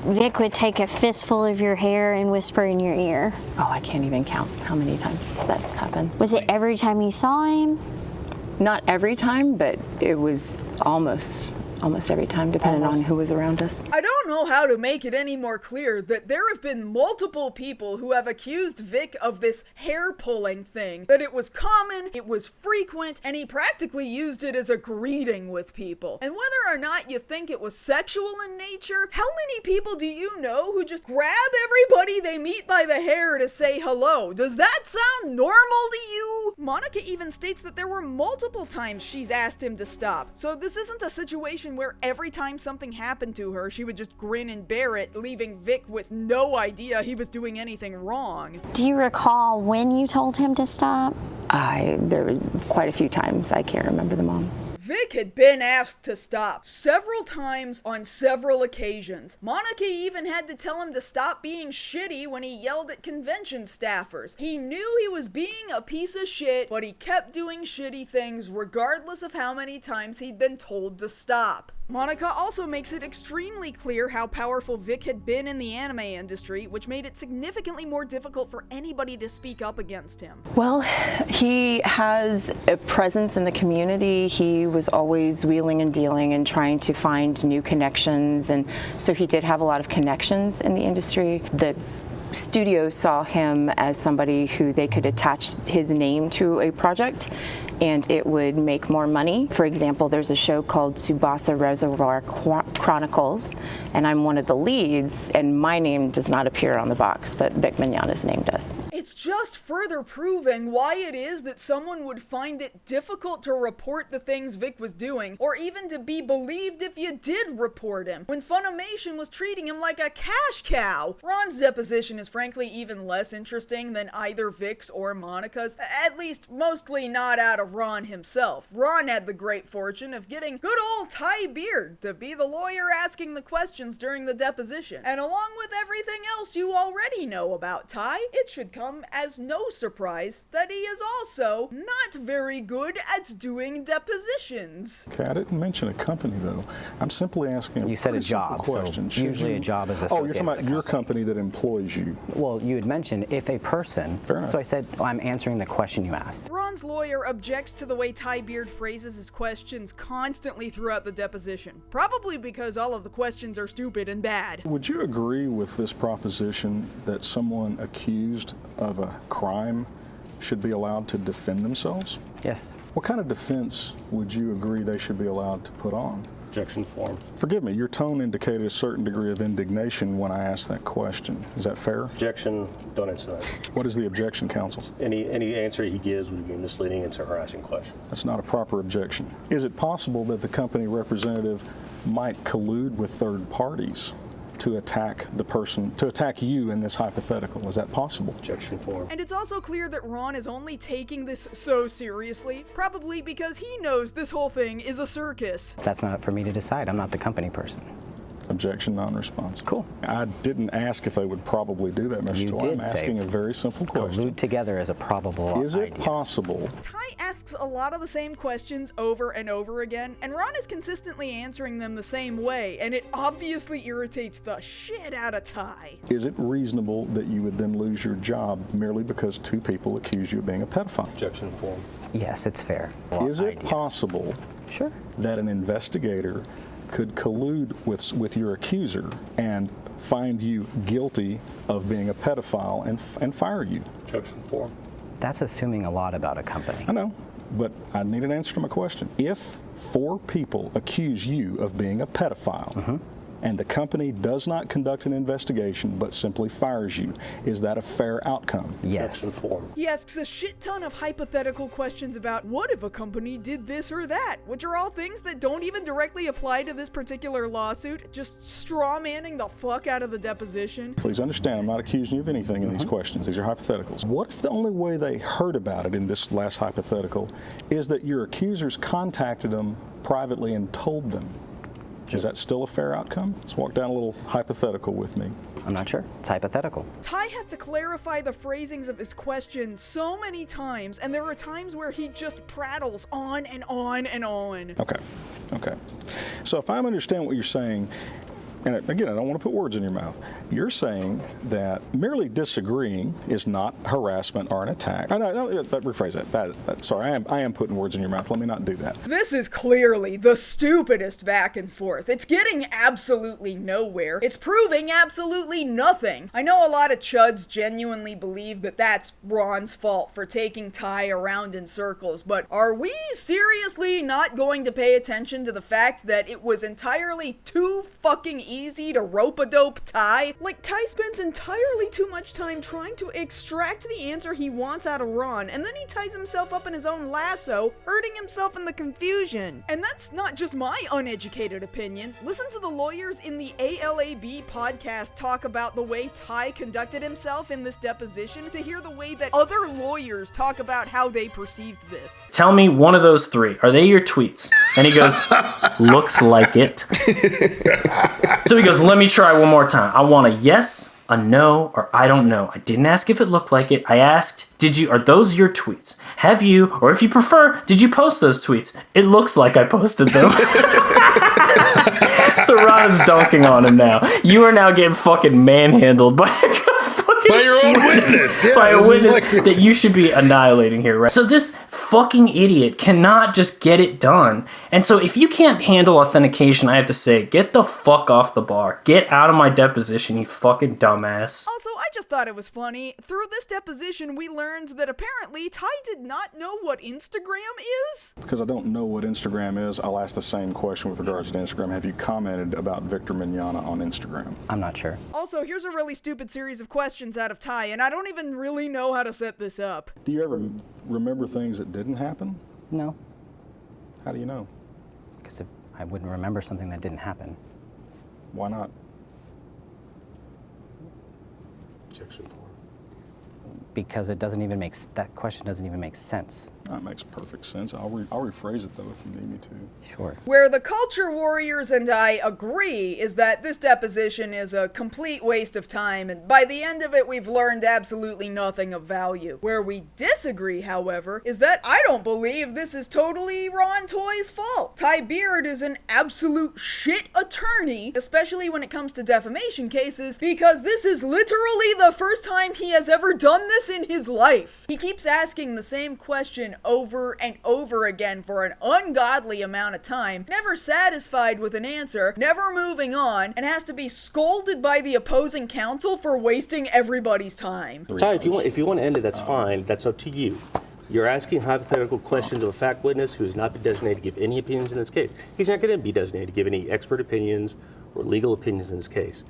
Vic would take a fistful of your hair and whisper in your ear? Oh, I can't even count how many times that's happened. Was it every time you saw him? Not every time, but it was almost every time, depending on who was around us. I don't know how to make it any more clear that there have been multiple people who have accused Vic of this hair-pulling thing, that it was common, it was frequent, and he practically used it as a greeting with people. And whether or not you think it was sexual in nature, how many people do you know who just grab everybody they meet by the hair to say hello? Does that sound normal to you? Monica even states that there were multiple times she's asked him to stop, so this isn't a situation where every time something happened to her, she would just grin and bear it, leaving Vic with no idea he was doing anything wrong. Do you recall when you told him to stop? There was quite a few times. I can't remember them all. Vic had been asked to stop several times on several occasions. Monica even had to tell him to stop being shitty when he yelled at convention staffers. He knew he was being a piece of shit, but he kept doing shitty things regardless of how many times he'd been told to stop. Monica also makes it extremely clear how powerful Vic had been in the anime industry, which made it significantly more difficult for anybody to speak up against him. Well, he has a presence in the community. He was always wheeling and dealing and trying to find new connections, and so he did have a lot of connections in the industry. The studio saw him as somebody who they could attach his name to a project and it would make more money. For example, there's a show called Tsubasa Reservoir Chronicles, and I'm one of the leads, and my name does not appear on the box, but Vic Mignogna's name does. It's just further proving why it is that someone would find it difficult to report the things Vic was doing, or even to be believed if you did report him, when Funimation was treating him like a cash cow. Ron's deposition is frankly even less interesting than either Vic's or Monica's, at least mostly not out of Ron himself. Ron had the great fortune of getting good old Ty Beard to be the lawyer asking the questions during the deposition. And along with everything else you already know about Ty, it should come as no surprise that he is also not very good at doing depositions. Okay, I didn't mention a company though. I'm simply asking You said a job, so usually a job is associated. Oh, you're talking about your company that employs you. Well, you had mentioned if a person, so I said I'm answering the question you asked. Ron's lawyer objects to the way Ty Beard phrases his questions constantly throughout the deposition, probably because all of the questions are stupid and bad. Would you agree with this proposition that someone accused of a crime should be allowed to defend themselves? Yes. What kind of defense would you agree they should be allowed to put on? Objection form. Forgive me, your tone indicated a certain degree of indignation when I asked that question. Is that fair? Objection, don't answer that. What is the objection, counsel? Any answer he gives would be misleading. It's a harassing question. That's not a proper objection. Is it possible that the company representative might collude with third parties to attack the person, to attack you in this hypothetical? Is that possible? Objection form. And it's also clear that Ron is only taking this so seriously, probably because he knows this whole thing is a circus. That's not for me to decide. I'm not the company person. Objection, non-responsive. Cool. I didn't ask if they would probably do that, Mr. Toy. I'm asking a very simple question. Collude together as a probable Is it possible? Ty asks a lot of the same questions over and over again, and Ron is consistently answering them the same way, and it obviously irritates the shit out of Ty. Is it reasonable that you would then lose your job merely because two people accuse you of being a pedophile? Objection form. Yes, it's fair. Is it possible that an investigator could collude with your accuser and find you guilty of being a pedophile and fire you? Objection form. That's assuming a lot about a company. I know, but I need an answer to my question. If 4 people accuse you of being a pedophile, and the company does not conduct an investigation but simply fires you, is that a fair outcome? Yes. He asks a shit ton of hypothetical questions about what if a company did this or that, which are all things that don't even directly apply to this particular lawsuit, just straw-manning the fuck out of the deposition. Please understand, I'm not accusing you of anything in these questions. These are hypotheticals. What if the only way they heard about it in this last hypothetical is that your accusers contacted them privately and told them? Is that still a fair outcome? Let's walk down a little hypothetical with me. I'm not sure. It's hypothetical. Ty has to clarify the phrasings of his question so many times, and there are times where he just prattles on and on and on. Okay. So if I understand what you're saying, and again, I don't want to put words in your mouth. You're saying that merely disagreeing is not harassment or an attack. No, rephrase that. Sorry, I am putting words in your mouth. Let me not do that. This is clearly the stupidest back and forth. It's getting absolutely nowhere. It's proving absolutely nothing. I know a lot of chuds genuinely believe that that's Ron's fault for taking Ty around in circles, but are we seriously not going to pay attention to the fact that it was entirely too fucking easy to rope-a-dope Ty? Like, Ty spends entirely too much time trying to extract the answer he wants out of Ron, and then he ties himself up in his own lasso, hurting himself in the confusion. And that's not just my uneducated opinion. Listen to the lawyers in the ALAB podcast talk about the way Ty conducted himself in this deposition to hear the way that other lawyers talk about how they perceived this. Tell me one of those 3. Are they your tweets? And he goes, looks like it. So he goes, let me try one more time. I want a yes, a no, or I don't know. I didn't ask if it looked like it. I asked, are those your tweets? Have you, or if you prefer, did you post those tweets? It looks like I posted them. So Ron is dunking on him now. You are now getting fucking manhandled by your own witness. Yeah, by a witness that you should be annihilating here, right? So this fucking idiot cannot just get it done. And so if you can't handle authentication, I have to say, get the fuck off the bar. Get out of my deposition, you fucking dumbass. Also, I just thought it was funny. Through this deposition, we learned that apparently Ty did not know what Instagram is. Because I don't know what Instagram is, I'll ask the same question with regards to Instagram. Have you commented about Vic Mignogna on Instagram? I'm not sure. Also, here's a really stupid series of questions out of Ty, and I don't even really know how to set this up. Do you ever remember things that didn't happen? No. How do you know? Because if I wouldn't remember something that didn't happen. Why not? Objection. Because it doesn't even make, that question doesn't even make sense. That makes perfect sense. I'll rephrase it, though, if you need me to. Sure. Where the culture warriors and I agree is that this deposition is a complete waste of time, and by the end of it, we've learned absolutely nothing of value. Where we disagree, however, is that I don't believe this is totally Ron Toy's fault. Ty Beard is an absolute shit attorney, especially when it comes to defamation cases, because this is literally the first time he has ever done this in his life. He keeps asking the same question over and over again for an ungodly amount of time, never satisfied with an answer, never moving on, and has to be scolded by the opposing counsel for wasting everybody's time. Ty, if you want to end it, that's fine. That's up to you. You're asking hypothetical questions of a fact witness who has not been designated to give any opinions in this case. He's not going to be designated to give any expert opinions or legal opinions in this case.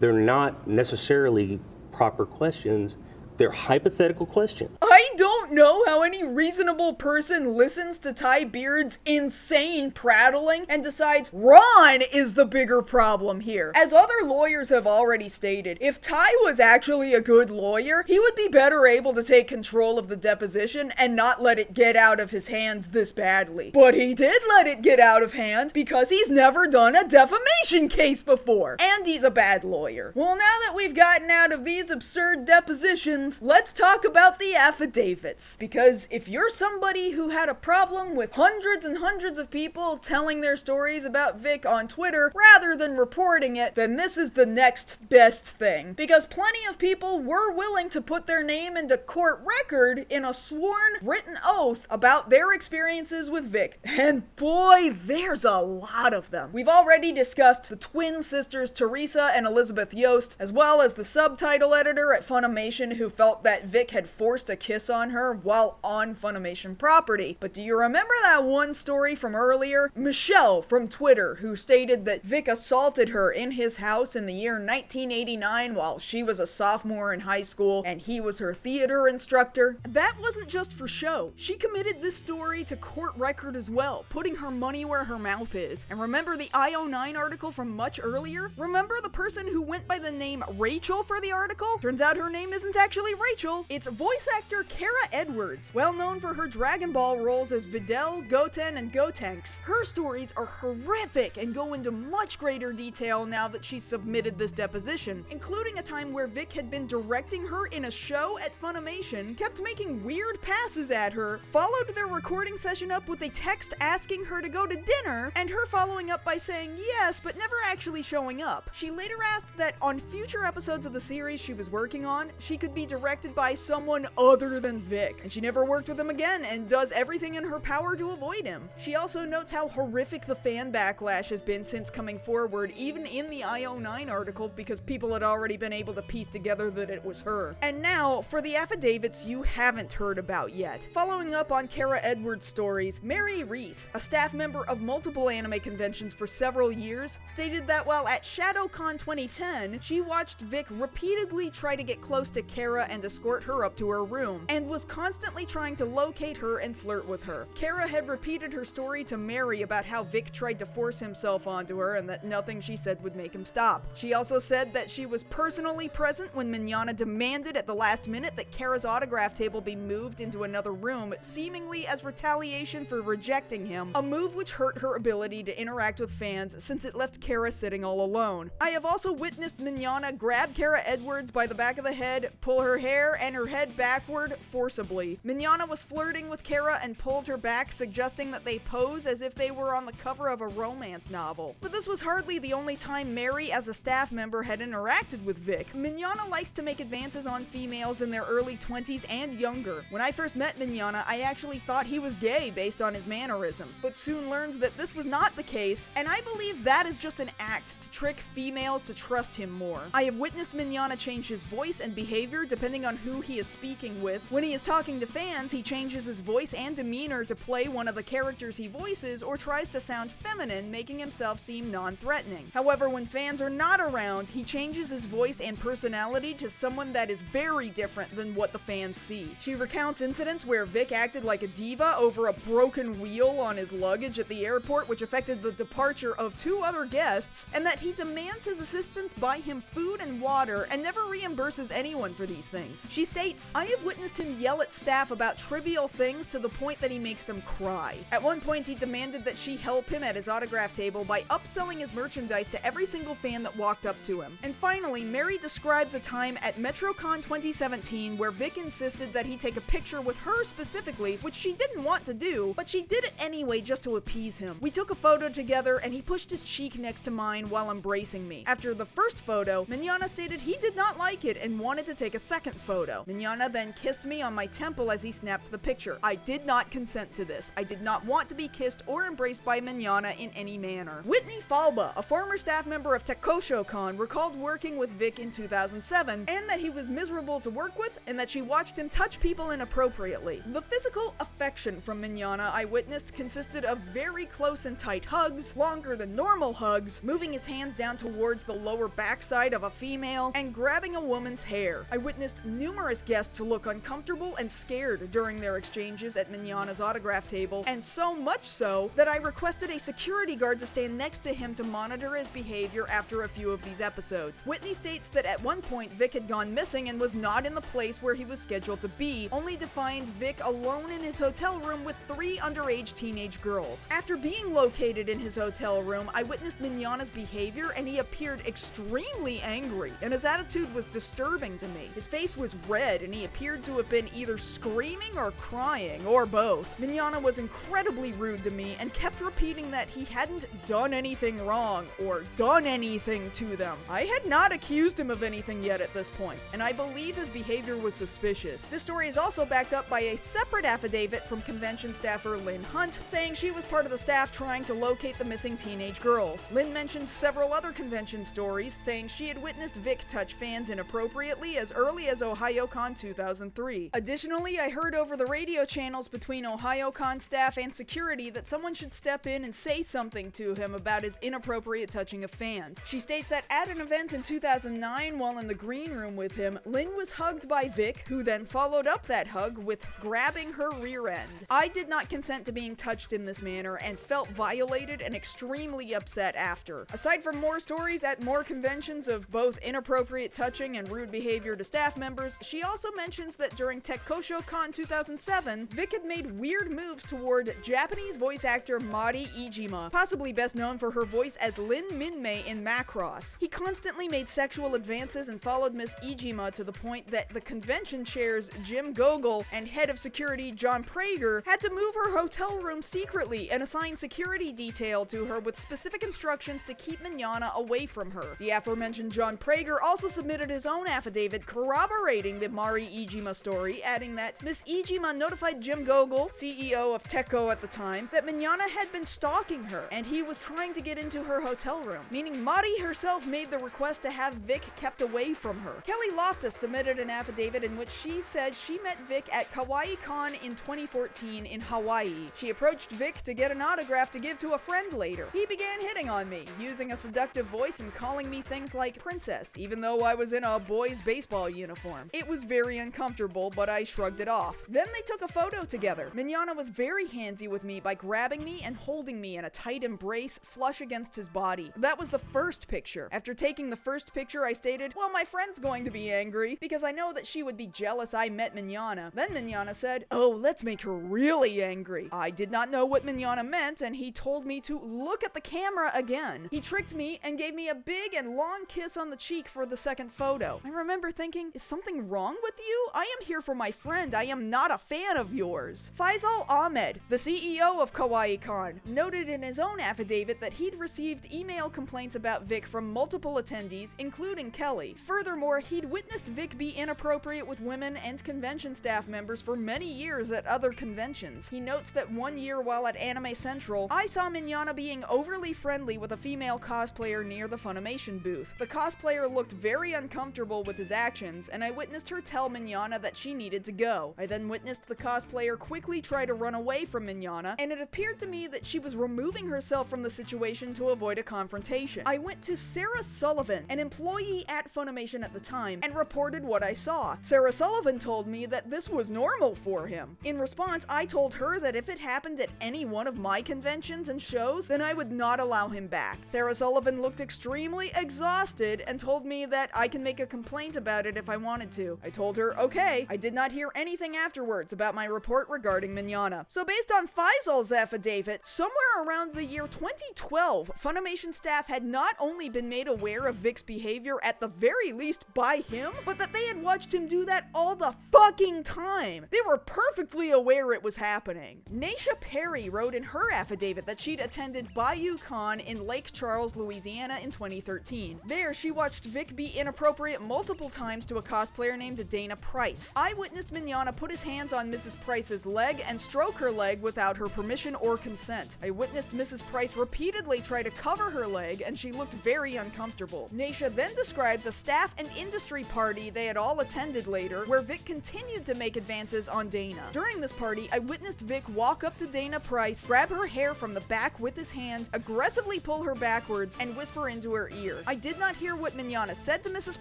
They're not necessarily proper questions. They're hypothetical questions. I don't don't know how any reasonable person listens to Ty Beard's insane prattling and decides Ron is the bigger problem here. As other lawyers have already stated, if Ty was actually a good lawyer, he would be better able to take control of the deposition and not let it get out of his hands this badly. But he did let it get out of hand because he's never done a defamation case before. And he's a bad lawyer. Well, now that we've gotten out of these absurd depositions, let's talk about the affidavits. Because if you're somebody who had a problem with hundreds and hundreds of people telling their stories about Vic on Twitter rather than reporting it, then this is the next best thing. Because plenty of people were willing to put their name into court record in a sworn written oath about their experiences with Vic. And boy, there's a lot of them. We've already discussed the twin sisters Teresa and Elizabeth Yost, as well as the subtitle editor at Funimation who felt that Vic had forced a kiss on her while on Funimation property. But do you remember that one story from earlier? Michelle from Twitter, who stated that Vic assaulted her in his house in the year 1989 while she was a sophomore in high school and he was her theater instructor. That wasn't just for show. She committed this story to court record as well, putting her money where her mouth is. And remember the IO9 article from much earlier? Remember the person who went by the name Rachel for the article? Turns out her name isn't actually Rachel. It's voice actor Kara Edwards, well known for her Dragon Ball roles as Videl, Goten, and Gotenks. Her stories are horrific and go into much greater detail now that she's submitted this deposition, including a time where Vic had been directing her in a show at Funimation, kept making weird passes at her, followed their recording session up with a text asking her to go to dinner, and her following up by saying yes, but never actually showing up. She later asked that on future episodes of the series she was working on, she could be directed by someone other than Vic, and she never worked with him again and does everything in her power to avoid him. She also notes how horrific the fan backlash has been since coming forward, even in the IO9 article, because people had already been able to piece together that it was her. And now, for the affidavits you haven't heard about yet. Following up on Kara Edwards' stories, Mary Reese, a staff member of multiple anime conventions for several years, stated that while at ShadowCon 2010, she watched Vic repeatedly try to get close to Kara and escort her up to her room, and was constantly trying to locate her and flirt with her. Kara had repeated her story to Mary about how Vic tried to force himself onto her and that nothing she said would make him stop. She also said that she was personally present when Mignogna demanded at the last minute that Kara's autograph table be moved into another room, seemingly as retaliation for rejecting him, a move which hurt her ability to interact with fans since it left Kara sitting all alone. I have also witnessed Mignogna grab Kara Edwards by the back of the head, pull her hair and her head backward forcibly. Mignogna was flirting with Kara and pulled her back, suggesting that they pose as if they were on the cover of a romance novel. But this was hardly the only time Mary, as a staff member, had interacted with Vic. Mignogna likes to make advances on females in their early 20s and younger. When I first met Mignogna, I actually thought he was gay based on his mannerisms, but soon learned that this was not the case, and I believe that is just an act to trick females to trust him more. I have witnessed Mignogna change his voice and behavior depending on who he is speaking with. When he is talking to fans, he changes his voice and demeanor to play one of the characters he voices or tries to sound feminine, making himself seem non-threatening. However, when fans are not around, he changes his voice and personality to someone that is very different than what the fans see. She recounts incidents where Vic acted like a diva over a broken wheel on his luggage at the airport, which affected the departure of 2 other guests, and that he demands his assistants buy him food and water and never reimburses anyone for these things. She states, "I have witnessed him yell at staff about trivial things to the point that he makes them cry. At one point, he demanded that she help him at his autograph table by upselling his merchandise to every single fan that walked up to him." And finally, Mary describes a time at MetroCon 2017 where Vic insisted that he take a picture with her specifically, which she didn't want to do, but she did it anyway just to appease him. We took a photo together and he pushed his cheek next to mine while embracing me. After the first photo, Mignogna stated he did not like it and wanted to take a second photo. Mignogna then kissed me on my temple as he snapped the picture. I did not consent to this. I did not want to be kissed or embraced by Mignogna in any manner. Whitney Falba, a former staff member of TekoshoCon, recalled working with Vic in 2007 and that he was miserable to work with and that she watched him touch people inappropriately. The physical affection from Mignogna I witnessed consisted of very close and tight hugs, longer than normal hugs, moving his hands down towards the lower backside of a female, and grabbing a woman's hair. I witnessed numerous guests look uncomfortable and scared during their exchanges at Mignogna's autograph table, and so much so that I requested a security guard to stand next to him to monitor his behavior after a few of these episodes. Whitney states that at one point Vic had gone missing and was not in the place where he was scheduled to be, only to find Vic alone in his hotel room with 3 underage teenage girls. After being located in his hotel room, I witnessed Mignogna's behavior and he appeared extremely angry, and his attitude was disturbing to me. His face was red and he appeared to have been either screaming or crying, or both. Mignogna was incredibly rude to me and kept repeating that he hadn't done anything wrong or done anything to them. I had not accused him of anything yet at this point, and I believe his behavior was suspicious. This story is also backed up by a separate affidavit from convention staffer Lynn Hunt, saying she was part of the staff trying to locate the missing teenage girls. Lynn mentioned several other convention stories, saying she had witnessed Vic touch fans inappropriately as early as OhioCon 2003. Additionally, I heard over the radio channels between OhioCon staff and security that someone should step in and say something to him about his inappropriate touching of fans. She states that at an event in 2009, while in the green room with him, Lynn was hugged by Vic, who then followed up that hug with grabbing her rear end. I did not consent to being touched in this manner and felt violated and extremely upset after. Aside from more stories at more conventions of both inappropriate touching and rude behavior to staff members, she also mentions that during TekKoshoCon 2007, Vic had made weird moves toward Japanese voice actor Mari Iijima, possibly best known for her voice as Lin Minmei in Macross. He constantly made sexual advances and followed Miss Iijima to the point that the convention chairs Jim Gogol and head of security John Prager had to move her hotel room secretly and assign security detail to her with specific instructions to keep Mignogna away from her. The aforementioned John Prager also submitted his own affidavit corroborating the Mari Iijima story, adding that Miss Iijima notified Jim Gogol, CEO of Tekko at the time, that Mignogna had been stalking her and he was trying to get into her hotel room, meaning Mari herself made the request to have Vic kept away from her. Kelly Loftus submitted an affidavit in which she said she met Vic at KawaiiCon in 2014 in Hawaii. She approached Vic to get an autograph to give to a friend later. He began hitting on me, using a seductive voice and calling me things like princess, even though I was in a boys' baseball uniform. It was very uncomfortable, but I shrugged it off. Then they took a photo together. Mignogna was very handsy with me by grabbing me and holding me in a tight embrace flush against his body. That was the first picture. After taking the first picture, I stated, well, my friend's going to be angry because I know that she would be jealous I met Mignogna. Then Mignogna said, oh, let's make her really angry. I did not know what Mignogna meant, and he told me to look at the camera again. He tricked me and gave me a big and long kiss on the cheek for the second photo. I remember thinking, is something wrong with you? I am here for my friend. I am not a fan of yours. Faisal Ahmed, the CEO of KawaiiCon, noted in his own affidavit that he'd received email complaints about Vic from multiple attendees, including Kelly. Furthermore, he'd witnessed Vic be inappropriate with women and convention staff members for many years at other conventions. He notes that one year while at Anime Central, I saw Mignogna being overly friendly with a female cosplayer near the Funimation booth. The cosplayer looked very uncomfortable with his actions, and I witnessed her tell Mignogna that she needed to go. I then witnessed the cosplayer quickly try to run away from Mignogna, and it appeared to me that she was removing herself from the situation to avoid a confrontation. I went to Sarah Sullivan, an employee at Funimation at the time, and reported what I saw. Sarah Sullivan told me that this was normal for him. In response, I told her that if it happened at any one of my conventions and shows, then I would not allow him back. Sarah Sullivan looked extremely exhausted and told me that I can make a complaint about it if I wanted to. I told her, okay. I did not hear anything afterwards about my report regarding Mignogna. So based on Faisal's affidavit, somewhere around the year 2012, Funimation staff had not only been made aware of Vic's behavior at the very least by him, but that they had watched him do that all the fucking time. They were perfectly aware it was happening. Naisha Perry wrote in her affidavit that she'd attended BayouCon in Lake Charles, Louisiana in 2013. There, she watched Vic be inappropriate multiple times to a cosplayer named Dana Price. I witnessed Mignogna put his hands on Mrs. Price's leg and stroke her leg without her permission or consent. I witnessed Mrs. Price repeatedly try to cover her leg, and she looked very uncomfortable. Naisha then describes a staff and industry party they had all attended later, where Vic continued to make advances on Dana. During this party, I witnessed Vic walk up to Dana Price, grab her hair from the back with his hand, aggressively pull her backwards, and whisper into her ear. I did not hear what Mignogna said to Mrs.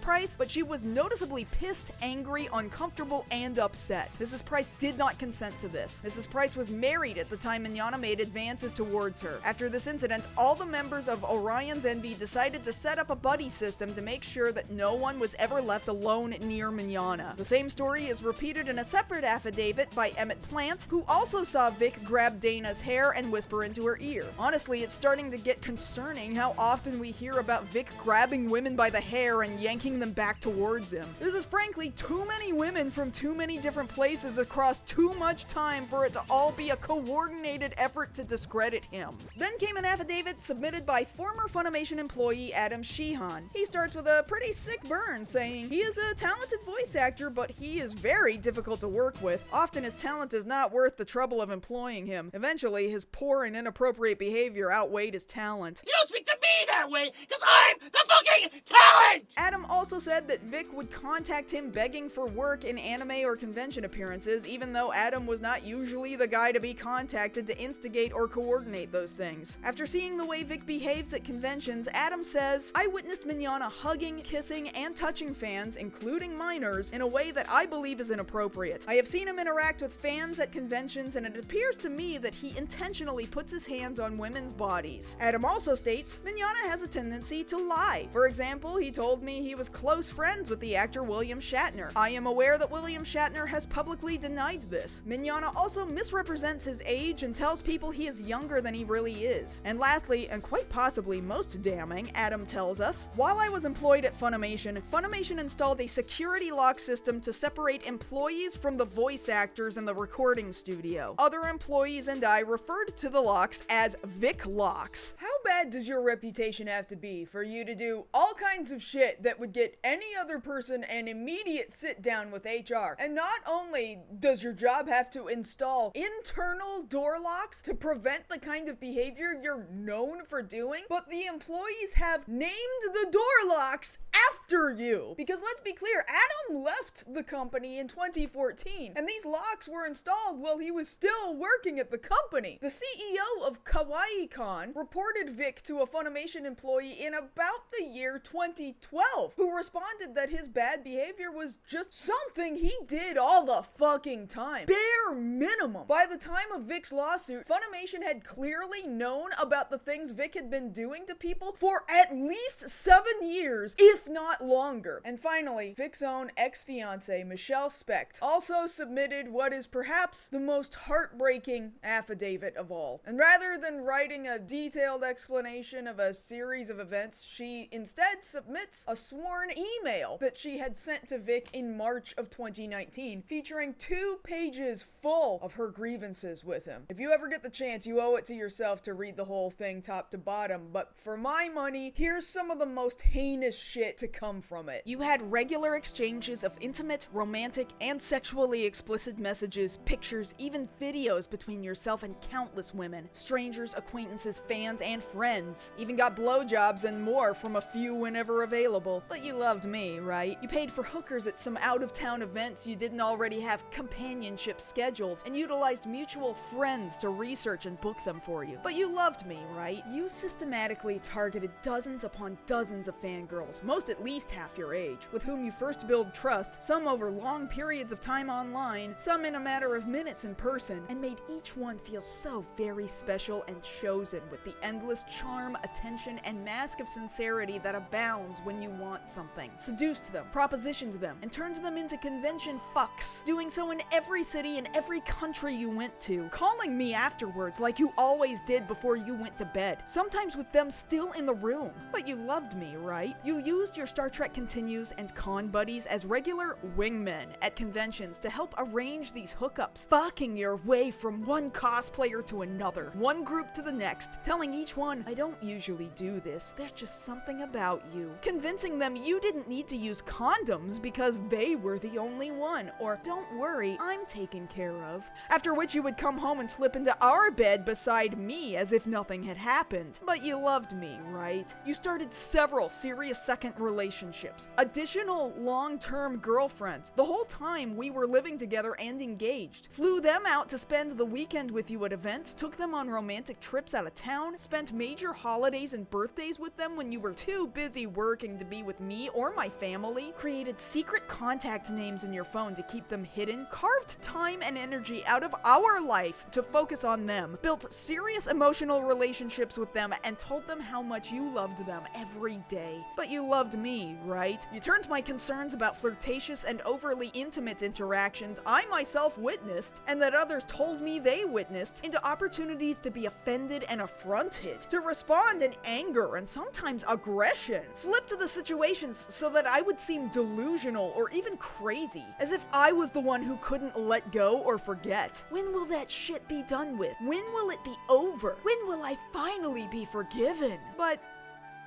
Price, but she was noticeably pissed, angry, uncomfortable, and upset. Mrs. Price did not consent to this. Mrs. Price was married at the time Mignogna made advances towards her. After this incident, all the members of Orion's Envy decided to set up a buddy system to make sure that no one was ever left alone near Mignogna. The same story is repeated in a separate affidavit by Emmett Plant, who also saw Vic grab Dana's hair and whisper into her ear. Honestly, it's starting to get concerning how often we hear about Vic grabbing women by the hair and yanking them back towards him. This is frankly too many women from too many different places across too much time for it to all be a coordinated effort to discredit him. Then came an affidavit submitted by former Funimation employee Adam Sheehan. He starts with a pretty sick burn, saying he is a talented voice actor, but he is very difficult to work with. Often his talent is not worth the trouble of employing him. Eventually, his poor and inappropriate behavior outweighed his talent. You don't speak to me that way, because I'm the fucking talent! Adam also said that Vic would contact him begging for work in anime or convention appearances, even though Adam was not usually the guy to be contacted to instigate or coordinate those things. After seeing the way Vic behaves at conventions, Adam says, I witnessed Mignogna hugging, kissing, and touching fans, including minors, in a way that I believe is inappropriate. I have seen him interact with fans at conventions, and it appears to me that he intentionally puts his hands on women's bodies. Adam also states, Mignogna has a tendency to lie. For example, he told me he was close friends with the actor William Shatner. I am aware that William Shatner has publicly denied this. Mignogna also misrepresents his age and tells people he is younger than he really is. And lastly, and quite possibly most damning, Adam tells us, while I was employed at Funimation, Funimation installed a security lock system to separate employees from the voice actors in the recording studio. Other employees and I referred to the locks as Vic locks. How bad does your reputation have to be for you to do all kinds of shit that would get any other person an immediate sit down with HR? And not only does your job have to install internal door locks to prevent the kind of behavior you're known for doing, but the employees have named the door locks after you. Because let's be clear, Adam left the company in 2014, and these locks were installed while he was still working at the company. The CEO of KawaiiCon reported Vic to a Funimation employee in about the year 2012, who responded that his bad behavior was just something he did all the fucking time. Bare minimum. By the time of Vic's lawsuit, Funimation had clearly known about the things Vic had been doing to people for at least 7 years, if not longer. And finally, Vic's own ex-fiancée, Michelle Specht, also submitted what is perhaps the most heartbreaking affidavit of all. And rather than writing a detailed explanation of a series of events, she instead submits a sworn email that she had sent to Vic in March of 2019, featuring 2 pages full of her grievances with him. If you ever get the chance, you owe it to yourself to read the whole thing top to bottom, but for my money, here's some of the most heinous shit to come from it. You had regular exchanges of intimate, romantic, and sexually explicit messages, pictures, even videos between yourself and countless women, strangers, acquaintances, fans, and friends. Even got blowjobs and more from a few whenever available. But you loved me, right? You paid for hookers at some out-of-town events you didn't already have companionship scheduled, and utilized mutual friends to research and book them for you. But you loved me, right? You systematically targeted dozens upon dozens of fangirls, most at least half your age, with whom you first build trust, some over long periods of time online, some in a matter of minutes in person, and made each one feel so very special and chosen with the endless charm, attention, and mask of sincerity that abounds when you want something. Seduced them, propositioned them, and turned them into convention fucks, doing so in every city and every country you went to, calling me afterwards like you always did before you went to bed, sometimes with them still in the room. But you loved me, right? You used your Star Trek Continues and con buddies as regular wingmen at conventions to help arrange these hookups, fucking your way from one cosplayer to another, one group to the next, telling each one, I don't usually do this, there's just something about you, convincing them you didn't need to use condoms because they were the only one, or don't worry, I'm taken care of. After which you would come home and slip into our bed beside me as if nothing had happened. But you loved me, right? You started several serious second relationships, additional long-term girlfriends, the whole time we were living together and engaged. Flew them out to spend the weekend with you at events, took them on romantic trips out of town, spent major holidays and birthdays with them when you were too busy working to be with me or my family, created secret contact names in your phone to keep them hidden, carved time and energy out of our life to focus on them, built serious emotional relationships with them, and told them how much you loved them every day. But you loved me, right? You turned my concerns about flirtatious and overly intimate interactions I myself witnessed, and that others told me they witnessed, into opportunities to be offended and affronted, to respond in anger and sometimes aggression. Flipped the situations so that I would seem delusional or even crazy, as if I was the one who couldn't let go or forget. When will that shit be done with? When will it be over? When will I finally be forgiven? But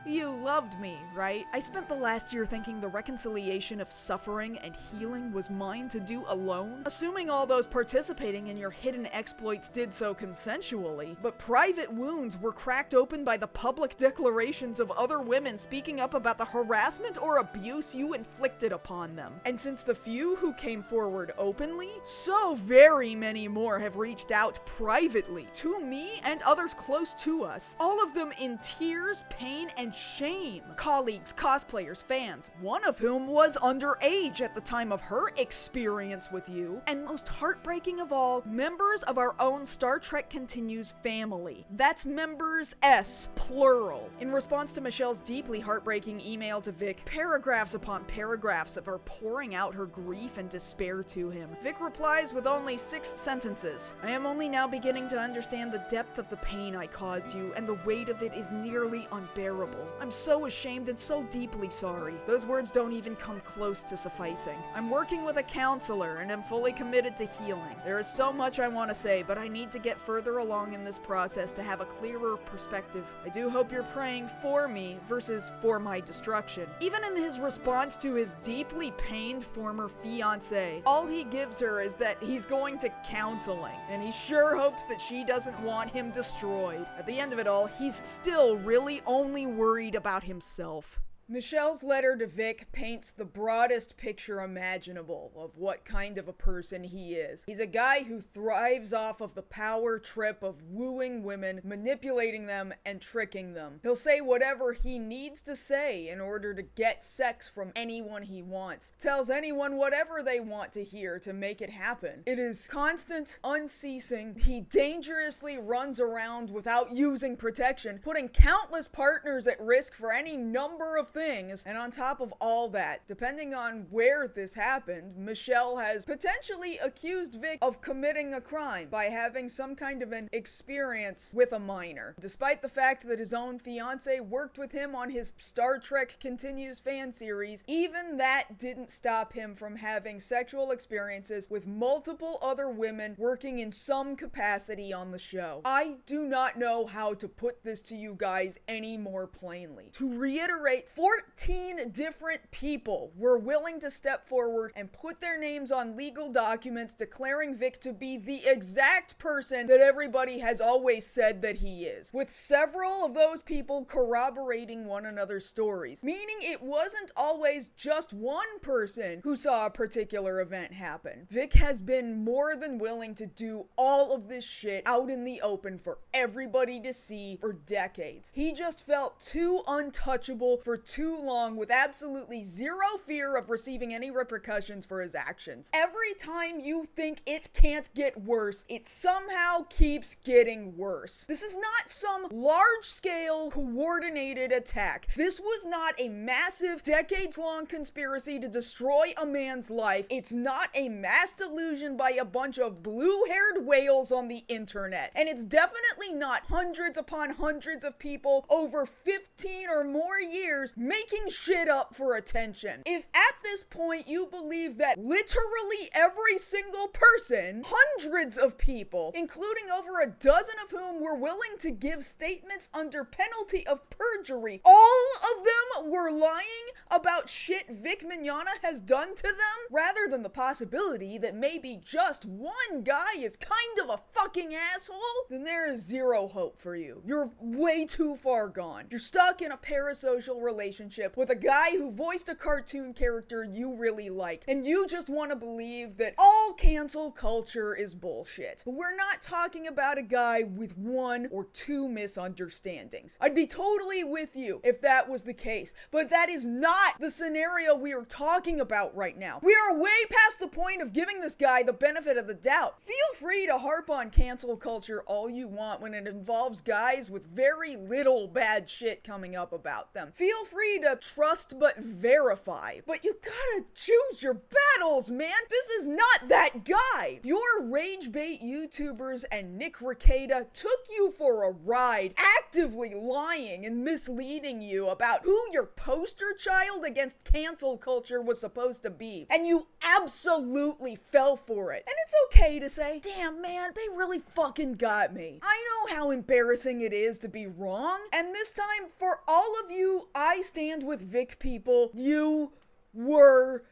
you loved me, right? I spent the last year thinking the reconciliation of suffering and healing was mine to do alone, assuming all those participating in your hidden exploits did so consensually. But private wounds were cracked open by the public declarations of other women speaking up about the harassment or abuse you inflicted upon them. And since the few who came forward openly, so very many more have reached out privately to me and others close to us, all of them in tears, pain, and shame. Colleagues, cosplayers, fans, one of whom was underage at the time of her experience with you, and most heartbreaking of all, members of our own Star Trek Continues family. That's members S, plural. In response to Michelle's deeply heartbreaking email to Vic, paragraphs upon paragraphs of her pouring out her grief and despair to him, Vic replies with only 6 sentences. I am only now beginning to understand the depth of the pain I caused you, and the weight of it is nearly unbearable. I'm so ashamed and so deeply sorry. Those words don't even come close to sufficing. I'm working with a counselor and am fully committed to healing. There is so much I want to say, but I need to get further along in this process to have a clearer perspective. I do hope you're praying for me versus for my destruction. Even in his response to his deeply pained former fiancée, all he gives her is that he's going to counseling, and he sure hopes that she doesn't want him destroyed. At the end of it all, he's still really only worried about himself. Michelle's letter to Vic paints the broadest picture imaginable of what kind of a person he is. He's a guy who thrives off of the power trip of wooing women, manipulating them, and tricking them. He'll say whatever he needs to say in order to get sex from anyone he wants. Tells anyone whatever they want to hear to make it happen. It is constant, unceasing. He dangerously runs around without using protection, putting countless partners at risk for any number of things. And on top of all that, depending on where this happened, Michelle has potentially accused Vic of committing a crime by having some kind of an experience with a minor. Despite the fact that his own fiance worked with him on his Star Trek Continues fan series, even that didn't stop him from having sexual experiences with multiple other women working in some capacity on the show. I do not know how to put this to you guys any more plainly. To reiterate, 14 different people were willing to step forward and put their names on legal documents declaring Vic to be the exact person that everybody has always said that he is, with several of those people corroborating one another's stories, meaning it wasn't always just one person who saw a particular event happen. Vic has been more than willing to do all of this shit out in the open for everybody to see for decades. He just felt too untouchable for too long, with absolutely zero fear of receiving any repercussions for his actions. Every time you think it can't get worse, it somehow keeps getting worse. This is not some large-scale coordinated attack. This was not a massive, decades-long conspiracy to destroy a man's life. It's not a mass delusion by a bunch of blue-haired whales on the internet. And it's definitely not hundreds upon hundreds of people over 15 or more years making shit up for attention. If at this point you believe that literally every single person, hundreds of people, including over a dozen of whom were willing to give statements under penalty of perjury, all of them were lying about shit Vic Mignogna has done to them, rather than the possibility that maybe just one guy is kind of a fucking asshole, then there is zero hope for you. You're way too far gone. You're stuck in a parasocial relationship relationship with a guy who voiced a cartoon character you really like, and you just want to believe that all cancel culture is bullshit. But we're not talking about a guy with 1 or 2 misunderstandings. I'd be totally with you if that was the case, but that is not the scenario we are talking about right now. We are way past the point of giving this guy the benefit of the doubt. Feel free to harp on cancel culture all you want when it involves guys with very little bad shit coming up about them. Feel free to trust but verify, but you gotta choose your battles, man. This is not that guy. Your rage bait YouTubers and Nick Rekieta took you for a ride, actively lying and misleading you about who your poster child against cancel culture was supposed to be, and you absolutely fell for it. And it's okay to say, damn man, they really fucking got me. I know how embarrassing it is to be wrong, and this time, for all of you I stand with Vic people, you were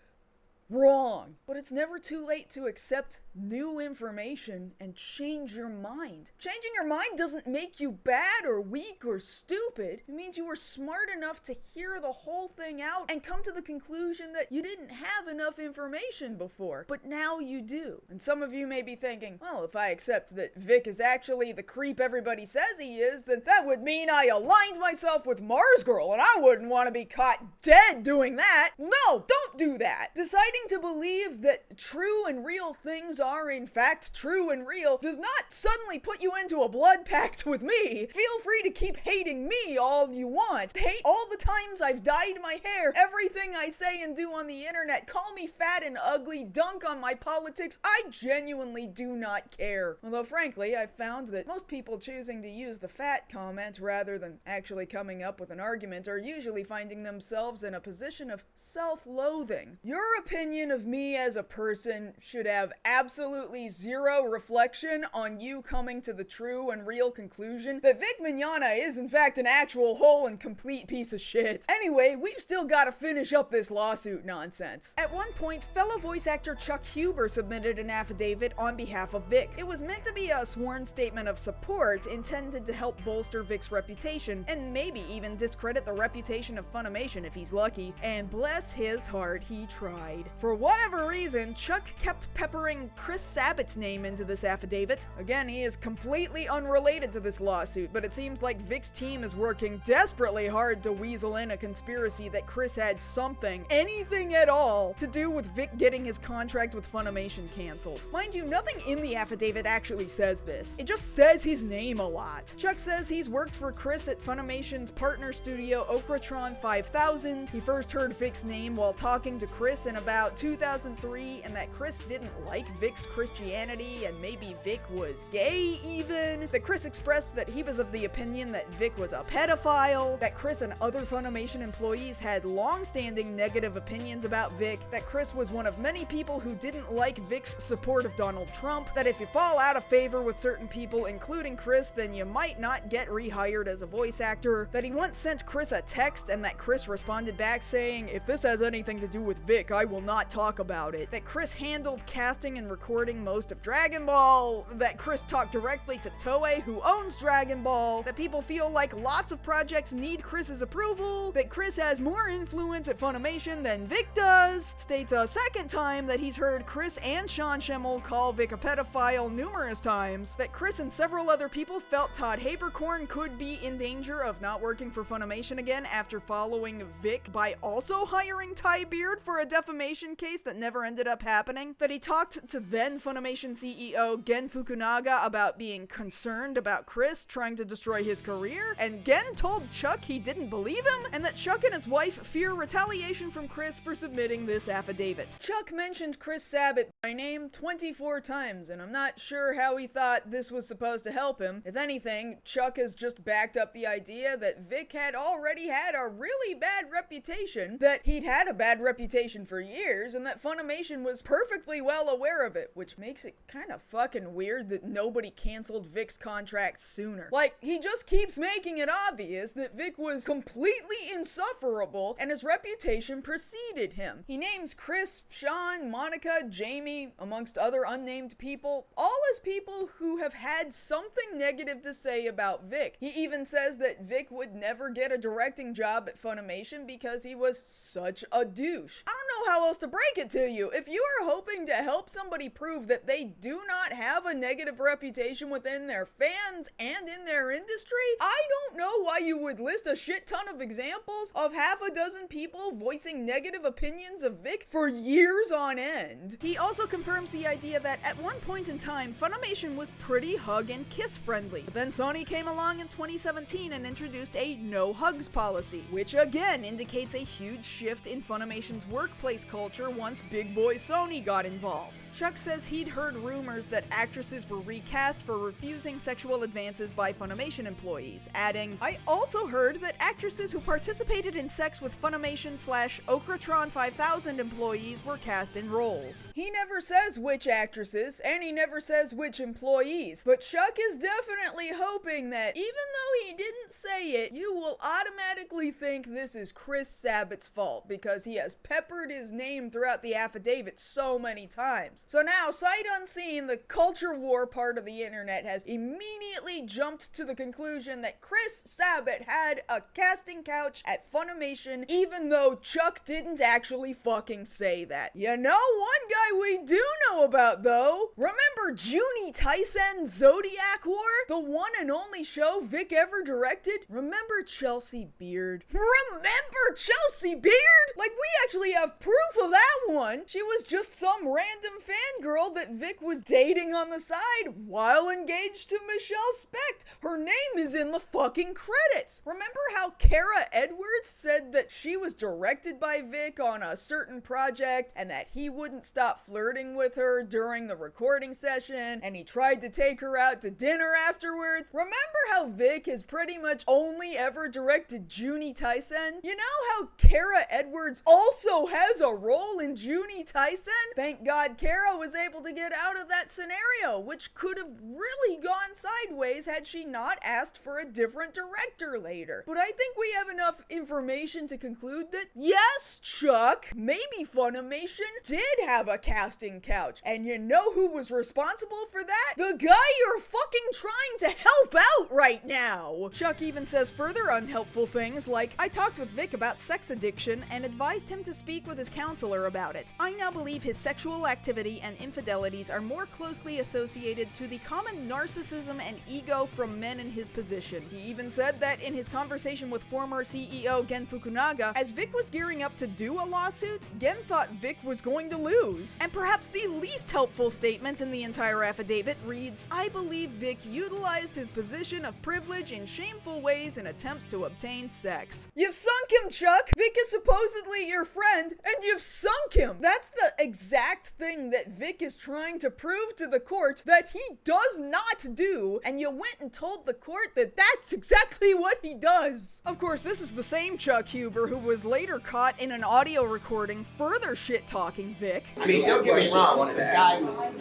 wrong. But it's never too late to accept new information and change your mind. Changing your mind doesn't make you bad or weak or stupid. It means you were smart enough to hear the whole thing out and come to the conclusion that you didn't have enough information before, but now you do. And some of you may be thinking, well, if I accept that Vic is actually the creep everybody says he is, then that would mean I aligned myself with Mars Girl, and I wouldn't want to be caught dead doing that. No, don't do that. Deciding to believe that true and real things are in fact true and real does not suddenly put you into a blood pact with me. Feel free to keep hating me all you want. Hate all the times I've dyed my hair, everything I say and do on the internet, call me fat and ugly, dunk on my politics. I genuinely do not care. Although frankly, I've found that most people choosing to use the fat comment rather than actually coming up with an argument are usually finding themselves in a position of self-loathing. Your opinion of me as a person should have absolutely zero reflection on you coming to the true and real conclusion that Vic Mignogna is in fact an actual whole and complete piece of shit. Anyway, we've still got to finish up this lawsuit nonsense. At one point, fellow voice actor Chuck Huber submitted an affidavit on behalf of Vic. It was meant to be a sworn statement of support intended to help bolster Vic's reputation and maybe even discredit the reputation of Funimation if he's lucky. And bless his heart, he tried. For whatever reason, Chuck kept peppering Chris Sabat's name into this affidavit. Again, he is completely unrelated to this lawsuit, but it seems like Vic's team is working desperately hard to weasel in a conspiracy that Chris had something, anything at all, to do with Vic getting his contract with Funimation canceled. Mind you, nothing in the affidavit actually says this. It just says his name a lot. Chuck says he's worked for Chris at Funimation's partner studio Okratron 5000. He first heard Vic's name while talking to Chris in about 2003, and that Chris didn't like Vic's Christianity and maybe Vic was gay even. That Chris expressed that he was of the opinion that Vic was a pedophile. That Chris and other Funimation employees had long-standing negative opinions about Vic. That Chris was one of many people who didn't like Vic's support of Donald Trump. That if you fall out of favor with certain people, including Chris, then you might not get rehired as a voice actor. That he once sent Chris a text and that Chris responded back saying, if this has anything to do with Vic, I will not talk about it. That Chris handled casting and recording most of Dragon Ball. That Chris talked directly to Toei, who owns Dragon Ball. That people feel like lots of projects need Chris's approval. That Chris has more influence at Funimation than Vic does. States a second time that he's heard Chris and Sean Schemmel call Vic a pedophile numerous times. That Chris and several other people felt Todd Haberkorn could be in danger of not working for Funimation again after following Vic by also hiring Ty Beard for a defamation case that never ended up happening. That he talked to then Funimation CEO Gen Fukunaga about being concerned about Chris trying to destroy his career, and Gen told Chuck he didn't believe him, and that Chuck and his wife fear retaliation from Chris for submitting this affidavit. Chuck mentioned Chris Sabat by name 24 times, and I'm not sure how he thought this was supposed to help him. If anything, Chuck has just backed up the idea that Vic had already had a really bad reputation, that he'd had a bad reputation for years, and that Funimation was perfectly well aware of of it, which makes it kind of fucking weird that nobody canceled Vic's contract sooner. Like, he just keeps making it obvious that Vic was completely insufferable and his reputation preceded him. He names Chris, Sean, Monica, Jamie, amongst other unnamed people, all as people who have had something negative to say about Vic. He even says that Vic would never get a directing job at Funimation because he was such a douche. I don't know how else to break it to you. If you are hoping to help somebody prove that they do not have a negative reputation within their fans and in their industry, I don't know why you would list a shit ton of examples of half a dozen people voicing negative opinions of Vic for years on end. He also confirms the idea that at one point in time, Funimation was pretty hug and kiss friendly. But then Sony came along in 2017 and introduced a no hugs policy, which again indicates a huge shift in Funimation's workplace culture once big boy Sony got involved. Chuck says he'd heard rumors that actresses were recast for refusing sexual advances by Funimation employees, adding, "I also heard that actresses who participated in sex with Funimation/Okratron 5000 employees were cast in roles." He never says which actresses, and he never says which employees, but Chuck is definitely hoping that even though he didn't say it, you will automatically think this is Chris Sabat's fault because he has peppered his name throughout the affidavit so many times. So now, sight unseen, the culture war part of the internet has immediately jumped to the conclusion that Chris Sabat had a casting couch at Funimation, even though Chuck didn't actually fucking say that. You know one guy we do know about, though? Remember Junie Taisen Zodiac War? The one and only show Vic ever directed? Remember Chelsea Beard? Remember Chelsea Beard? Like, we actually have proof of that one. She was just some random fangirl that Vic was dating on the side while engaged to Michelle Specht. Her name is in the fucking credits. Remember how Kara Edwards said that she was directed by Vic on a certain project and that he wouldn't stop flirting with her during the recording session and he tried to take her out to dinner afterwards? Remember how Vic has pretty much only ever directed Junie Taisen? You know how Kara Edwards also has a role in Junie Taisen? Thank God Kara was able to get out of that scenario, which could have really gone sideways had she not asked for a different director later. But I think we have enough information to conclude that yes, Chuck, maybe Funimation did have a casting couch. And you know who was responsible for that? The guy you're fucking trying to help out right now. Chuck even says further unhelpful things like, "I talked with Vic about sex addiction and advised him to speak with his counselor about it. I now believe his sexual activity and infidelities are more closely associated to the common narcissism and ego from men in his position." He even said that in his conversation with former CEO Gen Fukunaga, as Vic was gearing up to do a lawsuit, Gen thought Vic was going to lose. And perhaps the least helpful statement in the entire affidavit reads, "I believe Vic utilized his position of privilege in shameful ways in attempts to obtain sex." You've sunk him, Chuck! Vic is supposedly your friend, and you've sunk him! That's the exact thing that Vic is trying to prove to the court that he does not do, and you went and told the court that that's exactly what he does. Of course, this is the same Chuck Huber who was later caught in an audio recording further shit-talking Vic. I mean, don't get me wrong, the guy was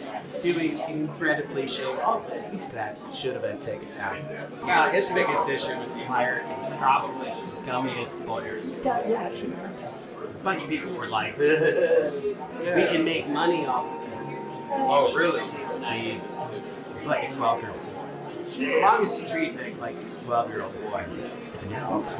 doing incredibly shameful things that should have been taken down. His biggest issue was he hired probably the scummiest lawyers. A bunch of people were like, "We can make money off of this." Oh, really? He's naive and stupid. He's like a 12-year-old boy. As long as you treat Vic like he's a 12-year-old boy, then you're okay.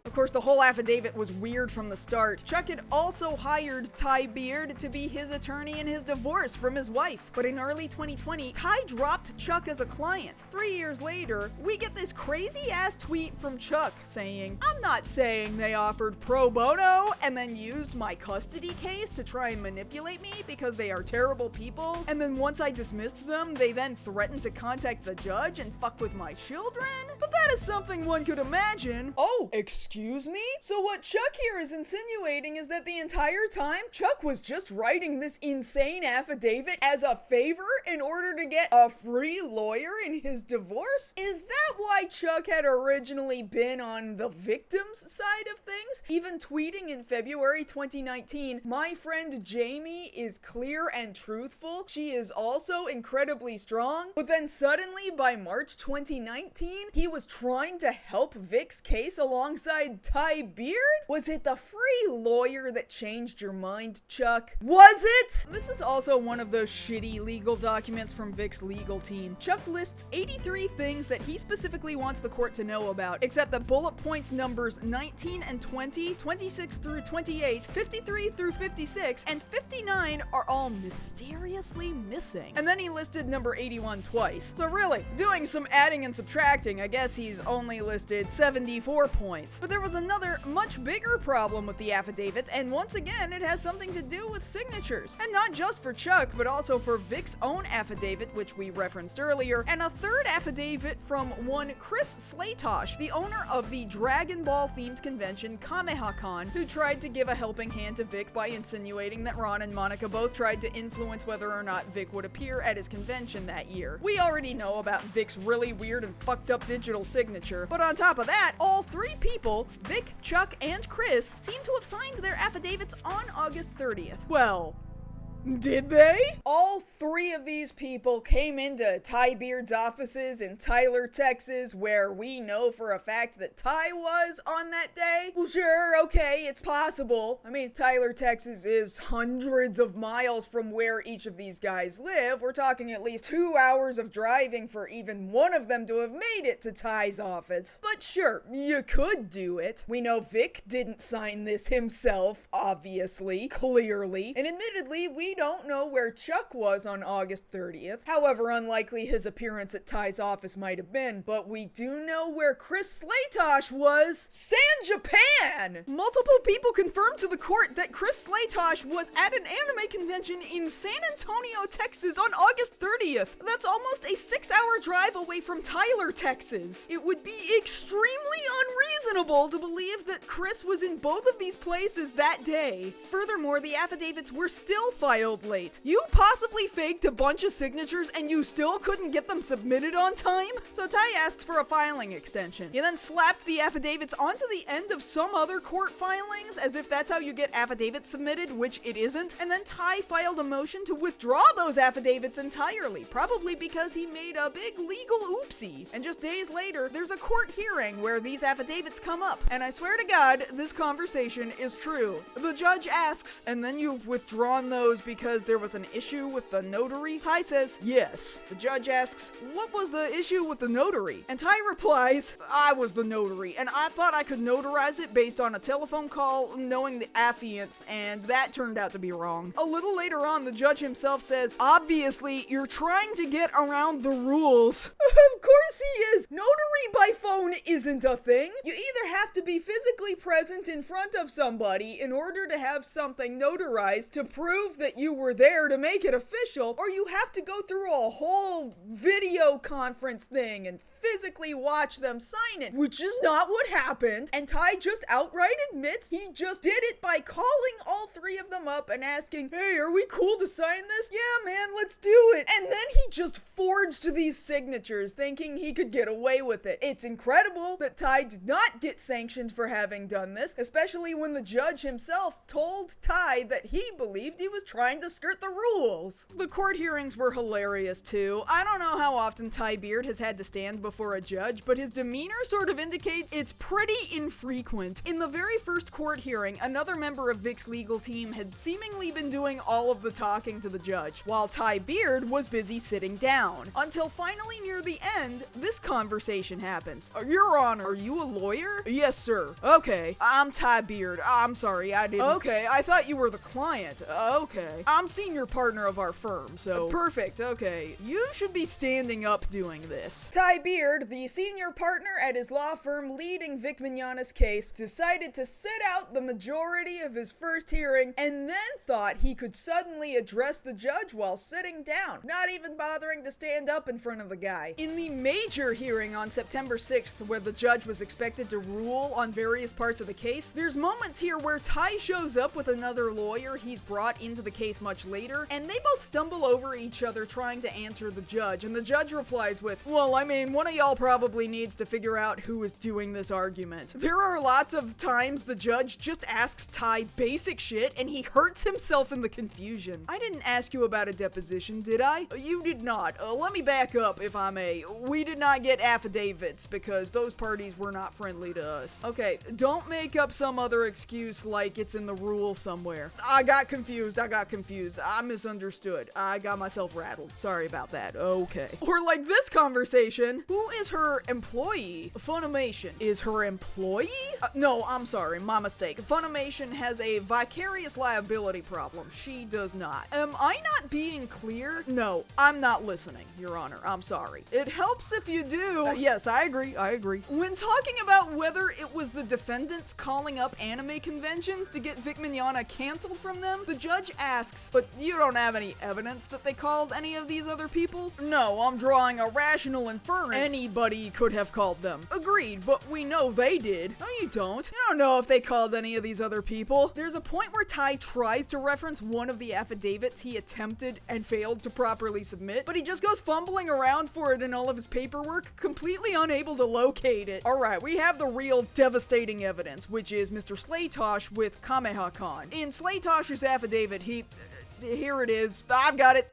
Of course, the whole affidavit was weird from the start. Chuck had also hired Ty Beard to be his attorney in his divorce from his wife. But in early 2020, Ty dropped Chuck as a client. 3 years later, we get this crazy-ass tweet from Chuck saying, "I'm not saying they offered pro bono and then used my custody case to try and manipulate me because they are terrible people, and then once I dismissed them, they then threatened to contact the judge and fuck with my children. But that is something one could imagine." Oh, excuse Excuse me? So what Chuck here is insinuating is that the entire time, Chuck was just writing this insane affidavit as a favor in order to get a free lawyer in his divorce? Is that why Chuck had originally been on the victim's side of things? Even tweeting in February 2019, "My friend Jamie is clear and truthful. She is also incredibly strong." But then suddenly, by March 2019, he was trying to help Vic's case alongside Ty Beard? Was it the free lawyer that changed your mind, Chuck? Was it? This is also one of those shitty legal documents from Vic's legal team. Chuck lists 83 things that he specifically wants the court to know about, except that bullet points numbers 19 and 20, 26 through 28, 53 through 56, and 59 are all mysteriously missing. And then he listed number 81 twice. So really, doing some adding and subtracting, I guess he's only listed 74 points. But there was another, much bigger problem with the affidavit, and once again, it has something to do with signatures. And not just for Chuck, but also for Vic's own affidavit, which we referenced earlier, and a third affidavit from one Chris Slatosh, the owner of the Dragon Ball themed convention KamehaCon, who tried to give a helping hand to Vic by insinuating that Ron and Monica both tried to influence whether or not Vic would appear at his convention that year. We already know about Vic's really weird and fucked up digital signature, but on top of that, all three people, Vic, Chuck, and Chris, seem to have signed their affidavits on August 30th. Well, did they? All three of these people came into Ty Beard's offices in Tyler, Texas, where we know for a fact that Ty was on that day. Well, sure, okay, it's possible. I mean, Tyler, Texas is hundreds of miles from where each of these guys live. We're talking at least 2 hours of driving for even one of them to have made it to Ty's office. But sure, you could do it. We know Vic didn't sign this himself, obviously, clearly, and admittedly, we don't know where Chuck was on August 30th, however unlikely his appearance at Ty's office might have been, but we do know where Chris Slatosh was. San Japan! Multiple people confirmed to the court that Chris Slatosh was at an anime convention in San Antonio, Texas on August 30th. That's almost a 6-hour drive away from Tyler, Texas. It would be extremely unreasonable to believe that Chris was in both of these places that day. Furthermore, the affidavits were still filed late. You possibly faked a bunch of signatures and you still couldn't get them submitted on time? So Ty asked for a filing extension. He then slapped the affidavits onto the end of some other court filings as if that's how you get affidavits submitted, which it isn't. And then Ty filed a motion to withdraw those affidavits entirely, probably because he made a big legal oopsie. And just days later, there's a court hearing where these affidavits come up. And I swear to God, this conversation is true. The judge asks, "And then you've withdrawn those because there was an issue with the notary?" Ty says, "Yes." The judge asks, "What was the issue with the notary?" And Ty replies, "I was the notary, and I thought I could notarize it based on a telephone call knowing the affiants, and that turned out to be wrong." A little later on, the judge himself says, "Obviously, you're trying to get around the rules." Of course he is! Notary by phone isn't a thing. You either have to be physically present in front of somebody in order to have something notarized to prove that you were there to make it official, or you have to go through a whole video conference thing and physically watch them sign it, which is not what happened. And Ty just outright admits he just did it by calling all three of them up and asking, "Hey, are we cool to sign this?" "Yeah, man, let's do it." And then he just forged these signatures thinking he could get away with it. It's incredible that Ty did not get sanctioned for having done this, especially when the judge himself told Ty that he believed he was trying to skirt the rules. The court hearings were hilarious too. I don't know how often Ty Beard has had to stand before a judge, but his demeanor sort of indicates it's pretty infrequent. In the very first court hearing, another member of Vic's legal team had seemingly been doing all of the talking to the judge, while Ty Beard was busy sitting down. Until finally near the end, this conversation happens. "Your Honor, are you a lawyer?" "Yes, sir." "Okay, I'm Ty Beard. I'm sorry, I didn't." "Okay, I thought you were the client." "Okay, I'm senior partner of our firm, so..." "Perfect, okay. You should be standing up doing this." Ty Beard, the senior partner at his law firm leading Vic Mignogna's case, decided to sit out the majority of his first hearing and then thought he could suddenly address the judge while sitting down, not even bothering to stand up in front of the guy. In the major hearing on September 6, 6th, where the judge was expected to rule on various parts of the case, there's moments here where Ty shows up with another lawyer he's brought into the case much later, and they both stumble over each other trying to answer the judge, and the judge replies with, well, I mean, one of y'all probably needs to figure out who is doing this argument. There are lots of times the judge just asks Ty basic shit, and he hurts himself in the confusion. I didn't ask you about a deposition, did I? You did not. Let me back up, if I may. We did not get affidavits, because those parties were not friendly to us. Okay, don't make up some other excuse like it's in the rule somewhere. I got confused. I misunderstood. I got myself rattled. Sorry about that. Okay. Or like this conversation. Who is her employee? Funimation is her employee? No, I'm sorry. My mistake. Funimation has a vicarious liability problem. She does not. Am I not being clear? No, I'm not listening, Your Honor. I'm sorry. It helps if you do. Yes, I agree. When talking about whether it was the defendants calling up anime conventions to get Vic Mignogna canceled from them, the judge asks, but you don't have any evidence that they called any of these other people? No, I'm drawing a rational inference. Anybody could have called them. Agreed, but we know they did. No, you don't. You don't know if they called any of these other people. There's a point where Ty tries to reference one of the affidavits he attempted and failed to properly submit, but he just goes fumbling around for it in all of his paperwork, completely unable to locate it. Alright, we have the real devastating evidence, which is Mr. Slaytosh with Kameha-Khan. In Slaytosh's affidavit, here it is. I've got it.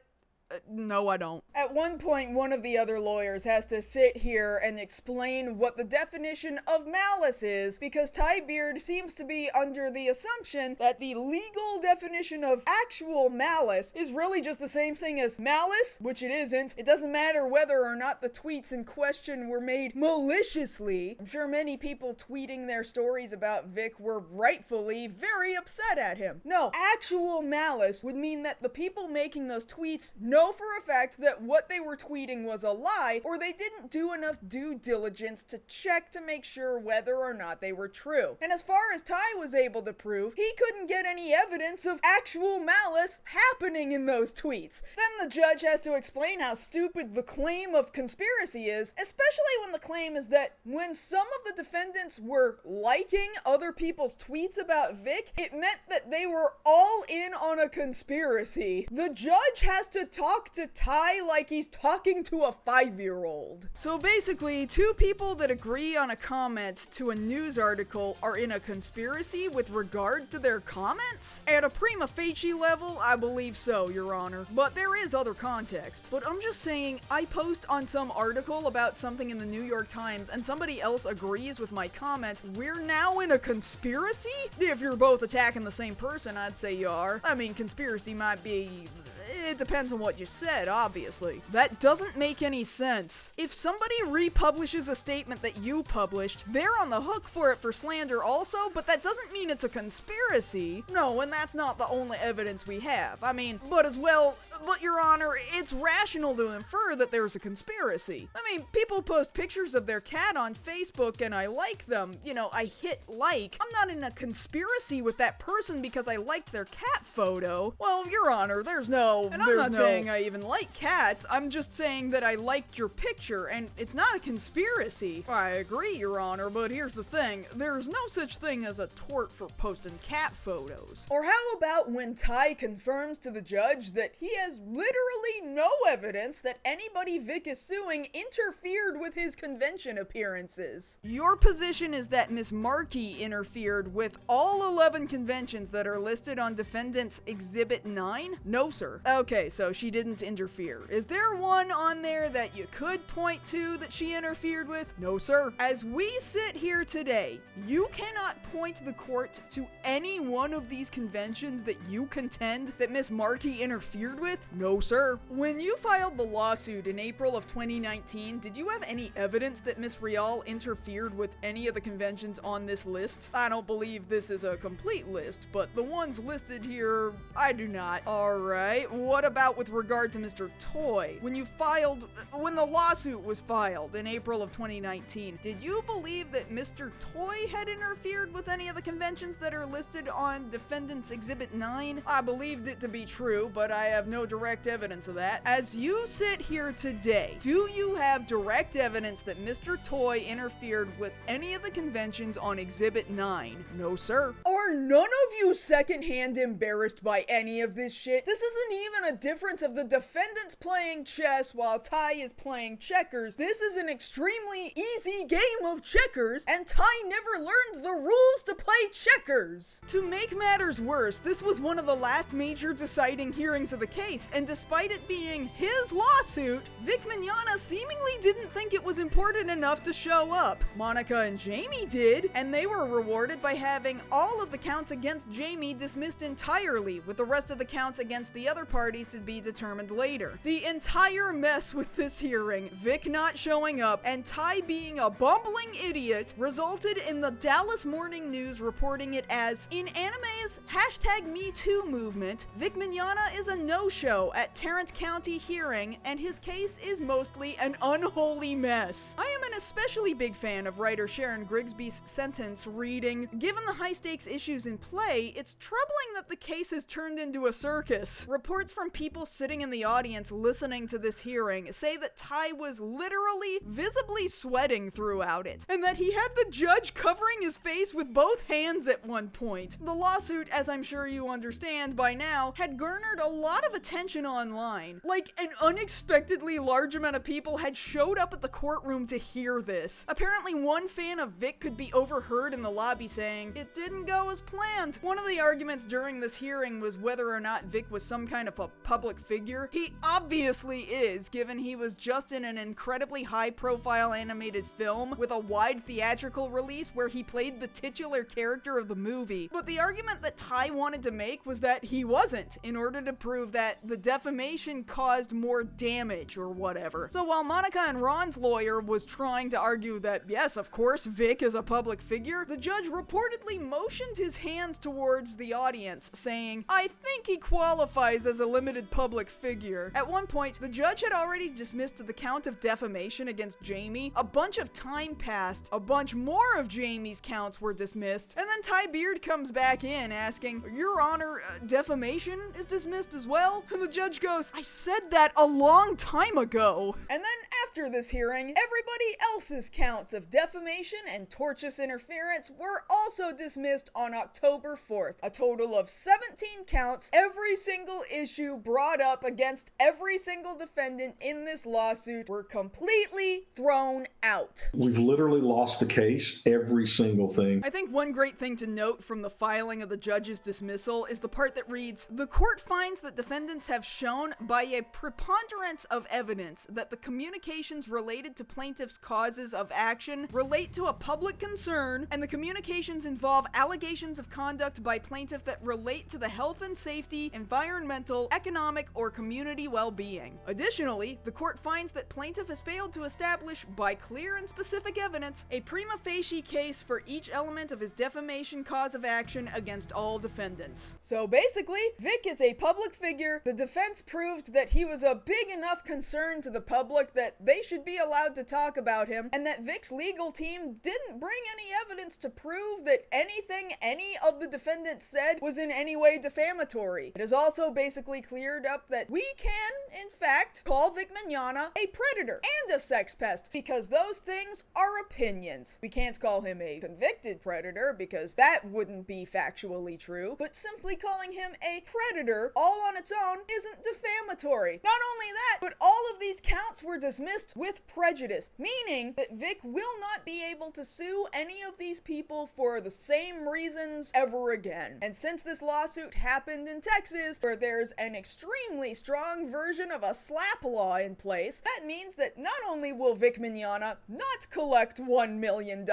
No, I don't. At one point, one of the other lawyers has to sit here and explain what the definition of malice is, because Ty Beard seems to be under the assumption that the legal definition of actual malice is really just the same thing as malice, which it isn't. It doesn't matter whether or not the tweets in question were made maliciously. I'm sure many people tweeting their stories about Vic were rightfully very upset at him. No, actual malice would mean that the people making those tweets know for a fact that what they were tweeting was a lie, or they didn't do enough due diligence to check to make sure whether or not they were true. And as far as Ty was able to prove, he couldn't get any evidence of actual malice happening in those tweets. Then the judge has to explain how stupid the claim of conspiracy is, especially when the claim is that when some of the defendants were liking other people's tweets about Vic, it meant that they were all in on a conspiracy. The judge has to talk to Ty like he's talking to a 5-year-old. So basically, two people that agree on a comment to a news article are in a conspiracy with regard to their comments? At a prima facie level, I believe so, Your Honor. But there is other context. But I'm just saying, I post on some article about something in the New York Times and somebody else agrees with my comment, we're now in a conspiracy? If you're both attacking the same person, I'd say you are. I mean, conspiracy might be... It depends on what you said, obviously. That doesn't make any sense. If somebody republishes a statement that you published, they're on the hook for it for slander also, but that doesn't mean it's a conspiracy. No, and that's not the only evidence we have. I mean, but Your Honor, it's rational to infer that there's a conspiracy. I mean, people post pictures of their cat on Facebook and I like them. You know, I hit like. I'm not in a conspiracy with that person because I liked their cat photo. Well, Your Honor, there's no... And I'm not saying I even like cats, I'm just saying that I liked your picture, and it's not a conspiracy. I agree, Your Honor, but here's the thing. There's no such thing as a tort for posting cat photos. Or how about when Ty confirms to the judge that he has literally no evidence that anybody Vic is suing interfered with his convention appearances? Your position is that Miss Markey interfered with all 11 conventions that are listed on Defendant's Exhibit 9? No, sir. Okay, so she didn't interfere. Is there one on there that you could point to that she interfered with? No, sir. As we sit here today, you cannot point the court to any one of these conventions that you contend that Miss Markey interfered with? No, sir. When you filed the lawsuit in April of 2019, did you have any evidence that Miss Rial interfered with any of the conventions on this list? I don't believe this is a complete list, but the ones listed here, I do not. Alright, what about with regard to Mr. Toy? When the lawsuit was filed in April of 2019, did you believe that Mr. Toy had interfered with any of the conventions that are listed on Defendant's Exhibit 9? I believed it to be true, but I have no direct evidence of that. As you sit here today, do you have direct evidence that Mr. Toy interfered with any of the conventions on Exhibit 9? No, sir. Are none of you secondhand embarrassed by any of this shit? This isn't even a difference of the defendants playing chess while Ty is playing checkers. This is an extremely easy game of checkers, and Ty never learned the rules to play checkers. To make matters worse, this was one of the last major deciding hearings of the case, and despite it being his lawsuit, Vic Mignogna seemingly didn't think it was important enough to show up. Monica and Jamie did, and they were rewarded by having all of the counts against Jamie dismissed entirely, with the rest of the counts against the other parties to be determined later. The entire mess with this hearing, Vic not showing up, and Ty being a bumbling idiot, resulted in the Dallas Morning News reporting it as, in anime's #MeToo movement, Vic Mignogna is a no-show at Tarrant County hearing, and his case is mostly an unholy mess. I am an especially big fan of writer Sharon Grigsby's sentence reading, given the high-stakes issues in play, it's troubling that the case has turned into a circus. Reports from people sitting in the audience listening to this hearing say that Ty was literally visibly sweating throughout it, and that he had the judge covering his face with both hands at one point. The lawsuit, as I'm sure you understand by now, had garnered a lot of attention online. Like, an unexpectedly large amount of people had showed up at the courtroom to hear this. Apparently, one fan of Vic could be overheard in the lobby saying, "It didn't go as planned." One of the arguments during this hearing was whether or not Vic was some kind of a public figure. He obviously is, given he was just in an incredibly high-profile animated film with a wide theatrical release where he played the titular character of the movie. But the argument that Ty wanted to make was that he wasn't, in order to prove that the defamation caused more damage or whatever. So while Monica and Ron's lawyer was trying to argue that, yes, of course, Vic is a public figure, the judge reportedly motioned his hands towards the audience, saying, "I think he qualifies as a limited public figure." At one point, the judge had already dismissed the count of defamation against Jamie. A bunch of time passed, a bunch more of Jamie's counts were dismissed, and then Ty Beard comes back in asking, "Your Honor, defamation is dismissed as well?" And the judge goes, "I said that a long time ago." And then after this hearing, everybody else's counts of defamation and tortious interference were also dismissed on October 4th. A total of 17 counts, every single issue brought up against every single defendant in this lawsuit were completely thrown out. We've literally lost the case, every single thing. I think one great thing to note from the filing of the judge's dismissal is the part that reads, "The court finds that defendants have shown by a preponderance of evidence that the communications related to plaintiffs' causes of action relate to a public concern, and the communications involve allegations of conduct by plaintiff that relate to the health and safety, environmental, economic, or community well-being. Additionally, the court finds that plaintiff has failed to establish, by clear and specific evidence, a prima facie case for each element of his defamation cause of action against all defendants." So basically, Vic is a public figure. The defense proved that he was a big enough concern to the public that they should be allowed to talk about him, and that Vic's legal team didn't bring any evidence to prove that anything any of the defendants said was in any way defamatory. It is also basically cleared up that we can, in fact, call Vic Mignogna a predator and a sex pest, because those things are opinions. We can't call him a convicted predator, because that wouldn't be factually true, but simply calling him a predator all on its own isn't defamatory. Not only that, but all of these counts were dismissed with prejudice, meaning that Vic will not be able to sue any of these people for the same reasons ever again. And since this lawsuit happened in Texas, where there's an extremely strong version of a slap law in place, that means that not only will Vic Mignogna not collect $1 million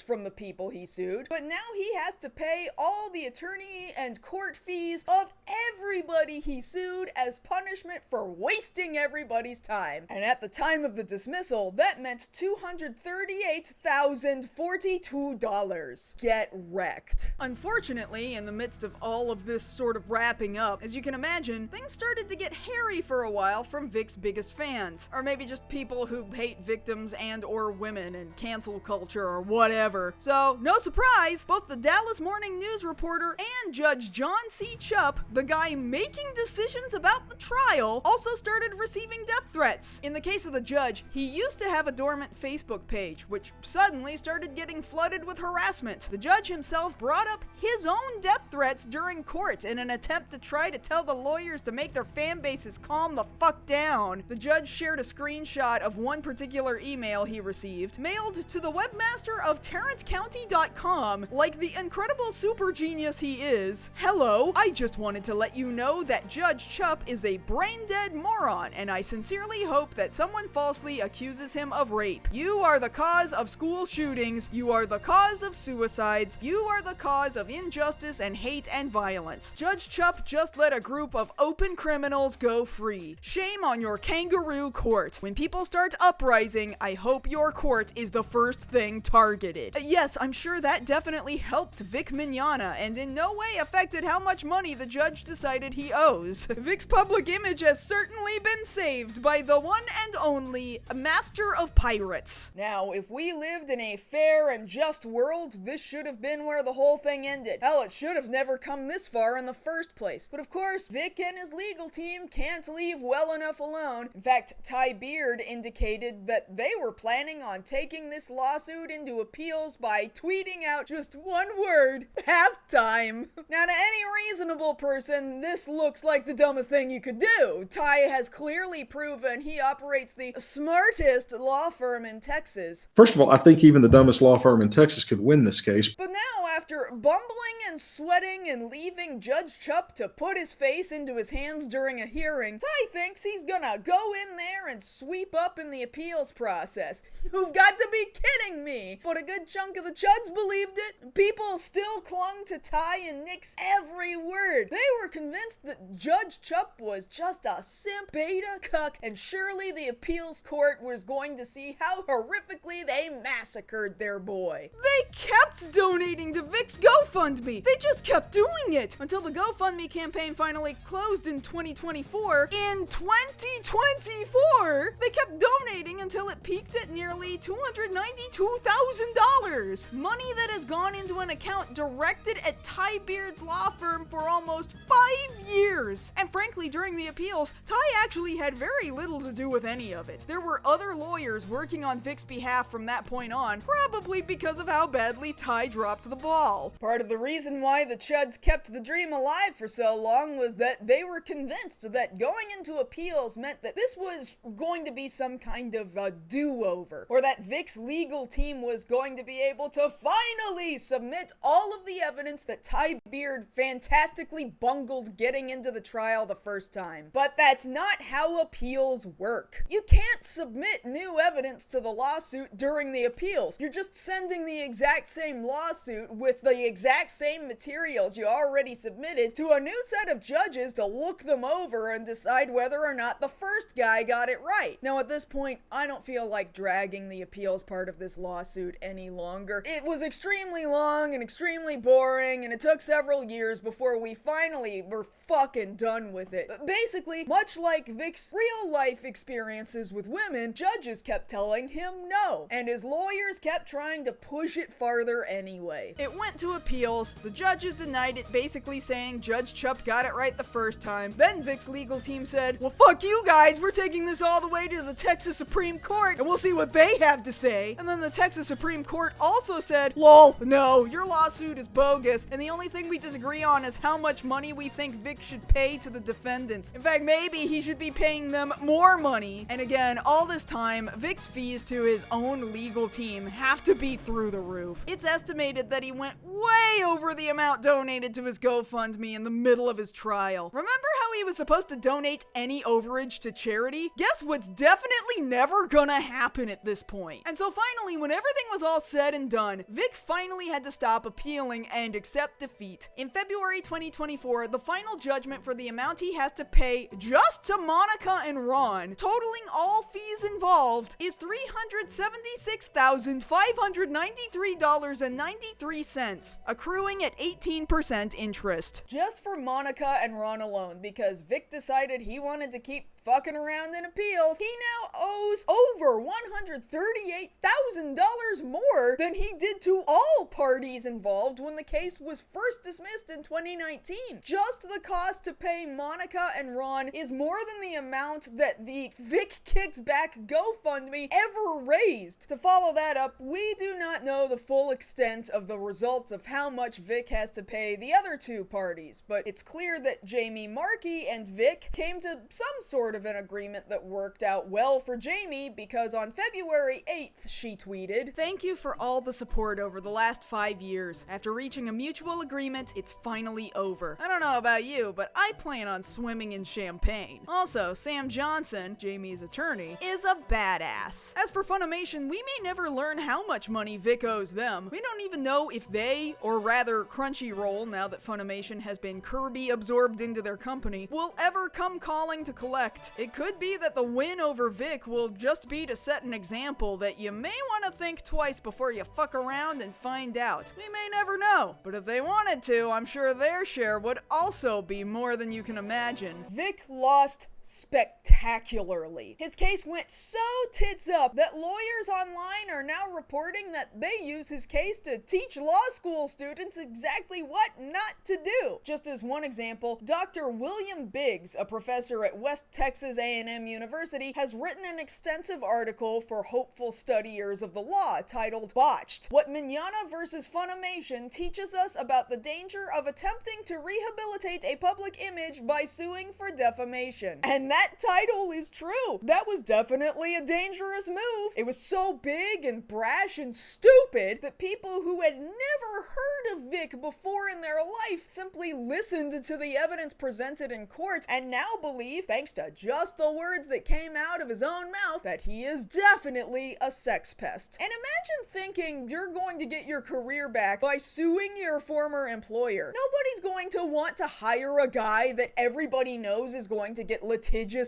from the people he sued, but now he has to pay all the attorney and court fees of everybody he sued as punishment for wasting everybody's time. And at the time of the dismissal, that meant $2 $238,042. Get wrecked. Unfortunately, in the midst of all of this sort of wrapping up, as you can imagine, things started to get hairy for a while from Vic's biggest fans. Or maybe just people who hate victims and or women and cancel culture or whatever. So, no surprise, both the Dallas Morning News reporter and Judge John C. Chupp, the guy making decisions about the trial, also started receiving death threats. In the case of the judge, he used to have a dormant Facebook page, which suddenly started getting flooded with harassment. The judge himself brought up his own death threats during court in an attempt to try to tell the lawyers to make their fan bases calm the fuck down. The judge shared a screenshot of one particular email he received, mailed to the webmaster of TarrantCounty.com, like the incredible super genius he is. Hello, I just wanted to let you know that Judge Chupp is a brain-dead moron, and I sincerely hope that someone falsely accuses him of rape. You are the cause of school shootings, you are the cause of suicides, you are the cause of injustice and hate and violence. Judge Chupp just let a group of open criminals go free. Shame on your kangaroo court. When people start uprising, I hope your court is the first thing targeted. Yes, I'm sure that definitely helped Vic Mignogna and in no way affected how much money the judge decided he owes. Vic's public image has certainly been saved by the one and only Master of Pirates. Now, if we lived in a fair and just world, this should have been where the whole thing ended. Hell, it should have never come this far in the first place. But of course, Vic and his legal team can't leave well enough alone. In fact, Ty Beard indicated that they were planning on taking this lawsuit into appeals by tweeting out just one word: halftime. Now, to any reasonable person, this looks like the dumbest thing you could do. Ty has clearly proven he operates the smartest law firm in Texas. First of all, I think even the dumbest law firm in Texas could win this case. But now, after bumbling and sweating and leaving Judge Chupp to put his face into his hands during a hearing, Ty thinks he's gonna go in there and sweep up in the appeals process. You've got to be kidding me! But a good chunk of the chuds believed it. People still clung to Ty and Nick's every word. They were convinced that Judge Chupp was just a simp, beta cuck, and surely the appeals court was going to see how horrifically they massacred their boy. They kept donating to Vic's GoFundMe. They just kept doing it until the GoFundMe campaign finally closed in 2024. In 2024, they kept donating until it peaked at nearly $292,000. Money that has gone into an account directed at Ty Beard's law firm for almost 5 years. And frankly, during the appeals, Ty actually had very little to do with any of it. There were other lawyers working on Vic's behalf from that point on, probably because of how badly Ty dropped the ball. Part of the reason why the chuds kept the dream alive for so long was that they were convinced that going into appeals meant that this was going to be some kind of a do-over, or that Vic's legal team was going to be able to finally submit all of the evidence that Ty Beard fantastically bungled getting into the trial the first time. But that's not how appeals work. You can't submit new evidence to the lawsuit during the appeals. You're just sending the exact same lawsuit with the exact same materials you already submitted to a new set of judges to look them over and decide whether or not the first guy got it right. Now, at this point, I don't feel like dragging the appeals part of this lawsuit any longer. It was extremely long and extremely boring, and it took several years before we finally were fucking done with it. Basically, much like Vic's real-life experiences with women, judges kept telling him no, and his lawyers kept trying to push it farther anyway. It went to appeals, the judges denied it, basically saying Judge Chupp got it right the first time. Then Vic's legal team said, well, fuck you guys, we're taking this all the way to the Texas Supreme Court, and we'll see what they have to say. And then the Texas Supreme Court also said, lol, no, your lawsuit is bogus, and the only thing we disagree on is how much money we think Vic should pay to the defendants. In fact, maybe he should be paying them more money. And again, all this time, Vic's fees to his own legal team have to be through the roof. It's estimated that he went way over the amount donated to his GoFundMe in the middle of his trial. Remember how he was supposed to donate any overage to charity, guess what's definitely never gonna happen at this point? And so finally, when everything was all said and done, Vic finally had to stop appealing and accept defeat. In February 2024, the final judgment for the amount he has to pay just to Monica and Ron, totaling all fees involved, is $376,593.93, accruing at 18% interest. Just for Monica and Ron alone, because Vic decided he wanted to keep fucking around in appeals, he now owes over $138,000 more than he did to all parties involved when the case was first dismissed in 2019. Just the cost to pay Monica and Ron is more than the amount that the Vic Kicks Back GoFundMe ever raised. To follow that up, we do not know the full extent of the results of how much Vic has to pay the other two parties, but it's clear that Jamie Markey and Vic came to some sort of an agreement that worked out well for Jamie, because on February 8th she tweeted, "Thank you for all the support over the last 5 years. After reaching a mutual agreement, it's finally over. I don't know about you, but I plan on swimming in champagne." Also, Sam Johnson, Jamie's attorney, is a badass. As for Funimation, we may never learn how much money Vic owes them. We don't even know if they, or rather Crunchyroll, now that Funimation has been Kirby absorbed into their company, will ever come calling to collect. It could be that the win over Vic will just be to set an example that you may want to think twice before you fuck around and find out. We may never know, but if they wanted to, I'm sure their share would also be more than you can imagine. Vic lost spectacularly. His case went so tits up that lawyers online are now reporting that they use his case to teach law school students exactly what not to do. Just as one example, Dr. William Biggs, a professor at West Texas A&M University, has written an extensive article for hopeful studiers of the law titled "Botched: What Mignogna vs. Funimation Teaches Us About the Danger of Attempting to Rehabilitate a Public Image by Suing for Defamation." And that title is true. That was definitely a dangerous move. It was so big and brash and stupid that people who had never heard of Vic before in their life simply listened to the evidence presented in court and now believe, thanks to just the words that came out of his own mouth, that he is definitely a sex pest. And imagine thinking you're going to get your career back by suing your former employer. Nobody's going to want to hire a guy that everybody knows is going to get litigious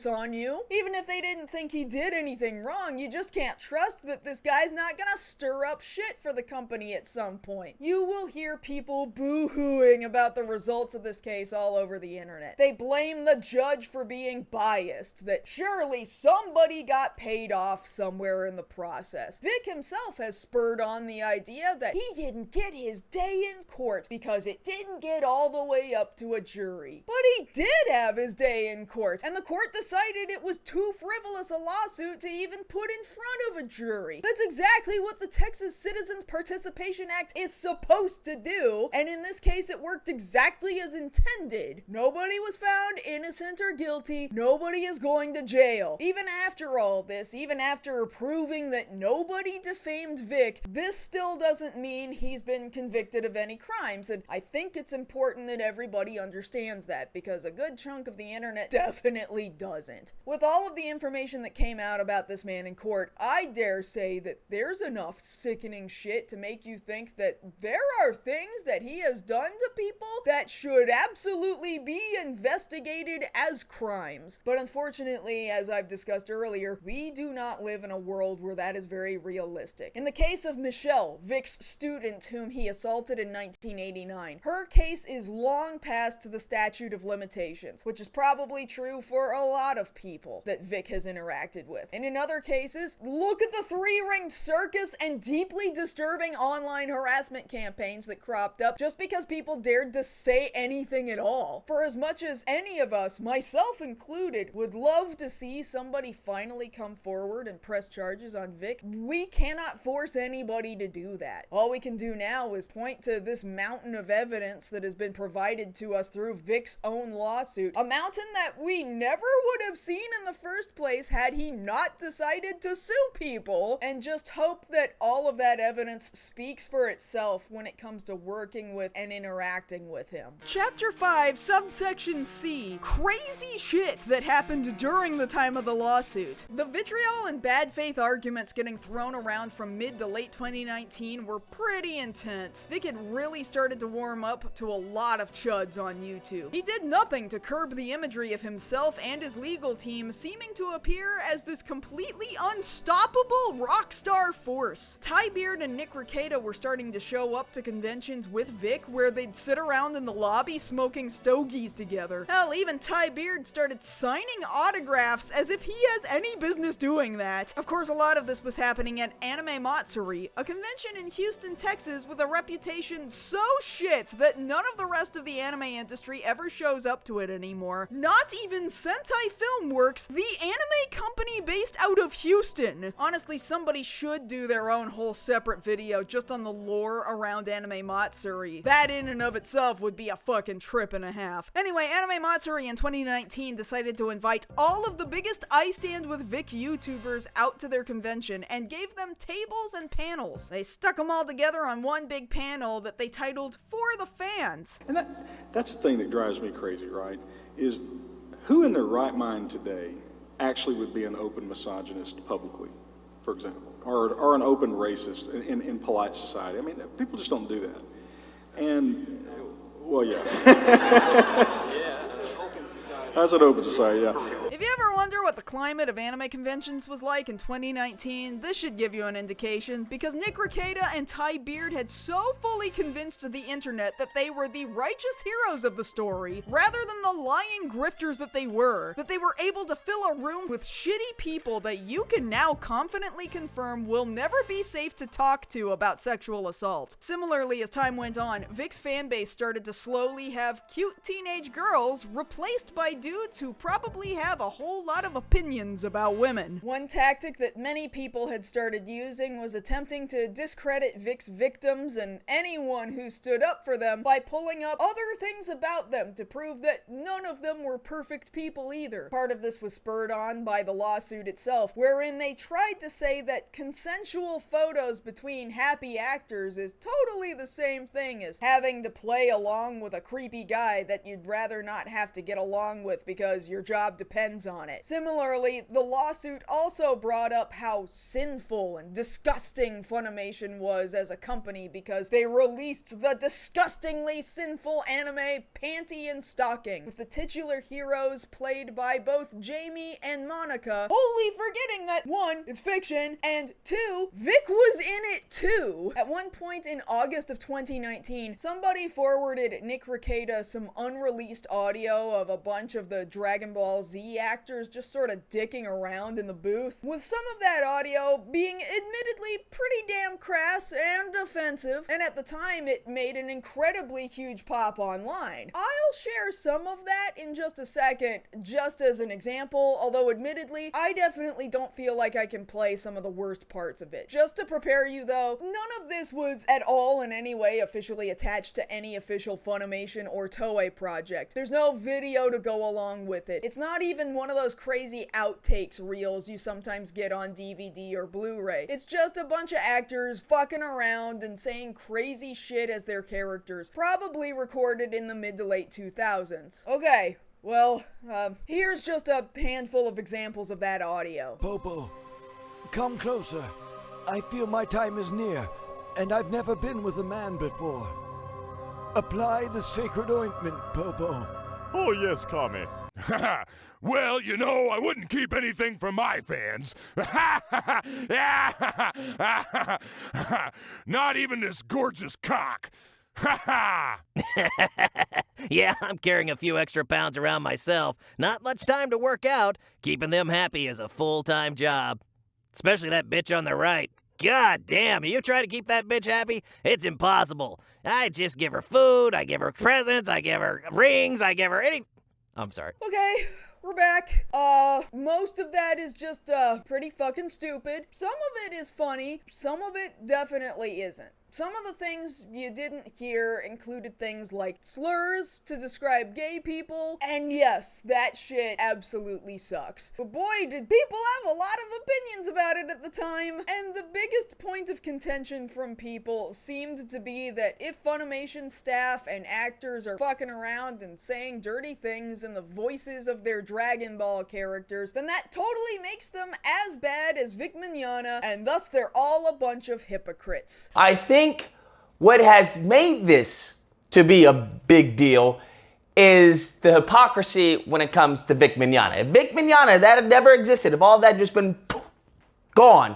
on you. Even if they didn't think he did anything wrong, you just can't trust that this guy's not gonna stir up shit for the company at some point. You will hear people boo-hooing about the results of this case all over the internet. They blame the judge for being biased, that surely somebody got paid off somewhere in the process. Vic himself has spurred on the idea that he didn't get his day in court because it didn't get all the way up to a jury. But he did have his day in court, and the court decided it was too frivolous a lawsuit to even put in front of a jury. That's exactly what the Texas Citizens Participation Act is supposed to do, and in this case it worked exactly as intended. Nobody was found innocent or guilty. Nobody is going to jail. Even after all this, even after proving that nobody defamed Vic, this still doesn't mean he's been convicted of any crimes, and I think it's important that everybody understands that, because a good chunk of the internet definitely doesn't. With all of the information that came out about this man in court, I dare say that there's enough sickening shit to make you think that there are things that he has done to people that should absolutely be investigated as crimes. But unfortunately, as I've discussed earlier, we do not live in a world where that is very realistic. In the case of Michelle, Vic's student whom he assaulted in 1989, her case is long past the statute of limitations, which is probably true for a lot of people that Vic has interacted with. And in other cases, look at the three-ringed circus and deeply disturbing online harassment campaigns that cropped up just because people dared to say anything at all. For as much as any of us, myself included, would love to see somebody finally come forward and press charges on Vic, we cannot force anybody to do that. All we can do now is point to this mountain of evidence that has been provided to us through Vic's own lawsuit. A mountain that we never would have seen in the first place had he not decided to sue people, and just hope that all of that evidence speaks for itself when it comes to working with and interacting with him. Chapter 5, Subsection C. Crazy shit that happened during the time of the lawsuit. The vitriol and bad faith arguments getting thrown around from mid to late 2019 were pretty intense. Vic had really started to warm up to a lot of chuds on YouTube. He did nothing to curb the imagery of himself and his legal team seeming to appear as this completely unstoppable rock star force. Ty Beard and Nick Rekieta were starting to show up to conventions with Vic where they'd sit around in the lobby smoking stogies together. Hell, even Ty Beard started signing autographs as if he has any business doing that. Of course, a lot of this was happening at Anime Matsuri, a convention in Houston, Texas with a reputation so shit that none of the rest of the anime industry ever shows up to it anymore. Not even Sentai Filmworks, the anime company based out of Houston. Honestly, somebody should do their own whole separate video just on the lore around Anime Matsuri. That in and of itself would be a fucking trip and a half. Anyway, Anime Matsuri in 2019 decided to invite all of the biggest I Stand With Vic YouTubers out to their convention and gave them tables and panels. They stuck them all together on one big panel that they titled For the Fans. And that's the thing that drives me crazy, right? Is who in their right mind today actually would be an open misogynist publicly, for example, or an open racist in polite society? I mean, people just don't do that. And, well, yeah. That's an open society, yeah. If you ever wonder what the climate of anime conventions was like in 2019, this should give you an indication, because Nick Rekieta and Ty Beard had so fully convinced the internet that they were the righteous heroes of the story, rather than the lying grifters that they were able to fill a room with shitty people that you can now confidently confirm will never be safe to talk to about sexual assault. Similarly, as time went on, Vic's fanbase started to slowly have cute teenage girls replaced by dudes who probably have a whole lot of opinions about women. One tactic that many people had started using was attempting to discredit Vic's victims and anyone who stood up for them by pulling up other things about them to prove that none of them were perfect people either. Part of this was spurred on by the lawsuit itself, wherein they tried to say that consensual photos between happy actors is totally the same thing as having to play along with a creepy guy that you'd rather not have to get along with because your job depends on it. Similarly, the lawsuit also brought up how sinful and disgusting Funimation was as a company because they released the disgustingly sinful anime Panty and Stocking, with the titular heroes played by both Jamie and Monica, wholly forgetting that 1, it's fiction, and 2, Vic was in it too. At one point in August of 2019, somebody forwarded Nick Rekieta some unreleased audio of a bunch of the Dragon Ball Z actors just sort of dicking around in the booth, with some of that audio being admittedly pretty damn crass and offensive, and at the time it made an incredibly huge pop online. I'll share some of that in just a second, just as an example, although admittedly, I definitely don't feel like I can play some of the worst parts of it. Just to prepare you though, none of this was at all in any way officially attached to any official Funimation or Toei project. There's no video to go along with it. It's not even one of those crazy outtakes reels you sometimes get on DVD or Blu-ray. It's just a bunch of actors fucking around and saying crazy shit as their characters, probably recorded in the mid to late 2000s. Okay, well, here's just a handful of examples of that audio. Popo, come closer. I feel my time is near, and I've never been with a man before. Apply the sacred ointment, Popo. Oh, yes, Kami. Well, you know, I wouldn't keep anything from my fans. Not even this gorgeous cock. Yeah, I'm carrying a few extra pounds around myself. Not much time to work out. Keeping them happy is a full-time job. Especially that bitch on the right. God damn, are you trying to keep that bitch happy? It's impossible. I just give her food, I give her presents, I give her rings, I give her any... I'm sorry. Okay, we're back. Most of that is just, pretty fucking stupid. Some of it is funny, some of it definitely isn't. Some of the things you didn't hear included things like slurs to describe gay people, and yes, that shit absolutely sucks. But boy, did people have a lot of opinions about it at the time, and the biggest point of contention from people seemed to be that if Funimation staff and actors are fucking around and saying dirty things in the voices of their Dragon Ball characters, then that totally makes them as bad as Vic Mignogna, and thus they're all a bunch of hypocrites. I think what has made this to be a big deal is the hypocrisy when it comes to Vic Mignogna. If Vic Mignogna, that had never existed, if all that had just been gone,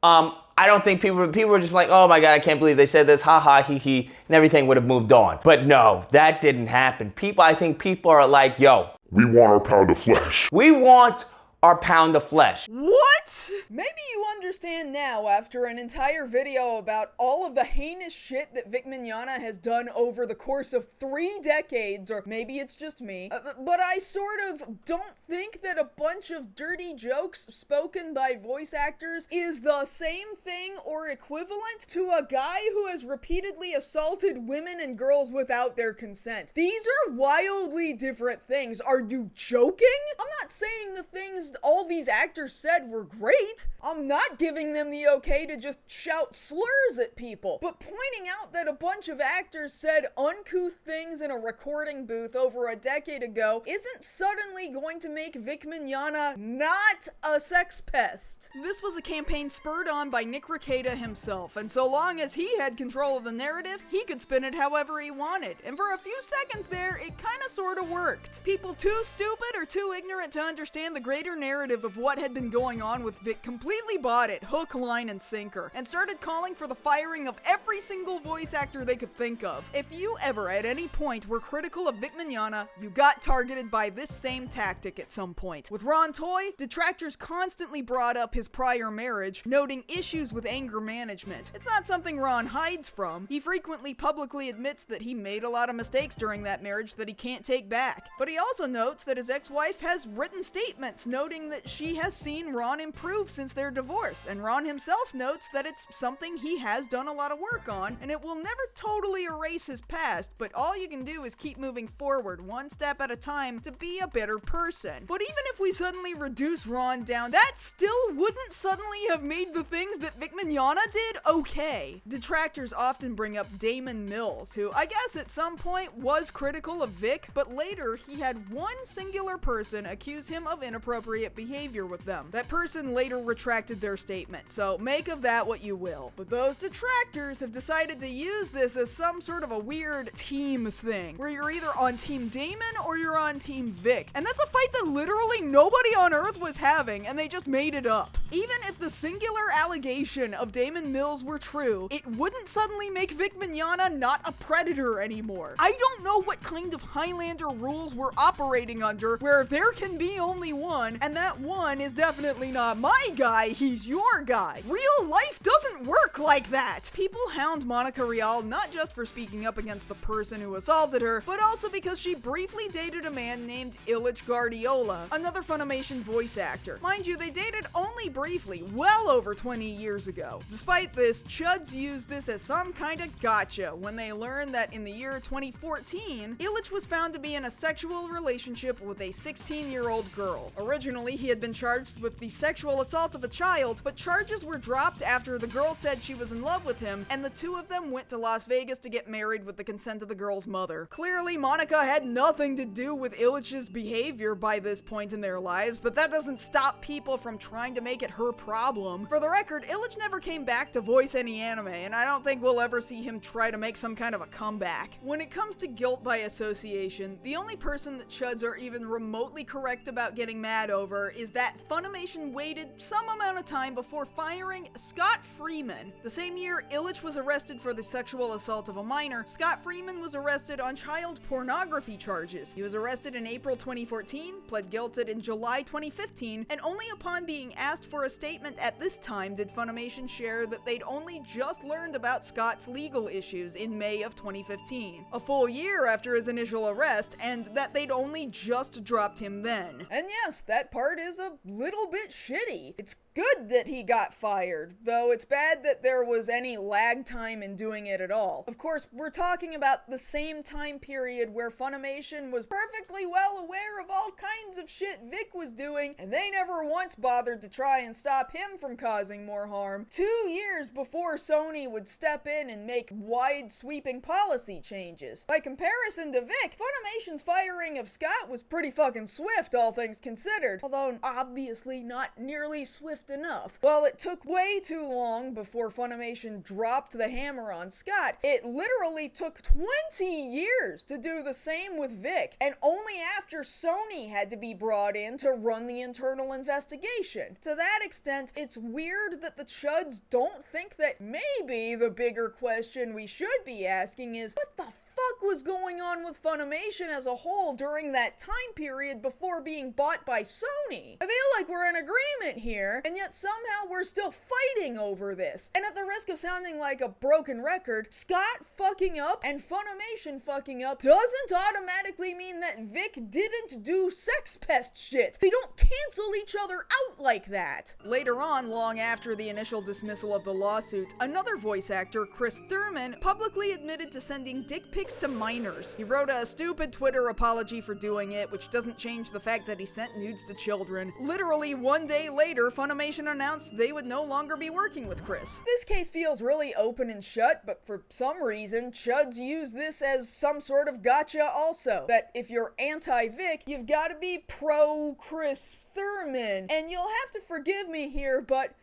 I don't think people were just like, oh my God, I can't believe they said this, ha ha, he he, and everything would have moved on. But no, that didn't happen. I think people are like, yo, we want our pound of flesh. We want our pound of flesh. What? Maybe you understand now after an entire video about all of the heinous shit that Vic Mignogna has done over the course of 3 decades, or maybe it's just me, but I sort of don't think that a bunch of dirty jokes spoken by voice actors is the same thing or equivalent to a guy who has repeatedly assaulted women and girls without their consent. These are wildly different things. Are you joking? I'm not saying the things all these actors said were great. I'm not giving them the okay to just shout slurs at people, but pointing out that a bunch of actors said uncouth things in a recording booth over a decade ago isn't suddenly going to make Vic Mignogna not a sex pest. This was a campaign spurred on by Nick Rekieta himself, and so long as he had control of the narrative, he could spin it however he wanted, and for a few seconds there, it kinda sorta worked. People too stupid or too ignorant to understand the greater narrative of what had been going on with Vic completely bought it, hook, line, and sinker, and started calling for the firing of every single voice actor they could think of. If you ever at any point were critical of Vic Mignogna, you got targeted by this same tactic at some point. With Ron Toy, detractors constantly brought up his prior marriage, noting issues with anger management. It's not something Ron hides from. He frequently publicly admits that he made a lot of mistakes during that marriage that he can't take back. But he also notes that his ex-wife has written statements noting that she has seen Ron improve since their divorce, and Ron himself notes that it's something he has done a lot of work on, and it will never totally erase his past, but all you can do is keep moving forward one step at a time to be a better person. But even if we suddenly reduce Ron down, that still wouldn't suddenly have made the things that Vic Mignogna did okay. Detractors often bring up Damon Mills, who I guess at some point was critical of Vic, but later he had one singular person accuse him of inappropriate behavior with them. That person later retracted their statement, so make of that what you will. But those detractors have decided to use this as some sort of a weird teams thing, where you're either on Team Damon or you're on Team Vic. And that's a fight that literally nobody on Earth was having, and they just made it up. Even if the singular allegation of Damon Mills were true, it wouldn't suddenly make Vic Mignogna not a predator anymore. I don't know what kind of Highlander rules we're operating under, where there can be only one, and that one is definitely not my guy, he's your guy. Real life doesn't work like that. People hound Monica Rial not just for speaking up against the person who assaulted her, but also because she briefly dated a man named Illich Guardiola, another Funimation voice actor. Mind you, they dated only briefly, well over 20 years ago. Despite this, Chuds used this as some kind of gotcha when they learned that in the year 2014, Illich was found to be in a sexual relationship with a 16-year-old girl. Originally, he had been charged with the sexual assault of a child, but charges were dropped after the girl said she was in love with him, and the two of them went to Las Vegas to get married with the consent of the girl's mother. Clearly, Monica had nothing to do with Illich's behavior by this point in their lives, but that doesn't stop people from trying to make it her problem. For the record, Illich never came back to voice any anime, and I don't think we'll ever see him try to make some kind of a comeback. When it comes to guilt by association, the only person that Chuds are even remotely correct about getting mad over over is that Funimation waited some amount of time before firing Scott Freeman. The same year Illich was arrested for the sexual assault of a minor, Scott Freeman was arrested on child pornography charges. He was arrested in April 2014, pled guilty in July 2015, and only upon being asked for a statement at this time did Funimation share that they'd only just learned about Scott's legal issues in May of 2015, a full year after his initial arrest, and that they'd only just dropped him then. And yes, that part is a little bit shitty. It's good that he got fired, though it's bad that there was any lag time in doing it at all. Of course, we're talking about the same time period where Funimation was perfectly well aware of all kinds of shit Vic was doing, and they never once bothered to try and stop him from causing more harm. 2 years before Sony would step in and make wide-sweeping policy changes. By comparison to Vic, Funimation's firing of Scott was pretty fucking swift, all things considered, although obviously not nearly swift enough. While it took way too long before Funimation dropped the hammer on Scott, it literally took 20 years to do the same with Vic, and only after Sony had to be brought in to run the internal investigation. To that extent, it's weird that the chuds don't think that maybe the bigger question we should be asking is, what the fuck was going on with Funimation as a whole during that time period before being bought by Sony? I feel like we're in agreement here, and yet somehow we're still fighting over this. And at the risk of sounding like a broken record, Scott fucking up and Funimation fucking up doesn't automatically mean that Vic didn't do sex pest shit. They don't cancel each other out like that. Later on, long after the initial dismissal of the lawsuit, another voice actor, Chris Thurman, publicly admitted to sending dick pics to minors. He wrote a stupid Twitter apology for doing it, which doesn't change the fact that he sent nudes to children. Literally 1 day later, Funimation announced they would no longer be working with Chris. This case feels really open and shut, but for some reason, chuds use this as some sort of gotcha also. That if you're anti-Vic, you've got to be pro-Chris Thurman. And you'll have to forgive me here, but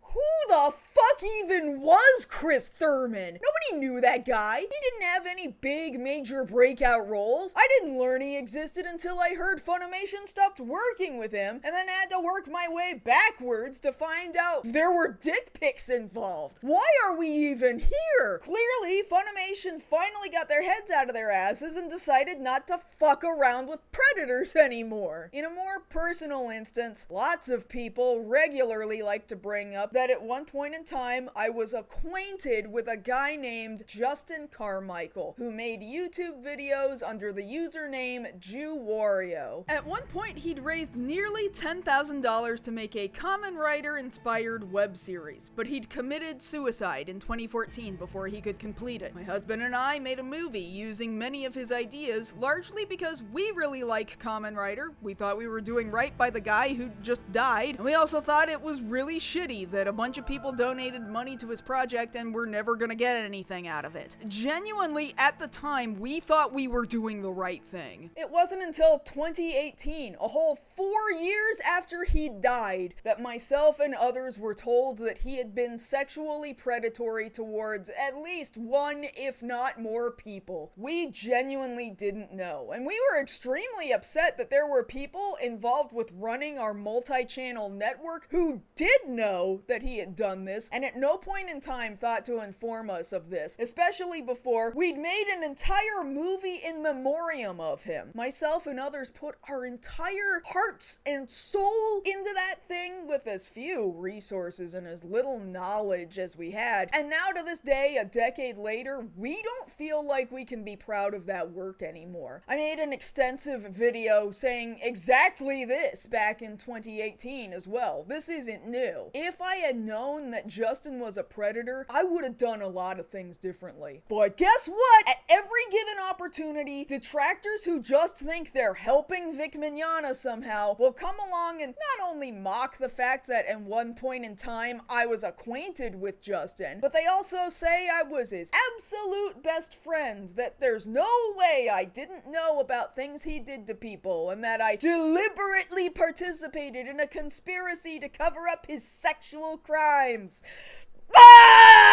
who the fuck even was Chris Thurman? Nobody knew that guy. He didn't have any big major breakout roles. I didn't learn he existed until I heard Funimation stopped working with him, and then had to work my way backwards to find out there were dick pics involved. Why are we even here? Clearly, Funimation finally got their heads out of their asses and decided not to fuck around with predators anymore. In a more personal instance, lots of people regularly like to bring up that at one point in time, I was acquainted with a guy named Justin Carmichael, who made YouTube videos under the username JewWario. At one point, he'd raised nearly $10,000 to make a Kamen Rider-inspired web series, but he'd committed suicide in 2014 before he could complete it. My husband and I made a movie using many of his ideas, largely because we really like Kamen Rider. We thought we were doing right by the guy who just died, and we also thought it was really shitty that a bunch of people donated money to his project and we're never gonna get anything out of it. Genuinely, at the time, we thought we were doing the right thing. It wasn't until 2018, a whole 4 years after he died, that myself and others were told that he had been sexually predatory towards at least one, if not more people. We genuinely didn't know, and we were extremely upset that there were people involved with running our multi-channel network who did know that he had done this, and at no point in time thought to inform us of this, especially before we'd made an entire movie in memoriam of him. Myself and others put our entire hearts and soul into that thing with as few resources and as little knowledge as we had, and now to this day, a decade later, we don't feel like we can be proud of that work anymore. I made an extensive video saying exactly this back in 2018 as well. This isn't new. If I had known that Justin was a predator, I would have done a lot of things differently. But guess what? At every given opportunity, detractors who just think they're helping Vic Mignogna somehow will come along and not only mock the fact that at one point in time I was acquainted with Justin, but they also say I was his absolute best friend, that there's no way I didn't know about things he did to people, and that I deliberately participated in a conspiracy to cover up his sexual crimes.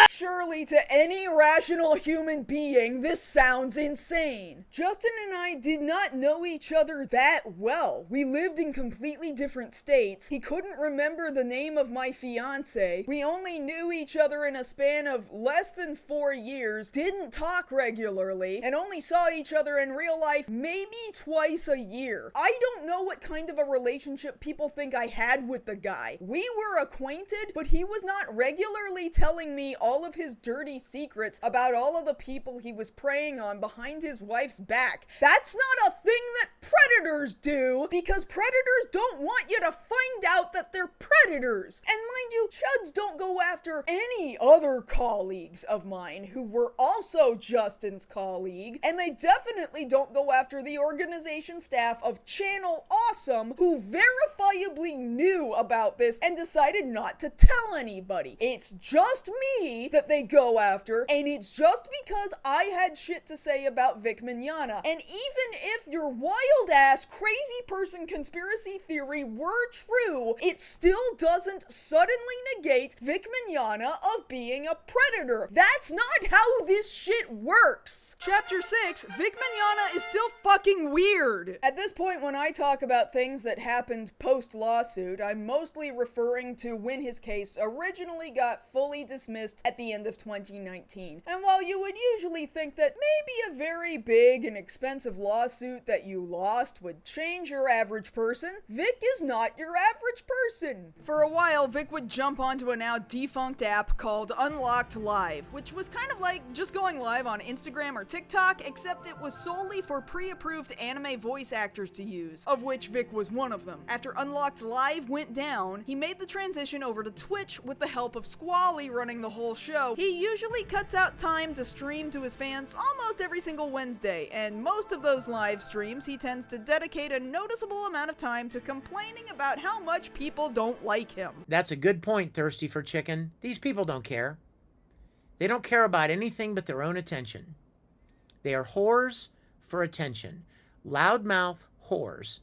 Surely to any rational human being, this sounds insane. Justin and I did not know each other that well. We lived in completely different states. He couldn't remember the name of my fiance. We only knew each other in a span of less than 4 years, didn't talk regularly, and only saw each other in real life maybe twice a year. I don't know what kind of a relationship people think I had with the guy. We were acquainted, but he was not regularly telling me all of his dirty secrets about all of the people he was preying on behind his wife's back. That's not a thing that predators do, because predators don't want you to find out that they're predators. And mind you, chuds don't go after any other colleagues of mine who were also Justin's colleague, and they definitely don't go after the organization staff of Channel Awesome, who verifiably knew about this and decided not to tell anybody. It's just me that they go after, and it's just because I had shit to say about Vic Mignogna. And even if your wild-ass, crazy person conspiracy theory were true, it still doesn't suddenly negate Vic Mignogna of being a predator. That's not how this shit works. Chapter 6, Vic Mignogna is still fucking weird. At this point, when I talk about things that happened post-lawsuit, I'm mostly referring to when his case originally got fully dismissed at the end of 2019. And while you would usually think that maybe a very big and expensive lawsuit that you lost would change your average person, Vic is not your average person. For a while, Vic would jump onto a now defunct app called Unlocked Live, which was kind of like just going live on Instagram or TikTok, except it was solely for pre-approved anime voice actors to use, of which Vic was one of them. After Unlocked Live went down, he made the transition over to Twitch with the help of Squally running the whole show. He usually cuts out time to stream to his fans almost every single Wednesday, and most of those live streams he tends to dedicate a noticeable amount of time to complaining about how much people don't like him. That's a good point, Thirsty for Chicken. These people don't care. They don't care about anything but their own attention. They are whores for attention. Loudmouth whores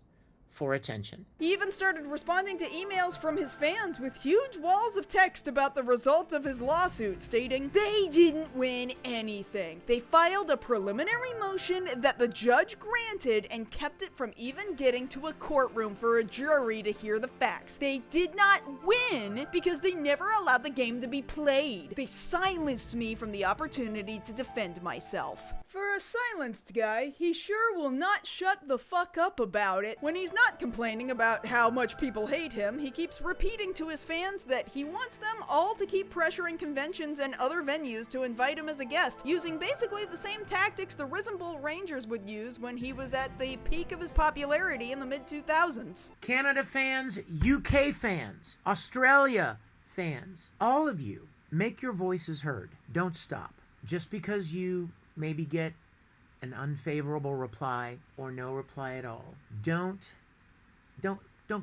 for attention. He even started responding to emails from his fans with huge walls of text about the result of his lawsuit, stating, "They didn't win anything. They filed a preliminary motion that the judge granted and kept it from even getting to a courtroom for a jury to hear the facts. They did not win because they never allowed the game to be played. They silenced me from the opportunity to defend myself." For a silenced guy, he sure will not shut the fuck up about it. When he's not complaining about how much people hate him, he keeps repeating to his fans that he wants them all to keep pressuring conventions and other venues to invite him as a guest, using basically the same tactics the Risembool Rangers would use when he was at the peak of his popularity in the mid-2000s. Canada fans, UK fans, Australia fans, all of you, make your voices heard. Don't stop. Just because you maybe get an unfavorable reply or no reply at all, don't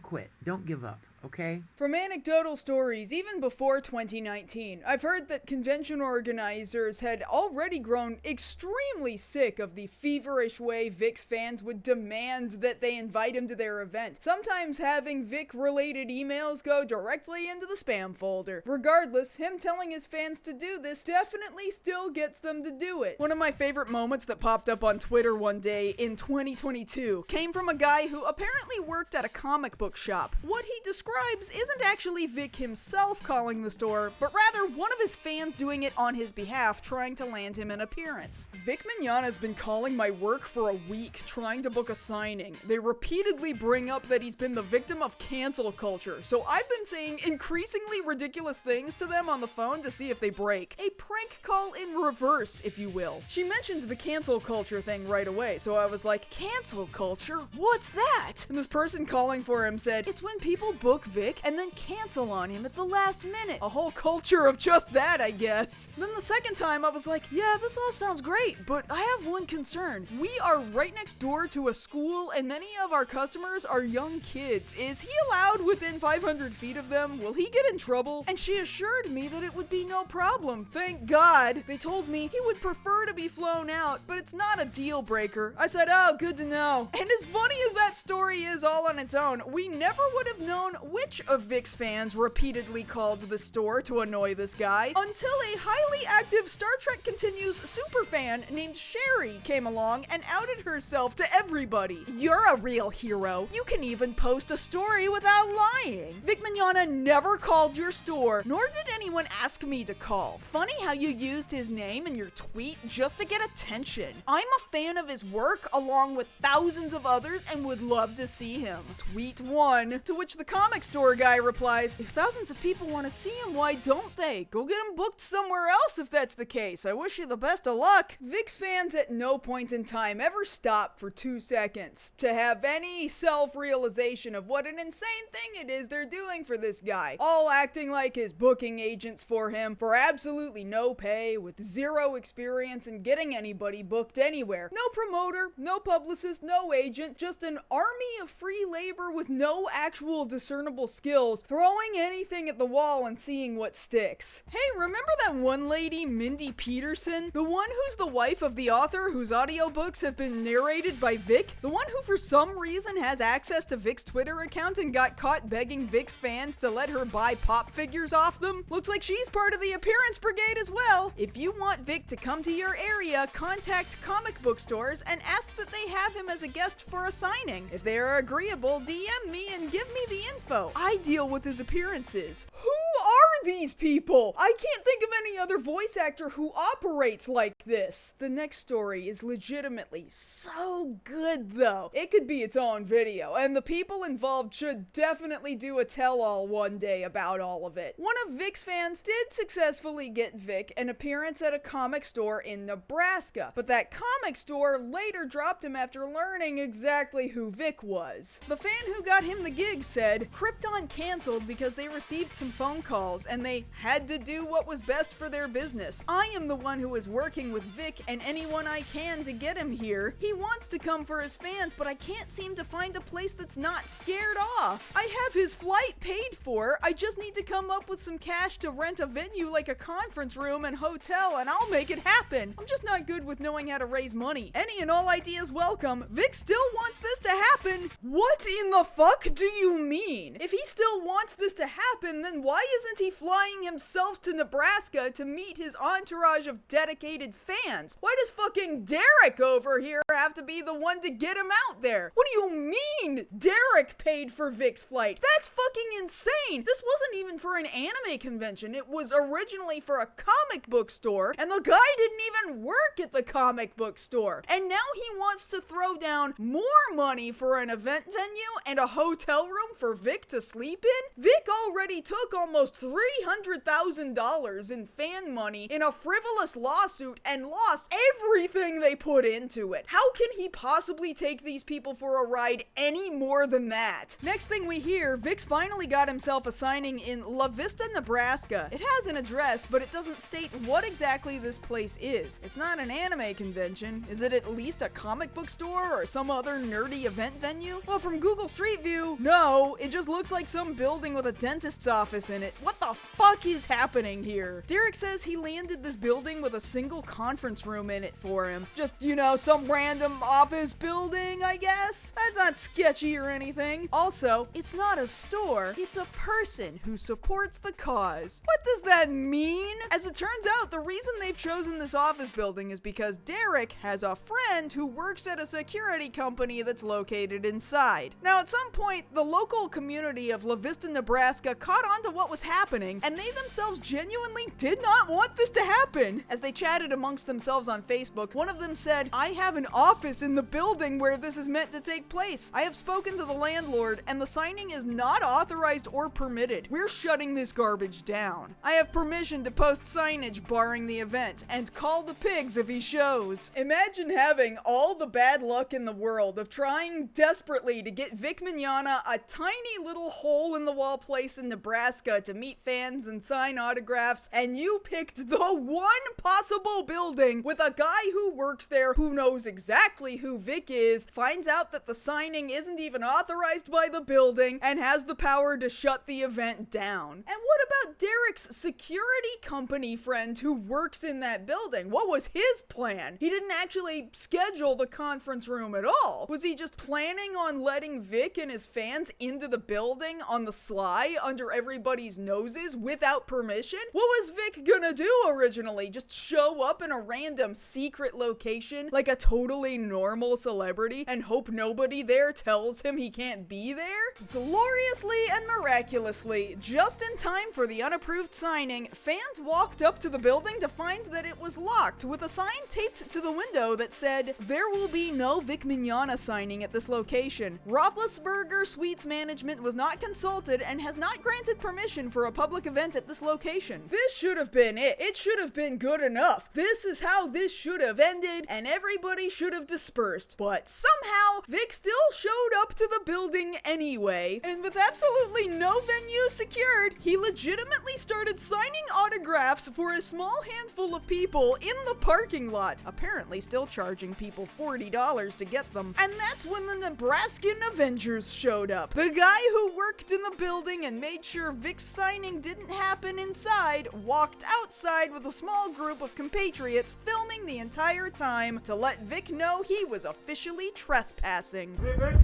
quit. Don't give up, okay? From anecdotal stories, even before 2019, I've heard that convention organizers had already grown extremely sick of the feverish way Vic's fans would demand that they invite him to their event, sometimes having Vic-related emails go directly into the spam folder. Regardless, him telling his fans to do this definitely still gets them to do it. One of my favorite moments that popped up on Twitter one day in 2022 came from a guy who apparently worked at a comic book shop. What he describes isn't actually Vic himself calling the store, but rather one of his fans doing it on his behalf, trying to land him an appearance. Vic Mignogna has been calling my work for a week, trying to book a signing. They repeatedly bring up that he's been the victim of cancel culture, so I've been saying increasingly ridiculous things to them on the phone to see if they break. A prank call in reverse, if you will. She mentioned the cancel culture thing right away, so I was like, cancel culture? What's that? And this person calling for him said, it's when people book Vic and then cancel on him at the last minute. A whole culture of just that, I guess. Then the second time I was like, yeah, this all sounds great, but I have one concern. We are right next door to a school and many of our customers are young kids. Is he allowed within 500 feet of them? Will he get in trouble? And she assured me that it would be no problem. Thank God. They told me he would prefer to be flown out, but it's not a deal breaker. I said, oh, good to know. And as funny as that story is all on its own, we never would have known which of Vic's fans repeatedly called the store to annoy this guy, until a highly active Star Trek Continues superfan named Sherry came along and outed herself to everybody. You're a real hero. You can even post a story without lying. Vic Mignogna never called your store, nor did anyone ask me to call. Funny how you used his name in your tweet just to get attention. I'm a fan of his work along with thousands of others and would love to see him. Tweet 1. To which the comic store guy replies, if thousands of people want to see him, why don't they? Go get him booked somewhere else if that's the case. I wish you the best of luck. Vic's fans at no point in time ever stop for 2 seconds to have any self-realization of what an insane thing it is they're doing for this guy. All acting like his booking agents for him for absolutely no pay, with zero experience in getting anybody booked anywhere. No promoter, no publicist, no agent, just an army of free labor with no actual discernible skills, throwing anything at the wall and seeing what sticks. Hey, remember that one lady, Mindy Peterson? The one who's the wife of the author whose audiobooks have been narrated by Vic? The one who for some reason has access to Vic's Twitter account and got caught begging Vic's fans to let her buy pop figures off them? Looks like she's part of the appearance brigade as well. If you want Vic to come to your area, contact comic book stores and ask that they have him as a guest for a signing. If they are agreeable, DM me and give me the info. I deal with his appearances. Who are these people? I can't think of any other voice actor who operates like this. The next story is legitimately so good though. It could be its own video, and the people involved should definitely do a tell-all one day about all of it. One of Vic's fans did successfully get Vic an appearance at a comic store in Nebraska, but that comic store later dropped him after learning exactly who Vic was. The fan who got him the gig said, Krypton canceled because they received some phone calls and they had to do what was best for their business. I am the one who is working with Vic and anyone I can to get him here. He wants to come for his fans, but I can't seem to find a place that's not scared off. I have his flight paid for. I just need to come up with some cash to rent a venue like a conference room and hotel, and I'll make it happen. I'm just not good with knowing how to raise money. Any and all ideas welcome. Vic still wants this to happen. What in the fuck do you mean? If he still wants this to happen, then why isn't he flying himself to Nebraska to meet his entourage of dedicated fans? Why does fucking Derek over here have to be the one to get him out there? What do you mean Derek paid for Vic's flight? That's fucking insane. This wasn't even for an anime convention. It was originally for a comic book store, and the guy didn't even work at the comic book store. And now he wants to throw down more money for an event venue and a hotel room for Vic to sleep in? Vic already took almost $300,000 in fan money in a frivolous lawsuit and lost everything they put into it. How can he possibly take these people for a ride any more than that? Next thing we hear, Vic's finally got himself a signing in La Vista, Nebraska. It has an address, but it doesn't state what exactly this place is. It's not an anime convention. Is it at least a comic book store or some other nerdy event venue? Well, from Google Street View, no, it just looks like some building with a dentist's office in it. What the fuck is happening here? Derek says he landed this building with a single conference room in it for him. Just, you know, some random office building, I guess? That's not sketchy or anything. Also, it's not a store, it's a person who supports the cause. What does that mean? As it turns out, the reason they've chosen this office building is because Derek has a friend who works at a security company that's located inside. Now, at some point, the local community of La Vista, Nebraska caught on to what was happening, and they themselves genuinely did not want this to happen. As they chatted amongst themselves on Facebook, one of them said, I have an office in the building where this is meant to take place. I have spoken to the landlord, and the signing is not authorized or permitted. We're shutting this garbage down. I have permission to post signage barring the event, and call the pigs if he shows. Imagine having all the bad luck in the world of trying desperately to get Vic Mignogna a tiny little hole-in-the-wall place in Nebraska to meet fans fans and sign autographs, and you picked the one possible building with a guy who works there who knows exactly who Vic is, finds out that the signing isn't even authorized by the building, and has the power to shut the event down. And what about Derek's security company friend who works in that building? What was his plan? He didn't actually schedule the conference room at all. Was he just planning on letting Vic and his fans into the building on the sly under everybody's noses without permission? What was Vic gonna do originally? Just show up in a random secret location like a totally normal celebrity and hope nobody there tells him he can't be there? Gloriously and miraculously, just in time for the unapproved signing, fans walked up to the building to find that it was locked with a sign taped to the window that said, "There will be no Vic Mignogna signing at this location. Roethlisberger Suites management was not consulted and has not granted permission for a public event at this location." This should have been it. It should have been good enough. This is how this should have ended, and everybody should have dispersed. But somehow, Vic still showed up to the building anyway, and with absolutely no venue secured, he legitimately started signing autographs for a small handful of people in the parking lot, apparently still charging people $40 to get them. And that's when the Nebraskan Avengers showed up. The guy who worked in the building and made sure Vic's signing didn't happen inside walked outside with a small group of compatriots filming the entire time to let Vic know he was officially trespassing. Hey, Vic.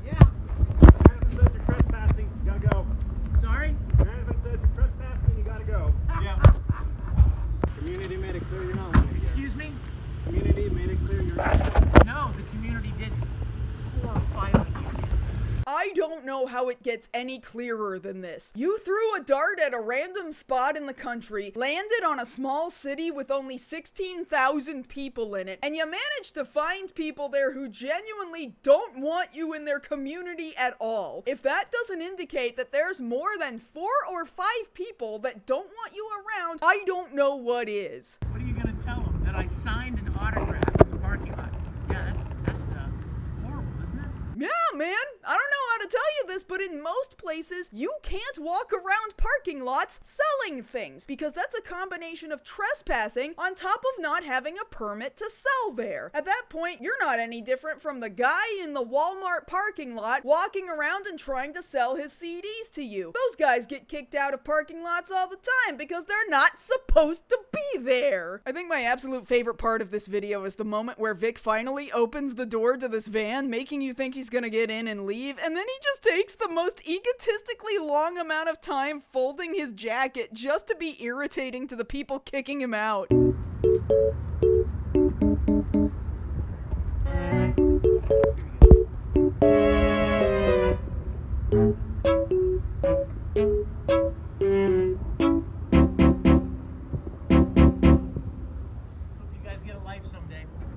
Yeah. Management says you're trespassing. You gotta go. Sorry? Management says you're trespassing. You gotta go. Yeah. Community made it clear you're not leaving. Excuse me? Community made it clear you're not. No, the community did 4 or 5 of you. I don't know how it gets any clearer than this. You threw a dart at a random spot in the country, landed on a small city with only 16,000 people in it, and you managed to find people there who genuinely don't want you in their community at all. If that doesn't indicate that there's more than 4 or 5 people that don't want you around, I don't know what is. What are you gonna tell them? That I signed an autograph in the parking lot? Yeah, that's horrible, isn't it? Yeah, man. I don't know how to tell you this, but in most places, you can't walk around parking lots selling things, because that's a combination of trespassing on top of not having a permit to sell there. At that point, you're not any different from the guy in the Walmart parking lot walking around and trying to sell his CDs to you. Those guys get kicked out of parking lots all the time because they're not supposed to be there. I think my absolute favorite part of this video is the moment where Vic finally opens the door to this van, making you think he's gonna get in and leave, and then he just takes the most egotistically long amount of time folding his jacket just to be irritating to the people kicking him out.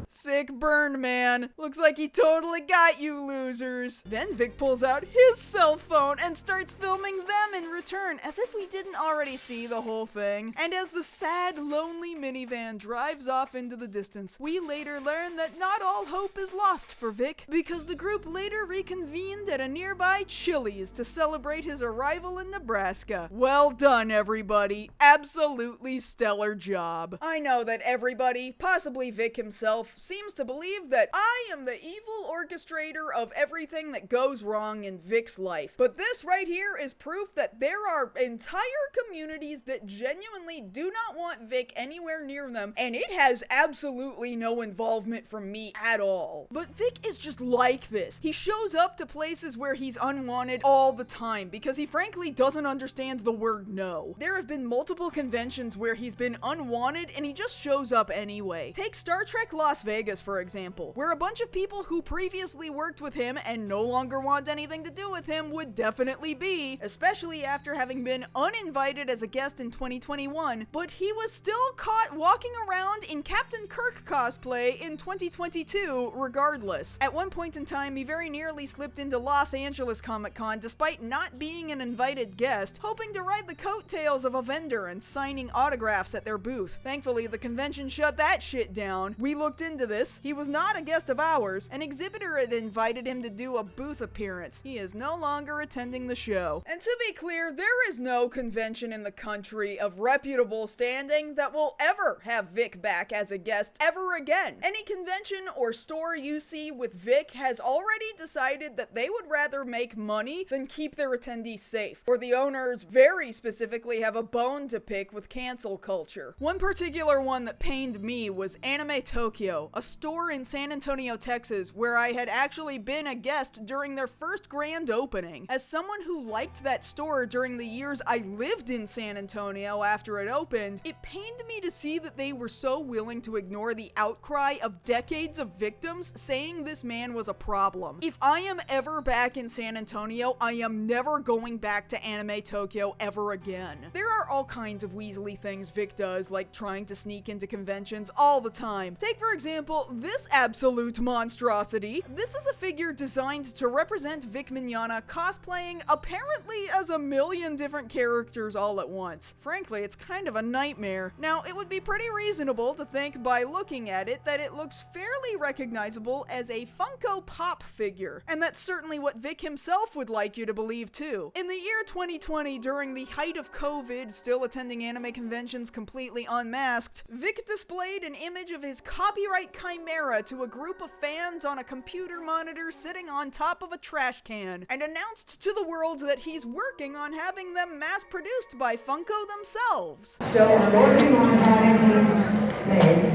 Sick burn, man. Looks like he totally got you losers. Then Vic pulls out his cell phone and starts filming them in return, as if we didn't already see the whole thing. And as the sad, lonely minivan drives off into the distance, we later learn that not all hope is lost for Vic, because the group later reconvened at a nearby Chili's to celebrate his arrival in Nebraska. Well done, everybody. Absolutely stellar job. I know that everybody, possibly Vic himself, seems to believe that I am the evil orchestrator of everything that goes wrong in Vic's life. But this right here is proof that there are entire communities that genuinely do not want Vic anywhere near them, and it has absolutely no involvement from me at all. But Vic is just like this. He shows up to places where he's unwanted all the time because he frankly doesn't understand the word no. There have been multiple conventions where he's been unwanted and he just shows up anyway. Take Star Trek Las Vegas, for example, where a bunch of people who previously worked with him and no longer want anything to do with him would definitely be, especially after having been uninvited as a guest in 2021, but he was still caught walking around in Captain Kirk cosplay in 2022 regardless. At one point in time, he very nearly slipped into Los Angeles Comic-Con despite not being an invited guest, hoping to ride the coattails of a vendor and signing autographs at their booth. Thankfully, the convention shut that shit down. We looked into this, he was not a guest of ours. An exhibitor had invited him to do a booth appearance. He is no longer attending the show. And to be clear, there is no convention in the country of reputable standing that will ever have Vic back as a guest ever again. Any convention or store you see with Vic has already decided that they would rather make money than keep their attendees safe, or the owners very specifically have a bone to pick with cancel culture. One particular one that pained me was Anime Tokyo, a store in San Antonio, Texas, where I had actually been a guest during their first grand opening. As someone who liked that store during the years I lived in San Antonio after it opened, it pained me to see that they were so willing to ignore the outcry of decades of victims saying this man was a problem. If I am ever back in San Antonio, I am never going back to Anime Tokyo ever again. There are all kinds of weaselly things Vic does, like trying to sneak into conventions all the time. Take for example, this absolute monstrosity. This is a figure designed to represent Vic Mignogna cosplaying apparently as a million different characters all at once. Frankly, it's kind of a nightmare. Now, it would be pretty reasonable to think by looking at it that it looks fairly recognizable as a Funko Pop figure, and that's certainly what Vic himself would like you to believe too. In the year 2020, during the height of COVID, still attending anime conventions completely unmasked, Vic displayed an image of his copyright chimera to a group of fans on a computer monitor sitting on top of a trash can, and announced to the world that he's working on having them mass-produced by Funko themselves. So I'm working on having these made.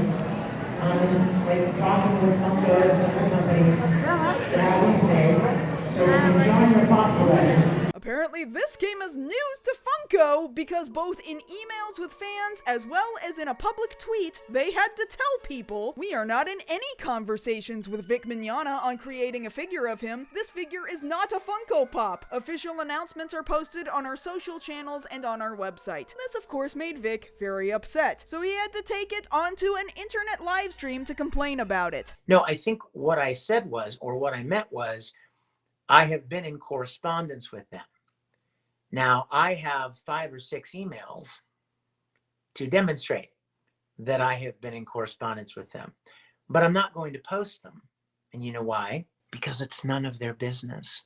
I'm talking with Funko and some companies to have these made, so we can join your pop collection. Apparently this came as news to Funko because both in emails with fans as well as in a public tweet, they had to tell people, we are not in any conversations with Vic Mignogna on creating a figure of him. This figure is not a Funko Pop. Official announcements are posted on our social channels and on our website. This of course made Vic very upset, so he had to take it onto an internet live stream to complain about it. No, I think what I said was, or what I meant was, I have been in correspondence with them. Now, I have 5 or 6 emails to demonstrate that I have been in correspondence with them, but I'm not going to post them. And you know why? Because it's none of their business.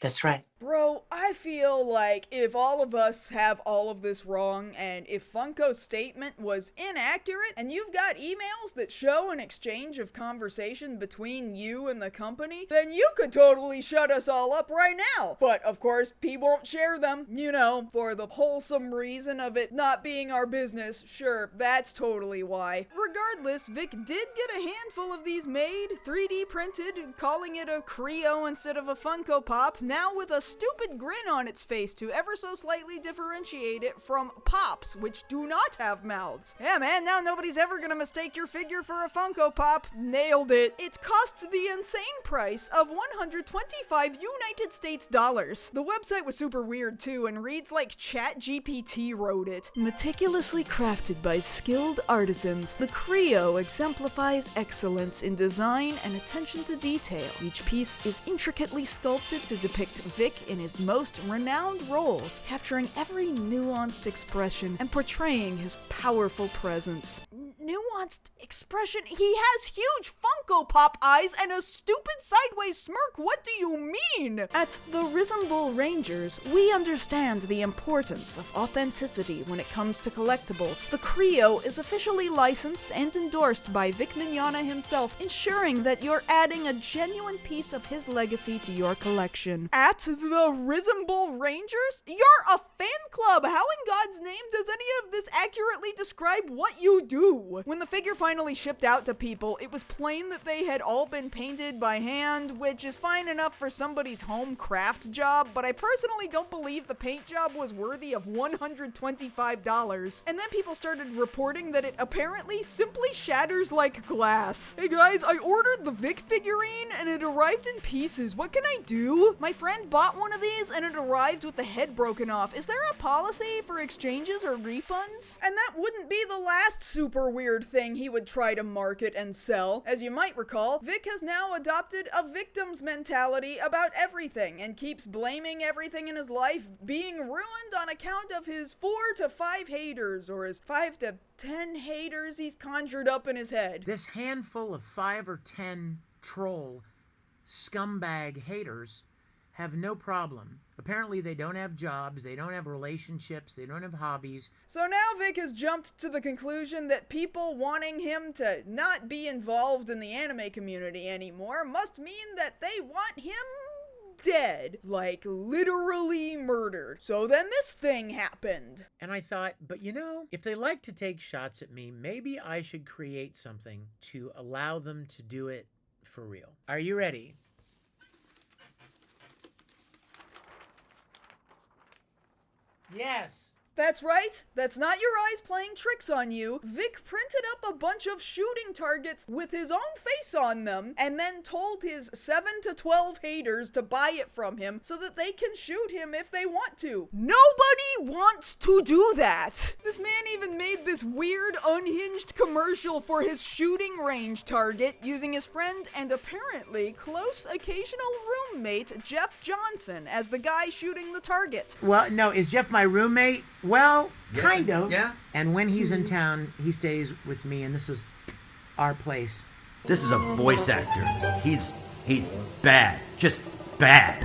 That's right. Bro, I feel like if all of us have all of this wrong, and if Funko's statement was inaccurate, and you've got emails that show an exchange of conversation between you and the company, then you could totally shut us all up right now. But of course, people won't share them, you know, for the wholesome reason of it not being our business. Sure, that's totally why. Regardless, Vic did get a handful of these made, 3D printed, calling it a Creo instead of a Funko Pop, now with a stupid grin on its face to ever so slightly differentiate it from Pops, which do not have mouths. Yeah man, now nobody's ever gonna mistake your figure for a Funko Pop. Nailed it. It costs the insane price of 125 United States dollars. The website was super weird too and reads like ChatGPT wrote it. Meticulously crafted by skilled artisans, the Creo exemplifies excellence in design and attention to detail. Each piece is intricately sculpted to depict Vic in his most renowned roles, capturing every nuanced expression and portraying his powerful presence. Nuanced expression? He has huge Funko Pop eyes and a stupid sideways smirk. What do you mean? At the Risembool Rangers, we understand the importance of authenticity when it comes to collectibles. The Creo is officially licensed and endorsed by Vic Mignogna himself, ensuring that you're adding a genuine piece of his legacy to your collection. At the Risembool Rangers? You're a fan club! How in God's name does any of this accurately describe what you do? When the figure finally shipped out to people, it was plain that they had all been painted by hand, which is fine enough for somebody's home craft job, but I personally don't believe the paint job was worthy of $125. And then people started reporting that it apparently simply shatters like glass. Hey guys, I ordered the Vic figurine and it arrived in pieces. What can I do? My friend bought one of these and it arrived with the head broken off. Is there a policy for exchanges or refunds? And that wouldn't be the last super weird thing everything he would try to market and sell. As you might recall, Vic has now adopted a victim's mentality about everything and keeps blaming everything in his life being ruined on account of his 4 to 5 haters, or his 5 to 10 haters he's conjured up in his head. This handful of 5 or 10 troll scumbag haters have no problem. Apparently they don't have jobs, they don't have relationships, they don't have hobbies. So now Vic has jumped to the conclusion that people wanting him to not be involved in the anime community anymore must mean that they want him dead. Like, literally murdered. So then this thing happened. And I thought, but you know, if they like to take shots at me, maybe I should create something to allow them to do it for real. Are you ready? Yes. That's right. That's not your eyes playing tricks on you. Vic printed up a bunch of shooting targets with his own face on them and then told his 7 to 12 haters to buy it from him so that they can shoot him if they want to. Nobody wants to do that. This man even made this weird unhinged commercial for his shooting range target using his friend and apparently close occasional roommate Jeff Johnson as the guy shooting the target. Well, no, is Jeff my roommate? Well, Yeah. kind of. Yeah. And when he's in town, he stays with me, and this is our place. This is a voice actor. He's bad. Just bad.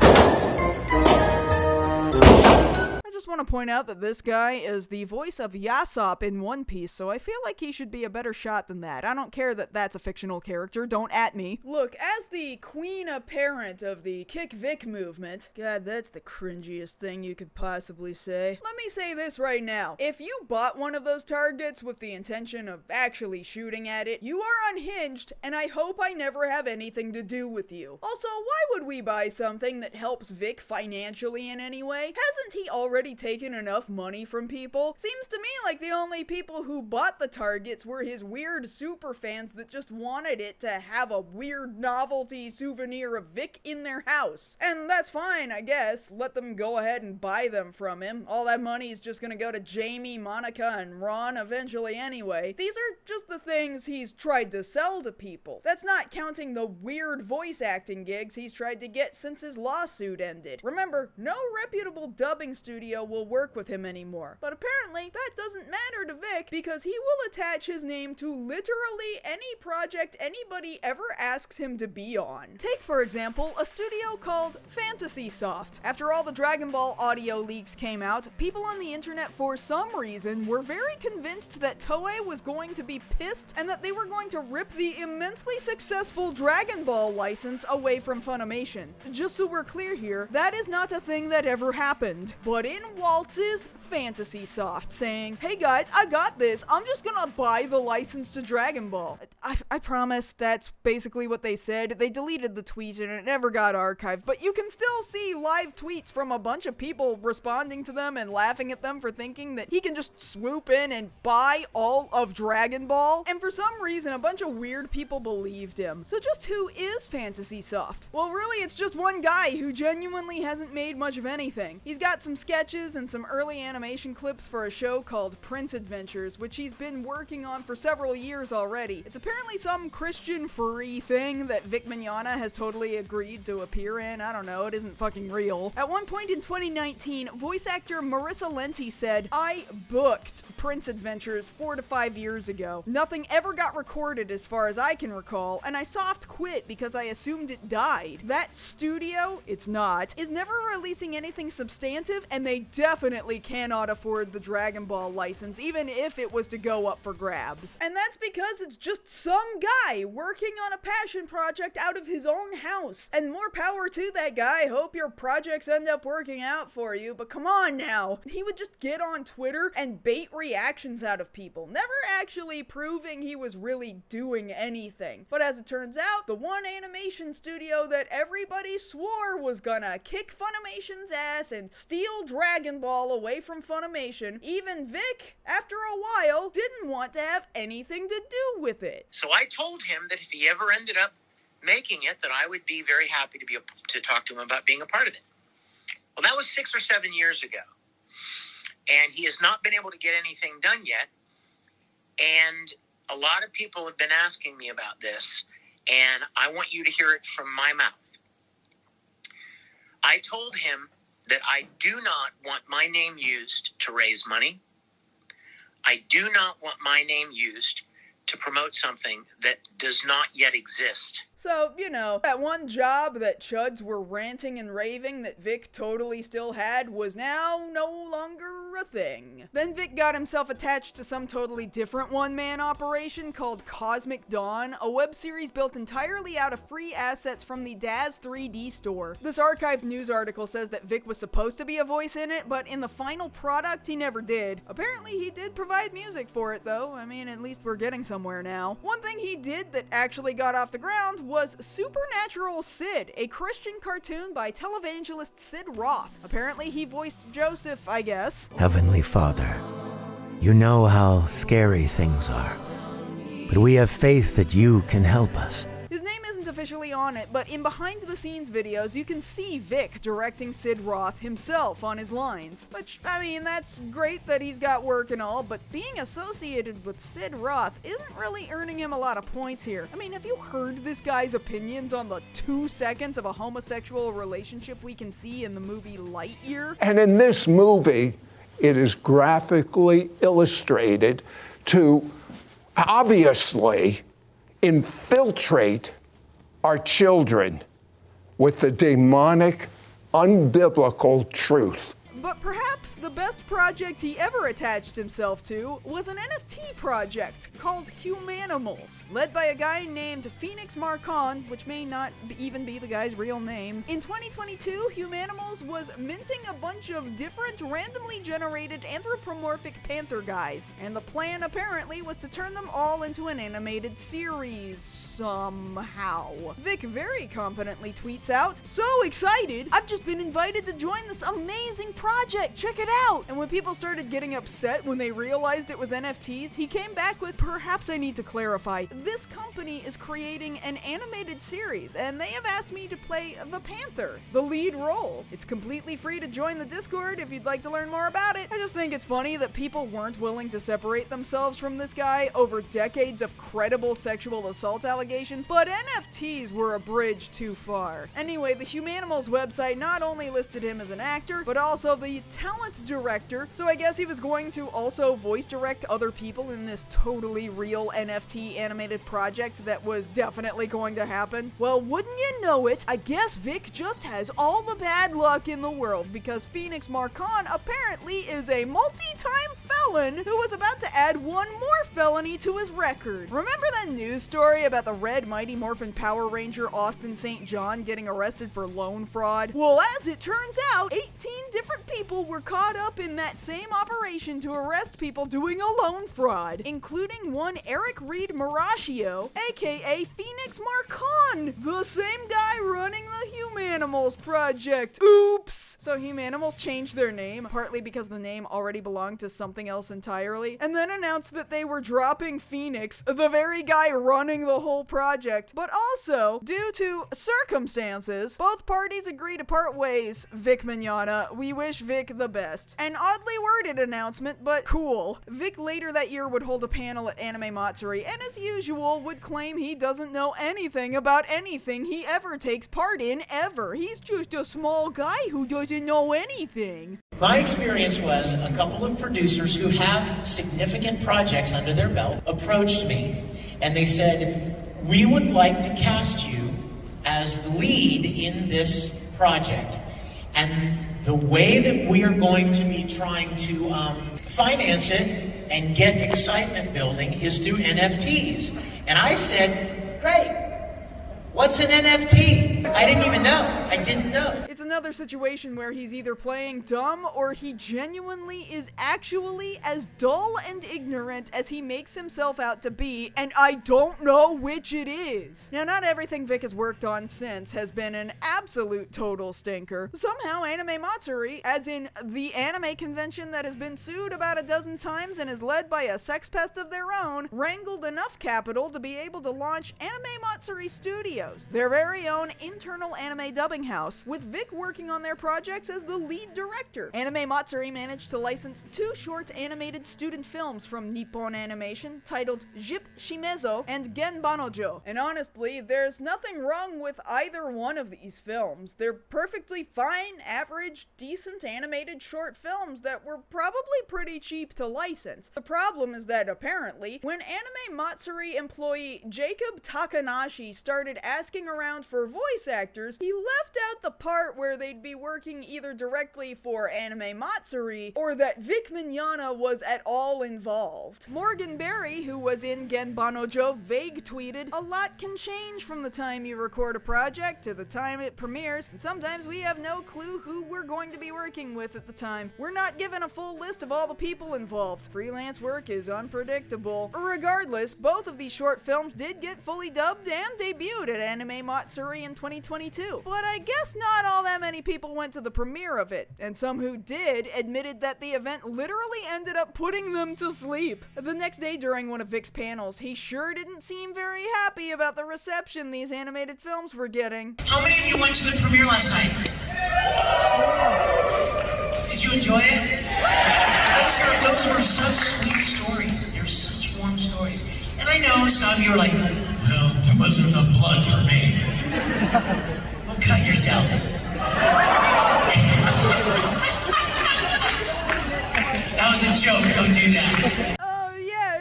I just want to point out that this guy is the voice of Yasop in One Piece, so I feel like he should be a better shot than that. I don't care that that's a fictional character, don't at me. Look, as the queen apparent of the Kick Vic movement, God, that's the cringiest thing you could possibly say. Let me say this right now. If you bought one of those targets with the intention of actually shooting at it, you are unhinged, and I hope I never have anything to do with you. Also, why would we buy something that helps Vic financially in any way? Hasn't he already taken enough money from people? Seems to me like the only people who bought the targets were his weird super fans that just wanted it to have a weird novelty souvenir of Vic in their house. And that's fine, I guess. Let them go ahead and buy them from him. All that money is just gonna go to Jamie, Monica, and Ron eventually anyway. These are just the things he's tried to sell to people. That's not counting the weird voice acting gigs he's tried to get since his lawsuit ended. Remember, no reputable dubbing studio will work with him anymore. But apparently, that doesn't matter to Vic because he will attach his name to literally any project anybody ever asks him to be on. Take, for example, a studio called Fantasy Soft. After all the Dragon Ball audio leaks came out, people on the internet for some reason were very convinced that Toei was going to be pissed and that they were going to rip the immensely successful Dragon Ball license away from Funimation. Just so we're clear here, that is not a thing that ever happened. But in waltzes, Fantasy Soft, saying, "Hey guys, I got this. I'm just gonna buy the license to Dragon Ball." I promise that's basically what they said. They deleted the tweet and it never got archived, but you can still see live tweets from a bunch of people responding to them and laughing at them for thinking that he can just swoop in and buy all of Dragon Ball. And for some reason, a bunch of weird people believed him. So just who is Fantasy Soft? Well, really, it's just one guy who genuinely hasn't made much of anything. He's got some sketches and some early animation clips for a show called Prince Adventures, which he's been working on for several years already. It's apparently some Christian furry thing that Vic Mignogna has totally agreed to appear in. I don't know, it isn't fucking real. At one point in 2019, voice actor Marissa Lenti said, "I booked Prince Adventures 4 to 5 years ago. Nothing ever got recorded as far as I can recall, and I soft quit because I assumed it died. That studio, it's not, is never releasing anything substantive, and they definitely cannot afford the Dragon Ball license, even if it was to go up for grabs. And that's because it's just some guy working on a passion project out of his own house. And more power to that guy. Hope your projects end up working out for you, but come on now. He would just get on Twitter and bait reactions out of people, never actually proving he was really doing anything. But as it turns out, the one animation studio that everybody swore was gonna kick Funimation's ass and steal Dragon Ball away from Funimation, even Vic, after a while, didn't want to have anything to do with it. So I told him that if he ever ended up making it, that I would be very happy to talk to him about being a part of it. Well, that was 6 or 7 years ago. And he has not been able to get anything done yet. And A lot of people have been asking me about this, and I want you to hear it from my mouth. I told him that I do not want my name used to raise money. I do not want my name used to promote something that does not yet exist. So, you know, that one job that chuds were ranting and raving that Vic totally still had was now no longer a thing. Then Vic got himself attached to some totally different one-man operation called Cosmic Dawn, a web series built entirely out of free assets from the Daz 3D store. This archived news article says that Vic was supposed to be a voice in it, but in the final product he never did. Apparently he did provide music for it though. I mean, at least we're getting somewhere now. One thing he did that actually got off the ground was Supernatural Sid, a Christian cartoon by televangelist Sid Roth. Apparently he voiced Joseph, I guess. Heavenly Father, you know how scary things are, but we have faith that you can help us. His name isn't officially on it, but in behind-the-scenes videos, you can see Vic directing Sid Roth himself on his lines. Which, I mean, that's great that he's got work and all, but being associated with Sid Roth isn't really earning him a lot of points here. I mean, have you heard this guy's opinions on the 2 seconds of a homosexual relationship we can see in the movie Lightyear? And in this movie, it is graphically illustrated to obviously infiltrate our children with the demonic, unbiblical truth. But perhaps the best project he ever attached himself to was an NFT project called Humanimals, led by a guy named Phoenix Marcon, which may not even be the guy's real name. In 2022, Humanimals was minting a bunch of different randomly generated anthropomorphic panther guys, and the plan apparently was to turn them all into an animated series somehow. Vic very confidently tweets out, "So excited! I've just been invited to join this amazing project, check it out!" And when people started getting upset when they realized it was NFTs, he came back with, "Perhaps I need to clarify. This company is creating an animated series, and they have asked me to play the Panther, the lead role. It's completely free to join the Discord if you'd like to learn more about it." I just think it's funny that people weren't willing to separate themselves from this guy over decades of credible sexual assault allegations, but NFTs were a bridge too far. Anyway, the Humanimals website not only listed him as an actor, but also the talent director, so I guess he was going to also voice direct other people in this totally real NFT animated project that was definitely going to happen. Well, wouldn't you know it, I guess Vic just has all the bad luck in the world, because Phoenix Marcon apparently is a multi-time felon who was about to add one more felony to his record. Remember that news story about the Red Mighty Morphin Power Ranger Austin St. John getting arrested for loan fraud? Well, as it turns out, 18 different people were caught up in that same operation to arrest people doing a loan fraud, including one Eric Reed Maracchio, aka Phoenix Marcon, the same guy running the Humanimals project. Oops! So Humanimals changed their name, partly because the name already belonged to something else entirely, and then announced that they were dropping Phoenix, the very guy running the whole project. But also, due to circumstances, both parties agreed to part ways. Vic Mignogna, we wish Vic the best. An oddly worded announcement, but cool. Vic later that year would hold a panel at Anime Matsuri, and as usual, would claim he doesn't know anything about anything he ever takes part in, ever. He's just a small guy who doesn't know anything. My experience was a couple of producers who have significant projects under their belt approached me, and they said, "We would like to cast you as the lead in this project. And the way that we are going to be trying to finance it and get excitement building is through NFTs." And I said, "Great. What's an NFT?" I didn't even know. I didn't know. It's another situation where he's either playing dumb or he genuinely is actually as dull and ignorant as he makes himself out to be, and I don't know which it is. Now, not everything Vic has worked on since has been an absolute total stinker. Somehow, Anime Matsuri, as in the anime convention that has been sued about a dozen times and is led by a sex pest of their own, wrangled enough capital to be able to launch Anime Matsuri Studio, Studios, their very own internal anime dubbing house, with Vic working on their projects as the lead director. Anime Matsuri managed to license 2 short animated student films from Nippon Animation titled Jip Shimezo and Gen Banojo. And honestly, there's nothing wrong with either one of these films. They're perfectly fine, average, decent animated short films that were probably pretty cheap to license. The problem is that apparently, when Anime Matsuri employee Jacob Takanashi started asking around for voice actors, he left out the part where they'd be working either directly for Anime Matsuri or that Vic Mignogna was at all involved. Morgan Berry, who was in Gen Banojo, vague tweeted, "A lot can change from the time you record a project to the time it premieres, and sometimes we have no clue who we're going to be working with at the time. We're not given a full list of all the people involved. Freelance work is unpredictable." Regardless, both of these short films did get fully dubbed and debuted at Anime Matsuri in 2022. But I guess not all that many people went to the premiere of it, and some who did admitted that the event literally ended up putting them to sleep. The next day during one of Vic's panels, he sure didn't seem very happy about the reception these animated films were getting. How many of you went to the premiere last night? Did you enjoy it? Those were such sweet stories. They're such warm stories. And I know some of you are like, well, there wasn't enough blood for me. Well, cut yourself. That was a joke. Don't do that.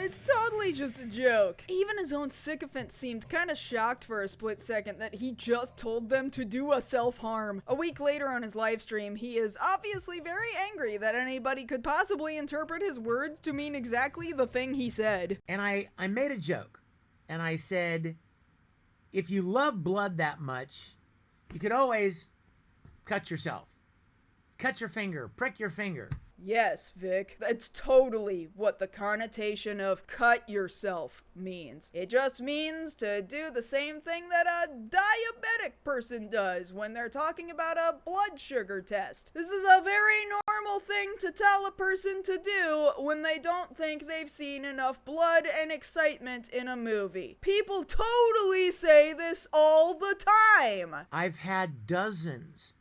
It's totally just a joke. Even his own sycophant seemed kinda shocked for a split second that he just told them to do a self-harm. A week later on his livestream, he is obviously very angry that anybody could possibly interpret his words to mean exactly the thing he said. And I made a joke, and I said, if you love blood that much, you could always cut yourself. Cut your finger, prick your finger. Yes, Vic, that's totally what the connotation of cut yourself means. It just means to do the same thing that a diabetic person does when they're talking about a blood sugar test. This is a very normal thing to tell a person to do when they don't think they've seen enough blood and excitement in a movie. People totally say this all the time. I've had dozens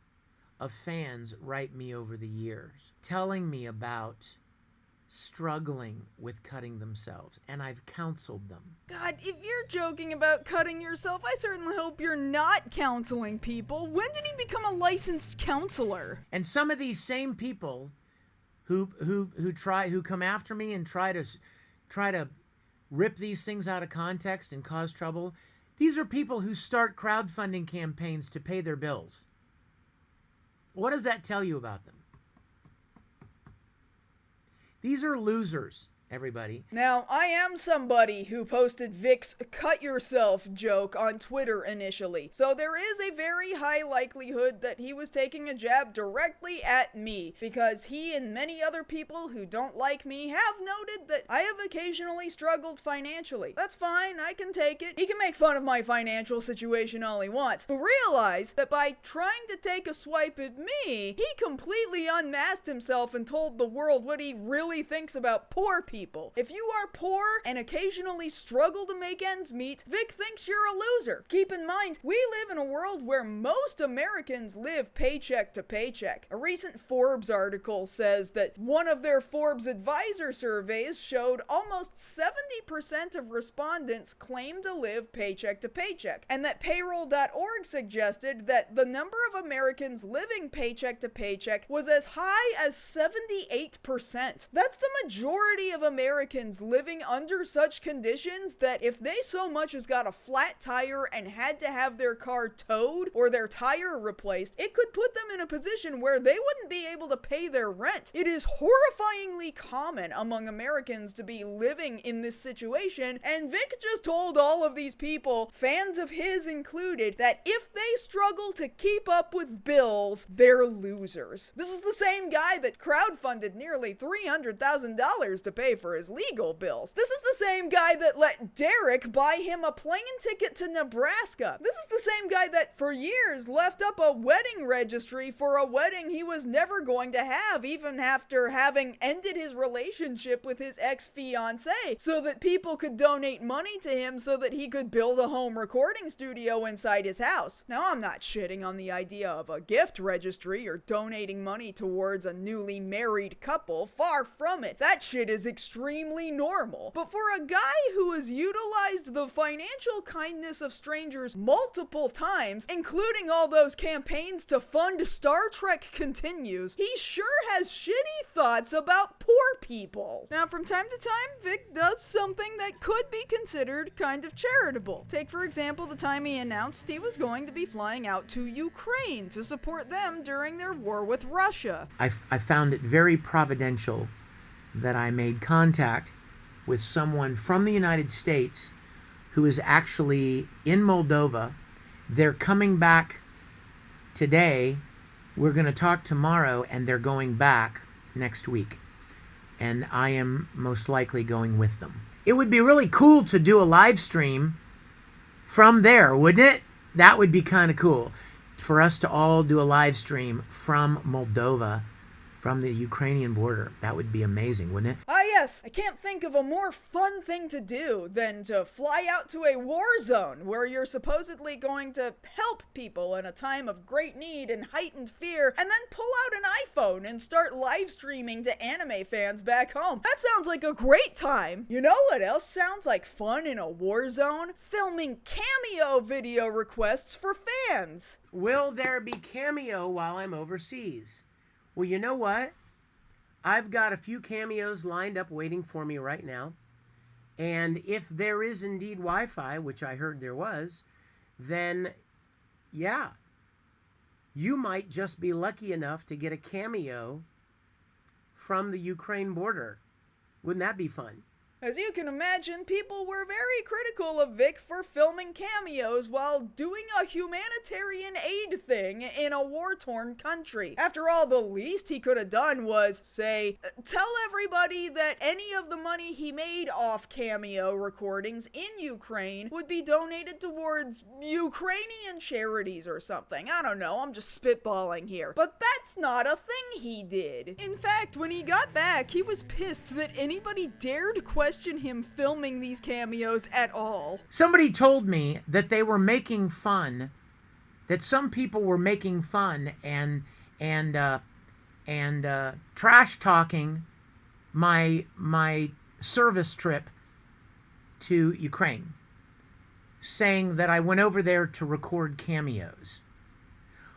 of fans write me over the years telling me about struggling with cutting themselves, and I've counseled them. God, if you're joking about cutting yourself, I certainly hope you're not counseling people. When did he become a licensed counselor? And some of these same people who come after me and try to rip these things out of context and cause trouble, these are people who start crowdfunding campaigns to pay their bills. What does that tell you about them? These are losers, everybody. Now, I am somebody who posted Vic's cut yourself joke on Twitter initially, so there is a very high likelihood that he was taking a jab directly at me, because he and many other people who don't like me have noted that I have occasionally struggled financially. That's fine, I can take it. He can make fun of my financial situation all he wants, but realize that by trying to take a swipe at me, he completely unmasked himself and told the world what he really thinks about poor people. If you are poor and occasionally struggle to make ends meet, Vic thinks you're a loser. Keep in mind, we live in a world where most Americans live paycheck to paycheck. A recent Forbes article says that one of their Forbes advisor surveys showed almost 70% of respondents claim to live paycheck to paycheck, and that payroll.org suggested that the number of Americans living paycheck to paycheck was as high as 78%. That's the majority of Americans living under such conditions that if they so much as got a flat tire and had to have their car towed or their tire replaced, it could put them in a position where they wouldn't be able to pay their rent. It is horrifyingly common among Americans to be living in this situation, and Vic just told all of these people, fans of his included, that if they struggle to keep up with bills, they're losers. This is the same guy that crowdfunded nearly $300,000 to pay for his legal bills. This is the same guy that let Derek buy him a plane ticket to Nebraska. This is the same guy that for years left up a wedding registry for a wedding he was never going to have, even after having ended his relationship with his ex-fiancée, so that people could donate money to him so that he could build a home recording studio inside his house. Now, I'm not shitting on the idea of a gift registry or donating money towards a newly married couple. Far from it. That shit is extremely normal. But for a guy who has utilized the financial kindness of strangers multiple times, including all those campaigns to fund Star Trek Continues, he sure has shitty thoughts about poor people. Now, from time to time, Vic does something that could be considered kind of charitable. Take, for example, the time he announced he was going to be flying out to Ukraine to support them during their war with Russia. I found it very providential that I made contact with someone from the United States who is actually in Moldova. They're coming back today. We're going to talk tomorrow, and they're going back next week. And I am most likely going with them. It would be really cool to do a live stream from there, wouldn't it? That would be kind of cool. For us to all do a live stream from Moldova, from the Ukrainian border. That would be amazing, wouldn't it? Ah, yes, I can't think of a more fun thing to do than to fly out to a war zone where you're supposedly going to help people in a time of great need and heightened fear, and then pull out an iPhone and start live streaming to anime fans back home. That sounds like a great time. You know what else sounds like fun in a war zone? Filming cameo video requests for fans. Will there be cameo while I'm overseas? Well, you know what? I've got a few cameos lined up waiting for me right now. And if there is indeed Wi-Fi, which I heard there was, then yeah, you might just be lucky enough to get a cameo from the Ukraine border. Wouldn't that be fun? As you can imagine, people were very critical of Vic for filming cameos while doing a humanitarian aid thing in a war-torn country. After all, the least he could have done was, say, tell everybody that any of the money he made off cameo recordings in Ukraine would be donated towards Ukrainian charities or something. I don't know, I'm just spitballing here. But that's not a thing he did. In fact, when he got back, he was pissed that anybody dared question him filming these cameos at all. Somebody told me that they were making fun, that some people were making fun and trash talking my service trip to Ukraine, saying that I went over there to record cameos.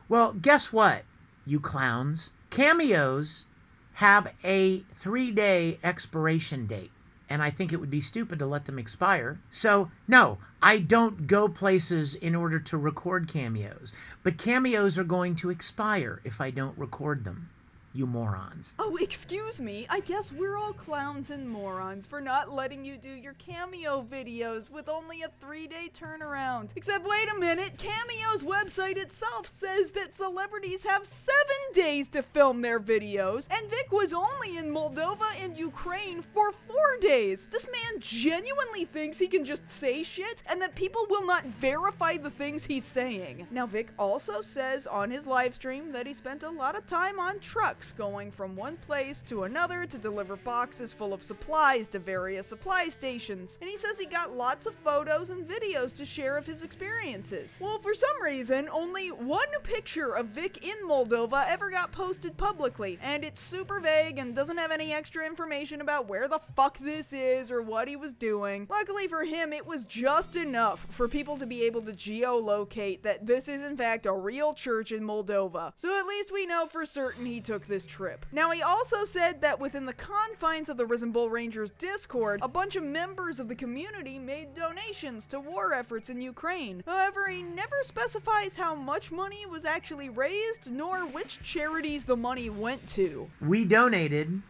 Well, guess what, you clowns? Cameos have a 3-day expiration date. And I think it would be stupid to let them expire. So, no, I don't go places in order to record cameos. But cameos are going to expire if I don't record them. You morons. Oh, excuse me. I guess we're all clowns and morons for not letting you do your cameo videos with only a 3-day turnaround. Except, wait a minute, Cameo's website itself says that celebrities have 7 days to film their videos, and Vic was only in Moldova and Ukraine for 4 days. This man genuinely thinks he can just say shit and that people will not verify the things he's saying. Now, Vic also says on his live stream that he spent a lot of time on trucks going from one place to another to deliver boxes full of supplies to various supply stations. And he says he got lots of photos and videos to share of his experiences. Well, for some reason, only one picture of Vic in Moldova ever got posted publicly, and it's super vague and doesn't have any extra information about where the fuck this is or what he was doing. Luckily for him, it was just enough for people to be able to geolocate that this is in fact a real church in Moldova. So at least we know for certain he took this trip. Now, he also said that within the confines of the Risembool Rangers Discord, a bunch of members of the community made donations to war efforts in Ukraine. However, he never specifies how much money was actually raised, nor which charities the money went to. We donated,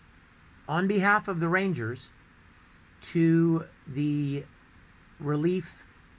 on behalf of the Rangers, to the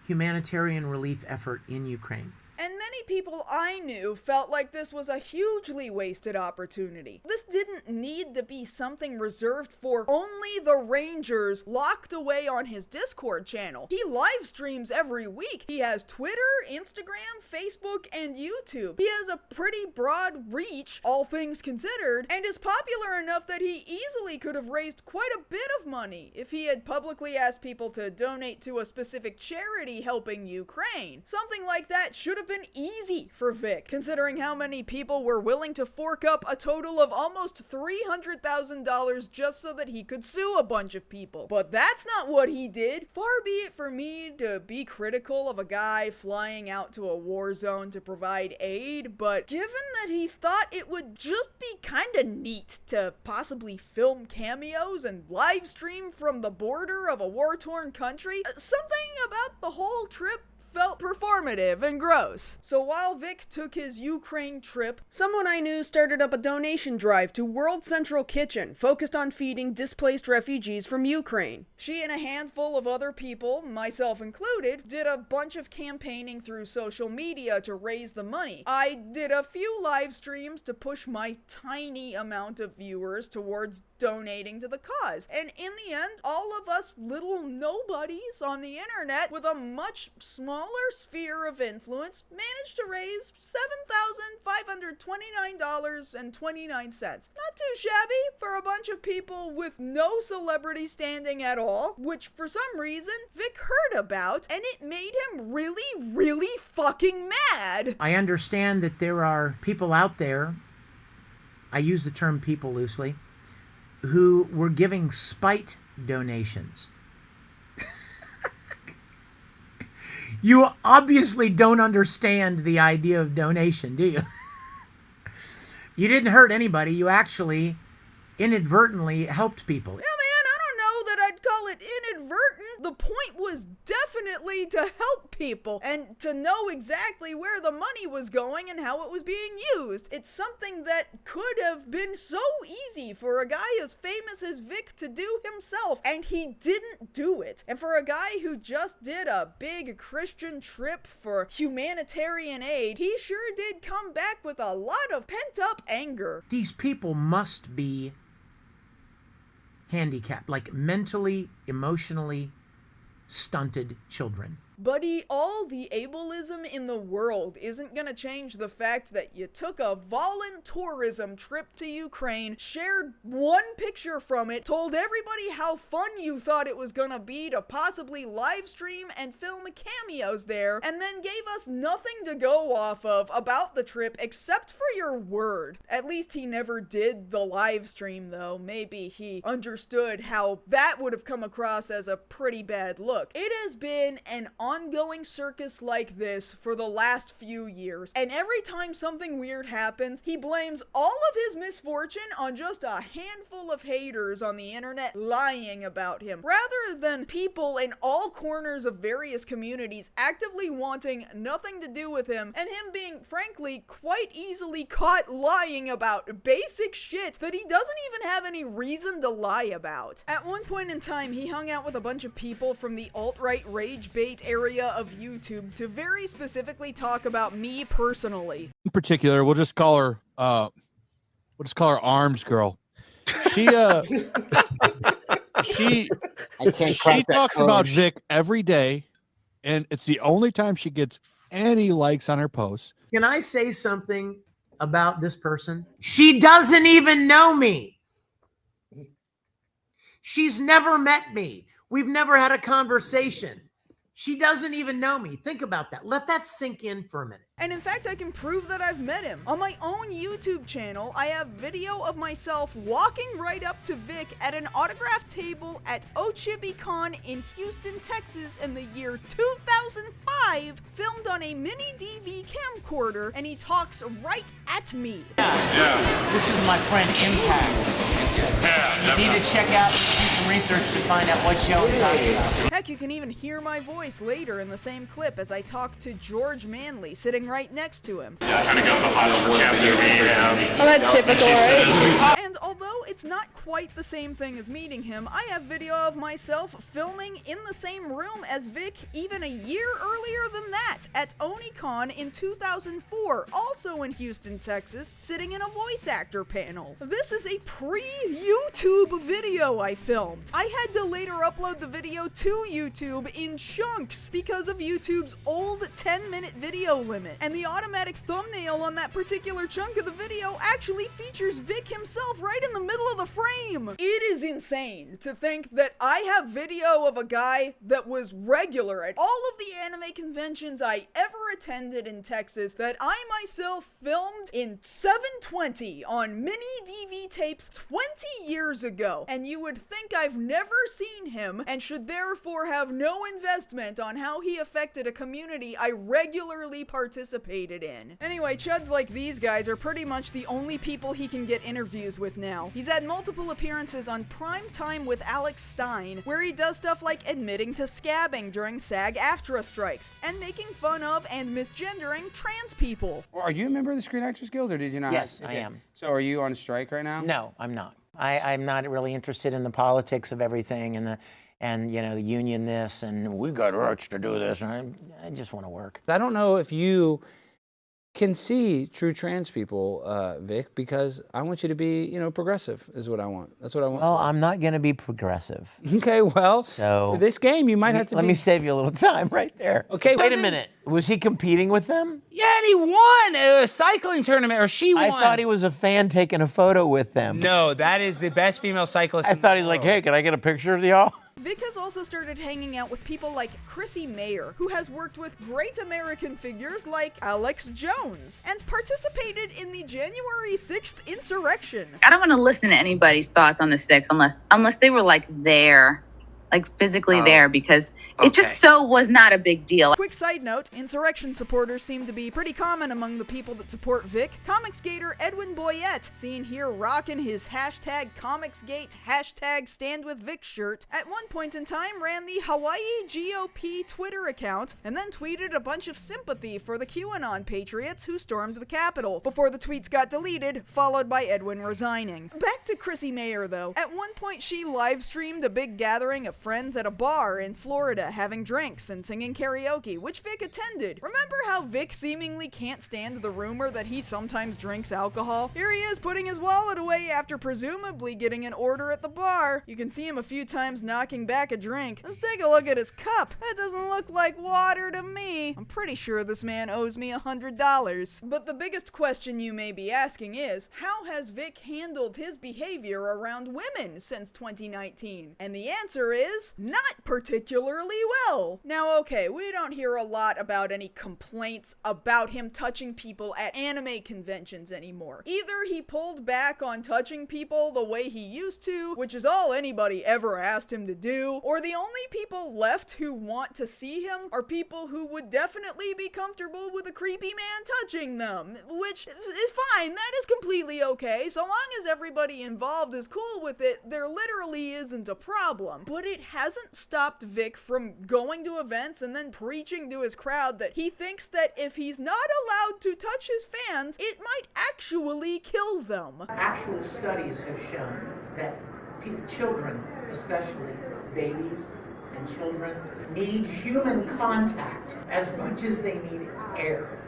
humanitarian relief effort in Ukraine. And many people I knew felt like this was a hugely wasted opportunity. This didn't need to be something reserved for only the Rangers locked away on his Discord channel. He live streams every week. He has Twitter, Instagram, Facebook, and YouTube. He has a pretty broad reach, all things considered, and is popular enough that he easily could have raised quite a bit of money if he had publicly asked people to donate to a specific charity helping Ukraine. Something like that should have been easy for Vic, considering how many people were willing to fork up a total of almost $300,000 just so that he could sue a bunch of people. But that's not what he did. Far be it for me to be critical of a guy flying out to a war zone to provide aid, but given that he thought it would just be kinda neat to possibly film cameos and live stream from the border of a war-torn country, something about the whole trip felt performative and gross. So while Vic took his Ukraine trip, someone I knew started up a donation drive to World Central Kitchen, focused on feeding displaced refugees from Ukraine. She and a handful of other people, myself included, did a bunch of campaigning through social media to raise the money. I did a few live streams to push my tiny amount of viewers towards donating to the cause. And in the end, all of us little nobodies on the internet with a much smaller sphere of influence managed to raise $7,529.29. Not too shabby for a bunch of people with no celebrity standing at all, which for some reason Vic heard about, and it made him really fucking mad. I understand that there are people out there, I use the term people loosely, who were giving spite donations. You obviously don't understand the idea of donation, do you? You didn't hurt anybody. You actually inadvertently helped people. Yeah, man, I don't know that I'd call it inadvertent. The point was definitely to help people and to know exactly where the money was going and how it was being used. It's something that could have been so easy for a guy as famous as Vic to do himself, and he didn't do it. And for a guy who just did a big Christian trip for humanitarian aid, he sure did come back with a lot of pent-up anger. These people must be handicapped, like mentally, emotionally stunted children. Buddy, all the ableism in the world isn't gonna change the fact that you took a voluntourism trip to Ukraine, shared one picture from it, told everybody how fun you thought it was gonna be to possibly live stream and film cameos there, and then gave us nothing to go off of about the trip except for your word. At least he never did the live stream though. Maybe he understood how that would have come across as a pretty bad look. It has been an ongoing circus like this for the last few years, and every time something weird happens, he blames all of his misfortune on just a handful of haters on the internet lying about him, rather than people in all corners of various communities actively wanting nothing to do with him, and him being, frankly, quite easily caught lying about basic shit that he doesn't even have any reason to lie about. At one point in time, he hung out with a bunch of people from the alt-right rage bait area of YouTube to very specifically talk about me personally. In particular, we'll just call her Arms Girl. She talks about Vic every day, and it's the only time she gets any likes on her posts. Can I say something about this person? She doesn't even know me. She's never met me. We've never had a conversation. She doesn't even know me. Think about that. Let that sink in for a minute. And in fact, I can prove that I've met him. On my own YouTube channel, I have video of myself walking right up to Vic at an autograph table at OChibiCon in Houston, Texas in the year 2005, filmed on a mini DV camcorder, and he talks right at me. Yeah. This is my friend Impact. Yeah, you need to check out, do some research to find out what show I'm talking about. Heck, you can even hear my voice later in the same clip as I talk to George Manley, sitting right next to him. Kind of got the hots for Captain Ahab. Oh, that's typical, right? And although it's not quite the same thing as meeting him, I have video of myself filming in the same room as Vic even a year earlier than that, at OniCon in 2004, also in Houston, Texas, sitting in a voice actor panel. This is a pre-YouTube video I filmed. I had to later upload the video to YouTube in chunks because of YouTube's old 10-minute video limit, and the automatic thumbnail on that particular chunk of the video actually features Vic himself right in the middle of the frame. It is insane to think that I have video of a guy that was regular at all of the anime conventions I ever attended in Texas that I myself filmed in 720 on mini DV tapes 20 years ago, and you would think I've never seen him and should therefore have no investment on how he affected a community I regularly participated in. Anyway, chuds like these guys are pretty much the only people he can get interviews with now. He's had multiple appearances on Prime Time with Alex Stein, where he does stuff like admitting to scabbing during SAG-AFTRA strikes, and making fun of and misgendering trans people. Well, are you a member of the Screen Actors Guild, or did you not? Yes, I am. So are you on strike right now? No, I'm not. I'm not really interested in the politics of everything and you know, the union this, and we got rights to do this, and I just want to work. I don't know if you can see true trans people, Vic, because I want you to be, you know, progressive is what I want. That's what I want. Well, I'm not going to be progressive. Okay, well, so for this game, you might have to let me save you a little time right there. Okay, wait a minute. Was he competing with them? Yeah, and he won a cycling tournament, or she won. I thought he was a fan taking a photo with them. No, that is the best female cyclist. I thought he's like, hey, can I get a picture of y'all? Vic has also started hanging out with people like Chrissy Mayer, who has worked with great American figures like Alex Jones, and participated in the January 6th insurrection. I don't want to listen to anybody's thoughts on the 6th unless they were like there. Like physically there, because it just was not a big deal. Quick side note, insurrection supporters seem to be pretty common among the people that support Vic. Comics Gator Edwin Boyette, seen here rocking his hashtag ComicsGate hashtag Stand With Vic shirt, at one point in time ran the Hawaii GOP Twitter account and then tweeted a bunch of sympathy for the QAnon patriots who stormed the Capitol, before the tweets got deleted, followed by Edwin resigning. Back to Chrissy Mayer though. At one point she live streamed a big gathering of friends at a bar in Florida having drinks and singing karaoke, which Vic attended. Remember how Vic seemingly can't stand the rumor that he sometimes drinks alcohol? Here he is putting his wallet away after presumably getting an order at the bar. You can see him a few times knocking back a drink. Let's take a look at his cup. That doesn't look like water to me. I'm pretty sure this man owes me $100. But the biggest question you may be asking is, how has Vic handled his behavior around women since 2019? And the answer is, not particularly well. Now, okay, we don't hear a lot about any complaints about him touching people at anime conventions anymore. Either he pulled back on touching people the way he used to, which is all anybody ever asked him to do, or the only people left who want to see him are people who would definitely be comfortable with a creepy man touching them, which is fine. That is completely okay. So long as everybody involved is cool with it, there literally isn't a problem. But it hasn't stopped Vic from going to events and then preaching to his crowd that he thinks that if he's not allowed to touch his fans, it might actually kill them. Actual studies have shown that children, especially babies and children, need human contact as much as they need air.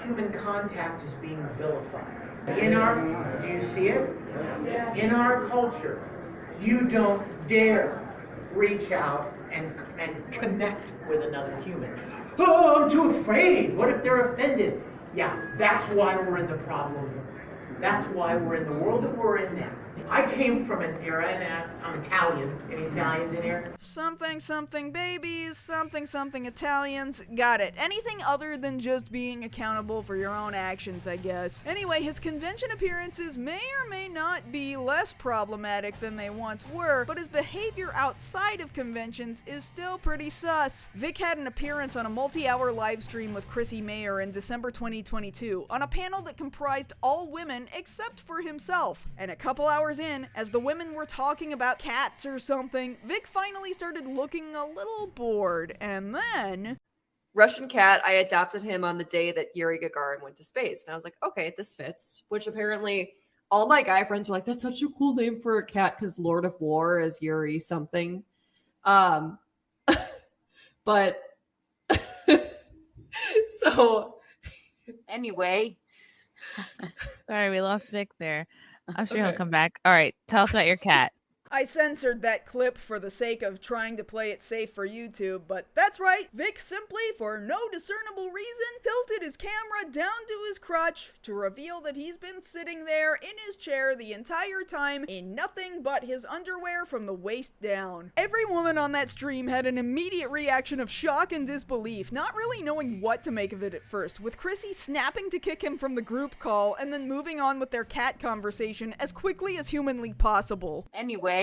Human contact is being vilified. Do you see it? In our culture, you don't dare reach out and connect with another human. Oh, I'm too afraid. What if they're offended? Yeah, that's why we're in the problem. That's why we're in the world that we're in now. I came from an era, and I'm Italian. Any Italians in here? Something, something babies, something, something Italians. Got it. Anything other than just being accountable for your own actions, I guess. Anyway, his convention appearances may or may not be less problematic than they once were, but his behavior outside of conventions is still pretty sus. Vic had an appearance on a multi-hour live stream with Chrissy Mayer in December 2022 on a panel that comprised all women except for himself. And a couple hours in, as the women were talking about cats or something, Vic finally started looking a little bored, and then... Russian cat, I adopted him on the day that Yuri Gagarin went to space, and I was like, okay, this fits, which apparently all my guy friends are like, that's such a cool name for a cat because Lord of War is Yuri something. But so anyway. Sorry, we lost Vic there. I'm sure he'll come back. All right, tell us about your cat. I censored that clip for the sake of trying to play it safe for YouTube, but that's right, Vic simply, for no discernible reason, tilted his camera down to his crotch to reveal that he's been sitting there in his chair the entire time in nothing but his underwear from the waist down. Every woman on that stream had an immediate reaction of shock and disbelief, not really knowing what to make of it at first, with Chrissy snapping to kick him from the group call and then moving on with their cat conversation as quickly as humanly possible. Anyway.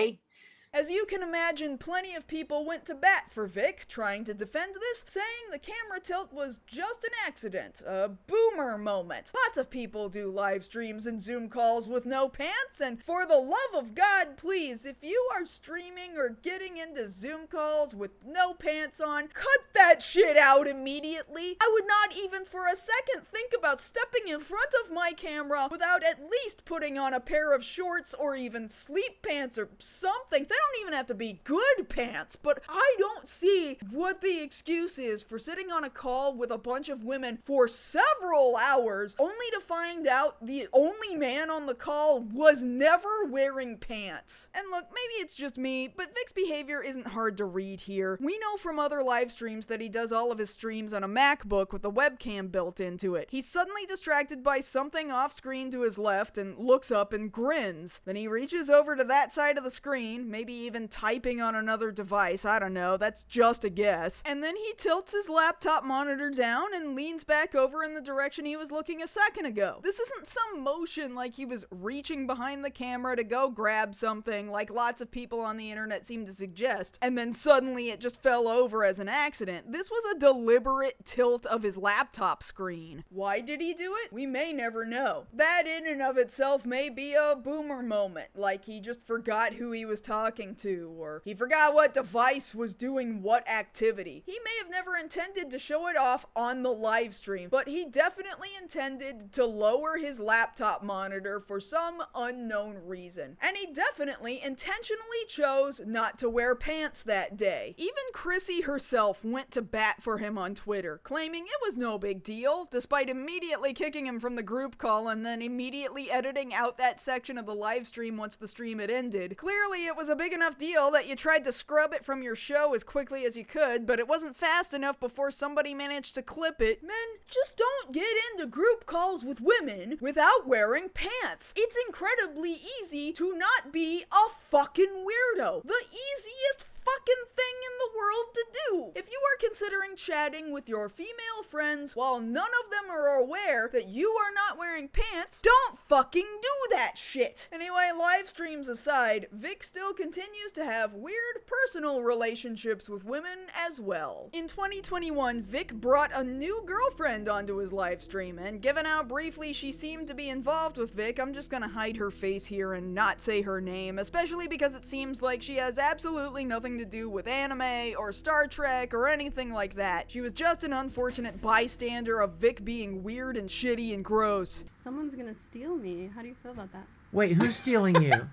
As you can imagine, plenty of people went to bat for Vic, trying to defend this, saying the camera tilt was just an accident, a boomer moment. Lots of people do live streams and Zoom calls with no pants, and for the love of God, please, if you are streaming or getting into Zoom calls with no pants on, cut that shit out immediately. I would not even for a second think about stepping in front of my camera without at least putting on a pair of shorts or even sleep pants or something. They don't even have to be good pants, but I don't see what the excuse is for sitting on a call with a bunch of women for several hours only to find out the only man on the call was never wearing pants. And look, maybe it's just me, but Vic's behavior isn't hard to read here. We know from other live streams that he does all of his streams on a MacBook with a webcam built into it. He's suddenly distracted by something off screen to his left and looks up and grins. Then he reaches over to that side of the screen, maybe even typing on another device, I don't know, that's just a guess. And then he tilts his laptop monitor down and leans back over in the direction he was looking a second ago. This isn't some motion like he was reaching behind the camera to go grab something like lots of people on the internet seem to suggest, and then suddenly it just fell over as an accident. This was a deliberate tilt of his laptop screen. Why did he do it? We may never know. That in and of itself may be a boomer moment, like he just forgot who he was talking to, or he forgot what device was doing what activity. He may have never intended to show it off on the live stream, but he definitely intended to lower his laptop monitor for some unknown reason. And he definitely intentionally chose not to wear pants that day. Even Chrissy herself went to bat for him on Twitter, claiming it was no big deal, despite immediately kicking him from the group call and then immediately editing out that section of the live stream once the stream had ended. Clearly it was a big enough deal that you tried to scrub it from your show as quickly as you could, but it wasn't fast enough before somebody managed to clip it. Men, just don't get into group calls with women without wearing pants. It's incredibly easy to not be a fucking weirdo. The easiest fucking thing in the world to do. If you are considering chatting with your female friends while none of them are aware that you are not wearing pants, don't fucking do that shit. Anyway, live streams aside, Vic still continues to have weird personal relationships with women as well. In 2021, Vic brought a new girlfriend onto his live stream, and given how briefly she seemed to be involved with Vic, I'm just gonna hide her face here and not say her name, especially because it seems like she has absolutely nothing to do with anime or Star Trek or anything like that. She was just an unfortunate bystander of Vic being weird and shitty and gross. Someone's gonna steal me. How do you feel about that? Wait, who's stealing you?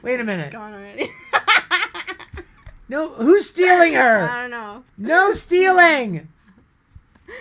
Wait a minute. It's gone already. No, who's stealing her? I don't know. No stealing!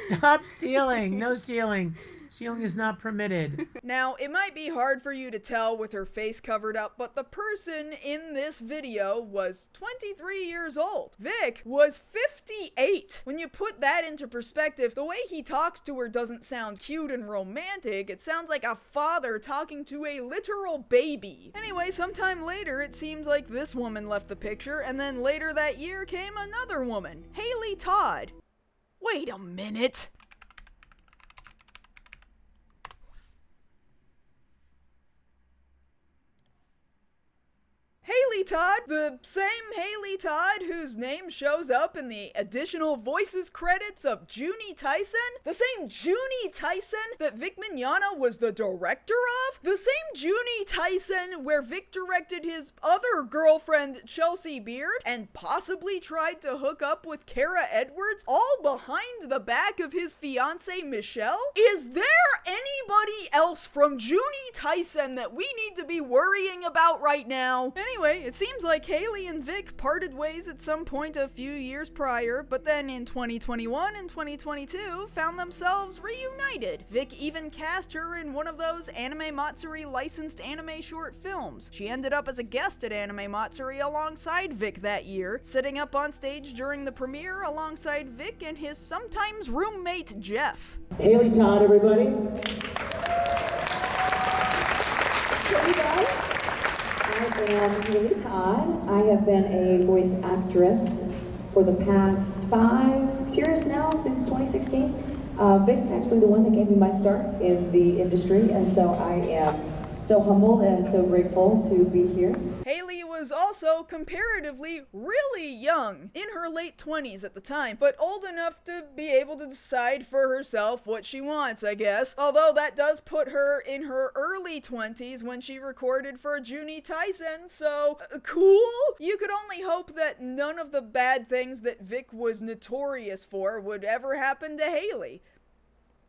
Stop stealing. No stealing. Stealing is not permitted. Now, it might be hard for you to tell with her face covered up, but the person in this video was 23 years old. Vic was 58. When you put that into perspective, the way he talks to her doesn't sound cute and romantic. It sounds like a father talking to a literal baby. Anyway, sometime later, it seems like this woman left the picture, and then later that year came another woman, Haley Todd. Wait a minute. Haley Todd, the same Haley Todd whose name shows up in the additional voices credits of Junie Tyson, the same Junie Tyson that Vic Mignogna was the director of, the same Junie Tyson where Vic directed his other girlfriend Chelsea Beard and possibly tried to hook up with Kara Edwards, all behind the back of his fiancée Michelle? Is there anybody else from Junie Tyson that we need to be worrying about right now? Anyway, it seems like Haley and Vic parted ways at some point a few years prior, but then in 2021 and 2022 found themselves reunited. Vic even cast her in one of those Anime Matsuri licensed anime short films. She ended up as a guest at Anime Matsuri alongside Vic that year, sitting up on stage during the premiere alongside Vic and his sometimes roommate Jeff. Haley Todd, everybody. Hey guys, I am Haley Todd. I have been a voice actress for the past 5-6 years now, since 2016. Vic's actually the one that gave me my start in the industry, and so I am so humbled and so grateful to be here. Haley was also comparatively really young, in her late 20s at the time, but old enough to be able to decide for herself what she wants, I guess. Although that does put her in her early 20s when she recorded for Junie Tyson, so cool? You could only hope that none of the bad things that Vic was notorious for would ever happen to Haley.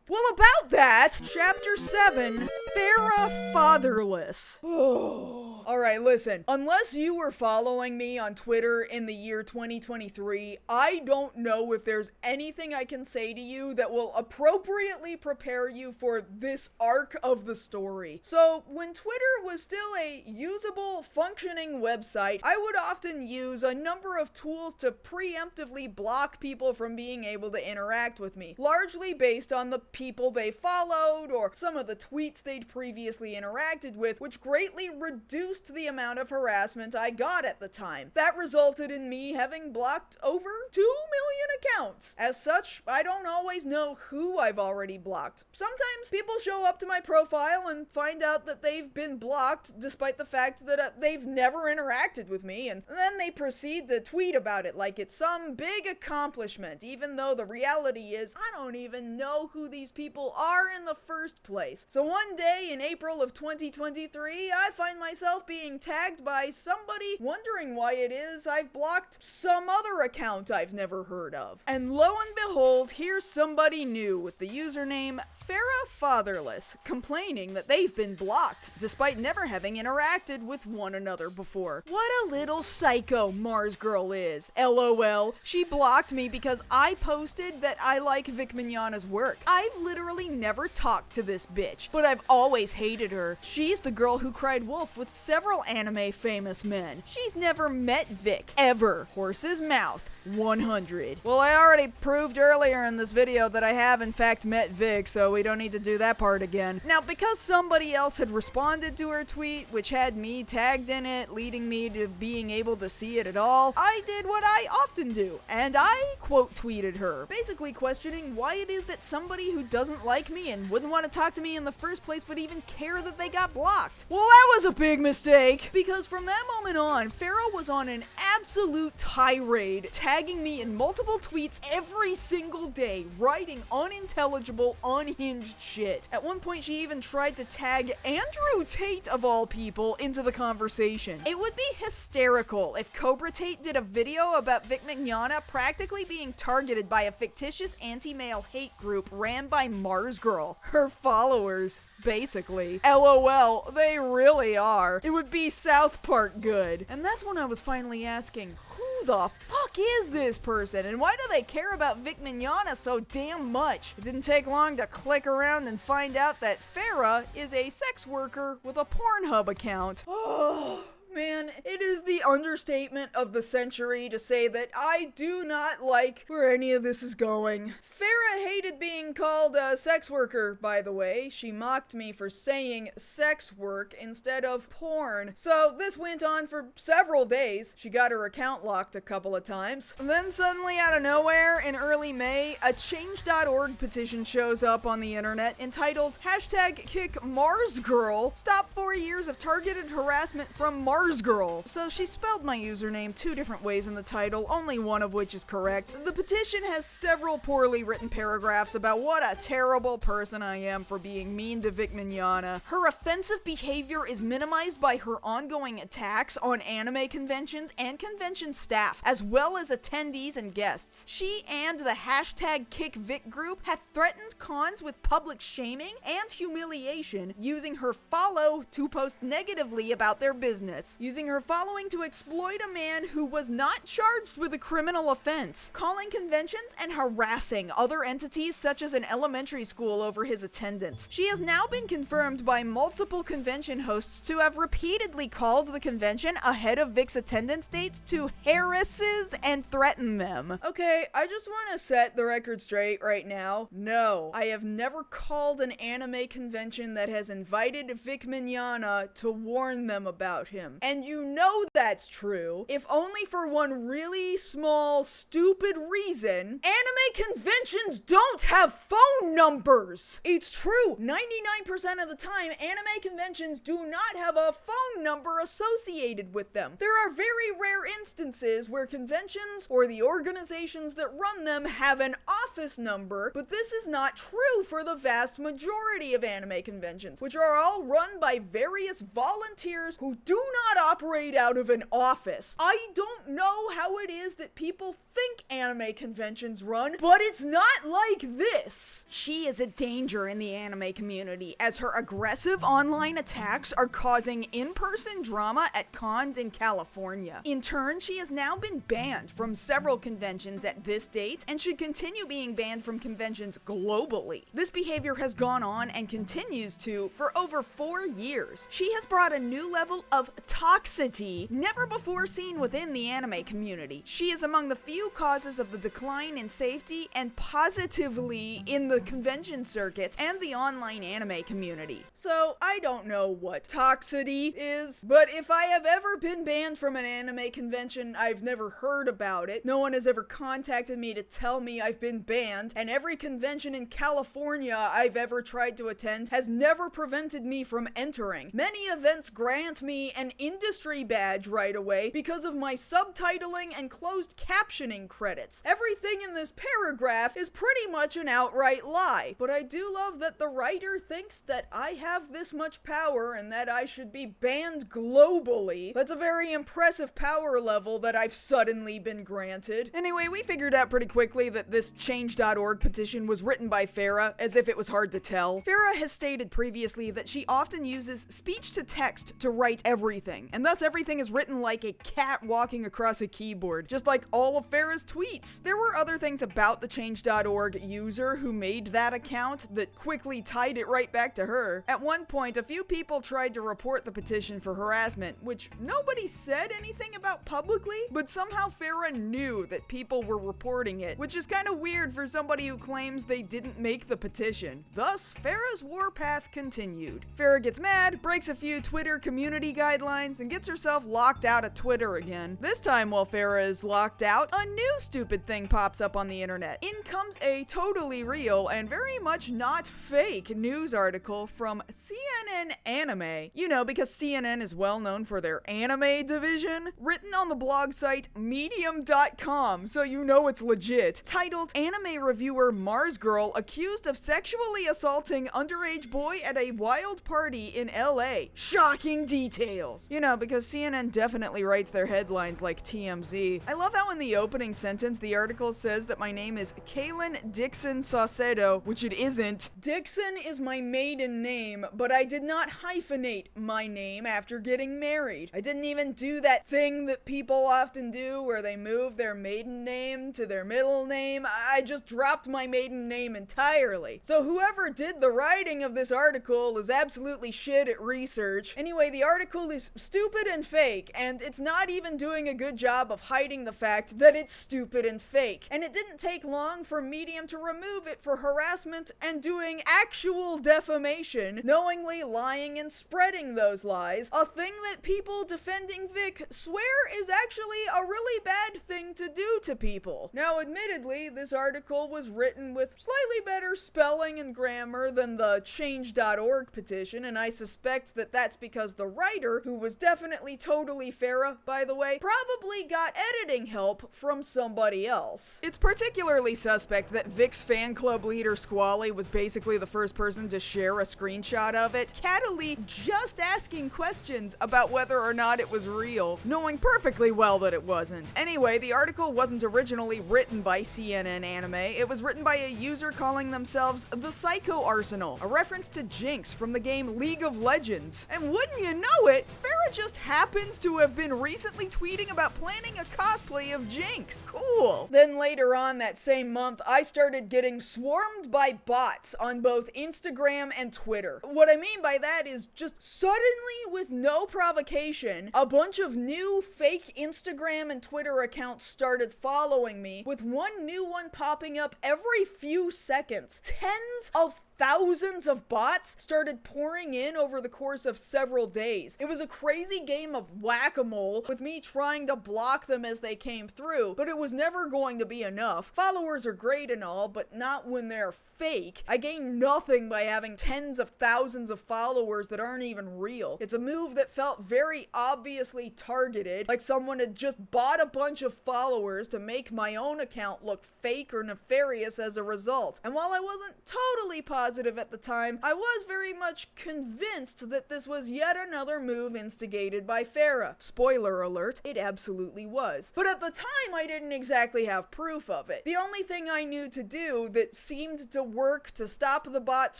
Well, about that, Chapter 7, Farah Fatherless. Alright, listen, unless you were following me on Twitter in the year 2023, I don't know if there's anything I can say to you that will appropriately prepare you for this arc of the story. So, when Twitter was still a usable, functioning website, I would often use a number of tools to preemptively block people from being able to interact with me, largely based on the people they followed or some of the tweets they'd previously interacted with, which greatly reduced the amount of harassment I got at the time. That resulted in me having blocked over 2 million accounts. As such, I don't always know who I've already blocked. Sometimes people show up to my profile and find out that they've been blocked despite the fact that they've never interacted with me, and then they proceed to tweet about it like it's some big accomplishment, even though the reality is I don't even know who these people are in the first place. So one day in April of 2023, I find myself being tagged by somebody wondering why it is I've blocked some other account I've never heard of. And lo and behold, here's somebody new with the username Farah Fatherless, complaining that they've been blocked, despite never having interacted with one another before. What a little psycho Mars Girl is. LOL. She blocked me because I posted that I like Vic Mignogna's work. I've literally never talked to this bitch, but I've always hated her. She's the girl who cried wolf with several anime famous men. She's never met Vic, ever. Horse's mouth. 100. Well, I already proved earlier in this video that I have in fact met Vic, so we don't need to do that part again. Now, because somebody else had responded to her tweet, which had me tagged in it, leading me to being able to see it at all, I did what I often do, and I quote tweeted her, basically questioning why it is that somebody who doesn't like me and wouldn't want to talk to me in the first place would even care that they got blocked. Well, that was a big mistake, because from that moment on, Farah was on an absolute tirade, tagging me in multiple tweets every single day, writing unintelligible, unhinged shit. At one point, she even tried to tag Andrew Tate, of all people, into the conversation. It would be hysterical if Cobra Tate did a video about Vic Mignogna practically being targeted by a fictitious anti-male hate group ran by Mars Girl, her followers. Basically. LOL, they really are. It would be South Park good. And that's when I was finally asking, who the fuck is this person? And why do they care about Vic Mignogna so damn much? It didn't take long to click around and find out that Farah is a sex worker with a Pornhub account. Oh. Man, it is the understatement of the century to say that I do not like where any of this is going. Farah hated being called a sex worker, by the way. She mocked me for saying sex work instead of porn. So this went on for several days. She got her account locked a couple of times. And then suddenly out of nowhere, in early May, a change.org petition shows up on the internet entitled #KickMarsGirl, Stop 4 Years of Targeted Harassment from Mars Mars Girl. So she spelled my username 2 different ways in the title, only one of which is correct. The petition has several poorly written paragraphs about what a terrible person I am for being mean to Vic Mignogna. Her offensive behavior is minimized by her ongoing attacks on anime conventions and convention staff, as well as attendees and guests. She and the hashtag KickVic group have threatened cons with public shaming and humiliation, using her follow to post negatively about their business, using her following to exploit a man who was not charged with a criminal offense, calling conventions and harassing other entities such as an elementary school over his attendance. She has now been confirmed by multiple convention hosts to have repeatedly called the convention ahead of Vic's attendance dates to harasses and threaten them. Okay, I just want to set the record straight right now. No, I have never called an anime convention that has invited Vic Mignogna to warn them about him. And you know that's true, if only for one really small, stupid reason. Anime conventions don't have phone numbers! It's true, 99% of the time, anime conventions do not have a phone number associated with them. There are very rare instances where conventions or the organizations that run them have an office number, but this is not true for the vast majority of anime conventions, which are all run by various volunteers who do not operate out of an office. I don't know how it is that people think anime conventions run, but it's not like this. She is a danger in the anime community, as her aggressive online attacks are causing in-person drama at cons in California. In turn, she has now been banned from several conventions at this date and should continue being banned from conventions globally. This behavior has gone on and continues to for over 4 years. She has brought a new level of toxicity never before seen within the anime community. She is among the few causes of the decline in safety and positively in the convention circuit and the online anime community. So I don't know what toxicity is, but if I have ever been banned from an anime convention, I've never heard about it. No one has ever contacted me to tell me I've been banned, and every convention in California I've ever tried to attend has never prevented me from entering. Many events grant me an industry badge right away because of my subtitling and closed captioning credits. Everything in this paragraph is pretty much an outright lie, but I do love that the writer thinks that I have this much power and that I should be banned globally. That's a very impressive power level that I've suddenly been granted. Anyway, we figured out pretty quickly that this change.org petition was written by Farah, as if it was hard to tell. Farah has stated previously that she often uses speech-to-text to write everything, and thus everything is written like a cat walking across a keyboard, just like all of Farah's tweets. There were other things about the change.org user who made that account that quickly tied it right back to her. At one point, a few people tried to report the petition for harassment, which nobody said anything about publicly, but somehow Farah knew that people were reporting it, which is kind of weird for somebody who claims they didn't make the petition. Thus, Farah's warpath continued. Farah gets mad, breaks a few Twitter community guidelines, and gets herself locked out of Twitter again. This time, while Farah is locked out, a new stupid thing pops up on the internet. In comes a totally real and very much not fake news article from CNN Anime. You know, because CNN is well known for their anime division. Written on the blog site medium.com, so you know it's legit. Titled, "Anime Reviewer Mars Girl Accused of Sexually Assaulting Underage Boy at a Wild Party in LA. Shocking details." You know, because CNN definitely writes their headlines like TMZ. I love how in the opening sentence the article says that my name is Kaylin Dixon Saucedo, which it isn't. Dixon is my maiden name, but I did not hyphenate my name after getting married. I didn't even do that thing that people often do where they move their maiden name to their middle name. I just dropped my maiden name entirely. So whoever did the writing of this article is absolutely shit at research. Anyway, the article is stupid and fake, and it's not even doing a good job of hiding the fact that it's stupid and fake. And it didn't take long for Medium to remove it for harassment and doing actual defamation, knowingly lying and spreading those lies, a thing that people defending Vic swear is actually a really bad thing to do to people. Now, admittedly, this article was written with slightly better spelling and grammar than the change.org petition, and I suspect that that's because the writer, who was was definitely totally Farah, by the way, probably got editing help from somebody else. It's particularly suspect that Vic's fan club leader Squally was basically the first person to share a screenshot of it, cattily just asking questions about whether or not it was real, knowing perfectly well that it wasn't. Anyway, the article wasn't originally written by CNN Anime, it was written by a user calling themselves the Psycho Arsenal, a reference to Jinx from the game League of Legends. And wouldn't you know it, Farah just happens to have been recently tweeting about planning a cosplay of Jinx. Cool. Then later on that same month, I started getting swarmed by bots on both Instagram and Twitter. What I mean by that is just suddenly, with no provocation, a bunch of new fake Instagram and Twitter accounts started following me, with one new one popping up every few seconds. Tens of thousands of bots started pouring in over the course of several days. It was a crazy game of whack-a-mole, with me trying to block them as they came through, but it was never going to be enough. Followers are great and all, but not when they're fake. I gain nothing by having tens of thousands of followers that aren't even real. It's a move that felt very obviously targeted, like someone had just bought a bunch of followers to make my own account look fake or nefarious as a result. And while I wasn't totally positive at the time, I was very much convinced that this was yet another move instigated by Farah. Spoiler alert, it absolutely was. But at the time, I didn't exactly have proof of it. The only thing I knew to do that seemed to work to stop the bots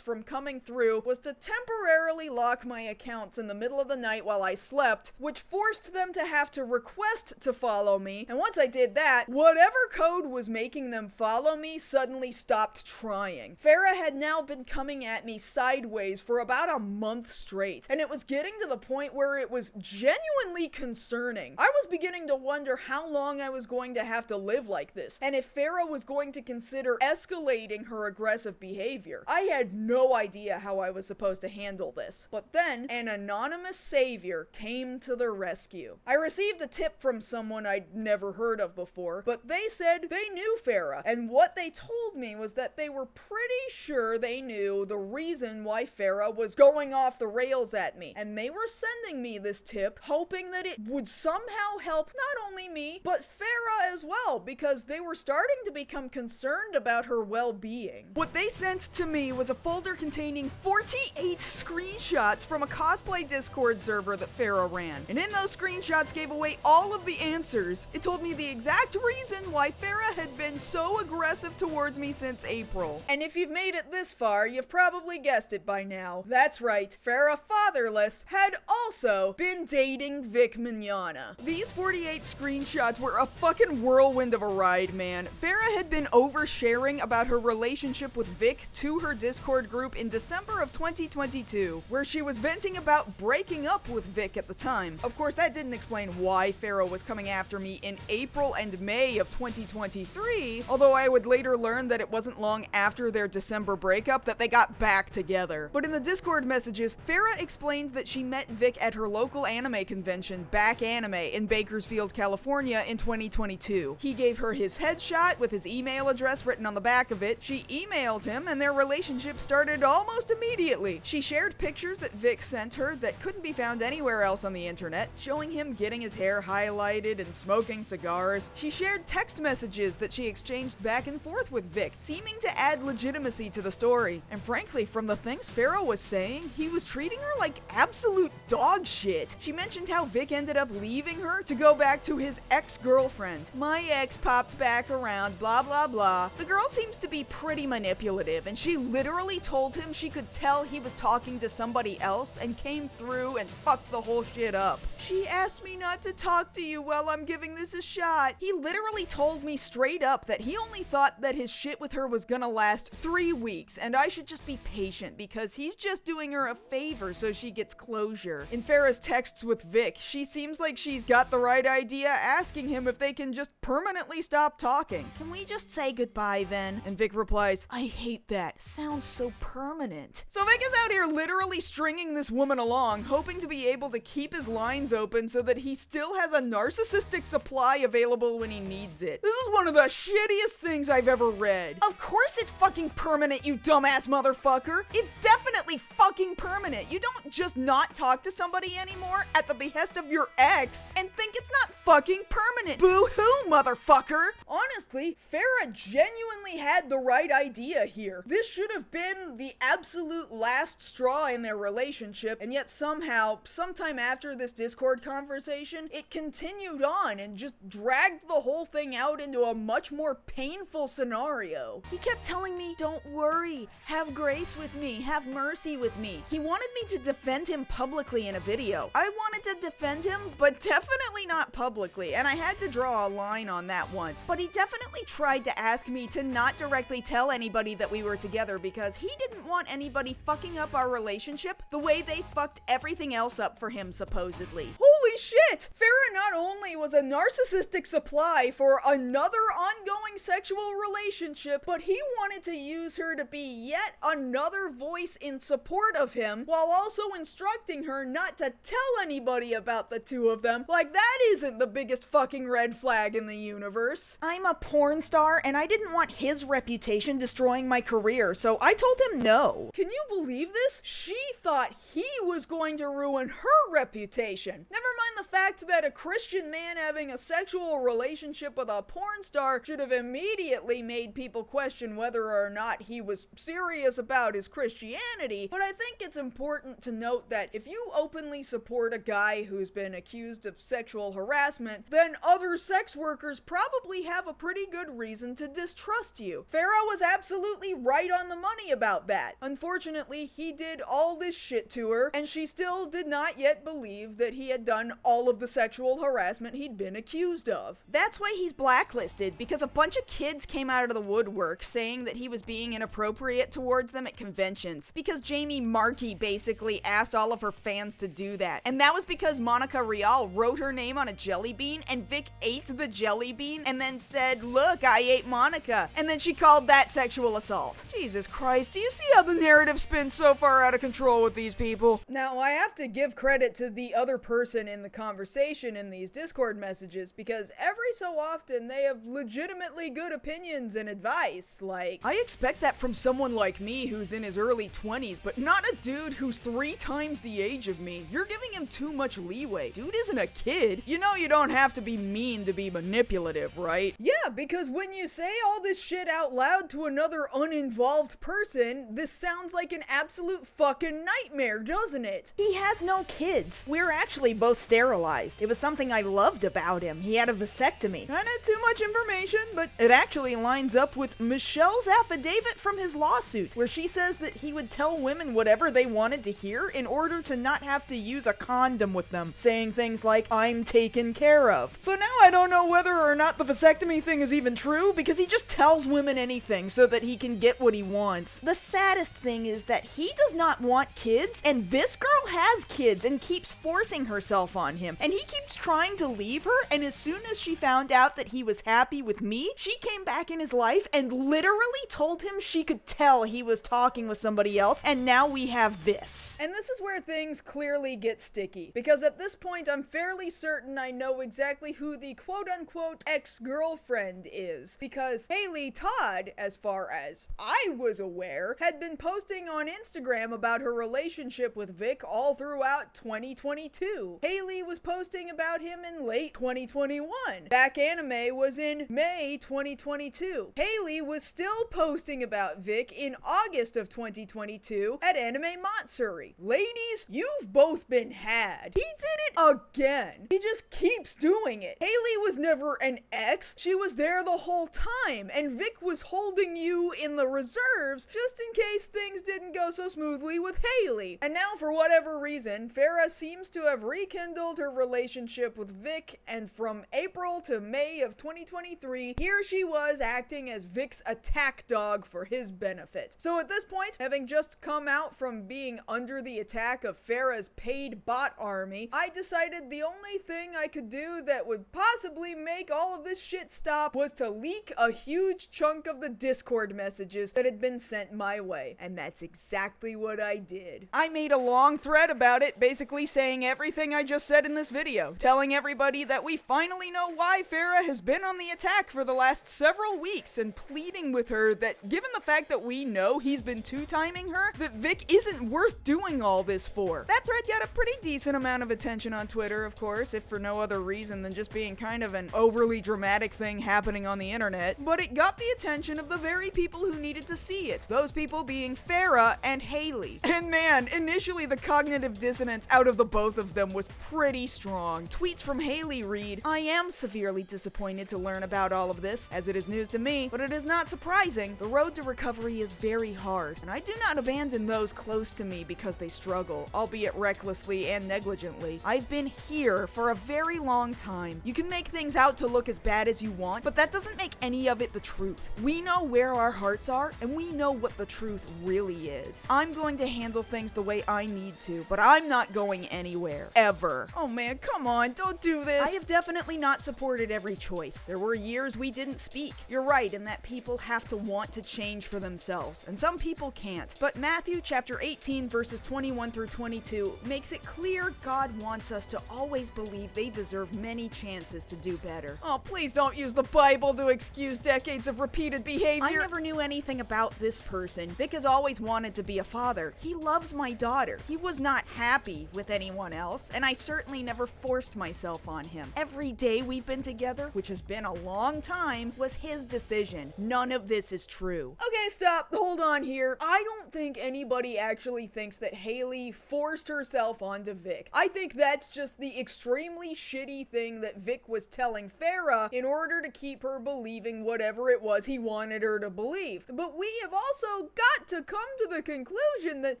from coming through was to temporarily lock my accounts in the middle of the night while I slept, which forced them to have to request to follow me, and once I did that, whatever code was making them follow me suddenly stopped trying. Farah had now been coming at me sideways for about a month straight, and it was getting to the point where it was genuinely concerning. I was beginning to wonder how long I was going to have to live like this, and if Farah was going to consider escalating her aggressive behavior. I had no idea how I was supposed to handle this. But then, an anonymous savior came to the rescue. I received a tip from someone I'd never heard of before, but they said they knew Farah, and what they told me was that they were pretty sure they knew the reason why Farah was going off the rails at me, and they were sending me this tip hoping that it would somehow help not only me, but Farah as well, because they were starting to become concerned about her well-being. What they sent to me was a folder containing 48 screenshots from a cosplay Discord server that Farah ran, and in those screenshots gave away all of the answers. It told me the exact reason why Farah had been so aggressive towards me since April. And if you've made it this far, you've probably guessed it by now. That's right, Farah Fatherless had also been dating Vic Mignogna. These 48 screenshots were a fucking whirlwind of a ride, man. Farah had been oversharing about her relationship with Vic to her Discord group in December of 2022, where she was venting about breaking up with Vic at the time. Of course, that didn't explain why Farah was coming after me in April and May of 2023, although I would later learn that it wasn't long after their December breakup that they got back together. But in the Discord messages, Farah explained that she met Vic at her local anime convention, Back Anime, in Bakersfield, California in 2022. He gave her his headshot with his email address written on the back of it. She emailed him, and their relationship started almost immediately. She shared pictures that Vic sent her that couldn't be found anywhere else on the internet, showing him getting his hair highlighted and smoking cigars. She shared text messages that she exchanged back and forth with Vic, seeming to add legitimacy to the story. And frankly, from the things Farah was saying, he was treating her like absolute dog shit. She mentioned how Vic ended up leaving her to go back to his ex-girlfriend. My ex popped back around, blah blah blah. The girl seems to be pretty manipulative, and she literally told him she could tell he was talking to somebody else and came through and fucked the whole shit up. She asked me not to talk to you while I'm giving this a shot. He literally told me straight up that he only thought that his shit with her was gonna last 3 weeks, and I should just be patient because he's just doing her a favor so she gets closure. In Farah's texts with Vic, she seems like she's got the right idea, asking him if they can just permanently stop talking. Can we just say goodbye then? And Vic replies, I hate that. Sounds so permanent. So Vic is out here literally stringing this woman along, hoping to be able to keep his lines open so that he still has a narcissistic supply available when he needs it. This is one of the shittiest things I've ever read. Of course it's fucking permanent, you dumbass. dumbass motherfucker. It's definitely fucking permanent. You don't just not talk to somebody anymore at the behest of your ex and think it's not fucking permanent. Boo-hoo, motherfucker. Honestly, Farah genuinely had the right idea here. This should have been the absolute last straw in their relationship, and yet somehow, sometime after this Discord conversation, it continued on and just dragged the whole thing out into a much more painful scenario. He kept telling me, don't worry, have grace with me, have mercy with me. He wanted me to defend him publicly in a video. I wanted to defend him, but definitely not publicly, and I had to draw a line on that once. But he definitely tried to ask me to not directly tell anybody that we were together because he didn't want anybody fucking up our relationship the way they fucked everything else up for him, supposedly. Holy shit! Farah not only was a narcissistic supply for another ongoing sexual relationship, but he wanted to use her to be yet another voice in support of him, while also instructing her not to tell anybody about the two of them. Like, that isn't the biggest fucking red flag in the universe. I'm a porn star, and I didn't want his reputation destroying my career, so I told him no. Can you believe this? She thought he was going to ruin her reputation. Never mind the fact that a Christian man having a sexual relationship with a porn star should have immediately made people question whether or not he was serious about his Christianity, but I think it's important to note that if you openly support a guy who's been accused of sexual harassment, then other sex workers probably have a pretty good reason to distrust you. Farah was absolutely right on the money about that. Unfortunately, he did all this shit to her, and she still did not yet believe that he had done all of the sexual harassment he'd been accused of. That's why he's blacklisted, because a bunch of kids came out of the woodwork saying that he was being inappropriate towards them at conventions, because Jamie Markey basically asked all of her fans to do that. And that was because Monica Rial wrote her name on a jelly bean, and Vic ate the jelly bean and then said, "Look, I ate Monica." And then she called that sexual assault. Jesus Christ, do you see how the narrative spins so far out of control with these people? Now, I have to give credit to the other person in the conversation in these Discord messages, because every so often they have legitimately good opinions and advice. Like, I expect that from someone like me who's in his early 20s, but not a dude who's 3 times the age of me. You're giving him too much leeway. Dude isn't a kid. You know you don't have to be mean to be manipulative, right? Yeah, because when you say all this shit out loud to another uninvolved person, this sounds like an absolute fucking nightmare, doesn't it? He has no kids. We're actually both sterilized. It was something I loved about him. He had a vasectomy. Kinda too much information, but it actually lines up with Michelle's affidavit from his lawsuit, where she says that he would tell women whatever they wanted to hear in order to not have to use a condom with them, saying things like, "I'm taken care of." So now I don't know whether or not the vasectomy thing is even true, because he just tells women anything so that he can get what he wants. The saddest thing is that he does not want kids, and this girl has kids and keeps forcing herself on him, and he keeps trying to leave her, and as soon as she found out that he was happy with me, she came back in his life and literally told him she could tell he was talking with somebody else, and now we have this. And this is where things clearly get sticky, because at this point I'm fairly certain I know exactly who the quote-unquote ex-girlfriend is, because Haley Todd, as far as I was aware, had been posting on Instagram about her relationship with Vic all throughout 2022. Haley was posting about him in late 2021. Back Anime was in May 2022. Haley was still posting about Vic in August of 2022 at Anime Matsuri. Ladies, you've both been had. He did it again. He just keeps doing it. Haley was never an ex. She was there the whole time, and Vic was holding you in the reserves just in case things didn't go so smoothly with Haley. And now, for whatever reason, Farah seems to have rekindled her relationship with Vic, and from April to May of 2023, here she was acting as Vic's attack dog for his benefit. So at this point, having just come out from being under the attack of Farah's paid bot army, I decided the only thing I could do that would possibly make all of this shit stop was to leak a huge chunk of the Discord messages that had been sent my way. And that's exactly what I did. I made a long thread about it, basically saying everything I just said in the this video, telling everybody that we finally know why Farah has been on the attack for the last several weeks, and pleading with her that given the fact that we know he's been two-timing her, that Vic isn't worth doing all this for. That thread got a pretty decent amount of attention on Twitter, of course, if for no other reason than just being kind of an overly dramatic thing happening on the internet, but it got the attention of the very people who needed to see it, those people being Farah and Haley. And man, initially the cognitive dissonance out of the both of them was pretty strong. Tweets from Haley read, "I am severely disappointed to learn about all of this, as it is news to me, but it is not surprising. The road to recovery is very hard, and I do not abandon those close to me because they struggle, albeit recklessly and negligently. I've been here for a very long time. You can make things out to look as bad as you want, but that doesn't make any of it the truth. We know where our hearts are, and we know what the truth really is. I'm going to handle things the way I need to, but I'm not going anywhere. Ever." Oh man, come on, don't do this. I have definitely not supported every choice. There were years we didn't speak. You're right in that people have to want to change for themselves, and some people can't. But Matthew chapter 18 verses 21 through 22 makes it clear God wants us to always believe they deserve many chances to do better. Oh, please don't use the Bible to excuse decades of repeated behavior. I never knew anything about this person. Vic has always wanted to be a father. He loves my daughter. He was not happy with anyone else, and I certainly never forced myself on him. Every day we've been together, which has been a long time, was his decision. None of this is true. Okay, stop. Hold on here. I don't think anybody actually thinks that Haley forced herself onto Vic. I think that's just the extremely shitty thing that Vic was telling Farah in order to keep her believing whatever it was he wanted her to believe. But we have also got to come to the conclusion that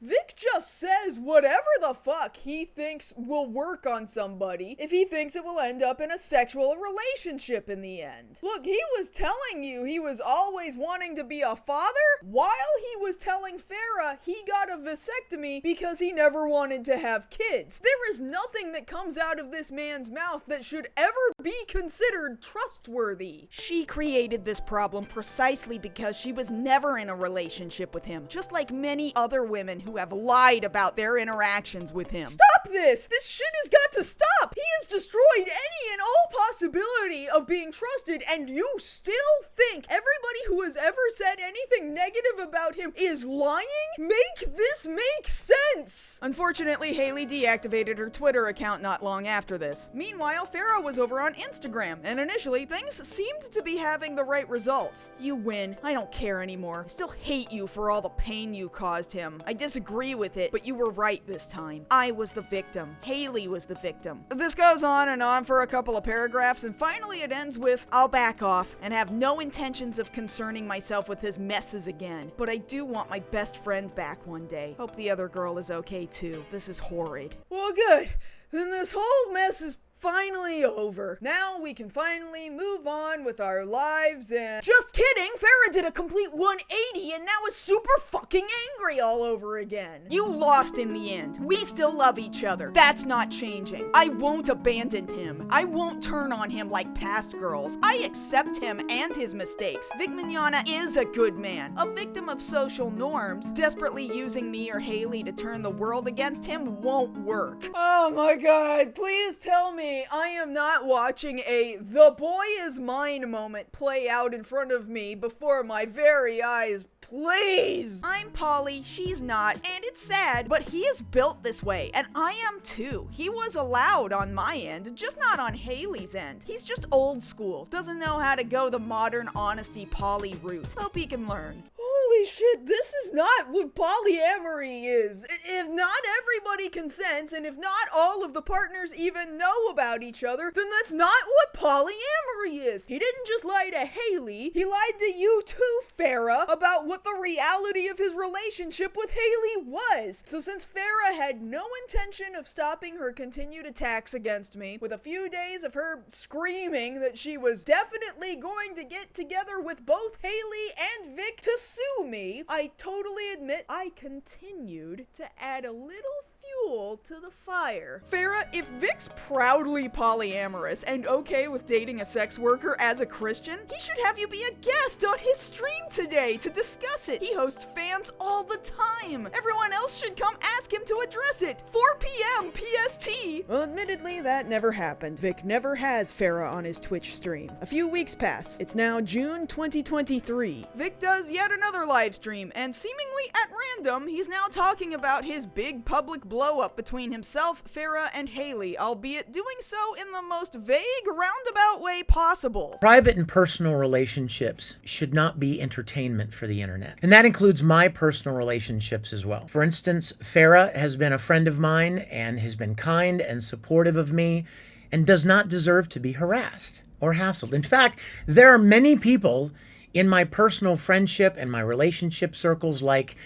Vic just says whatever the fuck he thinks will work on somebody if he thinks it will end up in a sexual relationship in the end. Look, he was telling you he was always wanting to be a father while he was telling Farah he got a vasectomy because he never wanted to have kids. There is nothing that comes out of this man's mouth that should ever be considered trustworthy. She created this problem precisely because she was never in a relationship with him, just like many other women who have lied about their interactions with him. Stop this! This shit has got to stop! He has destroyed any and all possibility of being trusted, and you still think everybody who has ever said anything negative about him is lying? Make this make sense! Unfortunately, Haley deactivated her Twitter account not long after this. Meanwhile, Farah was over on Instagram, and initially, things seemed to be having the right results. You win. I don't care anymore. I still hate you for all the pain you caused him. I disagree with it, but you were right this time. I was the victim. Haley was the victim. This goes on and on for a couple of paragraphs, and finally it ends with, "I'll back off and have no intentions of concerning myself with his messes again, but I do want my best friend back one day. Hope the other girl is okay too. This is horrid." Well, good. Then this whole mess is finally over. Now we can finally move on with our lives and— Just kidding! Farah did a complete 180 and now is super fucking angry all over again. You lost in the end. We still love each other. That's not changing. I won't abandon him. I won't turn on him like past girls. I accept him and his mistakes. Vic Mignogna is a good man. A victim of social norms, desperately using me or Haley to turn the world against him won't work. Oh my god, please tell me I am not watching a "the boy is mine" moment play out in front of me before my very eyes. Please! I'm Polly, she's not, and it's sad, but he is built this way, and I am too. He was allowed on my end, just not on Haley's end. He's just old school, doesn't know how to go the modern honesty Polly route. Hope he can learn. Holy shit, this is not what polyamory is. If not everybody consents, and if not all of the partners even know about each other, then that's not what polyamory is. He didn't just lie to Haley, he lied to you too, Farah, about what the reality of his relationship with Haley was. So since Farah had no intention of stopping her continued attacks against me, with a few days of her screaming that she was definitely going to get together with both Haley and Vic to sue me, I totally admit I continued to add a little fuel to the fire. Farah, if Vic's proudly polyamorous and okay with dating a sex worker as a Christian, he should have you be a guest on his stream today to discuss it. He hosts fans all the time. Everyone else should come ask him to address it. 4 p.m. PST. Well, admittedly, that never happened. Vic never has Farah on his Twitch stream. A few weeks pass. It's now June 2023. Vic does yet another live stream, and seemingly at random, he's now talking about his big public blow-up between himself, Farah, and Haley, albeit doing so in the most vague, roundabout way possible. Private and personal relationships should not be entertainment for the internet. And that includes my personal relationships as well. For instance, Farah has been a friend of mine and has been kind and supportive of me and does not deserve to be harassed or hassled. In fact, there are many people in my personal friendship and my relationship circles like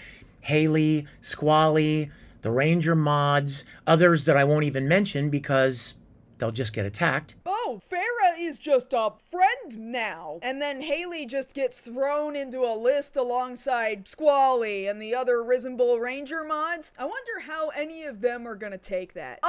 Haley, Squally, the Ranger mods, others that I won't even mention because they'll just get attacked. Oh, Farah is just a friend now. And then Haley just gets thrown into a list alongside Squally and the other Risembool Ranger mods. I wonder how any of them are gonna take that.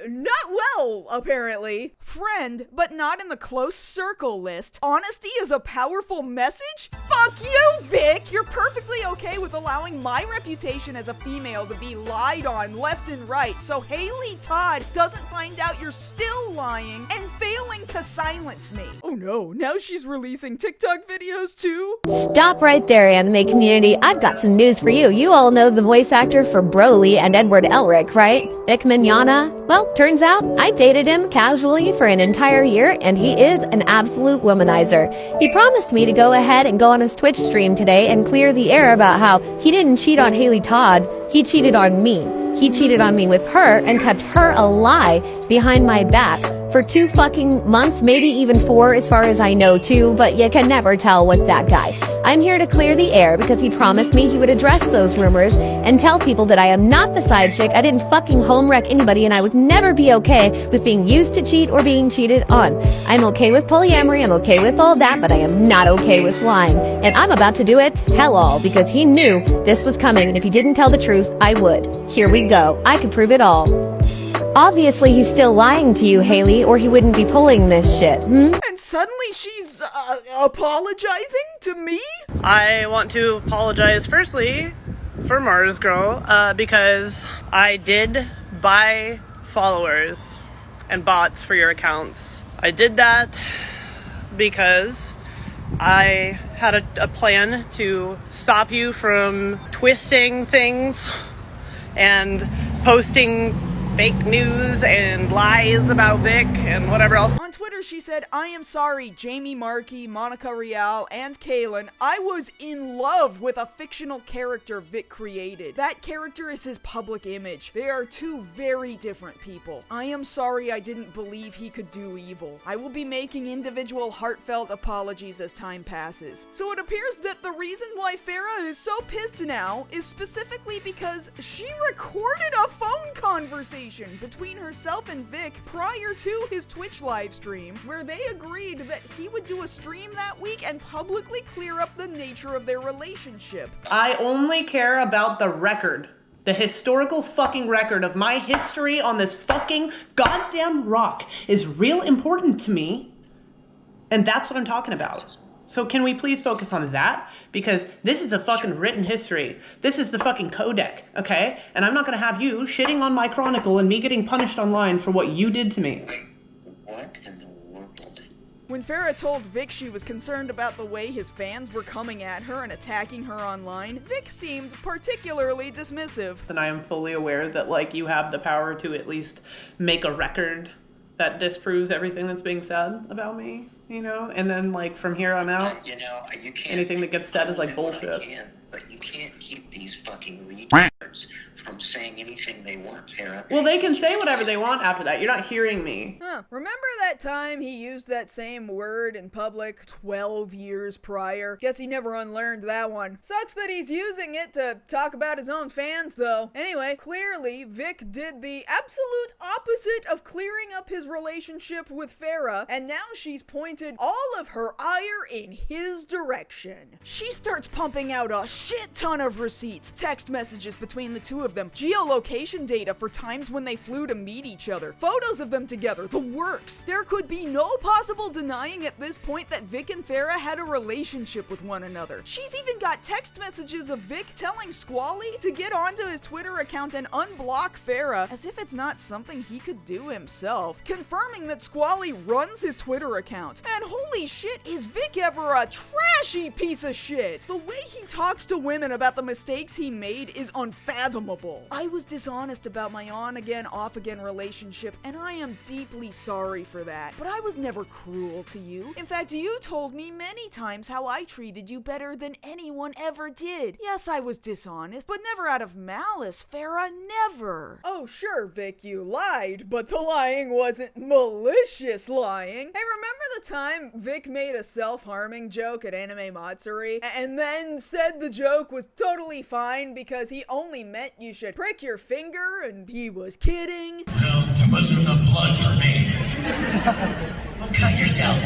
Not well, apparently. Friend, but not in the close circle list. Honesty is a powerful message? Fuck you, Vic! You're perfectly okay with allowing my reputation as a female to be lied on left and right, so Haley Todd doesn't find out you're still lying and failing to silence me. Oh no, now she's releasing TikTok videos too? Stop right there, anime community. I've got some news for you. You all know the voice actor for Broly and Edward Elric, right? Vic Mignogna? Well, turns out I dated him casually for an entire year, and he is an absolute womanizer. He promised me to go ahead and go on his Twitch stream today and clear the air about how he didn't cheat on Haley Todd, he cheated on me. He cheated on me with her and kept her alive behind my back for 2 fucking months, maybe even 4 as far as I know too, but you can never tell with that guy. I'm here to clear the air because he promised me he would address those rumors and tell people that I am not the side chick, I didn't fucking home wreck anybody, and I would never be okay with being used to cheat or being cheated on. I'm okay with polyamory, I'm okay with all that, but I am not okay with lying. And I'm about to do it hell all because he knew this was coming, and if he didn't tell the truth, I would. Here we go. I can prove it all. Obviously, he's still lying to you, Haley, or he wouldn't be pulling this shit, And suddenly she's, apologizing to me? I want to apologize firstly for Mars Girl, because I did buy followers and bots for your accounts. I did that because I had a plan to stop you from twisting things and posting fake news and lies about Vic and whatever else. On Twitter, she said, I am sorry, Jamie Markey, Monica Rial, and Kaylin. I was in love with a fictional character Vic created. That character is his public image. They are 2 very different people. I am sorry I didn't believe he could do evil. I will be making individual heartfelt apologies as time passes. So it appears that the reason why Farah is so pissed now is specifically because she recorded a phone conversation between herself and Vic prior to his Twitch live stream, where they agreed that he would do a stream that week and publicly clear up the nature of their relationship. I only care about the record. The historical fucking record of my history on this fucking goddamn rock is real important to me. And that's what I'm talking about. So can we please focus on that? Because this is a fucking written history. This is the fucking codec, okay? And I'm not gonna have you shitting on my chronicle and me getting punished online for what you did to me. What in the world? When Farah told Vic she was concerned about the way his fans were coming at her and attacking her online, Vic seemed particularly dismissive. And I am fully aware that, like, you have the power to at least make a record that disproves everything that's being said about me, you know? And then, like, from here on out, you can't, anything that gets said is, like, bullshit. But you can't keep these fucking retards from saying anything they want, Farah. Well, they can say whatever they want after that. You're not hearing me. Remember that time he used that same word in public 12 years prior? Guess he never unlearned that one. Sucks that he's using it to talk about his own fans, though. Anyway, clearly, Vic did the absolute opposite of clearing up his relationship with Farah, and now she's pointed all of her ire in his direction. She starts pumping out a shit ton of receipts, text messages between the 2 of of them, geolocation data for times when they flew to meet each other, photos of them together, the works. There could be no possible denying at this point that Vic and Farah had a relationship with one another. She's even got text messages of Vic telling Squally to get onto his Twitter account and unblock Farah, as if it's not something he could do himself, confirming that Squally runs his Twitter account. And holy shit, is Vic ever a trashy piece of shit? The way he talks to women about the mistakes he made is unfathomable. I was dishonest about my on-again, off-again relationship, and I am deeply sorry for that. But I was never cruel to you. In fact, you told me many times how I treated you better than anyone ever did. Yes, I was dishonest, but never out of malice, Farah, never. Oh, sure, Vic, you lied, but the lying wasn't malicious lying. Hey, remember the time Vic made a self-harming joke at Anime Matsuri, and then said the joke was totally fine because he only meant you should prick your finger, and he was kidding? Well, there wasn't enough blood for me. Well, cut yourself.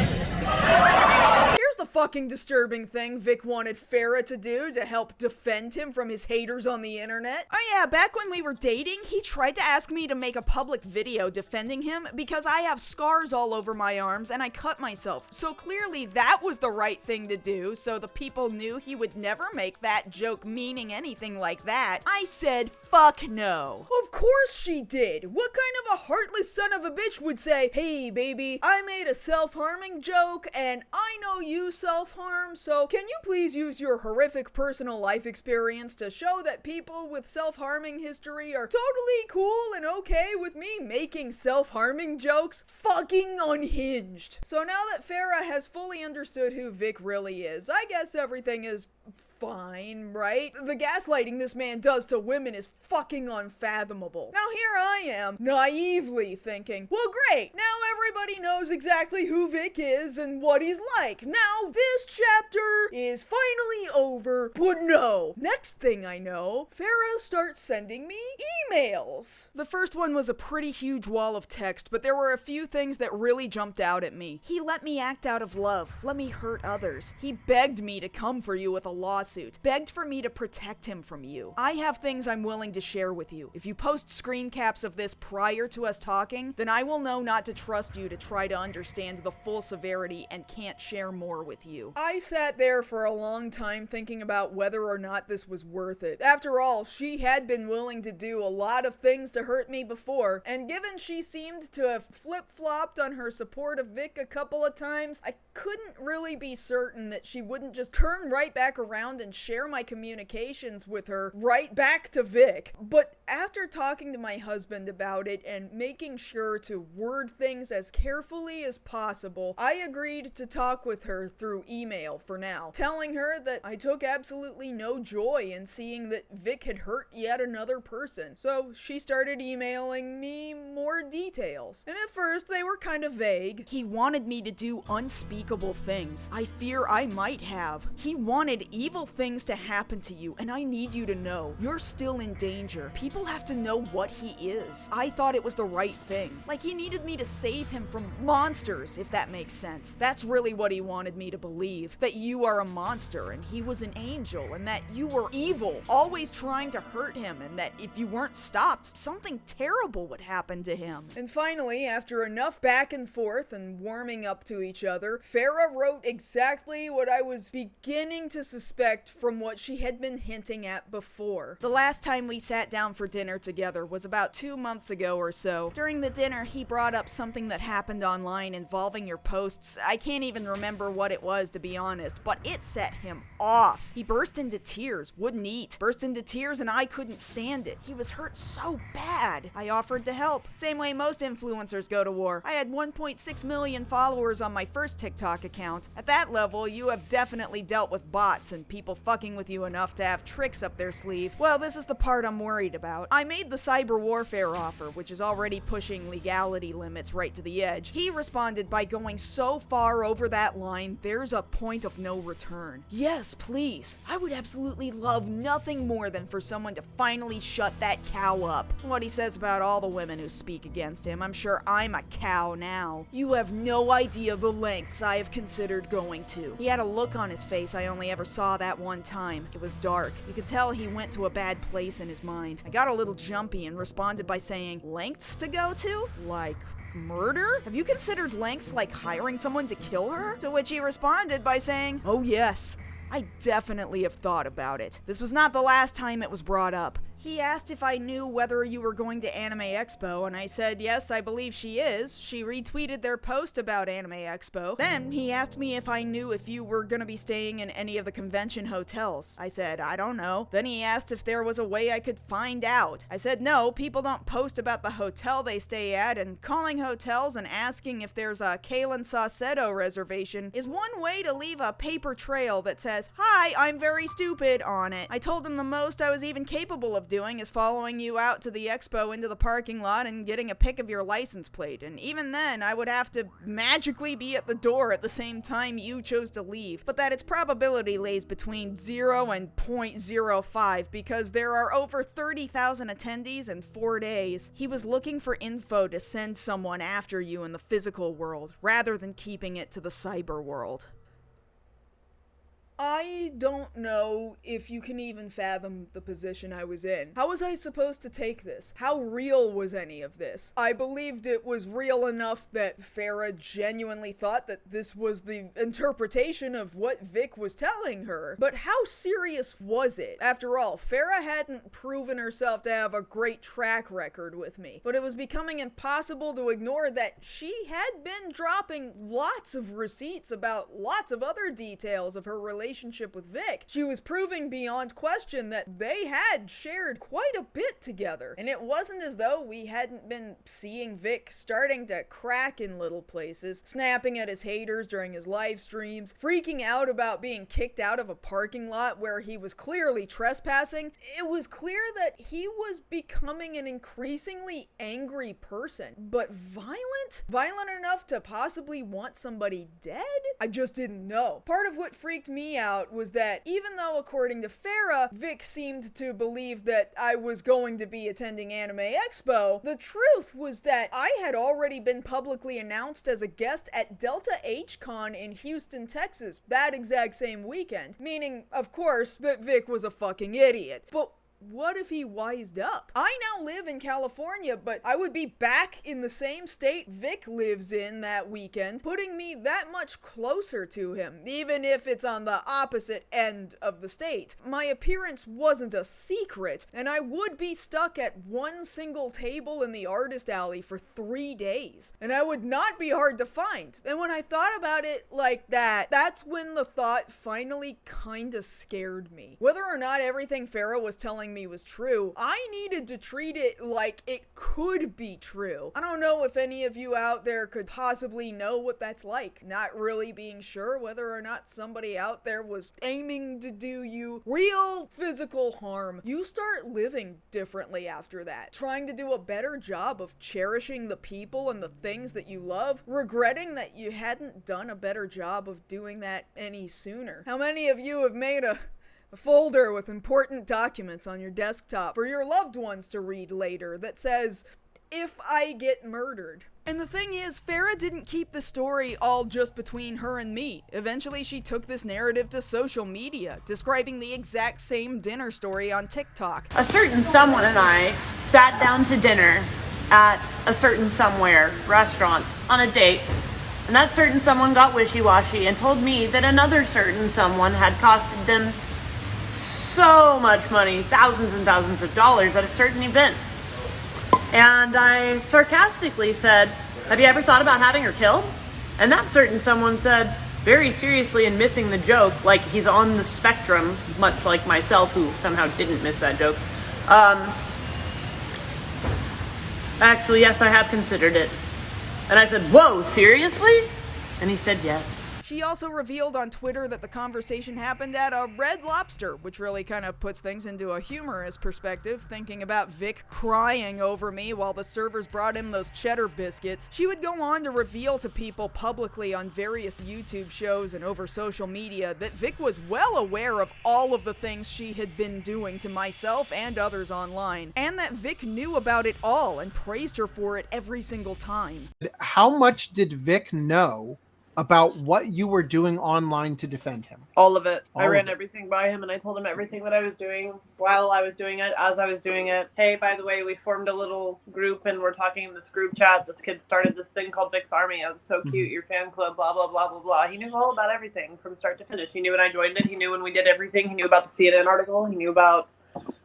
Here's the fucking disturbing thing Vic wanted Farah to do to help defend him from his haters on the internet. Oh yeah, back when we were dating, he tried to ask me to make a public video defending him because I have scars all over my arms and I cut myself. So clearly that was the right thing to do, so the people knew he would never make that joke meaning anything like that. I said, fuck no. Of course she did. What kind of a heartless son of a bitch would say, hey baby, I made a self-harming joke and I know you self-harm, so can you please use your horrific personal life experience to show that people with self-harming history are totally cool and okay with me making self-harming jokes? Fucking unhinged. So now that Farah has fully understood who Vic really is, I guess everything is fine, right? The gaslighting this man does to women is fucking unfathomable. Now here I am, naively thinking, well great, now everybody knows exactly who Vic is and what he's like. Now this chapter is finally over, but no. Next thing I know, Farah starts sending me emails. The first one was a pretty huge wall of text, but there were a few things that really jumped out at me. He let me act out of love, let me hurt others. He begged me to come for you with a lawsuit, begged for me to protect him from you. I have things I'm willing to share with you. If you post screen caps of this prior to us talking, then I will know not to trust you to try to understand the full severity and can't share more with you. I sat there for a long time thinking about whether or not this was worth it. After all, she had been willing to do a lot of things to hurt me before, and given she seemed to have flip-flopped on her support of Vic a couple of times, I couldn't really be certain that she wouldn't just turn right back around and share my communications with her right back to Vic. But after talking to my husband about it and making sure to word things as carefully as possible, I agreed to talk with her through email for now, telling her that I took absolutely no joy in seeing that Vic had hurt yet another person. So she started emailing me more details. And at first they were kind of vague. He wanted me to do unspeakable things I fear I might have. He wanted evil things to happen to you, and I need you to know you're still in danger. People have to know what he is. I thought it was the right thing. Like he needed me to save him from monsters, if that makes sense. That's really what he wanted me to believe. That you are a monster and he was an angel, and that you were evil, always trying to hurt him, and that if you weren't stopped, something terrible would happen to him. And finally, after enough back and forth and warming up to each other, Farah wrote exactly what I was beginning to suspect from what she had been hinting at before. The last time we sat down for dinner together was about 2 months ago or so. During the dinner, he brought up something that happened online involving your posts. I can't even remember what it was, to be honest, but it set him off. He burst into tears, wouldn't eat. Burst into tears and I couldn't stand it. He was hurt so bad. I offered to help. Same way most influencers go to war. I had 1.6 million followers on my first TikTok account. At that level, you have definitely dealt with bots and people fucking with you enough to have tricks up their sleeve. Well, this is the part I'm worried about. I made the cyber warfare offer, which is already pushing legality limits right to the edge. He responded by going so far over that line, there's a point of no return. Yes, please. I would absolutely love nothing more than for someone to finally shut that cow up. What he says about all the women who speak against him, I'm sure I'm a cow now. You have no idea the lengths I have considered going to. He had a look on his face I only ever saw saw that one time. It was dark. You could tell he went to a bad place in his mind. I got a little jumpy and responded by saying, lengths to go to? Like murder? Have you considered lengths like hiring someone to kill her? To which he responded by saying, oh yes, I definitely have thought about it. This was not the last time it was brought up. He asked if I knew whether you were going to Anime Expo, and I said, yes, I believe she is. She retweeted their post about Anime Expo. Then he asked me if I knew if you were going to be staying in any of the convention hotels. I said, I don't know. Then he asked if there was a way I could find out. I said, no, people don't post about the hotel they stay at, and calling hotels and asking if there's a Kalen Saucedo reservation is one way to leave a paper trail that says, hi, I'm very stupid on it. I told him the most I was even capable of doing is following you out to the expo into the parking lot and getting a pic of your license plate, and even then I would have to magically be at the door at the same time you chose to leave, but that its probability lays between 0 and 0.05 because there are over 30,000 attendees in 4 days. He was looking for info to send someone after you in the physical world rather than keeping it to the cyber world. I don't know if you can even fathom the position I was in. How was I supposed to take this? How real was any of this? I believed it was real enough that Farah genuinely thought that this was the interpretation of what Vic was telling her. But how serious was it? After all, Farah hadn't proven herself to have a great track record with me, but it was becoming impossible to ignore that she had been dropping lots of receipts about lots of other details of her relationship with Vic. She was proving beyond question that they had shared quite a bit together, and it wasn't as though we hadn't been seeing Vic starting to crack in little places, snapping at his haters during his live streams, freaking out about being kicked out of a parking lot where he was clearly trespassing. It was clear that he was becoming an increasingly angry person, but violent? Violent enough to possibly want somebody dead? I just didn't know. Part of what freaked me out was that even though, according to Farah, Vic seemed to believe that I was going to be attending Anime Expo, the truth was that I had already been publicly announced as a guest at Delta H-Con in Houston, Texas, that exact same weekend, meaning, of course, that Vic was a fucking idiot. But what if he wised up? I now live in California, but I would be back in the same state Vic lives in that weekend, putting me that much closer to him, even if it's on the opposite end of the state. My appearance wasn't a secret, and I would be stuck at one single table in the artist alley for 3 days, and I would not be hard to find. And when I thought about it like that, that's when the thought finally kinda scared me. Whether or not everything Farah was telling me was true, I needed to treat it like it could be true. I don't know if any of you out there could possibly know what that's like, not really being sure whether or not somebody out there was aiming to do you real physical harm. You start living differently after that, trying to do a better job of cherishing the people and the things that you love, regretting that you hadn't done a better job of doing that any sooner. How many of you have made a folder with important documents on your desktop for your loved ones to read later that says, if I get murdered? And the thing is, Farah didn't keep the story all just between her and me. Eventually, she took this narrative to social media, describing the exact same dinner story on TikTok. A certain someone and I sat down to dinner at a certain somewhere restaurant on a date, and that certain someone got wishy-washy and told me that another certain someone had costed them so much money, thousands and thousands of dollars at a certain event. And I sarcastically said, have you ever thought about having her killed? And that certain someone said, very seriously and missing the joke, like he's on the spectrum, much like myself, who somehow didn't miss that joke. Actually, yes, I have considered it. And I said, whoa, seriously? And he said, yes. She also revealed on Twitter that the conversation happened at a Red Lobster, which really kind of puts things into a humorous perspective, thinking about Vic crying over me while the servers brought him those cheddar biscuits. She would go on to reveal to people publicly on various YouTube shows and over social media that Vic was well aware of all of the things she had been doing to myself and others online, and that Vic knew about it all and praised her for it every single time. How much did Vic know about what you were doing online to defend him? All of it. I All ran of it. everything by him, and I told him everything that I was doing while I was doing it, as I was doing it. Hey, by the way, we formed a little group, and we're talking in this group chat. This kid started this thing called Vic's Army. It was so cute. Your fan club, blah, blah, blah, blah, blah. He knew all about everything from start to finish. He knew when I joined it. He knew when we did everything. He knew about the CNN article. He knew about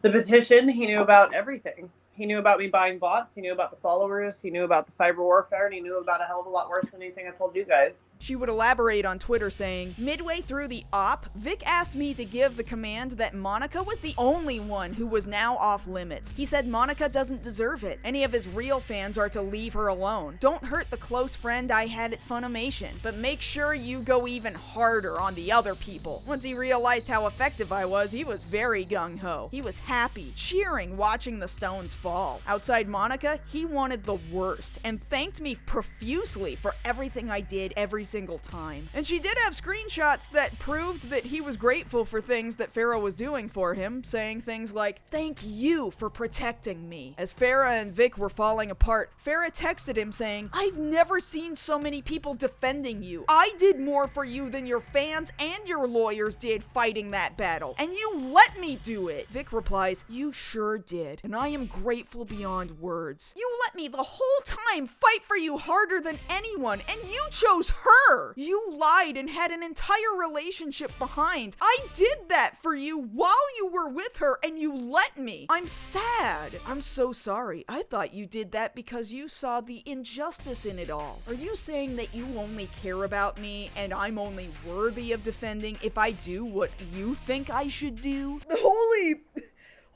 the petition. He knew about everything. He knew about me buying bots. He knew about the followers. He knew about the cyber warfare, and he knew about a hell of a lot worse than anything I told you guys. She would elaborate on Twitter saying, midway through the op, Vic asked me to give the command that Monica was the only one who was now off limits. He said Monica doesn't deserve it. Any of his real fans are to leave her alone. Don't hurt the close friend I had at Funimation, but make sure you go even harder on the other people. Once he realized how effective I was, he was very gung-ho. He was happy, cheering, watching the stones fall. Outside Monica, he wanted the worst, and thanked me profusely for everything I did every single time. And she did have screenshots that proved that he was grateful for things that Farah was doing for him, saying things like, "Thank you for protecting me." As Farah and Vic were falling apart, Farah texted him saying, "I've never seen so many people defending you. I did more for you than your fans and your lawyers did fighting that battle, and you let me do it." Vic replies, "You sure did, and I am grateful beyond words. You let me the whole time fight for you harder than anyone, and you chose her. You lied and had an entire relationship behind. I did that for you while you were with her, and you let me. I'm sad. I'm so sorry. I thought you did that because you saw the injustice in it all. Are you saying that you only care about me and I'm only worthy of defending if I do what you think I should do?"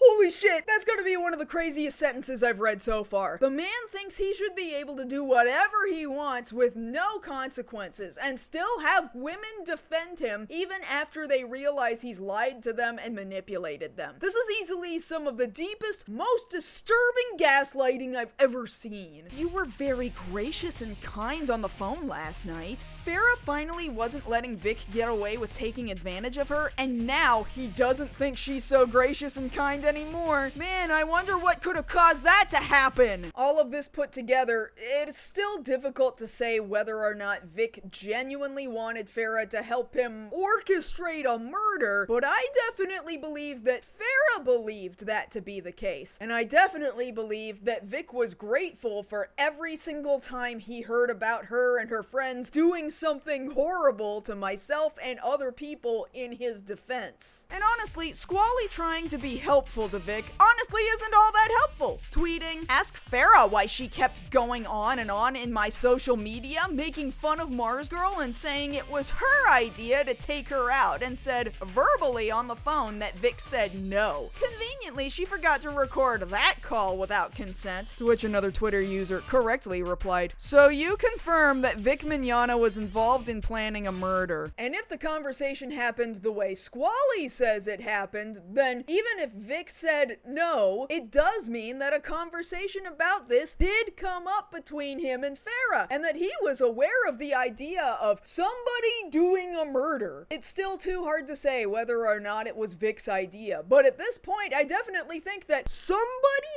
Holy shit, that's gonna be one of the craziest sentences I've read so far. The man thinks he should be able to do whatever he wants with no consequences and still have women defend him even after they realize he's lied to them and manipulated them. This is easily some of the deepest, most disturbing gaslighting I've ever seen. You were very gracious and kind on the phone last night. Farah finally wasn't letting Vic get away with taking advantage of her, and now he doesn't think she's so gracious and kind anymore. Man, I wonder what could have caused that to happen. All of this put together, it's still difficult to say whether or not Vic genuinely wanted Farah to help him orchestrate a murder, but I definitely believe that Farah believed that to be the case. And I definitely believe that Vic was grateful for every single time he heard about her and her friends doing something horrible to myself and other people in his defense. And honestly, Squally trying to be helpful to Vic honestly isn't all that helpful. Tweeting, "Ask Farah why she kept going on and on in my social media, making fun of Mars Girl and saying it was her idea to take her out, and said verbally on the phone that Vic said no. Conveniently, she forgot to record that call without consent," to which another Twitter user correctly replied, "So you confirm that Vic Mignogna was involved in planning a murder." And if the conversation happened the way Squally says it happened, then even if Vic said no, it does mean that a conversation about this did come up between him and Farah, and that he was aware of the idea of somebody doing a murder. It's still too hard to say whether or not it was Vic's idea, but at this point, I definitely think that somebody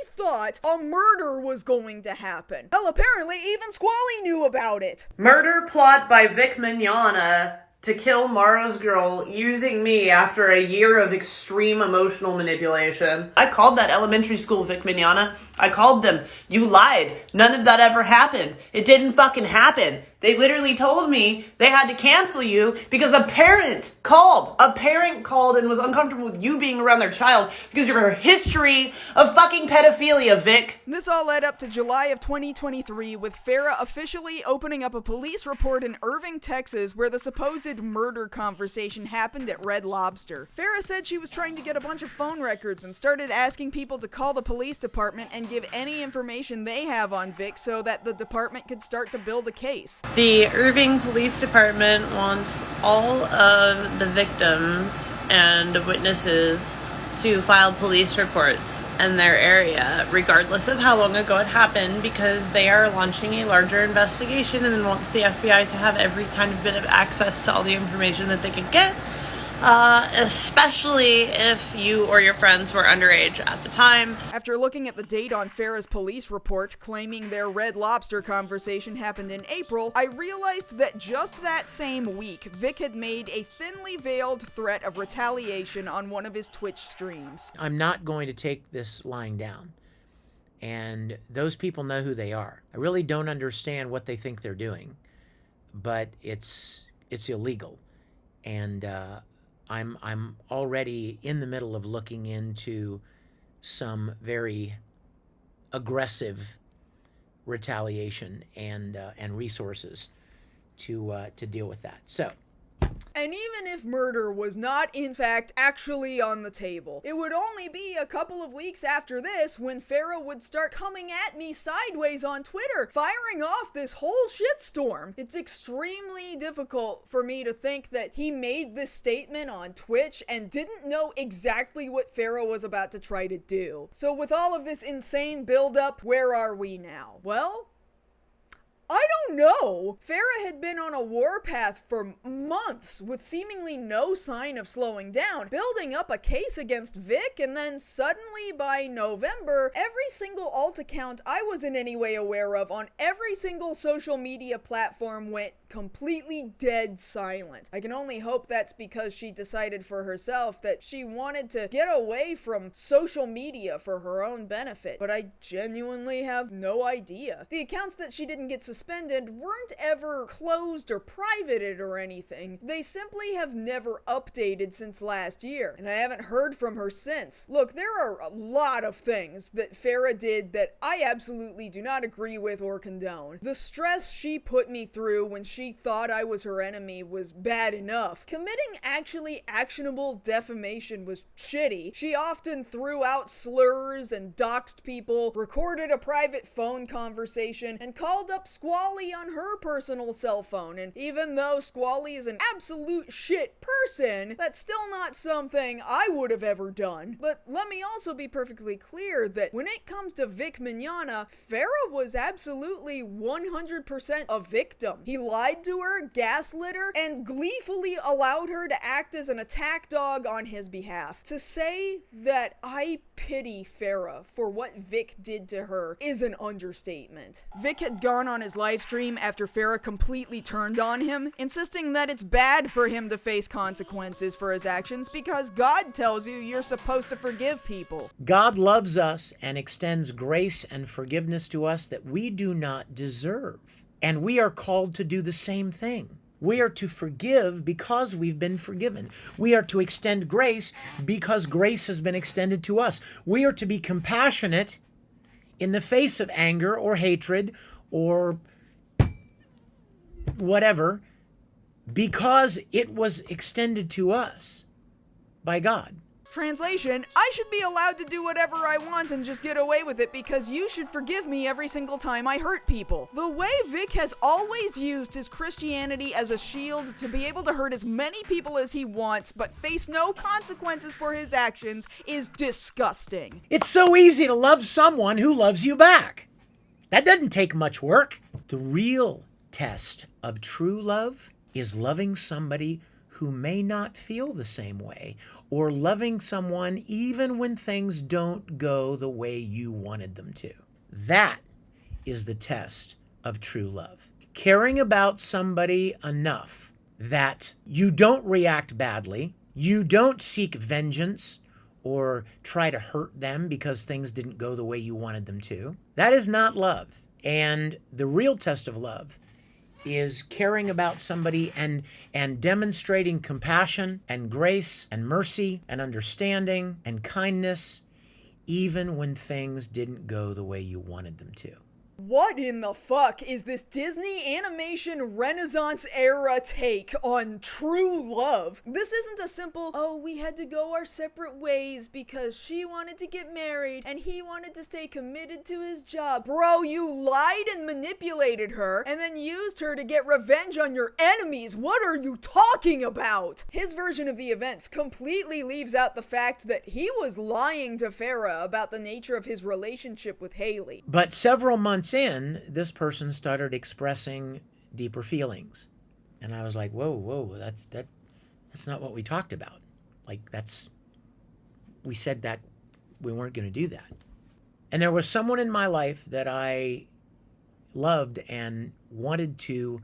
thought a murder was going to happen. Hell, apparently even Squally knew about it. Murder plot by Vic Mignogna to kill Mars Girl using me after a year of extreme emotional manipulation. I called that elementary school Vic Mignogna. I called them. You lied. None of that ever happened. It didn't fucking happen. They literally told me they had to cancel you because a parent called. A parent called and was uncomfortable with you being around their child because of your history of fucking pedophilia, Vic. This all led up to July of 2023, with Farah officially opening up a police report in Irving, Texas, where the supposed murder conversation happened at Red Lobster. Farah said she was trying to get a bunch of phone records and started asking people to call the police department and give any information they have on Vic so that the department could start to build a case. The Irving Police Department wants all of the victims and witnesses to file police reports in their area, regardless of how long ago it happened, because they are launching a larger investigation and wants the FBI to have every kind of bit of access to all the information that they can get especially if you or your friends were underage at the time. After looking at the date on Farah's police report claiming their Red Lobster conversation happened in April, I realized that just that same week, Vic had made a thinly veiled threat of retaliation on one of his Twitch streams. I'm not going to take this lying down. And those people know who they are. I really don't understand what they think they're doing, but it's illegal. And I'm already in the middle of looking into some very aggressive retaliation and resources to deal with that. So. And even if murder was not, in fact, actually on the table, it would only be a couple of weeks after this when Farah would start coming at me sideways on Twitter, firing off this whole shitstorm. It's extremely difficult for me to think that he made this statement on Twitch and didn't know exactly what Farah was about to try to do. So with all of this insane buildup, where are we now? Well, I don't know. Farah had been on a warpath for months with seemingly no sign of slowing down, building up a case against Vic, and then suddenly by November, every single alt account I was in any way aware of on every single social media platform went completely dead silent. I can only hope that's because she decided for herself that she wanted to get away from social media for her own benefit, but I genuinely have no idea. The accounts that she didn't get suspended weren't ever closed or privated or anything. They simply have never updated since last year, and I haven't heard from her since. Look, there are a lot of things that Farah did that I absolutely do not agree with or condone. The stress she put me through when she thought I was her enemy was bad enough. Committing actually actionable defamation was shitty. She often threw out slurs and doxed people, recorded a private phone conversation, and called up Squally on her personal cell phone. And even though Squally is an absolute shit person, that's still not something I would have ever done. But let me also be perfectly clear that when it comes to Vic Mignogna, Farah was absolutely 100% a victim. He lied to her, gaslit her, and gleefully allowed her to act as an attack dog on his behalf. To say that I pity Farah for what Vic did to her is an understatement. Vic had gone on his live stream after Farah completely turned on him, insisting that it's bad for him to face consequences for his actions because God tells you you're supposed to forgive people. God loves us and extends grace and forgiveness to us that we do not deserve. And we are called to do the same thing. We are to forgive because we've been forgiven. We are to extend grace because grace has been extended to us. We are to be compassionate in the face of anger or hatred or whatever because it was extended to us by God. Translation, I should be allowed to do whatever I want and just get away with it because you should forgive me every single time I hurt people. The way Vic has always used his Christianity as a shield to be able to hurt as many people as he wants but face no consequences for his actions is disgusting. It's so easy to love someone who loves you back. That doesn't take much work. The real test of true love is loving somebody who may not feel the same way, or loving someone even when things don't go the way you wanted them to. That is the test of true love. Caring about somebody enough that you don't react badly, you don't seek vengeance or try to hurt them because things didn't go the way you wanted them to. That is not love. And the real test of love is caring about somebody and demonstrating compassion and grace and mercy and understanding and kindness even when things didn't go the way you wanted them to. What in the fuck is this Disney animation Renaissance era take on true love? This isn't a simple, oh, we had to go our separate ways because she wanted to get married and he wanted to stay committed to his job. Bro, you lied and manipulated her and then used her to get revenge on your enemies. What are you talking about? His version of the events completely leaves out the fact that he was lying to Farah about the nature of his relationship with Haley. But several months in, this person started expressing deeper feelings. And I was like, whoa, that's That's not what we talked about. Like, we said that we weren't going to do that. And there was someone in my life that I loved and wanted to,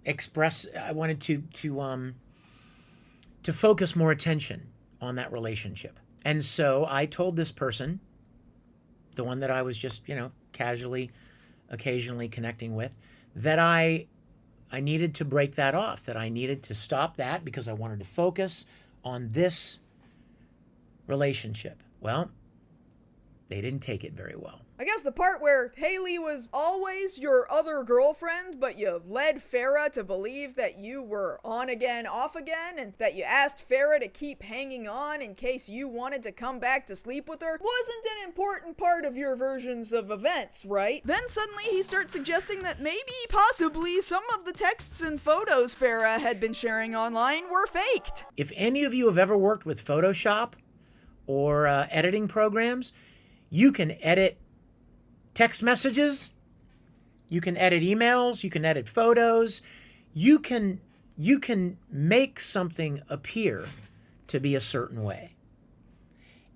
express, I wanted to focus more attention on that relationship. And so I told this person, the one that I was just, casually, occasionally connecting with, that I needed to break that off, that I needed to stop that because I wanted to focus on this relationship. Well, they didn't take it very well. I guess the part where Haley was always your other girlfriend, but you led Farah to believe that you were on again, off again, and that you asked Farah to keep hanging on in case you wanted to come back to sleep with her, wasn't an important part of your versions of events, right? Then suddenly he starts suggesting that maybe, possibly, some of the texts and photos Farah had been sharing online were faked. If any of you have ever worked with Photoshop or editing programs, you can edit text messages, you can edit emails, you can edit photos, you can make something appear to be a certain way.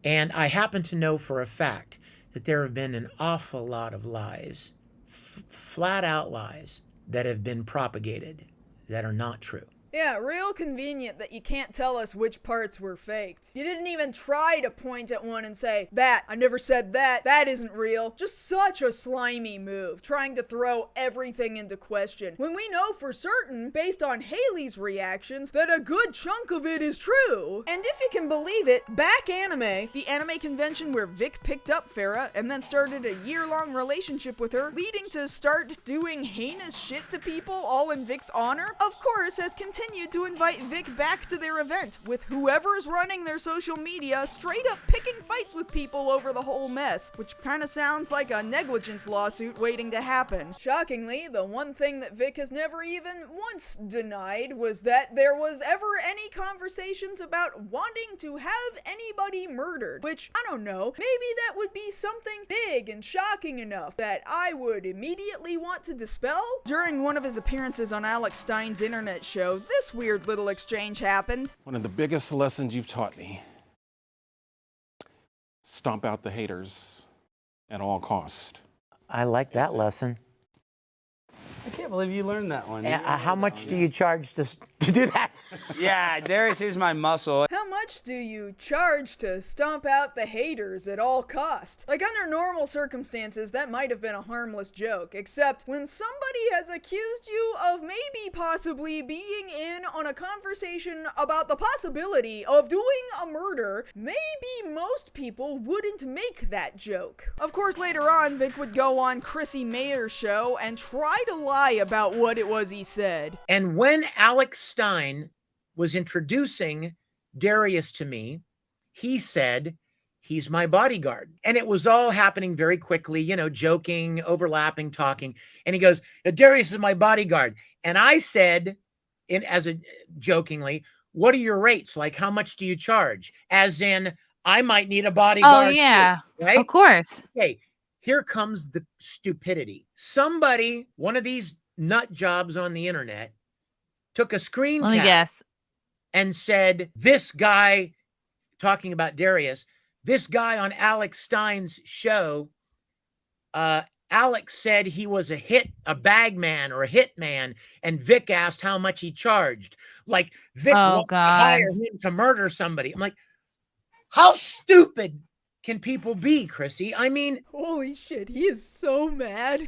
And I happen to know for a fact that there have been an awful lot of lies, flat out lies, that have been propagated that are not true. Yeah, real convenient that you can't tell us which parts were faked. You didn't even try to point at one and say, that, I never said that, that isn't real. Just such a slimy move, trying to throw everything into question, when we know for certain, based on Haley's reactions, that a good chunk of it is true. And if you can believe it, Back Anime, the anime convention where Vic picked up Farah and then started a year-long relationship with her, leading to start doing heinous shit to people all in Vic's honor, of course has continued to invite Vic back to their event, with whoever's running their social media straight up picking fights with people over the whole mess, which kinda sounds like a negligence lawsuit waiting to happen. Shockingly, the one thing that Vic has never even once denied was that there was ever any conversations about wanting to have anybody murdered, which, I don't know, maybe that would be something big and shocking enough that I would immediately want to dispel. During one of his appearances on Alex Stein's internet show, this weird little exchange happened. One of the biggest lessons you've taught me. Stomp out the haters at all cost. I like that lesson. I can't believe you learned that one. How much do you charge to do that? Yeah, Darius, here's my muscle. How much do you charge to stomp out the haters at all cost? Like, under normal circumstances, that might have been a harmless joke, except when somebody has accused you of maybe possibly being in on a conversation about the possibility of doing a murder, maybe most people wouldn't make that joke. Of course, later on, Vic would go on Chrissy Mayer's show and try to lie about what it was he said. And when Alex Stein was introducing Darius to me, he said, he's my bodyguard. And it was all happening very quickly, joking, overlapping, talking. And he goes, Darius is my bodyguard. And I said, jokingly, what are your rates? Like, how much do you charge? As in, I might need a bodyguard. Oh, yeah. Too, right? Of course. Okay. Here comes the stupidity. Somebody, one of these nut jobs on the internet, took a screen cap and said, this guy, talking about Darius, this guy on Alex Stein's show, Alex said he was a bag man or a hit man, and Vic asked how much he charged. Like, Vic wants to hire him to murder somebody. I'm like, how stupid can people be, Chrissy? I mean, holy shit, he is so mad.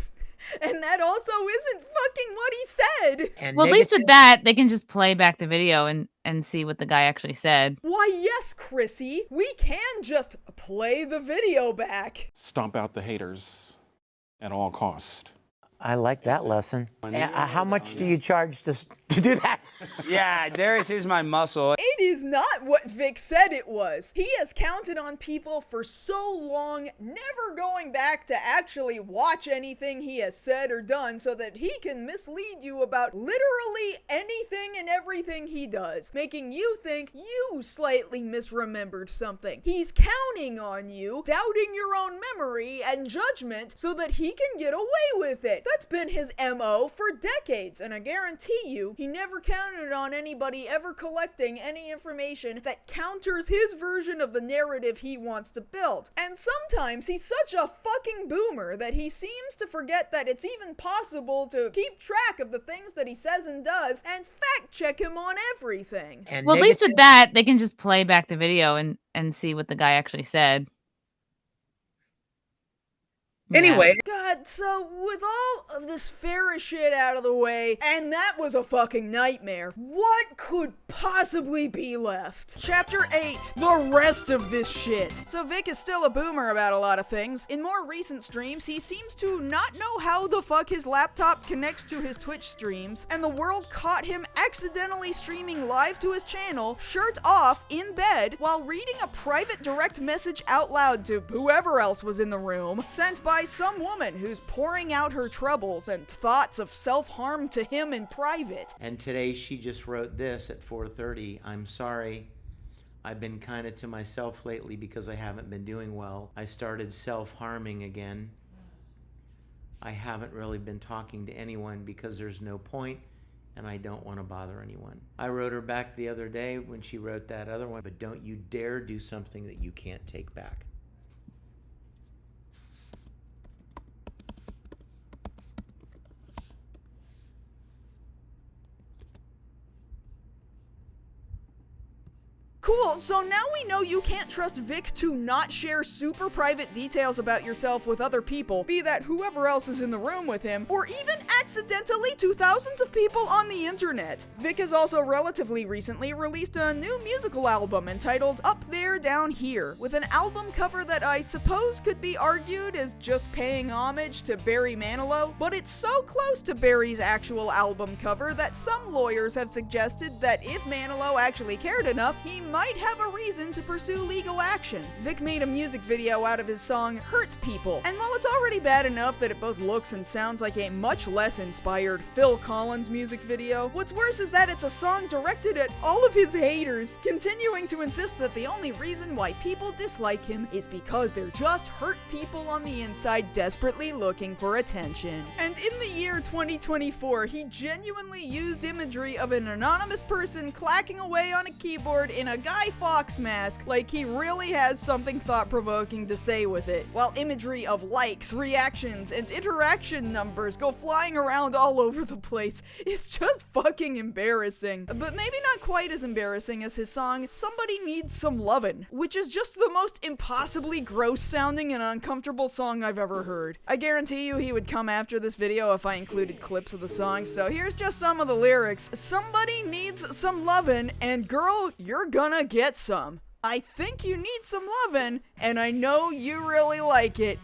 And that also isn't fucking what he said. And well, at least with that, they can just play back the video and see what the guy actually said. Why, yes, Chrissy. We can just play the video back. Stomp out the haters at all cost. I like that lesson. How much do you charge to do that? Yeah, Darius, here's my muscle. It is not what Vic said it was. He has counted on people for so long, never going back to actually watch anything he has said or done so that he can mislead you about literally anything and everything he does, making you think you slightly misremembered something. He's counting on you, doubting your own memory and judgment so that he can get away with it. That's been his MO for decades, and I guarantee you, he never counted on anybody ever collecting any information that counters his version of the narrative he wants to build. And sometimes he's such a fucking boomer that he seems to forget that it's even possible to keep track of the things that he says and does and fact check him on everything. And well, at least with that, they can just play back the video and see what the guy actually said. Anyway. God, so with all of this Farah shit out of the way, and that was a fucking nightmare, what could possibly be left? Chapter 8, the rest of this shit. So Vic is still a boomer about a lot of things. In more recent streams, he seems to not know how the fuck his laptop connects to his Twitch streams, and the world caught him accidentally streaming live to his channel, shirt off, in bed, while reading a private direct message out loud to whoever else was in the room, sent by some woman who's pouring out her troubles and thoughts of self-harm to him in private. And today she just wrote this at 4:30. I'm sorry. I've been kind of to myself lately because I haven't been doing well. I started self-harming again. I haven't really been talking to anyone because there's no point and I don't want to bother anyone. I wrote her back the other day when she wrote that other one, but don't you dare do something that you can't take back. Cool, so now we know you can't trust Vic to not share super private details about yourself with other people, be that whoever else is in the room with him, or even accidentally to thousands of people on the internet. Vic has also relatively recently released a new musical album entitled Up There, Down Here, with an album cover that I suppose could be argued as just paying homage to Barry Manilow, but it's so close to Barry's actual album cover that some lawyers have suggested that if Manilow actually cared enough, he might have a reason to pursue legal action. Vic made a music video out of his song Hurt People, and while it's already bad enough that it both looks and sounds like a much less inspired Phil Collins music video, what's worse is that it's a song directed at all of his haters, continuing to insist that the only reason why people dislike him is because they're just hurt people on the inside desperately looking for attention. And in the year 2024, he genuinely used imagery of an anonymous person clacking away on a keyboard in a Guy Fawkes mask like he really has something thought-provoking to say with it, while imagery of likes, reactions, and interaction numbers go flying around all over the place. It's just fucking embarrassing. But maybe not quite as embarrassing as his song Somebody Needs Some Lovin', which is just the most impossibly gross sounding and uncomfortable song I've ever heard. I guarantee you he would come after this video if I included clips of the song, so here's just some of the lyrics. Somebody needs some lovin', and girl, you're gonna get some. I think you need some lovin', and I know you really like it.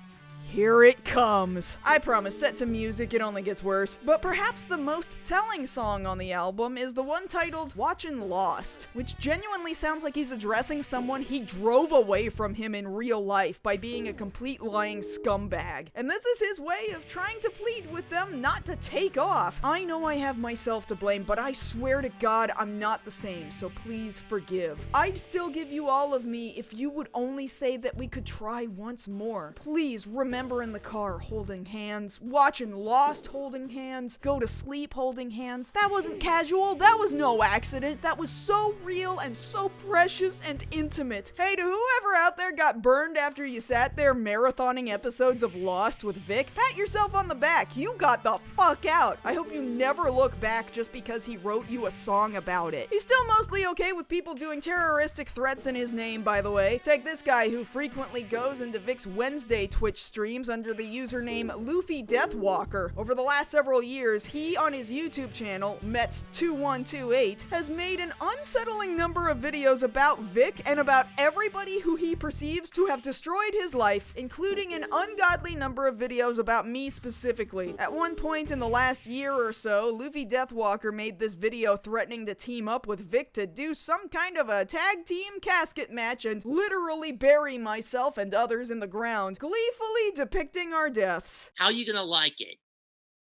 Here it comes. I promise, set to music, it only gets worse. But perhaps the most telling song on the album is the one titled Watchin' Lost, which genuinely sounds like he's addressing someone he drove away from him in real life by being a complete lying scumbag. And this is his way of trying to plead with them not to take off. I know I have myself to blame, but I swear to God I'm not the same, so please forgive. I'd still give you all of me if you would only say that we could try once more. Please remember in the car holding hands, watching Lost holding hands, go to sleep holding hands. That wasn't casual, that was no accident, that was so real and so precious and intimate. Hey, to whoever out there got burned after you sat there marathoning episodes of Lost with Vic, pat yourself on the back, you got the fuck out. I hope you never look back just because he wrote you a song about it. He's still mostly okay with people doing terroristic threats in his name, by the way. Take this guy who frequently goes into Vic's Wednesday Twitch stream streams under the username Luffy Deathwalker. Over the last several years, he on his YouTube channel, Mets2128, has made an unsettling number of videos about Vic and about everybody who he perceives to have destroyed his life, including an ungodly number of videos about me specifically. At one point in the last year or so, Luffy Deathwalker made this video threatening to team up with Vic to do some kind of a tag team casket match and literally bury myself and others in the ground, gleefully depicting our deaths. How are you gonna like it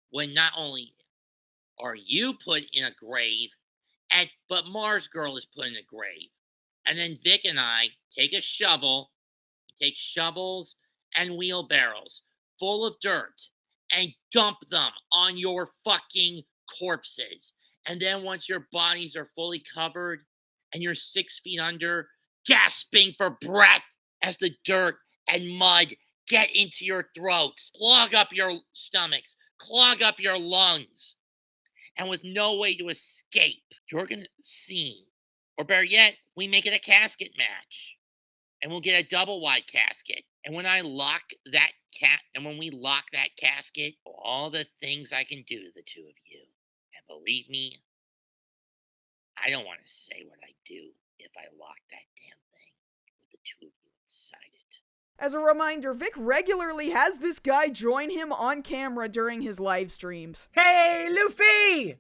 when not only are you put in a grave, but Mars Girl is put in a grave? And then Vic and I take a shovel, take shovels and wheelbarrows full of dirt and dump them on your fucking corpses. And then once your bodies are fully covered and you're 6 feet under, gasping for breath as the dirt and mud get into your throats, clog up your stomachs, clog up your lungs, and with no way to escape, you're going to see, or better yet, we make it a casket match. And we'll get a double wide casket. And when I lock that when we lock that casket, all the things I can do to the two of you. And believe me, I don't want to say what I do if I lock that damn thing with the two of you inside it. As a reminder, Vic regularly has this guy join him on camera during his live streams. Hey, Luffy!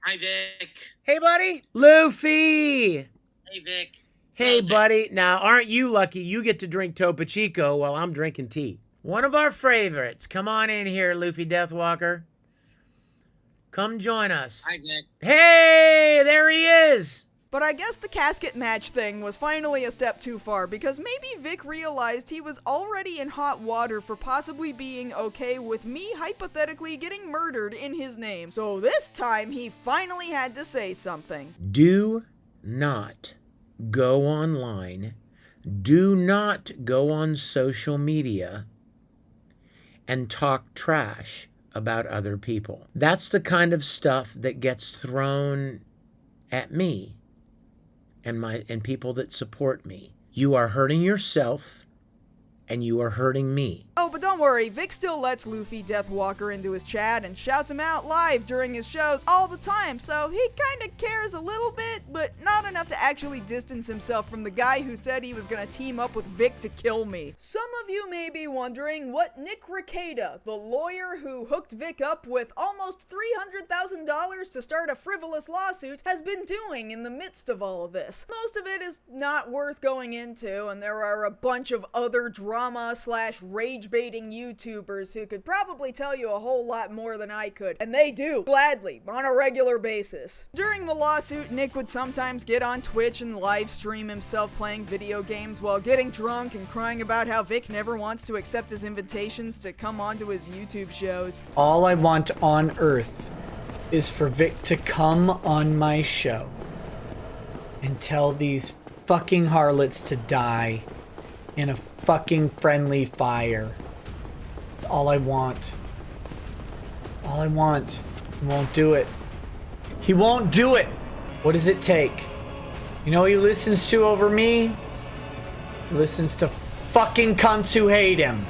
Hi, Vic. Hey, buddy. Luffy! Hey, Vic. Hey, buddy. Now, aren't you lucky you get to drink Topo Chico while I'm drinking tea? One of our favorites. Come on in here, Luffy Deathwalker. Come join us. Hi, Vic. Hey, there he is. But I guess the casket match thing was finally a step too far, because maybe Vic realized he was already in hot water for possibly being okay with me hypothetically getting murdered in his name. So this time he finally had to say something. Do not go online. Do not go on social media and talk trash about other people. That's the kind of stuff that gets thrown at me and people that support me. You are hurting yourself and you are hurting me. Oh, but don't worry, Vic still lets Luffy Deathwalker into his chat and shouts him out live during his shows all the time, so he kinda cares a little bit, but not enough to actually distance himself from the guy who said he was gonna team up with Vic to kill me. Some of you may be wondering what Nick Rekieta, the lawyer who hooked Vic up with almost $300,000 to start a frivolous lawsuit, has been doing in the midst of all of this. Most of it is not worth going into, and there are a bunch of other drama/rage-baiting YouTubers who could probably tell you a whole lot more than I could, and they do, gladly, on a regular basis. During the lawsuit, Nick would sometimes get on Twitch and live stream himself playing video games while getting drunk and crying about how Vic never wants to accept his invitations to come onto his YouTube shows. All I want on earth is for Vic to come on my show and tell these fucking harlots to die in a fucking friendly fire. It's all I want. All I want. He won't do it. He won't do it! What does it take? You know what he listens to over me? He listens to fucking cunts who hate him.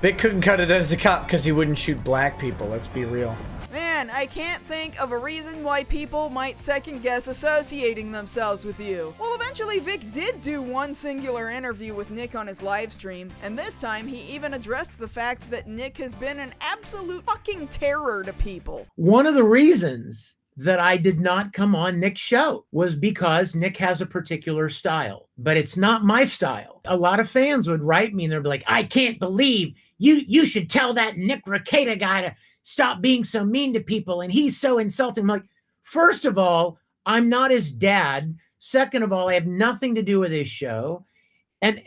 Vic couldn't cut it as a cop because he wouldn't shoot black people, let's be real. Man, I can't think of a reason why people might second guess associating themselves with you. Well, eventually Vic did do one singular interview with Nick on his live stream, and this time he even addressed the fact that Nick has been an absolute fucking terror to people. One of the reasons that I did not come on Nick's show was because Nick has a particular style, but it's not my style. A lot of fans would write me and they'd be like, I can't believe you should tell that Nick Rekieta guy to stop being so mean to people and he's so insulting. I'm like, first of all, I'm not his dad. Second of all, I have nothing to do with his show. And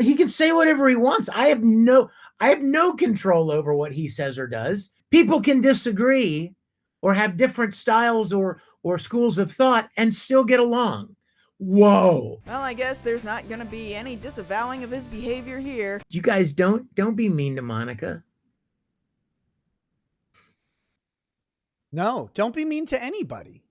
he can say whatever he wants. I have no control over what he says or does. People can disagree, or have different styles or schools of thought and still get along. Whoa. Well, I guess there's not gonna be any disavowing of his behavior here. You guys don't be mean to Monica. No, don't be mean to anybody.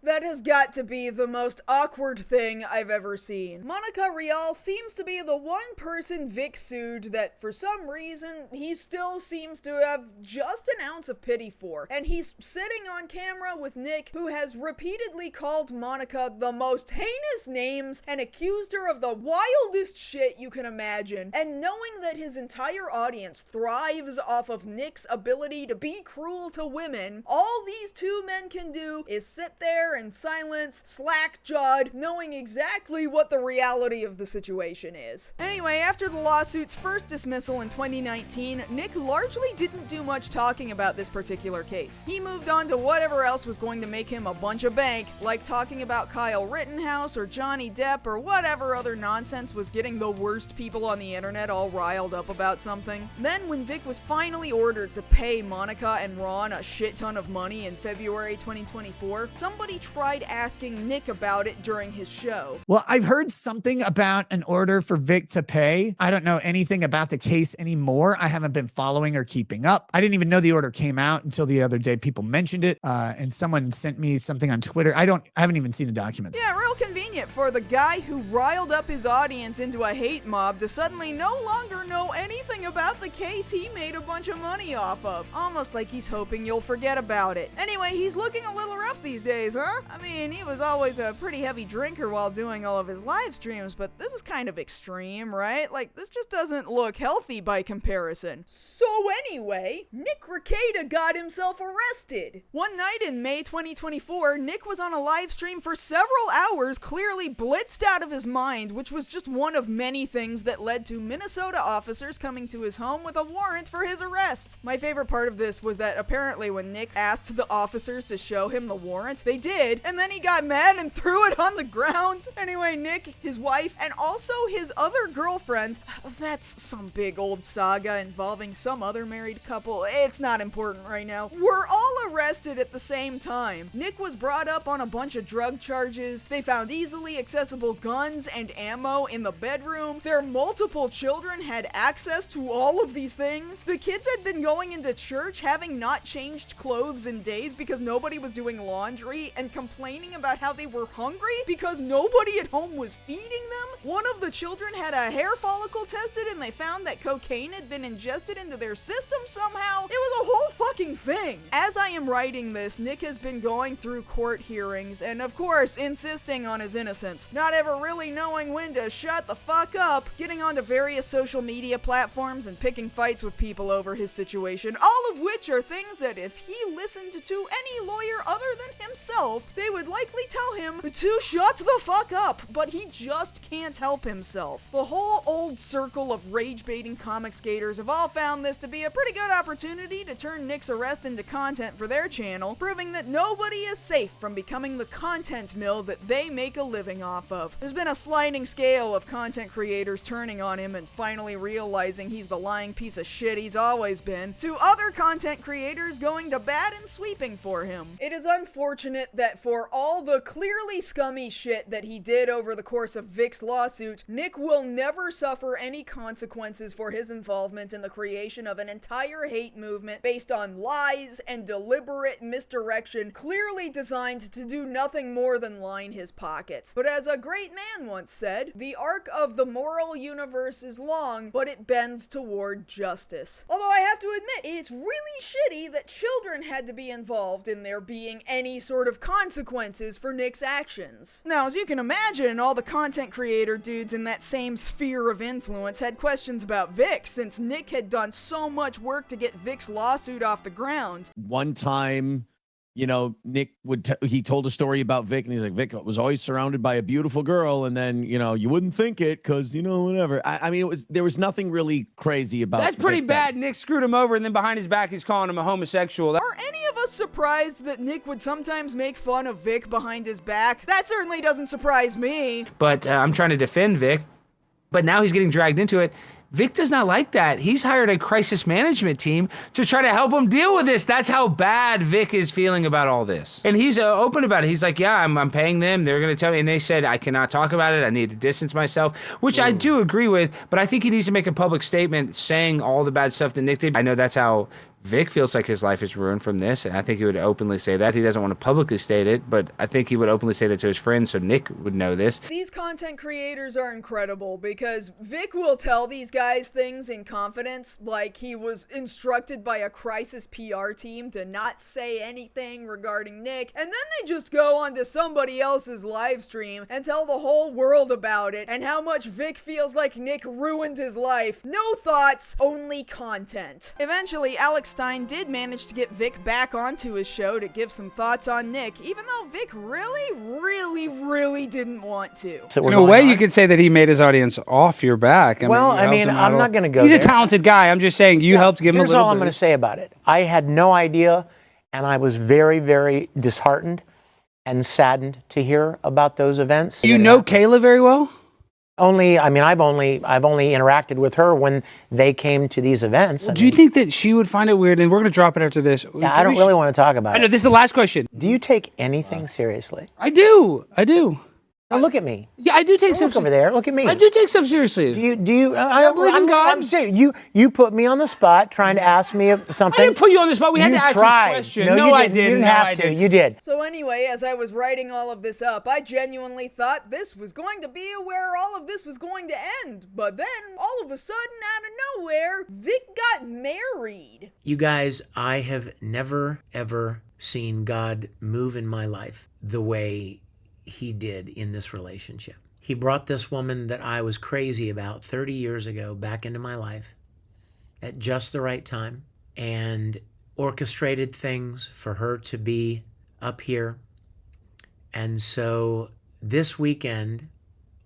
That has got to be the most awkward thing I've ever seen. Monica Rial seems to be the one person Vic sued that for some reason he still seems to have just an ounce of pity for. And he's sitting on camera with Nick, who has repeatedly called Monica the most heinous names and accused her of the wildest shit you can imagine. And knowing that his entire audience thrives off of Nick's ability to be cruel to women, all these two men can do is sit there in silence, slack-jawed, knowing exactly what the reality of the situation is. Anyway, after the lawsuit's first dismissal in 2019, Nick largely didn't do much talking about this particular case. He moved on to whatever else was going to make him a bunch of bank, like talking about Kyle Rittenhouse or Johnny Depp or whatever other nonsense was getting the worst people on the internet all riled up about something. Then when Vic was finally ordered to pay Monica and Ron a shit ton of money in February 2024, somebody tried asking Nick about it during his show. Well, I've heard something about an order for Vic to pay. I don't know anything about the case anymore. I haven't been following or keeping up. I didn't even know the order came out until the other day. People mentioned it, and someone sent me something on Twitter. I haven't even seen the document. Yeah, real convenient for the guy who riled up his audience into a hate mob to suddenly no longer know anything about the case he made a bunch of money off of. Almost like he's hoping you'll forget about it. Anyway, he's looking a little rough these days, huh? I mean, he was always a pretty heavy drinker while doing all of his live streams, but this is kind of extreme, right? Like, this just doesn't look healthy by comparison. So anyway, Nick Rekieta got himself arrested. One night in May 2024, Nick was on a live stream for several hours, clearly blitzed out of his mind, which was just one of many things that led to Minnesota officers coming to his home with a warrant for his arrest. My favorite part of this was that apparently when Nick asked the officers to show him the warrant, they did, and then he got mad and threw it on the ground. Anyway, Nick, his wife, and also his other girlfriend, that's some big old saga involving some other married couple, it's not important right now, were all arrested at the same time. Nick was brought up on a bunch of drug charges. They found easily accessible guns and ammo in the bedroom. Their multiple children had access to all of these things. The kids had been going into church having not changed clothes in days because nobody was doing laundry and complaining about how they were hungry because nobody at home was feeding them. One of the children had a hair follicle tested and they found that cocaine had been ingested into their system somehow. It was a whole fucking thing. As I am writing this, Nick has been going through court hearings and of course insisting on his innocence, not ever really knowing when to shut the fuck up, getting onto various social media platforms and picking fights with people over his situation, all of which are things that if he listened to any lawyer other than himself, they would likely tell him to shut the fuck up, but he just can't help himself. The whole old circle of rage-baiting comic skaters have all found this to be a pretty good opportunity to turn Nick's arrest into content for their channel, proving that nobody is safe from becoming the content mill that they make a living off of. There's been a sliding scale of content creators turning on him and finally realizing he's the lying piece of shit he's always been, to other content creators going to bat and sweeping for him. It is unfortunate that for all the clearly scummy shit that he did over the course of Vic's lawsuit, Nick will never suffer any consequences for his involvement in the creation of an entire hate movement based on lies and deliberate misdirection clearly designed to do nothing more than line his pockets. But as a great man once said, the arc of the moral universe is long, but it bends toward justice. Although I have to admit, it's really shitty that children had to be involved in there being any sort of consequences for Nick's actions. Now, as you can imagine, all the content creator dudes in that same sphere of influence had questions about Vic, since Nick had done so much work to get Vic's lawsuit off the ground. One time, you know, Nick he told a story about Vic, and he's like, Vic was always surrounded by a beautiful girl, and then, you know, you wouldn't think it because, you know, whatever. I mean, there was nothing really crazy about That's pretty Vic bad. Nick screwed him over, and then behind his back, he's calling him a homosexual. Are any of us most surprised that Nick would sometimes make fun of Vic behind his back. That certainly doesn't surprise me. But I'm trying to defend Vic, but now he's getting dragged into it. Vic does not like that. He's hired a crisis management team to try to help him deal with this. That's how bad Vic is feeling about all this. And he's open about it. He's like, yeah, I'm paying them. They're going to tell me. And they said, I cannot talk about it. I need to distance myself, which I do agree with. But I think he needs to make a public statement saying all the bad stuff that Nick did. I know that's how Vic feels like his life is ruined from this, and I think he would openly say that. He doesn't want to publicly state it, but I think he would openly say that to his friends so Nick would know this. These content creators are incredible because Vic will tell these guys things in confidence, like he was instructed by a crisis PR team to not say anything regarding Nick, and then they just go onto somebody else's live stream and tell the whole world about it and how much Vic feels like Nick ruined his life. No thoughts, only content. Eventually, Alex Stein did manage to get Vic back onto his show to give some thoughts on Nick, even though Vic really didn't want to. In a way, you could say that he made his audience off your back. I mean, I'm not going to go He's there. a talented guy. I'm just saying you helped give him a little bit. Here's all I'm going to say about it. I had no idea, and I was very, very disheartened and saddened to hear about those events. You know Kayla very well? I've only interacted with her when they came to these events. Well, do you think that she would find it weird? And we're going to drop it after this. Yeah, I don't really want to talk about it. I know, this is the last question. Do you take anything seriously? I do. Now look at me. Yeah, I do take stuff. Look over there. Look at me. I do take stuff seriously. Do you? I don't believe in God. I'm serious. You put me on the spot trying to ask me something. I didn't put you on the spot. We had to ask you a question. No, I didn't. You didn't have to. You did. So anyway, as I was writing all of this up, I genuinely thought this was going to be where all of this was going to end. But then, all of a sudden, out of nowhere, Vic got married. You guys, I have never, ever seen God move in my life the way he did in this relationship. He brought this woman that I was crazy about 30 years ago back into my life at just the right time and orchestrated things for her to be up here. And so this weekend,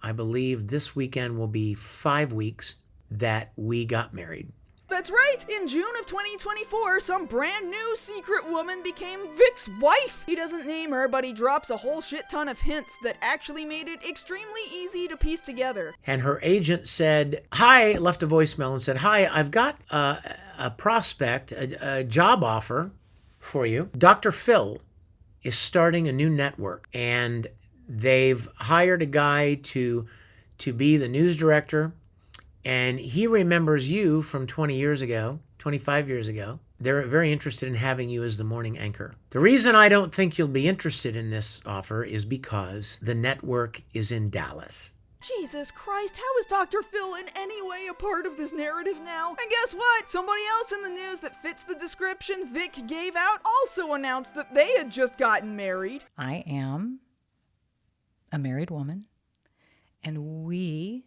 I believe this weekend will be 5 weeks that we got married. That's right! In June of 2024, some brand new secret woman became Vic's wife! He doesn't name her, but he drops a whole shit ton of hints that actually made it extremely easy to piece together. And her agent said, hi, left a voicemail and said, hi, I've got a prospect, a job offer for you. Dr. Phil is starting a new network, and they've hired a guy to be the news director. And he remembers you from 20 years ago, 25 years ago. They're very interested in having you as the morning anchor. The reason I don't think you'll be interested in this offer is because the network is in Dallas. Jesus Christ, how is Dr. Phil in any way a part of this narrative now? And guess what? Somebody else in the news that fits the description Vic gave out also announced that they had just gotten married. I am a married woman, and we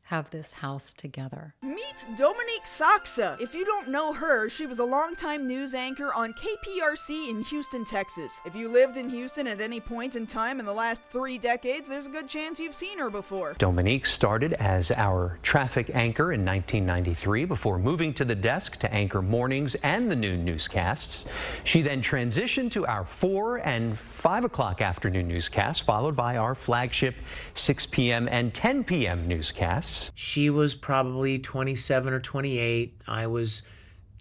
have this house together. Meet Dominique Saxa. If you don't know her, she was a longtime news anchor on KPRC in Houston, Texas. If you lived in Houston at any point in time in the last 3 decades, there's a good chance you've seen her before. Dominique started as our traffic anchor in 1993 before moving to the desk to anchor mornings and the noon newscasts. She then transitioned to our 4 and 5 o'clock afternoon newscasts, followed by our flagship 6 p.m. and 10 p.m. newscasts. She was probably 27 or 28. I was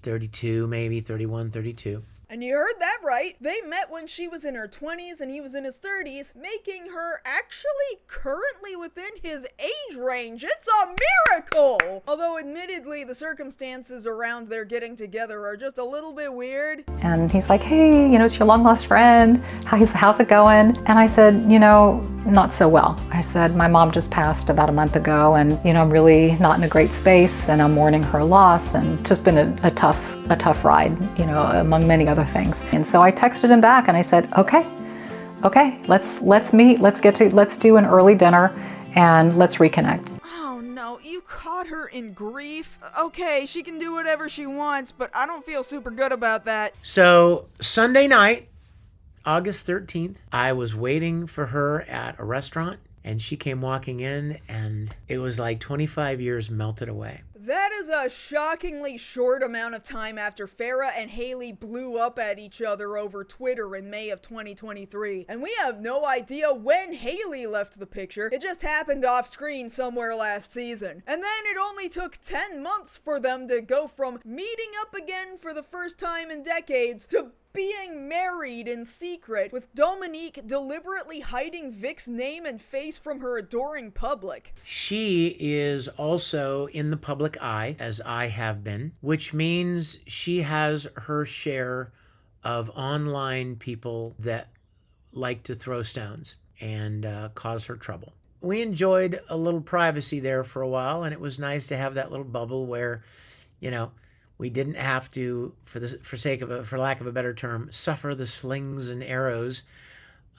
32, maybe 31, 32. And you heard that right. They met when she was in her 20s and he was in his 30s, making her actually currently within his age range. It's a miracle! Although admittedly, the circumstances around their getting together are just a little bit weird. And he's like, hey, it's your long lost friend. How's it going? And I said, not so well. I said, my mom just passed about a month ago, and I'm really not in a great space, and I'm mourning her loss, and just been a tough ride, among many other things. And so I texted him back and I said, okay, let's meet, let's do an early dinner and let's reconnect. Oh no, you caught her in grief. Okay, she can do whatever she wants, but I don't feel super good about that. So Sunday night, August 13th, I was waiting for her at a restaurant, and she came walking in, and it was like 25 years melted away. That is a shockingly short amount of time after Farah and Haley blew up at each other over Twitter in May of 2023. And we have no idea when Haley left the picture. It just happened off screen somewhere last season. And then it only took 10 months for them to go from meeting up again for the first time in decades to being married in secret, with Dominique deliberately hiding Vic's name and face from her adoring public. She is also in the public eye, as I have been, which means she has her share of online people that like to throw stones and cause her trouble. We enjoyed a little privacy there for a while, and it was nice to have that little bubble where, you know, we didn't have to, for lack of a better term, suffer the slings and arrows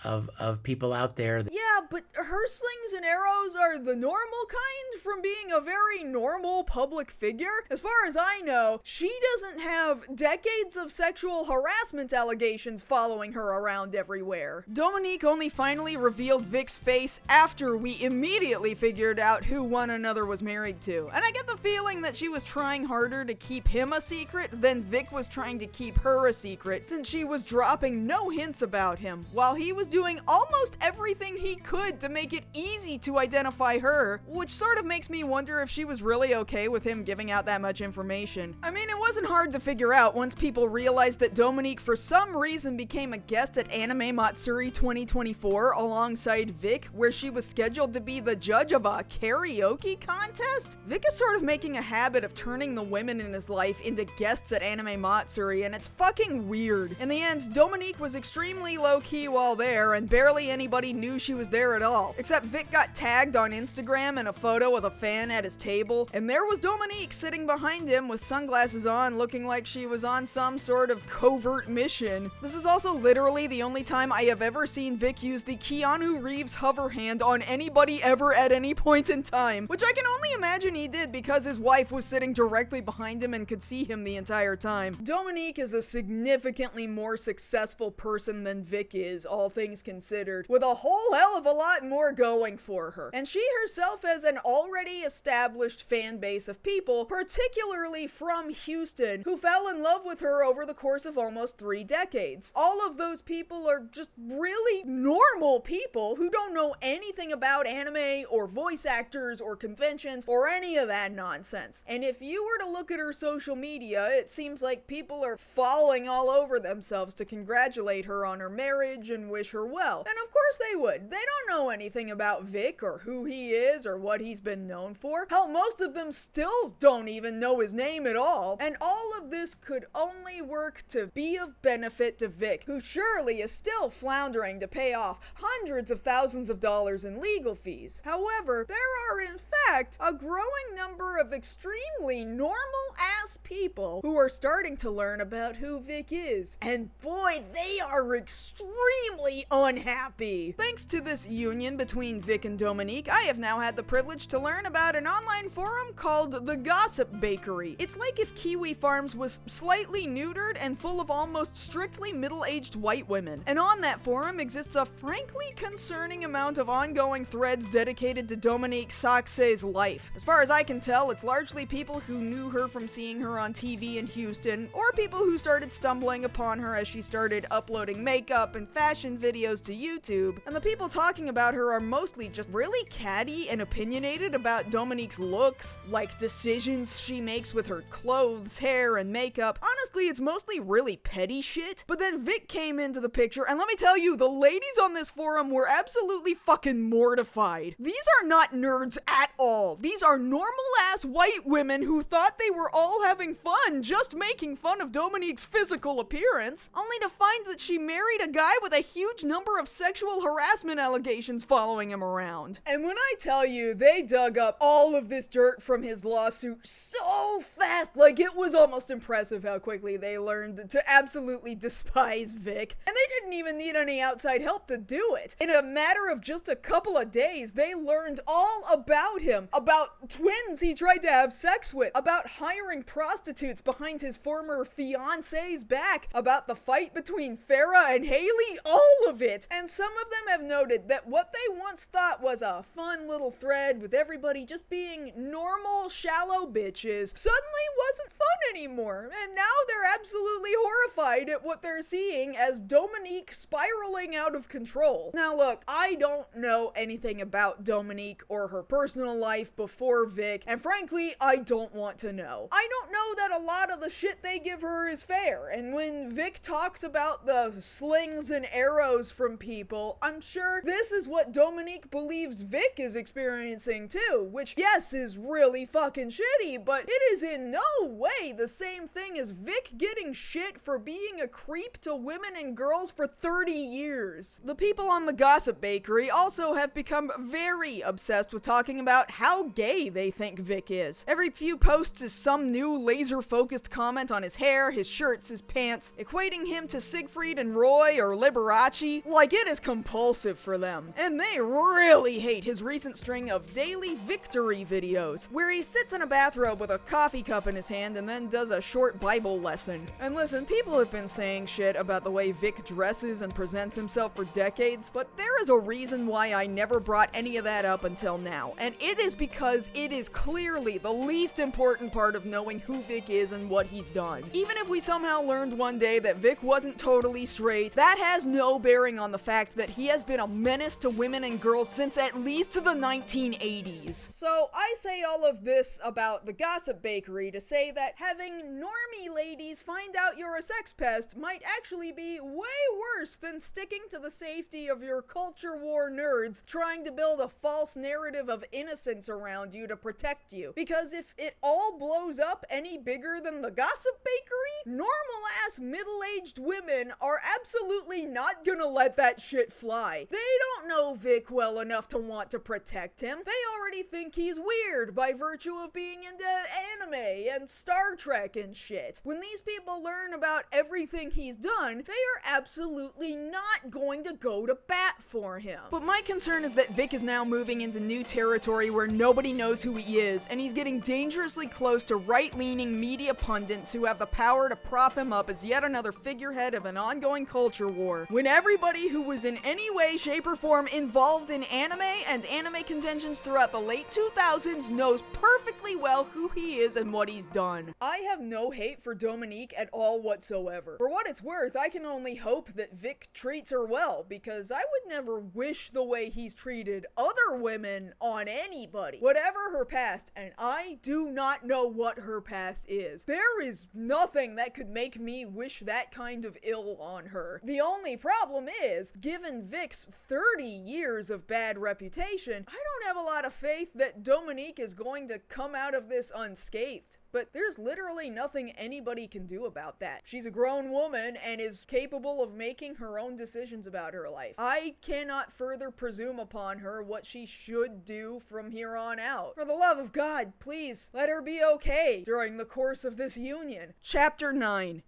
of people out there. Yeah, but her slings and arrows are the normal kind from being a very normal public figure. As far as I know, she doesn't have decades of sexual harassment allegations following her around everywhere. Dominique only finally revealed Vic's face after we immediately figured out who one another was married to. And I get the feeling that she was trying harder to keep him a secret than Vic was trying to keep her a secret, since she was dropping no hints about him, while he was doing almost everything he could to make it easy to identify her, which sort of makes me wonder if she was really okay with him giving out that much information. I mean, it wasn't hard to figure out once people realized that Dominique for some reason became a guest at Anime Matsuri 2024 alongside Vic, where she was scheduled to be the judge of a karaoke contest. Vic is sort of making a habit of turning the women in his life into guests at Anime Matsuri, and it's fucking weird. In the end, Dominique was extremely low-key while there, and barely anybody knew she was there at all. Except Vic got tagged on Instagram in a photo with a fan at his table, and there was Dominique sitting behind him with sunglasses on, looking like she was on some sort of covert mission. This is also literally the only time I have ever seen Vic use the Keanu Reeves hover hand on anybody ever at any point in time, which I can only imagine he did because his wife was sitting directly behind him and could see him the entire time. Dominique is a significantly more successful person than Vic is, all things considered, with a whole hell of a lot more going for her. And she herself has an already established fan base of people, particularly from Houston, who fell in love with her over the course of almost 3 decades. All of those people are just really normal people who don't know anything about anime or voice actors or conventions or any of that nonsense. And if you were to look at her social media, it seems like people are falling all over themselves to congratulate her on her marriage and wish her well. And of course they would. They don't know anything about Vic or who he is or what he's been known for. Hell, most of them still don't even know his name at all. And all of this could only work to be of benefit to Vic, who surely is still floundering to pay off hundreds of thousands of dollars in legal fees. However, there are in fact a growing number of extremely normal-ass people who are starting to learn about who Vic is. And boy, they are extremely unhappy. Thanks to this union between Vic and Dominique, I have now had the privilege to learn about an online forum called The Gossip Bakery. It's like if Kiwi Farms was slightly neutered and full of almost strictly middle-aged white women. And on that forum exists a frankly concerning amount of ongoing threads dedicated to Dominique Sachse's life. As far as I can tell, it's largely people who knew her from seeing her on TV in Houston, or people who started stumbling upon her as she started uploading makeup and fashion videos to YouTube. And the people talking about her are mostly just really catty and opinionated about Dominique's looks, like decisions she makes with her clothes, hair, and makeup. Honestly, it's mostly really petty shit. But then Vic came into the picture, and let me tell you, the ladies on this forum were absolutely fucking mortified. These are not nerds at all. These are normal-ass white women who thought they were all having fun just making fun of Dominique's physical appearance, only to find that she married a guy with a huge number of sexual harassment allegations following him around. And when I tell you, they dug up all of this dirt from his lawsuit so fast, like it was almost impressive how quickly they learned to absolutely despise Vic. And they didn't even need any outside help to do it. In a matter of just a couple of days, they learned all about him, about twins he tried to have sex with, about hiring prostitutes behind his former fiance's back, about the fight between Farah and Haley, all of it. And some of them have noted that what they once thought was a fun little thread with everybody just being normal, shallow bitches suddenly wasn't fun anymore, and now they're absolutely horrified at what they're seeing as Dominique spiraling out of control. Now look, I don't know anything about Dominique or her personal life before Vic, and frankly, I don't want to know. I don't know that a lot of the shit they give her is fair, and when Vic talks about the slings and arrows from people, I'm sure this is what Dominique believes Vic is experiencing too, which yes is really fucking shitty, but it is in no way the same thing as Vic getting shit for being a creep to women and girls for 30 years. The people on the Gossip Bakery also have become very obsessed with talking about how gay they think Vic is. Every few posts is some new laser-focused comment on his hair, his shirts, his pants, equating him to Siegfried and Roy or Liberace, like it is compulsive for them. And they really hate his recent string of daily victory videos, where he sits in a bathrobe with a coffee cup in his hand and then does a short Bible lesson. And listen, people have been saying shit about the way Vic dresses and presents himself for decades, but there is a reason why I never brought any of that up until now, and it is because it is clearly the least important part of knowing who Vic is and what he's done. Even if we somehow learned one day that Vic wasn't totally straight, that has no bearing on the fact that he has been a menace to women and girls since at least the 1980s. So I say all of this about the Gossip Bakery to say that having normie ladies find out you're a sex pest might actually be way worse than sticking to the safety of your culture war nerds trying to build a false narrative of innocence around you to protect you. Because if it all blows up any bigger than the Gossip Bakery, normal-ass middle-aged women are absolutely not gonna let that shit fly. They don't know Vic well enough to want to protect him. They already think he's weird by virtue of being into anime and Star Trek and shit. When these people learn about everything he's done, they are absolutely not going to go to bat for him. But my concern is that Vic is now moving into new territory where nobody knows who he is, and he's getting dangerously close to right-leaning media pundits who have the power to prop him up as yet another figurehead of an ongoing culture war, when everybody who was in any way, shape, or form involved in anime and anime conventions throughout the late 2000s knows perfectly well who he is and what he's done. I have no hate for Dominique at all whatsoever. For what it's worth, I can only hope that Vic treats her well, because I would never wish the way he's treated other women on anybody. Whatever her past, and I do not know what her past is, there is nothing that could make me wish that kind of ill on her. The only problem is, given Vic's 30 years of bad reputation, I don't have a lot of faith that Dominique is going to come out of this unscathed. But there's literally nothing anybody can do about that. She's a grown woman and is capable of making her own decisions about her life. I cannot further presume upon her what she should do from here on out. For the love of God, please, let her be okay during the course of this union. Chapter 9.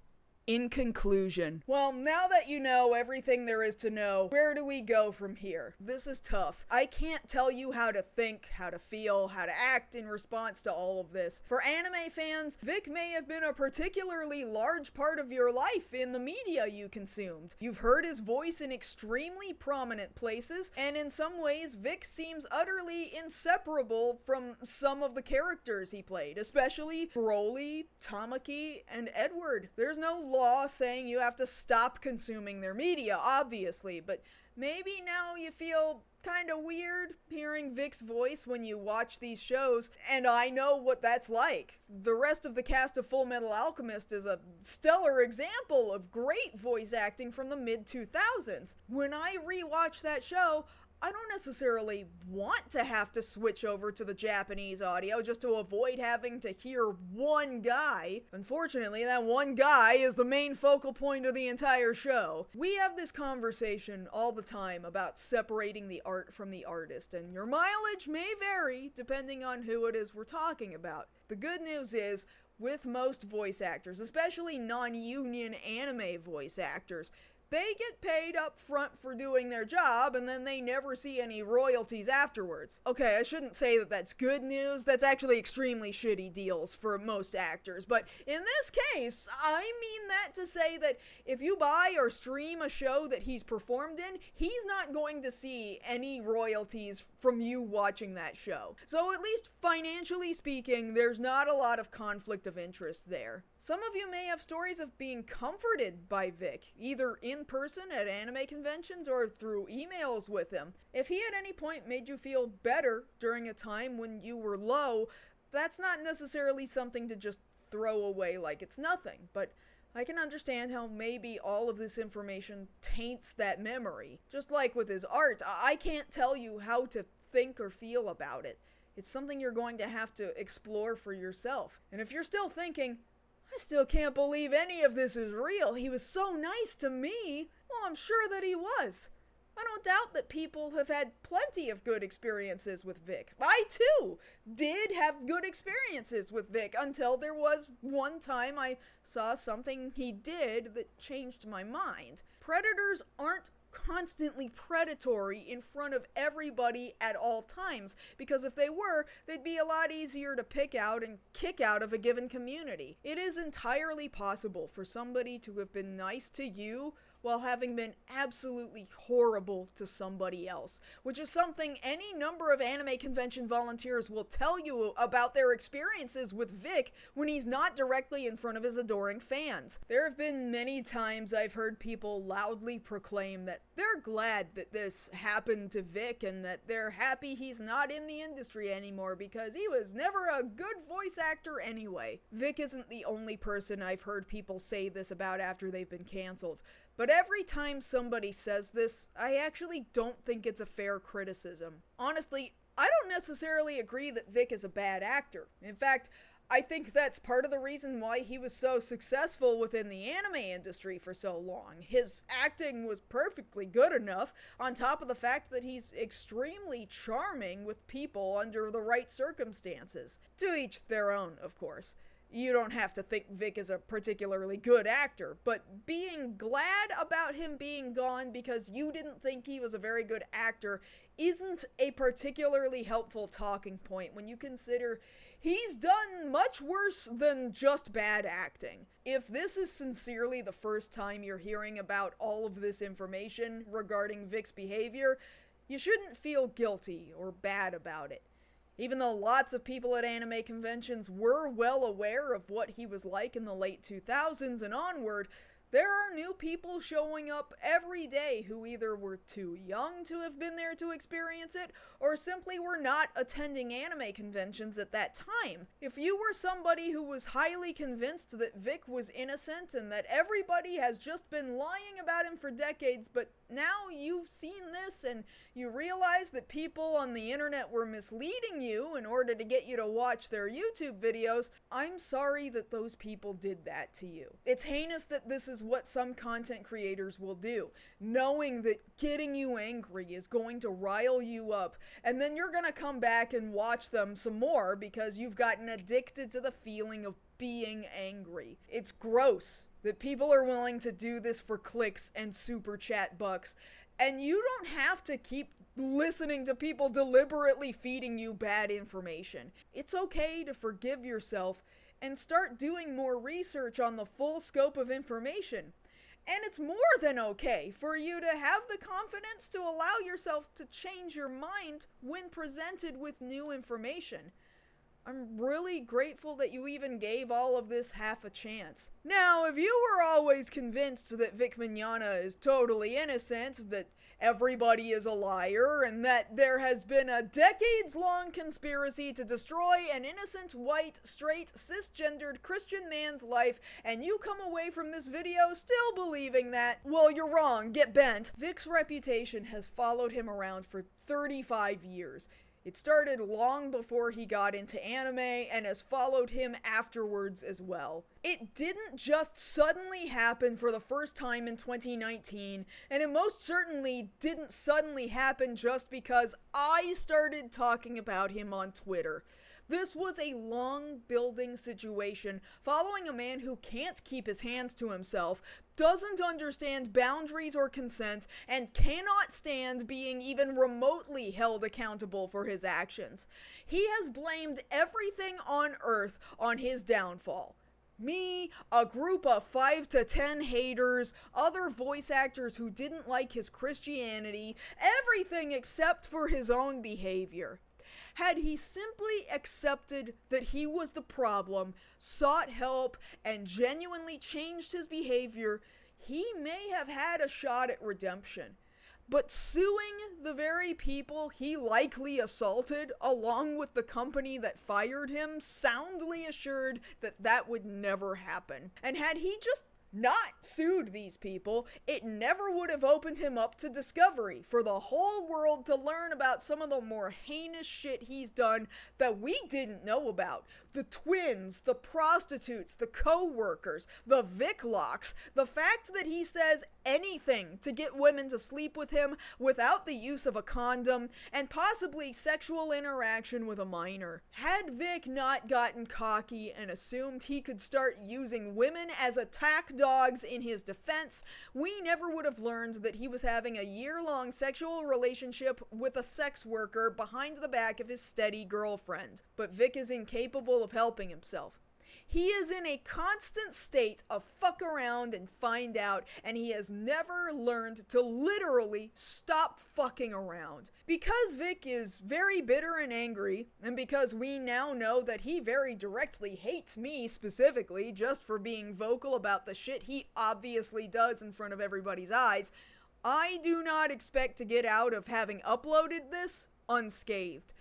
In conclusion, well, now that you know everything there is to know, where do we go from here? This is tough. I can't tell you how to think, how to feel, how to act in response to all of this. For anime fans, Vic may have been a particularly large part of your life in the media you consumed. You've heard his voice in extremely prominent places, and in some ways, Vic seems utterly inseparable from some of the characters he played, especially Broly, Tamaki, and Edward. There's no law saying you have to stop consuming their media, obviously, but maybe now you feel kind of weird hearing Vic's voice when you watch these shows, and I know what that's like. The rest of the cast of Full Metal Alchemist is a stellar example of great voice acting from the mid-2000s. When I rewatch that show, I don't necessarily want to have to switch over to the Japanese audio just to avoid having to hear one guy. Unfortunately, that one guy is the main focal point of the entire show. We have this conversation all the time about separating the art from the artist, and your mileage may vary depending on who it is we're talking about. The good news is, with most voice actors, especially non-union anime voice actors, they get paid up front for doing their job, and then they never see any royalties afterwards. Okay, I shouldn't say that that's good news. That's actually extremely shitty deals for most actors. But in this case, I mean that to say that if you buy or stream a show that he's performed in, he's not going to see any royalties from you watching that show. So at least financially speaking, there's not a lot of conflict of interest there. Some of you may have stories of being comforted by Vic, either in person at anime conventions or through emails with him. If he at any point made you feel better during a time when you were low, that's not necessarily something to just throw away like it's nothing, but I can understand how maybe all of this information taints that memory. Just like with his art, I can't tell you how to think or feel about it. It's something you're going to have to explore for yourself. And if you're still thinking, I still can't believe any of this is real, he was so nice to me, well, I'm sure that he was. I don't doubt that people have had plenty of good experiences with Vic. I, too, did have good experiences with Vic until there was one time I saw something he did that changed my mind. Predators aren't constantly predatory in front of everybody at all times, because if they were, they'd be a lot easier to pick out and kick out of a given community. It is entirely possible for somebody to have been nice to you while having been absolutely horrible to somebody else, which is something any number of anime convention volunteers will tell you about their experiences with Vic when he's not directly in front of his adoring fans. There have been many times I've heard people loudly proclaim that they're glad that this happened to Vic and that they're happy he's not in the industry anymore because he was never a good voice actor anyway. Vic isn't the only person I've heard people say this about after they've been canceled, but every time somebody says this, I actually don't think it's a fair criticism. Honestly, I don't necessarily agree that Vic is a bad actor. In fact, I think that's part of the reason why he was so successful within the anime industry for so long. His acting was perfectly good enough, on top of the fact that he's extremely charming with people under the right circumstances. To each their own, of course. You don't have to think Vic is a particularly good actor, but being glad about him being gone because you didn't think he was a very good actor isn't a particularly helpful talking point when you consider he's done much worse than just bad acting. If this is sincerely the first time you're hearing about all of this information regarding Vic's behavior, you shouldn't feel guilty or bad about it. Even though lots of people at anime conventions were well aware of what he was like in the late 2000s and onward, there are new people showing up every day who either were too young to have been there to experience it, or simply were not attending anime conventions at that time. If you were somebody who was highly convinced that Vic was innocent and that everybody has just been lying about him for decades, but now you've seen this and you realize that people on the internet were misleading you in order to get you to watch their YouTube videos, I'm sorry that those people did that to you. It's heinous that this is what some content creators will do, knowing that getting you angry is going to rile you up, and then you're gonna come back and watch them some more because you've gotten addicted to the feeling of being angry. It's gross that people are willing to do this for clicks and super chat bucks, and you don't have to keep listening to people deliberately feeding you bad information. It's okay to forgive yourself and start doing more research on the full scope of information. And it's more than okay for you to have the confidence to allow yourself to change your mind when presented with new information. I'm really grateful that you even gave all of this half a chance. Now, if you were always convinced that Vic Mignogna is totally innocent, that everybody is a liar, and that there has been a decades-long conspiracy to destroy an innocent, white, straight, cisgendered Christian man's life, and you come away from this video still believing that, well, you're wrong, get bent. Vic's reputation has followed him around for 35 years. It started long before he got into anime and has followed him afterwards as well. It didn't just suddenly happen for the first time in 2019, and it most certainly didn't suddenly happen just because I started talking about him on Twitter. This was a long-building situation following a man who can't keep his hands to himself, doesn't understand boundaries or consent, and cannot stand being even remotely held accountable for his actions. He has blamed everything on Earth on his downfall. Me, a group of 5 to 10 haters, other voice actors who didn't like his Christianity, everything except for his own behavior. Had he simply accepted that he was the problem, sought help, and genuinely changed his behavior, he may have had a shot at redemption. But suing the very people he likely assaulted, along with the company that fired him, soundly assured that that would never happen. And had he just not sued these people, it never would have opened him up to discovery for the whole world to learn about some of the more heinous shit he's done that we didn't know about. The twins, the prostitutes, the co-workers, the Vic locks, the fact that he says anything to get women to sleep with him without the use of a condom, and possibly sexual interaction with a minor. Had Vic not gotten cocky and assumed he could start using women as attack dogs in his defense, we never would have learned that he was having a year-long sexual relationship with a sex worker behind the back of his steady girlfriend. But Vic is incapable of helping himself. He is in a constant state of fuck around and find out, and he has never learned to literally stop fucking around. Because Vic is very bitter and angry, and because we now know that he very directly hates me specifically just for being vocal about the shit he obviously does in front of everybody's eyes, I do not expect to get out of having uploaded this unscathed.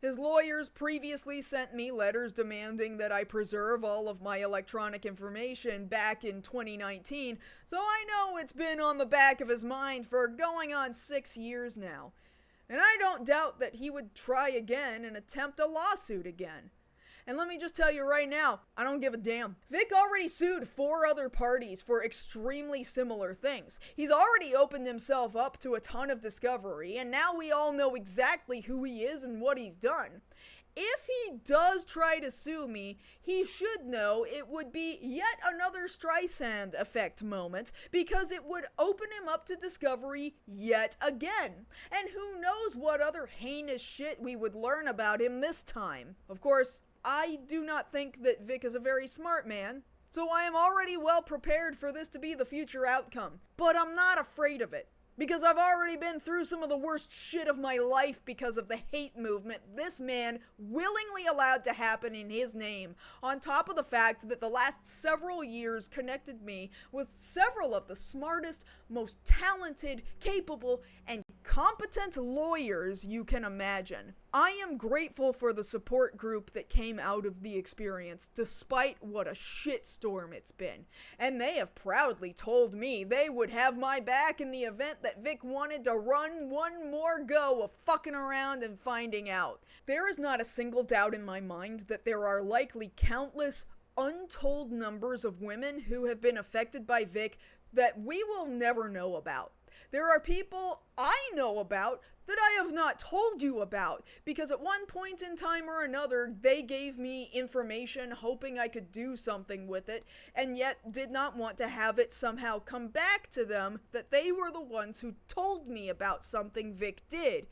His lawyers previously sent me letters demanding that I preserve all of my electronic information back in 2019, so I know it's been on the back of his mind for going on 6 years now. And I don't doubt that he would try again and attempt a lawsuit again. And let me just tell you right now, I don't give a damn. Vic already sued 4 other parties for extremely similar things. He's already opened himself up to a ton of discovery, and now we all know exactly who he is and what he's done. If he does try to sue me, he should know it would be yet another Streisand effect moment, because it would open him up to discovery yet again. And who knows what other heinous shit we would learn about him this time. Of course, I do not think that Vic is a very smart man, so I am already well prepared for this to be the future outcome. But I'm not afraid of it, because I've already been through some of the worst shit of my life because of the hate movement this man willingly allowed to happen in his name, on top of the fact that the last several years connected me with several of the smartest, most talented, capable, and competent lawyers you can imagine. I am grateful for the support group that came out of the experience, despite what a shitstorm it's been. And they have proudly told me they would have my back in the event that Vic wanted to run one more go of fucking around and finding out. There is not a single doubt in my mind that there are likely countless, untold numbers of women who have been affected by Vic that we will never know about. There are people I know about that I have not told you about, because at one point in time or another, they gave me information hoping I could do something with it, and yet did not want to have it somehow come back to them that they were the ones who told me about something Vic did.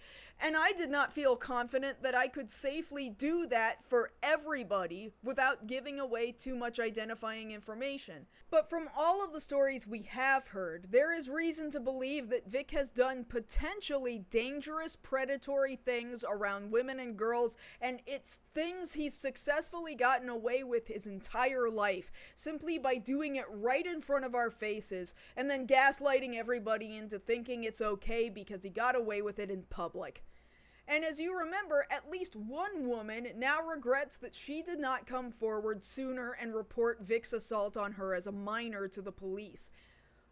And I did not feel confident that I could safely do that for everybody without giving away too much identifying information. But from all of the stories we have heard, there is reason to believe that Vic has done potentially dangerous, predatory things around women and girls, and it's things he's successfully gotten away with his entire life, simply by doing it right in front of our faces, and then gaslighting everybody into thinking it's okay because he got away with it in public. And as you remember, at least one woman now regrets that she did not come forward sooner and report Vic's assault on her as a minor to the police.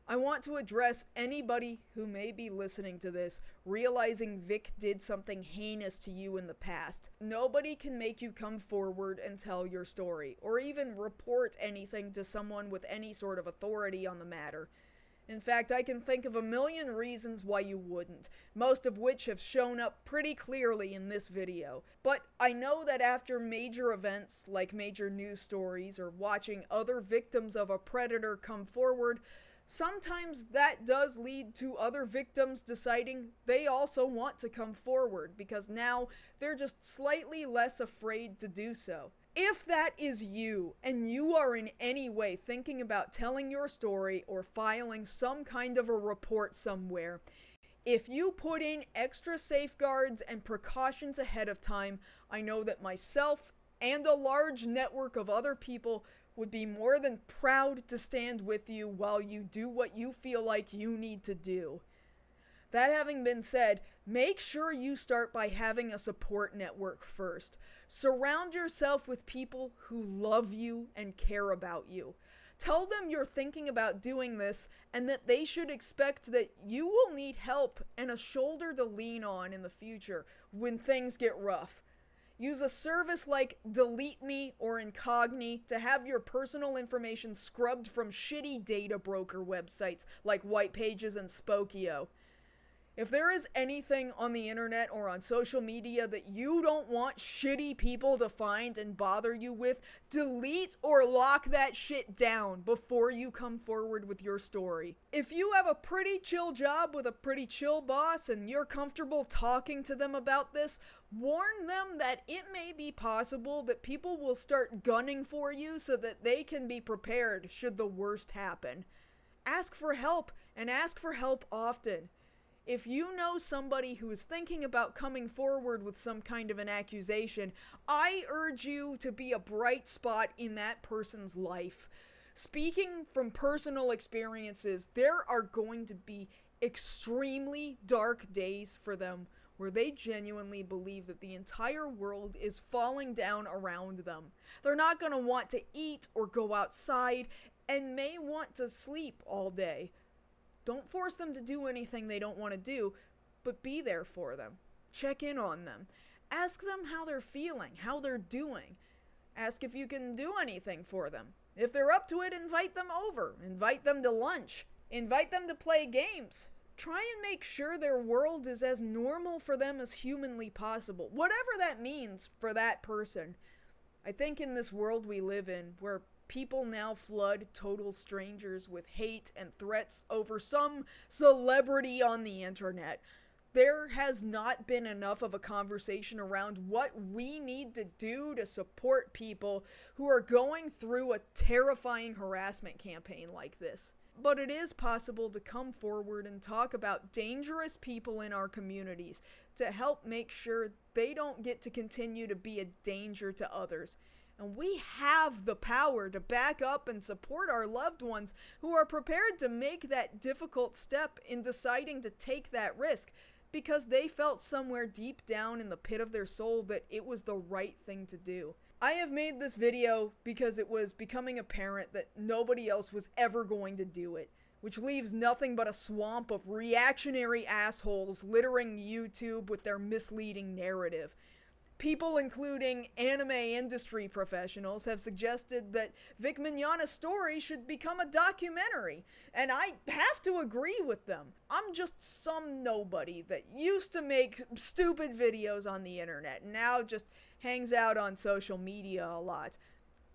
I want to address anybody who may be listening to this, realizing Vic did something heinous to you in the past. Nobody can make you come forward and tell your story, or even report anything to someone with any sort of authority on the matter. In fact, I can think of a million reasons why you wouldn't, most of which have shown up pretty clearly in this video. But I know that after major events, like major news stories or watching other victims of a predator come forward, sometimes that does lead to other victims deciding they also want to come forward because now they're just slightly less afraid to do so. If that is you, and you are in any way thinking about telling your story or filing some kind of a report somewhere, if you put in extra safeguards and precautions ahead of time, I know that myself and a large network of other people would be more than proud to stand with you while you do what you feel like you need to do. That having been said, make sure you start by having a support network first. Surround yourself with people who love you and care about you. Tell them you're thinking about doing this and that they should expect that you will need help and a shoulder to lean on in the future when things get rough. Use a service like Delete Me or Incogni to have your personal information scrubbed from shitty data broker websites like White Pages and Spokio. If there is anything on the internet or on social media that you don't want shitty people to find and bother you with, delete or lock that shit down before you come forward with your story. If you have a pretty chill job with a pretty chill boss and you're comfortable talking to them about this, warn them that it may be possible that people will start gunning for you so that they can be prepared should the worst happen. Ask for help, and ask for help often. If you know somebody who is thinking about coming forward with some kind of an accusation, I urge you to be a bright spot in that person's life. Speaking from personal experiences, there are going to be extremely dark days for them where they genuinely believe that the entire world is falling down around them. They're not going to want to eat or go outside and may want to sleep all day. Don't force them to do anything they don't want to do, but be there for them. Check in on them. Ask them how they're feeling, how they're doing. Ask if you can do anything for them. If they're up to it, invite them over. Invite them to lunch. Invite them to play games. Try and make sure their world is as normal for them as humanly possible, whatever that means for that person. I think in this world we live in, where people now flood total strangers with hate and threats over some celebrity on the internet, there has not been enough of a conversation around what we need to do to support people who are going through a terrifying harassment campaign like this. But it is possible to come forward and talk about dangerous people in our communities to help make sure they don't get to continue to be a danger to others. And we have the power to back up and support our loved ones who are prepared to make that difficult step in deciding to take that risk because they felt somewhere deep down in the pit of their soul that it was the right thing to do. I have made this video because it was becoming apparent that nobody else was ever going to do it, which leaves nothing but a swamp of reactionary assholes littering YouTube with their misleading narrative. People, including anime industry professionals, have suggested that Vic Mignogna's story should become a documentary, and I have to agree with them. I'm just some nobody that used to make stupid videos on the internet and now just hangs out on social media a lot.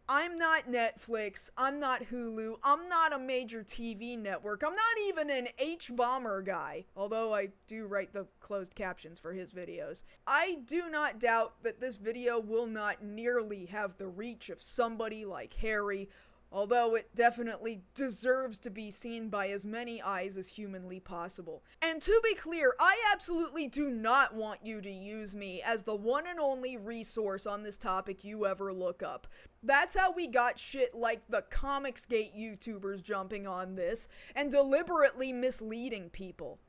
I'm not Netflix, I'm not Hulu, I'm not a major TV network, I'm not even an H-Bomber guy, although I do write the closed captions for his videos. I do not doubt that this video will not nearly have the reach of somebody like Harry, although it definitely deserves to be seen by as many eyes as humanly possible. And to be clear, I absolutely do not want you to use me as the one and only resource on this topic you ever look up. That's how we got shit like the Comicsgate YouTubers jumping on this and deliberately misleading people.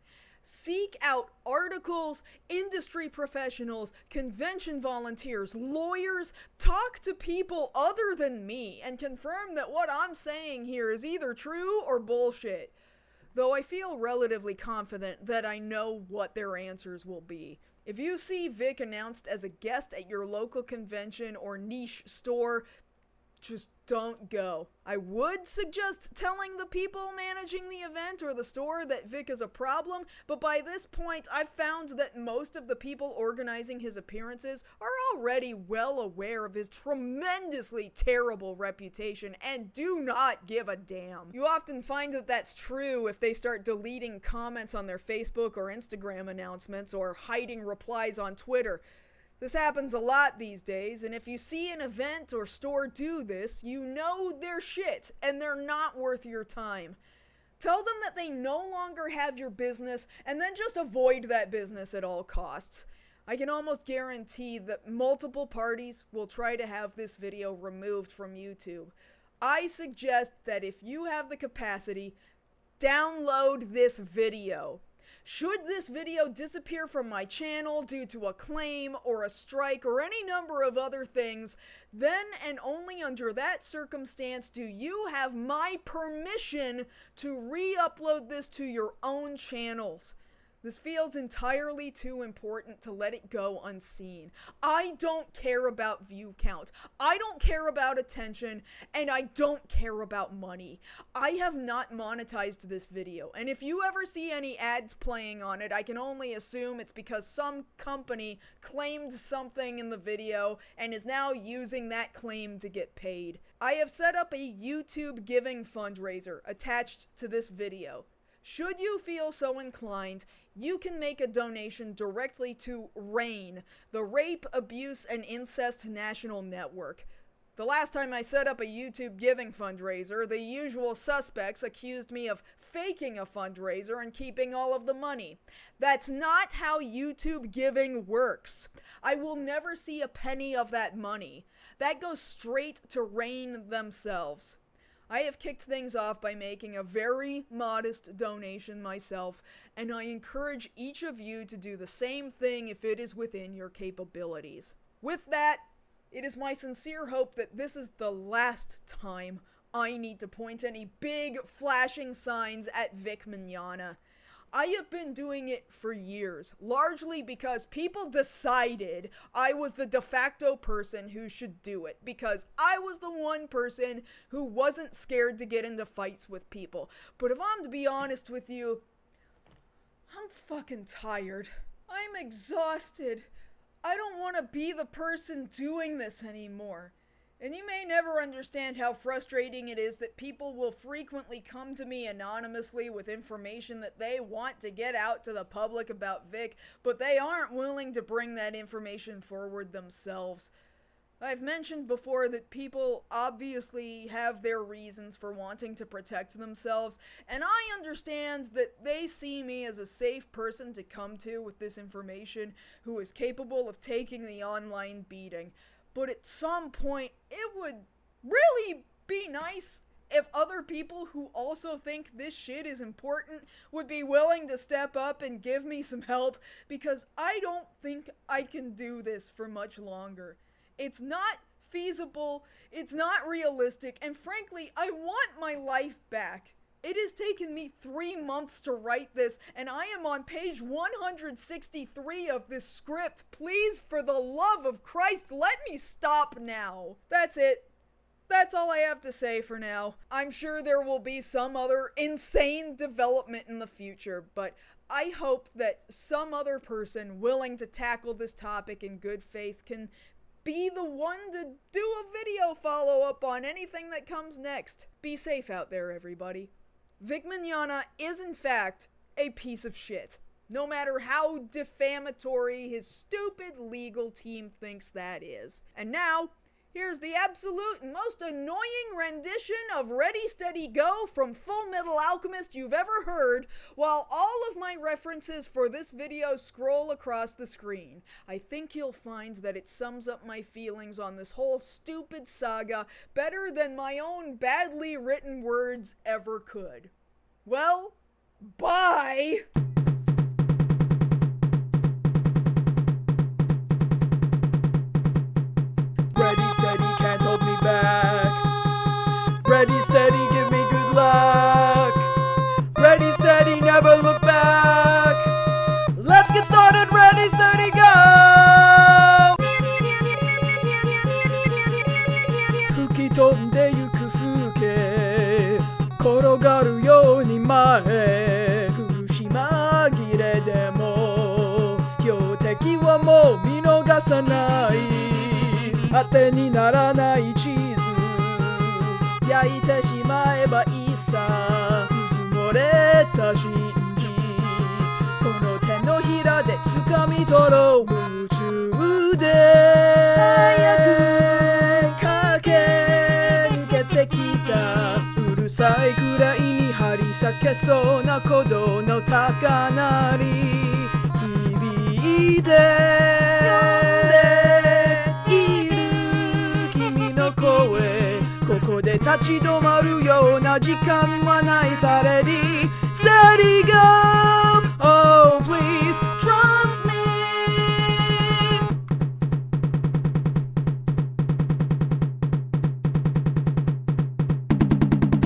Seek out articles, industry professionals, convention volunteers, lawyers, talk to people other than me, and confirm that what I'm saying here is either true or bullshit. Though I feel relatively confident that I know what their answers will be. If you see Vic announced as a guest at your local convention or niche store, just don't go. I would suggest telling the people managing the event or the store that Vic is a problem, but by this point, I've found that most of the people organizing his appearances are already well aware of his tremendously terrible reputation and do not give a damn. You often find that that's true if they start deleting comments on their Facebook or Instagram announcements or hiding replies on Twitter. This happens a lot these days, and if you see an event or store do this, you know they're shit, and they're not worth your time. Tell them that they no longer have your business, and then just avoid that business at all costs. I can almost guarantee that multiple parties will try to have this video removed from YouTube. I suggest that if you have the capacity, download this video. Should this video disappear from my channel due to a claim or a strike or any number of other things, then and only under that circumstance do you have my permission to re-upload this to your own channels. This feels entirely too important to let it go unseen. I don't care about view count. I don't care about attention, and I don't care about money. I have not monetized this video, and if you ever see any ads playing on it, I can only assume it's because some company claimed something in the video and is now using that claim to get paid. I have set up a YouTube giving fundraiser attached to this video. Should you feel so inclined, you can make a donation directly to RAIN, the Rape, Abuse, and Incest National Network. The last time I set up a YouTube giving fundraiser, the usual suspects accused me of faking a fundraiser and keeping all of the money. That's not how YouTube giving works. I will never see a penny of that money. That goes straight to RAIN themselves. I have kicked things off by making a very modest donation myself, and I encourage each of you to do the same thing if it is within your capabilities. With that, it is my sincere hope that this is the last time I need to point any big flashing signs at Vic Mignogna. I have been doing it for years, largely because people decided I was the de facto person who should do it, because I was the one person who wasn't scared to get into fights with people. But if I'm to be honest with you, I'm fucking tired. I'm exhausted. I don't want to be the person doing this anymore. And you may never understand how frustrating it is that people will frequently come to me anonymously with information that they want to get out to the public about Vic, but they aren't willing to bring that information forward themselves. I've mentioned before that people obviously have their reasons for wanting to protect themselves, and I understand that they see me as a safe person to come to with this information who is capable of taking the online beating. But at some point, it would really be nice if other people who also think this shit is important would be willing to step up and give me some help, because I don't think I can do this for much longer. It's not feasible, it's not realistic, and frankly, I want my life back. It has taken me 3 months to write this, and I am on page 163 of this script. Please, for the love of Christ, let me stop now. That's it. That's all I have to say for now. I'm sure there will be some other insane development in the future, but I hope that some other person willing to tackle this topic in good faith can be the one to do a video follow-up on anything that comes next. Be safe out there, everybody. Vic Mignogna is in fact a piece of shit, no matter how defamatory his stupid legal team thinks that is. And now, here's the absolute most annoying rendition of Ready Steady Go from Full Metal Alchemist you've ever heard, while all of my references for this video scroll across the screen. I think you'll find that it sums up my feelings on this whole stupid saga better than my own badly written words ever could. Well, bye! Ready, steady, can't hold me back. Ready, steady, give me good luck. Ready, steady, never look back. Let's get started, ready, steady, go! Pookie told me 敵はもう見逃さない。当てにならないチーズ焼いてしまえばいいさ。うずもれた真実この手のひらで掴み取ろう。夢中で早く駆け抜けてきた。うるさいくらいに張り裂けそうな鼓動の高鳴り響いている君の声。ここで立ち止まるような時間はないさ。レディーステディーゴー。